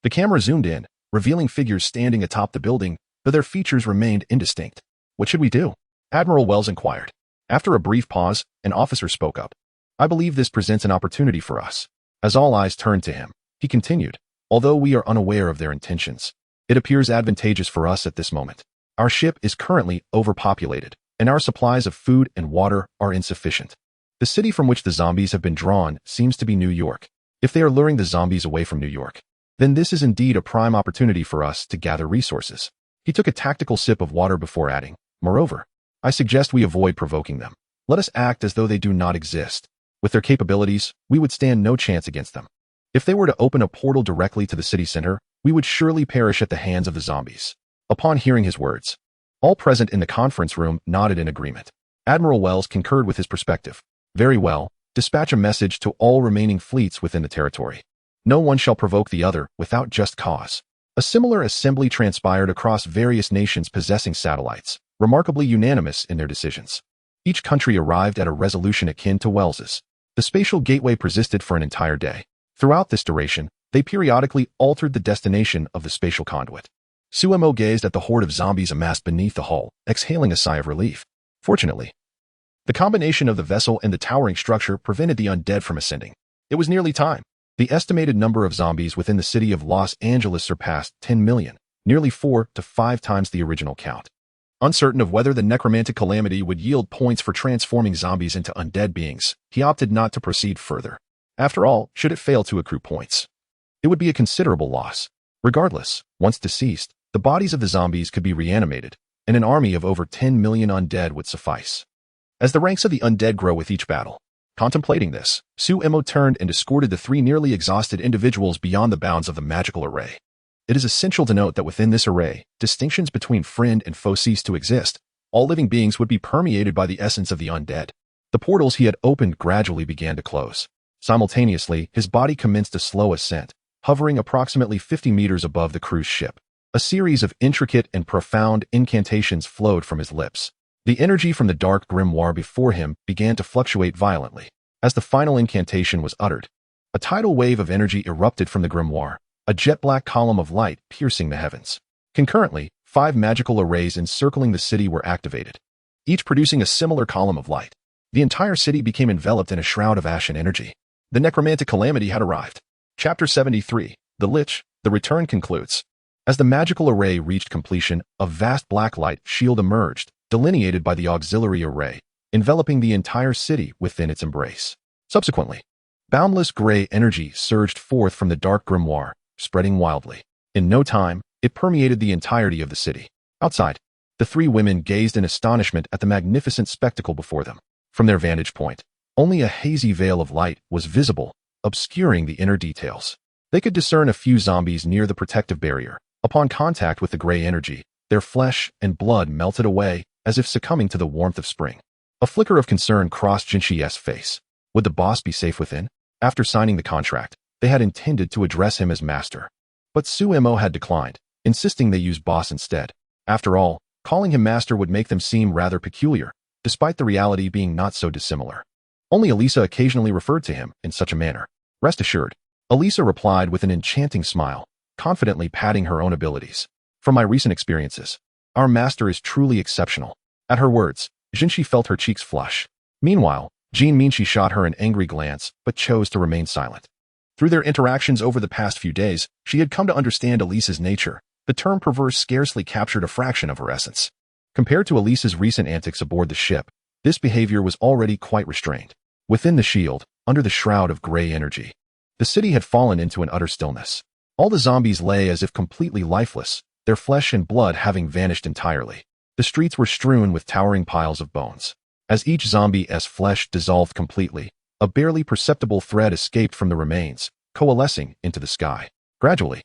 The camera zoomed in, revealing figures standing atop the building, but their features remained indistinct. "What should we do?" Admiral Wells inquired. After a brief pause, an officer spoke up. "I believe this presents an opportunity for us." As all eyes turned to him, he continued, "Although we are unaware of their intentions, it appears advantageous for us at this moment. Our ship is currently overpopulated, and our supplies of food and water are insufficient. The city from which the zombies have been drawn seems to be New York. If they are luring the zombies away from New York, then this is indeed a prime opportunity for us to gather resources." He took a tactical sip of water before adding, "Moreover, I suggest we avoid provoking them. Let us act as though they do not exist. With their capabilities, we would stand no chance against them. If they were to open a portal directly to the city center, we would surely perish at the hands of the zombies." Upon hearing his words, all present in the conference room nodded in agreement. Admiral Wells concurred with his perspective. "Very well, dispatch a message to all remaining fleets within the territory. No one shall provoke the other without just cause." A similar assembly transpired across various nations possessing satellites, remarkably unanimous in their decisions. Each country arrived at a resolution akin to Wells's. The spatial gateway persisted for an entire day. Throughout this duration, they periodically altered the destination of the spatial conduit. Su-mo gazed at the horde of zombies amassed beneath the hull, exhaling a sigh of relief. Fortunately, the combination of the vessel and the towering structure prevented the undead from ascending. It was nearly time. The estimated number of zombies within the city of Los Angeles surpassed 10 million, nearly 4 to 5 times the original count. Uncertain of whether the necromantic calamity would yield points for transforming zombies into undead beings, he opted not to proceed further. After all, should it fail to accrue points, it would be a considerable loss. Regardless, once deceased, the bodies of the zombies could be reanimated, and an army of over 10 million undead would suffice. As the ranks of the undead grow with each battle, contemplating this, Sue-Emo turned and escorted the 3 nearly exhausted individuals beyond the bounds of the magical array. It is essential to note that within this array, distinctions between friend and foe cease to exist. All living beings would be permeated by the essence of the undead. The portals he had opened gradually began to close. Simultaneously, his body commenced a slow ascent, hovering approximately 50 meters above the cruise ship. A series of intricate and profound incantations flowed from his lips. The energy from the dark grimoire before him began to fluctuate violently. As the final incantation was uttered, a tidal wave of energy erupted from the grimoire, a jet-black column of light piercing the heavens. Concurrently, 5 magical arrays encircling the city were activated, each producing a similar column of light. The entire city became enveloped in a shroud of ashen energy. The necromantic calamity had arrived. Chapter 73, The Lich, The Return concludes. As the magical array reached completion, a vast black light shield emerged, delineated by the auxiliary array, enveloping the entire city within its embrace. Subsequently, boundless gray energy surged forth from the dark grimoire, spreading wildly. In no time, it permeated the entirety of the city. Outside, the 3 women gazed in astonishment at the magnificent spectacle before them. From their vantage point, only a hazy veil of light was visible, obscuring the inner details. They could discern a few zombies near the protective barrier. Upon contact with the gray energy, their flesh and blood melted away, as if succumbing to the warmth of spring. A flicker of concern crossed Jinxi's face. Would the boss be safe within? After signing the contract, they had intended to address him as master. But Sue-Emo had declined, insisting they use boss instead. After all, calling him master would make them seem rather peculiar, despite the reality being not so dissimilar. Only Elisa occasionally referred to him in such a manner. Rest assured, Elisa replied with an enchanting smile, confidently patting her own abilities. From my recent experiences, our master is truly exceptional. At her words, Jinxi felt her cheeks flush. Meanwhile, Jean Minchi shot her an angry glance, but chose to remain silent. Through their interactions over the past few days, she had come to understand Elisa's nature. The term perverse scarcely captured a fraction of her essence. Compared to Elisa's recent antics aboard the ship, this behavior was already quite restrained. Within the shield, under the shroud of gray energy, the city had fallen into an utter stillness. All the zombies lay as if completely lifeless, their flesh and blood having vanished entirely. The streets were strewn with towering piles of bones. As each zombie's flesh dissolved completely, a barely perceptible thread escaped from the remains, coalescing into the sky. Gradually,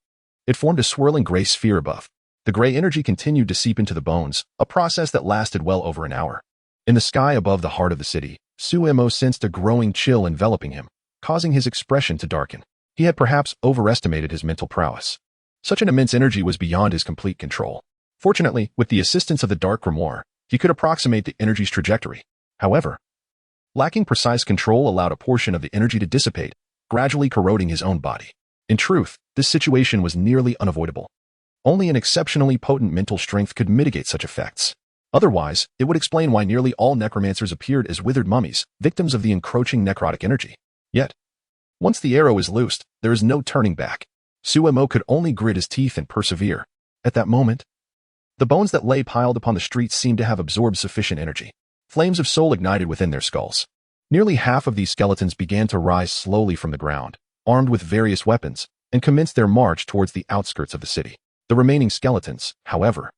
it formed a swirling gray sphere above. The gray energy continued to seep into the bones, a process that lasted well over an hour. In the sky above the heart of the city, Sue-Emo sensed a growing chill enveloping him, causing his expression to darken. He had perhaps overestimated his mental prowess. Such an immense energy was beyond his complete control. Fortunately, with the assistance of the dark grimoire, he could approximate the energy's trajectory. However, lacking precise control allowed a portion of the energy to dissipate, gradually corroding his own body. In truth, this situation was nearly unavoidable. Only an exceptionally potent mental strength could mitigate such effects. Otherwise, it would explain why nearly all necromancers appeared as withered mummies, victims of the encroaching necrotic energy. Yet, once the arrow is loosed, there is no turning back. Sue-Emo could only grit his teeth and persevere. At that moment, the bones that lay piled upon the streets seemed to have absorbed sufficient energy. Flames of soul ignited within their skulls. Nearly half of these skeletons began to rise slowly from the ground, armed with various weapons, and commenced their march towards the outskirts of the city. The remaining skeletons, however,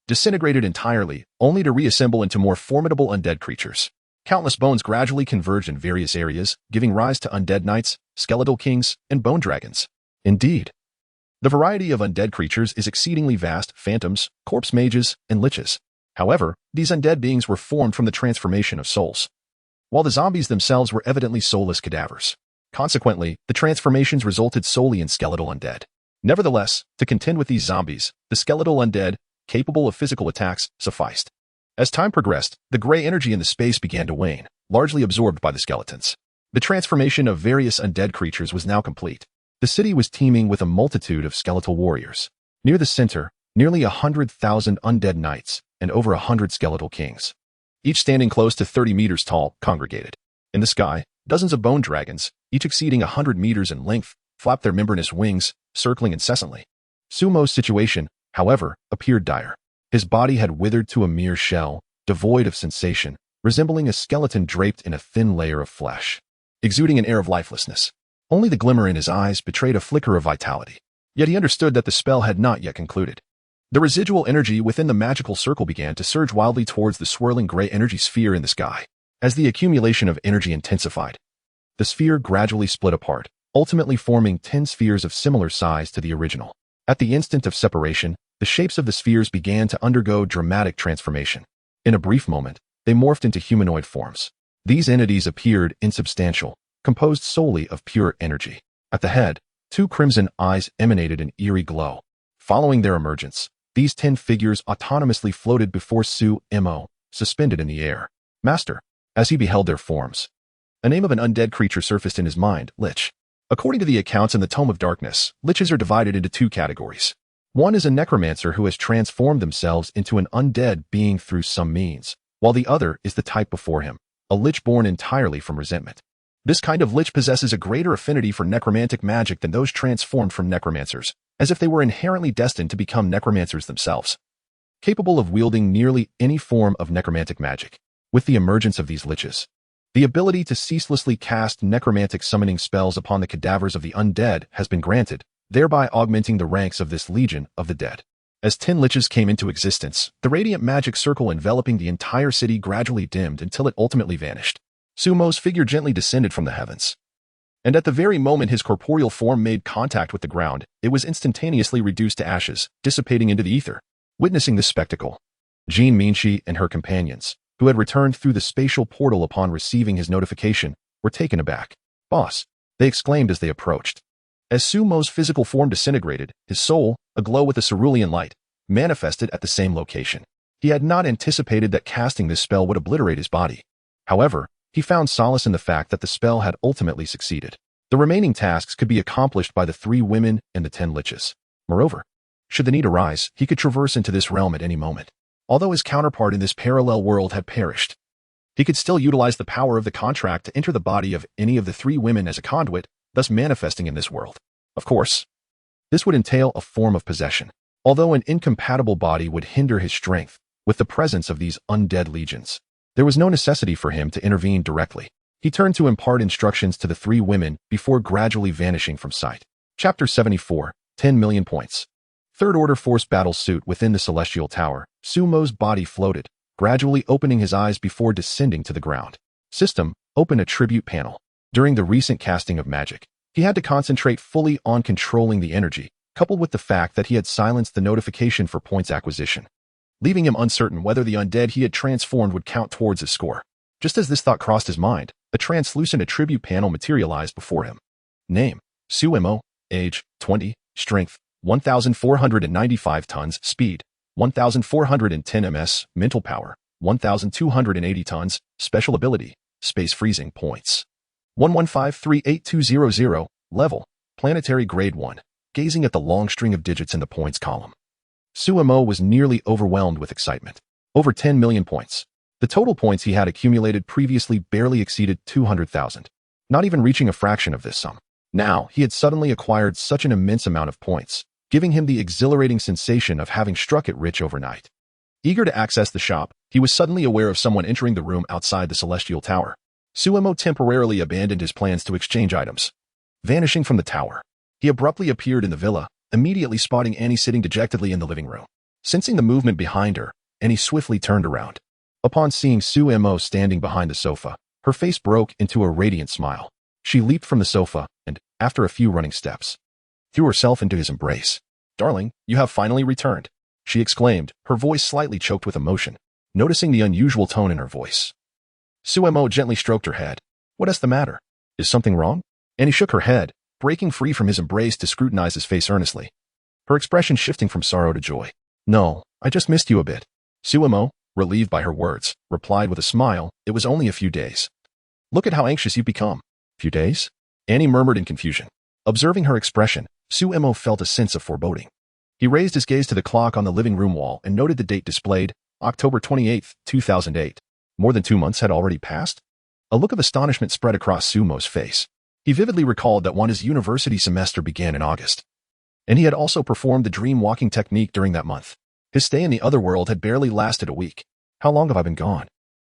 disintegrated entirely, only to reassemble into more formidable undead creatures. Countless bones gradually converged in various areas, giving rise to undead knights, skeletal kings, and bone dragons. Indeed, the variety of undead creatures is exceedingly vast: phantoms, corpse mages, and liches. However, these undead beings were formed from the transformation of souls, while the zombies themselves were evidently soulless cadavers. Consequently, the transformations resulted solely in skeletal undead. Nevertheless, to contend with these zombies, the skeletal undead, capable of physical attacks, sufficed. As time progressed, the gray energy in the space began to wane, largely absorbed by the skeletons. The transformation of various undead creatures was now complete. The city was teeming with a multitude of skeletal warriors. Near the center, nearly 100,000 undead knights and over 100 skeletal kings, each standing close to 30 meters tall, congregated. In the sky, dozens of bone dragons, each exceeding 100 meters in length, flapped their membranous wings, circling incessantly. Sumo's situation, however, appeared dire. His body had withered to a mere shell, devoid of sensation, resembling a skeleton draped in a thin layer of flesh, exuding an air of lifelessness. Only the glimmer in his eyes betrayed a flicker of vitality. Yet he understood that the spell had not yet concluded. The residual energy within the magical circle began to surge wildly towards the swirling gray energy sphere in the sky. As the accumulation of energy intensified, the sphere gradually split apart, ultimately forming 10 spheres of similar size to the original. At the instant of separation, the shapes of the spheres began to undergo dramatic transformation. In a brief moment, they morphed into humanoid forms. These entities appeared insubstantial, composed solely of pure energy. At the head, 2 crimson eyes emanated an eerie glow. Following their emergence, these 10 figures autonomously floated before Sumo, suspended in the air. Master, as he beheld their forms, a name of an undead creature surfaced in his mind, Lich. According to the accounts in the Tome of Darkness, Liches are divided into 2 categories. One is a necromancer who has transformed themselves into an undead being through some means, while the other is the type before him, a Lich born entirely from resentment. This kind of Lich possesses a greater affinity for necromantic magic than those transformed from necromancers, as if they were inherently destined to become necromancers themselves, capable of wielding nearly any form of necromantic magic. With the emergence of these Liches, the ability to ceaselessly cast necromantic summoning spells upon the cadavers of the undead has been granted, thereby augmenting the ranks of this Legion of the Dead. As 10 Liches came into existence, the radiant magic circle enveloping the entire city gradually dimmed until it ultimately vanished. Sumo's figure gently descended from the heavens, and at the very moment his corporeal form made contact with the ground, it was instantaneously reduced to ashes, dissipating into the ether. Witnessing this spectacle, Jean Minshi and her companions, who had returned through the spatial portal upon receiving his notification, were taken aback. "Boss," they exclaimed as they approached. As Sumo's physical form disintegrated, his soul, aglow with a cerulean light, manifested at the same location. He had not anticipated that casting this spell would obliterate his body. However, he found solace in the fact that the spell had ultimately succeeded. The remaining tasks could be accomplished by the 3 women and the 10 Liches. Moreover, should the need arise, he could traverse into this realm at any moment. Although his counterpart in this parallel world had perished, he could still utilize the power of the contract to enter the body of any of the 3 women as a conduit, thus manifesting in this world. Of course, this would entail a form of possession. Although an incompatible body would hinder his strength, with the presence of these undead legions, there was no necessity for him to intervene directly. He turned to impart instructions to the 3 women before gradually vanishing from sight. Chapter 74, 10 million points. Third Order Force Battle Suit within the Celestial Tower. Sumo's body floated, gradually opening his eyes before descending to the ground. System, open attribute panel. During the recent casting of magic, he had to concentrate fully on controlling the energy, coupled with the fact that he had silenced the notification for points acquisition, leaving him uncertain whether the undead he had transformed would count towards his score. Just as this thought crossed his mind, a translucent attribute panel materialized before him. Name, Sumo, age, 20, strength, 1,495 tons, speed, 1,410 ms, mental power, 1,280 tons, special ability, space freezing points. 1153820, level, planetary grade 1, gazing at the long string of digits in the points column. Sumo was nearly overwhelmed with excitement. Over 10 million points. The total points he had accumulated previously barely exceeded 200,000, not even reaching a fraction of this sum. Now, he had suddenly acquired such an immense amount of points, giving him the exhilarating sensation of having struck it rich overnight. Eager to access the shop, he was suddenly aware of someone entering the room outside the Celestial Tower. Sumo temporarily abandoned his plans to exchange items. Vanishing from the tower, he abruptly appeared in the villa, immediately spotting Annie sitting dejectedly in the living room. Sensing the movement behind her, Annie swiftly turned around. Upon seeing Sumo standing behind the sofa, her face broke into a radiant smile. She leaped from the sofa and, after a few running steps, threw herself into his embrace. "Darling, you have finally returned," she exclaimed, her voice slightly choked with emotion. Noticing the unusual tone in her voice, Sumo gently stroked her head. "What is the matter? Is something wrong?" Annie shook her head, breaking free from his embrace to scrutinize his face earnestly, her expression shifting from sorrow to joy. "No, I just missed you a bit." Sumo, relieved by her words, replied with a smile, "It was only a few days." "Look at how anxious you've become." "Few days?" Annie murmured in confusion. Observing her expression, Sumo felt a sense of foreboding. He raised his gaze to the clock on the living room wall and noted the date displayed, October 28, 2008. More than 2 months had already passed? A look of astonishment spread across Sumo's face. He vividly recalled that Wanda's university semester began in August, and he had also performed the dream walking technique during that month. His stay in the other world had barely lasted a week. How long have I been gone?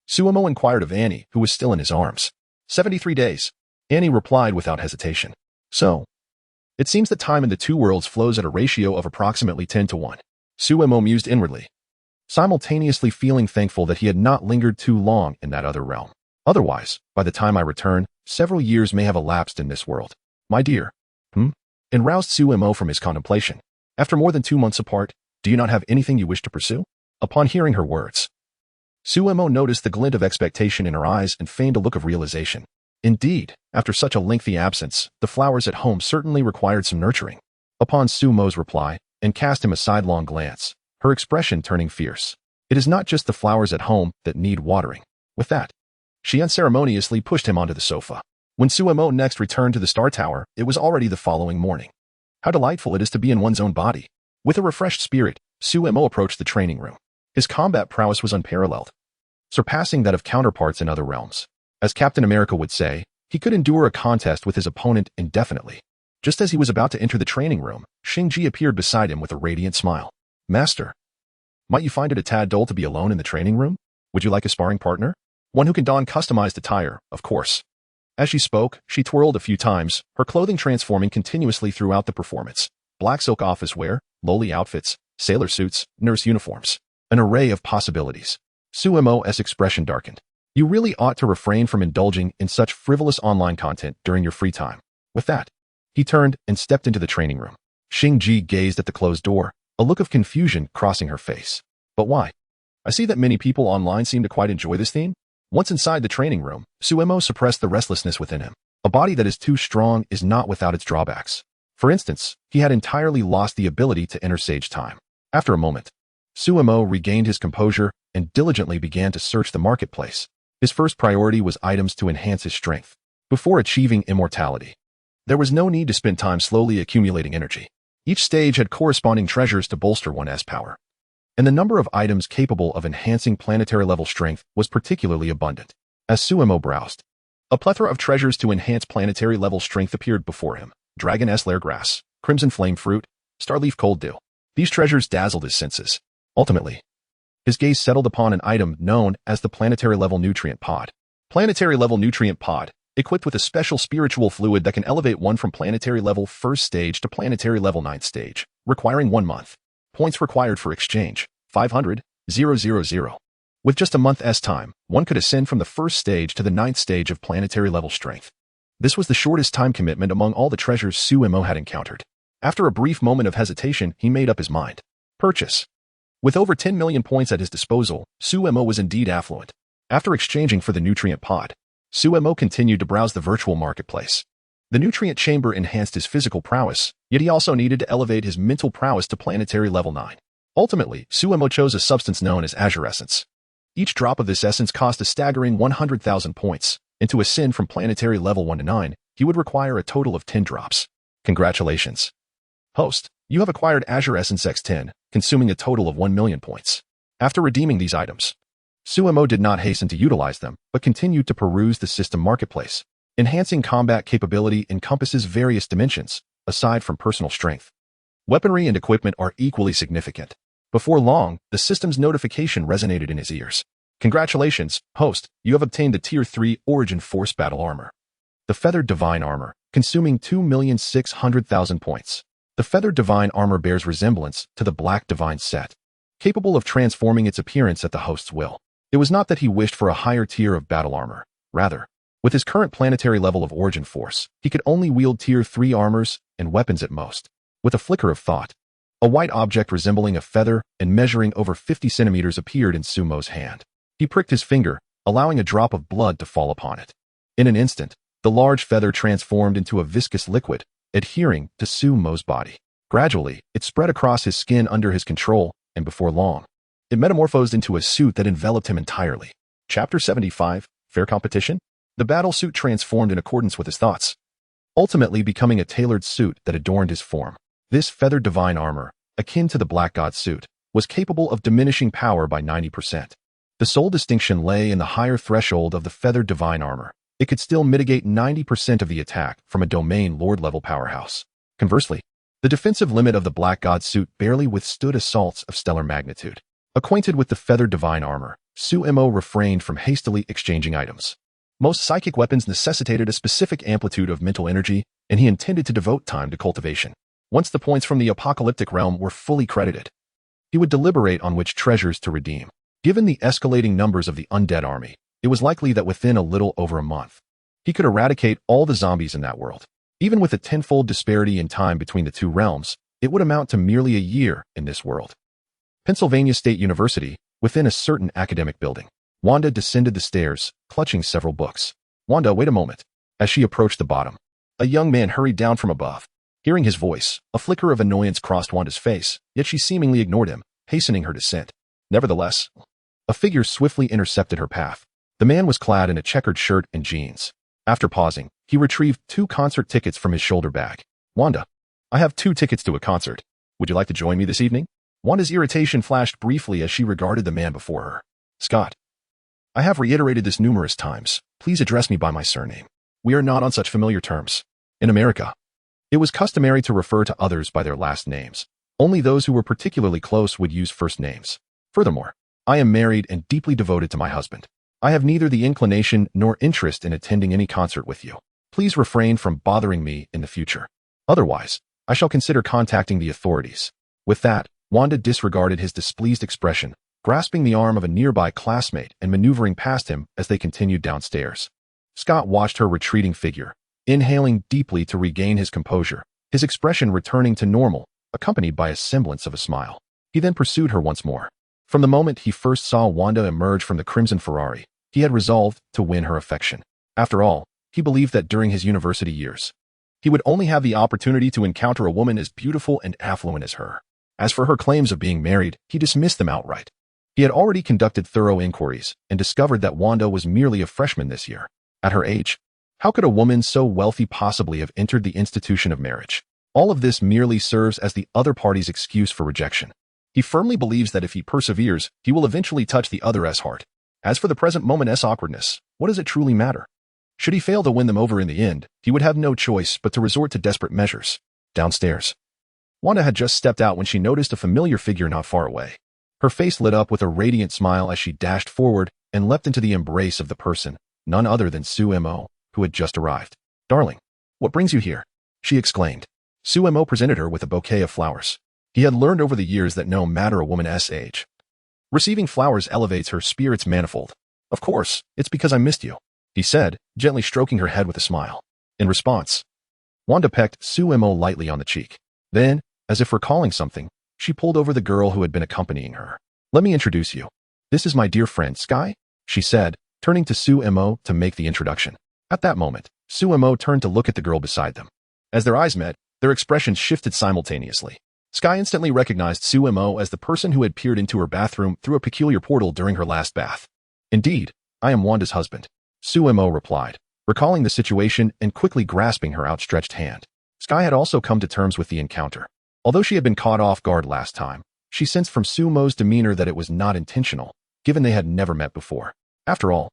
Suemo inquired of Annie, who was still in his arms. 73 days. Annie replied without hesitation. So, it seems that time in the two worlds flows at a ratio of approximately 10 to 1. Suemo mused inwardly, simultaneously feeling thankful that he had not lingered too long in that other realm. Otherwise, by the time I return, several years may have elapsed in this world. My dear. And roused Suemo from his contemplation. After more than 2 months apart, do you not have anything you wish to pursue? Upon hearing her words, Suemo noticed the glint of expectation in her eyes and feigned a look of realization. Indeed, after such a lengthy absence, the flowers at home certainly required some nurturing. Upon Suemo's reply, and cast him a sidelong glance, her expression turning fierce. It is not just the flowers at home that need watering. With that, she unceremoniously pushed him onto the sofa. When Suemo next returned to the Star Tower, it was already the following morning. How delightful it is to be in one's own body. With a refreshed spirit, Suemo approached the training room. His combat prowess was unparalleled, surpassing that of counterparts in other realms. As Captain America would say, he could endure a contest with his opponent indefinitely. Just as he was about to enter the training room, Xing-Ji appeared beside him with a radiant smile. Master, might you find it a tad dull to be alone in the training room? Would you like a sparring partner? One who can don customized attire, of course. As she spoke, she twirled a few times, her clothing transforming continuously throughout the performance. Black silk office wear, lowly outfits, sailor suits, nurse uniforms. An array of possibilities. Suemo's expression darkened. You really ought to refrain from indulging in such frivolous online content during your free time. With that, he turned and stepped into the training room. Xing-Ji gazed at the closed door, a look of confusion crossing her face. But why? I see that many people online seem to quite enjoy this theme. Once inside the training room, Suemo suppressed the restlessness within him. A body that is too strong is not without its drawbacks. For instance, he had entirely lost the ability to enter sage time. After a moment, Suemo regained his composure and diligently began to search the marketplace. His first priority was items to enhance his strength. Before achieving immortality, there was no need to spend time slowly accumulating energy. Each stage had corresponding treasures to bolster one's power, and the number of items capable of enhancing planetary-level strength was particularly abundant. As Suemo browsed, a plethora of treasures to enhance planetary-level strength appeared before him. Dragon Lair grass, crimson flame fruit, starleaf cold dew. These treasures dazzled his senses. Ultimately, his gaze settled upon an item known as the planetary-level nutrient pod. Planetary-level nutrient pod, equipped with a special spiritual fluid that can elevate one from planetary-level 1st stage to planetary-level 9th stage, requiring 1 month. Points required for exchange, 500, 000. With just a month's time, one could ascend from the 1st stage to the 9th stage of planetary-level strength. This was the shortest time commitment among all the treasures Suemo had encountered. After a brief moment of hesitation, he made up his mind. Purchase. With over 10 million points at his disposal, Suemo was indeed affluent. After exchanging for the nutrient pod, Suemo continued to browse the virtual marketplace. The nutrient chamber enhanced his physical prowess, yet he also needed to elevate his mental prowess to planetary level 9. Ultimately, Suemo chose a substance known as Azure Essence. Each drop of this essence cost a staggering 100,000 points, and to ascend from planetary level 1 to 9, he would require a total of 10 drops. Congratulations. Host, you have acquired Azure Essence X10, consuming a total of 1 million points. After redeeming these items, Suemo did not hasten to utilize them, but continued to peruse the system marketplace. Enhancing combat capability encompasses various dimensions, aside from personal strength. Weaponry and equipment are equally significant. Before long, the system's notification resonated in his ears. Congratulations, host, you have obtained the Tier 3 Origin Force Battle Armor. The Feathered Divine Armor, consuming 2,600,000 points. The Feathered Divine Armor bears resemblance to the Black Divine set, capable of transforming its appearance at the host's will. It was not that he wished for a higher tier of battle armor. Rather, with his current planetary level of origin force, he could only wield Tier 3 armors and weapons at most. With a flicker of thought, a white object resembling a feather and measuring over 50 centimeters appeared in Suemo's hand. He pricked his finger, allowing a drop of blood to fall upon it. In an instant, the large feather transformed into a viscous liquid, adhering to Suemo's body. Gradually, it spread across his skin under his control, and before long, it metamorphosed into a suit that enveloped him entirely. Chapter 75, Fair Competition? The battle suit transformed in accordance with his thoughts, ultimately becoming a tailored suit that adorned his form. This feathered divine armor, akin to the Black God suit, was capable of diminishing power by 90%. The sole distinction lay in the higher threshold of the feathered divine armor. it could still mitigate 90% of the attack from a domain lord-level powerhouse. Conversely, the defensive limit of the Black God suit barely withstood assaults of stellar magnitude. Acquainted with the feathered divine armor, Su-mo refrained from hastily exchanging items. Most psychic weapons necessitated a specific amplitude of mental energy, and he intended to devote time to cultivation. Once the points from the apocalyptic realm were fully credited, he would deliberate on which treasures to redeem. Given the escalating numbers of the undead army, it was likely that within a little over a month, he could eradicate all the zombies in that world. Even with a tenfold disparity in time between the two realms, it would amount to merely a year in this world. Pennsylvania State University, within a certain academic building. Wanda descended the stairs, clutching several books. Wanda, wait a moment. As she approached the bottom, a young man hurried down from above. Hearing his voice, a flicker of annoyance crossed Wanda's face, yet she seemingly ignored him, hastening her descent. Nevertheless, a figure swiftly intercepted her path. The man was clad in a checkered shirt and jeans. After pausing, he retrieved 2 concert tickets from his shoulder bag. Wanda, I have 2 tickets to a concert. Would you like to join me this evening? Wanda's irritation flashed briefly as she regarded the man before her. Scott, I have reiterated this numerous times. Please address me by my surname. We are not on such familiar terms. In America, it was customary to refer to others by their last names. Only those who were particularly close would use first names. Furthermore, I am married and deeply devoted to my husband. I have neither the inclination nor interest in attending any concert with you. Please refrain from bothering me in the future. Otherwise, I shall consider contacting the authorities. With that, Wanda disregarded his displeased expression, grasping the arm of a nearby classmate and maneuvering past him as they continued downstairs. Scott watched her retreating figure, inhaling deeply to regain his composure, his expression returning to normal, accompanied by a semblance of a smile. He then pursued her once more. From the moment he first saw Wanda emerge from the crimson Ferrari, he had resolved to win her affection. After all, he believed that during his university years, he would only have the opportunity to encounter a woman as beautiful and affluent as her. As for her claims of being married, he dismissed them outright. He had already conducted thorough inquiries and discovered that Wanda was merely a freshman this year. At her age, how could a woman so wealthy possibly have entered the institution of marriage? All of this merely serves as the other party's excuse for rejection. He firmly believes that if he perseveres, he will eventually touch the other's heart. As for the present moment's awkwardness, what does it truly matter? Should he fail to win them over in the end, he would have no choice but to resort to desperate measures. Downstairs, Wanda had just stepped out when she noticed a familiar figure not far away. Her face lit up with a radiant smile as she dashed forward and leapt into the embrace of the person, none other than Su-mo, who had just arrived. Darling, what brings you here? She exclaimed. Su-mo presented her with a bouquet of flowers. He had learned over the years that no matter a woman's age, receiving flowers elevates her spirits manifold. Of course, it's because I missed you, he said, gently stroking her head with a smile. In response, Wanda pecked Su-mo lightly on the cheek. Then, as if recalling something, she pulled over the girl who had been accompanying her. Let me introduce you. This is my dear friend Sky, she said, turning to Su-mo to make the introduction. At that moment, Su-mo turned to look at the girl beside them. As their eyes met, their expressions shifted simultaneously. Sky instantly recognized Su-mo as the person who had peered into her bathroom through a peculiar portal during her last bath. Indeed, I am Wanda's husband, Su-mo replied, recalling the situation and quickly grasping her outstretched hand. Sky had also come to terms with the encounter. Although she had been caught off guard last time, she sensed from Su-mo's demeanor that it was not intentional, given they had never met before. After all,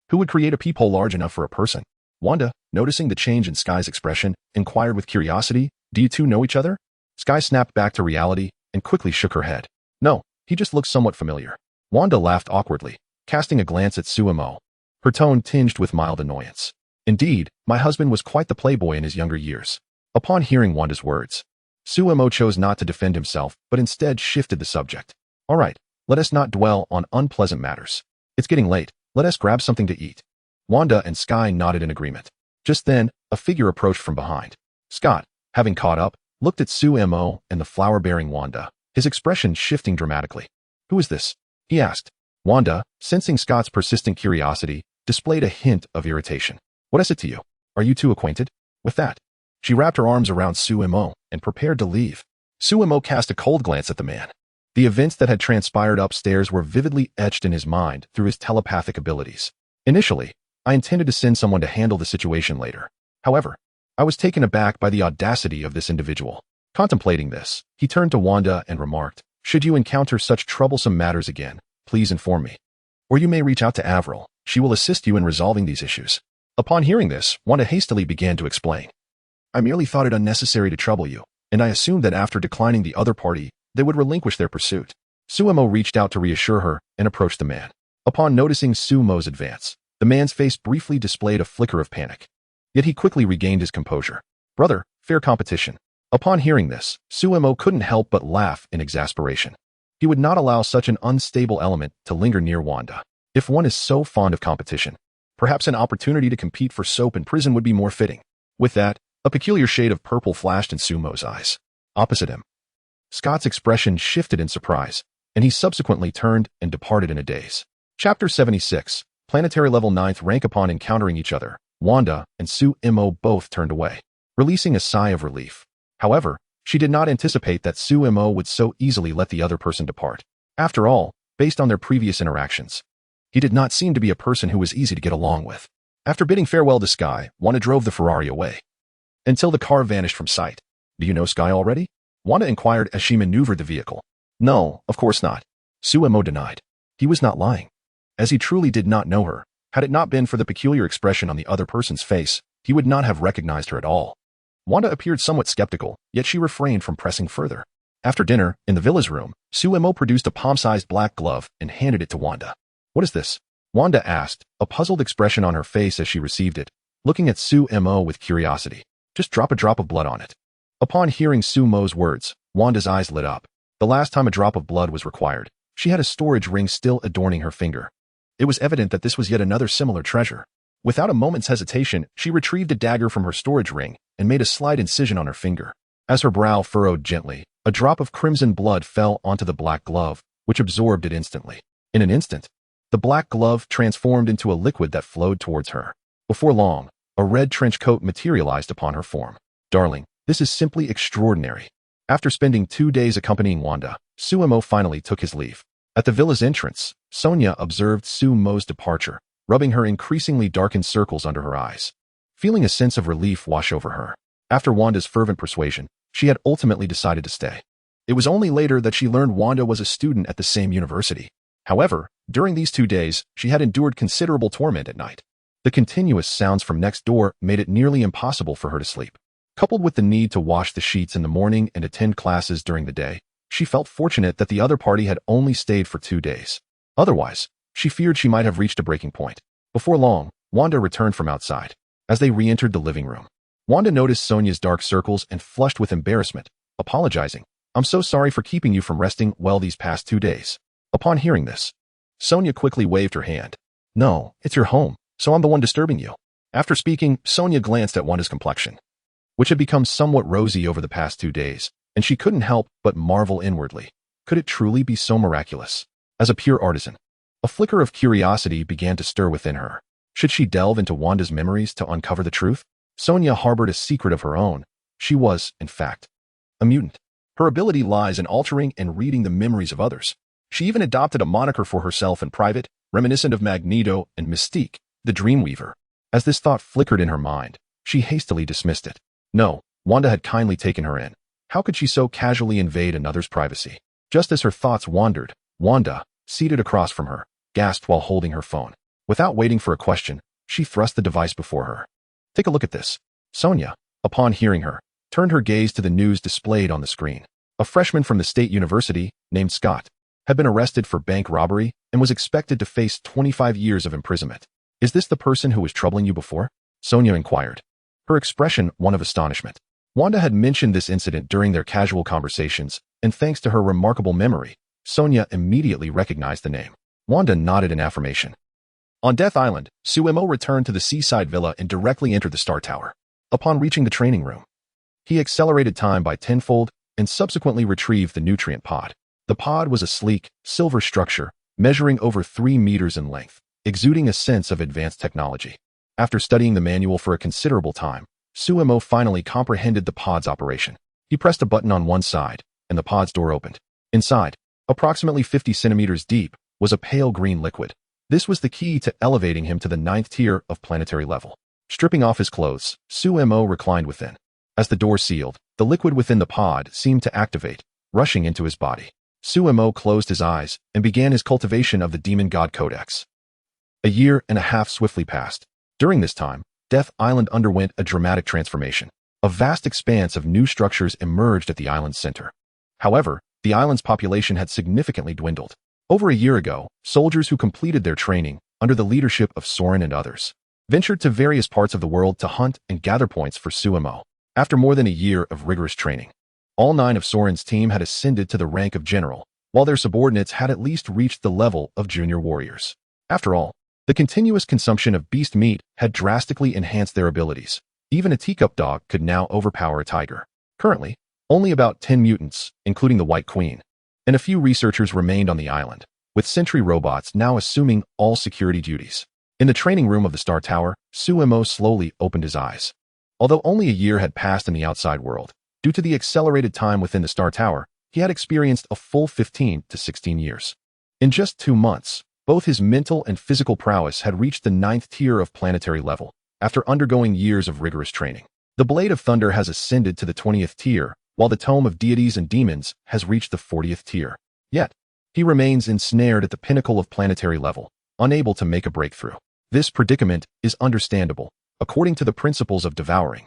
who would create a peephole large enough for a person? Wanda, noticing the change in Sky's expression, inquired with curiosity, "Do you two know each other?" Sky snapped back to reality and quickly shook her head. No, he just looks somewhat familiar. Wanda laughed awkwardly, casting a glance at Su-mo, her tone tinged with mild annoyance. Indeed, my husband was quite the playboy in his younger years. Upon hearing Wanda's words, Su-mo chose not to defend himself, but instead shifted the subject. All right, let us not dwell on unpleasant matters. It's getting late. Let us grab something to eat. Wanda and Sky nodded in agreement. Just then, a figure approached from behind. Scott, having caught up, looked at Su-mo and the flower-bearing Wanda, his expression shifting dramatically. Who is this? He asked. Wanda, sensing Scott's persistent curiosity, displayed a hint of irritation. What is it to you? Are you two acquainted? With that, she wrapped her arms around Su-mo and prepared to leave. Su-mo cast a cold glance at the man. The events that had transpired upstairs were vividly etched in his mind through his telepathic abilities. Initially, I intended to send someone to handle the situation later. However, I was taken aback by the audacity of this individual. Contemplating this, he turned to Wanda and remarked, should you encounter such troublesome matters again, please inform me. Or you may reach out to Avril. She will assist you in resolving these issues. Upon hearing this, Wanda hastily began to explain. I merely thought it unnecessary to trouble you, and I assumed that after declining the other party, they would relinquish their pursuit. Suemo reached out to reassure her and approached the man. Upon noticing Suemo's advance, the man's face briefly displayed a flicker of panic. Yet he quickly regained his composure. Brother, fair competition. Upon hearing this, Suemo couldn't help but laugh in exasperation. He would not allow such an unstable element to linger near Wanda. If one is so fond of competition, perhaps an opportunity to compete for soap in prison would be more fitting. With that, a peculiar shade of purple flashed in Suemo's eyes. Opposite him, Scott's expression shifted in surprise, and he subsequently turned and departed in a daze. Chapter 76, Planetary Level 9th rank. Upon encountering each other, Wanda and Suemo both turned away, releasing a sigh of relief. However, she did not anticipate that Suemo would so easily let the other person depart. After all, based on their previous interactions, he did not seem to be a person who was easy to get along with. After bidding farewell to Sky, Wanda drove the Ferrari away, until the car vanished from sight. Do you know Sky already? Wanda inquired as she maneuvered the vehicle. No, of course not. Suemo denied. He was not lying, as he truly did not know her. Had it not been for the peculiar expression on the other person's face, he would not have recognized her at all. Wanda appeared somewhat skeptical, yet she refrained from pressing further. After dinner, in the villa's room, Suemo produced a palm-sized black glove and handed it to Wanda. What is this? Wanda asked, a puzzled expression on her face as she received it, looking at Suemo with curiosity. Just drop a drop of blood on it. Upon hearing Suemo's words, Wanda's eyes lit up. The last time a drop of blood was required, she had a storage ring still adorning her finger. It was evident that this was yet another similar treasure. Without a moment's hesitation, she retrieved a dagger from her storage ring and made a slight incision on her finger. As her brow furrowed gently, a drop of crimson blood fell onto the black glove, which absorbed it instantly. In an instant, the black glove transformed into a liquid that flowed towards her. Before long, a red trench coat materialized upon her form. Darling, this is simply extraordinary. After spending 2 days accompanying Wanda, Suemo finally took his leave. At the villa's entrance, Sonia observed Suemo's departure, rubbing her increasingly darkened circles under her eyes. Feeling a sense of relief wash over her. After Wanda's fervent persuasion, she had ultimately decided to stay. It was only later that she learned Wanda was a student at the same university. However, during these 2 days, she had endured considerable torment at night. The continuous sounds from next door made it nearly impossible for her to sleep. Coupled with the need to wash the sheets in the morning and attend classes during the day, she felt fortunate that the other party had only stayed for 2 days. Otherwise, she feared she might have reached a breaking point. Before long, Wanda returned from outside. As they re-entered the living room, Wanda noticed Sonia's dark circles and flushed with embarrassment, apologizing. I'm so sorry for keeping you from resting well these past 2 days. Upon hearing this, Sonia quickly waved her hand. No, it's your home, so I'm the one disturbing you. After speaking, Sonia glanced at Wanda's complexion, which had become somewhat rosy over the past 2 days, and she couldn't help but marvel inwardly. Could it truly be so miraculous? As a pure artisan, a flicker of curiosity began to stir within her. Should she delve into Wanda's memories to uncover the truth? Sonia harbored a secret of her own. She was, in fact, a mutant. Her ability lies in altering and reading the memories of others. She even adopted a moniker for herself in private, reminiscent of Magneto and Mystique, the Dreamweaver. As this thought flickered in her mind, she hastily dismissed it. No, Wanda had kindly taken her in. How could she so casually invade another's privacy? Just as her thoughts wandered, Wanda, seated across from her, gasped while holding her phone. Without waiting for a question, she thrust the device before her. Take a look at this. Sonia, upon hearing her, turned her gaze to the news displayed on the screen. A freshman from the state university, named Scott, had been arrested for bank robbery and was expected to face 25 years of imprisonment. Is this the person who was troubling you before? Sonia inquired, her expression one of astonishment. Wanda had mentioned this incident during their casual conversations, and thanks to her remarkable memory, Sonia immediately recognized the name. Wanda nodded in affirmation. On Death Island, Suemo returned to the seaside villa and directly entered the Star Tower. Upon reaching the training room, he accelerated time by tenfold and subsequently retrieved the nutrient pod. The pod was a sleek, silver structure, measuring over 3 meters in length, exuding a sense of advanced technology. After studying the manual for a considerable time, Suemo finally comprehended the pod's operation. He pressed a button on one side, and the pod's door opened. Inside, approximately 50 centimeters deep, was a pale green liquid. This was the key to elevating him to the 9th tier of planetary level. Stripping off his clothes, Suemo reclined within. As the door sealed, the liquid within the pod seemed to activate, rushing into his body. Suemo closed his eyes and began his cultivation of the Demon God Codex. A year and a half swiftly passed. During this time, Death Island underwent a dramatic transformation. A vast expanse of new structures emerged at the island's center. However, the island's population had significantly dwindled. Over a year ago, soldiers who completed their training, under the leadership of Soren and others, ventured to various parts of the world to hunt and gather points for Sumo. After more than a year of rigorous training, all 9 of Soren's team had ascended to the rank of general, while their subordinates had at least reached the level of junior warriors. After all, the continuous consumption of beast meat had drastically enhanced their abilities. Even a teacup dog could now overpower a tiger. Currently, only about 10 mutants, including the White Queen, and a few researchers remained on the island, with sentry robots now assuming all security duties. In the training room of the Star Tower, Sumo slowly opened his eyes. Although only a year had passed in the outside world, due to the accelerated time within the Star Tower, he had experienced a full 15 to 16 years. In just 2 months, both his mental and physical prowess had reached the 9th tier of planetary level, after undergoing years of rigorous training. The Blade of Thunder has ascended to the 20th tier, while the Tome of Deities and Demons has reached the 40th tier. Yet, he remains ensnared at the pinnacle of planetary level, unable to make a breakthrough. This predicament is understandable, according to the principles of devouring.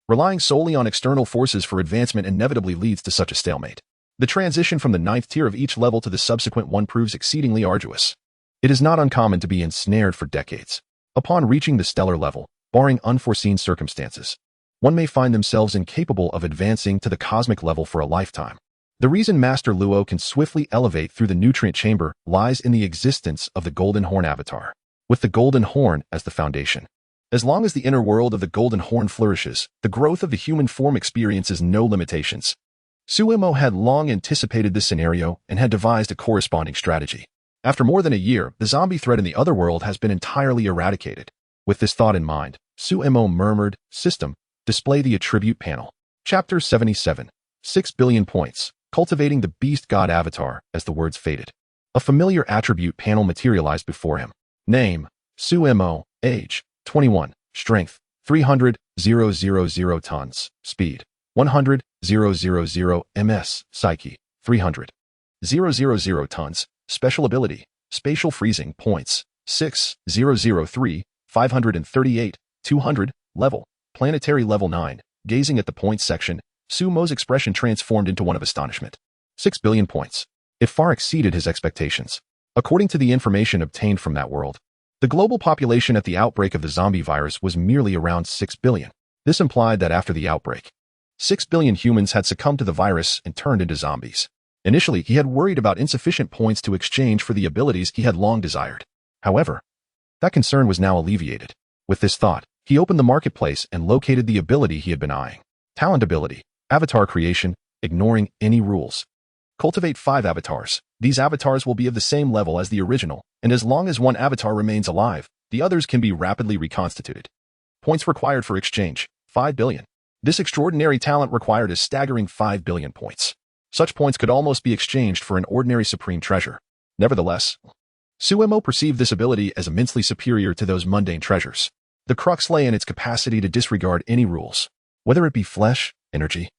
Relying solely on external forces for advancement inevitably leads to such a stalemate. The transition from the 9th tier of each level to the subsequent one proves exceedingly arduous. It is not uncommon to be ensnared for decades. Upon reaching the stellar level, barring unforeseen circumstances, one may find themselves incapable of advancing to the cosmic level for a lifetime. The reason Master Luo can swiftly elevate through the nutrient chamber lies in the existence of the Golden Horn avatar, with the Golden Horn as the foundation. As long as the inner world of the Golden Horn flourishes, the growth of the human form experiences no limitations. Sumo had long anticipated this scenario and had devised a corresponding strategy. After more than a year, the zombie threat in the other world has been entirely eradicated. With this thought in mind, Sumo murmured, "System, display the attribute panel." Chapter 77. 6 billion points. Cultivating the Beast God Avatar, as the words faded. A familiar attribute panel materialized before him. Name, Sumo. Age, 21. Strength, 300,000 tons. Speed, 100,000 ms. Psyche, 300,000 tons. Special ability, Spatial Freezing. Points, 6003, 538, 200. Level, Planetary Level 9. Gazing at the points section, Sumo's expression transformed into one of astonishment. 6 billion points. It far exceeded his expectations. According to the information obtained from that world, the global population at the outbreak of the zombie virus was merely around 6 billion. This implied that after the outbreak, 6 billion humans had succumbed to the virus and turned into zombies. Initially, he had worried about insufficient points to exchange for the abilities he had long desired. However, that concern was now alleviated. With this thought, he opened the marketplace and located the ability he had been eyeing. Talent ability, Avatar Creation, ignoring any rules. Cultivate 5 avatars. These avatars will be of the same level as the original, and as long as one avatar remains alive, the others can be rapidly reconstituted. Points required for exchange, 5 billion. This extraordinary talent required a staggering 5 billion points. Such points could almost be exchanged for an ordinary supreme treasure. Nevertheless, Sumo perceived this ability as immensely superior to those mundane treasures. The crux lay in its capacity to disregard any rules. Whether it be flesh, energy,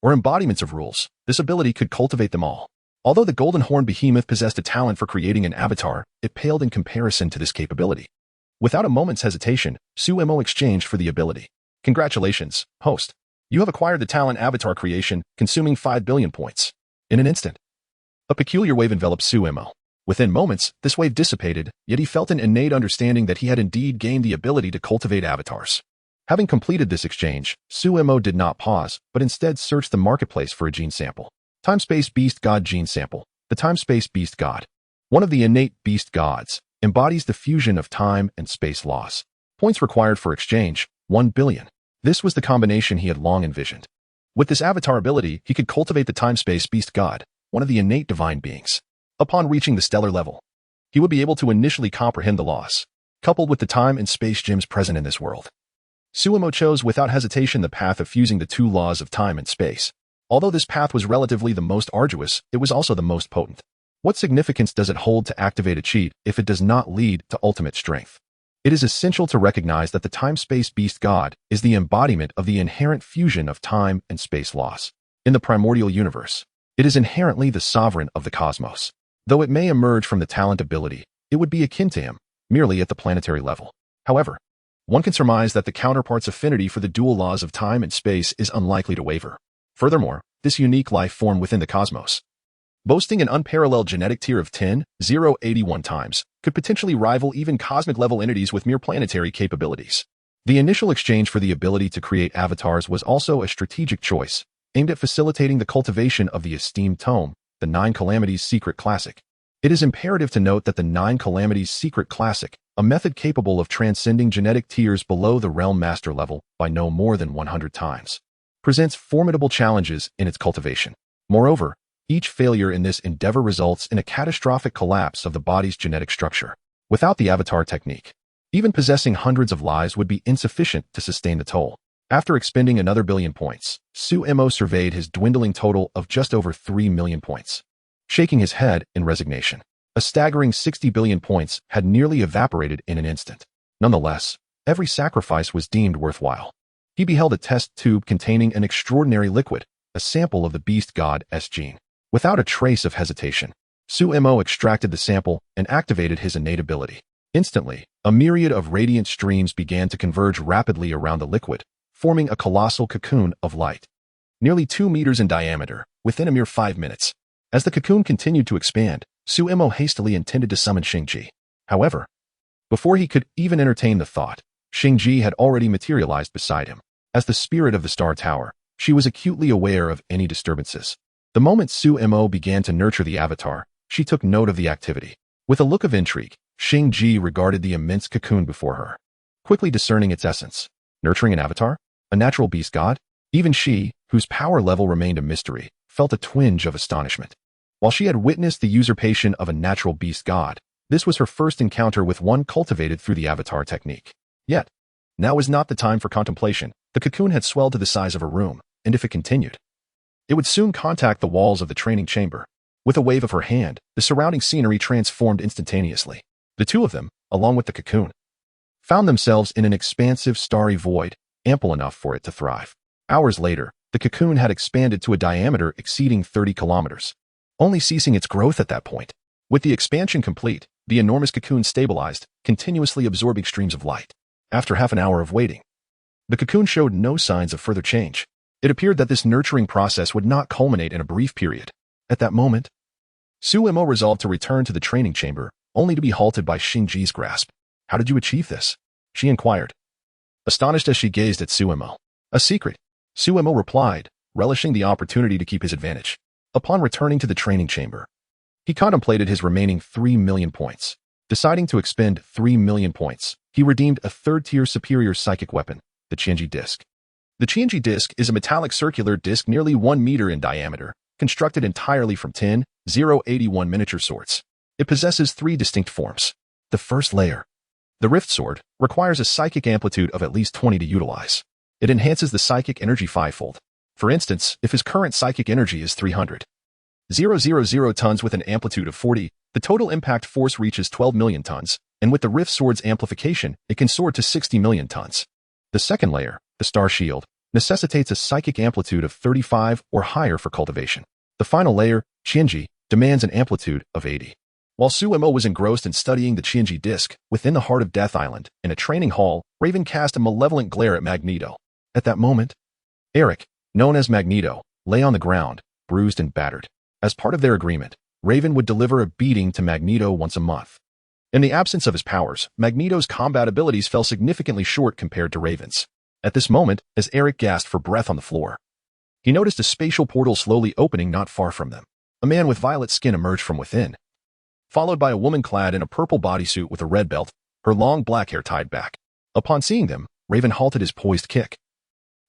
or embodiments of rules, this ability could cultivate them all. Although the Golden Horn Behemoth possessed a talent for creating an avatar, it paled in comparison to this capability. Without a moment's hesitation, Sumo exchanged for the ability. Congratulations, host. You have acquired the talent Avatar Creation, consuming 5 billion points. In an instant, a peculiar wave enveloped Sumo. Within moments, this wave dissipated, yet he felt an innate understanding that he had indeed gained the ability to cultivate avatars. Having completed this exchange, Sumo did not pause, but instead searched the marketplace for a gene sample. Time-Space Beast God Gene Sample. The Time-Space Beast God, one of the innate beast gods, embodies the fusion of time and space laws. Points required for exchange, 1 billion. This was the combination he had long envisioned. With this avatar ability, he could cultivate the Time-Space Beast God, one of the innate divine beings. Upon reaching the stellar level, he would be able to initially comprehend the laws, coupled with the time and space gems present in this world. Sumo chose without hesitation the path of fusing the 2 laws of time and space. Although this path was relatively the most arduous, it was also the most potent. What significance does it hold to activate a cheat if it does not lead to ultimate strength? It is essential to recognize that the Time-Space Beast God is the embodiment of the inherent fusion of time and space laws. In the primordial universe, it is inherently the sovereign of the cosmos. Though it may emerge from the talent ability, it would be akin to him, merely at the planetary level. However, one can surmise that the counterpart's affinity for the dual laws of time and space is unlikely to waver. Furthermore, this unique life form within the cosmos, boasting an unparalleled genetic tier of 10,081 times, could potentially rival even cosmic-level entities with mere planetary capabilities. The initial exchange for the ability to create avatars was also a strategic choice, aimed at facilitating the cultivation of the esteemed tome, the Nine Calamities Secret Classic. It is imperative to note that the Nine Calamities Secret Classic, a method capable of transcending genetic tiers below the Realm Master level by no more than 100 times, presents formidable challenges in its cultivation. Moreover, each failure in this endeavor results in a catastrophic collapse of the body's genetic structure. Without the avatar technique, even possessing hundreds of lives would be insufficient to sustain the toll. After expending another billion points, Su-Mo surveyed his dwindling total of just over 3 million points, shaking his head in resignation. A staggering 60 billion points had nearly evaporated in an instant. Nonetheless, every sacrifice was deemed worthwhile. He beheld a test tube containing an extraordinary liquid, a sample of the beast god's gene. Without a trace of hesitation, Su-Mo extracted the sample and activated his innate ability. Instantly, a myriad of radiant streams began to converge rapidly around the liquid, forming a colossal cocoon of light, nearly 2 meters in diameter, within a mere 5 minutes. As the cocoon continued to expand, Su-Mo hastily intended to summon Xingji. However, before he could even entertain the thought, Xingji had already materialized beside him. As the spirit of the Star Tower, she was acutely aware of any disturbances. The moment Su-Mo began to nurture the avatar, she took note of the activity. With a look of intrigue, Xingji regarded the immense cocoon before her, quickly discerning its essence. Nurturing an avatar? A natural beast god? Even she, whose power level remained a mystery, felt a twinge of astonishment. While she had witnessed the usurpation of a natural beast god, this was her first encounter with one cultivated through the avatar technique. Yet, now was not the time for contemplation. The cocoon had swelled to the size of a room, and if it continued, it would soon contact the walls of the training chamber. With a wave of her hand, the surrounding scenery transformed instantaneously. The two of them, along with the cocoon, found themselves in an expansive starry void, ample enough for it to thrive. Hours later, the cocoon had expanded to a diameter exceeding 30 kilometers, only ceasing its growth at that point. With the expansion complete, the enormous cocoon stabilized, continuously absorbing streams of light. After half an hour of waiting, the cocoon showed no signs of further change. It appeared that this nurturing process would not culminate in a brief period. At that moment, Su-Mo resolved to return to the training chamber, only to be halted by Xingji's grasp. "How did you achieve this?" she inquired, astonished as she gazed at Su-Mo. "A secret," Su-Mo replied, relishing the opportunity to keep his advantage. Upon returning to the training chamber, he contemplated his remaining 3 million points. Deciding to expend 3 million points, he redeemed a third-tier superior psychic weapon, the Qianji Disc. The Qianji Disc is a metallic circular disc nearly 1 meter in diameter, constructed entirely from 10,081 miniature swords. It possesses 3 distinct forms. The first layer, the Rift Sword, requires a psychic amplitude of at least 20 to utilize. It enhances the psychic energy 5-fold. For instance, if his current psychic energy is 300,000 tons with an amplitude of 40, the total impact force reaches 12 million tons, and with the Rift Sword's amplification, it can soar to 60 million tons. The second layer, the Star Shield, necessitates a psychic amplitude of 35 or higher for cultivation. The final layer, Qianji, demands an amplitude of 80. While Su-Mo was engrossed in studying the Qianji Disc within the heart of Death Island, in a training hall, Raven cast a malevolent glare at Magneto. At that moment, Eric, known as Magneto, lay on the ground, bruised and battered. As part of their agreement, Raven would deliver a beating to Magneto once a month. In the absence of his powers, Magneto's combat abilities fell significantly short compared to Raven's. At this moment, as Eric gasped for breath on the floor, he noticed a spatial portal slowly opening not far from them. A man with violet skin emerged from within, followed by a woman clad in a purple bodysuit with a red belt, her long black hair tied back. Upon seeing them, Raven halted his poised kick,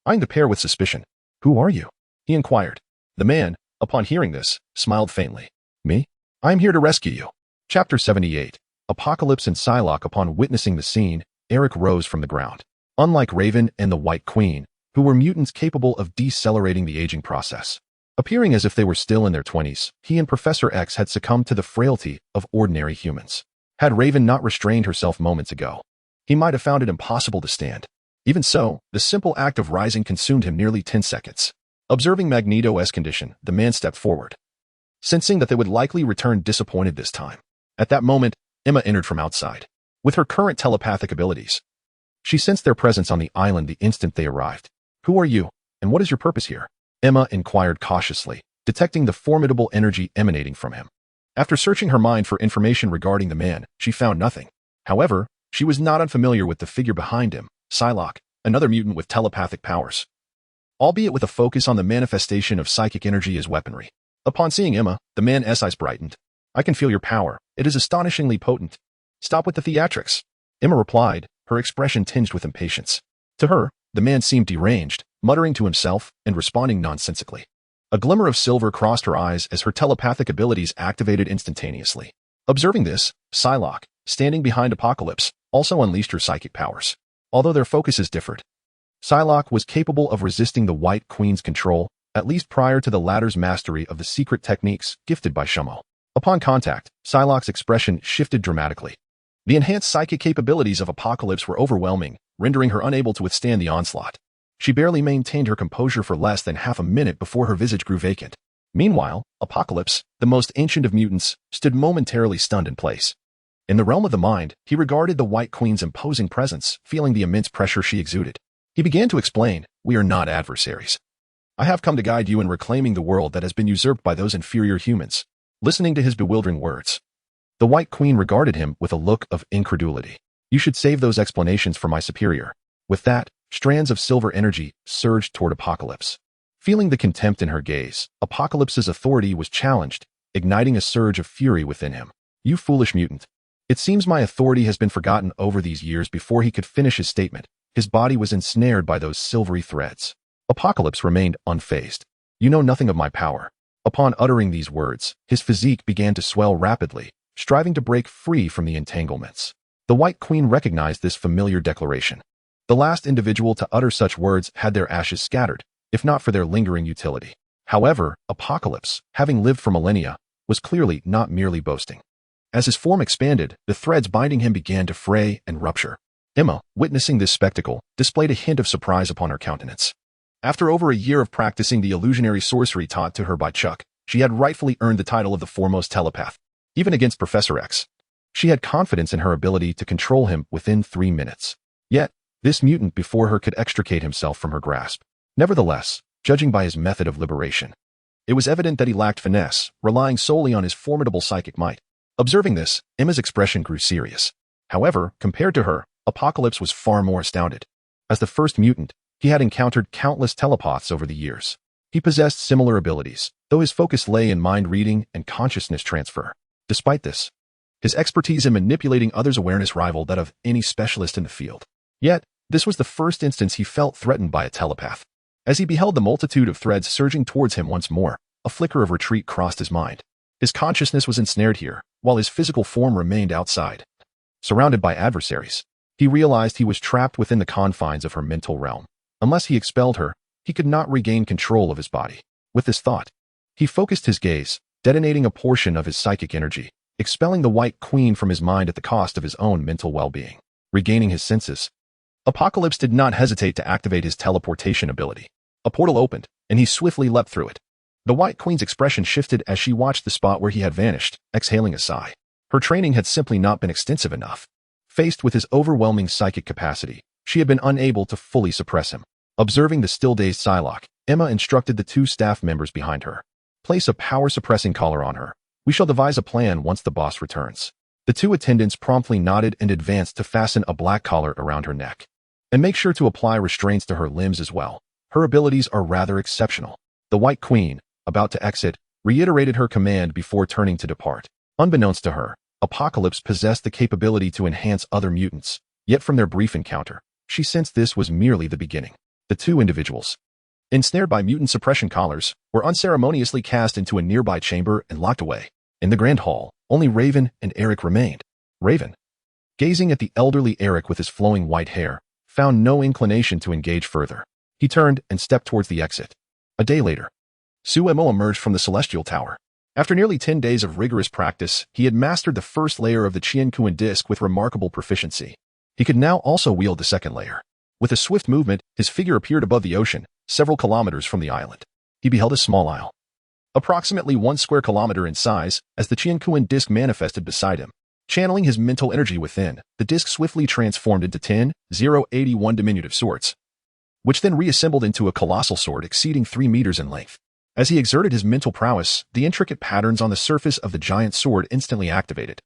eyeing the pair with suspicion. "Who are you?" he inquired. The man, upon hearing this, smiled faintly. "Me? I am here to rescue you." Chapter 78. Apocalypse and Psylocke. Upon witnessing the scene, Eric rose from the ground. Unlike Raven and the White Queen, who were mutants capable of decelerating the aging process, appearing as if they were still in their 20s, he and Professor X had succumbed to the frailty of ordinary humans. Had Raven not restrained herself moments ago, he might have found it impossible to stand. Even so, the simple act of rising consumed him nearly 10 seconds. Observing Magneto's condition, the man stepped forward, sensing that they would likely return disappointed this time. At that moment, Emma entered from outside. With her current telepathic abilities, She sensed their presence on the island the instant they arrived. "Who are you, and what is your purpose here?" Emma inquired cautiously, detecting the formidable energy emanating from him. After searching her mind for information regarding the man, she found nothing. However, she was not unfamiliar with the figure behind him, Psylocke, another mutant with telepathic powers, albeit with a focus on the manifestation of psychic energy as weaponry. Upon seeing Emma, the man's eyes brightened. "I can feel your power. It is astonishingly potent. Stop with the theatrics." Emma replied, her expression tinged with impatience. To her, the man seemed deranged, muttering to himself and responding nonsensically. A glimmer of silver crossed her eyes as her telepathic abilities activated instantaneously. Observing this, Psylocke, standing behind Apocalypse, also unleashed her psychic powers. Although their focuses differed, Psylocke was capable of resisting the White Queen's control, at least prior to the latter's mastery of the secret techniques gifted by Shuttle. Upon contact, Psylocke's expression shifted dramatically. The enhanced psychic capabilities of Apocalypse were overwhelming, rendering her unable to withstand the onslaught. She barely maintained her composure for less than half a minute before her visage grew vacant. Meanwhile, Apocalypse, the most ancient of mutants, stood momentarily stunned in place. In the realm of the mind, he regarded the White Queen's imposing presence, feeling the immense pressure she exuded. He began to explain, "We are not adversaries. I have come to guide you in reclaiming the world that has been usurped by those inferior humans." Listening to his bewildering words, the White Queen regarded him with a look of incredulity. "You should save those explanations for my superior." With that, strands of silver energy surged toward Apocalypse. Feeling the contempt in her gaze, Apocalypse's authority was challenged, igniting a surge of fury within him. "You foolish mutant. It seems my authority has been forgotten." Over these years. Before he could finish his statement, his body was ensnared by those silvery threads. Apocalypse remained unfazed. "You know nothing of my power." Upon uttering these words, his physique began to swell rapidly, striving to break free from the entanglements. The White Queen recognized this familiar declaration. The last individual to utter such words had their ashes scattered, if not for their lingering utility. However, Apocalypse, having lived for millennia, was clearly not merely boasting. As his form expanded, the threads binding him began to fray and rupture. Emma, witnessing this spectacle, displayed a hint of surprise upon her countenance. After over a year of practicing the illusionary sorcery taught to her by Chuck, she had rightfully earned the title of the foremost telepath. Even against Professor X, she had confidence in her ability to control him within 3 minutes. Yet, this mutant before her could extricate himself from her grasp. Nevertheless, judging by his method of liberation, it was evident that he lacked finesse, relying solely on his formidable psychic might. Observing this, Emma's expression grew serious. However, compared to her, Apocalypse was far more astounded. As the first mutant, he had encountered countless telepaths over the years. He possessed similar abilities, though his focus lay in mind reading and consciousness transfer. Despite this, his expertise in manipulating others' awareness rivaled that of any specialist in the field. Yet, this was the first instance he felt threatened by a telepath. As he beheld the multitude of threads surging towards him once more, a flicker of retreat crossed his mind. His consciousness was ensnared here, while his physical form remained outside. Surrounded by adversaries, he realized he was trapped within the confines of her mental realm. Unless he expelled her, he could not regain control of his body. With this thought, he focused his gaze, detonating a portion of his psychic energy, expelling the White Queen from his mind at the cost of his own mental well-being. Regaining his senses, Apocalypse did not hesitate to activate his teleportation ability. A portal opened, and he swiftly leapt through it. The White Queen's expression shifted as she watched the spot where he had vanished, exhaling a sigh. Her training had simply not been extensive enough. Faced with his overwhelming psychic capacity, she had been unable to fully suppress him. Observing the still-dazed Psylocke, Emma instructed the 2 staff members behind her. "Place a power-suppressing collar on her. We shall devise a plan once the boss returns." The 2 attendants promptly nodded and advanced to fasten a black collar around her neck. "And make sure to apply restraints to her limbs as well. Her abilities are rather exceptional." The White Queen, about to exit, reiterated her command before turning to depart. Unbeknownst to her, Apocalypse possessed the capability to enhance other mutants, yet from their brief encounter, she sensed this was merely the beginning. The 2 individuals, ensnared by mutant suppression collars, were unceremoniously cast into a nearby chamber and locked away. In the grand hall, only Raven and Eric remained. Raven, gazing at the elderly Eric with his flowing white hair, found no inclination to engage further. He turned and stepped towards the exit. A day later, Suemo emerged from the Celestial Tower. After nearly 10 days of rigorous practice, he had mastered the first layer of the Qianquan disc with remarkable proficiency. He could now also wield the second layer. With a swift movement, his figure appeared above the ocean, several kilometers from the island. He beheld a small isle, approximately 1 square kilometer in size, as the Qianquan disc manifested beside him. Channeling his mental energy within, the disc swiftly transformed into 10,081 diminutive swords, which then reassembled into a colossal sword exceeding 3 meters in length. As he exerted his mental prowess, the intricate patterns on the surface of the giant sword instantly activated,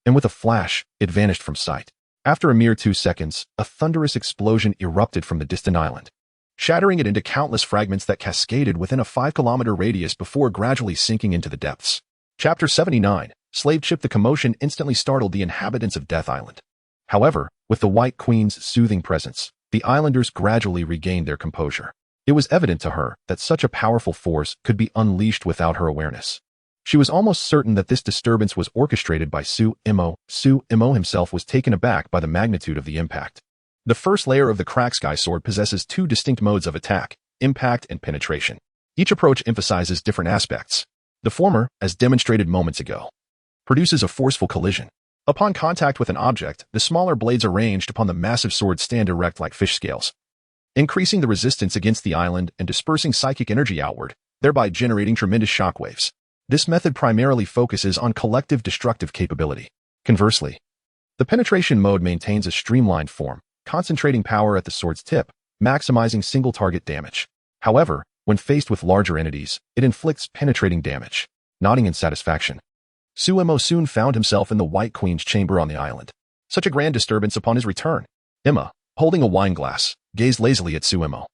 and with a flash, it vanished from sight. After a mere 2 seconds, a thunderous explosion erupted from the distant island, shattering it into countless fragments that cascaded within a 5-kilometer radius before gradually sinking into the depths. Chapter 79, Slave Chip. The commotion instantly startled the inhabitants of Death Island. However, with the White Queen's soothing presence, the islanders gradually regained their composure. It was evident to her that such a powerful force could be unleashed without her awareness. She was almost certain that this disturbance was orchestrated by Su-Imo. Su-Imo himself was taken aback by the magnitude of the impact. The first layer of the Crack Sky Sword possesses 2 distinct modes of attack, impact and penetration. Each approach emphasizes different aspects. The former, as demonstrated moments ago, produces a forceful collision. Upon contact with an object, the smaller blades arranged upon the massive sword stand erect like fish scales, increasing the resistance against the island and dispersing psychic energy outward, thereby generating tremendous shockwaves. This method primarily focuses on collective destructive capability. Conversely, the penetration mode maintains a streamlined form, concentrating power at the sword's tip, maximizing single-target damage. However, when faced with larger entities, it inflicts penetrating damage. Nodding in satisfaction, Su-Imo soon found himself in the White Queen's chamber on the island. Such a grand disturbance upon his return. Emma, holding a wine glass, gazed lazily at Su-Imo,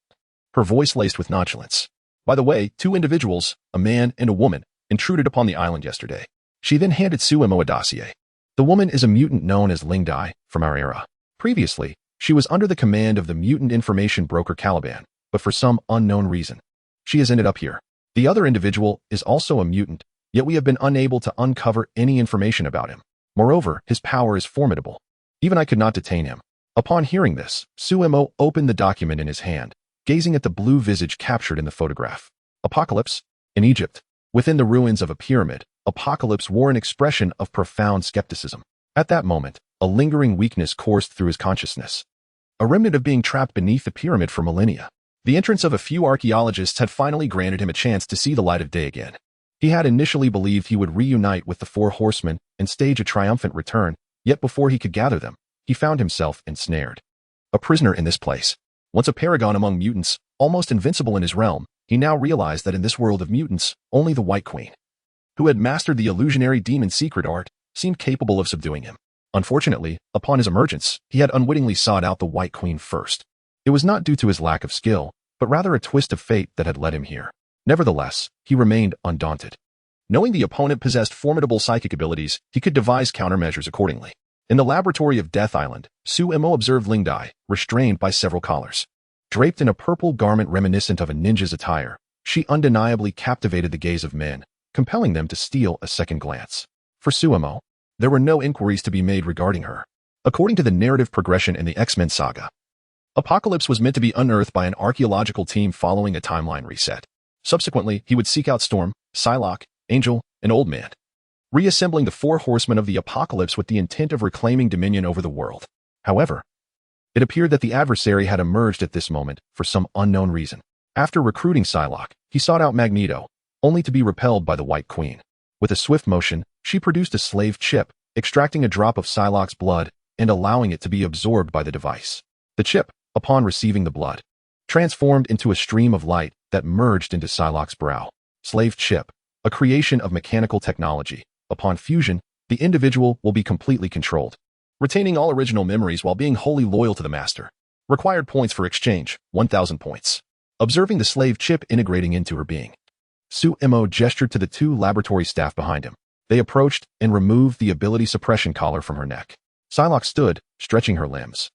her voice laced with nonchalance. By the way, 2 individuals, a man and a woman, intruded upon the island yesterday. She then handed Su-Imo a dossier. The woman is a mutant known as Ling Dai from our era. Previously, she was under the command of the mutant information broker Caliban, but for some unknown reason, she has ended up here. The other individual is also a mutant, yet we have been unable to uncover any information about him. Moreover, his power is formidable. Even I could not detain him. Upon hearing this, Su-Imo opened the document in his hand, gazing at the blue visage captured in the photograph. Apocalypse? In Egypt, within the ruins of a pyramid, Apocalypse wore an expression of profound skepticism. At that moment, a lingering weakness coursed through his consciousness, a remnant of being trapped beneath the pyramid for millennia. The entrance of a few archaeologists had finally granted him a chance to see the light of day again. He had initially believed he would reunite with the 4 horsemen and stage a triumphant return, yet before he could gather them, he found himself ensnared. A prisoner in this place. Once a paragon among mutants, almost invincible in his realm, he now realized that in this world of mutants, only the White Queen, who had mastered the illusionary demon secret art, seemed capable of subduing him. Unfortunately, upon his emergence, he had unwittingly sought out the White Queen first. It was not due to his lack of skill, but rather a twist of fate that had led him here. Nevertheless, he remained undaunted. Knowing the opponent possessed formidable psychic abilities, he could devise countermeasures accordingly. In the laboratory of Death Island, Su-Imo observed Ling Dai, restrained by several collars. Draped in a purple garment reminiscent of a ninja's attire, she undeniably captivated the gaze of men, compelling them to steal a second glance. For Su-Imo, there were no inquiries to be made regarding her. According to the narrative progression in the X-Men saga, Apocalypse was meant to be unearthed by an archaeological team following a timeline reset. Subsequently, he would seek out Storm, Psylocke, Angel, and Old Man, reassembling the 4 horsemen of the Apocalypse with the intent of reclaiming dominion over the world. However, it appeared that the adversary had emerged at this moment for some unknown reason. After recruiting Psylocke, he sought out Magneto, only to be repelled by the White Queen. With a swift motion, she produced a slave chip, extracting a drop of Psylocke's blood and allowing it to be absorbed by the device. The chip, upon receiving the blood, transformed into a stream of light that merged into Psylocke's brow. Slave chip, a creation of mechanical technology. Upon fusion, the individual will be completely controlled, retaining all original memories while being wholly loyal to the master. Required points for exchange, 1,000 points. Observing the slave chip integrating into her being, Su-Imo gestured to the 2 laboratory staff behind him. They approached and removed the ability suppression collar from her neck. Psylocke stood, stretching her limbs,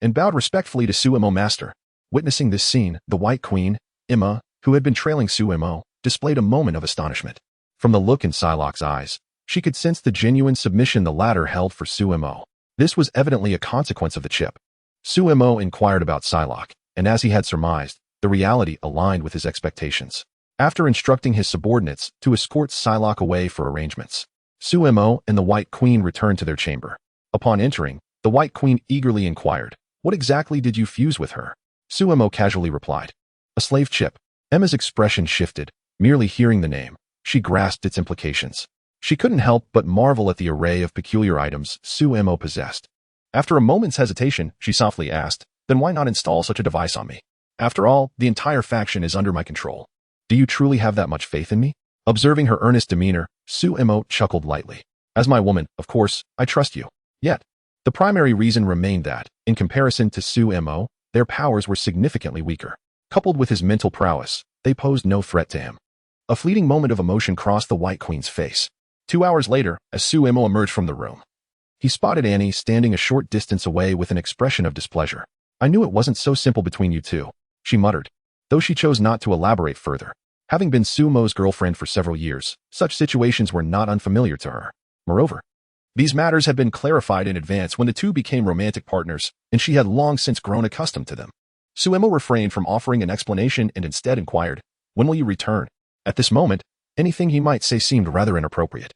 and bowed respectfully to Su-Imo master. Witnessing this scene, the White Queen, Emma, who had been trailing Su-Imo, displayed a moment of astonishment. From the look in Psylocke's eyes, she could sense the genuine submission the latter held for Su-Imo. This was evidently a consequence of the chip. Su-Imo inquired about Psylocke, and as he had surmised, the reality aligned with his expectations. After instructing his subordinates to escort Psylocke away for arrangements, Su-Imo and the White Queen returned to their chamber. Upon entering, the White Queen eagerly inquired, "What exactly did you fuse with her?" Su-Imo casually replied, "A slave chip." Emma's expression shifted. Merely hearing the name, she grasped its implications. She couldn't help but marvel at the array of peculiar items Suemo possessed. After a moment's hesitation, she softly asked, "Then why not install such a device on me? After all, the entire faction is under my control. Do you truly have that much faith in me?" Observing her earnest demeanor, Suemo chuckled lightly. "As my woman, of course, I trust you." Yet, the primary reason remained that, in comparison to Suemo, their powers were significantly weaker. Coupled with his mental prowess, they posed no threat to him. A fleeting moment of emotion crossed the White Queen's face. 2 hours later, as Suemo emerged from the room, he spotted Annie standing a short distance away with an expression of displeasure. "I knew it wasn't so simple between you two," she muttered, though she chose not to elaborate further. Having been Sumo's girlfriend for several years, such situations were not unfamiliar to her. Moreover, these matters had been clarified in advance when the two became romantic partners, and she had long since grown accustomed to them. Suemo refrained from offering an explanation and instead inquired, "When will you return?" At this moment, anything he might say seemed rather inappropriate.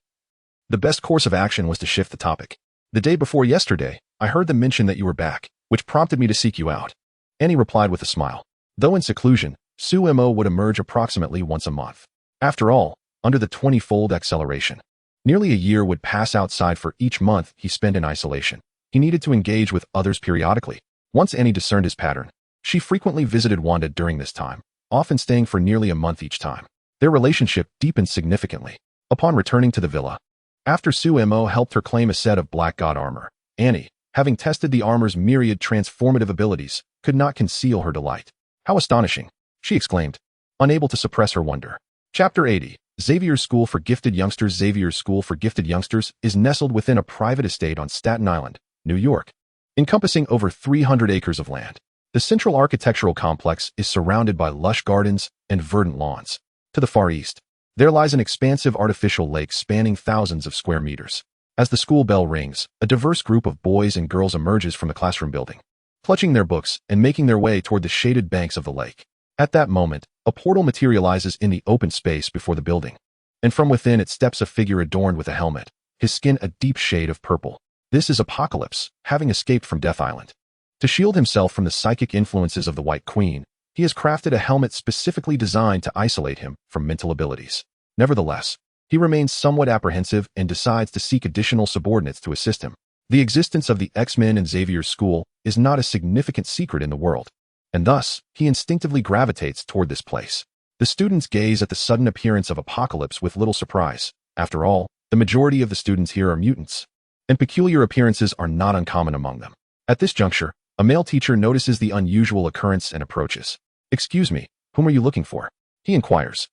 The best course of action was to shift the topic. "The day before yesterday, I heard them mention that you were back, which prompted me to seek you out," Annie replied with a smile. Though in seclusion, Suemo would emerge approximately once a month. After all, under the 20-fold acceleration, nearly a year would pass outside for each month he spent in isolation. He needed to engage with others periodically. Once Annie discerned his pattern, she frequently visited Wanda during this time, often staying for nearly a month each time. Their relationship deepened significantly. Upon returning to the villa, after Suemo helped her claim a set of Black God armor, Annie, having tested the armor's myriad transformative abilities, could not conceal her delight. "How astonishing!" she exclaimed, unable to suppress her wonder. Chapter 80. Xavier's School for Gifted Youngsters. Xavier's School for Gifted Youngsters is nestled within a private estate on Staten Island, New York, encompassing over 300 acres of land. The central architectural complex is surrounded by lush gardens and verdant lawns. To the far east, there lies an expansive artificial lake spanning thousands of square meters. As the school bell rings, a diverse group of boys and girls emerges from the classroom building, clutching their books and making their way toward the shaded banks of the lake. At that moment, a portal materializes in the open space before the building, and from within it steps a figure adorned with a helmet, his skin a deep shade of purple. This is Apocalypse, having escaped from Death Island. To shield himself from the psychic influences of the White Queen, he has crafted a helmet specifically designed to isolate him from mental abilities. Nevertheless, he remains somewhat apprehensive and decides to seek additional subordinates to assist him. The existence of the X-Men in Xavier's school is not a significant secret in the world, and thus, he instinctively gravitates toward this place. The students gaze at the sudden appearance of Apocalypse with little surprise. After all, the majority of the students here are mutants, and peculiar appearances are not uncommon among them. At this juncture, a male teacher notices the unusual occurrence and approaches. "Excuse me, whom are you looking for?" he inquires.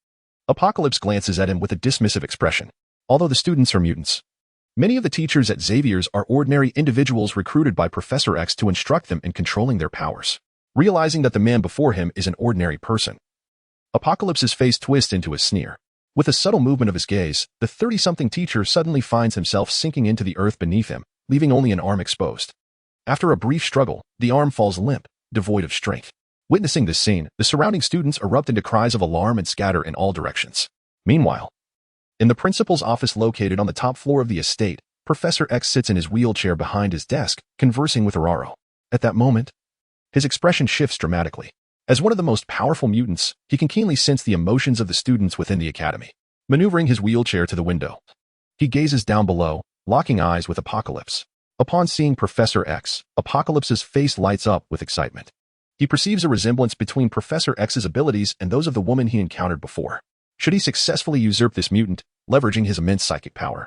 Apocalypse glances at him with a dismissive expression. Although the students are mutants, many of the teachers at Xavier's are ordinary individuals recruited by Professor X to instruct them in controlling their powers. Realizing that the man before him is an ordinary person, Apocalypse's face twists into a sneer. With a subtle movement of his gaze, the 30-something teacher suddenly finds himself sinking into the earth beneath him, leaving only an arm exposed. After a brief struggle, the arm falls limp, devoid of strength. Witnessing this scene, the surrounding students erupt into cries of alarm and scatter in all directions. Meanwhile, in the principal's office located on the top floor of the estate, Professor X sits in his wheelchair behind his desk, conversing with Aurora. At that moment, his expression shifts dramatically. As one of the most powerful mutants, he can keenly sense the emotions of the students within the academy. Maneuvering his wheelchair to the window, he gazes down below, locking eyes with Apocalypse. Upon seeing Professor X, Apocalypse's face lights up with excitement. He perceives a resemblance between Professor X's abilities and those of the woman he encountered before. Should he successfully usurp this mutant, leveraging his immense psychic power,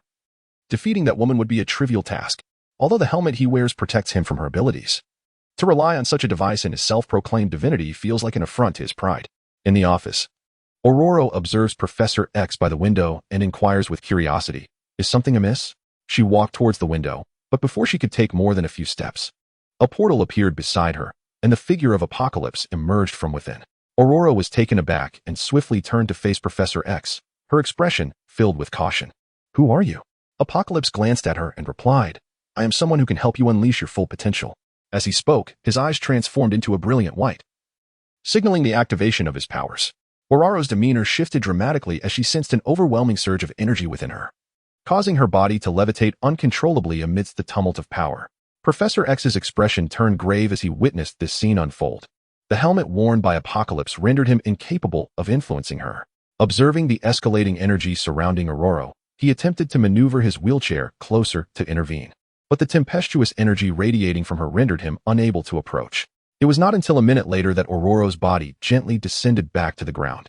defeating that woman would be a trivial task, although the helmet he wears protects him from her abilities. To rely on such a device in his self-proclaimed divinity feels like an affront to his pride. In the office, Aurora observes Professor X by the window and inquires with curiosity, "Is something amiss?" She walked towards the window, but before she could take more than a few steps, a portal appeared beside her, and the figure of Apocalypse emerged from within. Aurora was taken aback and swiftly turned to face Professor X, her expression filled with caution. "Who are you?" Apocalypse glanced at her and replied, "I am someone who can help you unleash your full potential." As he spoke, his eyes transformed into a brilliant white, signaling the activation of his powers. Aurora's demeanor shifted dramatically as she sensed an overwhelming surge of energy within her, causing her body to levitate uncontrollably amidst the tumult of power. Professor X's expression turned grave as he witnessed this scene unfold. The helmet worn by Apocalypse rendered him incapable of influencing her. Observing the escalating energy surrounding Aurora, He attempted to maneuver his wheelchair closer to intervene, but the tempestuous energy radiating from her rendered him unable to approach. It was not until a minute later that Aurora's body gently descended back to the ground.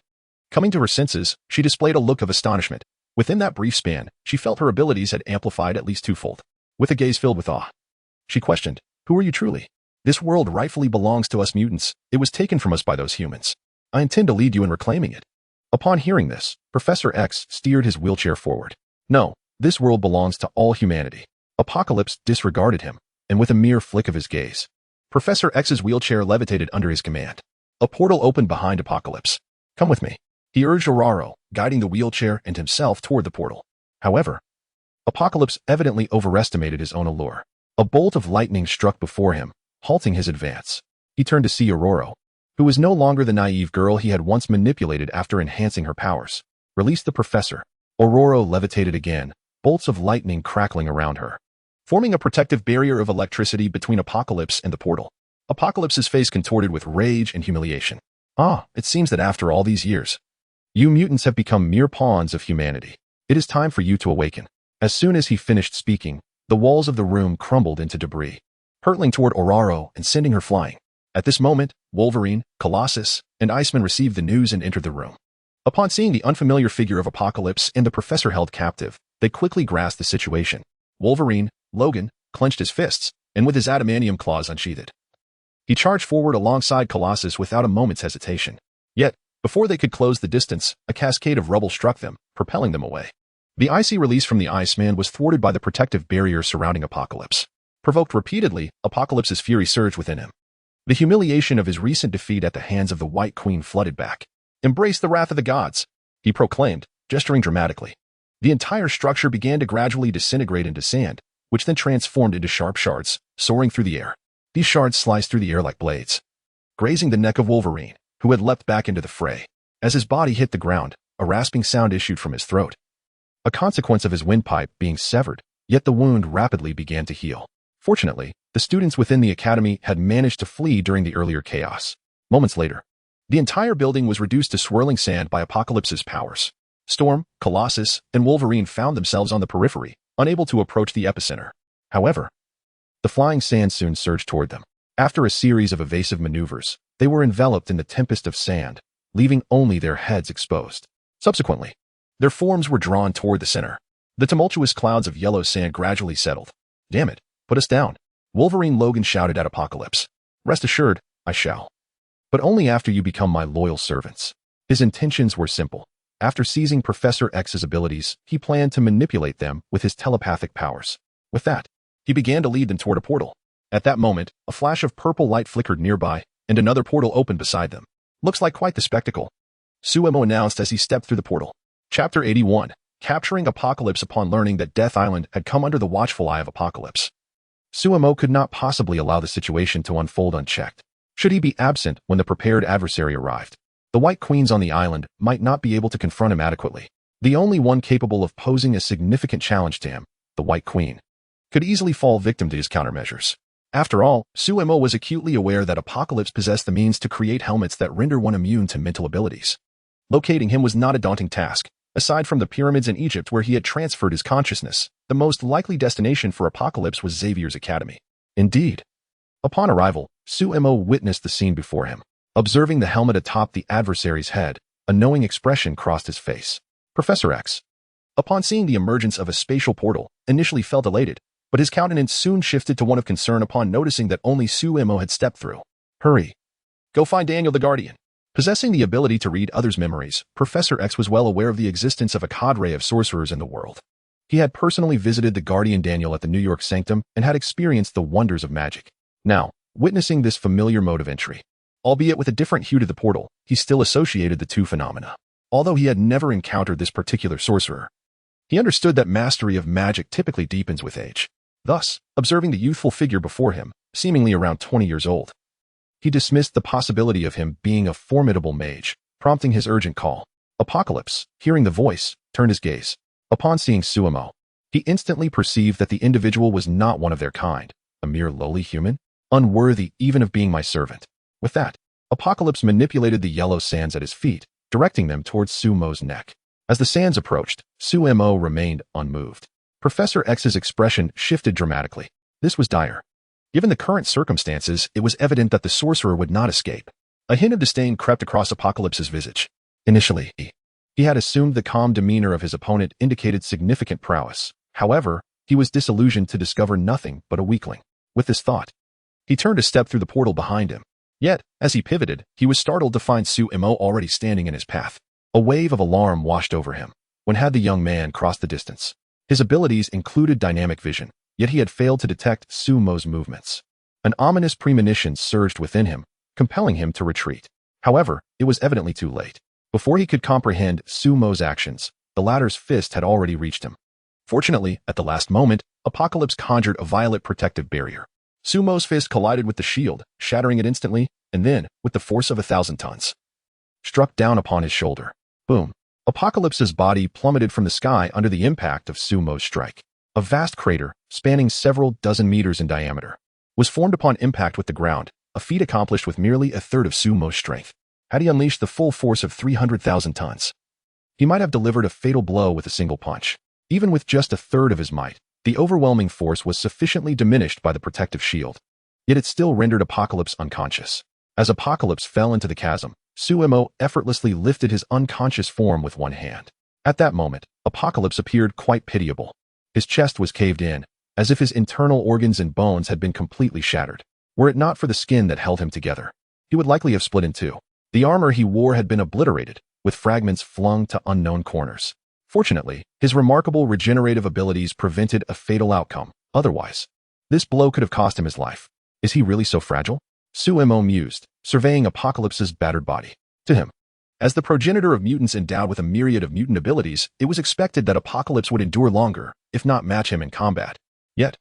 Coming to her senses, she displayed a look of astonishment. Within that brief span, she felt her abilities had amplified at least twofold. With a gaze filled with awe, she questioned, "Who are you truly? This world rightfully belongs to us mutants. It was taken from us by those humans. I intend to lead you in reclaiming it." Upon hearing this, Professor X steered his wheelchair forward. "No, this world belongs to all humanity." Apocalypse disregarded him, and with a mere flick of his gaze, Professor X's wheelchair levitated under his command. A portal opened behind Apocalypse. "Come with me," he urged Aurora, guiding the wheelchair and himself toward the portal. However, Apocalypse evidently overestimated his own allure. A bolt of lightning struck before him, halting his advance. He turned to see Aurora, who was no longer the naive girl he had once manipulated after enhancing her powers. Release the professor. Aurora levitated again, bolts of lightning crackling around her, forming a protective barrier of electricity between Apocalypse and the portal. Apocalypse's face contorted with rage and humiliation. "Ah, it seems that after all these years, you mutants have become mere pawns of humanity. It is time for you to awaken." As soon as he finished speaking, the walls of the room crumbled into debris, hurtling toward Aurora and sending her flying. At this moment, Wolverine, Colossus, and Iceman received the news and entered the room. Upon seeing the unfamiliar figure of Apocalypse and the professor held captive, they quickly grasped the situation. Wolverine, Logan, clenched his fists, and with his adamantium claws unsheathed, he charged forward alongside Colossus without a moment's hesitation. Yet, before they could close the distance, a cascade of rubble struck them, propelling them away. The icy release from the Iceman was thwarted by the protective barrier surrounding Apocalypse. Provoked repeatedly, Apocalypse's fury surged within him. The humiliation of his recent defeat at the hands of the White Queen flooded back. "Embrace the wrath of the gods," he proclaimed, gesturing dramatically. The entire structure began to gradually disintegrate into sand, which then transformed into sharp shards, soaring through the air. These shards sliced through the air like blades, grazing the neck of Wolverine, who had leapt back into the fray. As his body hit the ground, a rasping sound issued from his throat, a consequence of his windpipe being severed, yet the wound rapidly began to heal. Fortunately, the students within the academy had managed to flee during the earlier chaos. Moments later, the entire building was reduced to swirling sand by Apocalypse's powers. Storm, Colossus, and Wolverine found themselves on the periphery, unable to approach the epicenter. However, the flying sand soon surged toward them. After a series of evasive maneuvers, they were enveloped in the tempest of sand, leaving only their heads exposed. Subsequently, their forms were drawn toward the center. The tumultuous clouds of yellow sand gradually settled. "Damn it, put us down," Wolverine Logan shouted at Apocalypse. "Rest assured, I shall. But only after you become my loyal servants." His intentions were simple. After seizing Professor X's abilities, he planned to manipulate them with his telepathic powers. With that, he began to lead them toward a portal. At that moment, a flash of purple light flickered nearby, and another portal opened beside them. "Looks like quite the spectacle," Suemo announced as he stepped through the portal. Chapter 81, Capturing Apocalypse. Upon learning that Death Island had come under the watchful eye of Apocalypse, Suemo could not possibly allow the situation to unfold unchecked. Should he be absent when the prepared adversary arrived, the White Queens on the island might not be able to confront him adequately. The only one capable of posing a significant challenge to him, the White Queen, could easily fall victim to his countermeasures. After all, Suemo was acutely aware that Apocalypse possessed the means to create helmets that render one immune to mental abilities. Locating him was not a daunting task. Aside from the pyramids in Egypt where he had transferred his consciousness, the most likely destination for Apocalypse was Xavier's academy. Indeed, upon arrival, Suemo witnessed the scene before him. Observing the helmet atop the adversary's head, a knowing expression crossed his face. Professor X, upon seeing the emergence of a spatial portal, initially felt elated, but his countenance soon shifted to one of concern upon noticing that only Suemo had stepped through. "Hurry. Go find Daniel the Guardian." Possessing the ability to read others' memories, Professor X was well aware of the existence of a cadre of sorcerers in the world. He had personally visited the Guardian Daniel at the New York Sanctum and had experienced the wonders of magic. Now, witnessing this familiar mode of entry, albeit with a different hue to the portal, he still associated the two phenomena. Although he had never encountered this particular sorcerer, he understood that mastery of magic typically deepens with age. Thus, observing the youthful figure before him, seemingly around 20 years old, he dismissed the possibility of him being a formidable mage, prompting his urgent call. Apocalypse, hearing the voice, turned his gaze. Upon seeing Suemo, he instantly perceived that the individual was not one of their kind, a mere lowly human, unworthy even of being my servant. With that, Apocalypse manipulated the yellow sands at his feet, directing them towards Suemo's neck. As the sands approached, Sumo remained unmoved. Professor X's expression shifted dramatically. This was dire. Given the current circumstances, it was evident that the sorcerer would not escape. A hint of disdain crept across Apocalypse's visage. Initially, he had assumed the calm demeanor of his opponent indicated significant prowess. However, he was disillusioned to discover nothing but a weakling. With this thought, he turned a step through the portal behind him. Yet, as he pivoted, he was startled to find Sumo already standing in his path. A wave of alarm washed over him. When had the young man crossed the distance? His abilities included dynamic vision, yet he had failed to detect Sumo's movements. An ominous premonition surged within him, compelling him to retreat. However, it was evidently too late. Before he could comprehend Sumo's actions, the latter's fist had already reached him. Fortunately, at the last moment, Apocalypse conjured a violet protective barrier. Sumo's fist collided with the shield, shattering it instantly, and then, with the force of 1,000 tons, struck down upon his shoulder. Boom. Apocalypse's body plummeted from the sky under the impact of Sumo's strike. A vast crater, spanning several dozen meters in diameter, was formed upon impact with the ground, a feat accomplished with merely a third of Sumo's strength. Had he unleashed the full force of 300,000 tons, he might have delivered a fatal blow with a single punch. Even with just a third of his might, the overwhelming force was sufficiently diminished by the protective shield. Yet it still rendered Apocalypse unconscious. As Apocalypse fell into the chasm, Sumo effortlessly lifted his unconscious form with one hand. At that moment, Apocalypse appeared quite pitiable. His chest was caved in, as if his internal organs and bones had been completely shattered. Were it not for the skin that held him together, he would likely have split in two. The armor he wore had been obliterated, with fragments flung to unknown corners. Fortunately, his remarkable regenerative abilities prevented a fatal outcome. Otherwise, this blow could have cost him his life. Is he really so fragile? Sumo mused, surveying Apocalypse's battered body. To him, as the progenitor of mutants endowed with a myriad of mutant abilities, it was expected that Apocalypse would endure longer, if not match him in combat. Yet,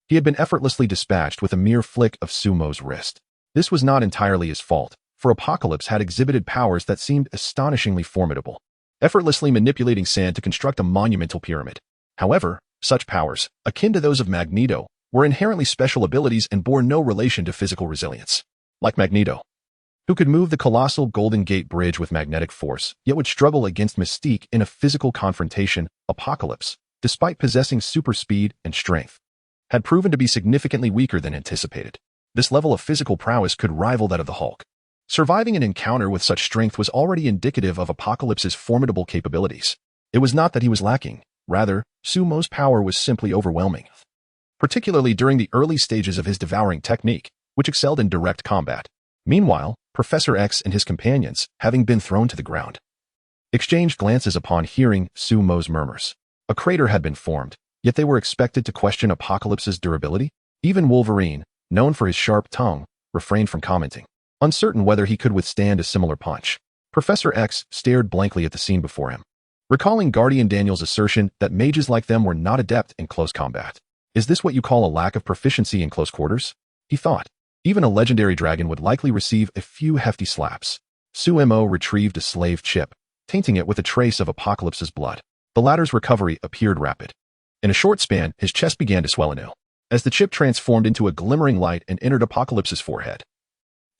he had been effortlessly dispatched with a mere flick of Sumo's wrist. This was not entirely his fault, for Apocalypse had exhibited powers that seemed astonishingly formidable, effortlessly manipulating sand to construct a monumental pyramid. However, such powers, akin to those of Magneto, were inherently special abilities and bore no relation to physical resilience. Like Magneto, who could move the colossal Golden Gate Bridge with magnetic force, yet would struggle against Mystique in a physical confrontation, Apocalypse, despite possessing super speed and strength, had proven to be significantly weaker than anticipated. This level of physical prowess could rival that of the Hulk. Surviving an encounter with such strength was already indicative of Apocalypse's formidable capabilities. It was not that he was lacking. Rather, Sumo's power was simply overwhelming, particularly during the early stages of his devouring technique, which excelled in direct combat. Meanwhile, Professor X and his companions, having been thrown to the ground, exchanged glances upon hearing Sumo's murmurs. A crater had been formed, yet they were expected to question Apocalypse's durability. Even Wolverine, known for his sharp tongue, refrained from commenting, uncertain whether he could withstand a similar punch. Professor X stared blankly at the scene before him, recalling Guardian Daniel's assertion that mages like them were not adept in close combat. Is this what you call a lack of proficiency in close quarters? He thought. Even a legendary dragon would likely receive a few hefty slaps. Sumo retrieved a slave chip, tainting it with a trace of Apocalypse's blood. The latter's recovery appeared rapid. In a short span, his chest began to swell anew, as the chip transformed into a glimmering light and entered Apocalypse's forehead.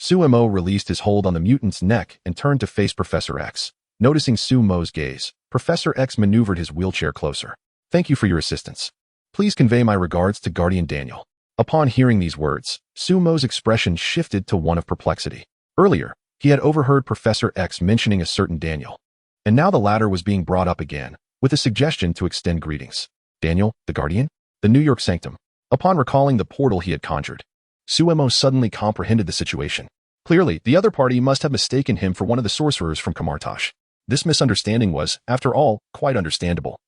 Sumo released his hold on the mutant's neck and turned to face Professor X. Noticing Sumo's gaze, Professor X maneuvered his wheelchair closer. Thank you for your assistance. Please convey my regards to Guardian Daniel. Upon hearing these words, Sumo's expression shifted to one of perplexity. Earlier, he had overheard Professor X mentioning a certain Daniel, and now the latter was being brought up again, with a suggestion to extend greetings. Daniel, the Guardian? The New York Sanctum. Upon recalling the portal he had conjured, Sumo suddenly comprehended the situation. Clearly, the other party must have mistaken him for one of the sorcerers from Kamartosh. This misunderstanding was, after all, quite understandable.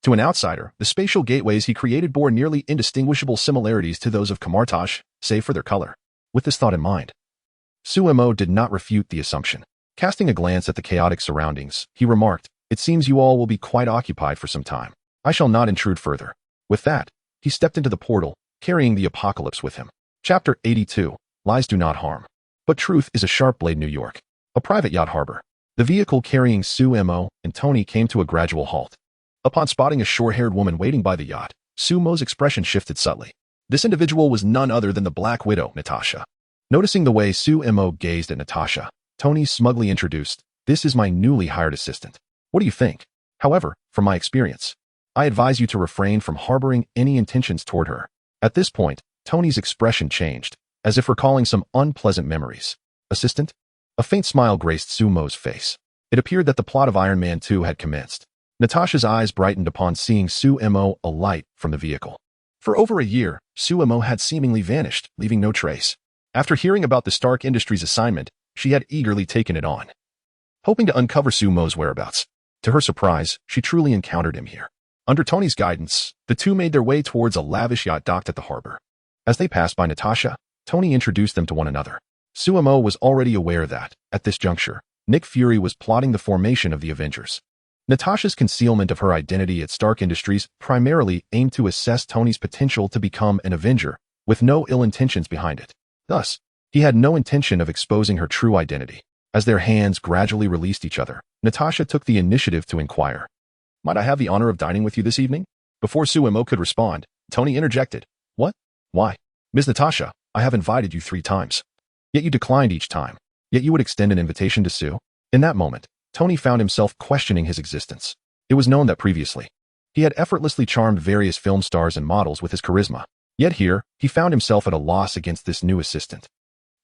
To an outsider, the spatial gateways he created bore nearly indistinguishable similarities to those of Kamartosh, save for their color. With this thought in mind, Sumo did not refute the assumption. Casting a glance at the chaotic surroundings, he remarked, "It seems you all will be quite occupied for some time. I shall not intrude further." With that, he stepped into the portal, carrying the Apocalypse with him. Chapter 82. Lies do not harm. But truth is a sharp blade. New York. A private yacht harbor. The vehicle carrying Sumo and Tony came to a gradual halt. Upon spotting a short-haired woman waiting by the yacht, Sumo's expression shifted subtly. This individual was none other than the Black Widow, Natasha. Noticing the way Sumo gazed at Natasha, Tony smugly introduced, "This is my newly hired assistant." What do you think? However, from my experience, I advise you to refrain from harboring any intentions toward her. At this point, Tony's expression changed, as if recalling some unpleasant memories. Assistant? A faint smile graced Sumo's face. It appeared that the plot of Iron Man 2 had commenced. Natasha's eyes brightened upon seeing Sumo alight from the vehicle. For over a year, Sumo had seemingly vanished, leaving no trace. After hearing about the Stark Industries assignment, she had eagerly taken it on, hoping to uncover Sumo's whereabouts. To her surprise, she truly encountered him here. Under Tony's guidance, the two made their way towards a lavish yacht docked at the harbor. As they passed by Natasha, Tony introduced them to one another. Sumo was already aware that, at this juncture, Nick Fury was plotting the formation of the Avengers. Natasha's concealment of her identity at Stark Industries primarily aimed to assess Tony's potential to become an Avenger, with no ill intentions behind it. Thus, he had no intention of exposing her true identity. As their hands gradually released each other, Natasha took the initiative to inquire, "Might I have the honor of dining with you this evening?" Before Sumo could respond, Tony interjected, "What? Why? Ms. Natasha, I have invited you 3 times. Yet you declined each time. Yet you would extend an invitation to Sue?" In that moment, Tony found himself questioning his existence. It was known that previously, he had effortlessly charmed various film stars and models with his charisma. Yet here, he found himself at a loss against this new assistant,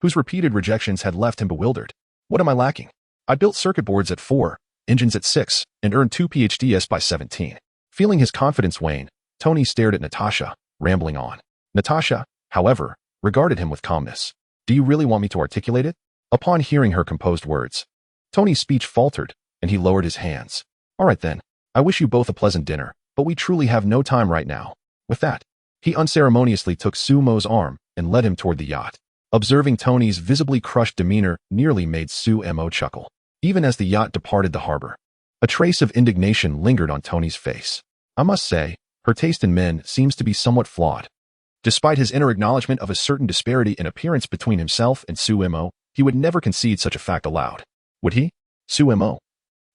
whose repeated rejections had left him bewildered. What am I lacking? I built circuit boards at 4, engines at 6, and earned 2 PhDs by 17. Feeling his confidence wane, Tony stared at Natasha, rambling on. Natasha, however, regarded him with calmness. "Do you really want me to articulate it?" Upon hearing her composed words, Tony's speech faltered, and he lowered his hands. "All right then, I wish you both a pleasant dinner, but we truly have no time right now." With that, he unceremoniously took Sumo's arm and led him toward the yacht. Observing Tony's visibly crushed demeanor nearly made Sumo chuckle. Even as the yacht departed the harbor, a trace of indignation lingered on Tony's face. I must say, her taste in men seems to be somewhat flawed. Despite his inner acknowledgement of a certain disparity in appearance between himself and Sumo, he would never concede such a fact aloud. Would he? Sumo,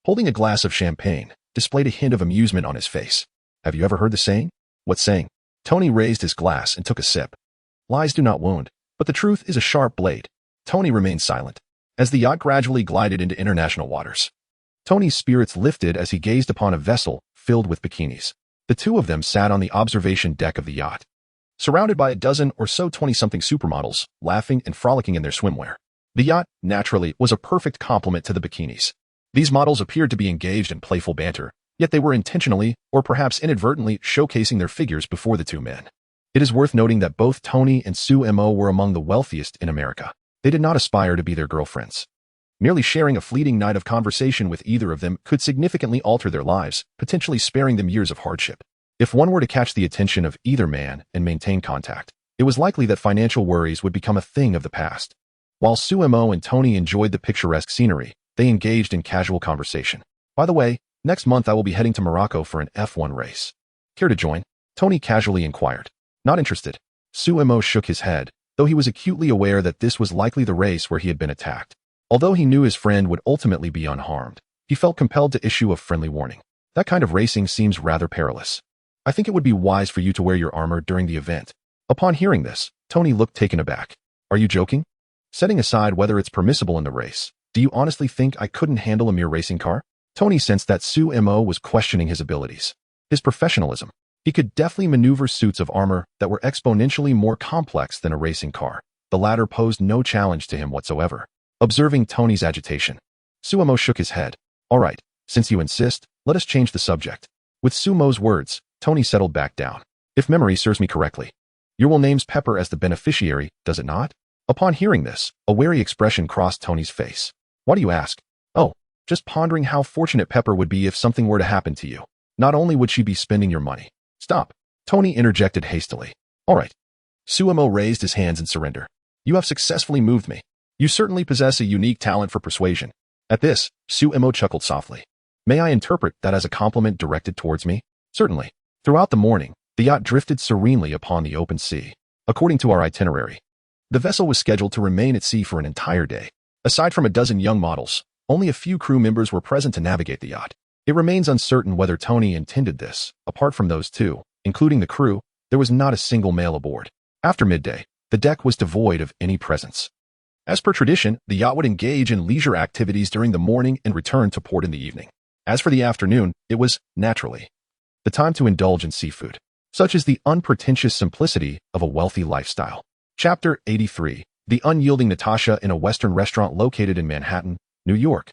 holding a glass of champagne, displayed a hint of amusement on his face. "Have you ever heard the saying?" "What saying?" Tony raised his glass and took a sip. "Lies do not wound, but the truth is a sharp blade." Tony remained silent. As the yacht gradually glided into international waters, Tony's spirits lifted as he gazed upon a vessel filled with bikinis. The two of them sat on the observation deck of the yacht, surrounded by a dozen or so 20-something supermodels, laughing and frolicking in their swimwear. The yacht, naturally, was a perfect complement to the bikinis. These models appeared to be engaged in playful banter, yet they were intentionally, or perhaps inadvertently, showcasing their figures before the two men. It is worth noting that both Tony and Sumo were among the wealthiest in America. They did not aspire to be their girlfriends. Merely sharing a fleeting night of conversation with either of them could significantly alter their lives, potentially sparing them years of hardship. If one were to catch the attention of either man and maintain contact, it was likely that financial worries would become a thing of the past. While Sumo and Tony enjoyed the picturesque scenery, they engaged in casual conversation. "By the way, next month I will be heading to Morocco for an F1 race. Care to join?" Tony casually inquired. "Not interested." Sumo shook his head, though he was acutely aware that this was likely the race where he had been attacked. Although he knew his friend would ultimately be unharmed, he felt compelled to issue a friendly warning. "That kind of racing seems rather perilous. I think it would be wise for you to wear your armor during the event." Upon hearing this, Tony looked taken aback. "Are you joking? Setting aside whether it's permissible in the race, do you honestly think I couldn't handle a mere racing car?" Tony sensed that Sumo was questioning his abilities, his professionalism. He could deftly maneuver suits of armor that were exponentially more complex than a racing car. The latter posed no challenge to him whatsoever. Observing Tony's agitation, Sumo shook his head. "All right, since you insist, let us change the subject." With Sumo's words, Tony settled back down. "If memory serves me correctly, your will names Pepper as the beneficiary, does it not?" Upon hearing this, a wary expression crossed Tony's face. "Why do you ask?" "Oh, just pondering how fortunate Pepper would be if something were to happen to you. Not only would she be spending your money." "Stop," Tony interjected hastily. "All right." Sumo raised his hands in surrender. "You have successfully moved me. You certainly possess a unique talent for persuasion." At this, Sumo chuckled softly. "May I interpret that as a compliment directed towards me?" "Certainly." Throughout the morning, the yacht drifted serenely upon the open sea. According to our itinerary, the vessel was scheduled to remain at sea for an entire day. Aside from a dozen young models, only a few crew members were present to navigate the yacht. It remains uncertain whether Tony intended this. Apart from those two, including the crew, there was not a single male aboard. After midday, the deck was devoid of any presence. As per tradition, the yacht would engage in leisure activities during the morning and return to port in the evening. As for the afternoon, it was, naturally, the time to indulge in seafood. Such is the unpretentious simplicity of a wealthy lifestyle. Chapter 83. The unyielding Natasha in a Western restaurant located in Manhattan, New York.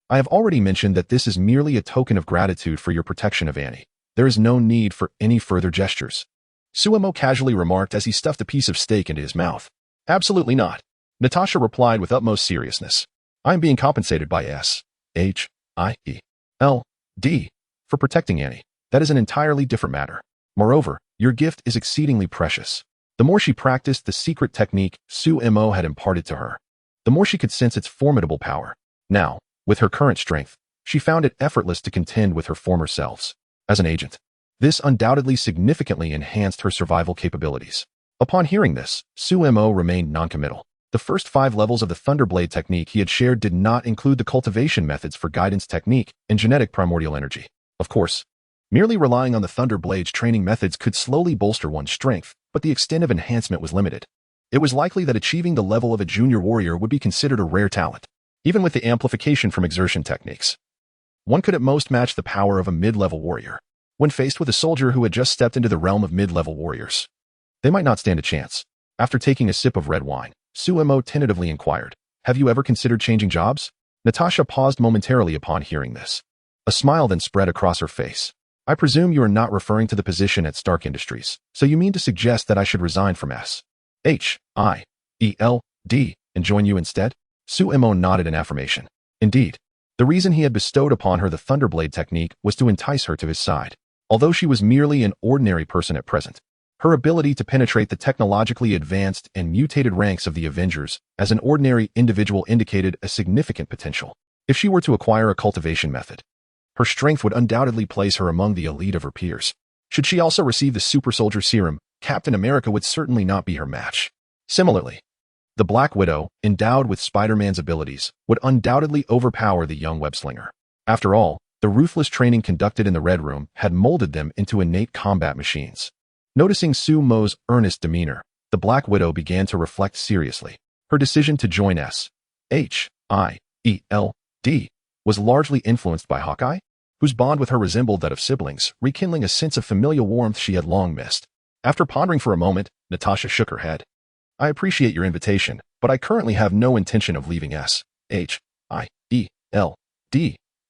I have already mentioned that this is merely a token of gratitude for your protection of Annie. There is no need for any further gestures. Suemo casually remarked as he stuffed a piece of steak into his mouth. Absolutely not. Natasha replied with utmost seriousness. I am being compensated by Shittle for protecting Annie. That is an entirely different matter. Moreover, your gift is exceedingly precious. The more she practiced the secret technique Suemo had imparted to her, the more she could sense its formidable power. Now, with her current strength, she found it effortless to contend with her former selves. As an agent, this undoubtedly significantly enhanced her survival capabilities. Upon hearing this, Suemo remained noncommittal. The first 5 levels of the Thunderblade technique he had shared did not include the cultivation methods for guidance technique and genetic primordial energy. Of course, merely relying on the Thunderblade's training methods could slowly bolster one's strength, but the extent of enhancement was limited. It was likely that achieving the level of a junior warrior would be considered a rare talent. Even with the amplification from exertion techniques, one could at most match the power of a mid-level warrior. When faced with a soldier who had just stepped into the realm of mid-level warriors, they might not stand a chance. After taking a sip of red wine, Suemo tentatively inquired, "Have you ever considered changing jobs?" Natasha paused momentarily upon hearing this. A smile then spread across her face. "I presume you are not referring to the position at Stark Industries, so you mean to suggest that I should resign from Shittle and join you instead?" Suemo nodded in affirmation. Indeed, the reason he had bestowed upon her the Thunderblade technique was to entice her to his side. Although she was merely an ordinary person at present, her ability to penetrate the technologically advanced and mutated ranks of the Avengers as an ordinary individual indicated a significant potential. If she were to acquire a cultivation method, her strength would undoubtedly place her among the elite of her peers. Should she also receive the Super Soldier Serum, Captain America would certainly not be her match. Similarly, the Black Widow, endowed with Spider-Man's abilities, would undoubtedly overpower the young web-slinger. After all, the ruthless training conducted in the Red Room had molded them into innate combat machines. Noticing Suemo's earnest demeanor, the Black Widow began to reflect seriously. Her decision to join Shittle was largely influenced by Hawkeye, whose bond with her resembled that of siblings, rekindling a sense of familial warmth she had long missed. After pondering for a moment, Natasha shook her head. "I appreciate your invitation, but I currently have no intention of leaving Shittle.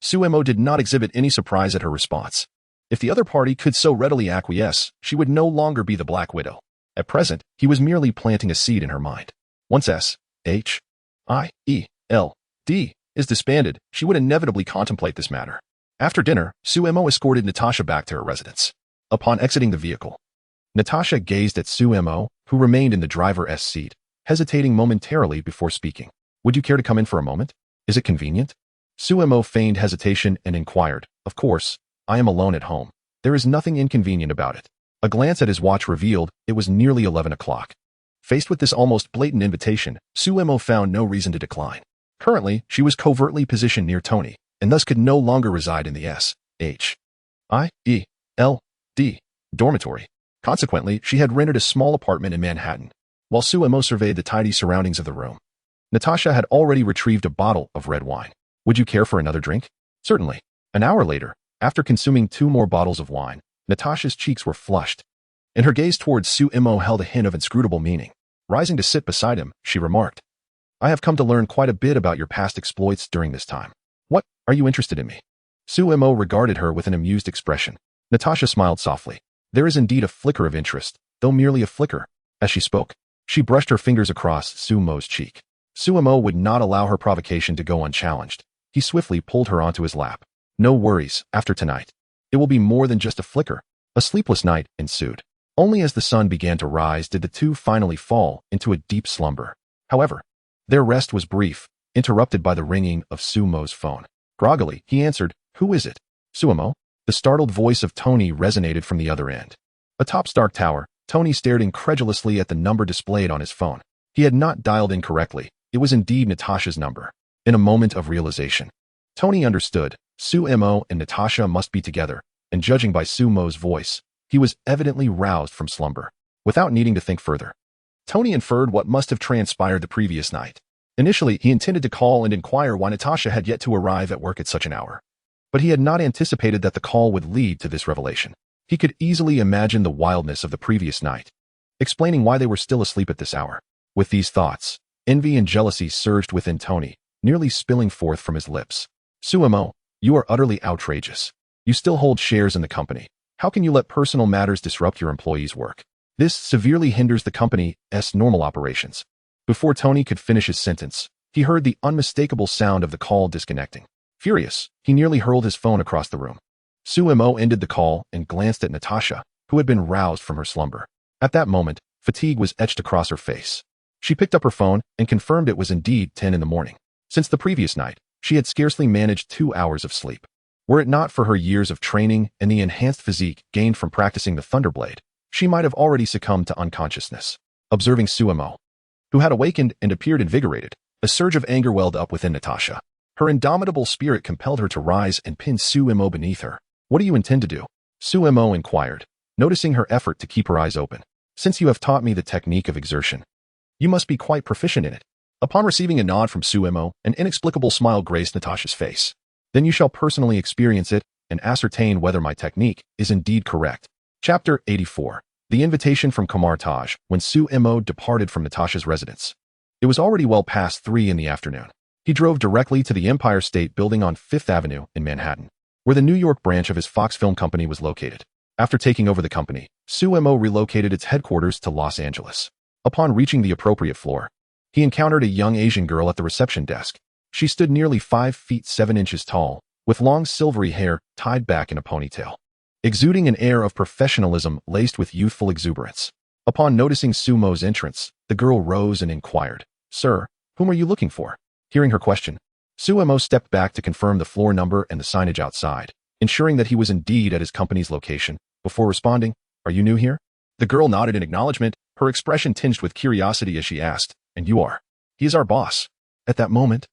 Suemo did not exhibit any surprise at her response. If the other party could so readily acquiesce, she would no longer be the Black Widow. At present, he was merely planting a seed in her mind. Once Shittle is disbanded, she would inevitably contemplate this matter. After dinner, Suemo escorted Natasha back to her residence. Upon exiting the vehicle, Natasha gazed at Suemo, who remained in the driver's seat, hesitating momentarily before speaking. "Would you care to come in for a moment? Is it convenient?" Suemo feigned hesitation and inquired, "Of course, I am alone at home. There is nothing inconvenient about it." A glance at his watch revealed it was nearly 11 o'clock. Faced with this almost blatant invitation, Suemo found no reason to decline. Currently, she was covertly positioned near Tony, and thus could no longer reside in the Shittle dormitory. Consequently, she had rented a small apartment in Manhattan. While Suemo surveyed the tidy surroundings of the room, Natasha had already retrieved a bottle of red wine. "Would you care for another drink?" "Certainly." An hour later, after consuming 2 more bottles of wine, Natasha's cheeks were flushed, and her gaze towards Suemo held a hint of inscrutable meaning. Rising to sit beside him, she remarked, "I have come to learn quite a bit about your past exploits during this time. What, are you interested in me?" Suemo regarded her with an amused expression. Natasha smiled softly. There is indeed a flicker of interest, though merely a flicker. As she spoke, she brushed her fingers across Suemo's cheek. Suemo would not allow her provocation to go unchallenged. He swiftly pulled her onto his lap. "No worries, after tonight. It will be more than just a flicker." A sleepless night ensued. Only as the sun began to rise did the two finally fall into a deep slumber. However, their rest was brief, interrupted by the ringing of Suemo's phone. Groggily, he answered, "Who is it?" "Suemo?" The startled voice of Tony resonated from the other end. Atop Stark Tower, Tony stared incredulously at the number displayed on his phone. He had not dialed incorrectly. It was indeed Natasha's number. In a moment of realization, Tony understood. Suemo and Natasha must be together, and judging by Suemo's voice, he was evidently roused from slumber. Without needing to think further, Tony inferred what must have transpired the previous night. Initially, he intended to call and inquire why Natasha had yet to arrive at work at such an hour. but he had not anticipated that the call would lead to this revelation. He could easily imagine the wildness of the previous night, explaining why they were still asleep at this hour. With these thoughts, envy and jealousy surged within Tony, nearly spilling forth from his lips. Suemo, you are utterly outrageous. You still hold shares in the company. How can you let personal matters disrupt your employees' work? This severely hinders the company's normal operations. Before Tony could finish his sentence, he heard the unmistakable sound of the call disconnecting. Furious, he nearly hurled his phone across the room. Suemo ended the call and glanced at Natasha, who had been roused from her slumber. At that moment, fatigue was etched across her face. She picked up her phone and confirmed it was indeed 10 in the morning. Since the previous night, she had scarcely managed 2 hours of sleep. Were it not for her years of training and the enhanced physique gained from practicing the Thunderblade, she might have already succumbed to unconsciousness. Observing Suemo, who had awakened and appeared invigorated, a surge of anger welled up within Natasha. Her indomitable spirit compelled her to rise and pin Suemo beneath her. What do you intend to do? Suemo inquired, noticing her effort to keep her eyes open. Since you have taught me the technique of exertion, you must be quite proficient in it. Upon receiving a nod from Suemo, an inexplicable smile graced Natasha's face. Then you shall personally experience it and ascertain whether my technique is indeed correct. Chapter 84. The invitation from Kamar Taj. When Suemo departed from Natasha's residence, it was already well past 3 in the afternoon. He drove directly to the Empire State Building on 5th Avenue in Manhattan, where the New York branch of his Fox Film Company was located. After taking over the company, Suemo relocated its headquarters to Los Angeles. Upon reaching the appropriate floor, he encountered a young Asian girl at the reception desk. She stood nearly 5 feet 7 inches tall, with long silvery hair tied back in a ponytail, exuding an air of professionalism laced with youthful exuberance. Upon noticing Suemo's entrance, the girl rose and inquired, "Sir, whom are you looking for?" Hearing her question, Suemo stepped back to confirm the floor number and the signage outside, ensuring that he was indeed at his company's location. Before responding, "Are you new here?" The girl nodded in acknowledgement, her expression tinged with curiosity as she asked, "And you are?" "He is our boss." At that moment,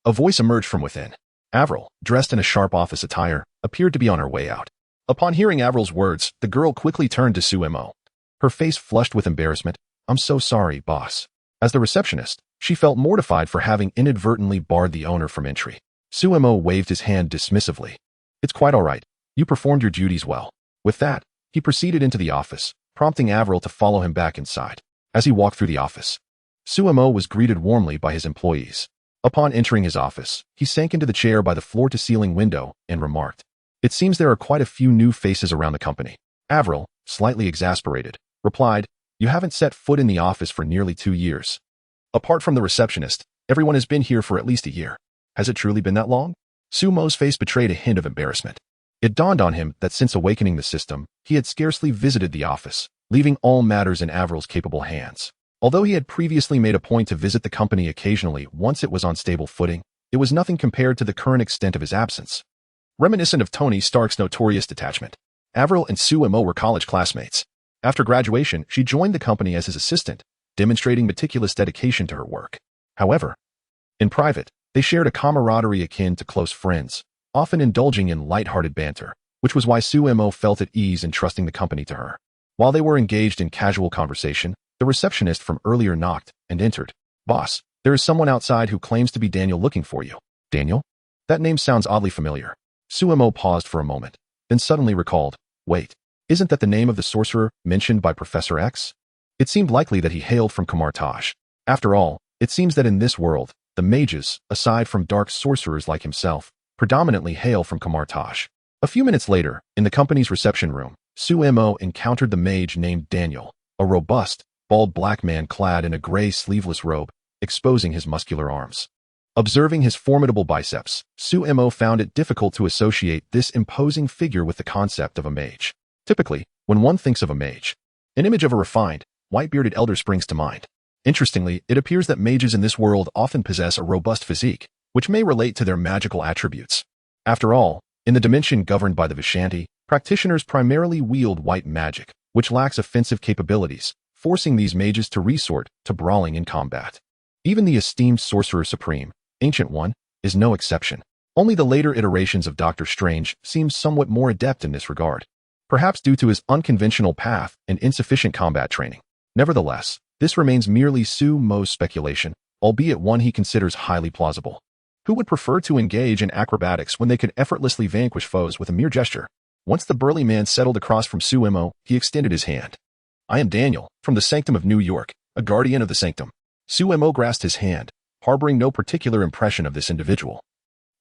a voice emerged from within. Avril, dressed in a sharp office attire, appeared to be on her way out. Upon hearing Avril's words, the girl quickly turned to Suemo. Her face flushed with embarrassment. "I'm so sorry, boss." As the receptionist, she felt mortified for having inadvertently barred the owner from entry. Suemo waved his hand dismissively. "It's quite all right. You performed your duties well." With that, he proceeded into the office, prompting Avril to follow him back inside. As he walked through the office, Suemo was greeted warmly by his employees. Upon entering his office, he sank into the chair by the floor-to-ceiling window and remarked, "It seems there are quite a few new faces around the company." Avril, slightly exasperated, replied, "You haven't set foot in the office for nearly 2 years. Apart from the receptionist, everyone has been here for at least a year. Has it truly been that long?" Suemo's face betrayed a hint of embarrassment. It dawned on him that since awakening the system, he had scarcely visited the office, leaving all matters in Avril's capable hands. Although he had previously made a point to visit the company occasionally once it was on stable footing, it was nothing compared to the current extent of his absence. Reminiscent of Tony Stark's notorious detachment, Avril and Suemo were college classmates. After graduation, she joined the company as his assistant, demonstrating meticulous dedication to her work. However, in private, they shared a camaraderie akin to close friends, often indulging in light-hearted banter, which was why Suemo felt at ease in trusting the company to her. While they were engaged in casual conversation, the receptionist from earlier knocked and entered. "Boss, there is someone outside who claims to be Daniel looking for you." "Daniel? That name sounds oddly familiar." Suemo paused for a moment, then suddenly recalled, "Wait, isn't that the name of the sorcerer mentioned by Professor X?" It seemed likely that he hailed from Kamar Taj. After all, it seems that in this world, the mages, aside from dark sorcerers like himself, predominantly hail from Kamar Taj. A few minutes later, in the company's reception room, Suemo encountered the mage named Daniel, a robust, bald black man clad in a gray sleeveless robe, exposing his muscular arms. Observing his formidable biceps, Suemo found it difficult to associate this imposing figure with the concept of a mage. Typically, when one thinks of a mage, an image of a refined, white-bearded elder springs to mind. Interestingly, it appears that mages in this world often possess a robust physique, which may relate to their magical attributes. After all, in the dimension governed by the Vishanti, practitioners primarily wield white magic, which lacks offensive capabilities, forcing these mages to resort to brawling in combat. Even the esteemed Sorcerer Supreme, Ancient One, is no exception. Only the later iterations of Doctor Strange seem somewhat more adept in this regard, perhaps due to his unconventional path and insufficient combat training. Nevertheless, this remains merely Suemo's speculation, albeit one he considers highly plausible. Who would prefer to engage in acrobatics when they could effortlessly vanquish foes with a mere gesture? Once the burly man settled across from Suemo, he extended his hand. I am Daniel, from the Sanctum of New York, a guardian of the Sanctum. Suemo grasped his hand, harboring no particular impression of this individual.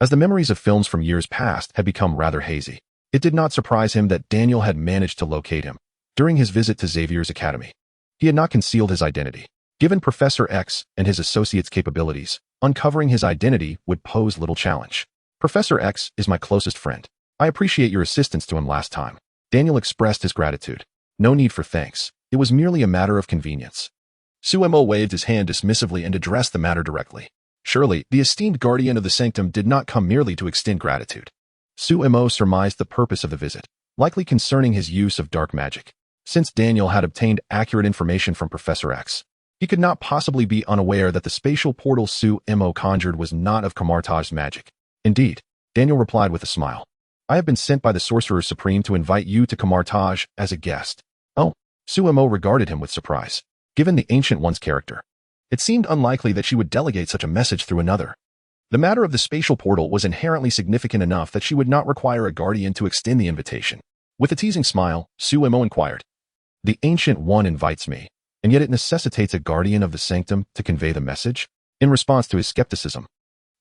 As the memories of films from years past had become rather hazy, it did not surprise him that Daniel had managed to locate him during his visit to Xavier's academy. He had not concealed his identity. Given Professor X and his associates' capabilities, uncovering his identity would pose little challenge. Professor X is my closest friend. I appreciate your assistance to him last time. Daniel expressed his gratitude. No need for thanks. It was merely a matter of convenience. Suemo waved his hand dismissively and addressed the matter directly. Surely, the esteemed guardian of the sanctum did not come merely to extend gratitude. Suemo surmised the purpose of the visit, likely concerning his use of dark magic. Since Daniel had obtained accurate information from Professor X, he could not possibly be unaware that the spatial portal Suemo conjured was not of Kamartaj's magic. Indeed, Daniel replied with a smile. I have been sent by the Sorcerer Supreme to invite you to Kamartaj as a guest. Oh, Suemo regarded him with surprise. Given the Ancient One's character, it seemed unlikely that she would delegate such a message through another. The matter of the spatial portal was inherently significant enough that she would not require a guardian to extend the invitation. With a teasing smile, Suemo inquired. The Ancient One invites me, and yet it necessitates a guardian of the sanctum to convey the message? In response to his skepticism,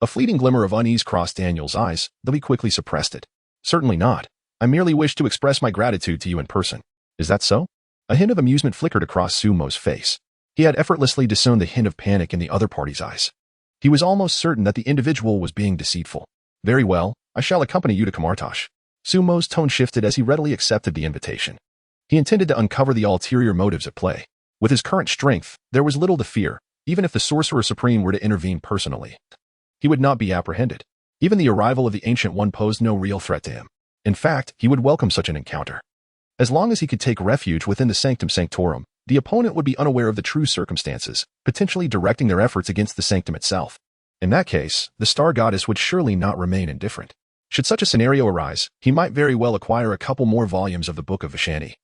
a fleeting glimmer of unease crossed Daniel's eyes, though he quickly suppressed it. Certainly not. I merely wish to express my gratitude to you in person. Is that so? A hint of amusement flickered across Sumo's face. He had effortlessly discerned the hint of panic in the other party's eyes. He was almost certain that the individual was being deceitful. Very well, I shall accompany you to Kamartaj. Sumo's tone shifted as he readily accepted the invitation. He intended to uncover the ulterior motives at play. With his current strength, there was little to fear, even if the Sorcerer Supreme were to intervene personally. He would not be apprehended. Even the arrival of the Ancient One posed no real threat to him. In fact, he would welcome such an encounter. As long as he could take refuge within the Sanctum Sanctorum, the opponent would be unaware of the true circumstances, potentially directing their efforts against the Sanctum itself. In that case, the Star Goddess would surely not remain indifferent. Should such a scenario arise, he might very well acquire a couple more volumes of the Book of Vashani,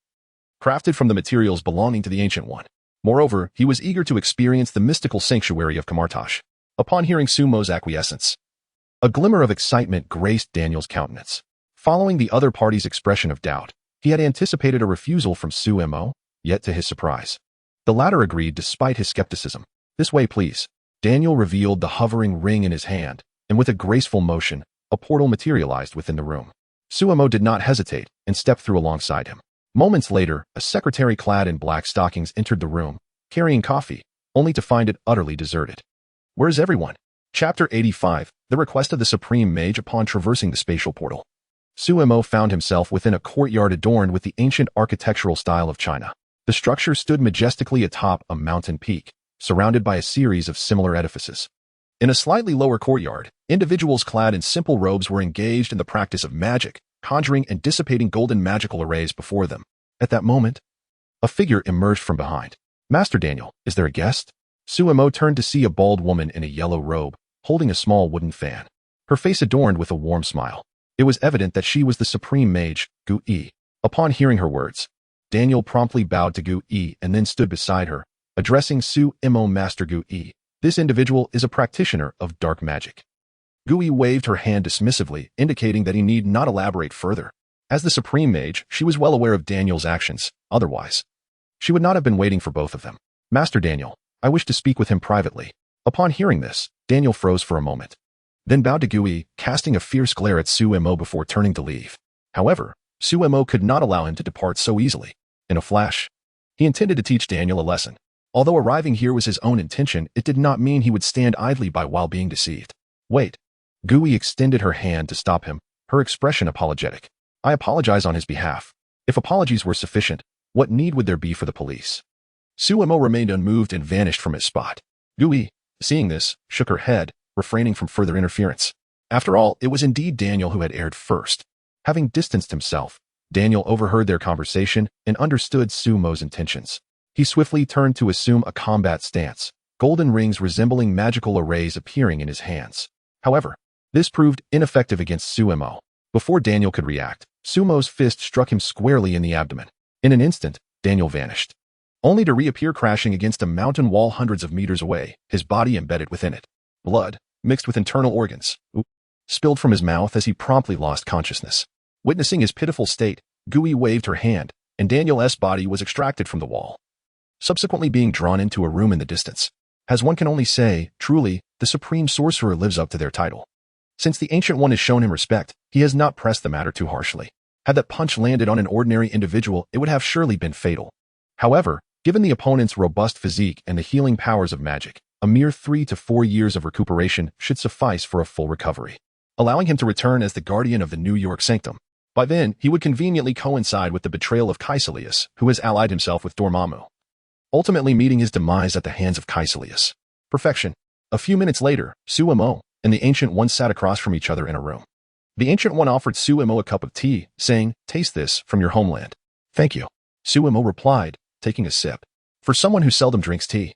crafted from the materials belonging to the Ancient One. Moreover, he was eager to experience the mystical sanctuary of Kamartaj. Upon hearing Sumo's acquiescence, a glimmer of excitement graced Daniel's countenance. Following the other party's expression of doubt, he had anticipated a refusal from Suemo, yet to his surprise, the latter agreed despite his skepticism. This way, please. Daniel revealed the hovering ring in his hand, and with a graceful motion, a portal materialized within the room. Suemo did not hesitate and stepped through alongside him. Moments later, a secretary clad in black stockings entered the room, carrying coffee, only to find it utterly deserted. Where is everyone? Chapter 85, The Request of the Supreme Mage upon traversing the spatial portal. Suemo found himself within a courtyard adorned with the ancient architectural style of China. The structure stood majestically atop a mountain peak, surrounded by a series of similar edifices. In a slightly lower courtyard, individuals clad in simple robes were engaged in the practice of magic, conjuring and dissipating golden magical arrays before them. At that moment, a figure emerged from behind. Master Daniel, is there a guest? Suemo turned to see a bald woman in a yellow robe, holding a small wooden fan, her face adorned with a warm smile. It was evident that she was the supreme mage, Gu Yi. Upon hearing her words, Daniel promptly bowed to Gu Yi and then stood beside her, addressing Suemo. Master Gu Yi, this individual is a practitioner of dark magic. Gu Yi waved her hand dismissively, indicating that he need not elaborate further. As the supreme mage, she was well aware of Daniel's actions. Otherwise, she would not have been waiting for both of them. Master Daniel, I wish to speak with him privately. Upon hearing this, Daniel froze for a moment, then bowed to Gu Yi, casting a fierce glare at Suemo before turning to leave. However, Suemo could not allow him to depart so easily. In a flash, he intended to teach Daniel a lesson. Although arriving here was his own intention, it did not mean he would stand idly by while being deceived. Wait. Gu Yi extended her hand to stop him, her expression apologetic. I apologize on his behalf. If apologies were sufficient, what need would there be for the police? Suemo remained unmoved and vanished from his spot. Gu Yi, seeing this, shook her head, refraining from further interference. After all, it was indeed Daniel who had erred first. Having distanced himself, Daniel overheard their conversation and understood Sumo's intentions. He swiftly turned to assume a combat stance, golden rings resembling magical arrays appearing in his hands. However, this proved ineffective against Suemo. Before Daniel could react, Sumo's fist struck him squarely in the abdomen. In an instant, Daniel vanished, only to reappear crashing against a mountain wall hundreds of meters away, his body embedded within it. Blood, mixed with internal organs, spilled from his mouth as he promptly lost consciousness. Witnessing his pitiful state, Gui waved her hand, and Daniel's body was extracted from the wall, subsequently being drawn into a room in the distance. As one can only say, truly, the Supreme Sorcerer lives up to their title. Since the Ancient One has shown him respect, he has not pressed the matter too harshly. Had that punch landed on an ordinary individual, it would have surely been fatal. However, given the opponent's robust physique and the healing powers of magic, a mere 3 to 4 years of recuperation should suffice for a full recovery, allowing him to return as the guardian of the New York Sanctum. By then, he would conveniently coincide with the betrayal of Caecilius, who has allied himself with Dormammu, ultimately meeting his demise at the hands of Caecilius. Perfection. A few minutes later, Suemo and the Ancient One sat across from each other in a room. The Ancient One offered Suemo a cup of tea, saying, "Taste this from your homeland." "Thank you," Suemo replied, taking a sip. For someone who seldom drinks tea,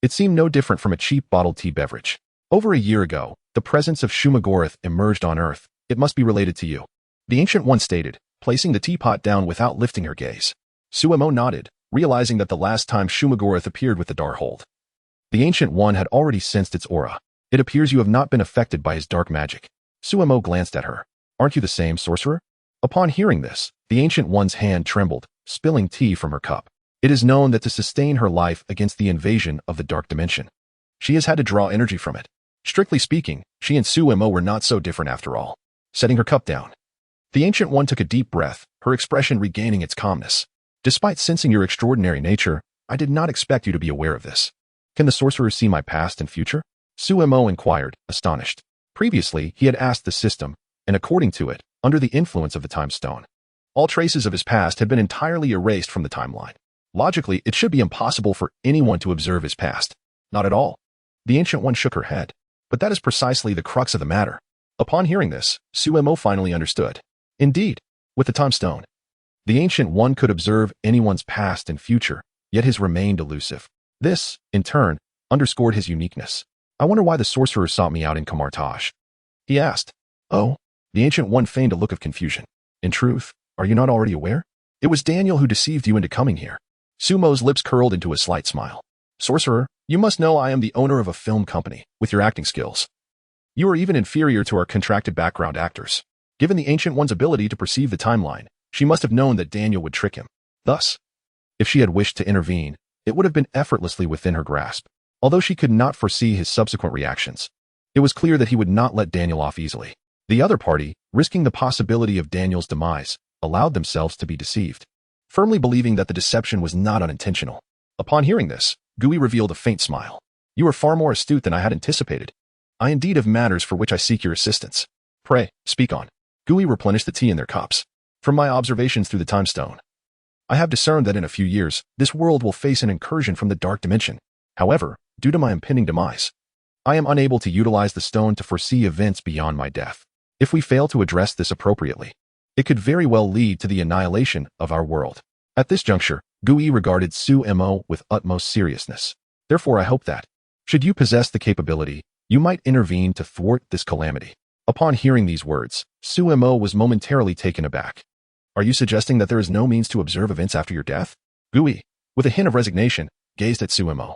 it seemed no different from a cheap bottled tea beverage. "Over a year ago, the presence of Shumagorath emerged on Earth. It must be related to you," the Ancient One stated, placing the teapot down without lifting her gaze. Suemo nodded, realizing that the last time Shumagorath appeared with the Darkhold, the Ancient One had already sensed its aura. "It appears you have not been affected by his dark magic." Suemo glanced at her. "Aren't you the same sorcerer?" Upon hearing this, the Ancient One's hand trembled, spilling tea from her cup. It is known that to sustain her life against the invasion of the Dark Dimension, she has had to draw energy from it. Strictly speaking, she and Suemo were not so different after all. Setting her cup down, the Ancient One took a deep breath, her expression regaining its calmness. "Despite sensing your extraordinary nature, I did not expect you to be aware of this. Can the sorcerer see my past and future?" Suemo inquired, astonished. Previously, he had asked the system, and according to it, under the influence of the Time Stone, all traces of his past had been entirely erased from the timeline. Logically, it should be impossible for anyone to observe his past. Not at all. The Ancient One shook her head. But that is precisely the crux of the matter. Upon hearing this, Suemo finally understood. Indeed, with the Time Stone, the Ancient One could observe anyone's past and future, yet his remained elusive. This, in turn, underscored his uniqueness. "I wonder why the sorcerer sought me out in Kamartaj," he asked. "Oh," the Ancient One feigned a look of confusion. "In truth, are you not already aware? It was Daniel who deceived you into coming here." Sumo's lips curled into a slight smile. "Sorcerer, you must know I am the owner of a film company, with your acting skills. You are even inferior to our contracted background actors. Given the Ancient One's ability to perceive the timeline, she must have known that Daniel would trick him. Thus, if she had wished to intervene, it would have been effortlessly within her grasp. Although she could not foresee his subsequent reactions, it was clear that he would not let Daniel off easily. The other party, risking the possibility of Daniel's demise, allowed themselves to be deceived, firmly believing that the deception was not unintentional. Upon hearing this, Gui revealed a faint smile. "You are far more astute than I had anticipated. I indeed have matters for which I seek your assistance. Pray, speak on." Gui replenished the tea in their cups. "From my observations through the Time Stone, I have discerned that in a few years, this world will face an incursion from the Dark Dimension. However, due to my impending demise, I am unable to utilize the stone to foresee events beyond my death. If we fail to address this appropriately, it could very well lead to the annihilation of our world." At this juncture, Gui regarded Suemo with utmost seriousness. "Therefore I hope that, should you possess the capability, you might intervene to thwart this calamity." Upon hearing these words, Suemo was momentarily taken aback. "Are you suggesting that there is no means to observe events after your death?" Gui, with a hint of resignation, gazed at Suemo,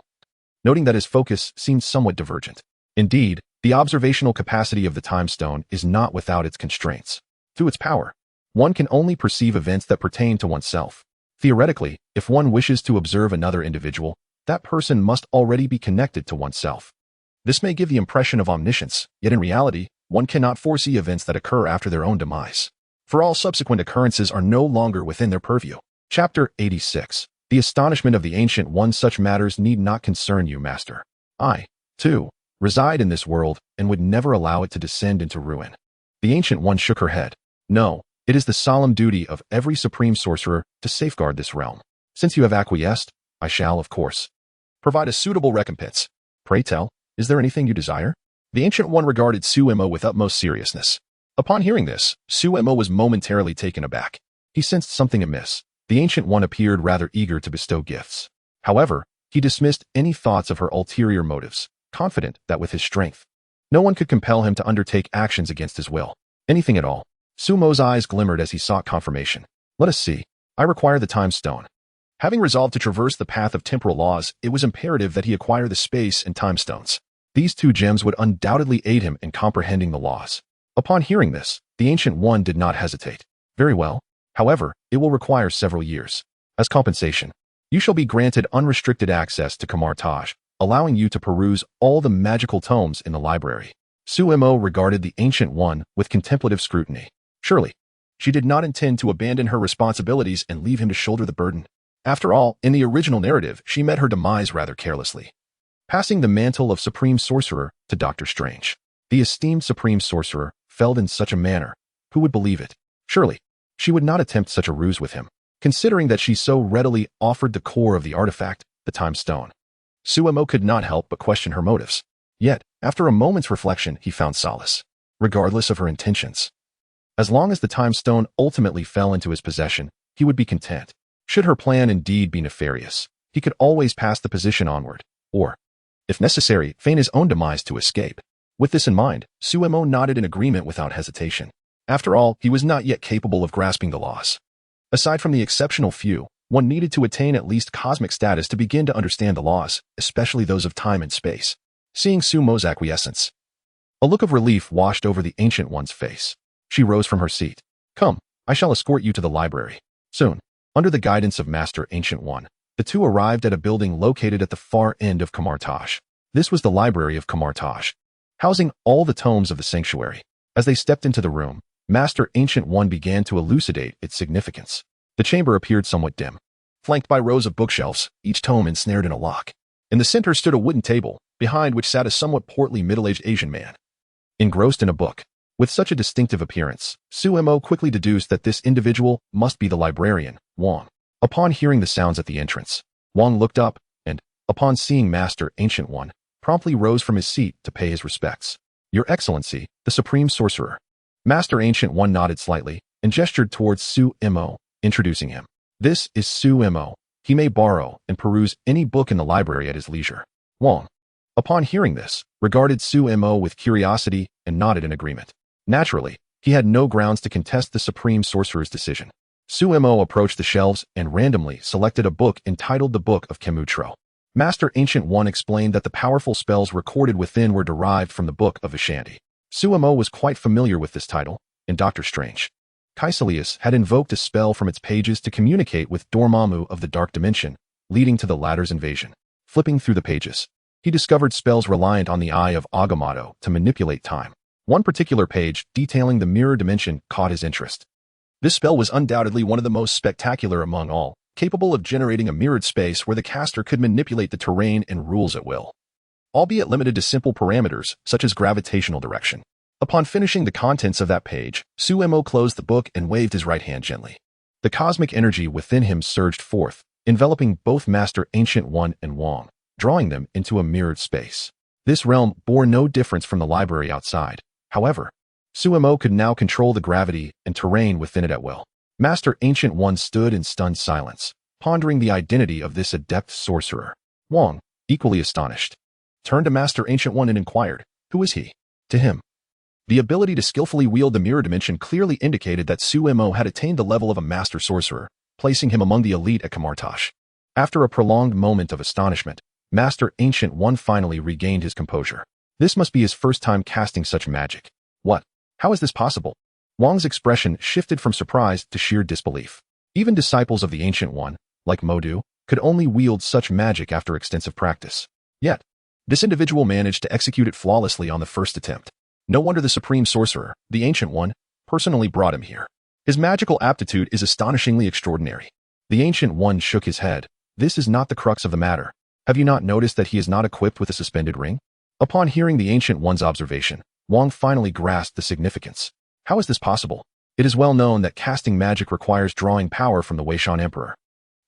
noting that his focus seemed somewhat divergent. Indeed, the observational capacity of the Time Stone is not without its constraints. Through its power, one can only perceive events that pertain to oneself. Theoretically, if one wishes to observe another individual, that person must already be connected to oneself. This may give the impression of omniscience, yet in reality, one cannot foresee events that occur after their own demise, for all subsequent occurrences are no longer within their purview. Chapter 86. The astonishment of the Ancient One. "Such matters need not concern you, Master. I, too, reside in this world and would never allow it to descend into ruin." The Ancient One shook her head. "No, it is the solemn duty of every supreme sorcerer to safeguard this realm. Since you have acquiesced, I shall, of course, provide a suitable recompense. Pray tell, is there anything you desire?" The Ancient One regarded Suemo with utmost seriousness. Upon hearing this, Suemo was momentarily taken aback. He sensed something amiss. The Ancient One appeared rather eager to bestow gifts. However, he dismissed any thoughts of her ulterior motives, confident that with his strength, no one could compel him to undertake actions against his will. Anything at all. Sumo's eyes glimmered as he sought confirmation. "Let us see. I require the Time Stone." Having resolved to traverse the path of temporal laws, it was imperative that he acquire the space and time stones. These 2 gems would undoubtedly aid him in comprehending the laws. Upon hearing this, the Ancient One did not hesitate. Very well. However, it will require several years. As compensation, you shall be granted unrestricted access to Kamar Taj, allowing you to peruse all the magical tomes in the library. Su-Mo regarded the Ancient One with contemplative scrutiny. Surely, she did not intend to abandon her responsibilities and leave him to shoulder the burden. After all, in the original narrative, she met her demise rather carelessly, passing the mantle of Supreme Sorcerer to Dr. Strange. The esteemed Supreme Sorcerer fell in such a manner. Who would believe it? Surely, she would not attempt such a ruse with him, considering that she so readily offered the core of the artifact, the Time Stone. Su-Mo could not help but question her motives. Yet, after a moment's reflection, he found solace, regardless of her intentions. As long as the Time Stone ultimately fell into his possession, he would be content. Should her plan indeed be nefarious, he could always pass the position onward, or, if necessary, feign his own demise to escape. With this in mind, Su-Mo nodded in agreement without hesitation. After all, he was not yet capable of grasping the laws. Aside from the exceptional few, one needed to attain at least cosmic status to begin to understand the laws, especially those of time and space. Seeing Su-Mo's acquiescence, a look of relief washed over the Ancient One's face. She rose from her seat. Come, I shall escort you to the library. Soon, under the guidance of Master Ancient One, the two arrived at a building located at the far end of Kamar Taj. This was the library of Kamar Taj, housing all the tomes of the sanctuary. As they stepped into the room, Master Ancient One began to elucidate its significance. The chamber appeared somewhat dim, flanked by rows of bookshelves, each tome ensnared in a lock. In the center stood a wooden table, behind which sat a somewhat portly middle-aged Asian man, engrossed in a book. With such a distinctive appearance, Su-Mo quickly deduced that this individual must be the librarian, Wang. Upon hearing the sounds at the entrance, Wang looked up and, upon seeing Master Ancient One, promptly rose from his seat to pay his respects. Your Excellency, the Supreme Sorcerer. Master Ancient One nodded slightly and gestured towards Su-Mo, introducing him. This is Su-Mo. He may borrow and peruse any book in the library at his leisure. Wang, upon hearing this, regarded Su-Mo with curiosity and nodded in agreement. Naturally, he had no grounds to contest the Supreme Sorcerer's decision. Su-Mo approached the shelves and randomly selected a book entitled The Book of Kemutro. Master Ancient One explained that the powerful spells recorded within were derived from the Book of Vishanti. Su-Mo was quite familiar with this title, and Dr. Strange, Kaisalius had invoked a spell from its pages to communicate with Dormammu of the Dark Dimension, leading to the latter's invasion. Flipping through the pages, he discovered spells reliant on the Eye of Agamotto to manipulate time. One particular page, detailing the mirror dimension, caught his interest. This spell was undoubtedly one of the most spectacular among all, capable of generating a mirrored space where the caster could manipulate the terrain and rules at will, albeit limited to simple parameters such as gravitational direction. Upon finishing the contents of that page, Su-Mo closed the book and waved his right hand gently. The cosmic energy within him surged forth, enveloping both Master Ancient One and Wang, drawing them into a mirrored space. This realm bore no difference from the library outside. However, Su-Mo could now control the gravity and terrain within it at will. Master Ancient One stood in stunned silence, pondering the identity of this adept sorcerer. Wang, equally astonished, turned to Master Ancient One and inquired, "Who is he?" To him, the ability to skillfully wield the mirror dimension clearly indicated that Su-Mo had attained the level of a master sorcerer, placing him among the elite at Kamar Taj. After a prolonged moment of astonishment, Master Ancient One finally regained his composure. This must be his first time casting such magic. What? How is this possible? Wang's expression shifted from surprise to sheer disbelief. Even disciples of the Ancient One, like Modu, could only wield such magic after extensive practice. Yet, this individual managed to execute it flawlessly on the first attempt. No wonder the Supreme Sorcerer, the Ancient One, personally brought him here. His magical aptitude is astonishingly extraordinary. The Ancient One shook his head. This is not the crux of the matter. Have you not noticed that he is not equipped with a suspended ring? Upon hearing the Ancient One's observation, Wang finally grasped the significance. How is this possible? It is well known that casting magic requires drawing power from the Weishan Emperor.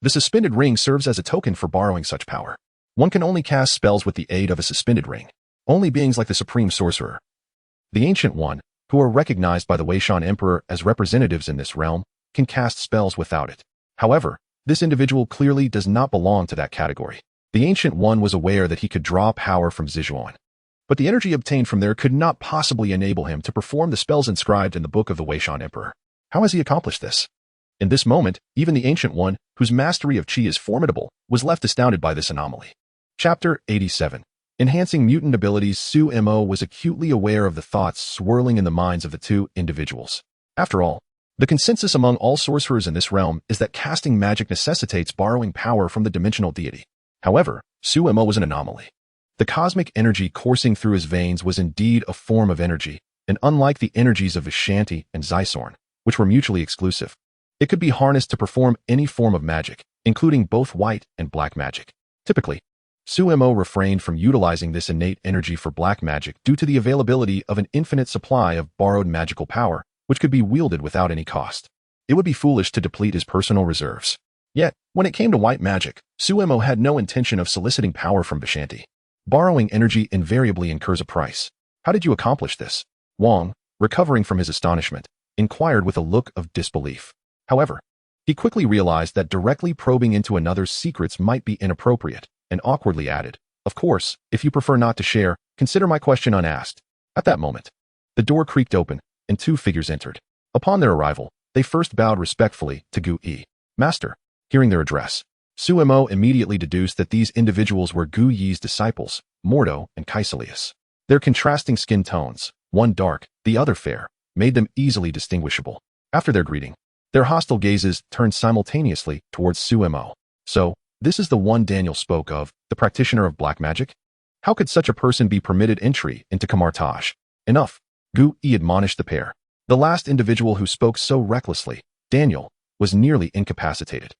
The suspended ring serves as a token for borrowing such power. One can only cast spells with the aid of a suspended ring. Only beings like the Supreme Sorcerer, the Ancient One, who are recognized by the Weishan Emperor as representatives in this realm, can cast spells without it. However, this individual clearly does not belong to that category. The Ancient One was aware that he could draw power from Zizhuan, but the energy obtained from there could not possibly enable him to perform the spells inscribed in the Book of the Weishan Emperor. How has he accomplished this? In this moment, even the Ancient One, whose mastery of Qi is formidable, was left astounded by this anomaly. Chapter 87. Enhancing mutant abilities, Su-Mo was acutely aware of the thoughts swirling in the minds of the two individuals. After all, the consensus among all sorcerers in this realm is that casting magic necessitates borrowing power from the dimensional deity. However, Su-Mo was an anomaly. The cosmic energy coursing through his veins was indeed a form of energy, and unlike the energies of Vishanti and Zysorn, which were mutually exclusive, it could be harnessed to perform any form of magic, including both white and black magic. Typically, Su-Mo refrained from utilizing this innate energy for black magic due to the availability of an infinite supply of borrowed magical power, which could be wielded without any cost. It would be foolish to deplete his personal reserves. Yet, when it came to white magic, Su-Mo had no intention of soliciting power from Vishanti. Borrowing energy invariably incurs a price. How did you accomplish this? Wang, recovering from his astonishment, inquired with a look of disbelief. However, he quickly realized that directly probing into another's secrets might be inappropriate, and awkwardly added, "Of course, if you prefer not to share, consider my question unasked." At that moment, the door creaked open, and two figures entered. Upon their arrival, they first bowed respectfully to Gu Yi. "Master." Hearing their address, Su-Mo immediately deduced that these individuals were Gu Yi's disciples, Mordo and Caecilius. Their contrasting skin tones, one dark, the other fair, made them easily distinguishable. After their greeting, their hostile gazes turned simultaneously towards Su-Mo. "So, this is the one Daniel spoke of, the practitioner of black magic? How could such a person be permitted entry into Camartage?" "Enough," Gu Yi admonished the pair. The last individual who spoke so recklessly, Daniel, was nearly incapacitated.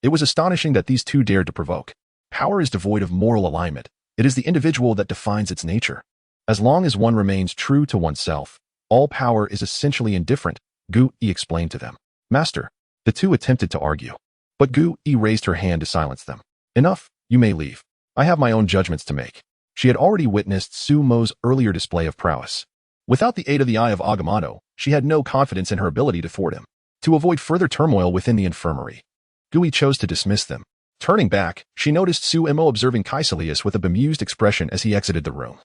It was astonishing that these two dared to provoke. Power is devoid of moral alignment. It is the individual that defines its nature. As long as one remains true to oneself, all power is essentially indifferent, Gu Yi explained to them. "Master," the two attempted to argue, but Gu Yi raised her hand to silence them. "Enough, you may leave. I have my own judgments to make." She had already witnessed Su-Mo's earlier display of prowess. Without the aid of the Eye of Agamotto, she had no confidence in her ability to thwart him. To avoid further turmoil within the infirmary, Gu Yi chose to dismiss them. Turning back, she noticed Su-Mo observing Caecilius with a bemused expression as he exited the room,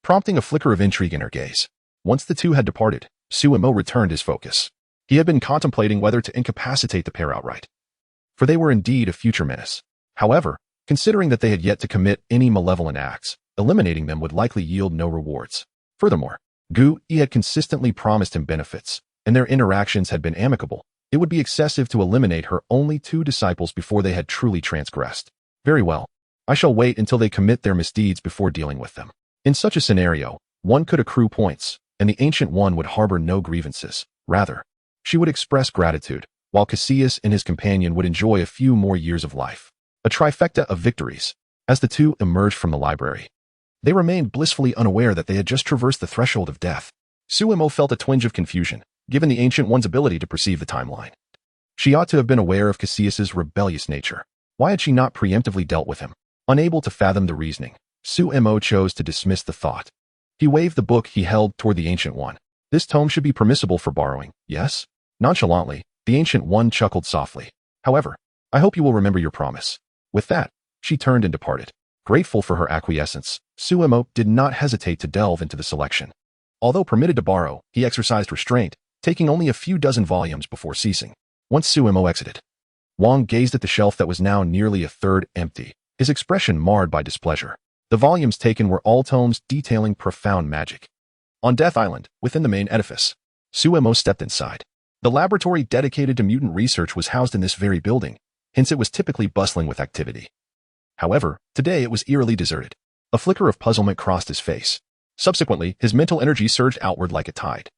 prompting a flicker of intrigue in her gaze. Once the two had departed, Su-Mo returned his focus. He had been contemplating whether to incapacitate the pair outright, for they were indeed a future menace. However, considering that they had yet to commit any malevolent acts, eliminating them would likely yield no rewards. Furthermore, Gu Yi had consistently promised him benefits, and their interactions had been amicable. It would be excessive to eliminate her only two disciples before they had truly transgressed. Very well. I shall wait until they commit their misdeeds before dealing with them. In such a scenario, one could accrue points, and the Ancient One would harbor no grievances. Rather, she would express gratitude, while Caecilius and his companion would enjoy a few more years of life. A trifecta of victories. As the two emerged from the library, they remained blissfully unaware that they had just traversed the threshold of death. Su-Mo felt a twinge of confusion, given the Ancient One's ability to perceive the timeline. She ought to have been aware of Caecilius's rebellious nature. Why had she not preemptively dealt with him? Unable to fathom the reasoning, Su-Mo chose to dismiss the thought. He waved the book he held toward the Ancient One. "This tome should be permissible for borrowing, yes?" Nonchalantly, the Ancient One chuckled softly. "However, I hope you will remember your promise." With that, she turned and departed. Grateful for her acquiescence, Su-Mo did not hesitate to delve into the selection. Although permitted to borrow, he exercised restraint, taking only a few dozen volumes before ceasing. Once Su-Mo exited, Wang gazed at the shelf that was now nearly a third empty, his expression marred by displeasure. The volumes taken were all tomes detailing profound magic. On Death Island, within the main edifice, Su-Mo stepped inside. The laboratory dedicated to mutant research was housed in this very building, hence it was typically bustling with activity. However, today it was eerily deserted. A flicker of puzzlement crossed his face. Subsequently, his mental energy surged outward like a tide.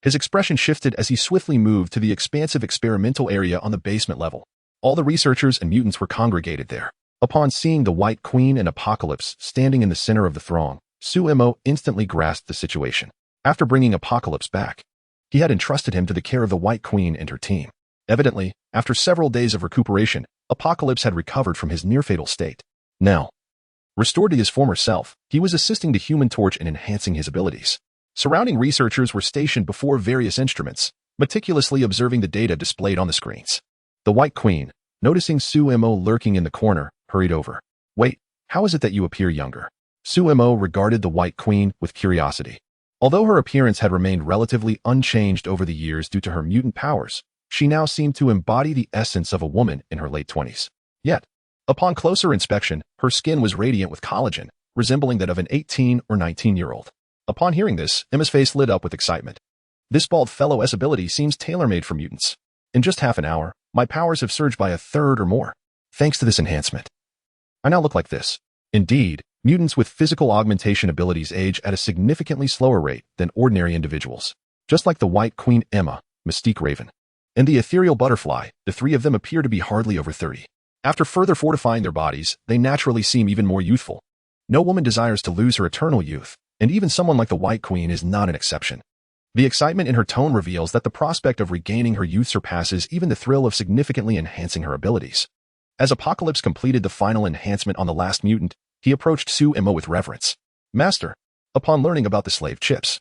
His expression shifted as he swiftly moved to the expansive experimental area on the basement level. All the researchers and mutants were congregated there. Upon seeing the White Queen and Apocalypse standing in the center of the throng, Su-Mo instantly grasped the situation. After bringing Apocalypse back, he had entrusted him to the care of the White Queen and her team. Evidently, after several days of recuperation, Apocalypse had recovered from his near-fatal state. Now, restored to his former self, he was assisting the Human Torch in enhancing his abilities. Surrounding researchers were stationed before various instruments, meticulously observing the data displayed on the screens. The White Queen, noticing Su-Mo lurking in the corner, hurried over. "Wait, how is it that you appear younger?" Su-Mo regarded the White Queen with curiosity. Although her appearance had remained relatively unchanged over the years due to her mutant powers, she now seemed to embody the essence of a woman in her late 20s. Yet, upon closer inspection, her skin was radiant with collagen, resembling that of an 18 or 19-year-old. Upon hearing this, Emma's face lit up with excitement. This bald fellow's ability seems tailor-made for mutants. In just half an hour, my powers have surged by a third or more, thanks to this enhancement. I now look like this. Indeed, mutants with physical augmentation abilities age at a significantly slower rate than ordinary individuals. Just like the White Queen Emma, Mystique Raven, and the Ethereal Butterfly, the three of them appear to be hardly over 30. After further fortifying their bodies, they naturally seem even more youthful. No woman desires to lose her eternal youth, and even someone like the White Queen is not an exception. The excitement in her tone reveals that the prospect of regaining her youth surpasses even the thrill of significantly enhancing her abilities. As Apocalypse completed the final enhancement on the last mutant, he approached Su-Emo with reverence. Master, upon learning about the slave chips.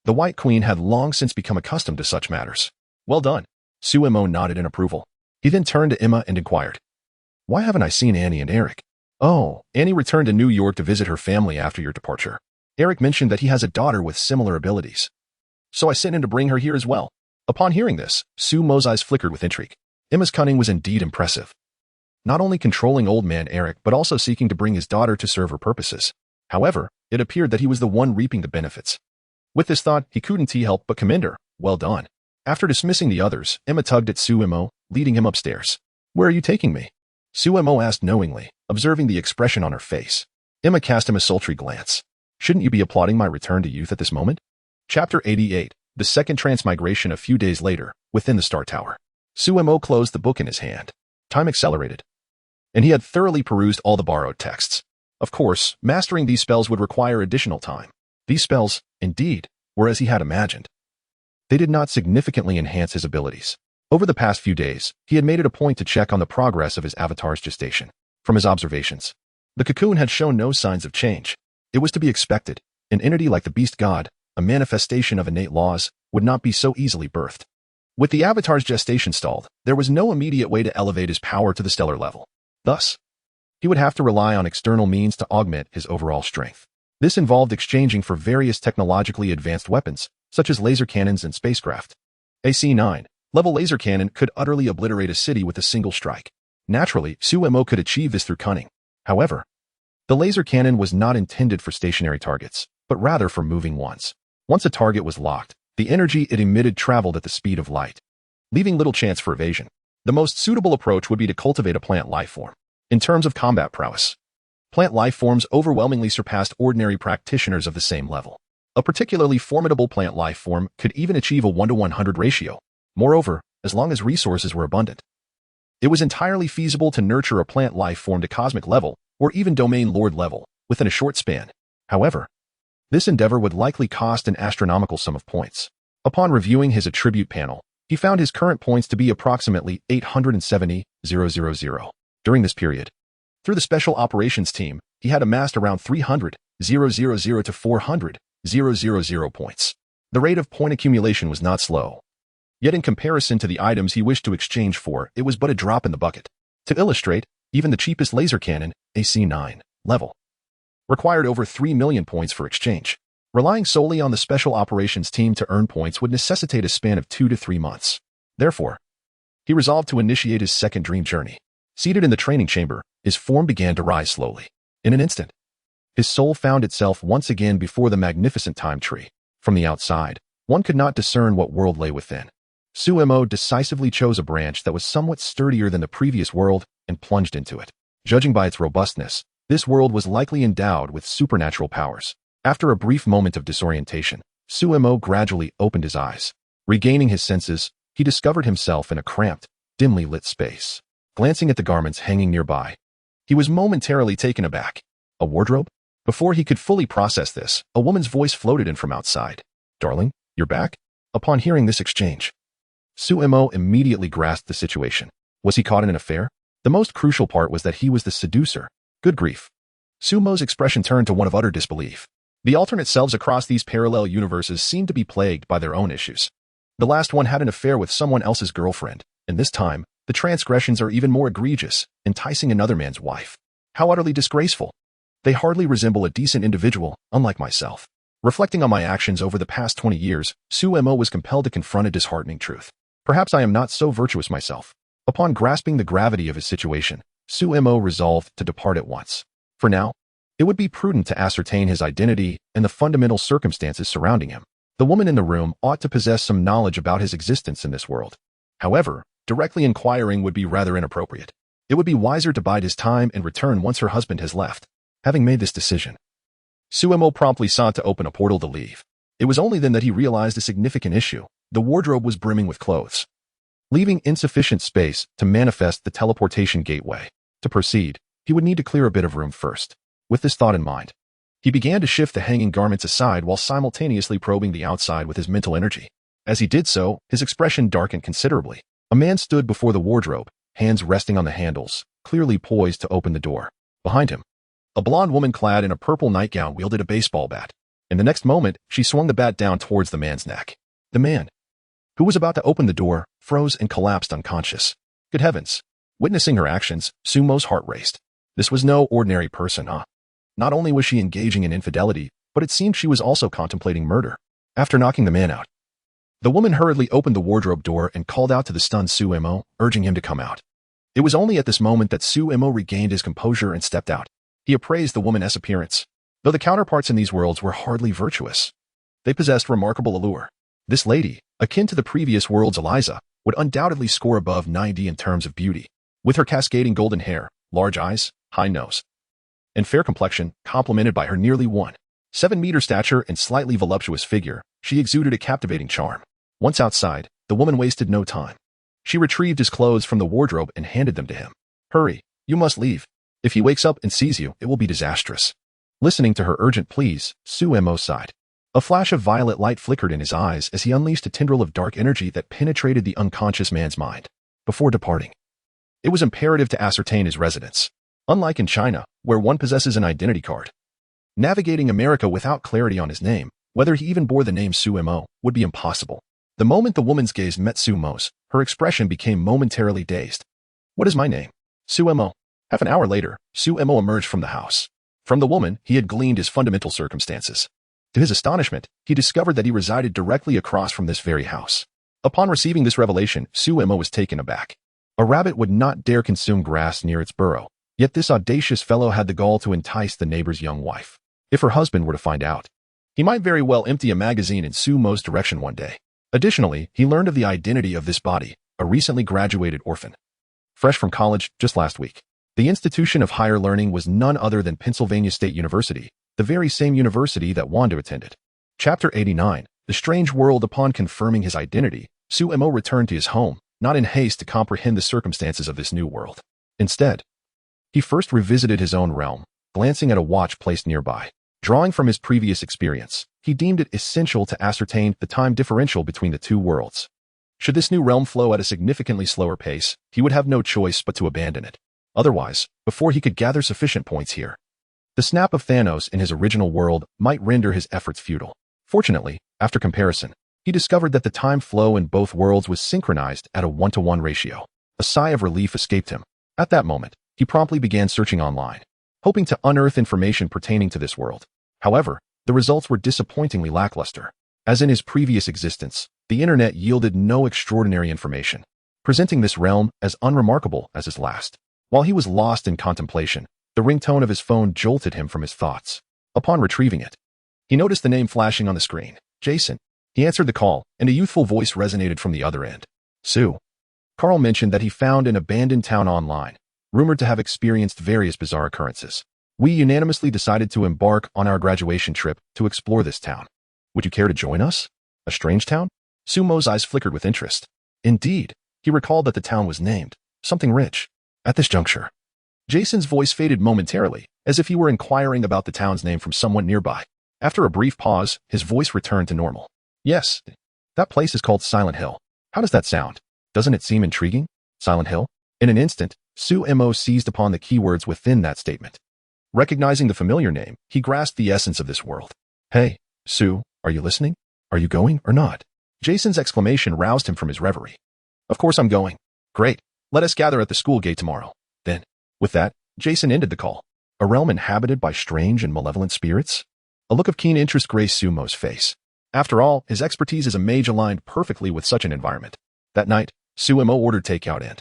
The White Queen had long since become accustomed to such matters. Well done. Su-Emo nodded in approval. He then turned to Emma and inquired, why haven't I seen Annie and Eric? Oh, Annie returned to New York to visit her family after your departure. Eric mentioned that he has a daughter with similar abilities. So I sent him to bring her here as well. Upon hearing this, Su-Emo's eyes flickered with intrigue. Emma's cunning was indeed impressive. Not only controlling old man Eric, but also seeking to bring his daughter to serve her purposes. However, it appeared that he was the one reaping the benefits. With this thought, he couldn't help but commend her. Well done. After dismissing the others, Emma tugged at Su-Emo, leading him upstairs. Where are you taking me? Su-Emo asked knowingly, observing the expression on her face. Emma cast him a sultry glance. Shouldn't you be applauding my return to youth at this moment? Chapter 88, the second transmigration. A few days later, within the Star Tower. Su-Emo closed the book in his hand. Time accelerated, and he had thoroughly perused all the borrowed texts. Of course, mastering these spells would require additional time. These spells, indeed, were as he had imagined. They did not significantly enhance his abilities. Over the past few days, he had made it a point to check on the progress of his avatar's gestation. From his observations, the cocoon had shown no signs of change. It was to be expected. An entity like the beast god, a manifestation of innate laws, would not be so easily birthed. With the avatar's gestation stalled, there was no immediate way to elevate his power to the stellar level. Thus, he would have to rely on external means to augment his overall strength. This involved exchanging for various technologically advanced weapons, such as laser cannons and spacecraft. A C9 level laser cannon could utterly obliterate a city with a single strike. Naturally, Su-Emo could achieve this through cunning. However, the laser cannon was not intended for stationary targets, but rather for moving ones. Once a target was locked, the energy it emitted traveled at the speed of light, leaving little chance for evasion. The most suitable approach would be to cultivate a plant life form. In terms of combat prowess, plant life forms overwhelmingly surpassed ordinary practitioners of the same level. A particularly formidable plant life form could even achieve a 1:100 ratio. Moreover, as long as resources were abundant, it was entirely feasible to nurture a plant life form to cosmic level or even domain lord level within a short span. However, this endeavor would likely cost an astronomical sum of points. Upon reviewing his attribute panel, he found his current points to be approximately 870,000. During this period, through the Special Operations Team, he had amassed around 300,000 to 400,000 points. The rate of point accumulation was not slow. Yet in comparison to the items he wished to exchange for, it was but a drop in the bucket. To illustrate, even the cheapest laser cannon, a C9 level, required over 3 million points for exchange. Relying solely on the Special Operations Team to earn points would necessitate a span of 2 to 3 months. Therefore, he resolved to initiate his second dream journey. Seated in the training chamber, his form began to rise slowly. In an instant, his soul found itself once again before the magnificent time tree. From the outside, one could not discern what world lay within. Su-Emo decisively chose a branch that was somewhat sturdier than the previous world and plunged into it. Judging by its robustness, this world was likely endowed with supernatural powers. After a brief moment of disorientation, Su-Emo gradually opened his eyes. Regaining his senses, he discovered himself in a cramped, dimly lit space. Glancing at the garments hanging nearby, he was momentarily taken aback. A wardrobe? Before he could fully process this, a woman's voice floated in from outside. Darling, you're back? Upon hearing this exchange, Su-Emo immediately grasped the situation. Was he caught in an affair? The most crucial part was that he was the seducer. Good grief. Su-Emo's expression turned to one of utter disbelief. The alternate selves across these parallel universes seemed to be plagued by their own issues. The last one had an affair with someone else's girlfriend, and this time, the transgressions are even more egregious, enticing another man's wife. How utterly disgraceful. They hardly resemble a decent individual, unlike myself. Reflecting on my actions over the past 20 years, Su-Emo was compelled to confront a disheartening truth. Perhaps I am not so virtuous myself. Upon grasping the gravity of his situation, Su-Emo resolved to depart at once. For now, It would be prudent to ascertain his identity and the fundamental circumstances surrounding him. The woman in the room ought to possess some knowledge about his existence in this world. However, directly inquiring would be rather inappropriate. It would be wiser to bide his time and return once her husband has left. Having made this decision, Suemo promptly sought to open a portal to leave. It was only then that he realized a significant issue. The wardrobe was brimming with clothes, leaving insufficient space to manifest the teleportation gateway. To proceed, he would need to clear a bit of room first. With this thought in mind, he began to shift the hanging garments aside while simultaneously probing the outside with his mental energy. As he did so, his expression darkened considerably. A man stood before the wardrobe, hands resting on the handles, clearly poised to open the door. Behind him, a blonde woman clad in a purple nightgown wielded a baseball bat. In the next moment, she swung the bat down towards the man's neck. The man, who was about to open the door, froze and collapsed unconscious. Good heavens! Witnessing her actions, Sumo's heart raced. This was no ordinary person, huh? Not only was she engaging in infidelity, but it seemed she was also contemplating murder. After knocking the man out, the woman hurriedly opened the wardrobe door and called out to the stunned Suemo, urging him to come out. It was only at this moment that Suemo regained his composure and stepped out. He appraised the woman's appearance. Though the counterparts in these worlds were hardly virtuous, they possessed remarkable allure. This lady, akin to the previous world's Eliza, would undoubtedly score above 90 in terms of beauty. With her cascading golden hair, large eyes, high nose, and fair complexion, complemented by her nearly 1.7-meter stature and slightly voluptuous figure, she exuded a captivating charm. Once outside, the woman wasted no time. She retrieved his clothes from the wardrobe and handed them to him. Hurry, you must leave. If he wakes up and sees you, it will be disastrous. Listening to her urgent pleas, Suemo sighed. A flash of violet light flickered in his eyes as he unleashed a tendril of dark energy that penetrated the unconscious man's mind. Before departing, it was imperative to ascertain his residence. Unlike in China, where one possesses an identity card, navigating America without clarity on his name, whether he even bore the name Suemo, would be impossible. The moment the woman's gaze met Sumo's, her expression became momentarily dazed. What is my name? Suemo. Half an hour later, Suemo emerged from the house. From the woman, he had gleaned his fundamental circumstances. To his astonishment, he discovered that he resided directly across from this very house. Upon receiving this revelation, Suemo was taken aback. A rabbit would not dare consume grass near its burrow. Yet this audacious fellow had the gall to entice the neighbor's young wife. If her husband were to find out, he might very well empty a magazine in Sumo's direction one day. Additionally, he learned of the identity of this body, a recently graduated orphan, fresh from college just last week. The institution of higher learning was none other than Pennsylvania State University, the very same university that Wanda attended. Chapter 89, The Strange World. Upon confirming his identity, Suemo returned to his home, not in haste to comprehend the circumstances of this new world. Instead, he first revisited his own realm, glancing at a watch placed nearby. Drawing from his previous experience, he deemed it essential to ascertain the time differential between the two worlds. Should this new realm flow at a significantly slower pace, he would have no choice but to abandon it. Otherwise, before he could gather sufficient points here, the snap of Thanos in his original world might render his efforts futile. Fortunately, after comparison, he discovered that the time flow in both worlds was synchronized at a 1-to-1 ratio. A sigh of relief escaped him. At that moment, he promptly began searching online, hoping to unearth information pertaining to this world. However, the results were disappointingly lackluster. As in his previous existence, the internet yielded no extraordinary information, presenting this realm as unremarkable as his last. While he was lost in contemplation, the ringtone of his phone jolted him from his thoughts. Upon retrieving it, he noticed the name flashing on the screen. Jason. He answered the call, and a youthful voice resonated from the other end. Sue. Carl mentioned that he found an abandoned town online, rumored to have experienced various bizarre occurrences. We unanimously decided to embark on our graduation trip to explore this town. Would you care to join us? A strange town? Sumo's eyes flickered with interest. Indeed, he recalled that the town was named something rich. At this juncture, Jason's voice faded momentarily, as if he were inquiring about the town's name from someone nearby. After a brief pause, his voice returned to normal. Yes, that place is called Silent Hill. How does that sound? Doesn't it seem intriguing? Silent Hill? In an instant, Suemo seized upon the keywords within that statement. Recognizing the familiar name, he grasped the essence of this world. Hey, Sue, are you listening? Are you going or not? Jason's exclamation roused him from his reverie. Of course I'm going. Great. Let us gather at the school gate tomorrow. Then, with that, Jason ended the call. A realm inhabited by strange and malevolent spirits? A look of keen interest graced Sumo's face. After all, his expertise as a mage aligned perfectly with such an environment. That night, Suemo ordered takeout and,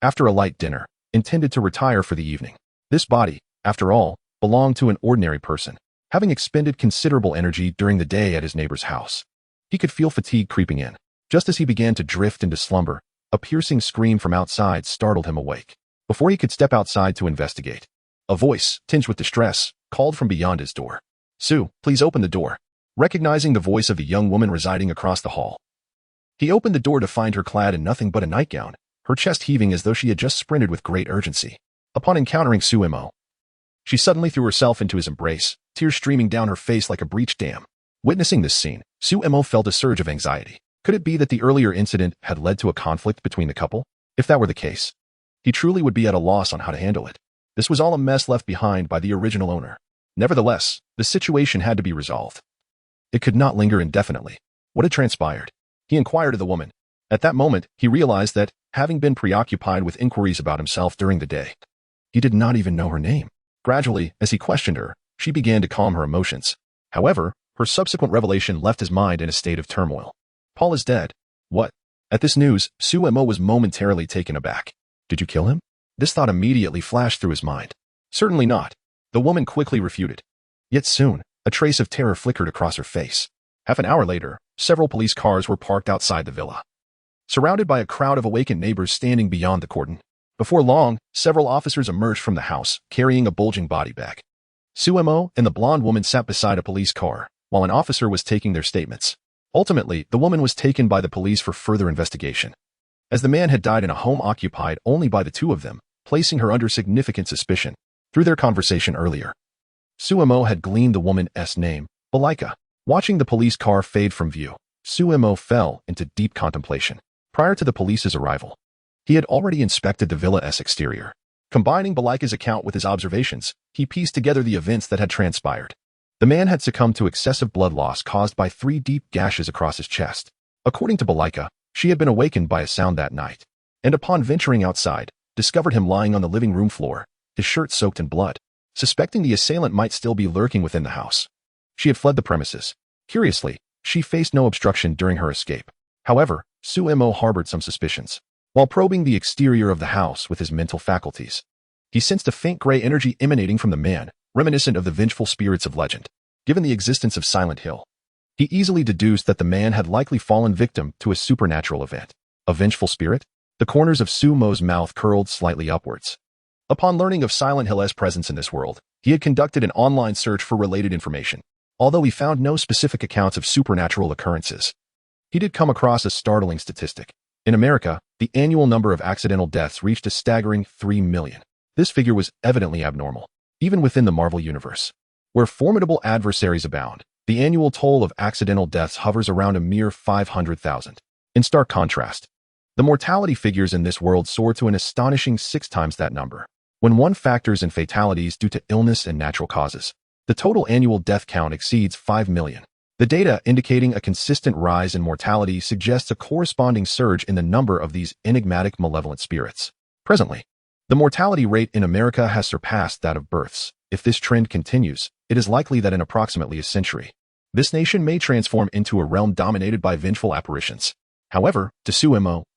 after a light dinner, intended to retire for the evening. This body, after all, belonged to an ordinary person, having expended considerable energy during the day at his neighbor's house. He could feel fatigue creeping in. Just as he began to drift into slumber, a piercing scream from outside startled him awake. Before he could step outside to investigate, a voice, tinged with distress, called from beyond his door. "Sue, please open the door." Recognizing the voice of the young woman residing across the hall, he opened the door to find her clad in nothing but a nightgown, her chest heaving as though she had just sprinted with great urgency. Upon encountering Sue, she suddenly threw herself into his embrace, tears streaming down her face like a breached dam. Witnessing this scene, Sue felt a surge of anxiety. Could it be that the earlier incident had led to a conflict between the couple? If that were the case, he truly would be at a loss on how to handle it. This was all a mess left behind by the original owner. Nevertheless, the situation had to be resolved. It could not linger indefinitely. What had transpired? He inquired of the woman. At that moment, he realized that, having been preoccupied with inquiries about himself during the day, he did not even know her name. Gradually, as he questioned her, she began to calm her emotions. However, her subsequent revelation left his mind in a state of turmoil. Paul is dead. What? At this news, Sue was momentarily taken aback. Did you kill him? This thought immediately flashed through his mind. Certainly not. The woman quickly refuted. Yet soon, a trace of terror flickered across her face. Half an hour later, several police cars were parked outside the villa, surrounded by a crowd of awakened neighbors standing beyond the cordon. Before long, several officers emerged from the house, carrying a bulging body bag. Sue and the blonde woman sat beside a police car, while an officer was taking their statements. Ultimately, the woman was taken by the police for further investigation, as the man had died in a home occupied only by the two of them, placing her under significant suspicion. Through their conversation earlier, Sue had gleaned the woman's name, Balika. Watching the police car fade from view, Sue fell into deep contemplation. Prior to the police's arrival, he had already inspected the villa's exterior. Combining Balika's account with his observations, he pieced together the events that had transpired. The man had succumbed to excessive blood loss caused by 3 deep gashes across his chest. According to Balika, she had been awakened by a sound that night, and upon venturing outside, discovered him lying on the living room floor, his shirt soaked in blood. Suspecting the assailant might still be lurking within the house, she had fled the premises. Curiously, she faced no obstruction during her escape. However, Sue harbored some suspicions. While probing the exterior of the house with his mental faculties, he sensed a faint gray energy emanating from the man, reminiscent of the vengeful spirits of legend. Given the existence of Silent Hill, he easily deduced that the man had likely fallen victim to a supernatural event. A vengeful spirit? The corners of Sue's mouth curled slightly upwards. Upon learning of Silent Hill's presence in this world, he had conducted an online search for related information. Although he found no specific accounts of supernatural occurrences, he did come across a startling statistic. In America, the annual number of accidental deaths reached a staggering 3 million. This figure was evidently abnormal. Even within the Marvel Universe, where formidable adversaries abound, the annual toll of accidental deaths hovers around a mere 500,000. In stark contrast, the mortality figures in this world soar to an astonishing 6 times that number. When one factors in fatalities due to illness and natural causes, the total annual death count exceeds 5 million. The data indicating a consistent rise in mortality suggests a corresponding surge in the number of these enigmatic malevolent spirits. Presently, the mortality rate in America has surpassed that of births. If this trend continues, it is likely that in approximately a century, this nation may transform into a realm dominated by vengeful apparitions. However, to Sue,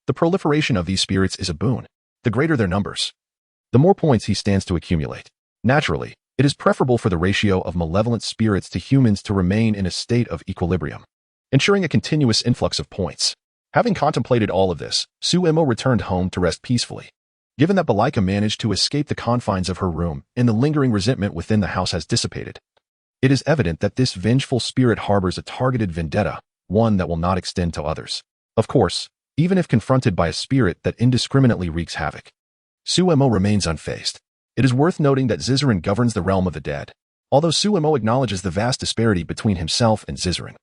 the proliferation of these spirits is a boon. The greater their numbers, the more points he stands to accumulate. Naturally, it is preferable for the ratio of malevolent spirits to humans to remain in a state of equilibrium, ensuring a continuous influx of points. Having contemplated all of this, Sue returned home to rest peacefully. Given that Balika managed to escape the confines of her room and the lingering resentment within the house has dissipated, it is evident that this vengeful spirit harbors a targeted vendetta, one that will not extend to others. Of course, even if confronted by a spirit that indiscriminately wreaks havoc, Sue remains unfazed. It is worth noting that Zizaran governs the realm of the dead, although Sue acknowledges the vast disparity between himself and Zizaran.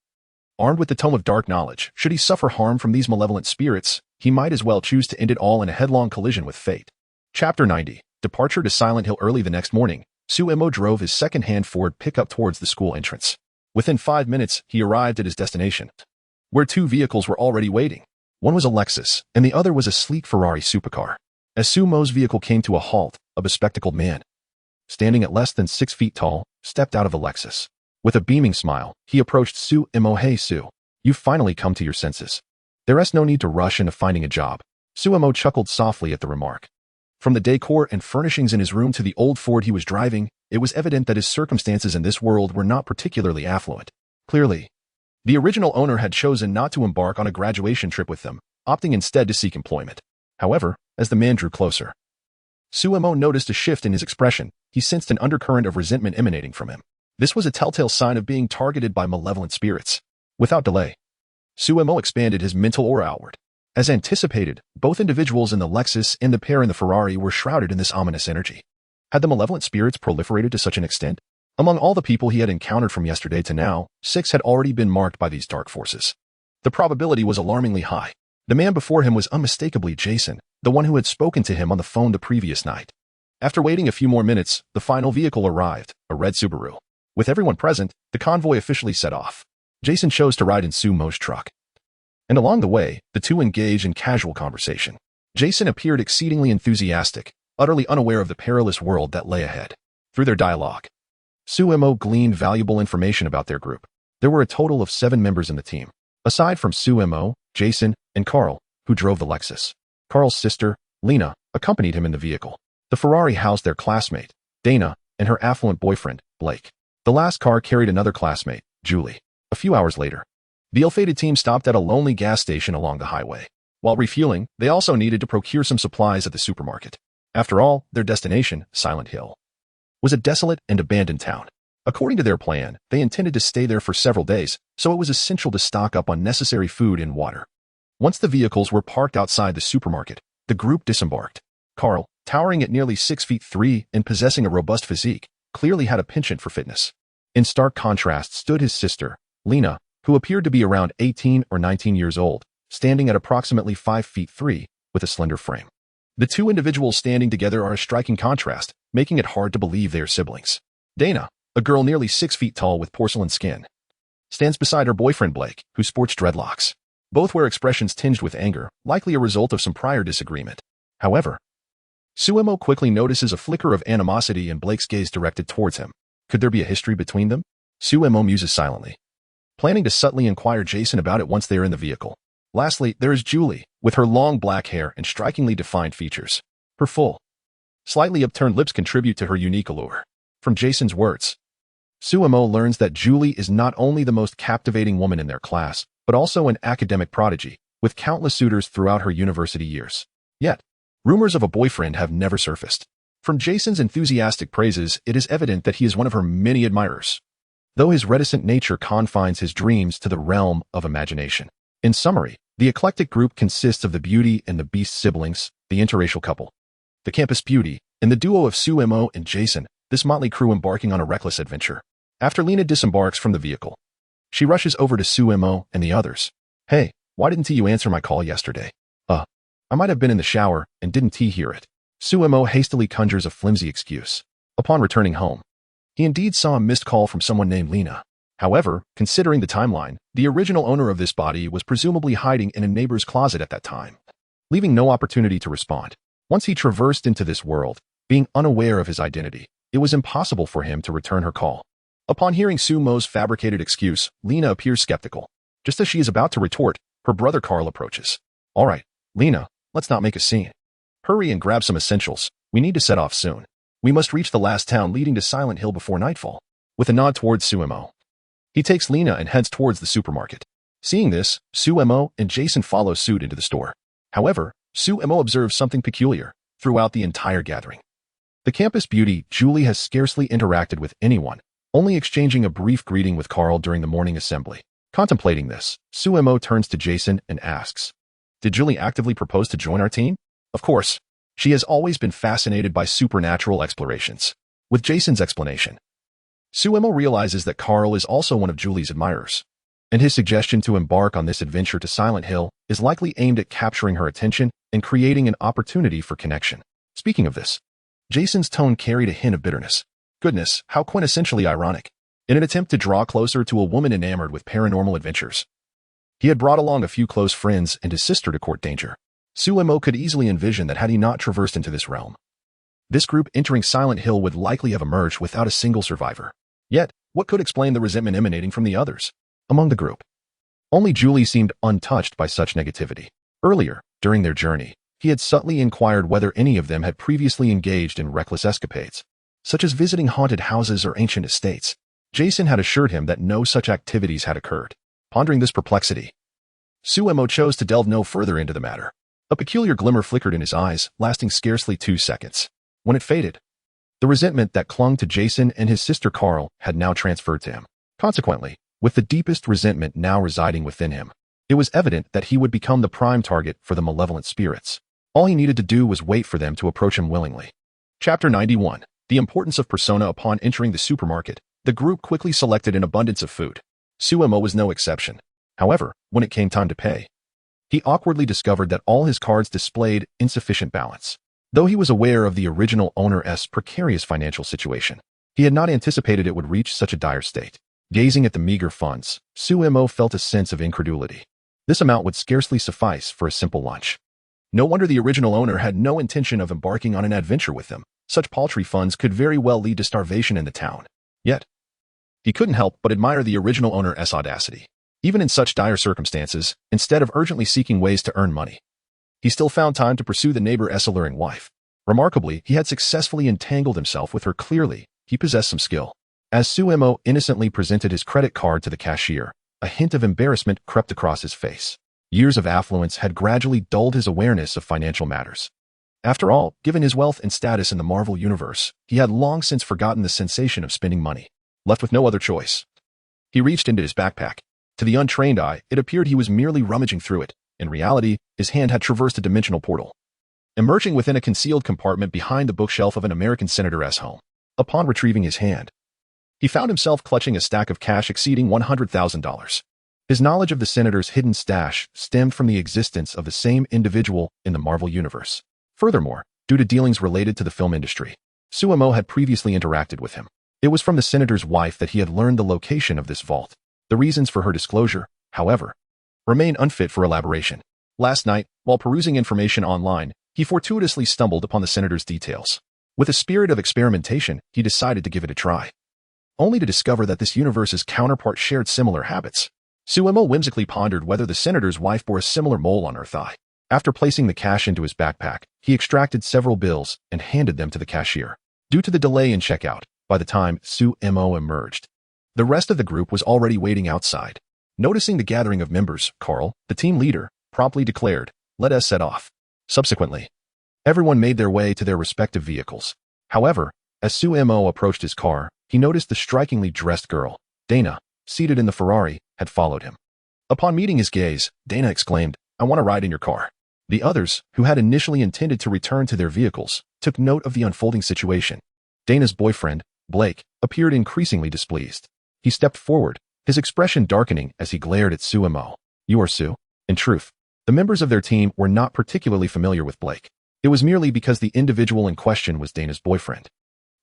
Armed with the Tome of Dark Knowledge, should he suffer harm from these malevolent spirits, he might as well choose to end it all in a headlong collision with fate. Chapter 90. Departure to Silent Hill. Early the next morning, Sue drove his second-hand Ford pickup towards the school entrance. Within 5 minutes, he arrived at his destination, where 2 vehicles were already waiting. One was a Lexus, and the other was a sleek Ferrari supercar. As Sue's vehicle came to a halt, a bespectacled man, standing at less than 6 feet tall, stepped out of the Lexus. With a beaming smile, he approached Sue. Hey Sue, you've finally come to your senses. There's no need to rush into finding a job. Sue chuckled softly at the remark. From the decor and furnishings in his room to the old Ford he was driving, it was evident that his circumstances in this world were not particularly affluent. Clearly, the original owner had chosen not to embark on a graduation trip with them, opting instead to seek employment. However, as the man drew closer, Suemo noticed a shift in his expression. He sensed an undercurrent of resentment emanating from him. This was a telltale sign of being targeted by malevolent spirits. Without delay, Suemo expanded his mental aura outward. As anticipated, both individuals in the Lexus and the pair in the Ferrari were shrouded in this ominous energy. Had the malevolent spirits proliferated to such an extent? Among all the people he had encountered from yesterday to now, 6 had already been marked by these dark forces. The probability was alarmingly high. The man before him was unmistakably Jason, the one who had spoken to him on the phone the previous night. After waiting a few more minutes, the final vehicle arrived, a red Subaru. With everyone present, the convoy officially set off. Jason chose to ride in Sumo's truck. And along the way, the two engaged in casual conversation. Jason appeared exceedingly enthusiastic, utterly unaware of the perilous world that lay ahead. Through their dialogue, Suemo gleaned valuable information about their group. There were a total of 7 members in the team. Aside from Suemo, Jason, and Carl, who drove the Lexus. Carl's sister, Lena, accompanied him in the vehicle. The Ferrari housed their classmate, Dana, and her affluent boyfriend, Blake. The last car carried another classmate, Julie. A few hours later, the ill-fated team stopped at a lonely gas station along the highway. While refueling, they also needed to procure some supplies at the supermarket. After all, their destination, Silent Hill, was a desolate and abandoned town. According to their plan, they intended to stay there for several days, so it was essential to stock up on necessary food and water. Once the vehicles were parked outside the supermarket, the group disembarked. Carl, towering at nearly 6'3" and possessing a robust physique, clearly had a penchant for fitness. In stark contrast stood his sister, Lena, who appeared to be around 18 or 19 years old, standing at approximately 5'3", with a slender frame. The two individuals standing together are a striking contrast, making it hard to believe they are siblings. Dana, a girl nearly 6 feet tall with porcelain skin, stands beside her boyfriend Blake, who sports dreadlocks. Both wear expressions tinged with anger, likely a result of some prior disagreement. However, Suemo quickly notices a flicker of animosity in Blake's gaze directed towards him. Could there be a history between them? Suemo muses silently, planning to subtly inquire Jason about it once they are in the vehicle. Lastly, there is Julie, with her long black hair and strikingly defined features. Her full, slightly upturned lips contribute to her unique allure. From Jason's words, Suemo learns that Julie is not only the most captivating woman in their class, but also an academic prodigy, with countless suitors throughout her university years. Yet, rumors of a boyfriend have never surfaced. From Jason's enthusiastic praises, it is evident that he is one of her many admirers, though his reticent nature confines his dreams to the realm of imagination. In summary, the eclectic group consists of the Beauty and the Beast siblings, the interracial couple, the campus beauty, and the duo of Suemo and Jason, this motley crew embarking on a reckless adventure. After Lena disembarks from the vehicle, she rushes over to Suemo and the others. Hey, why didn't you answer my call yesterday? I might have been in the shower and didn't hear it. Suemo hastily conjures a flimsy excuse. Upon returning home, he indeed saw a missed call from someone named Lena. However, considering the timeline, the original owner of this body was presumably hiding in a neighbor's closet at that time, leaving no opportunity to respond. Once he traversed into this world, being unaware of his identity, it was impossible for him to return her call. Upon hearing Sumo's fabricated excuse, Lena appears skeptical. Just as she is about to retort, her brother Carl approaches. All right, Lena, let's not make a scene. Hurry and grab some essentials. We need to set off soon. We must reach the last town leading to Silent Hill before nightfall. With a nod towards Suemo, he takes Lena and heads towards the supermarket. Seeing this, Suemo and Jason follow suit into the store. However, Suemo observes something peculiar throughout the entire gathering. The campus beauty, Julie, has scarcely interacted with anyone, only exchanging a brief greeting with Carl during the morning assembly. Contemplating this, Suemo turns to Jason and asks, Did Julie actively propose to join our team? Of course, she has always been fascinated by supernatural explorations. With Jason's explanation, Suemo realizes that Carl is also one of Julie's admirers, and his suggestion to embark on this adventure to Silent Hill is likely aimed at capturing her attention and creating an opportunity for connection. Speaking of this, Jason's tone carried a hint of bitterness. Goodness, how quintessentially ironic. In an attempt to draw closer to a woman enamored with paranormal adventures, he had brought along a few close friends and his sister to court danger. Suemo could easily envision that had he not traversed into this realm, this group entering Silent Hill would likely have emerged without a single survivor. Yet, what could explain the resentment emanating from the others? Among the group, only Julie seemed untouched by such negativity. Earlier, during their journey, he had subtly inquired whether any of them had previously engaged in reckless escapades, such as visiting haunted houses or ancient estates. Jason had assured him that no such activities had occurred. Pondering this perplexity, Suemo chose to delve no further into the matter. A peculiar glimmer flickered in his eyes, lasting scarcely 2 seconds. When it faded, the resentment that clung to Jason and his sister Carl had now transferred to him. Consequently, with the deepest resentment now residing within him, it was evident that he would become the prime target for the malevolent spirits. All he needed to do was wait for them to approach him willingly. Chapter 91. The importance of persona. Upon entering the supermarket, the group quickly selected an abundance of food. Suemo was no exception. However, when it came time to pay, he awkwardly discovered that all his cards displayed insufficient balance. Though he was aware of the original owner's precarious financial situation, he had not anticipated it would reach such a dire state. Gazing at the meager funds, Suemo felt a sense of incredulity. This amount would scarcely suffice for a simple lunch. No wonder the original owner had no intention of embarking on an adventure with them. Such paltry funds could very well lead to starvation in the town. Yet, he couldn't help but admire the original owner's audacity. Even in such dire circumstances, instead of urgently seeking ways to earn money, he still found time to pursue the neighbor's alluring wife. Remarkably, he had successfully entangled himself with her. Clearly, he possessed some skill. As Suemo innocently presented his credit card to the cashier, a hint of embarrassment crept across his face. Years of affluence had gradually dulled his awareness of financial matters. After all, given his wealth and status in the Marvel Universe, he had long since forgotten the sensation of spending money. Left with no other choice, he reached into his backpack. To the untrained eye, it appeared he was merely rummaging through it. In reality, his hand had traversed a dimensional portal, emerging within a concealed compartment behind the bookshelf of an American senator's home. Upon retrieving his hand, he found himself clutching a stack of cash exceeding $100,000. His knowledge of the senator's hidden stash stemmed from the existence of the same individual in the Marvel Universe. Furthermore, due to dealings related to the film industry, Suemo had previously interacted with him. It was from the senator's wife that he had learned the location of this vault. The reasons for her disclosure, however, remain unfit for elaboration. Last night, while perusing information online, he fortuitously stumbled upon the senator's details. With a spirit of experimentation, he decided to give it a try, only to discover that this universe's counterpart shared similar habits. Suemo whimsically pondered whether the senator's wife bore a similar mole on her thigh. After placing the cash into his backpack, he extracted several bills and handed them to the cashier. Due to the delay in checkout, by the time Suemo emerged, the rest of the group was already waiting outside. Noticing the gathering of members, Carl, the team leader, promptly declared, "Let us set off." Subsequently, everyone made their way to their respective vehicles. However, as Suemo approached his car, he noticed the strikingly dressed girl, Dana, seated in the Ferrari, had followed him. Upon meeting his gaze, Dana exclaimed, "I want to ride in your car." The others, who had initially intended to return to their vehicles, took note of the unfolding situation. Dana's boyfriend, Blake, appeared increasingly displeased. He stepped forward, his expression darkening as he glared at Suemo. "You are Sue?" In truth, the members of their team were not particularly familiar with Blake. It was merely because the individual in question was Dana's boyfriend.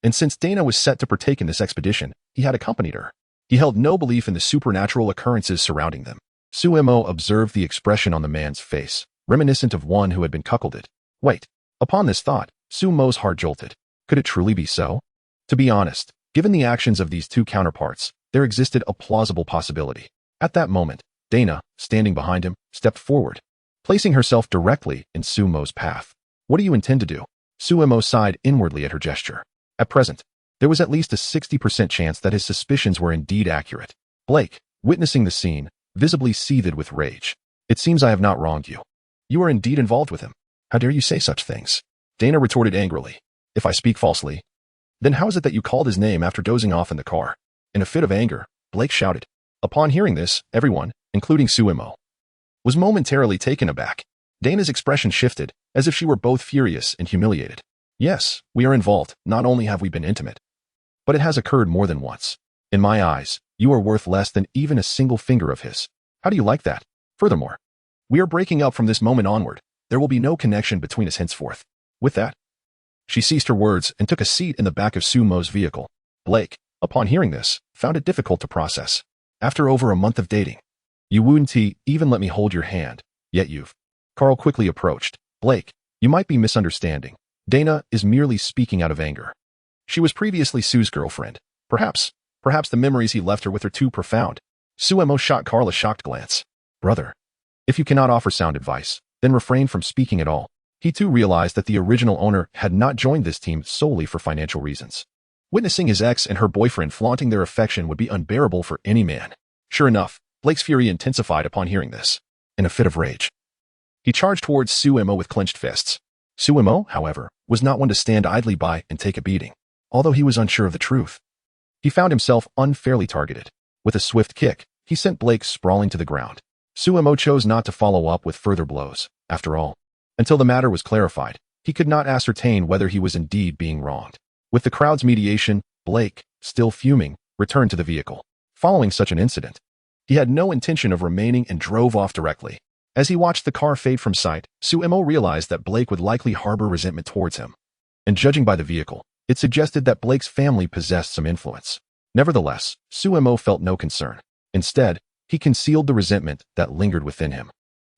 And since Dana was set to partake in this expedition, he had accompanied her. He held no belief in the supernatural occurrences surrounding them. Suemo observed the expression on the man's face, reminiscent of one who had been cuckolded. Wait. Upon this thought, Suemo's heart jolted. Could it truly be so? To be honest, given the actions of these two counterparts, there existed a plausible possibility. At that moment, Dana, standing behind him, stepped forward, placing herself directly in Suemo's path. "What do you intend to do?" Suemo sighed inwardly at her gesture. At present, there was at least a 60% chance that his suspicions were indeed accurate. Blake, witnessing the scene, visibly seethed with rage. "It seems I have not wronged you. You are indeed involved with him. How dare you say such things?" Dana retorted angrily. "If I speak falsely, then how is it that you called his name after dozing off in the car?" In a fit of anger, Blake shouted. Upon hearing this, everyone, including Suemo, was momentarily taken aback. Dana's expression shifted, as if she were both furious and humiliated. "Yes, we are involved. Not only have we been intimate, but it has occurred more than once. In my eyes, you are worth less than even a single finger of his. How do you like that? Furthermore, we are breaking up from this moment onward. There will be no connection between us henceforth." With that, she ceased her words and took a seat in the back of Suemo's vehicle. Blake, upon hearing this, found it difficult to process. After over a month of dating, you wouldn't even let me hold your hand, yet you've... Carl quickly approached. "Blake, you might be misunderstanding. Dana is merely speaking out of anger. She was previously Sue's girlfriend. Perhaps the memories he left her with are too profound." Suemo shot Carl a shocked glance. "Brother, if you cannot offer sound advice, then refrain from speaking at all." He too realized that the original owner had not joined this team solely for financial reasons. Witnessing his ex and her boyfriend flaunting their affection would be unbearable for any man. Sure enough, Blake's fury intensified upon hearing this. In a fit of rage, he charged towards Suemo with clenched fists. Suemo, however, was not one to stand idly by and take a beating. Although he was unsure of the truth, he found himself unfairly targeted. With a swift kick, he sent Blake sprawling to the ground. Suemo chose not to follow up with further blows. After all, until the matter was clarified, he could not ascertain whether he was indeed being wronged. With the crowd's mediation, Blake, still fuming, returned to the vehicle. Following such an incident, he had no intention of remaining and drove off directly. As he watched the car fade from sight, Suemo realized that Blake would likely harbor resentment towards him. And judging by the vehicle, it suggested that Blake's family possessed some influence. Nevertheless, Suemo felt no concern. Instead, he concealed the resentment that lingered within him.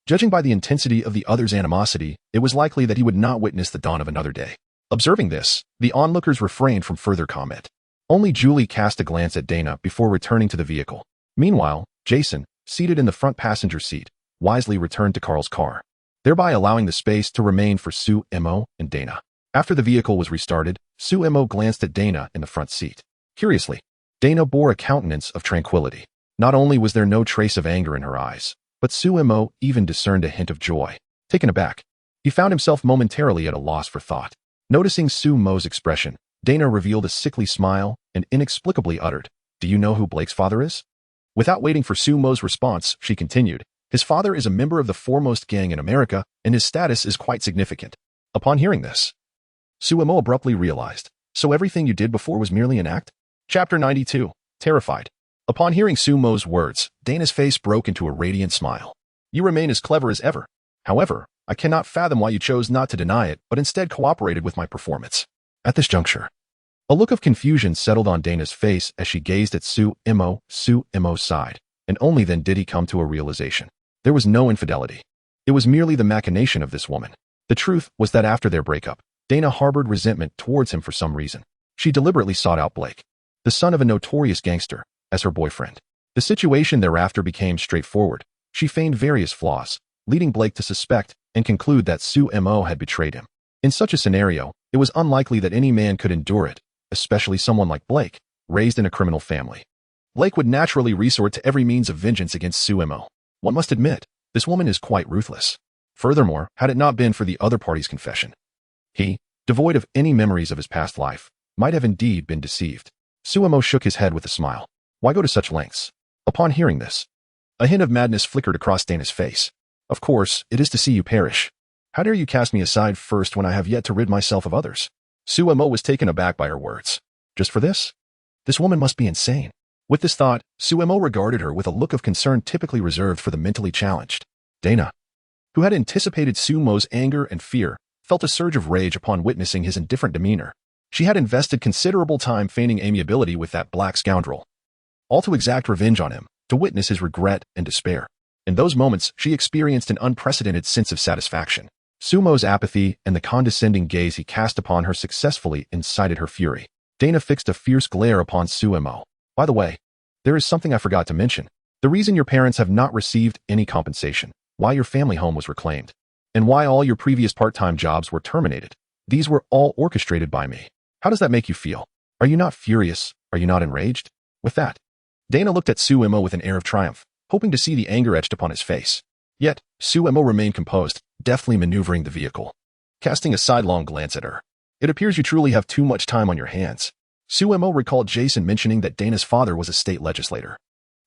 Judging by the intensity of the other's animosity, it was likely that he would not witness the dawn of another day. Observing this, the onlookers refrained from further comment. Only Julie cast a glance at Dana before returning to the vehicle. Meanwhile, Jason, seated in the front passenger seat, wisely returned to Carl's car, thereby allowing the space to remain for Suemo and Dana. After the vehicle was restarted, Suemo glanced at Dana in the front seat. Curiously, Dana bore a countenance of tranquility. Not only was there no trace of anger in her eyes, but Suemo even discerned a hint of joy. Taken aback, he found himself momentarily at a loss for thought. Noticing Suemo's expression, Dana revealed a sickly smile and inexplicably uttered, "Do you know who Blake's father is?" Without waiting for Suemo's response, she continued, "His father is a member of the foremost gang in America, and his status is quite significant." Upon hearing this, Suemo abruptly realized, "So everything you did before was merely an act?" Chapter 92. Terrified. Upon hearing Suemo's words, Dana's face broke into a radiant smile. "You remain as clever as ever. However, I cannot fathom why you chose not to deny it, but instead cooperated with my performance." At this juncture, a look of confusion settled on Dana's face as she gazed at Suemo. Suemo sighed, and only then did he come to a realization. There was no infidelity. It was merely the machination of this woman. The truth was that after their breakup, Dana harbored resentment towards him for some reason. She deliberately sought out Blake, the son of a notorious gangster, as her boyfriend. The situation thereafter became straightforward. She feigned various flaws, leading Blake to suspect and conclude that Suemo had betrayed him. In such a scenario, it was unlikely that any man could endure it, especially someone like Blake, raised in a criminal family. Blake would naturally resort to every means of vengeance against Suemo. One must admit, this woman is quite ruthless. Furthermore, had it not been for the other party's confession, he, devoid of any memories of his past life, might have indeed been deceived. Suemo shook his head with a smile. Why go to such lengths? Upon hearing this, a hint of madness flickered across Dana's face. Of course, it is to see you perish. How dare you cast me aside first when I have yet to rid myself of others? Suemo was taken aback by her words. Just for this? This woman must be insane. With this thought, Suemo regarded her with a look of concern typically reserved for the mentally challenged. Dana, who had anticipated Suemo's anger and fear, felt a surge of rage upon witnessing his indifferent demeanor. She had invested considerable time feigning amiability with that black scoundrel, all to exact revenge on him, to witness his regret and despair. In those moments, she experienced an unprecedented sense of satisfaction. Suemo's apathy and the condescending gaze he cast upon her successfully incited her fury. Dana fixed a fierce glare upon Suemo. By the way, there is something I forgot to mention. The reason your parents have not received any compensation, why your family home was reclaimed, and why all your previous part-time jobs were terminated. These were all orchestrated by me. How does that make you feel? Are you not furious? Are you not enraged? With that, Dana looked at Suemo with an air of triumph, hoping to see the anger etched upon his face. Yet, Suemo remained composed, deftly maneuvering the vehicle. Casting a sidelong glance at her, "It appears you truly have too much time on your hands." Suemo recalled Jason mentioning that Dana's father was a state legislator.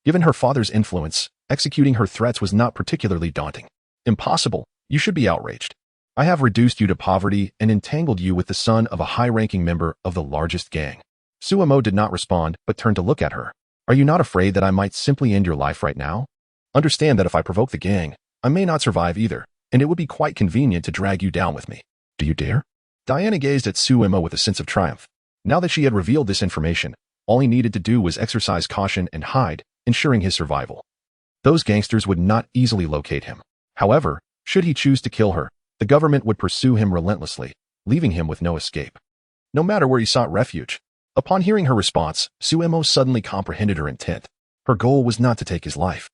Given her father's influence, executing her threats was not particularly daunting. "Impossible. You should be outraged. I have reduced you to poverty and entangled you with the son of a high-ranking member of the largest gang." Suemo did not respond, but turned to look at her. "Are you not afraid that I might simply end your life right now? Understand that if I provoke the gang, I may not survive either, and it would be quite convenient to drag you down with me. Do you dare?" Diana gazed at Suemo with a sense of triumph. Now that she had revealed this information, all he needed to do was exercise caution and hide, ensuring his survival. Those gangsters would not easily locate him. However, should he choose to kill her, the government would pursue him relentlessly, leaving him with no escape, no matter where he sought refuge. Upon hearing her response, Suemo suddenly comprehended her intent. Her goal was not to take his life,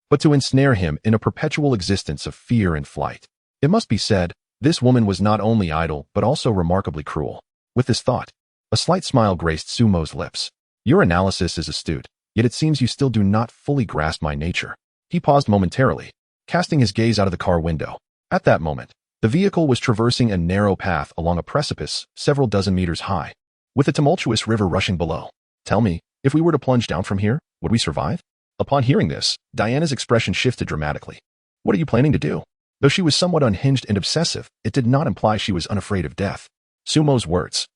but to ensnare him in a perpetual existence of fear and flight. It must be said, This woman was not only idle, but also remarkably cruel. With this thought, a slight smile graced Sumo's lips. Your analysis is astute, yet it seems you still do not fully grasp my nature. He paused momentarily, casting his gaze out of the car window. At that moment, the vehicle was traversing a narrow path along a precipice several dozen meters high, with a tumultuous river rushing below. Tell me, if we were to plunge down from here, would we survive? Upon hearing this, Diana's expression shifted dramatically. What are you planning to do? Though she was somewhat unhinged and obsessive, it did not imply she was unafraid of death. Sumo's words,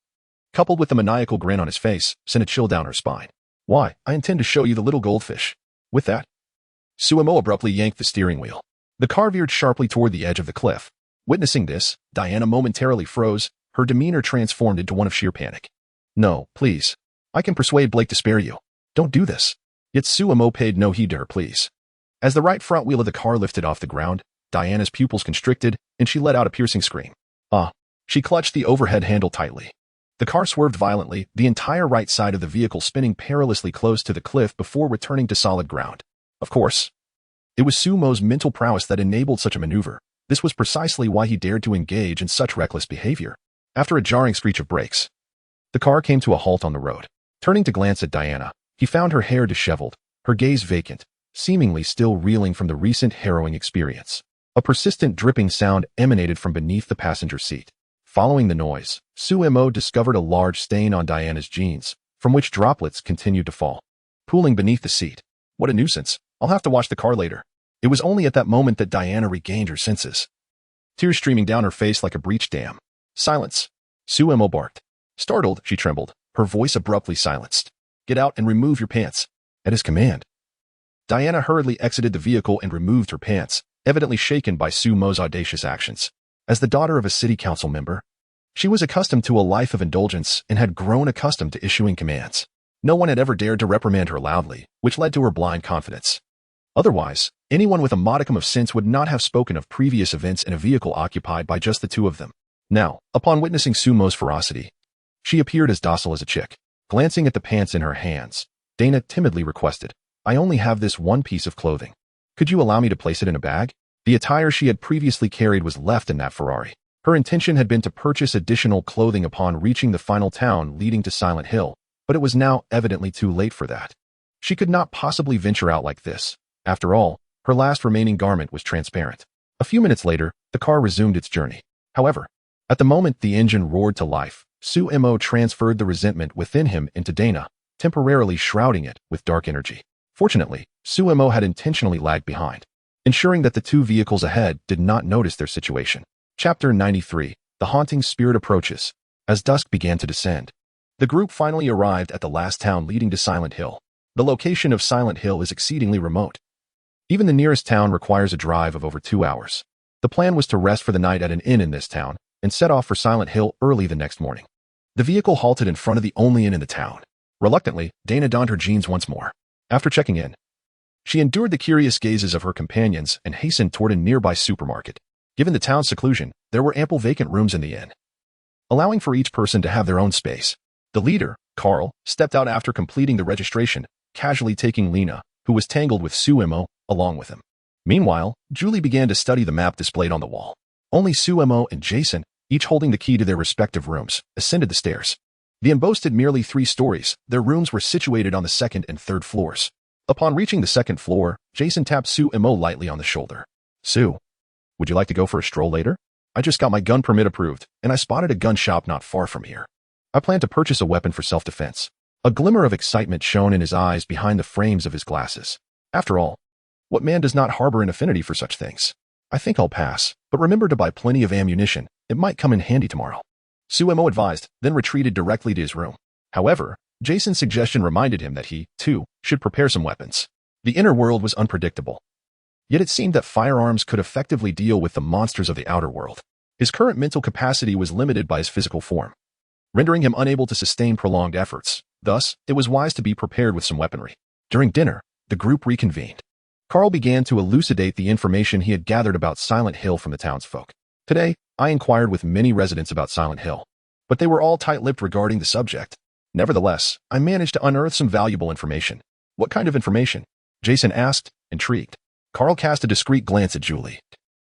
coupled with the maniacal grin on his face, sent a chill down her spine. Why, I intend to show you the little goldfish. With that, Sumo abruptly yanked the steering wheel. The car veered sharply toward the edge of the cliff. Witnessing this, Diana momentarily froze, her demeanor transformed into one of sheer panic. No, please. I can persuade Blake to spare you. Don't do this. Yet Sumo paid no heed to her pleas. As the right front wheel of the car lifted off the ground, Diana's pupils constricted, and she let out a piercing scream. She clutched the overhead handle tightly. The car swerved violently, the entire right side of the vehicle spinning perilously close to the cliff before returning to solid ground. Of course, it was Sumo's mental prowess that enabled such a maneuver. This was precisely why he dared to engage in such reckless behavior. After a jarring screech of brakes, the car came to a halt on the road. Turning to glance at Diana, he found her hair disheveled, her gaze vacant, seemingly still reeling from the recent harrowing experience. A persistent dripping sound emanated from beneath the passenger seat. Following the noise, Sumo discovered a large stain on Diana's jeans, from which droplets continued to fall, pooling beneath the seat. What a nuisance. I'll have to wash the car later. It was only at that moment that Diana regained her senses, tears streaming down her face like a breached dam. Silence. Sumo barked. Startled, she trembled, her voice abruptly silenced. Get out and remove your pants. At his command, Diana hurriedly exited the vehicle and removed her pants, evidently shaken by Sumo's audacious actions. As the daughter of a city council member, she was accustomed to a life of indulgence and had grown accustomed to issuing commands. No one had ever dared to reprimand her loudly, which led to her blind confidence. Otherwise, anyone with a modicum of sense would not have spoken of previous events in a vehicle occupied by just the two of them. Now, upon witnessing Sumo's ferocity, she appeared as docile as a chick. Glancing at the pants in her hands, Dana timidly requested, I only have this one piece of clothing. Could you allow me to place it in a bag? The attire she had previously carried was left in that Ferrari. Her intention had been to purchase additional clothing upon reaching the final town leading to Silent Hill, but it was now evidently too late for that. She could not possibly venture out like this. After all, her last remaining garment was transparent. A few minutes later, the car resumed its journey. However, at the moment the engine roared to life, Sumo transferred the resentment within him into Dana, temporarily shrouding it with dark energy. Fortunately, Sumo had intentionally lagged behind, ensuring that the two vehicles ahead did not notice their situation. Chapter 93. The Haunting Spirit Approaches. As dusk began to descend, the group finally arrived at the last town leading to Silent Hill. The location of Silent Hill is exceedingly remote. Even the nearest town requires a drive of over 2 hours. The plan was to rest for the night at an inn in this town and set off for Silent Hill early the next morning. The vehicle halted in front of the only inn in the town. Reluctantly, Dana donned her jeans once more. After checking in, she endured the curious gazes of her companions and hastened toward a nearby supermarket. Given the town's seclusion, there were ample vacant rooms in the inn, allowing for each person to have their own space. The leader, Carl, stepped out after completing the registration, casually taking Lena, who was tangled with Sumo, along with him. Meanwhile, Julie began to study the map displayed on the wall. Only Sumo and Jason, each holding the key to their respective rooms, ascended the stairs. The inn boasted merely 3 stories. Their rooms were situated on the 2nd and 3rd floors. Upon reaching the 2nd floor, Jason tapped Sumo lightly on the shoulder. Sue, would you like to go for a stroll later? I just got my gun permit approved, and I spotted a gun shop not far from here. I plan to purchase a weapon for self-defense. A glimmer of excitement shone in his eyes behind the frames of his glasses. After all, what man does not harbor an affinity for such things? I think I'll pass, but remember to buy plenty of ammunition. It might come in handy tomorrow. Sumo advised, then retreated directly to his room. However, Jason's suggestion reminded him that he, too, should prepare some weapons. The inner world was unpredictable. Yet it seemed that firearms could effectively deal with the monsters of the outer world. His current mental capacity was limited by his physical form, rendering him unable to sustain prolonged efforts. Thus, it was wise to be prepared with some weaponry. During dinner, the group reconvened. Carl began to elucidate the information he had gathered about Silent Hill from the townsfolk. Today, I inquired with many residents about Silent Hill, but they were all tight-lipped regarding the subject. Nevertheless, I managed to unearth some valuable information. What kind of information? Jason asked, intrigued. Carl cast a discreet glance at Julie.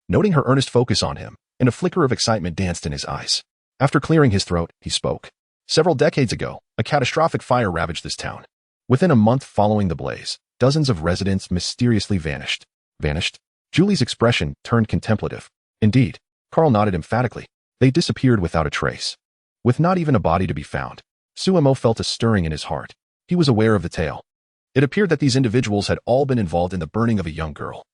Noting her earnest focus on him, and a flicker of excitement danced in his eyes. After clearing his throat, he spoke. Several decades ago, a catastrophic fire ravaged this town. Within a month following the blaze, dozens of residents mysteriously vanished. Vanished? Julie's expression turned contemplative. Indeed, Carl nodded emphatically. They disappeared without a trace. With not even a body to be found, Suemo felt a stirring in his heart. He was aware of the tale. It appeared that these individuals had all been involved in the burning of a young girl,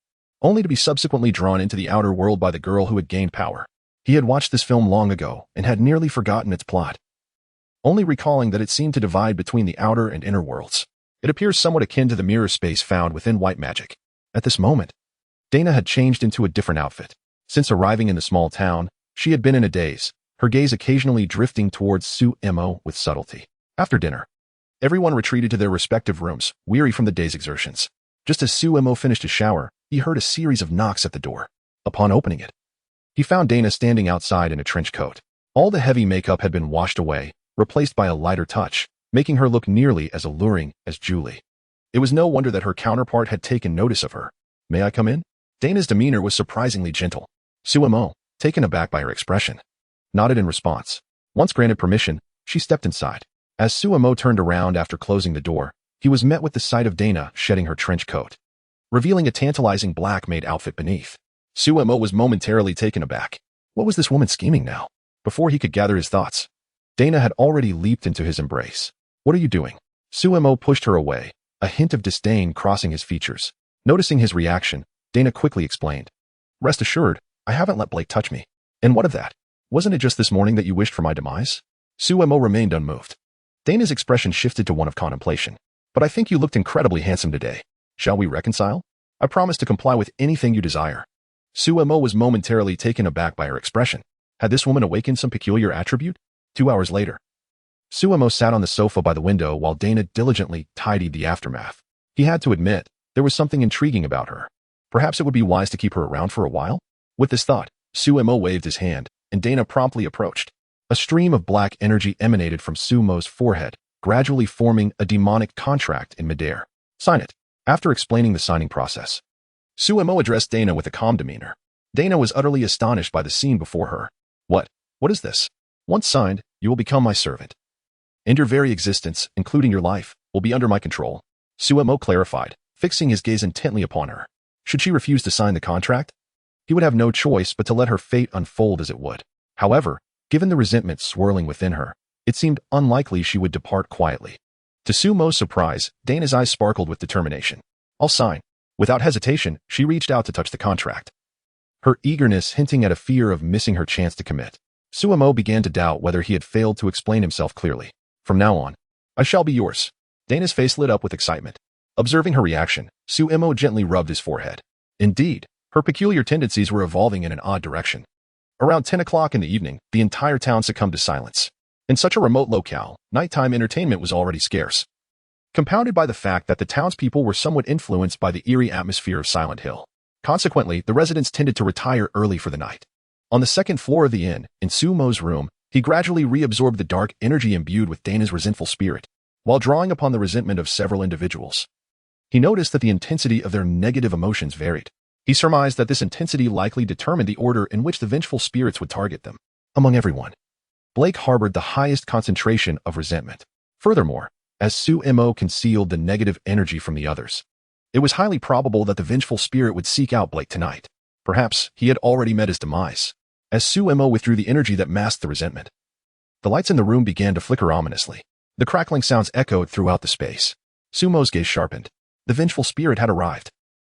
only to be subsequently drawn into the outer world by the girl who had gained power. He had watched this film long ago and had nearly forgotten its plot, only recalling that it seemed to divide between the outer and inner worlds. It appears somewhat akin to the mirror space found within white magic. At this moment, Dana had changed into a different outfit. Since arriving in the small town, she had been in a daze, her gaze occasionally drifting towards Suemo with subtlety. After dinner, everyone retreated to their respective rooms, weary from the day's exertions. Just as Suemo finished his shower, he heard a series of knocks at the door. Upon opening it, he found Dana standing outside in a trench coat. All the heavy makeup had been washed away, replaced by a lighter touch, making her look nearly as alluring as Julie. It was no wonder that her counterpart had taken notice of her. "May I come in?" Dana's demeanor was surprisingly gentle. Suemo, taken aback by her expression, nodded in response. Once granted permission, she stepped inside. As Suemo turned around after closing the door, he was met with the sight of Dana shedding her trench coat, revealing a tantalizing black-maid outfit beneath. Suemo was momentarily taken aback. What was this woman scheming now? Before he could gather his thoughts, Dana had already leaped into his embrace. "What are you doing?" Suemo pushed her away, a hint of disdain crossing his features. Noticing his reaction, Dana quickly explained. "Rest assured, I haven't let Blake touch me. And what of that? Wasn't it just this morning that you wished for my demise?" Suemo remained unmoved. Dana's expression shifted to one of contemplation. "But I think you looked incredibly handsome today. Shall we reconcile? I promise to comply with anything you desire." Suemo was momentarily taken aback by her expression. Had this woman awakened some peculiar attribute? 2 hours later, Suemo sat on the sofa by the window while Dana diligently tidied the aftermath. He had to admit, there was something intriguing about her. Perhaps it would be wise to keep her around for a while? With this thought, Suemo waved his hand, and Dana promptly approached. A stream of black energy emanated from Suemo's forehead, gradually forming a demonic contract in midair. "Sign it." After explaining the signing process, Suemo addressed Dana with a calm demeanor. Dana was utterly astonished by the scene before her. What is this? "Once signed, you will become my servant. And your very existence, including your life, will be under my control," Suemo clarified, fixing his gaze intently upon her. Should she refuse to sign the contract, he would have no choice but to let her fate unfold as it would. However, given the resentment swirling within her, it seemed unlikely she would depart quietly. To Suemo's surprise, Dana's eyes sparkled with determination. "I'll sign." Without hesitation, she reached out to touch the contract, her eagerness hinting at a fear of missing her chance to commit. Suemo began to doubt whether he had failed to explain himself clearly. "From now on, I shall be yours." Dana's face lit up with excitement. Observing her reaction, Suemo gently rubbed his forehead. Indeed, her peculiar tendencies were evolving in an odd direction. Around 10 o'clock in the evening, the entire town succumbed to silence. In such a remote locale, nighttime entertainment was already scarce, compounded by the fact that the townspeople were somewhat influenced by the eerie atmosphere of Silent Hill. Consequently, the residents tended to retire early for the night. On the second floor of the inn, in Suemo's room, he gradually reabsorbed the dark energy imbued with Dana's resentful spirit, while drawing upon the resentment of several individuals. He noticed that the intensity of their negative emotions varied. He surmised that this intensity likely determined the order in which the vengeful spirits would target them. Among everyone, Blake harbored the highest concentration of resentment. Furthermore, as Suemo concealed the negative energy from the others, it was highly probable that the vengeful spirit would seek out Blake tonight. Perhaps he had already met his demise. As Suemo withdrew the energy that masked the resentment, the lights in the room began to flicker ominously. The crackling sounds echoed throughout the space. Suemo's gaze sharpened. The vengeful spirit had arrived.